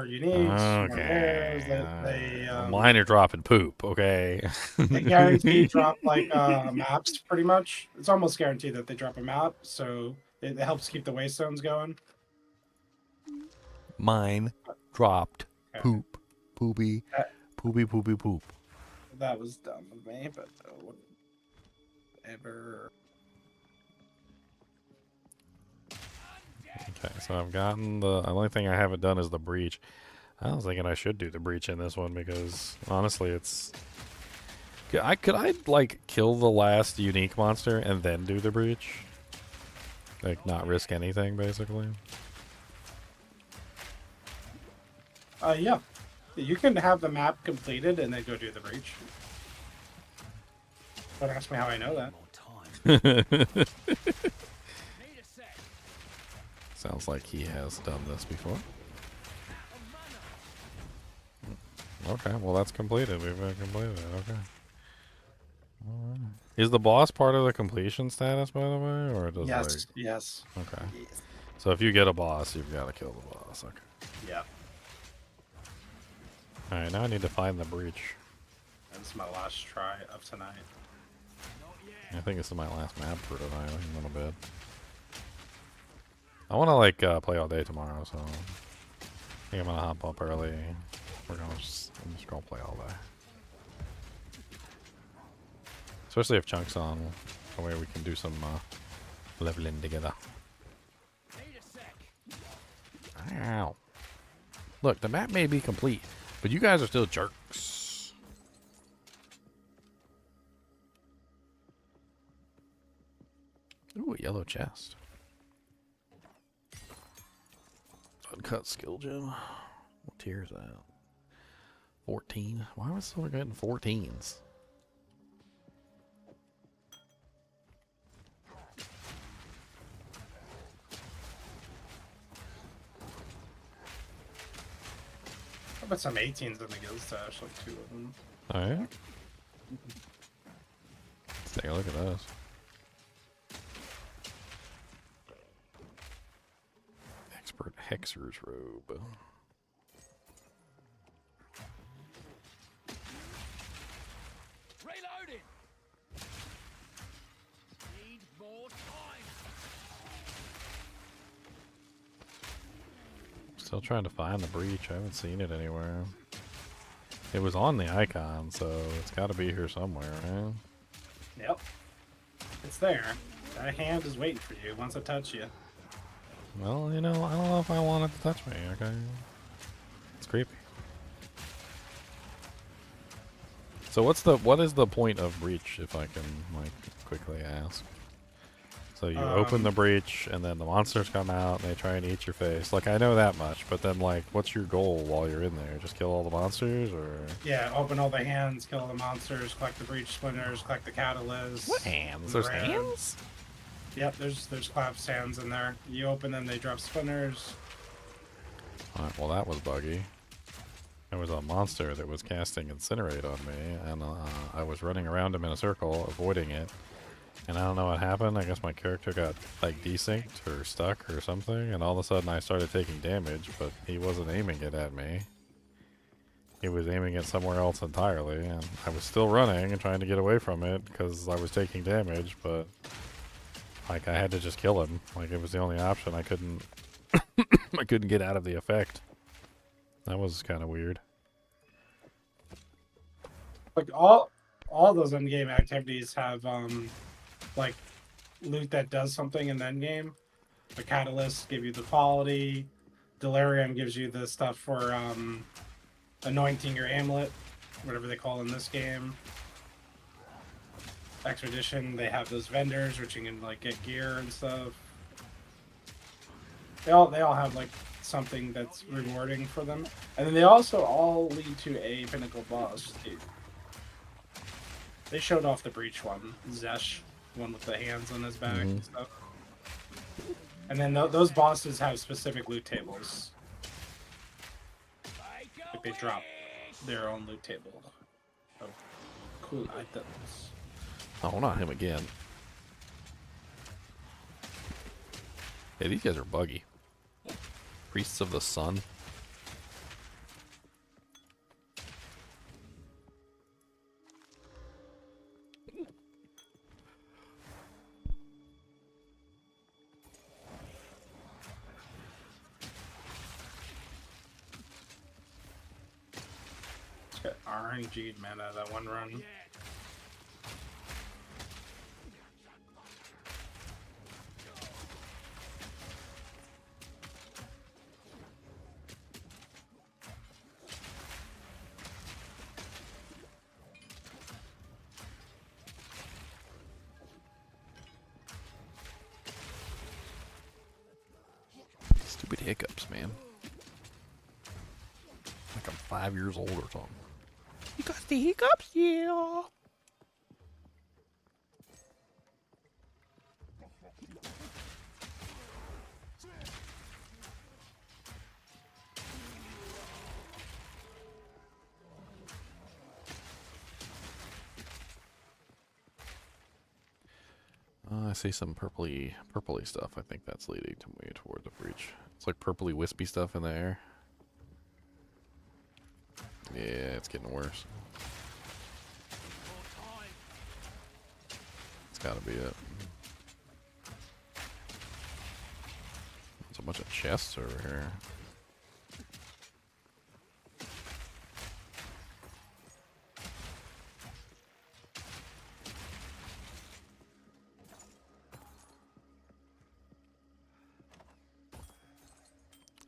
uniques, more rares. Okay. They Well, mine are dropping poop. Okay. they guarantee drop like maps pretty much. It's almost guaranteed that they drop a map, so it helps keep the waystones going. Mine dropped poop, poopy, poopy, poopy, poop. That was dumb of me, but whatever. Okay, so I've gotten the only thing I haven't done is the breach. I was thinking I should do the breach in this one because honestly, it's. Could I like kill the last unique monster and then do the breach? Like not risk anything, basically. Yeah. You can have the map completed and then go do the breach. Don't ask me how I know that. Sounds like he has done this before. Okay, well that's completed. We've completed it. Okay. Alright. Is the boss part of the completion status, by the way, or does Yes. like? Yes. Okay. So if you get a boss, you've got to kill the boss. Okay. Yeah. All right, now I need to find the breach. That's my last try of tonight. I think this is my last map for tonight. A little bit. I want to like play all day tomorrow, so I think I'm gonna hop up early. I'm just gonna play all day. Especially if Chunk's on, that way we can do some leveling together. Ow. Look, the map may be complete, but you guys are still jerks. Ooh, a yellow chest. Uncut skill gem. What tier is that? 14. Why am I still getting 14s? How about some 18s in the guild stash? Like 2 of them. Oh, yeah? Let's take a look at those. Expert Hexer's Robe. Reloading. Need more time. Still trying to find the breach. I haven't seen it anywhere. It was on the icon, so it's got to be here somewhere, right? Yep. It's there. That hand is waiting for you. It wants to touch you. Well, you know, I don't know if I want it to touch me, okay? It's creepy. So what is the point of breach, if I can, like, quickly ask? So you open the breach, and then the monsters come out, and they try and eat your face. Like, I know that much, but then, like, what's your goal while you're in there? Just kill all the monsters, or...? Yeah, open all the hands, kill all the monsters, collect the breach splinters, collect the catalyst. What hands? There's hands? Yep, there's collapsed hands in there. You open them, they drop splinters. Alright, well that was buggy. There was a monster that was casting Incinerate on me, and I was running around him in a circle, avoiding it. And I don't know what happened. I guess my character got like desynced or stuck or something, and all of a sudden I started taking damage, but he wasn't aiming it at me. He was aiming it somewhere else entirely, and I was still running and trying to get away from it because I was taking damage, but like I had to just kill him. Like it was the only option. I couldn't I couldn't get out of the effect. That was kind of weird. Like all those in-game activities have like loot that does something in the end game. The catalyst give you the quality. Delirium gives you the stuff for anointing your amulet, whatever they call it in this game. Expedition, they have those vendors which you can like get gear and stuff. They all have like something that's rewarding for them, and then they also all lead to a pinnacle boss too. They showed off the breach one, Zesh, one with the hands on his back and stuff. And then those bosses have specific loot tables. Like they drop their own loot table. So cool items. Oh, not him again. Yeah, these guys are buggy. Priests of the Sun. It's got RNG mana that one run. Stupid hiccups, man. Like I'm 5 years old or something. You got the hiccups? Yeah. I see some purpley stuff. I think that's leading to me toward the breach. It's like purpley wispy stuff in the air. Yeah, it's getting worse. It's gotta be it. There's a bunch of chests over here.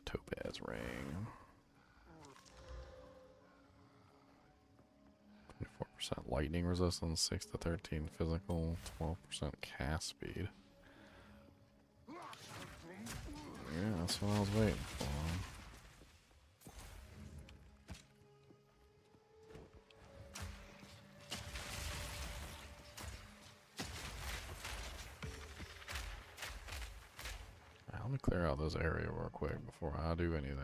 Topaz ring. 24% lightning resistance, 6 to 13 physical, 12% cast speed. Yeah, that's what I was waiting for. Let me clear out this area real quick before I do anything.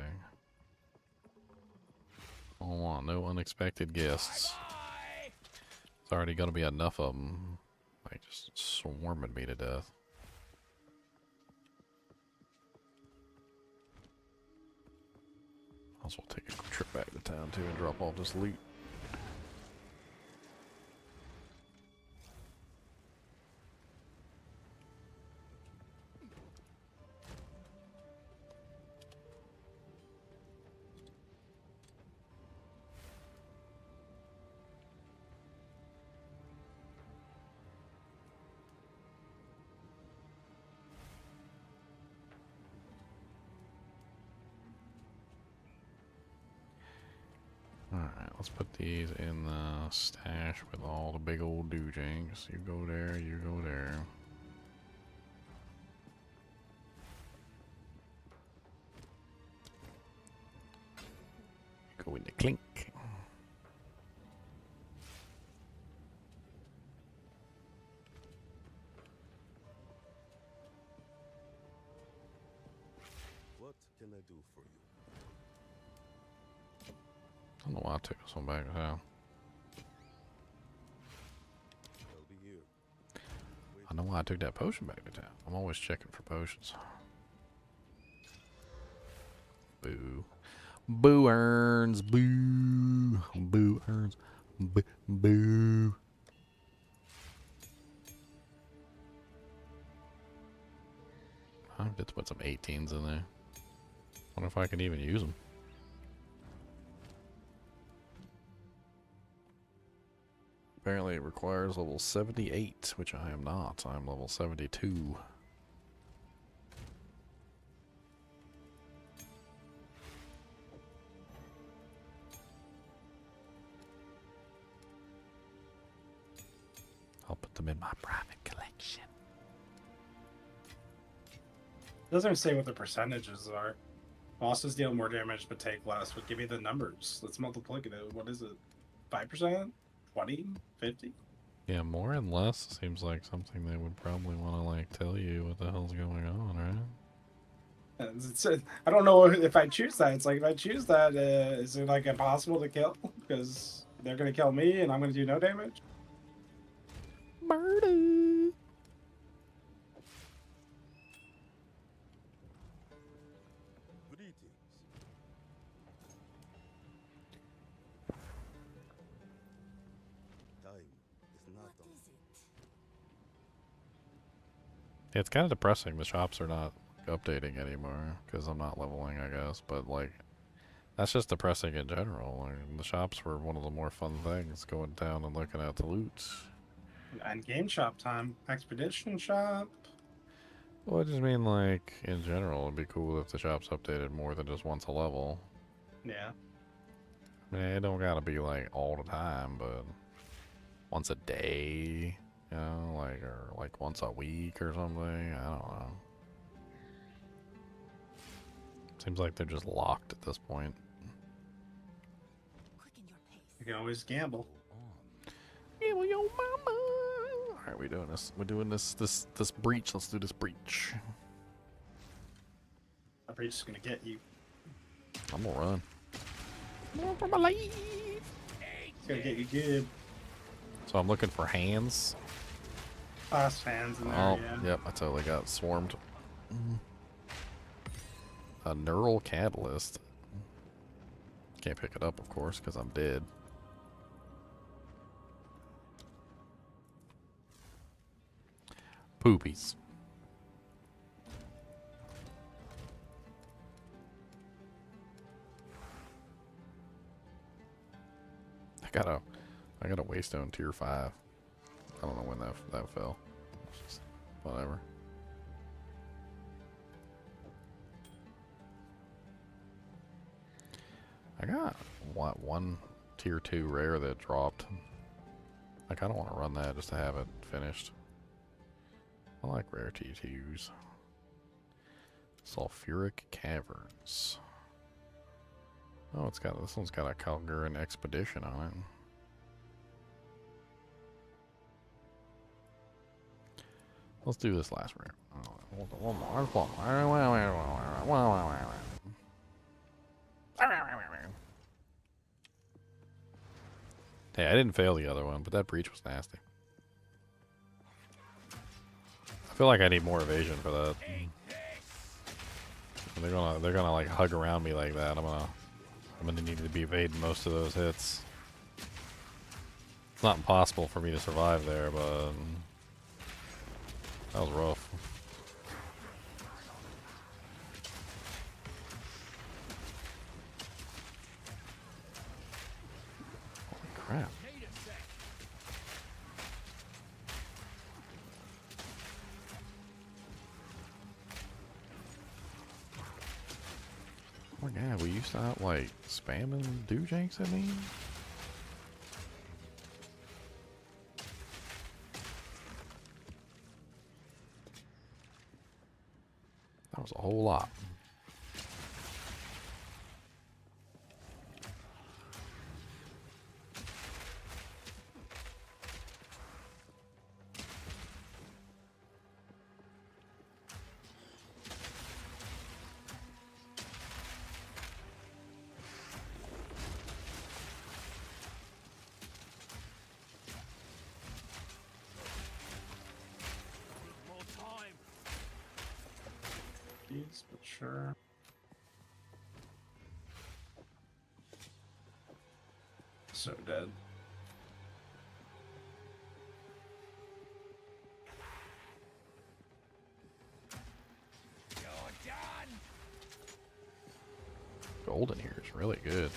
I don't want no unexpected guests. It's already gonna be enough of them, like just swarming me to death. Also, take a trip back to town too and drop off this loot. Alright, let's put these in the stash with all the big old doojangs. You go there, you go there. Go in the clink. What can I do for you? I don't know why I took this one back to town. I'll be here. I know why I took that potion back to town. I'm always checking for potions. Boo. Boo earns. Boo. Boo earns. Boo. I have to put some 18s in there. Wonder if I can even use them. Apparently it requires level 78, which I am not. I'm level 72. I'll put them in my private collection. It doesn't even say what the percentages are. Bosses deal more damage but take less. But give me the numbers. Let's multiplicative. What is it? 5%? 20? 50? Yeah, more and less seems like something they would probably want to like tell you what the hell's going on, right? I don't know if I choose that. It's like if I choose that, is it like impossible to kill? Because they're gonna kill me, and I'm gonna do no damage. Murder. Yeah, it's kind of depressing. The shops are not updating anymore because I'm not leveling, I guess. But like, that's just depressing in general. Like, the shops were one of the more fun things, going down and looking at the loot. And game shop time, expedition shop. Well, I just mean like in general, it'd be cool if the shops updated more than just once a level. Yeah. I mean, it don't gotta be like all the time, but once a day, you know, like, or like once a week or something. I don't know. Seems like they're just locked at this point. You can always gamble. Gamble your mama. All right, we doing this. We're doing this breach. Let's do this breach. That breach is gonna get you. I'm gonna run. Run for my life. It's gonna get you good. So I'm looking for hands. Fast fans in there, Oh, yeah. yep, I totally got swarmed. A neural catalyst. Can't pick it up, of course, because I'm dead. Poopies. I got a Waystone tier 5. I don't know when that fell. Just whatever. I got one tier 2 rare that dropped. I kind of want to run that just to have it finished. I like rare T2s. Sulfuric Caverns. Oh, this one's got a Calguran Expedition on it. Let's do this last rare. One more. Hey, I didn't fail the other one, but that breach was nasty. I feel like I need more evasion for that. They're gonna like hug around me like that. I'm gonna need to be evading most of those hits. It's not impossible for me to survive there, but that was rough. Holy crap. Oh my god, we used to out like spamming doojanks at me? That was a whole lot. But sure. So dead. Golden here is really good.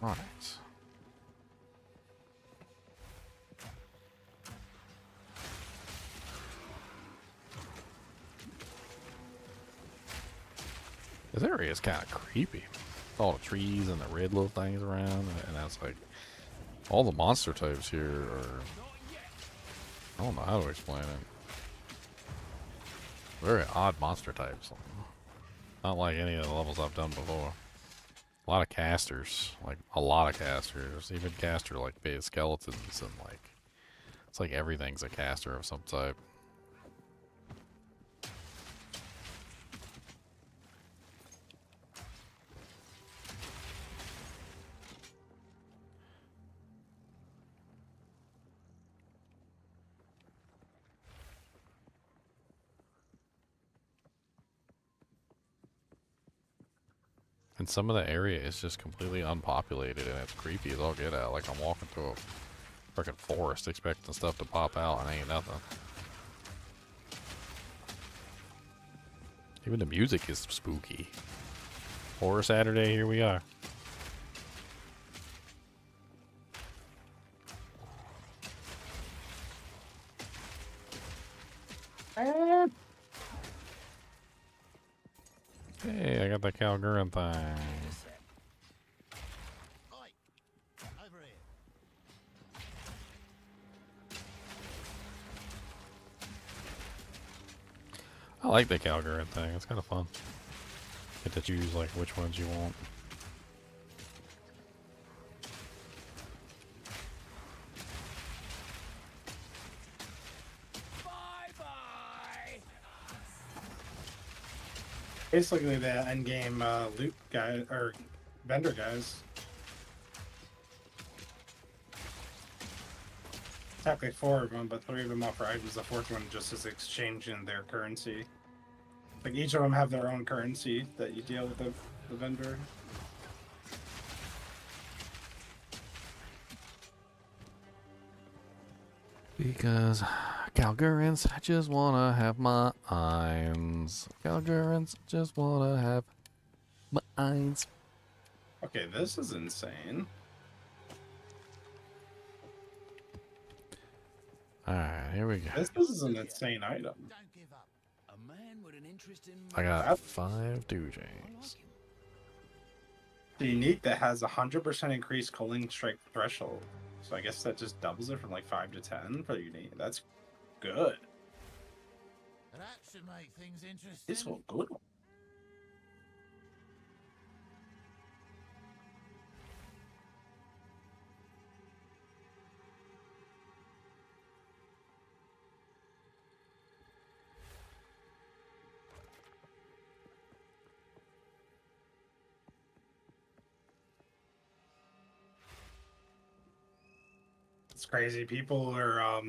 Right. This area is kind of creepy. All the trees and the red little things around, and that's like all the monster types here are. I don't know how to explain it. Very odd monster types. Not like any of the levels I've done before. A lot of casters, like a lot of casters. Even caster like big skeletons and like it's like everything's a caster of some type. And some of the area is just completely unpopulated and it's creepy as all get out. Like I'm walking through a freaking forest expecting stuff to pop out and ain't nothing. Even the music is spooky. Horror Saturday, here we are. Hey, I got the Calgurin thing. I like the Calgurin thing. It's kind of fun. Get to choose like which ones you want. Basically, the end game loot guy or vendor guys. Technically 4 of them, but 3 of them offer items. The 4th one just is exchanging their currency. Like each of them have their own currency that you deal with the vendor. Because Calgurans just wanna have mines. Calgurans just wanna have mines. Okay, this is insane. Alright, here we go. This is an insane item. I got 5 Doojays. The unique that has 100% increased culling strike threshold. So I guess that just doubles it from like 5 to 10 for the unique. That's good. That should make things interesting. This one good. It's crazy. People are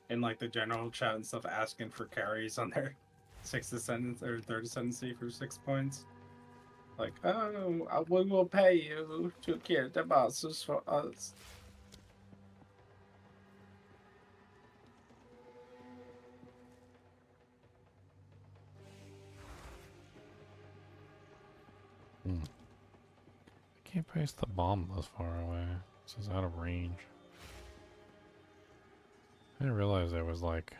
in like the general chat and stuff asking for carries on their 6th Ascendancy or 3rd Ascendancy for 6 points. Like, oh, we will pay you to kill the bosses for us. I can't place the bomb this far away. This is out of range. I didn't realize there was like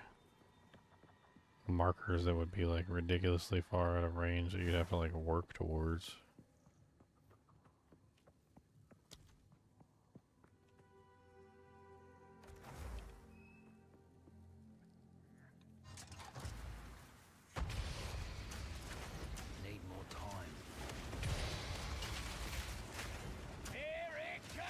markers that would be like ridiculously far out of range that you'd have to like work towards. Need more time. Here it comes!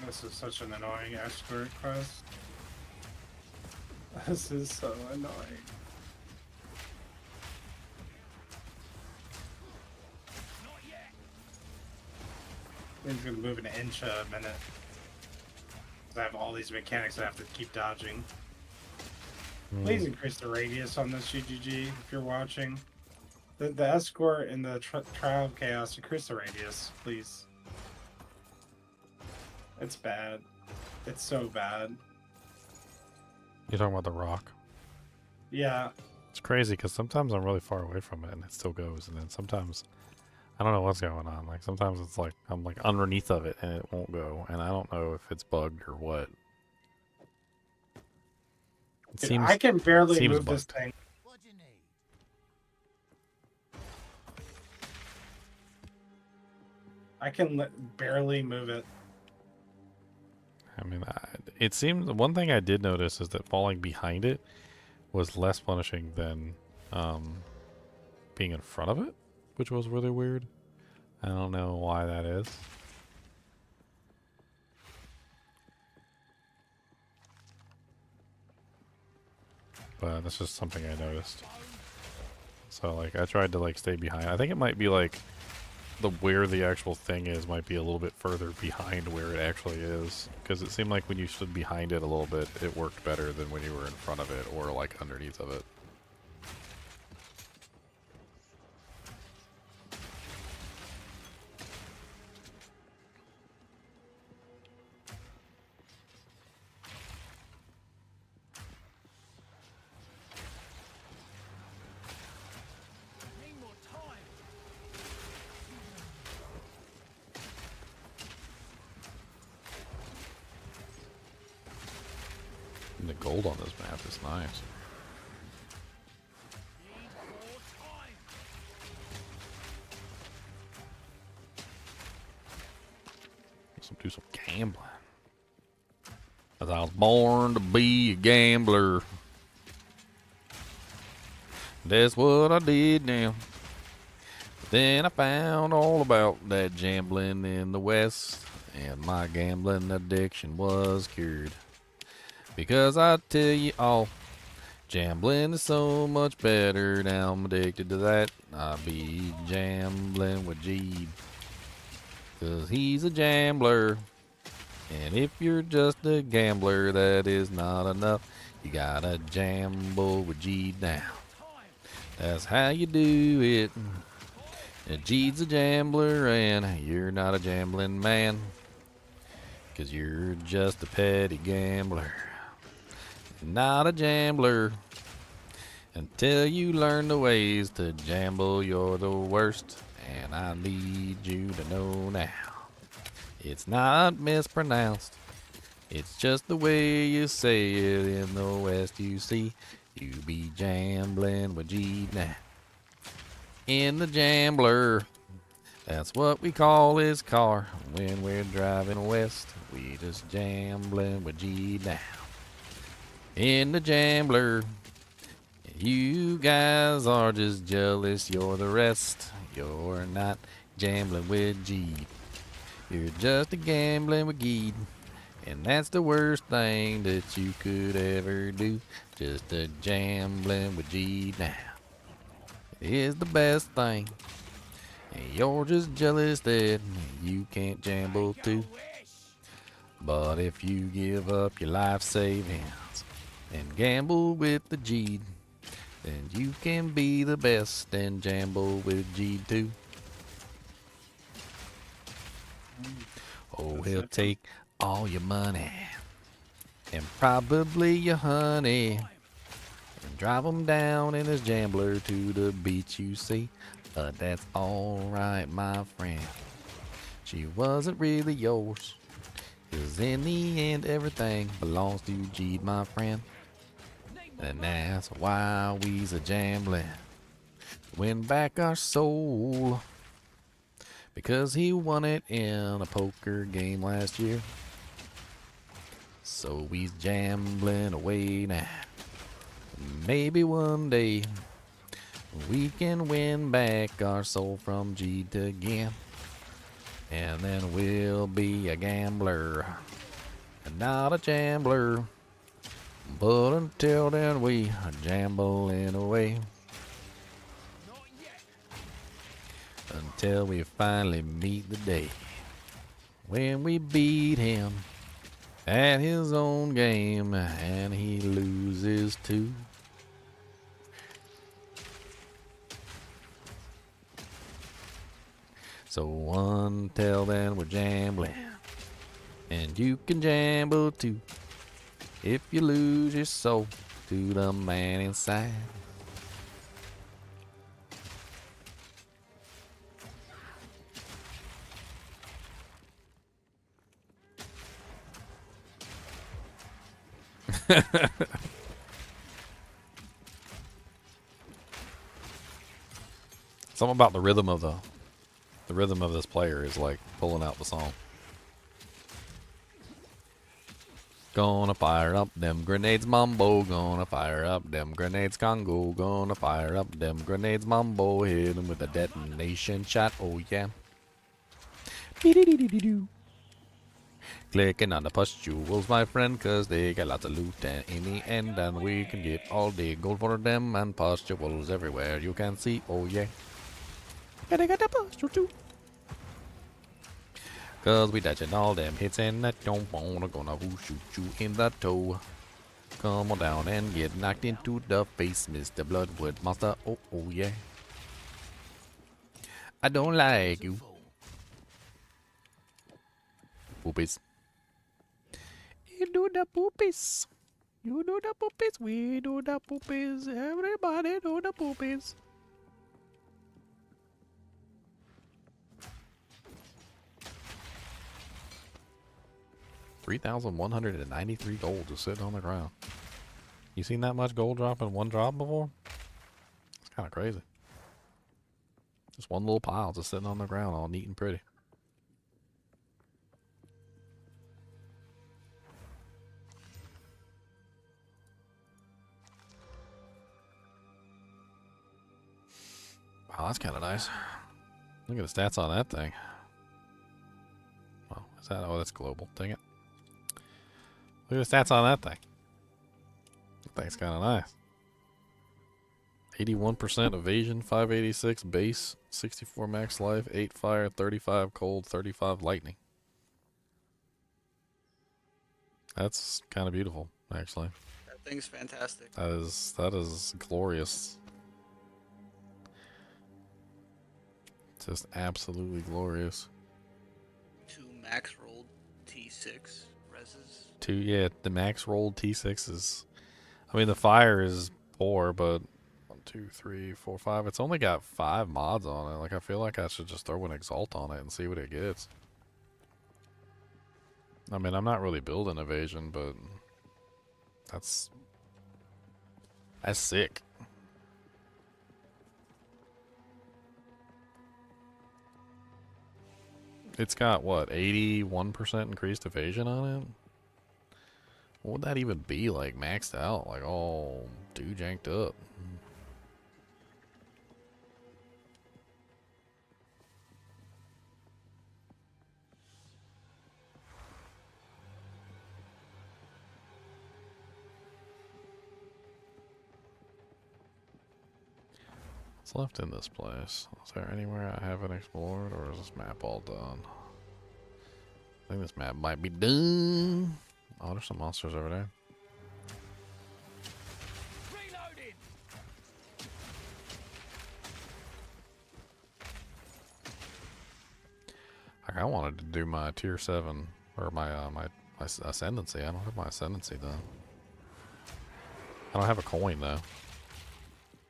This is such an annoying escort quest. This is so annoying. I'm gonna move an inch a minute. I have all these mechanics I have to keep dodging. Please increase the radius on this GGG if you're watching. The escort and the trial of chaos, increase the radius, please. It's bad. It's so bad. You're talking about the rock? Yeah. It's crazy because sometimes I'm really far away from it and it still goes, and then sometimes I don't know what's going on. Like sometimes it's like I'm like underneath of it and it won't go, and I don't know if it's bugged or what. It Dude, seems I can barely seems move this bugged. thing. I can barely move it. I mean, it seems one thing I did notice is that falling behind it was less punishing than being in front of it, which was really weird. I don't know why that is. But that's just something I noticed. So like I tried to like stay behind. I think it might be like where the actual thing is might be a little bit further behind where it actually is, because it seemed like when you stood behind it a little bit it worked better than when you were in front of it or like underneath of it. And the gold on this map is nice. Do some gambling. As I was born to be a gambler. That's what I did now. Then I found all about that gambling in the West, and my gambling addiction was cured. Because I tell you all, gambling is so much better. Now I'm addicted to that. I be gambling with G. 'Cause he's a gambler. And if you're just a gambler, that is not enough. You gotta gamble with G now. That's how you do it. And G's a gambler, and you're not a gambling man. 'Cause you're just a petty gambler. Not a gambler. Until you learn the ways to gamble, you're the worst. And I need you to know now. It's not mispronounced. It's just the way you say it in the West, you see. You be gambling with G now. In the gambler. That's what we call his car. When we're driving west, we just gambling with G now. In the gambler. You guys are just jealous, you're the rest. You're not gambling with G. You're just a gambling with Geed. And that's the worst thing that you could ever do. Just a gambling with G now. It is the best thing. And you're just jealous that you can't gamble too. But if you give up your life savings and gamble with the G, then you can be the best and gamble with G too. Oh, he'll take all your money and probably your honey and drive 'em down in his gambler to the beach, you see. But that's alright, my friend. She wasn't really yours. 'Cause in the end, everything belongs to G, my friend. And that's why we's a gambling. Win back our soul. Because he won it in a poker game last year. So we's gambling away now. Maybe one day we can win back our soul from G again. And then we'll be a gambler and not a gambler. But until then we are gambling away. Until we finally meet the day when we beat him at his own game, and he loses too. So until then, we're gambling, and you can gamble too. If you lose your soul to the man inside. Something about the rhythm of this player is like pulling out the song. Gonna fire up them grenades, Mambo. Gonna fire up them grenades, Congo. Gonna fire up them grenades, Mambo. Hit them with a detonation shot. Oh yeah. Dee-dee-dee-dee-doo. Clicking on the pustules, my friend, cause they got lots of loot and in the end, and we can get all the gold for them and pustules everywhere you can see. Oh yeah. And I got the pustule too. Cause we dodging all them hits and I don't wanna gonna shoot you in the toe. Come on down and get knocked into the face, Mr. Bloodwood Monster. Oh, oh yeah. I don't like you. Poopies. You do the poopies. You do the poopies. We do the poopies. Everybody do the poopies. $3,193 gold just sitting on the ground. You seen that much gold drop in one drop before? It's kind of crazy. Just one little pile just sitting on the ground all neat and pretty. Wow, that's kind of nice. Look at the stats on that thing. Oh, is that? Oh, that's global. Dang it. Look at the stats on that thing. That thing's kind of nice. 81% evasion, 586 base, 64 max life, 8 fire, 35 cold, 35 lightning. That's kind of beautiful, actually. That thing's fantastic. That is glorious. Just absolutely glorious. 2 max rolled T6 reses. Yeah, the max rolled T6s. I mean, the fire is poor, but 1, 2, 3, 4, 5. It's only got 5 mods on it. Like, I feel like I should just throw an Exalt on it and see what it gets. I mean, I'm not really building evasion, but that's sick. It's got, what, 81% increased evasion on it? What would that even be, like, maxed out? Like, all janked up. What's left in this place? Is there anywhere I haven't explored, or is this map all done? I think this map might be done. Oh, there's some monsters over there. Reloading. I wanted to do my tier 7 or my ascendancy. I don't have my ascendancy done. I don't have a coin though.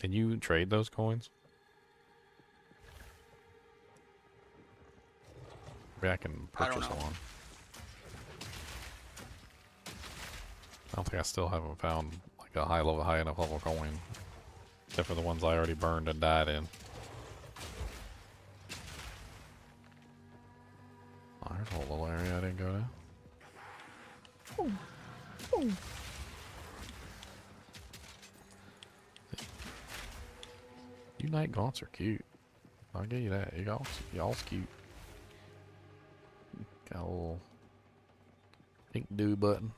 Can you trade those coins? Maybe I can purchase one. I don't think I still haven't found like a high enough level coin. Except for the ones I already burned and died in. Oh, there's a whole little area I didn't go to. Ooh. Ooh. You night gaunts are cute. I'll give you that. Y'all's cute. Got a little pink do button.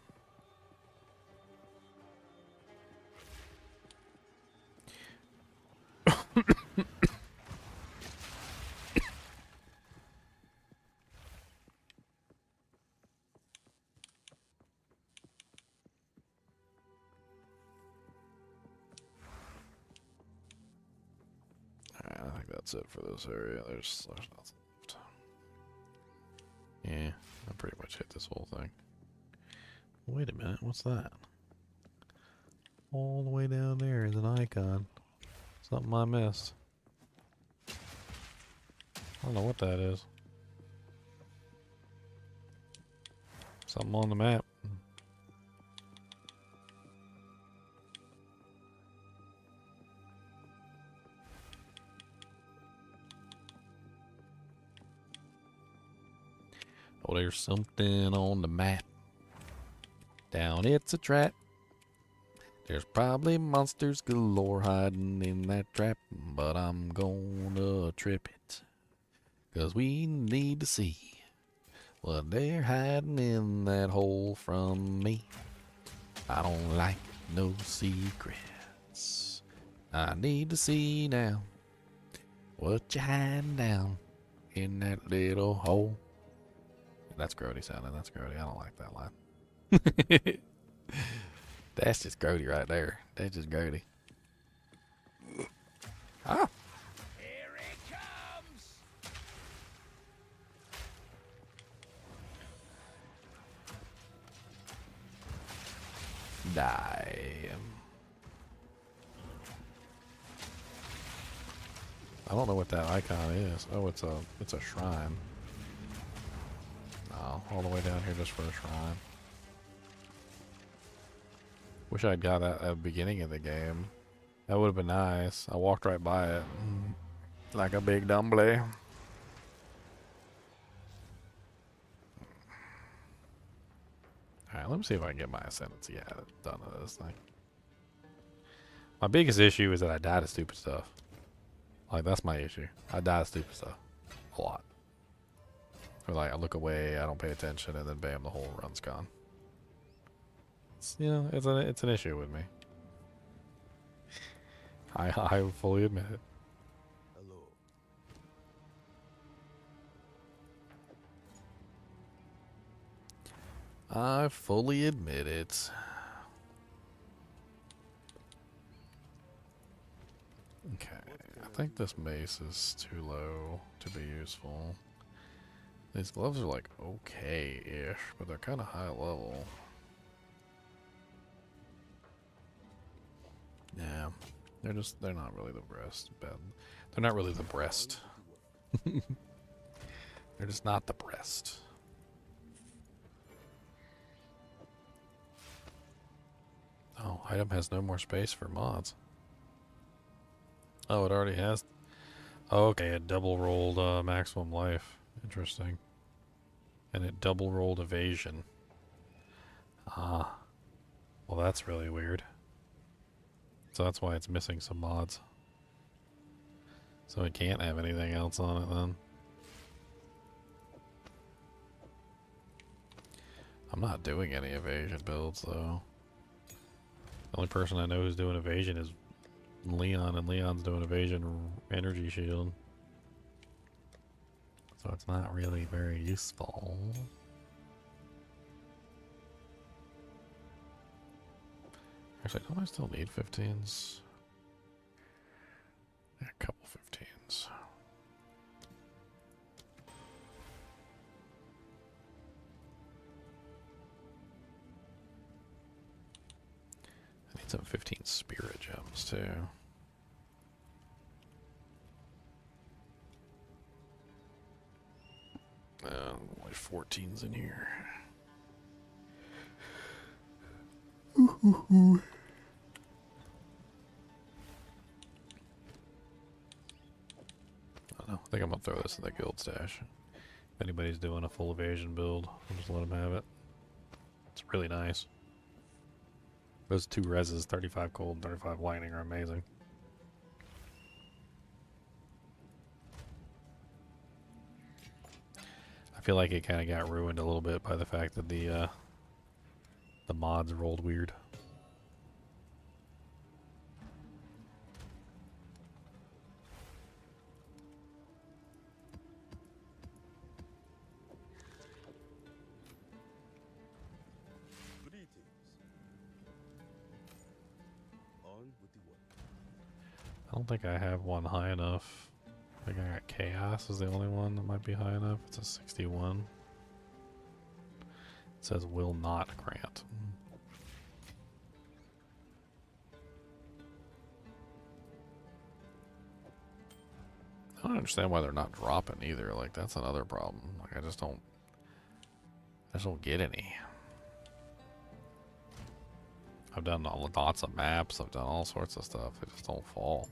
that's it for this area. There's nothing left. Yeah, I pretty much hit this whole thing. Wait a minute, what's that? All the way down there is an icon. Something I missed. I don't know what that is. Something on the map. Oh, there's something on the map. Down it's a trap. There's probably monsters galore hiding in that trap, but I'm gonna trip it. 'Cause we need to see what they're hiding in that hole from me. I don't like no secrets. I need to see now what you hiding down in that little hole. That's grody sounding. That's grody. I don't like that line. That's just grody right there. That's just grody. Ah! Here it comes! Die. I don't know what that icon is. Oh, it's a shrine. Oh, all the way down here just for a shrine. Wish I'd got that at the beginning of the game. That would have been nice. I walked right by it. Like a big dumbly. Alright, let me see if I can get my Ascendancy done to this thing. My biggest issue is that I die to stupid stuff. Like, that's my issue. I die to stupid stuff. A lot. Or like, I look away, I don't pay attention, and then bam, the whole run's gone. It's, you know, it's an issue with me. I fully admit it. I fully admit it. Okay, I think this mace is too low to be useful. These gloves are like okay-ish, but they're kind of high level. Yeah, they're not really the breast. They're not really the breast. They're just not the breast. Oh, item has no more space for mods. Oh, it already has. Oh, okay, it double rolled maximum life. Interesting. And it double rolled evasion. Ah. Well, that's really weird. So that's why it's missing some mods. So it can't have anything else on it then. I'm not doing any evasion builds though. The only person I know who's doing evasion is Leon, and Leon's doing evasion energy shield. So it's not really very useful. Actually, don't I still need 15s? Yeah, a couple 15s. I need some 15 spirit gems too. Only 14's in here. I don't know. I think I'm gonna throw this in the guild stash. If anybody's doing a full evasion build, I'll just let them have it. It's really nice. Those two reses, 35 cold and 35 lightning, are amazing. I feel like it kind of got ruined a little bit by the fact that the mods rolled weird. I don't think I have one high enough I think I got Chaos is the only one that might be high enough. It's a 61. It says will not grant. I don't understand why they're not dropping either. Like, that's another problem. Like, I just don't get any. I've done lots of maps. I've done all sorts of stuff. They just don't fall.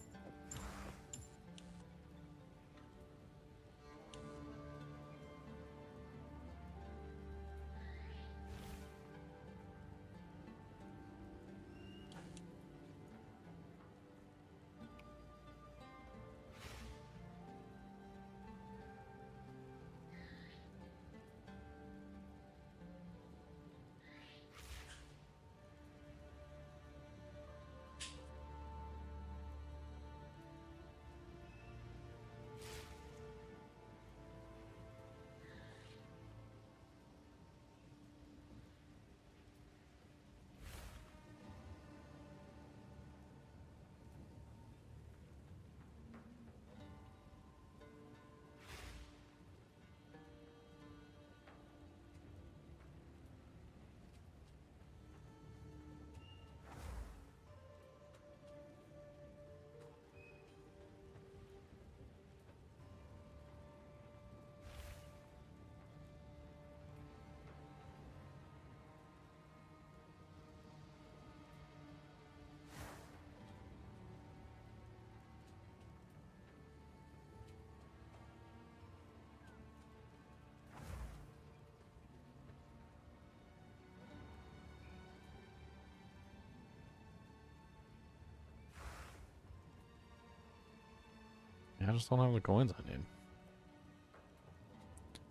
I just don't have the coins I need.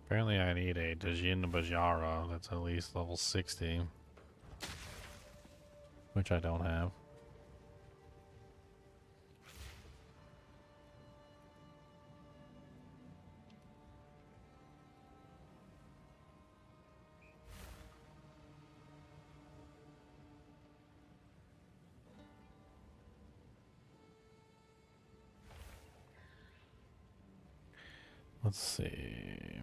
Apparently I need a Djinn Bajara that's at least level 60. Which I don't have. Let's see.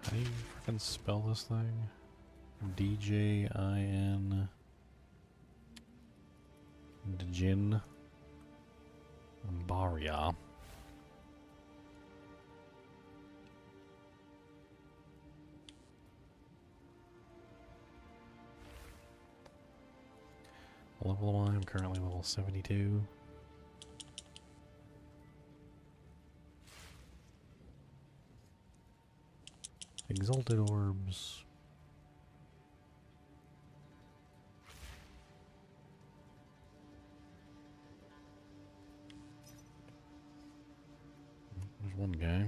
How do you freaking spell this thing? D-J-I-N. Djinn Baria. Level am I? I'm currently level 72. Exalted orbs. There's one guy.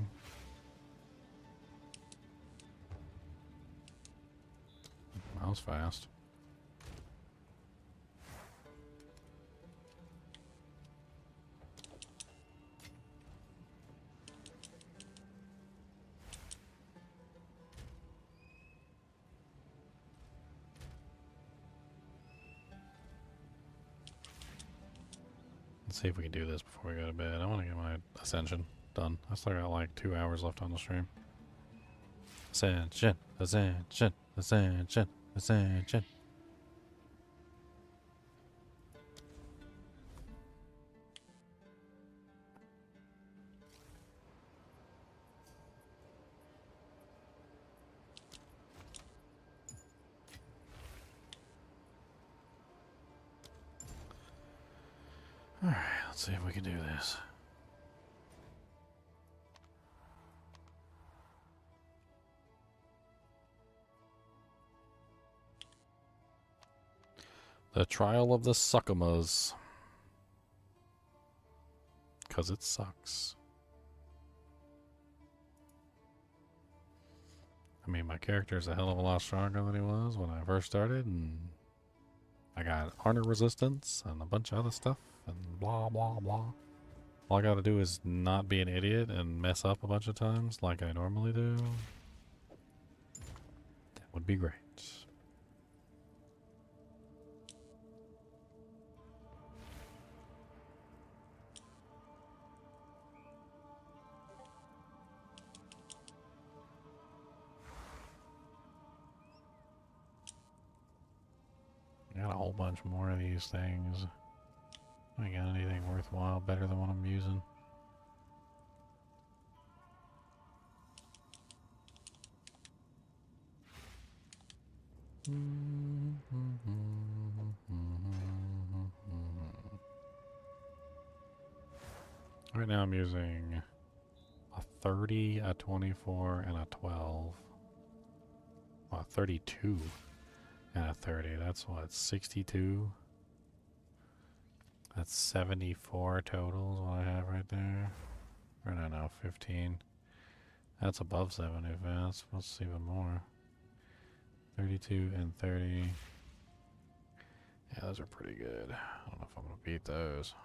That was fast. Let's see if we can do this before we go to bed. I want to get my Ascension done. I still got like 2 hours left on the stream. Ascension, Ascension, Ascension, Ascension. Alright, let's see if we can do this. The Trial of the Suckumas. 'Cause it sucks. I mean, my character's a hell of a lot stronger than he was when I first started, and I got honor resistance and a bunch of other stuff, and blah, blah, blah. All I gotta do is not be an idiot and mess up a bunch of times like I normally do. That would be great. I got a whole bunch more of these things. I got anything worthwhile better than what I'm using. Right now I'm using a 30, a 24, and a 12. Well, a 32 and a 30. That's what, 62? That's 74 total is what I have right there. Or no, 15. That's above 75. That's even more. 32 and 30. Yeah, those are pretty good. I don't know if I'm going to beat those.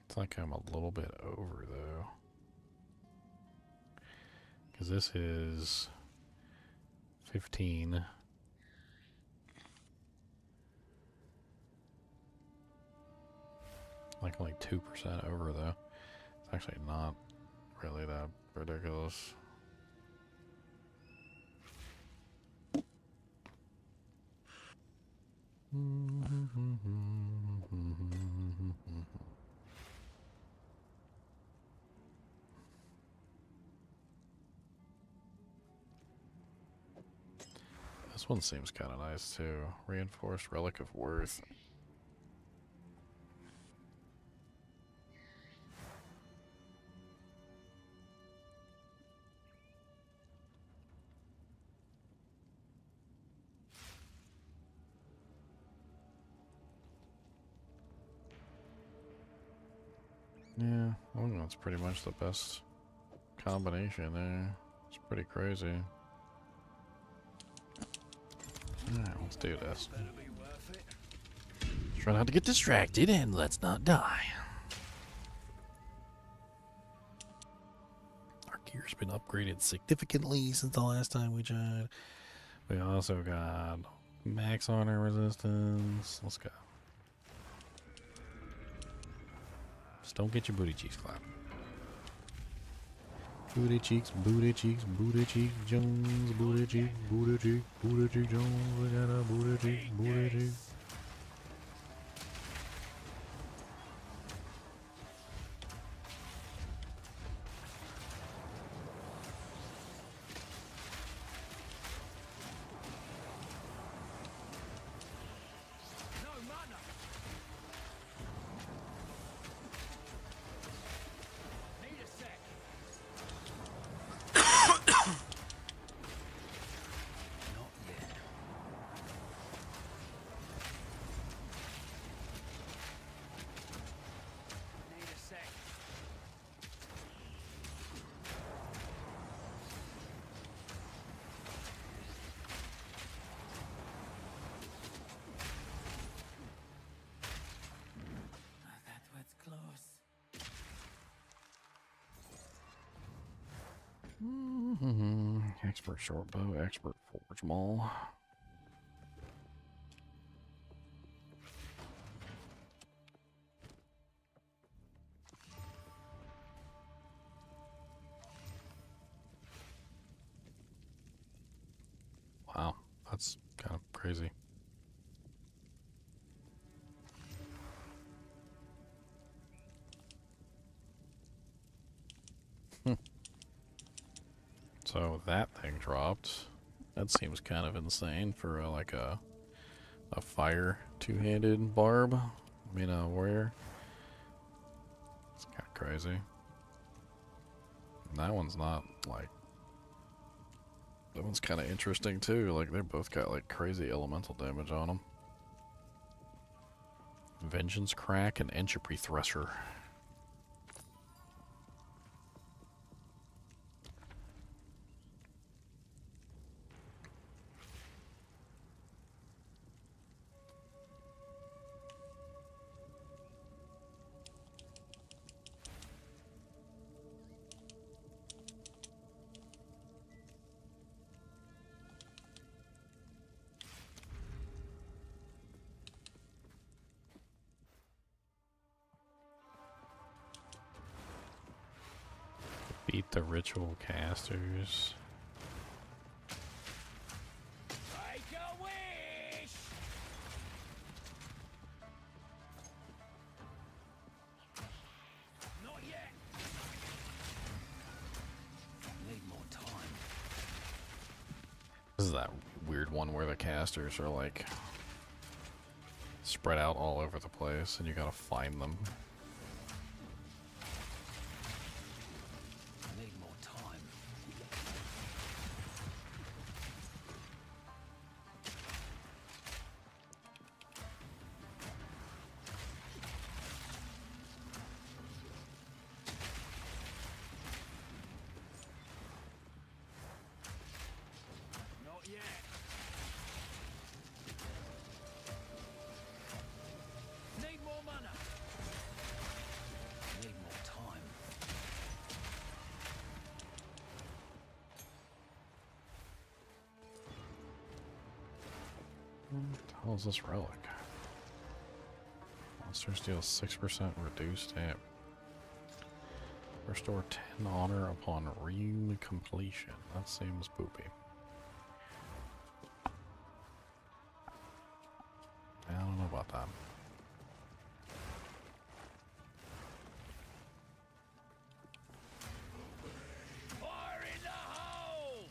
It's like I'm a little bit over, though. Because this is 15. Like only 2% over, though. It's actually not really that ridiculous. This one seems kind of nice too. Reinforced Relic of Worth. Yeah, I think that's pretty much the best combination there. It's pretty crazy. Alright, let's do this. Try not to get distracted and let's not die. Our gear's been upgraded significantly since the last time we tried. We also got max honor resistance. Let's go. Just don't get your booty cheeks clapped. Booty cheeks, booty cheeks, booty cheek Jones, booty cheek, booty cheek, booty cheek Jones. We got a booty cheek, booty cheek. Expert shortbow, expert forge maul. Wow, that's kind of crazy. So that thing dropped. That seems kind of insane for like a fire two-handed barb. I mean a warrior. It's kind of crazy. And that one's not like. That one's kind of interesting too. Like they both got like crazy elemental damage on them. Vengeance Crack and Entropy Thresher. Beat the ritual casters. Make a wish! Not yet. Need more time. This is that weird one where the casters are like spread out all over the place and you gotta find them. Need more time. Not yet. Need more mana. Need more time. What the hell is this relic? Monsters deal 6% reduced damage. Restore 10 honor upon re-completion. That seems poopy. I don't know about that. Fire in the hole!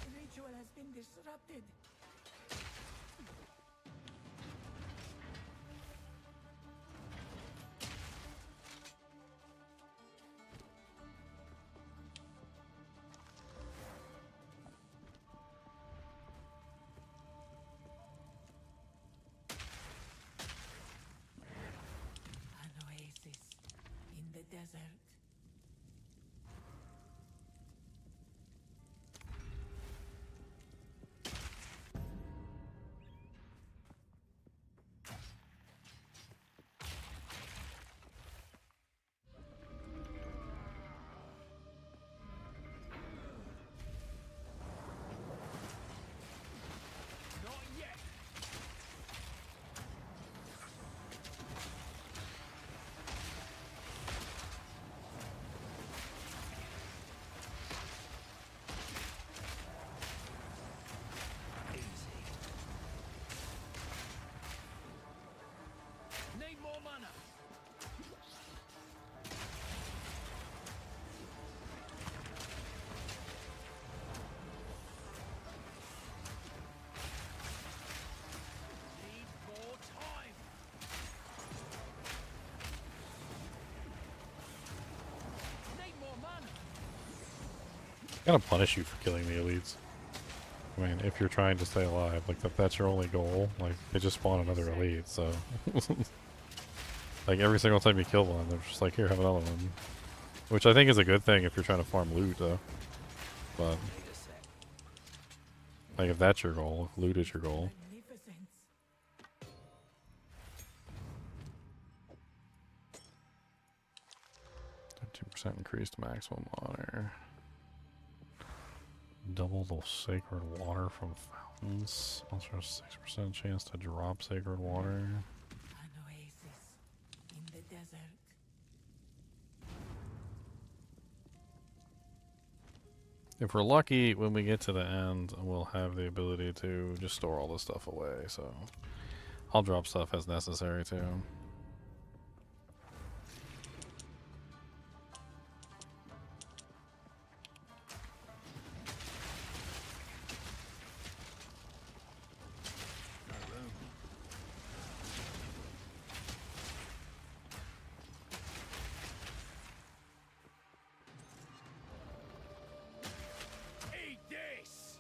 The ritual has been disrupted. An oasis in the desert. Not yet. Easy. Need more mana. Need more time. Need more mana. Gonna punish you for killing the elites. I mean, if you're trying to stay alive, like that's your only goal. Like they just spawn another elite, so like every single time you kill one, they're just like, here, have another one. Which I think is a good thing if you're trying to farm loot, though. But like if that's your goal, if loot is your goal. Magnificent. 2% increased maximum honor. Double the sacred water from fountains. Also 6% chance to drop sacred water. An oasis in the desert. If we're lucky, when we get to the end, we'll have the ability to just store all this stuff away, so I'll drop stuff as necessary too. Eat this.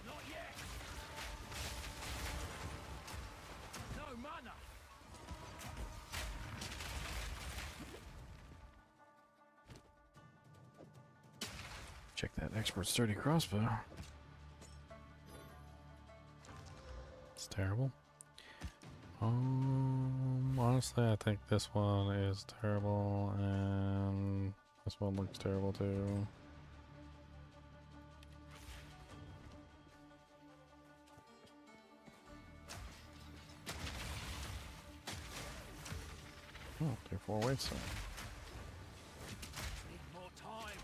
Not yet. No mana. Check that expert sturdy crossbow. terrible. Honestly, I think this one is terrible, and this one looks terrible too. Oh, 4 weights. So. Need more time.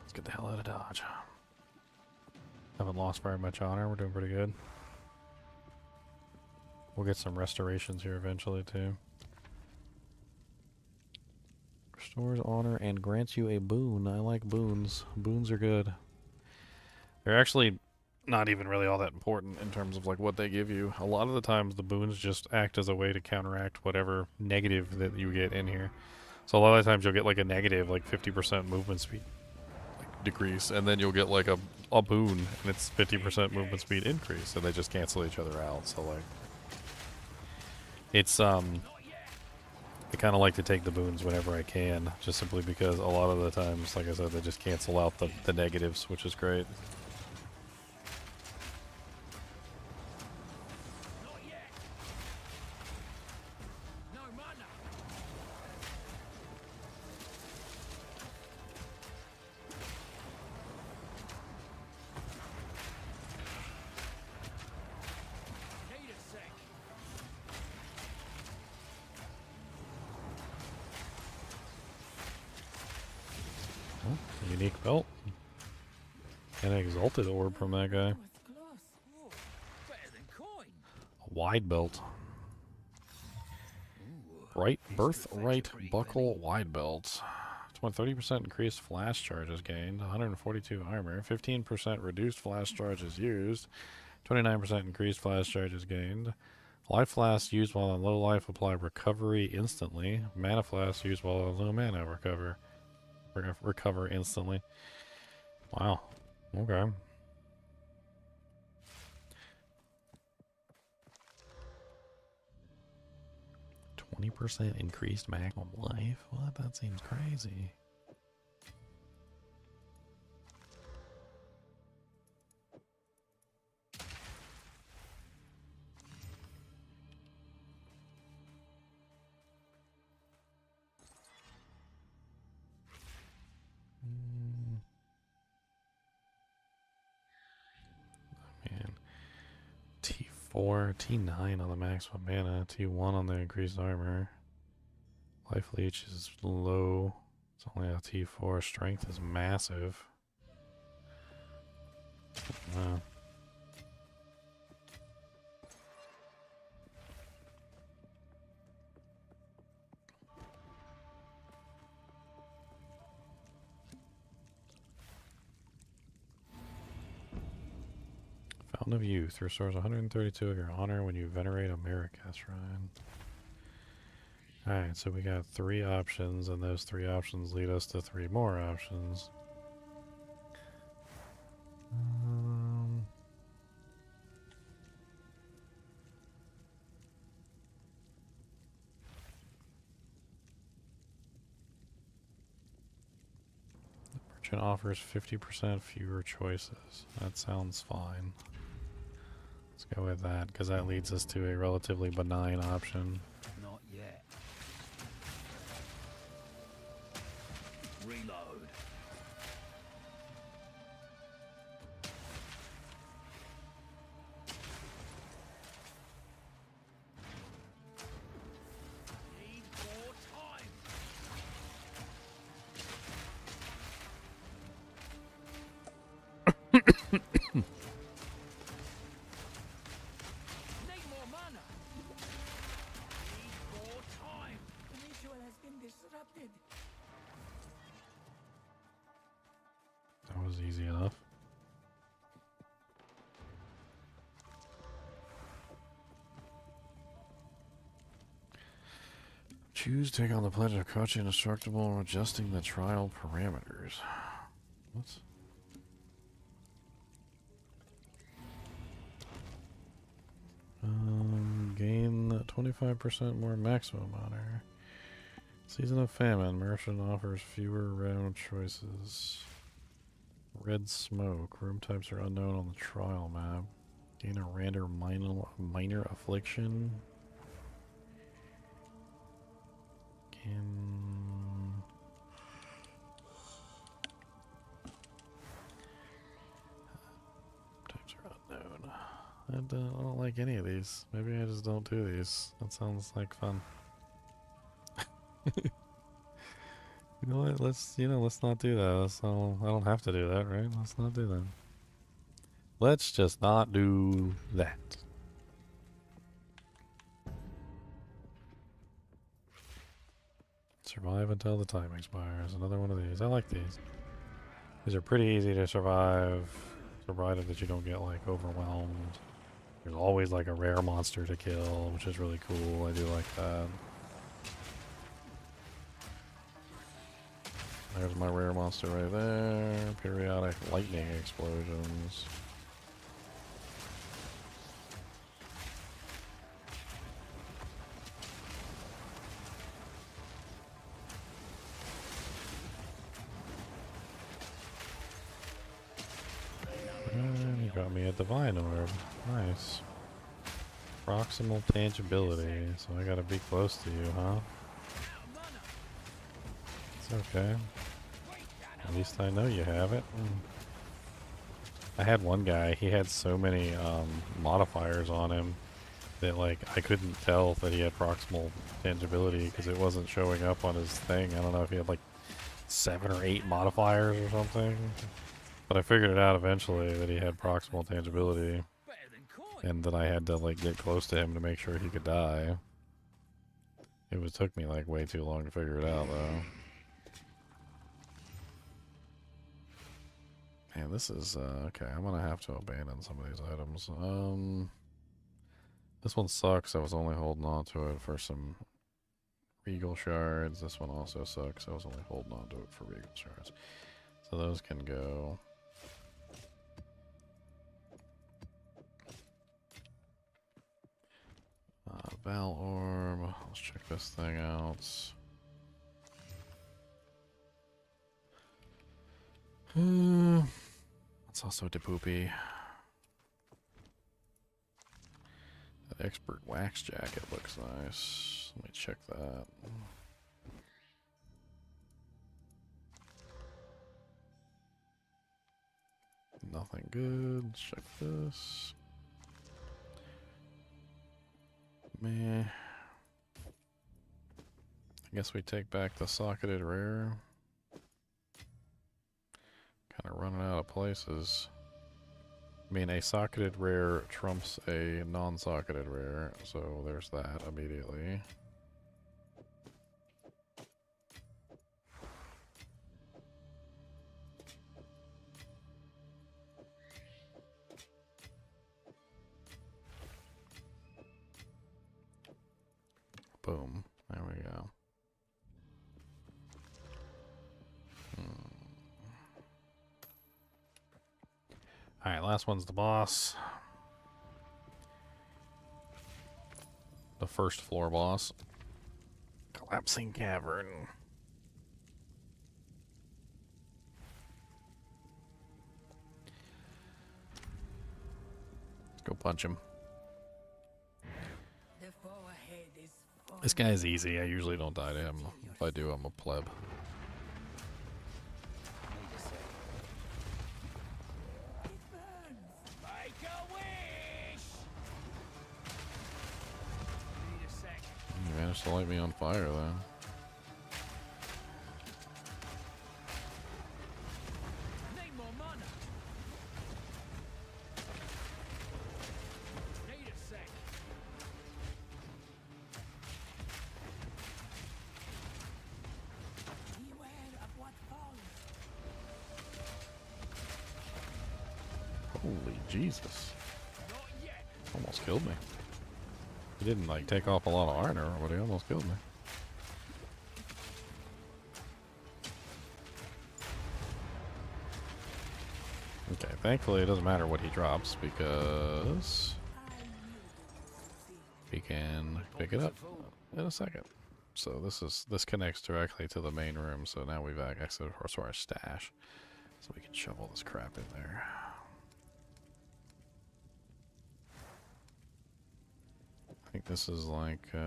Let's get the hell out of Dodge. Haven't lost very much honor. We're doing pretty good. We'll get some restorations here eventually too. Restores honor and grants you a boon. I like boons. Boons are good. They're actually not even really all that important in terms of like what they give you. A lot of the times the boons just act as a way to counteract whatever negative that you get in here. So a lot of the times you'll get like a negative, like 50% movement speed decrease, and then you'll get like a boon and it's 50% movement speed increase, and they just cancel each other out. So like it's I kind of like to take the boons whenever I can, just simply because a lot of the times, like I said, they just cancel out the negatives, which is great. Unique belt. And an exalted orb from that guy. A wide belt. Right birthright buckle wide belt. 30% increased flash charges gained, 142 armor, 15% reduced flash charges used, 29% increased flash charges gained. Life flask used while on low life apply recovery instantly. Mana flask used while on low mana recover instantly. Wow. Okay. %20 increased maximum life? What? That seems crazy. Man. T4, T9 on the maximum mana, T1 on the increased armor. Life leech is low. It's only a T4. Strength is massive. Wow. Fountain of Youth restores 132 of your honor when you venerate a Maracas shrine. Alright, so we got 3 options, and those 3 options lead us to 3 more options. The merchant offers 50% fewer choices. That sounds fine. Let's go with that, because that leads us to a relatively benign option. Not yet. Reload. Need more time. Need more mana. Need more time. The ritual has been disrupted. That was easy enough. Choose take on the pledge of crouching indestructible or adjusting the trial parameters. What? Gain 25% more maximum honor. Season of Famine. Merchant offers fewer round choices. Red Smoke. Room types are unknown on the trial map. Gain a random minor affliction. Types are unknown. I don't like any of these. Maybe I just don't do these. That sounds like fun. You know what? Let's not do that. I don't have to do that, right? Let's not do that. Let's just not do that. Survive until the time expires. Another one of these. I like these. These are pretty easy to survive, provided that you don't get like overwhelmed. There's always like a rare monster to kill, which is really cool. I do like that. There's my rare monster right there. Periodic lightning explosions. And you got me a divine orb. Nice. Proximal tangibility. So I gotta be close to you, huh? It's okay. At least I know you have it. I had one guy, he had so many modifiers on him that like I couldn't tell that he had proximal tangibility because it wasn't showing up on his thing. I don't know if he had like 7 or 8 modifiers or something. But I figured it out eventually that he had proximal tangibility. And then I had to like get close to him to make sure he could die. It took me like way too long to figure it out though. Man, this is, okay, I'm gonna have to abandon some of these items. This one sucks, I was only holding on to it for some Regal Shards. This one also sucks, I was only holding on to it for Regal Shards. So those can go. Val Orb, let's check this thing out. It's also Depoopy. That expert wax jacket looks nice. Let me check that. Nothing good. Let's check this. Meh. I guess we take back the socketed rare. Kind of running out of places. I mean, a socketed rare trumps a non-socketed rare, so there's that immediately. Boom. There we go. Alright, last one's the boss. The first floor boss. Collapsing Cavern. Let's go punch him. This guy's easy. I usually don't die to him. If I do, I'm a pleb. You managed to light me on fire, though. Holy Jesus. Almost killed me. He didn't like take off a lot of armor, but he almost killed me. Okay, thankfully it doesn't matter what he drops because we can pick it up in a second. So this connects directly to the main room. So now we've access to our stash, so we can shove all this crap in there. I think this is like I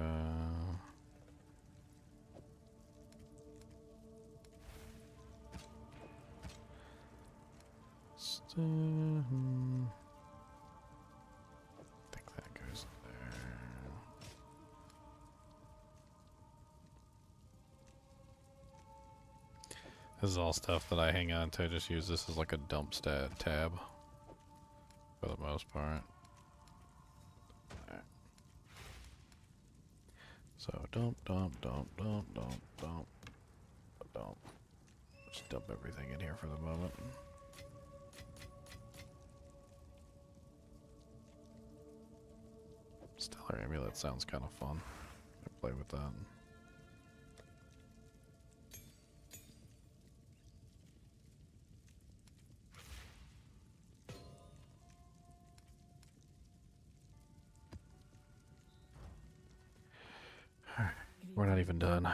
think that goes there. This is all stuff that I hang on to. I just use this as like a dump stat tab for the most part. Right. So dump. Just dump everything in here for the moment. Stellar Amulet sounds kind of fun. I play with that. Alright, we're not even done.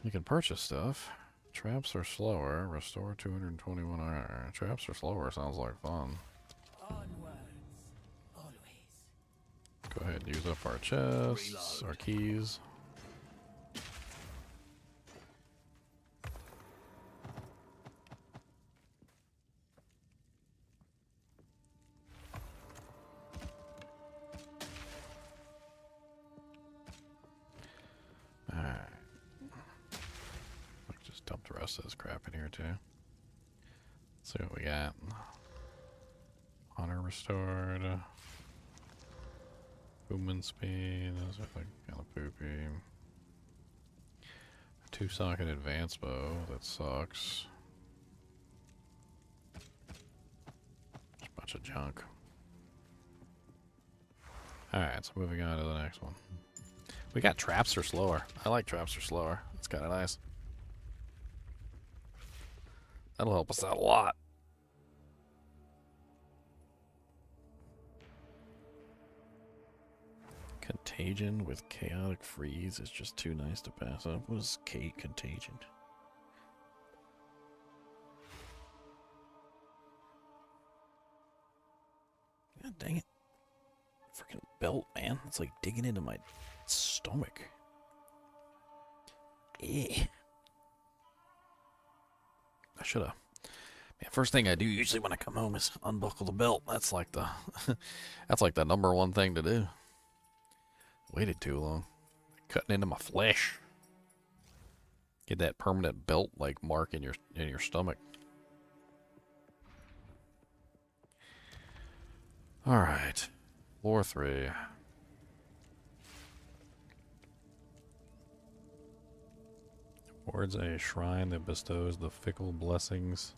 You can purchase stuff. Traps are slower. Restore 221 iron. Traps are slower. Sounds like fun. Go ahead and use up our chests, our keys. Alright. Just dump the rest of this crap in here too. Let's see what we got. Honor restored. Movement speed, those are like kind of poopy. 2-socket advanced bow, that sucks. Just a bunch of junk. Alright, so moving on to the next one. We got traps are slower. I like traps are slower. It's kind of nice. That'll help us out a lot. Contagion with chaotic freeze is just too nice to pass up. What is contagion? God dang it. Freaking belt, man. It's like digging into my stomach. Eh. I should've. Man, first thing I do usually when I come home is unbuckle the belt. That's like the that's like the #1 thing to do. Waited too long. Cutting into my flesh. Get that permanent belt like mark in your stomach. Alright. Floor 3. Towards a shrine that bestows the fickle blessings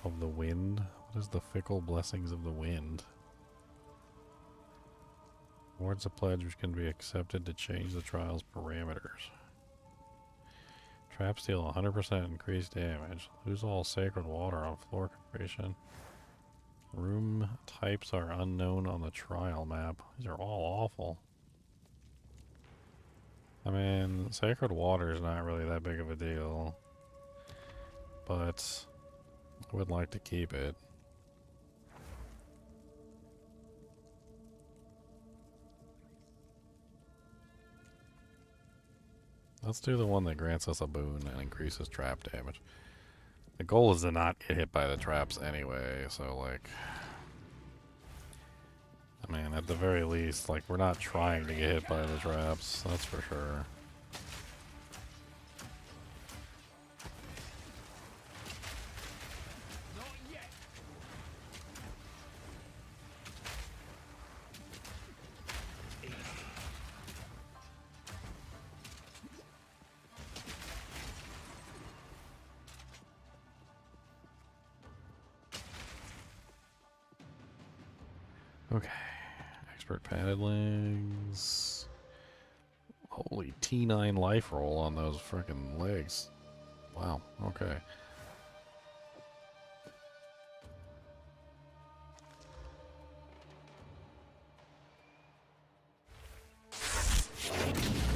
of the wind. What is the fickle blessings of the wind? Towards a pledge which can be accepted to change the trial's parameters. Traps deal 100% increased damage. Lose all sacred water on floor completion. Room types are unknown on the trial map. These are all awful. I mean, sacred water is not really that big of a deal. But I would like to keep it. Let's do the one that grants us a boon and increases trap damage. The goal is to not get hit by the traps anyway, so like... I mean, at the very least, like, we're not trying to get hit by the traps, that's for sure. Okay, expert padded legs. Holy T9 life roll on those frickin' legs. Wow, okay.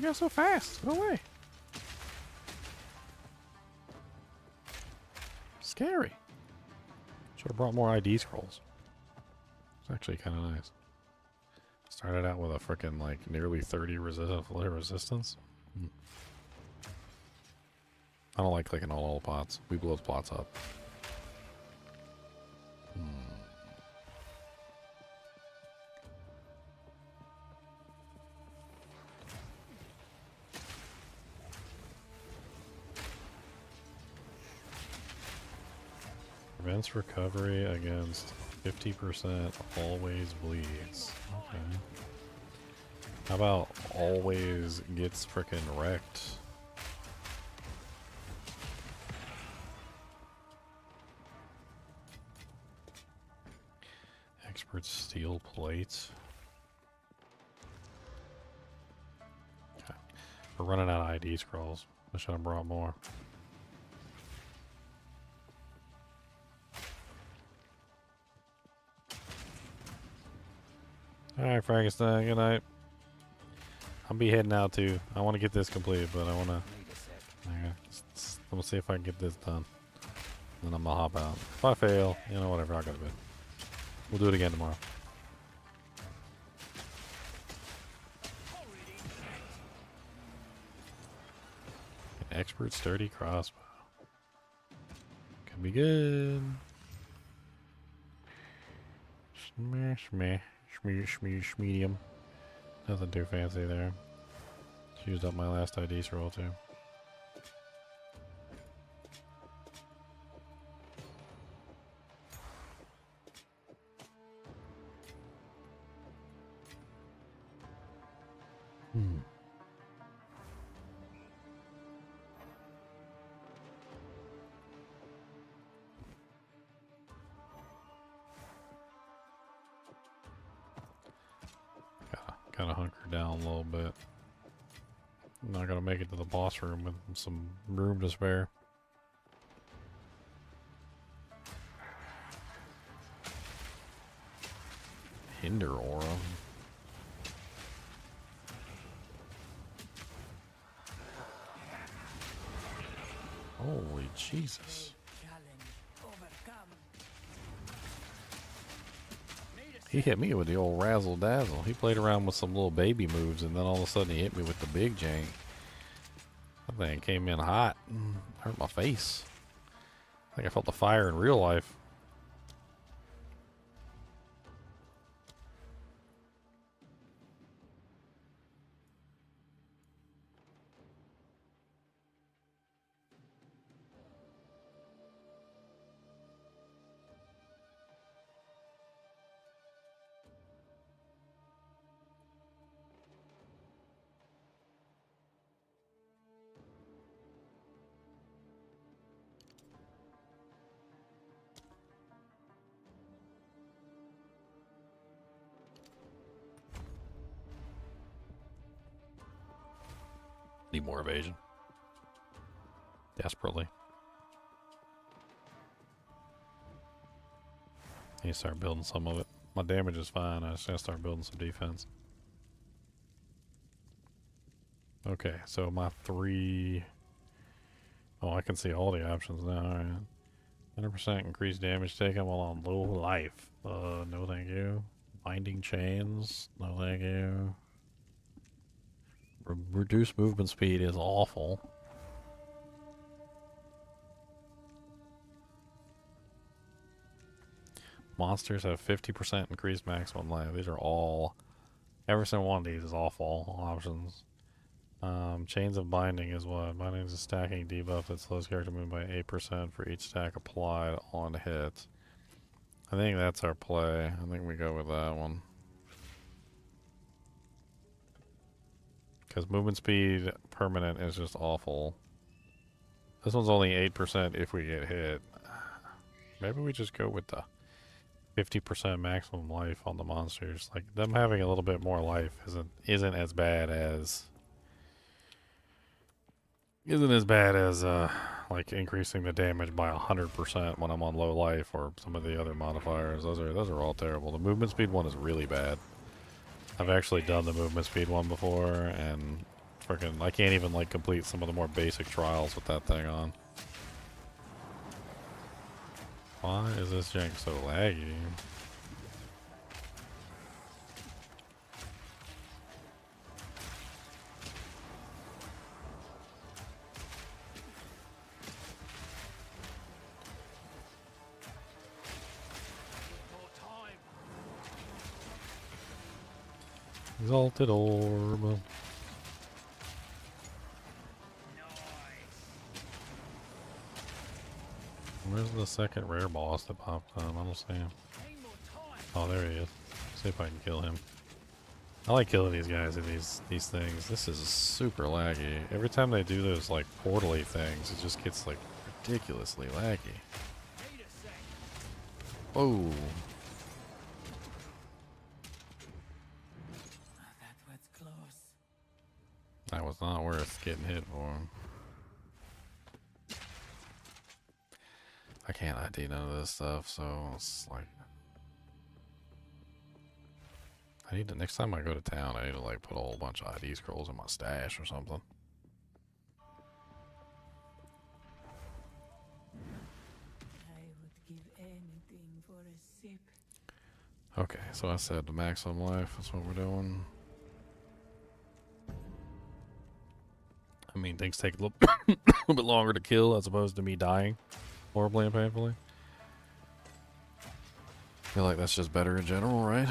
you go so fast? Go away. Scary. Should have brought more ID scrolls. It's actually kind of nice. Started out with a freaking like nearly 30 resistance. I don't like clicking all the pots. We blow the plots up. Prevents recovery against 50% always bleeds. Okay. How about always gets frickin' wrecked? Expert steel plates. Okay. We're running out of ID scrolls. I should have brought more. Alright, Frankenstein, good night. I'll be heading out too. I want to get this completed, but I want to... Okay, let me see if I can get this done. Then I'm going to hop out. If I fail, you know, whatever, I'll go to bed. We'll do it again tomorrow. An expert sturdy crossbow. Could be good. Smash me. Medium. Nothing too fancy there. Used up my last ID scroll too. Gotta hunker down a little bit. I'm not gonna make it to the boss room with some room to spare. Hinder aura. Holy Jesus. He hit me with the old razzle dazzle. He played around with some little baby moves and then all of a sudden he hit me with the big jank. That thing came in hot and hurt my face. I think I felt the fire in real life. Need more evasion. Desperately. Need to start building some of it. My damage is fine. I just gotta start building some defense. Okay, so my 3... Oh, I can see all the options now. Alright. 100% increased damage taken while on low life. No thank you. Binding chains. No thank you. Reduced movement speed is awful. Monsters have 50% increased maximum life. These are all... Every single one of these is awful options. Chains of Binding is what? Binding is a stacking debuff that slows character movement by 8% for each stack applied on hit. I think that's our play. I think we go with that one. Because movement speed permanent is just awful. This one's only 8% if we get hit. Maybe we just go with the 50% maximum life on the monsters. Like, them having a little bit more life isn't as bad as... like increasing the damage by 100% when I'm on low life or some of the other modifiers. Those are all terrible. The movement speed one is really bad. I've actually done the movement speed one before, and freaking. I can't even like complete some of the more basic trials with that thing on. Why is this jank so laggy? Exalted Orb. Where's the second rare boss that popped up? I don't see him. Oh, there he is. See if I can kill him. I like killing these guys in these things. This is super laggy. Every time they do those like portal-y things, it just gets like ridiculously laggy. Oh. That was not worth getting hit for. I can't ID none of this stuff, so it's like I need to, next time I go to town, I need to like put a whole bunch of ID scrolls in my stash or something. I would give anything for a sip. Okay, so I said the maximum life, that's what we're doing. I mean, things take a little, little bit longer to kill as opposed to me dying horribly and painfully. I feel like that's just better in general, right?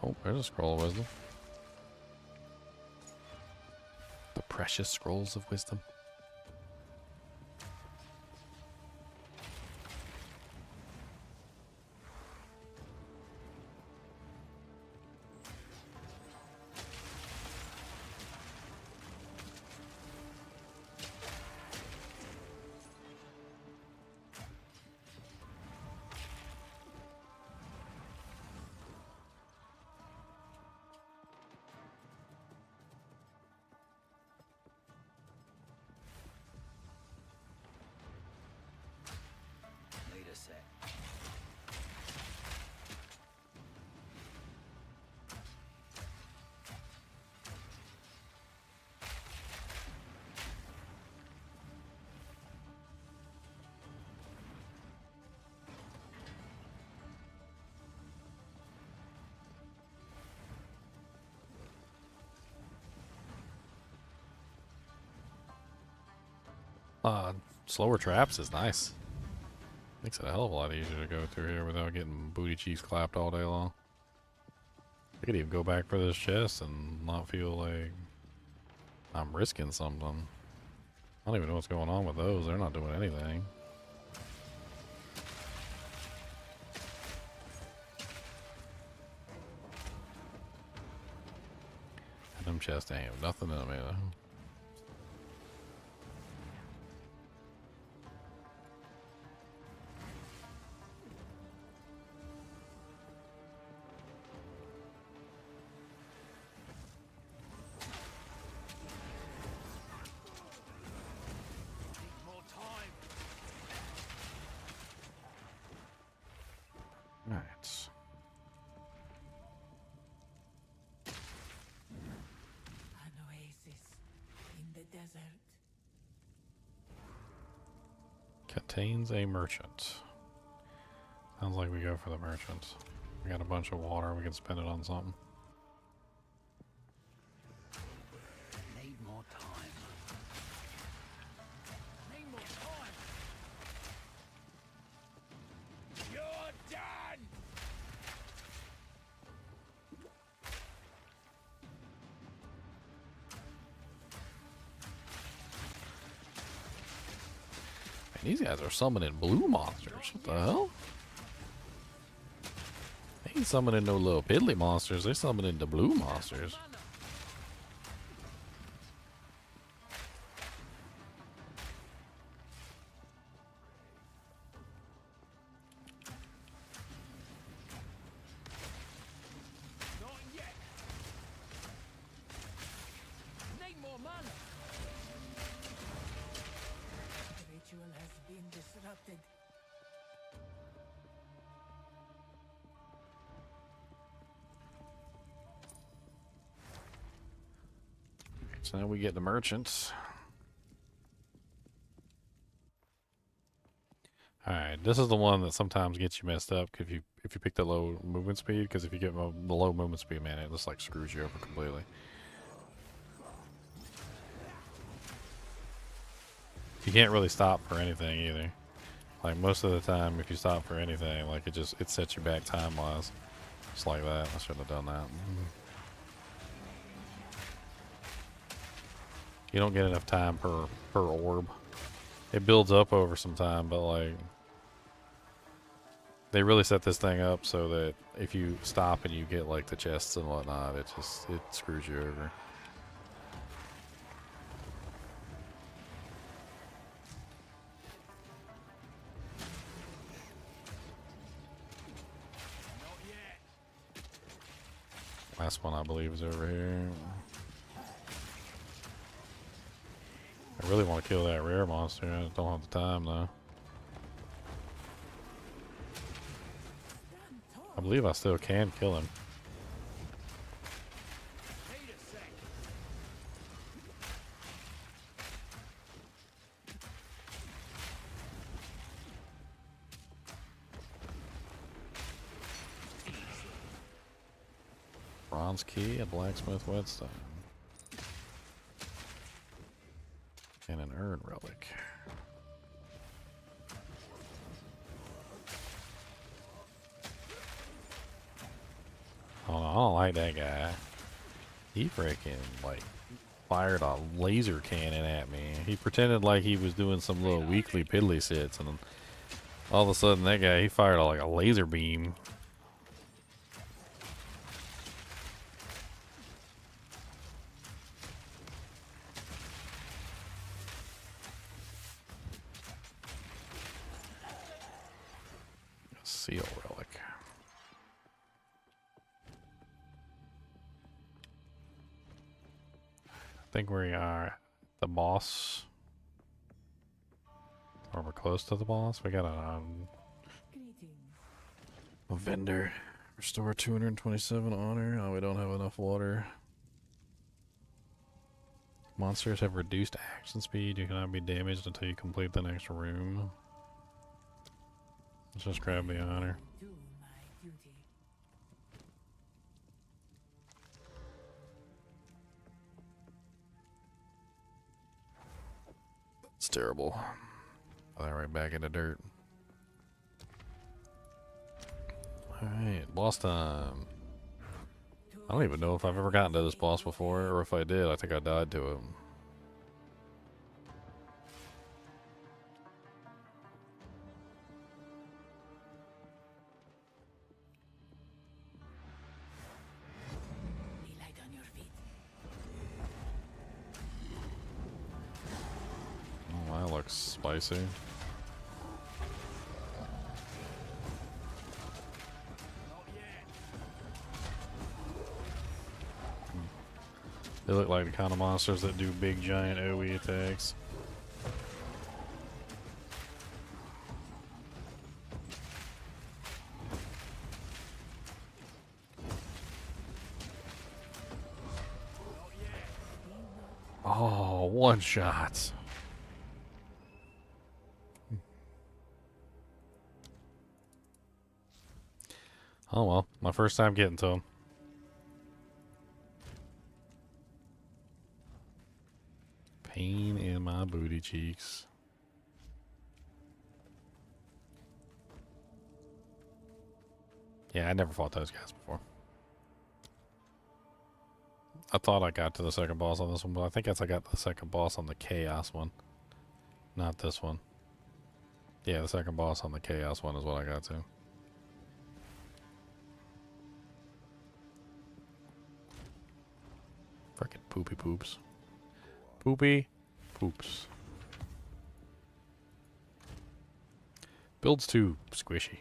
Oh, there's a scroll of wisdom. The precious scrolls of wisdom. Slower traps is nice. Makes it a hell of a lot easier to go through here without getting booty cheeks clapped all day long. I could even go back for this chest and not feel like I'm risking something. I don't even know what's going on with those. They're not doing anything. And them chests ain't have nothing in them either. Right. An oasis in the desert. Contains a merchant. Sounds like we go for the merchant. We got a bunch of water. We can spend it on something. Need more time. Need more time. You're done. Man, these guys are summoning blue monsters. What the hell? ain't summoning no little piddly monsters. They summoning the blue monsters. Not yet. Need more mana. The ritual has been disrupted. So now we get the merchants. Alright, this is the one that sometimes gets you messed up if you pick the low movement speed, because if you get the low movement speed, man, it just like screws you over completely. You can't really stop for anything either. Like most of the time, if you stop for anything, like it sets you back time wise. Just like that. I shouldn't have done that. You don't get enough time per orb. It builds up over some time, but like they really set this thing up so that if you stop and you get like the chests and whatnot, it screws you over. Last one I believe is over here. I really want to kill that rare monster. I don't have the time though. I believe I still can kill him. Bronze key, a blacksmith whetstone, and an urn relic. Oh, I don't like that guy. He freaking like fired a laser cannon at me. He pretended like he was doing some little weekly piddly sits, and all of a sudden that guy, he fired like a laser beam. Seal relic. I think we are the boss. Or we're close to the boss. We got a vendor. Restore 227 honor. Oh, we don't have enough water. Monsters have reduced action speed. You cannot be damaged until you complete the next room. Let's just grab the honor. It's terrible. All right, back in the dirt. Alright, boss time. I don't even know if I've ever gotten to this boss before, or if I did, I think I died to him. Oh, that looks spicy. They look like the kind of monsters that do big giant AoE attacks. Oh, one shot. Oh well, my first time getting to him. Pain in my booty cheeks. Yeah, I never fought those guys before. I thought I got to the second boss on this one, but I think I got the second boss on the Chaos one. Not this one. Yeah, the second boss on the Chaos one is what I got to. poopy poops. Poopy poops. Build's too squishy.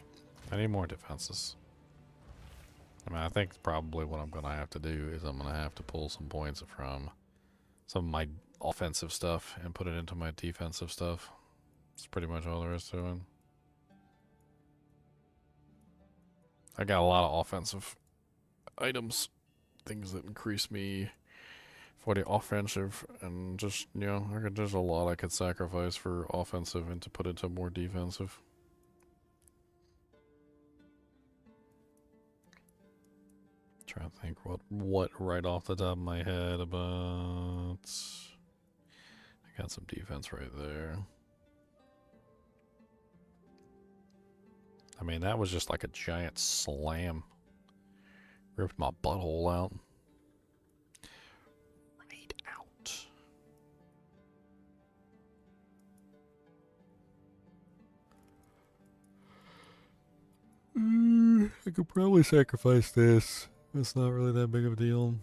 I need more defenses. I mean, I think probably what I'm going to have to do is I'm going to have to pull some points from some of my offensive stuff and put it into my defensive stuff. That's pretty much all there is to it. I got a lot of offensive items, things that increase me for the offensive, and just, you know, there's a lot I could sacrifice for offensive and to put into more defensive. Trying to think what right off the top of my head about. I got some defense right there. I mean, that was just like a giant slam. Ripped my butthole out. Right out. I could probably sacrifice this. It's not really that big of a deal.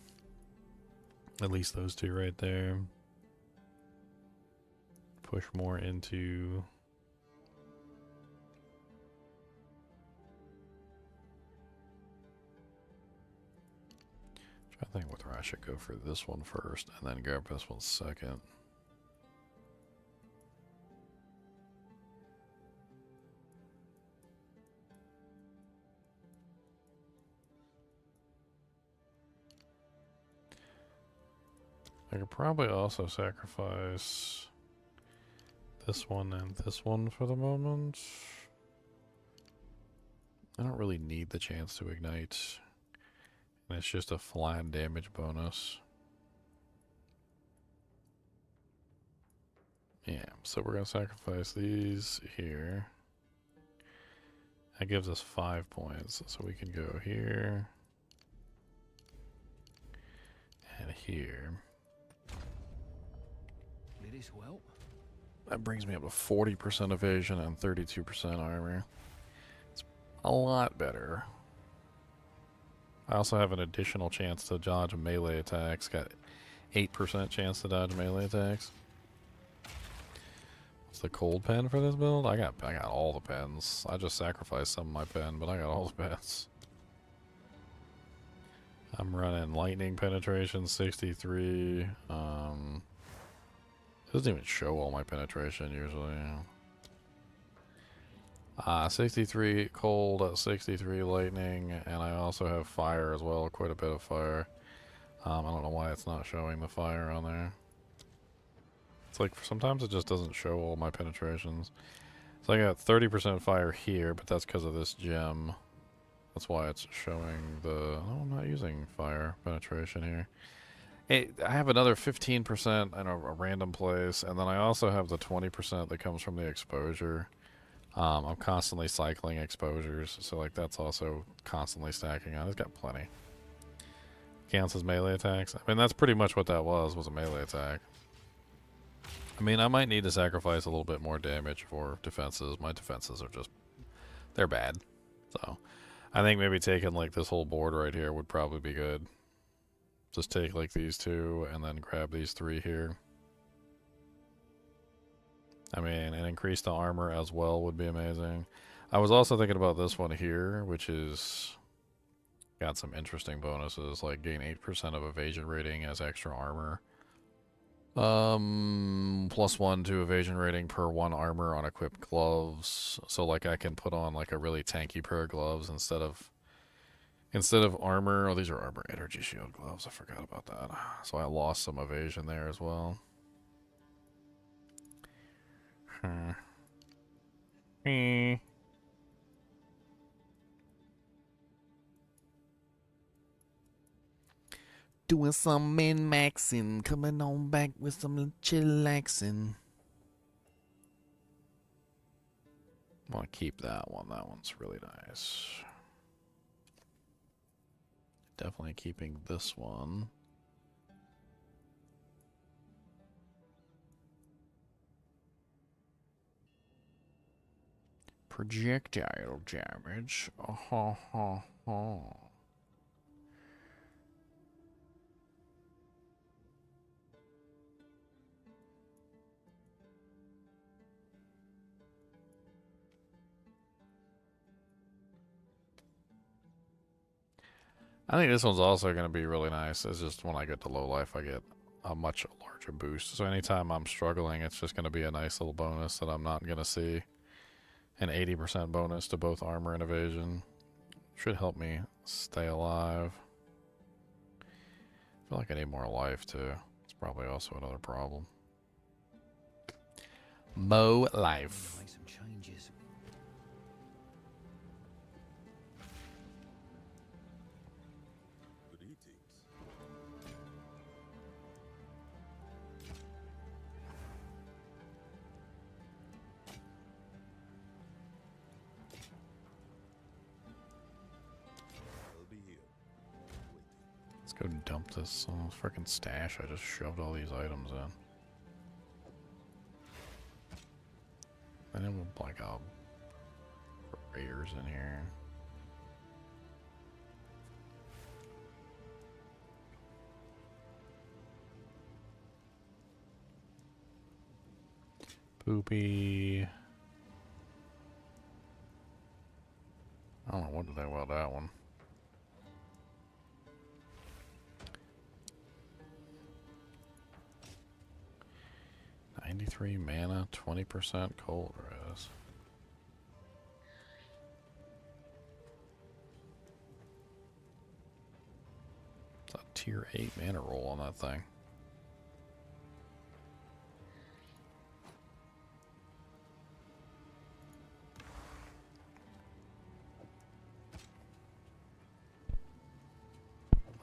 At least those two right there. Push more into... I think whether I should go for this one first and then grab this one second. I could probably also sacrifice this one and this one for the moment. I don't really need the chance to ignite. And it's just a flat damage bonus. Yeah, so we're going to sacrifice these here. That gives us 5 points, so we can go here and here. That brings me up to 40% evasion and 32% armor. It's a lot better. I also have an additional chance to dodge melee attacks. Got 8% chance to dodge melee attacks. What's the cold pen for this build? I got all the pens. I just sacrificed some of my pen, but I got all the pens. I'm running lightning penetration 63. It doesn't even show all my penetration usually. 63 cold, 63 lightning, and I also have fire as well, quite a bit of fire. I don't know why it's not showing the fire on there. It's like sometimes it just doesn't show all my penetrations. So I got 30% fire here, but that's because of this gem. That's why it's showing the... Oh, I'm not using fire penetration here. Hey, I have another 15% in a random place, and then I also have the 20% that comes from the exposure. I'm constantly cycling exposures, so like that's also constantly stacking on. It's got plenty. Counts as melee attacks. I mean, that's pretty much what that was a melee attack. I mean, I might need to sacrifice a little bit more damage for defenses. My defenses are just... they're bad. So, I think maybe taking like this whole board right here would probably be good. Just take like these two and then grab these three here. I mean, and increase the armor as well would be amazing. I was also thinking about this one here, which is got some interesting bonuses, like gain 8% of evasion rating as extra armor. +1 to evasion rating per 1 armor on equipped gloves. So like I can put on like a really tanky pair of gloves instead of armor. Oh, these are armor energy shield gloves. I forgot about that. So I lost some evasion there as well. Doing some min-maxing, coming on back with some chillaxing. I want to keep that one. That one's really nice. Definitely keeping this one. Projectile damage. I think this one's also going to be really nice. It's just when I get to low life, I get a much larger boost. So anytime I'm struggling, it's just going to be a nice little bonus that I'm not going to see. An 80% bonus to both armor and evasion. Should help me stay alive. I feel like I need more life too. It's probably also another problem. Mo life. Make some changes. Let's go dump this freaking stash. I just shoved all these items in. And then we'll like raiders in here. Poopy. I don't know what to think about that one. $93 mana, 20% cold res. It's a tier 8 mana roll on that thing.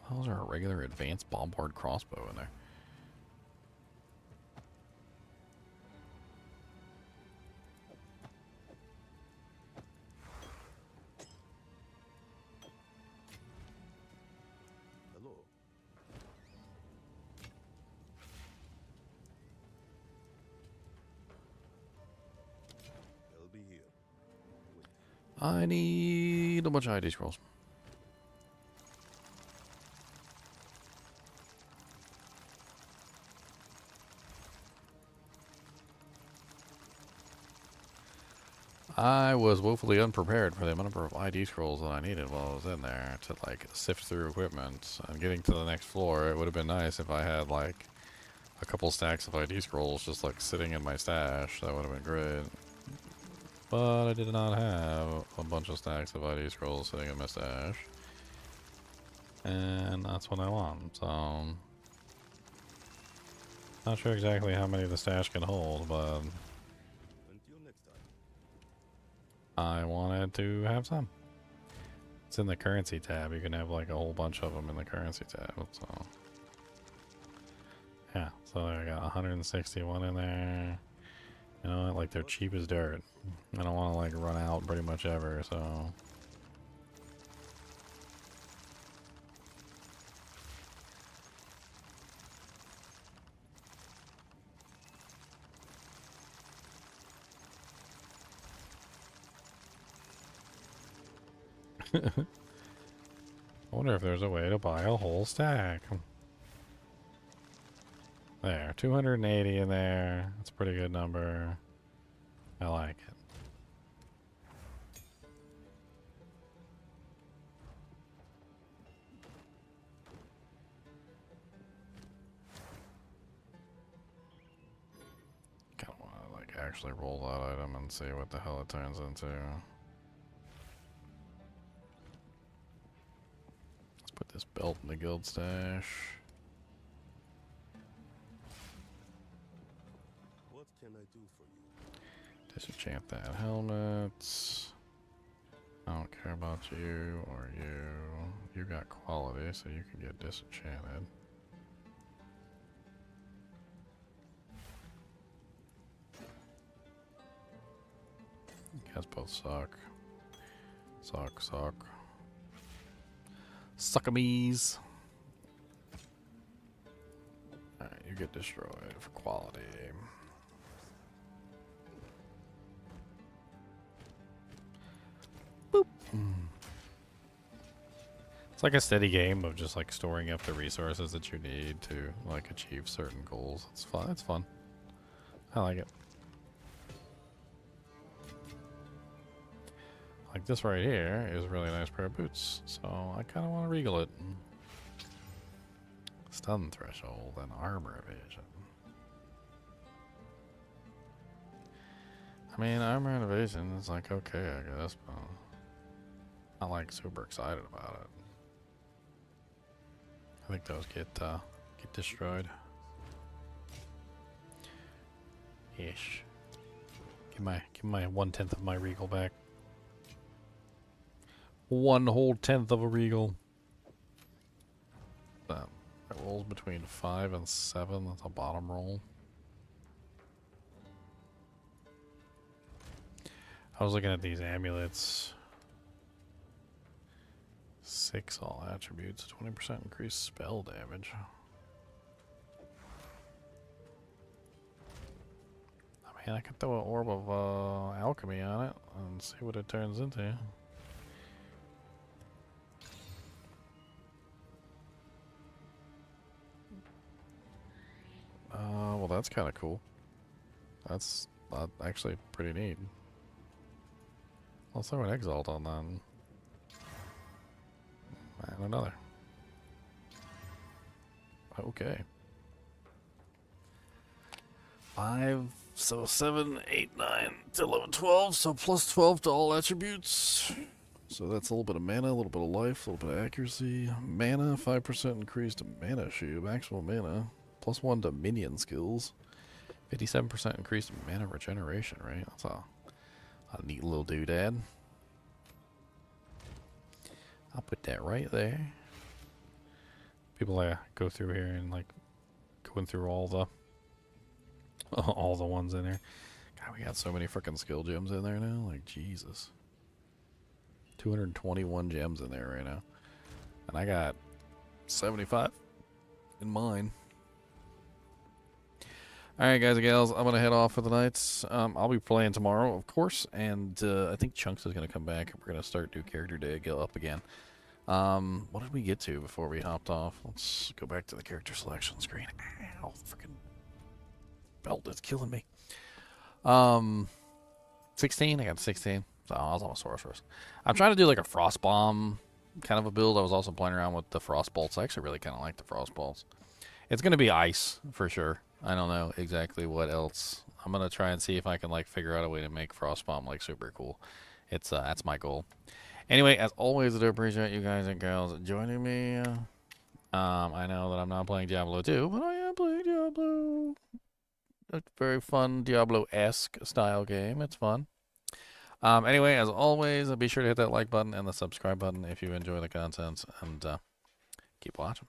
How's our regular advanced bombard crossbow in there? I need a bunch of ID scrolls. I was woefully unprepared for the number of ID scrolls that I needed while I was in there to like sift through equipment and getting to the next floor. It would have been nice if I had like a couple stacks of ID scrolls just like sitting in my stash. That would have been great. But I did not have a bunch of stacks of ID scrolls sitting in my stash. And that's what I want, so... Not sure exactly how many the stash can hold, but... I wanted to have some. It's in the currency tab. You can have like a whole bunch of them in the currency tab, so... Yeah, so I got 161 in there. You know what, like they're cheap as dirt. I don't want to like run out pretty much ever, so... I wonder if there's a way to buy a whole stack. There, 280 in there. That's a pretty good number. I like it. Kind of want to like actually roll that item and see what the hell it turns into. Let's put this belt in the guild stash. What can I do for you? Disenchant that helmet. I don't care about you or you. You got quality, so you can get disenchanted. You guys both suck. Suck. Suckamees. Alright, you get destroyed for quality. Boop. It's like a steady game of just like storing up the resources that you need to like achieve certain goals. It's fun. It's fun. I like it. Like this right here is a really nice pair of boots, so I kind of want to regal it. Stun threshold and armor evasion. I mean, armor and evasion is like okay, I guess, but I'm not like super excited about it. I think those get destroyed. Ish. Give my 1/10 of my regal back. 1 whole 10th of a regal. That rolls between 5 and 7. That's a bottom roll. I was looking at these amulets. 6 all attributes, 20% increased spell damage. I mean, I could throw an orb of alchemy on it and see what it turns into. Well, that's kind of cool. That's actually pretty neat. Let's throw an Exile on that. And another. Okay. 5, so 7, 8, 9, 11, 12, so plus 12 to all attributes. So that's a little bit of mana, a little bit of life, a little bit of accuracy. Mana, 5% increase to mana shield, maximum mana. Plus 1 to minion skills. 57% increase to mana regeneration, right? That's a neat little doodad. I'll put that right there. People go through here and like going through all the ones in there. God, we got so many freaking skill gems in there now. Like Jesus, 221 gems in there right now, and I got 75 in mine. Alright guys and gals, I'm going to head off for the night. I'll be playing tomorrow, of course, and I think Chunks is going to come back. We're going to start new character day, go up again. What did we get to before we hopped off? Let's go back to the character selection screen. Ow, freaking belt is killing me. 16, I got 16. So I was on a sorceress. I'm trying to do like a frost bomb kind of a build. I was also playing around with the frost bolts. I actually really kind of like the frost bolts. It's going to be ice for sure. I don't know exactly what else. I'm going to try and see if I can like figure out a way to make Frostbomb like super cool. It's that's my goal. Anyway, as always, I do appreciate you guys and girls joining me. I know that I'm not playing Diablo 2, but I am playing Diablo. A very fun Diablo-esque style game. It's fun. Anyway, as always, be sure to hit that like button and the subscribe button if you enjoy the content, and keep watching.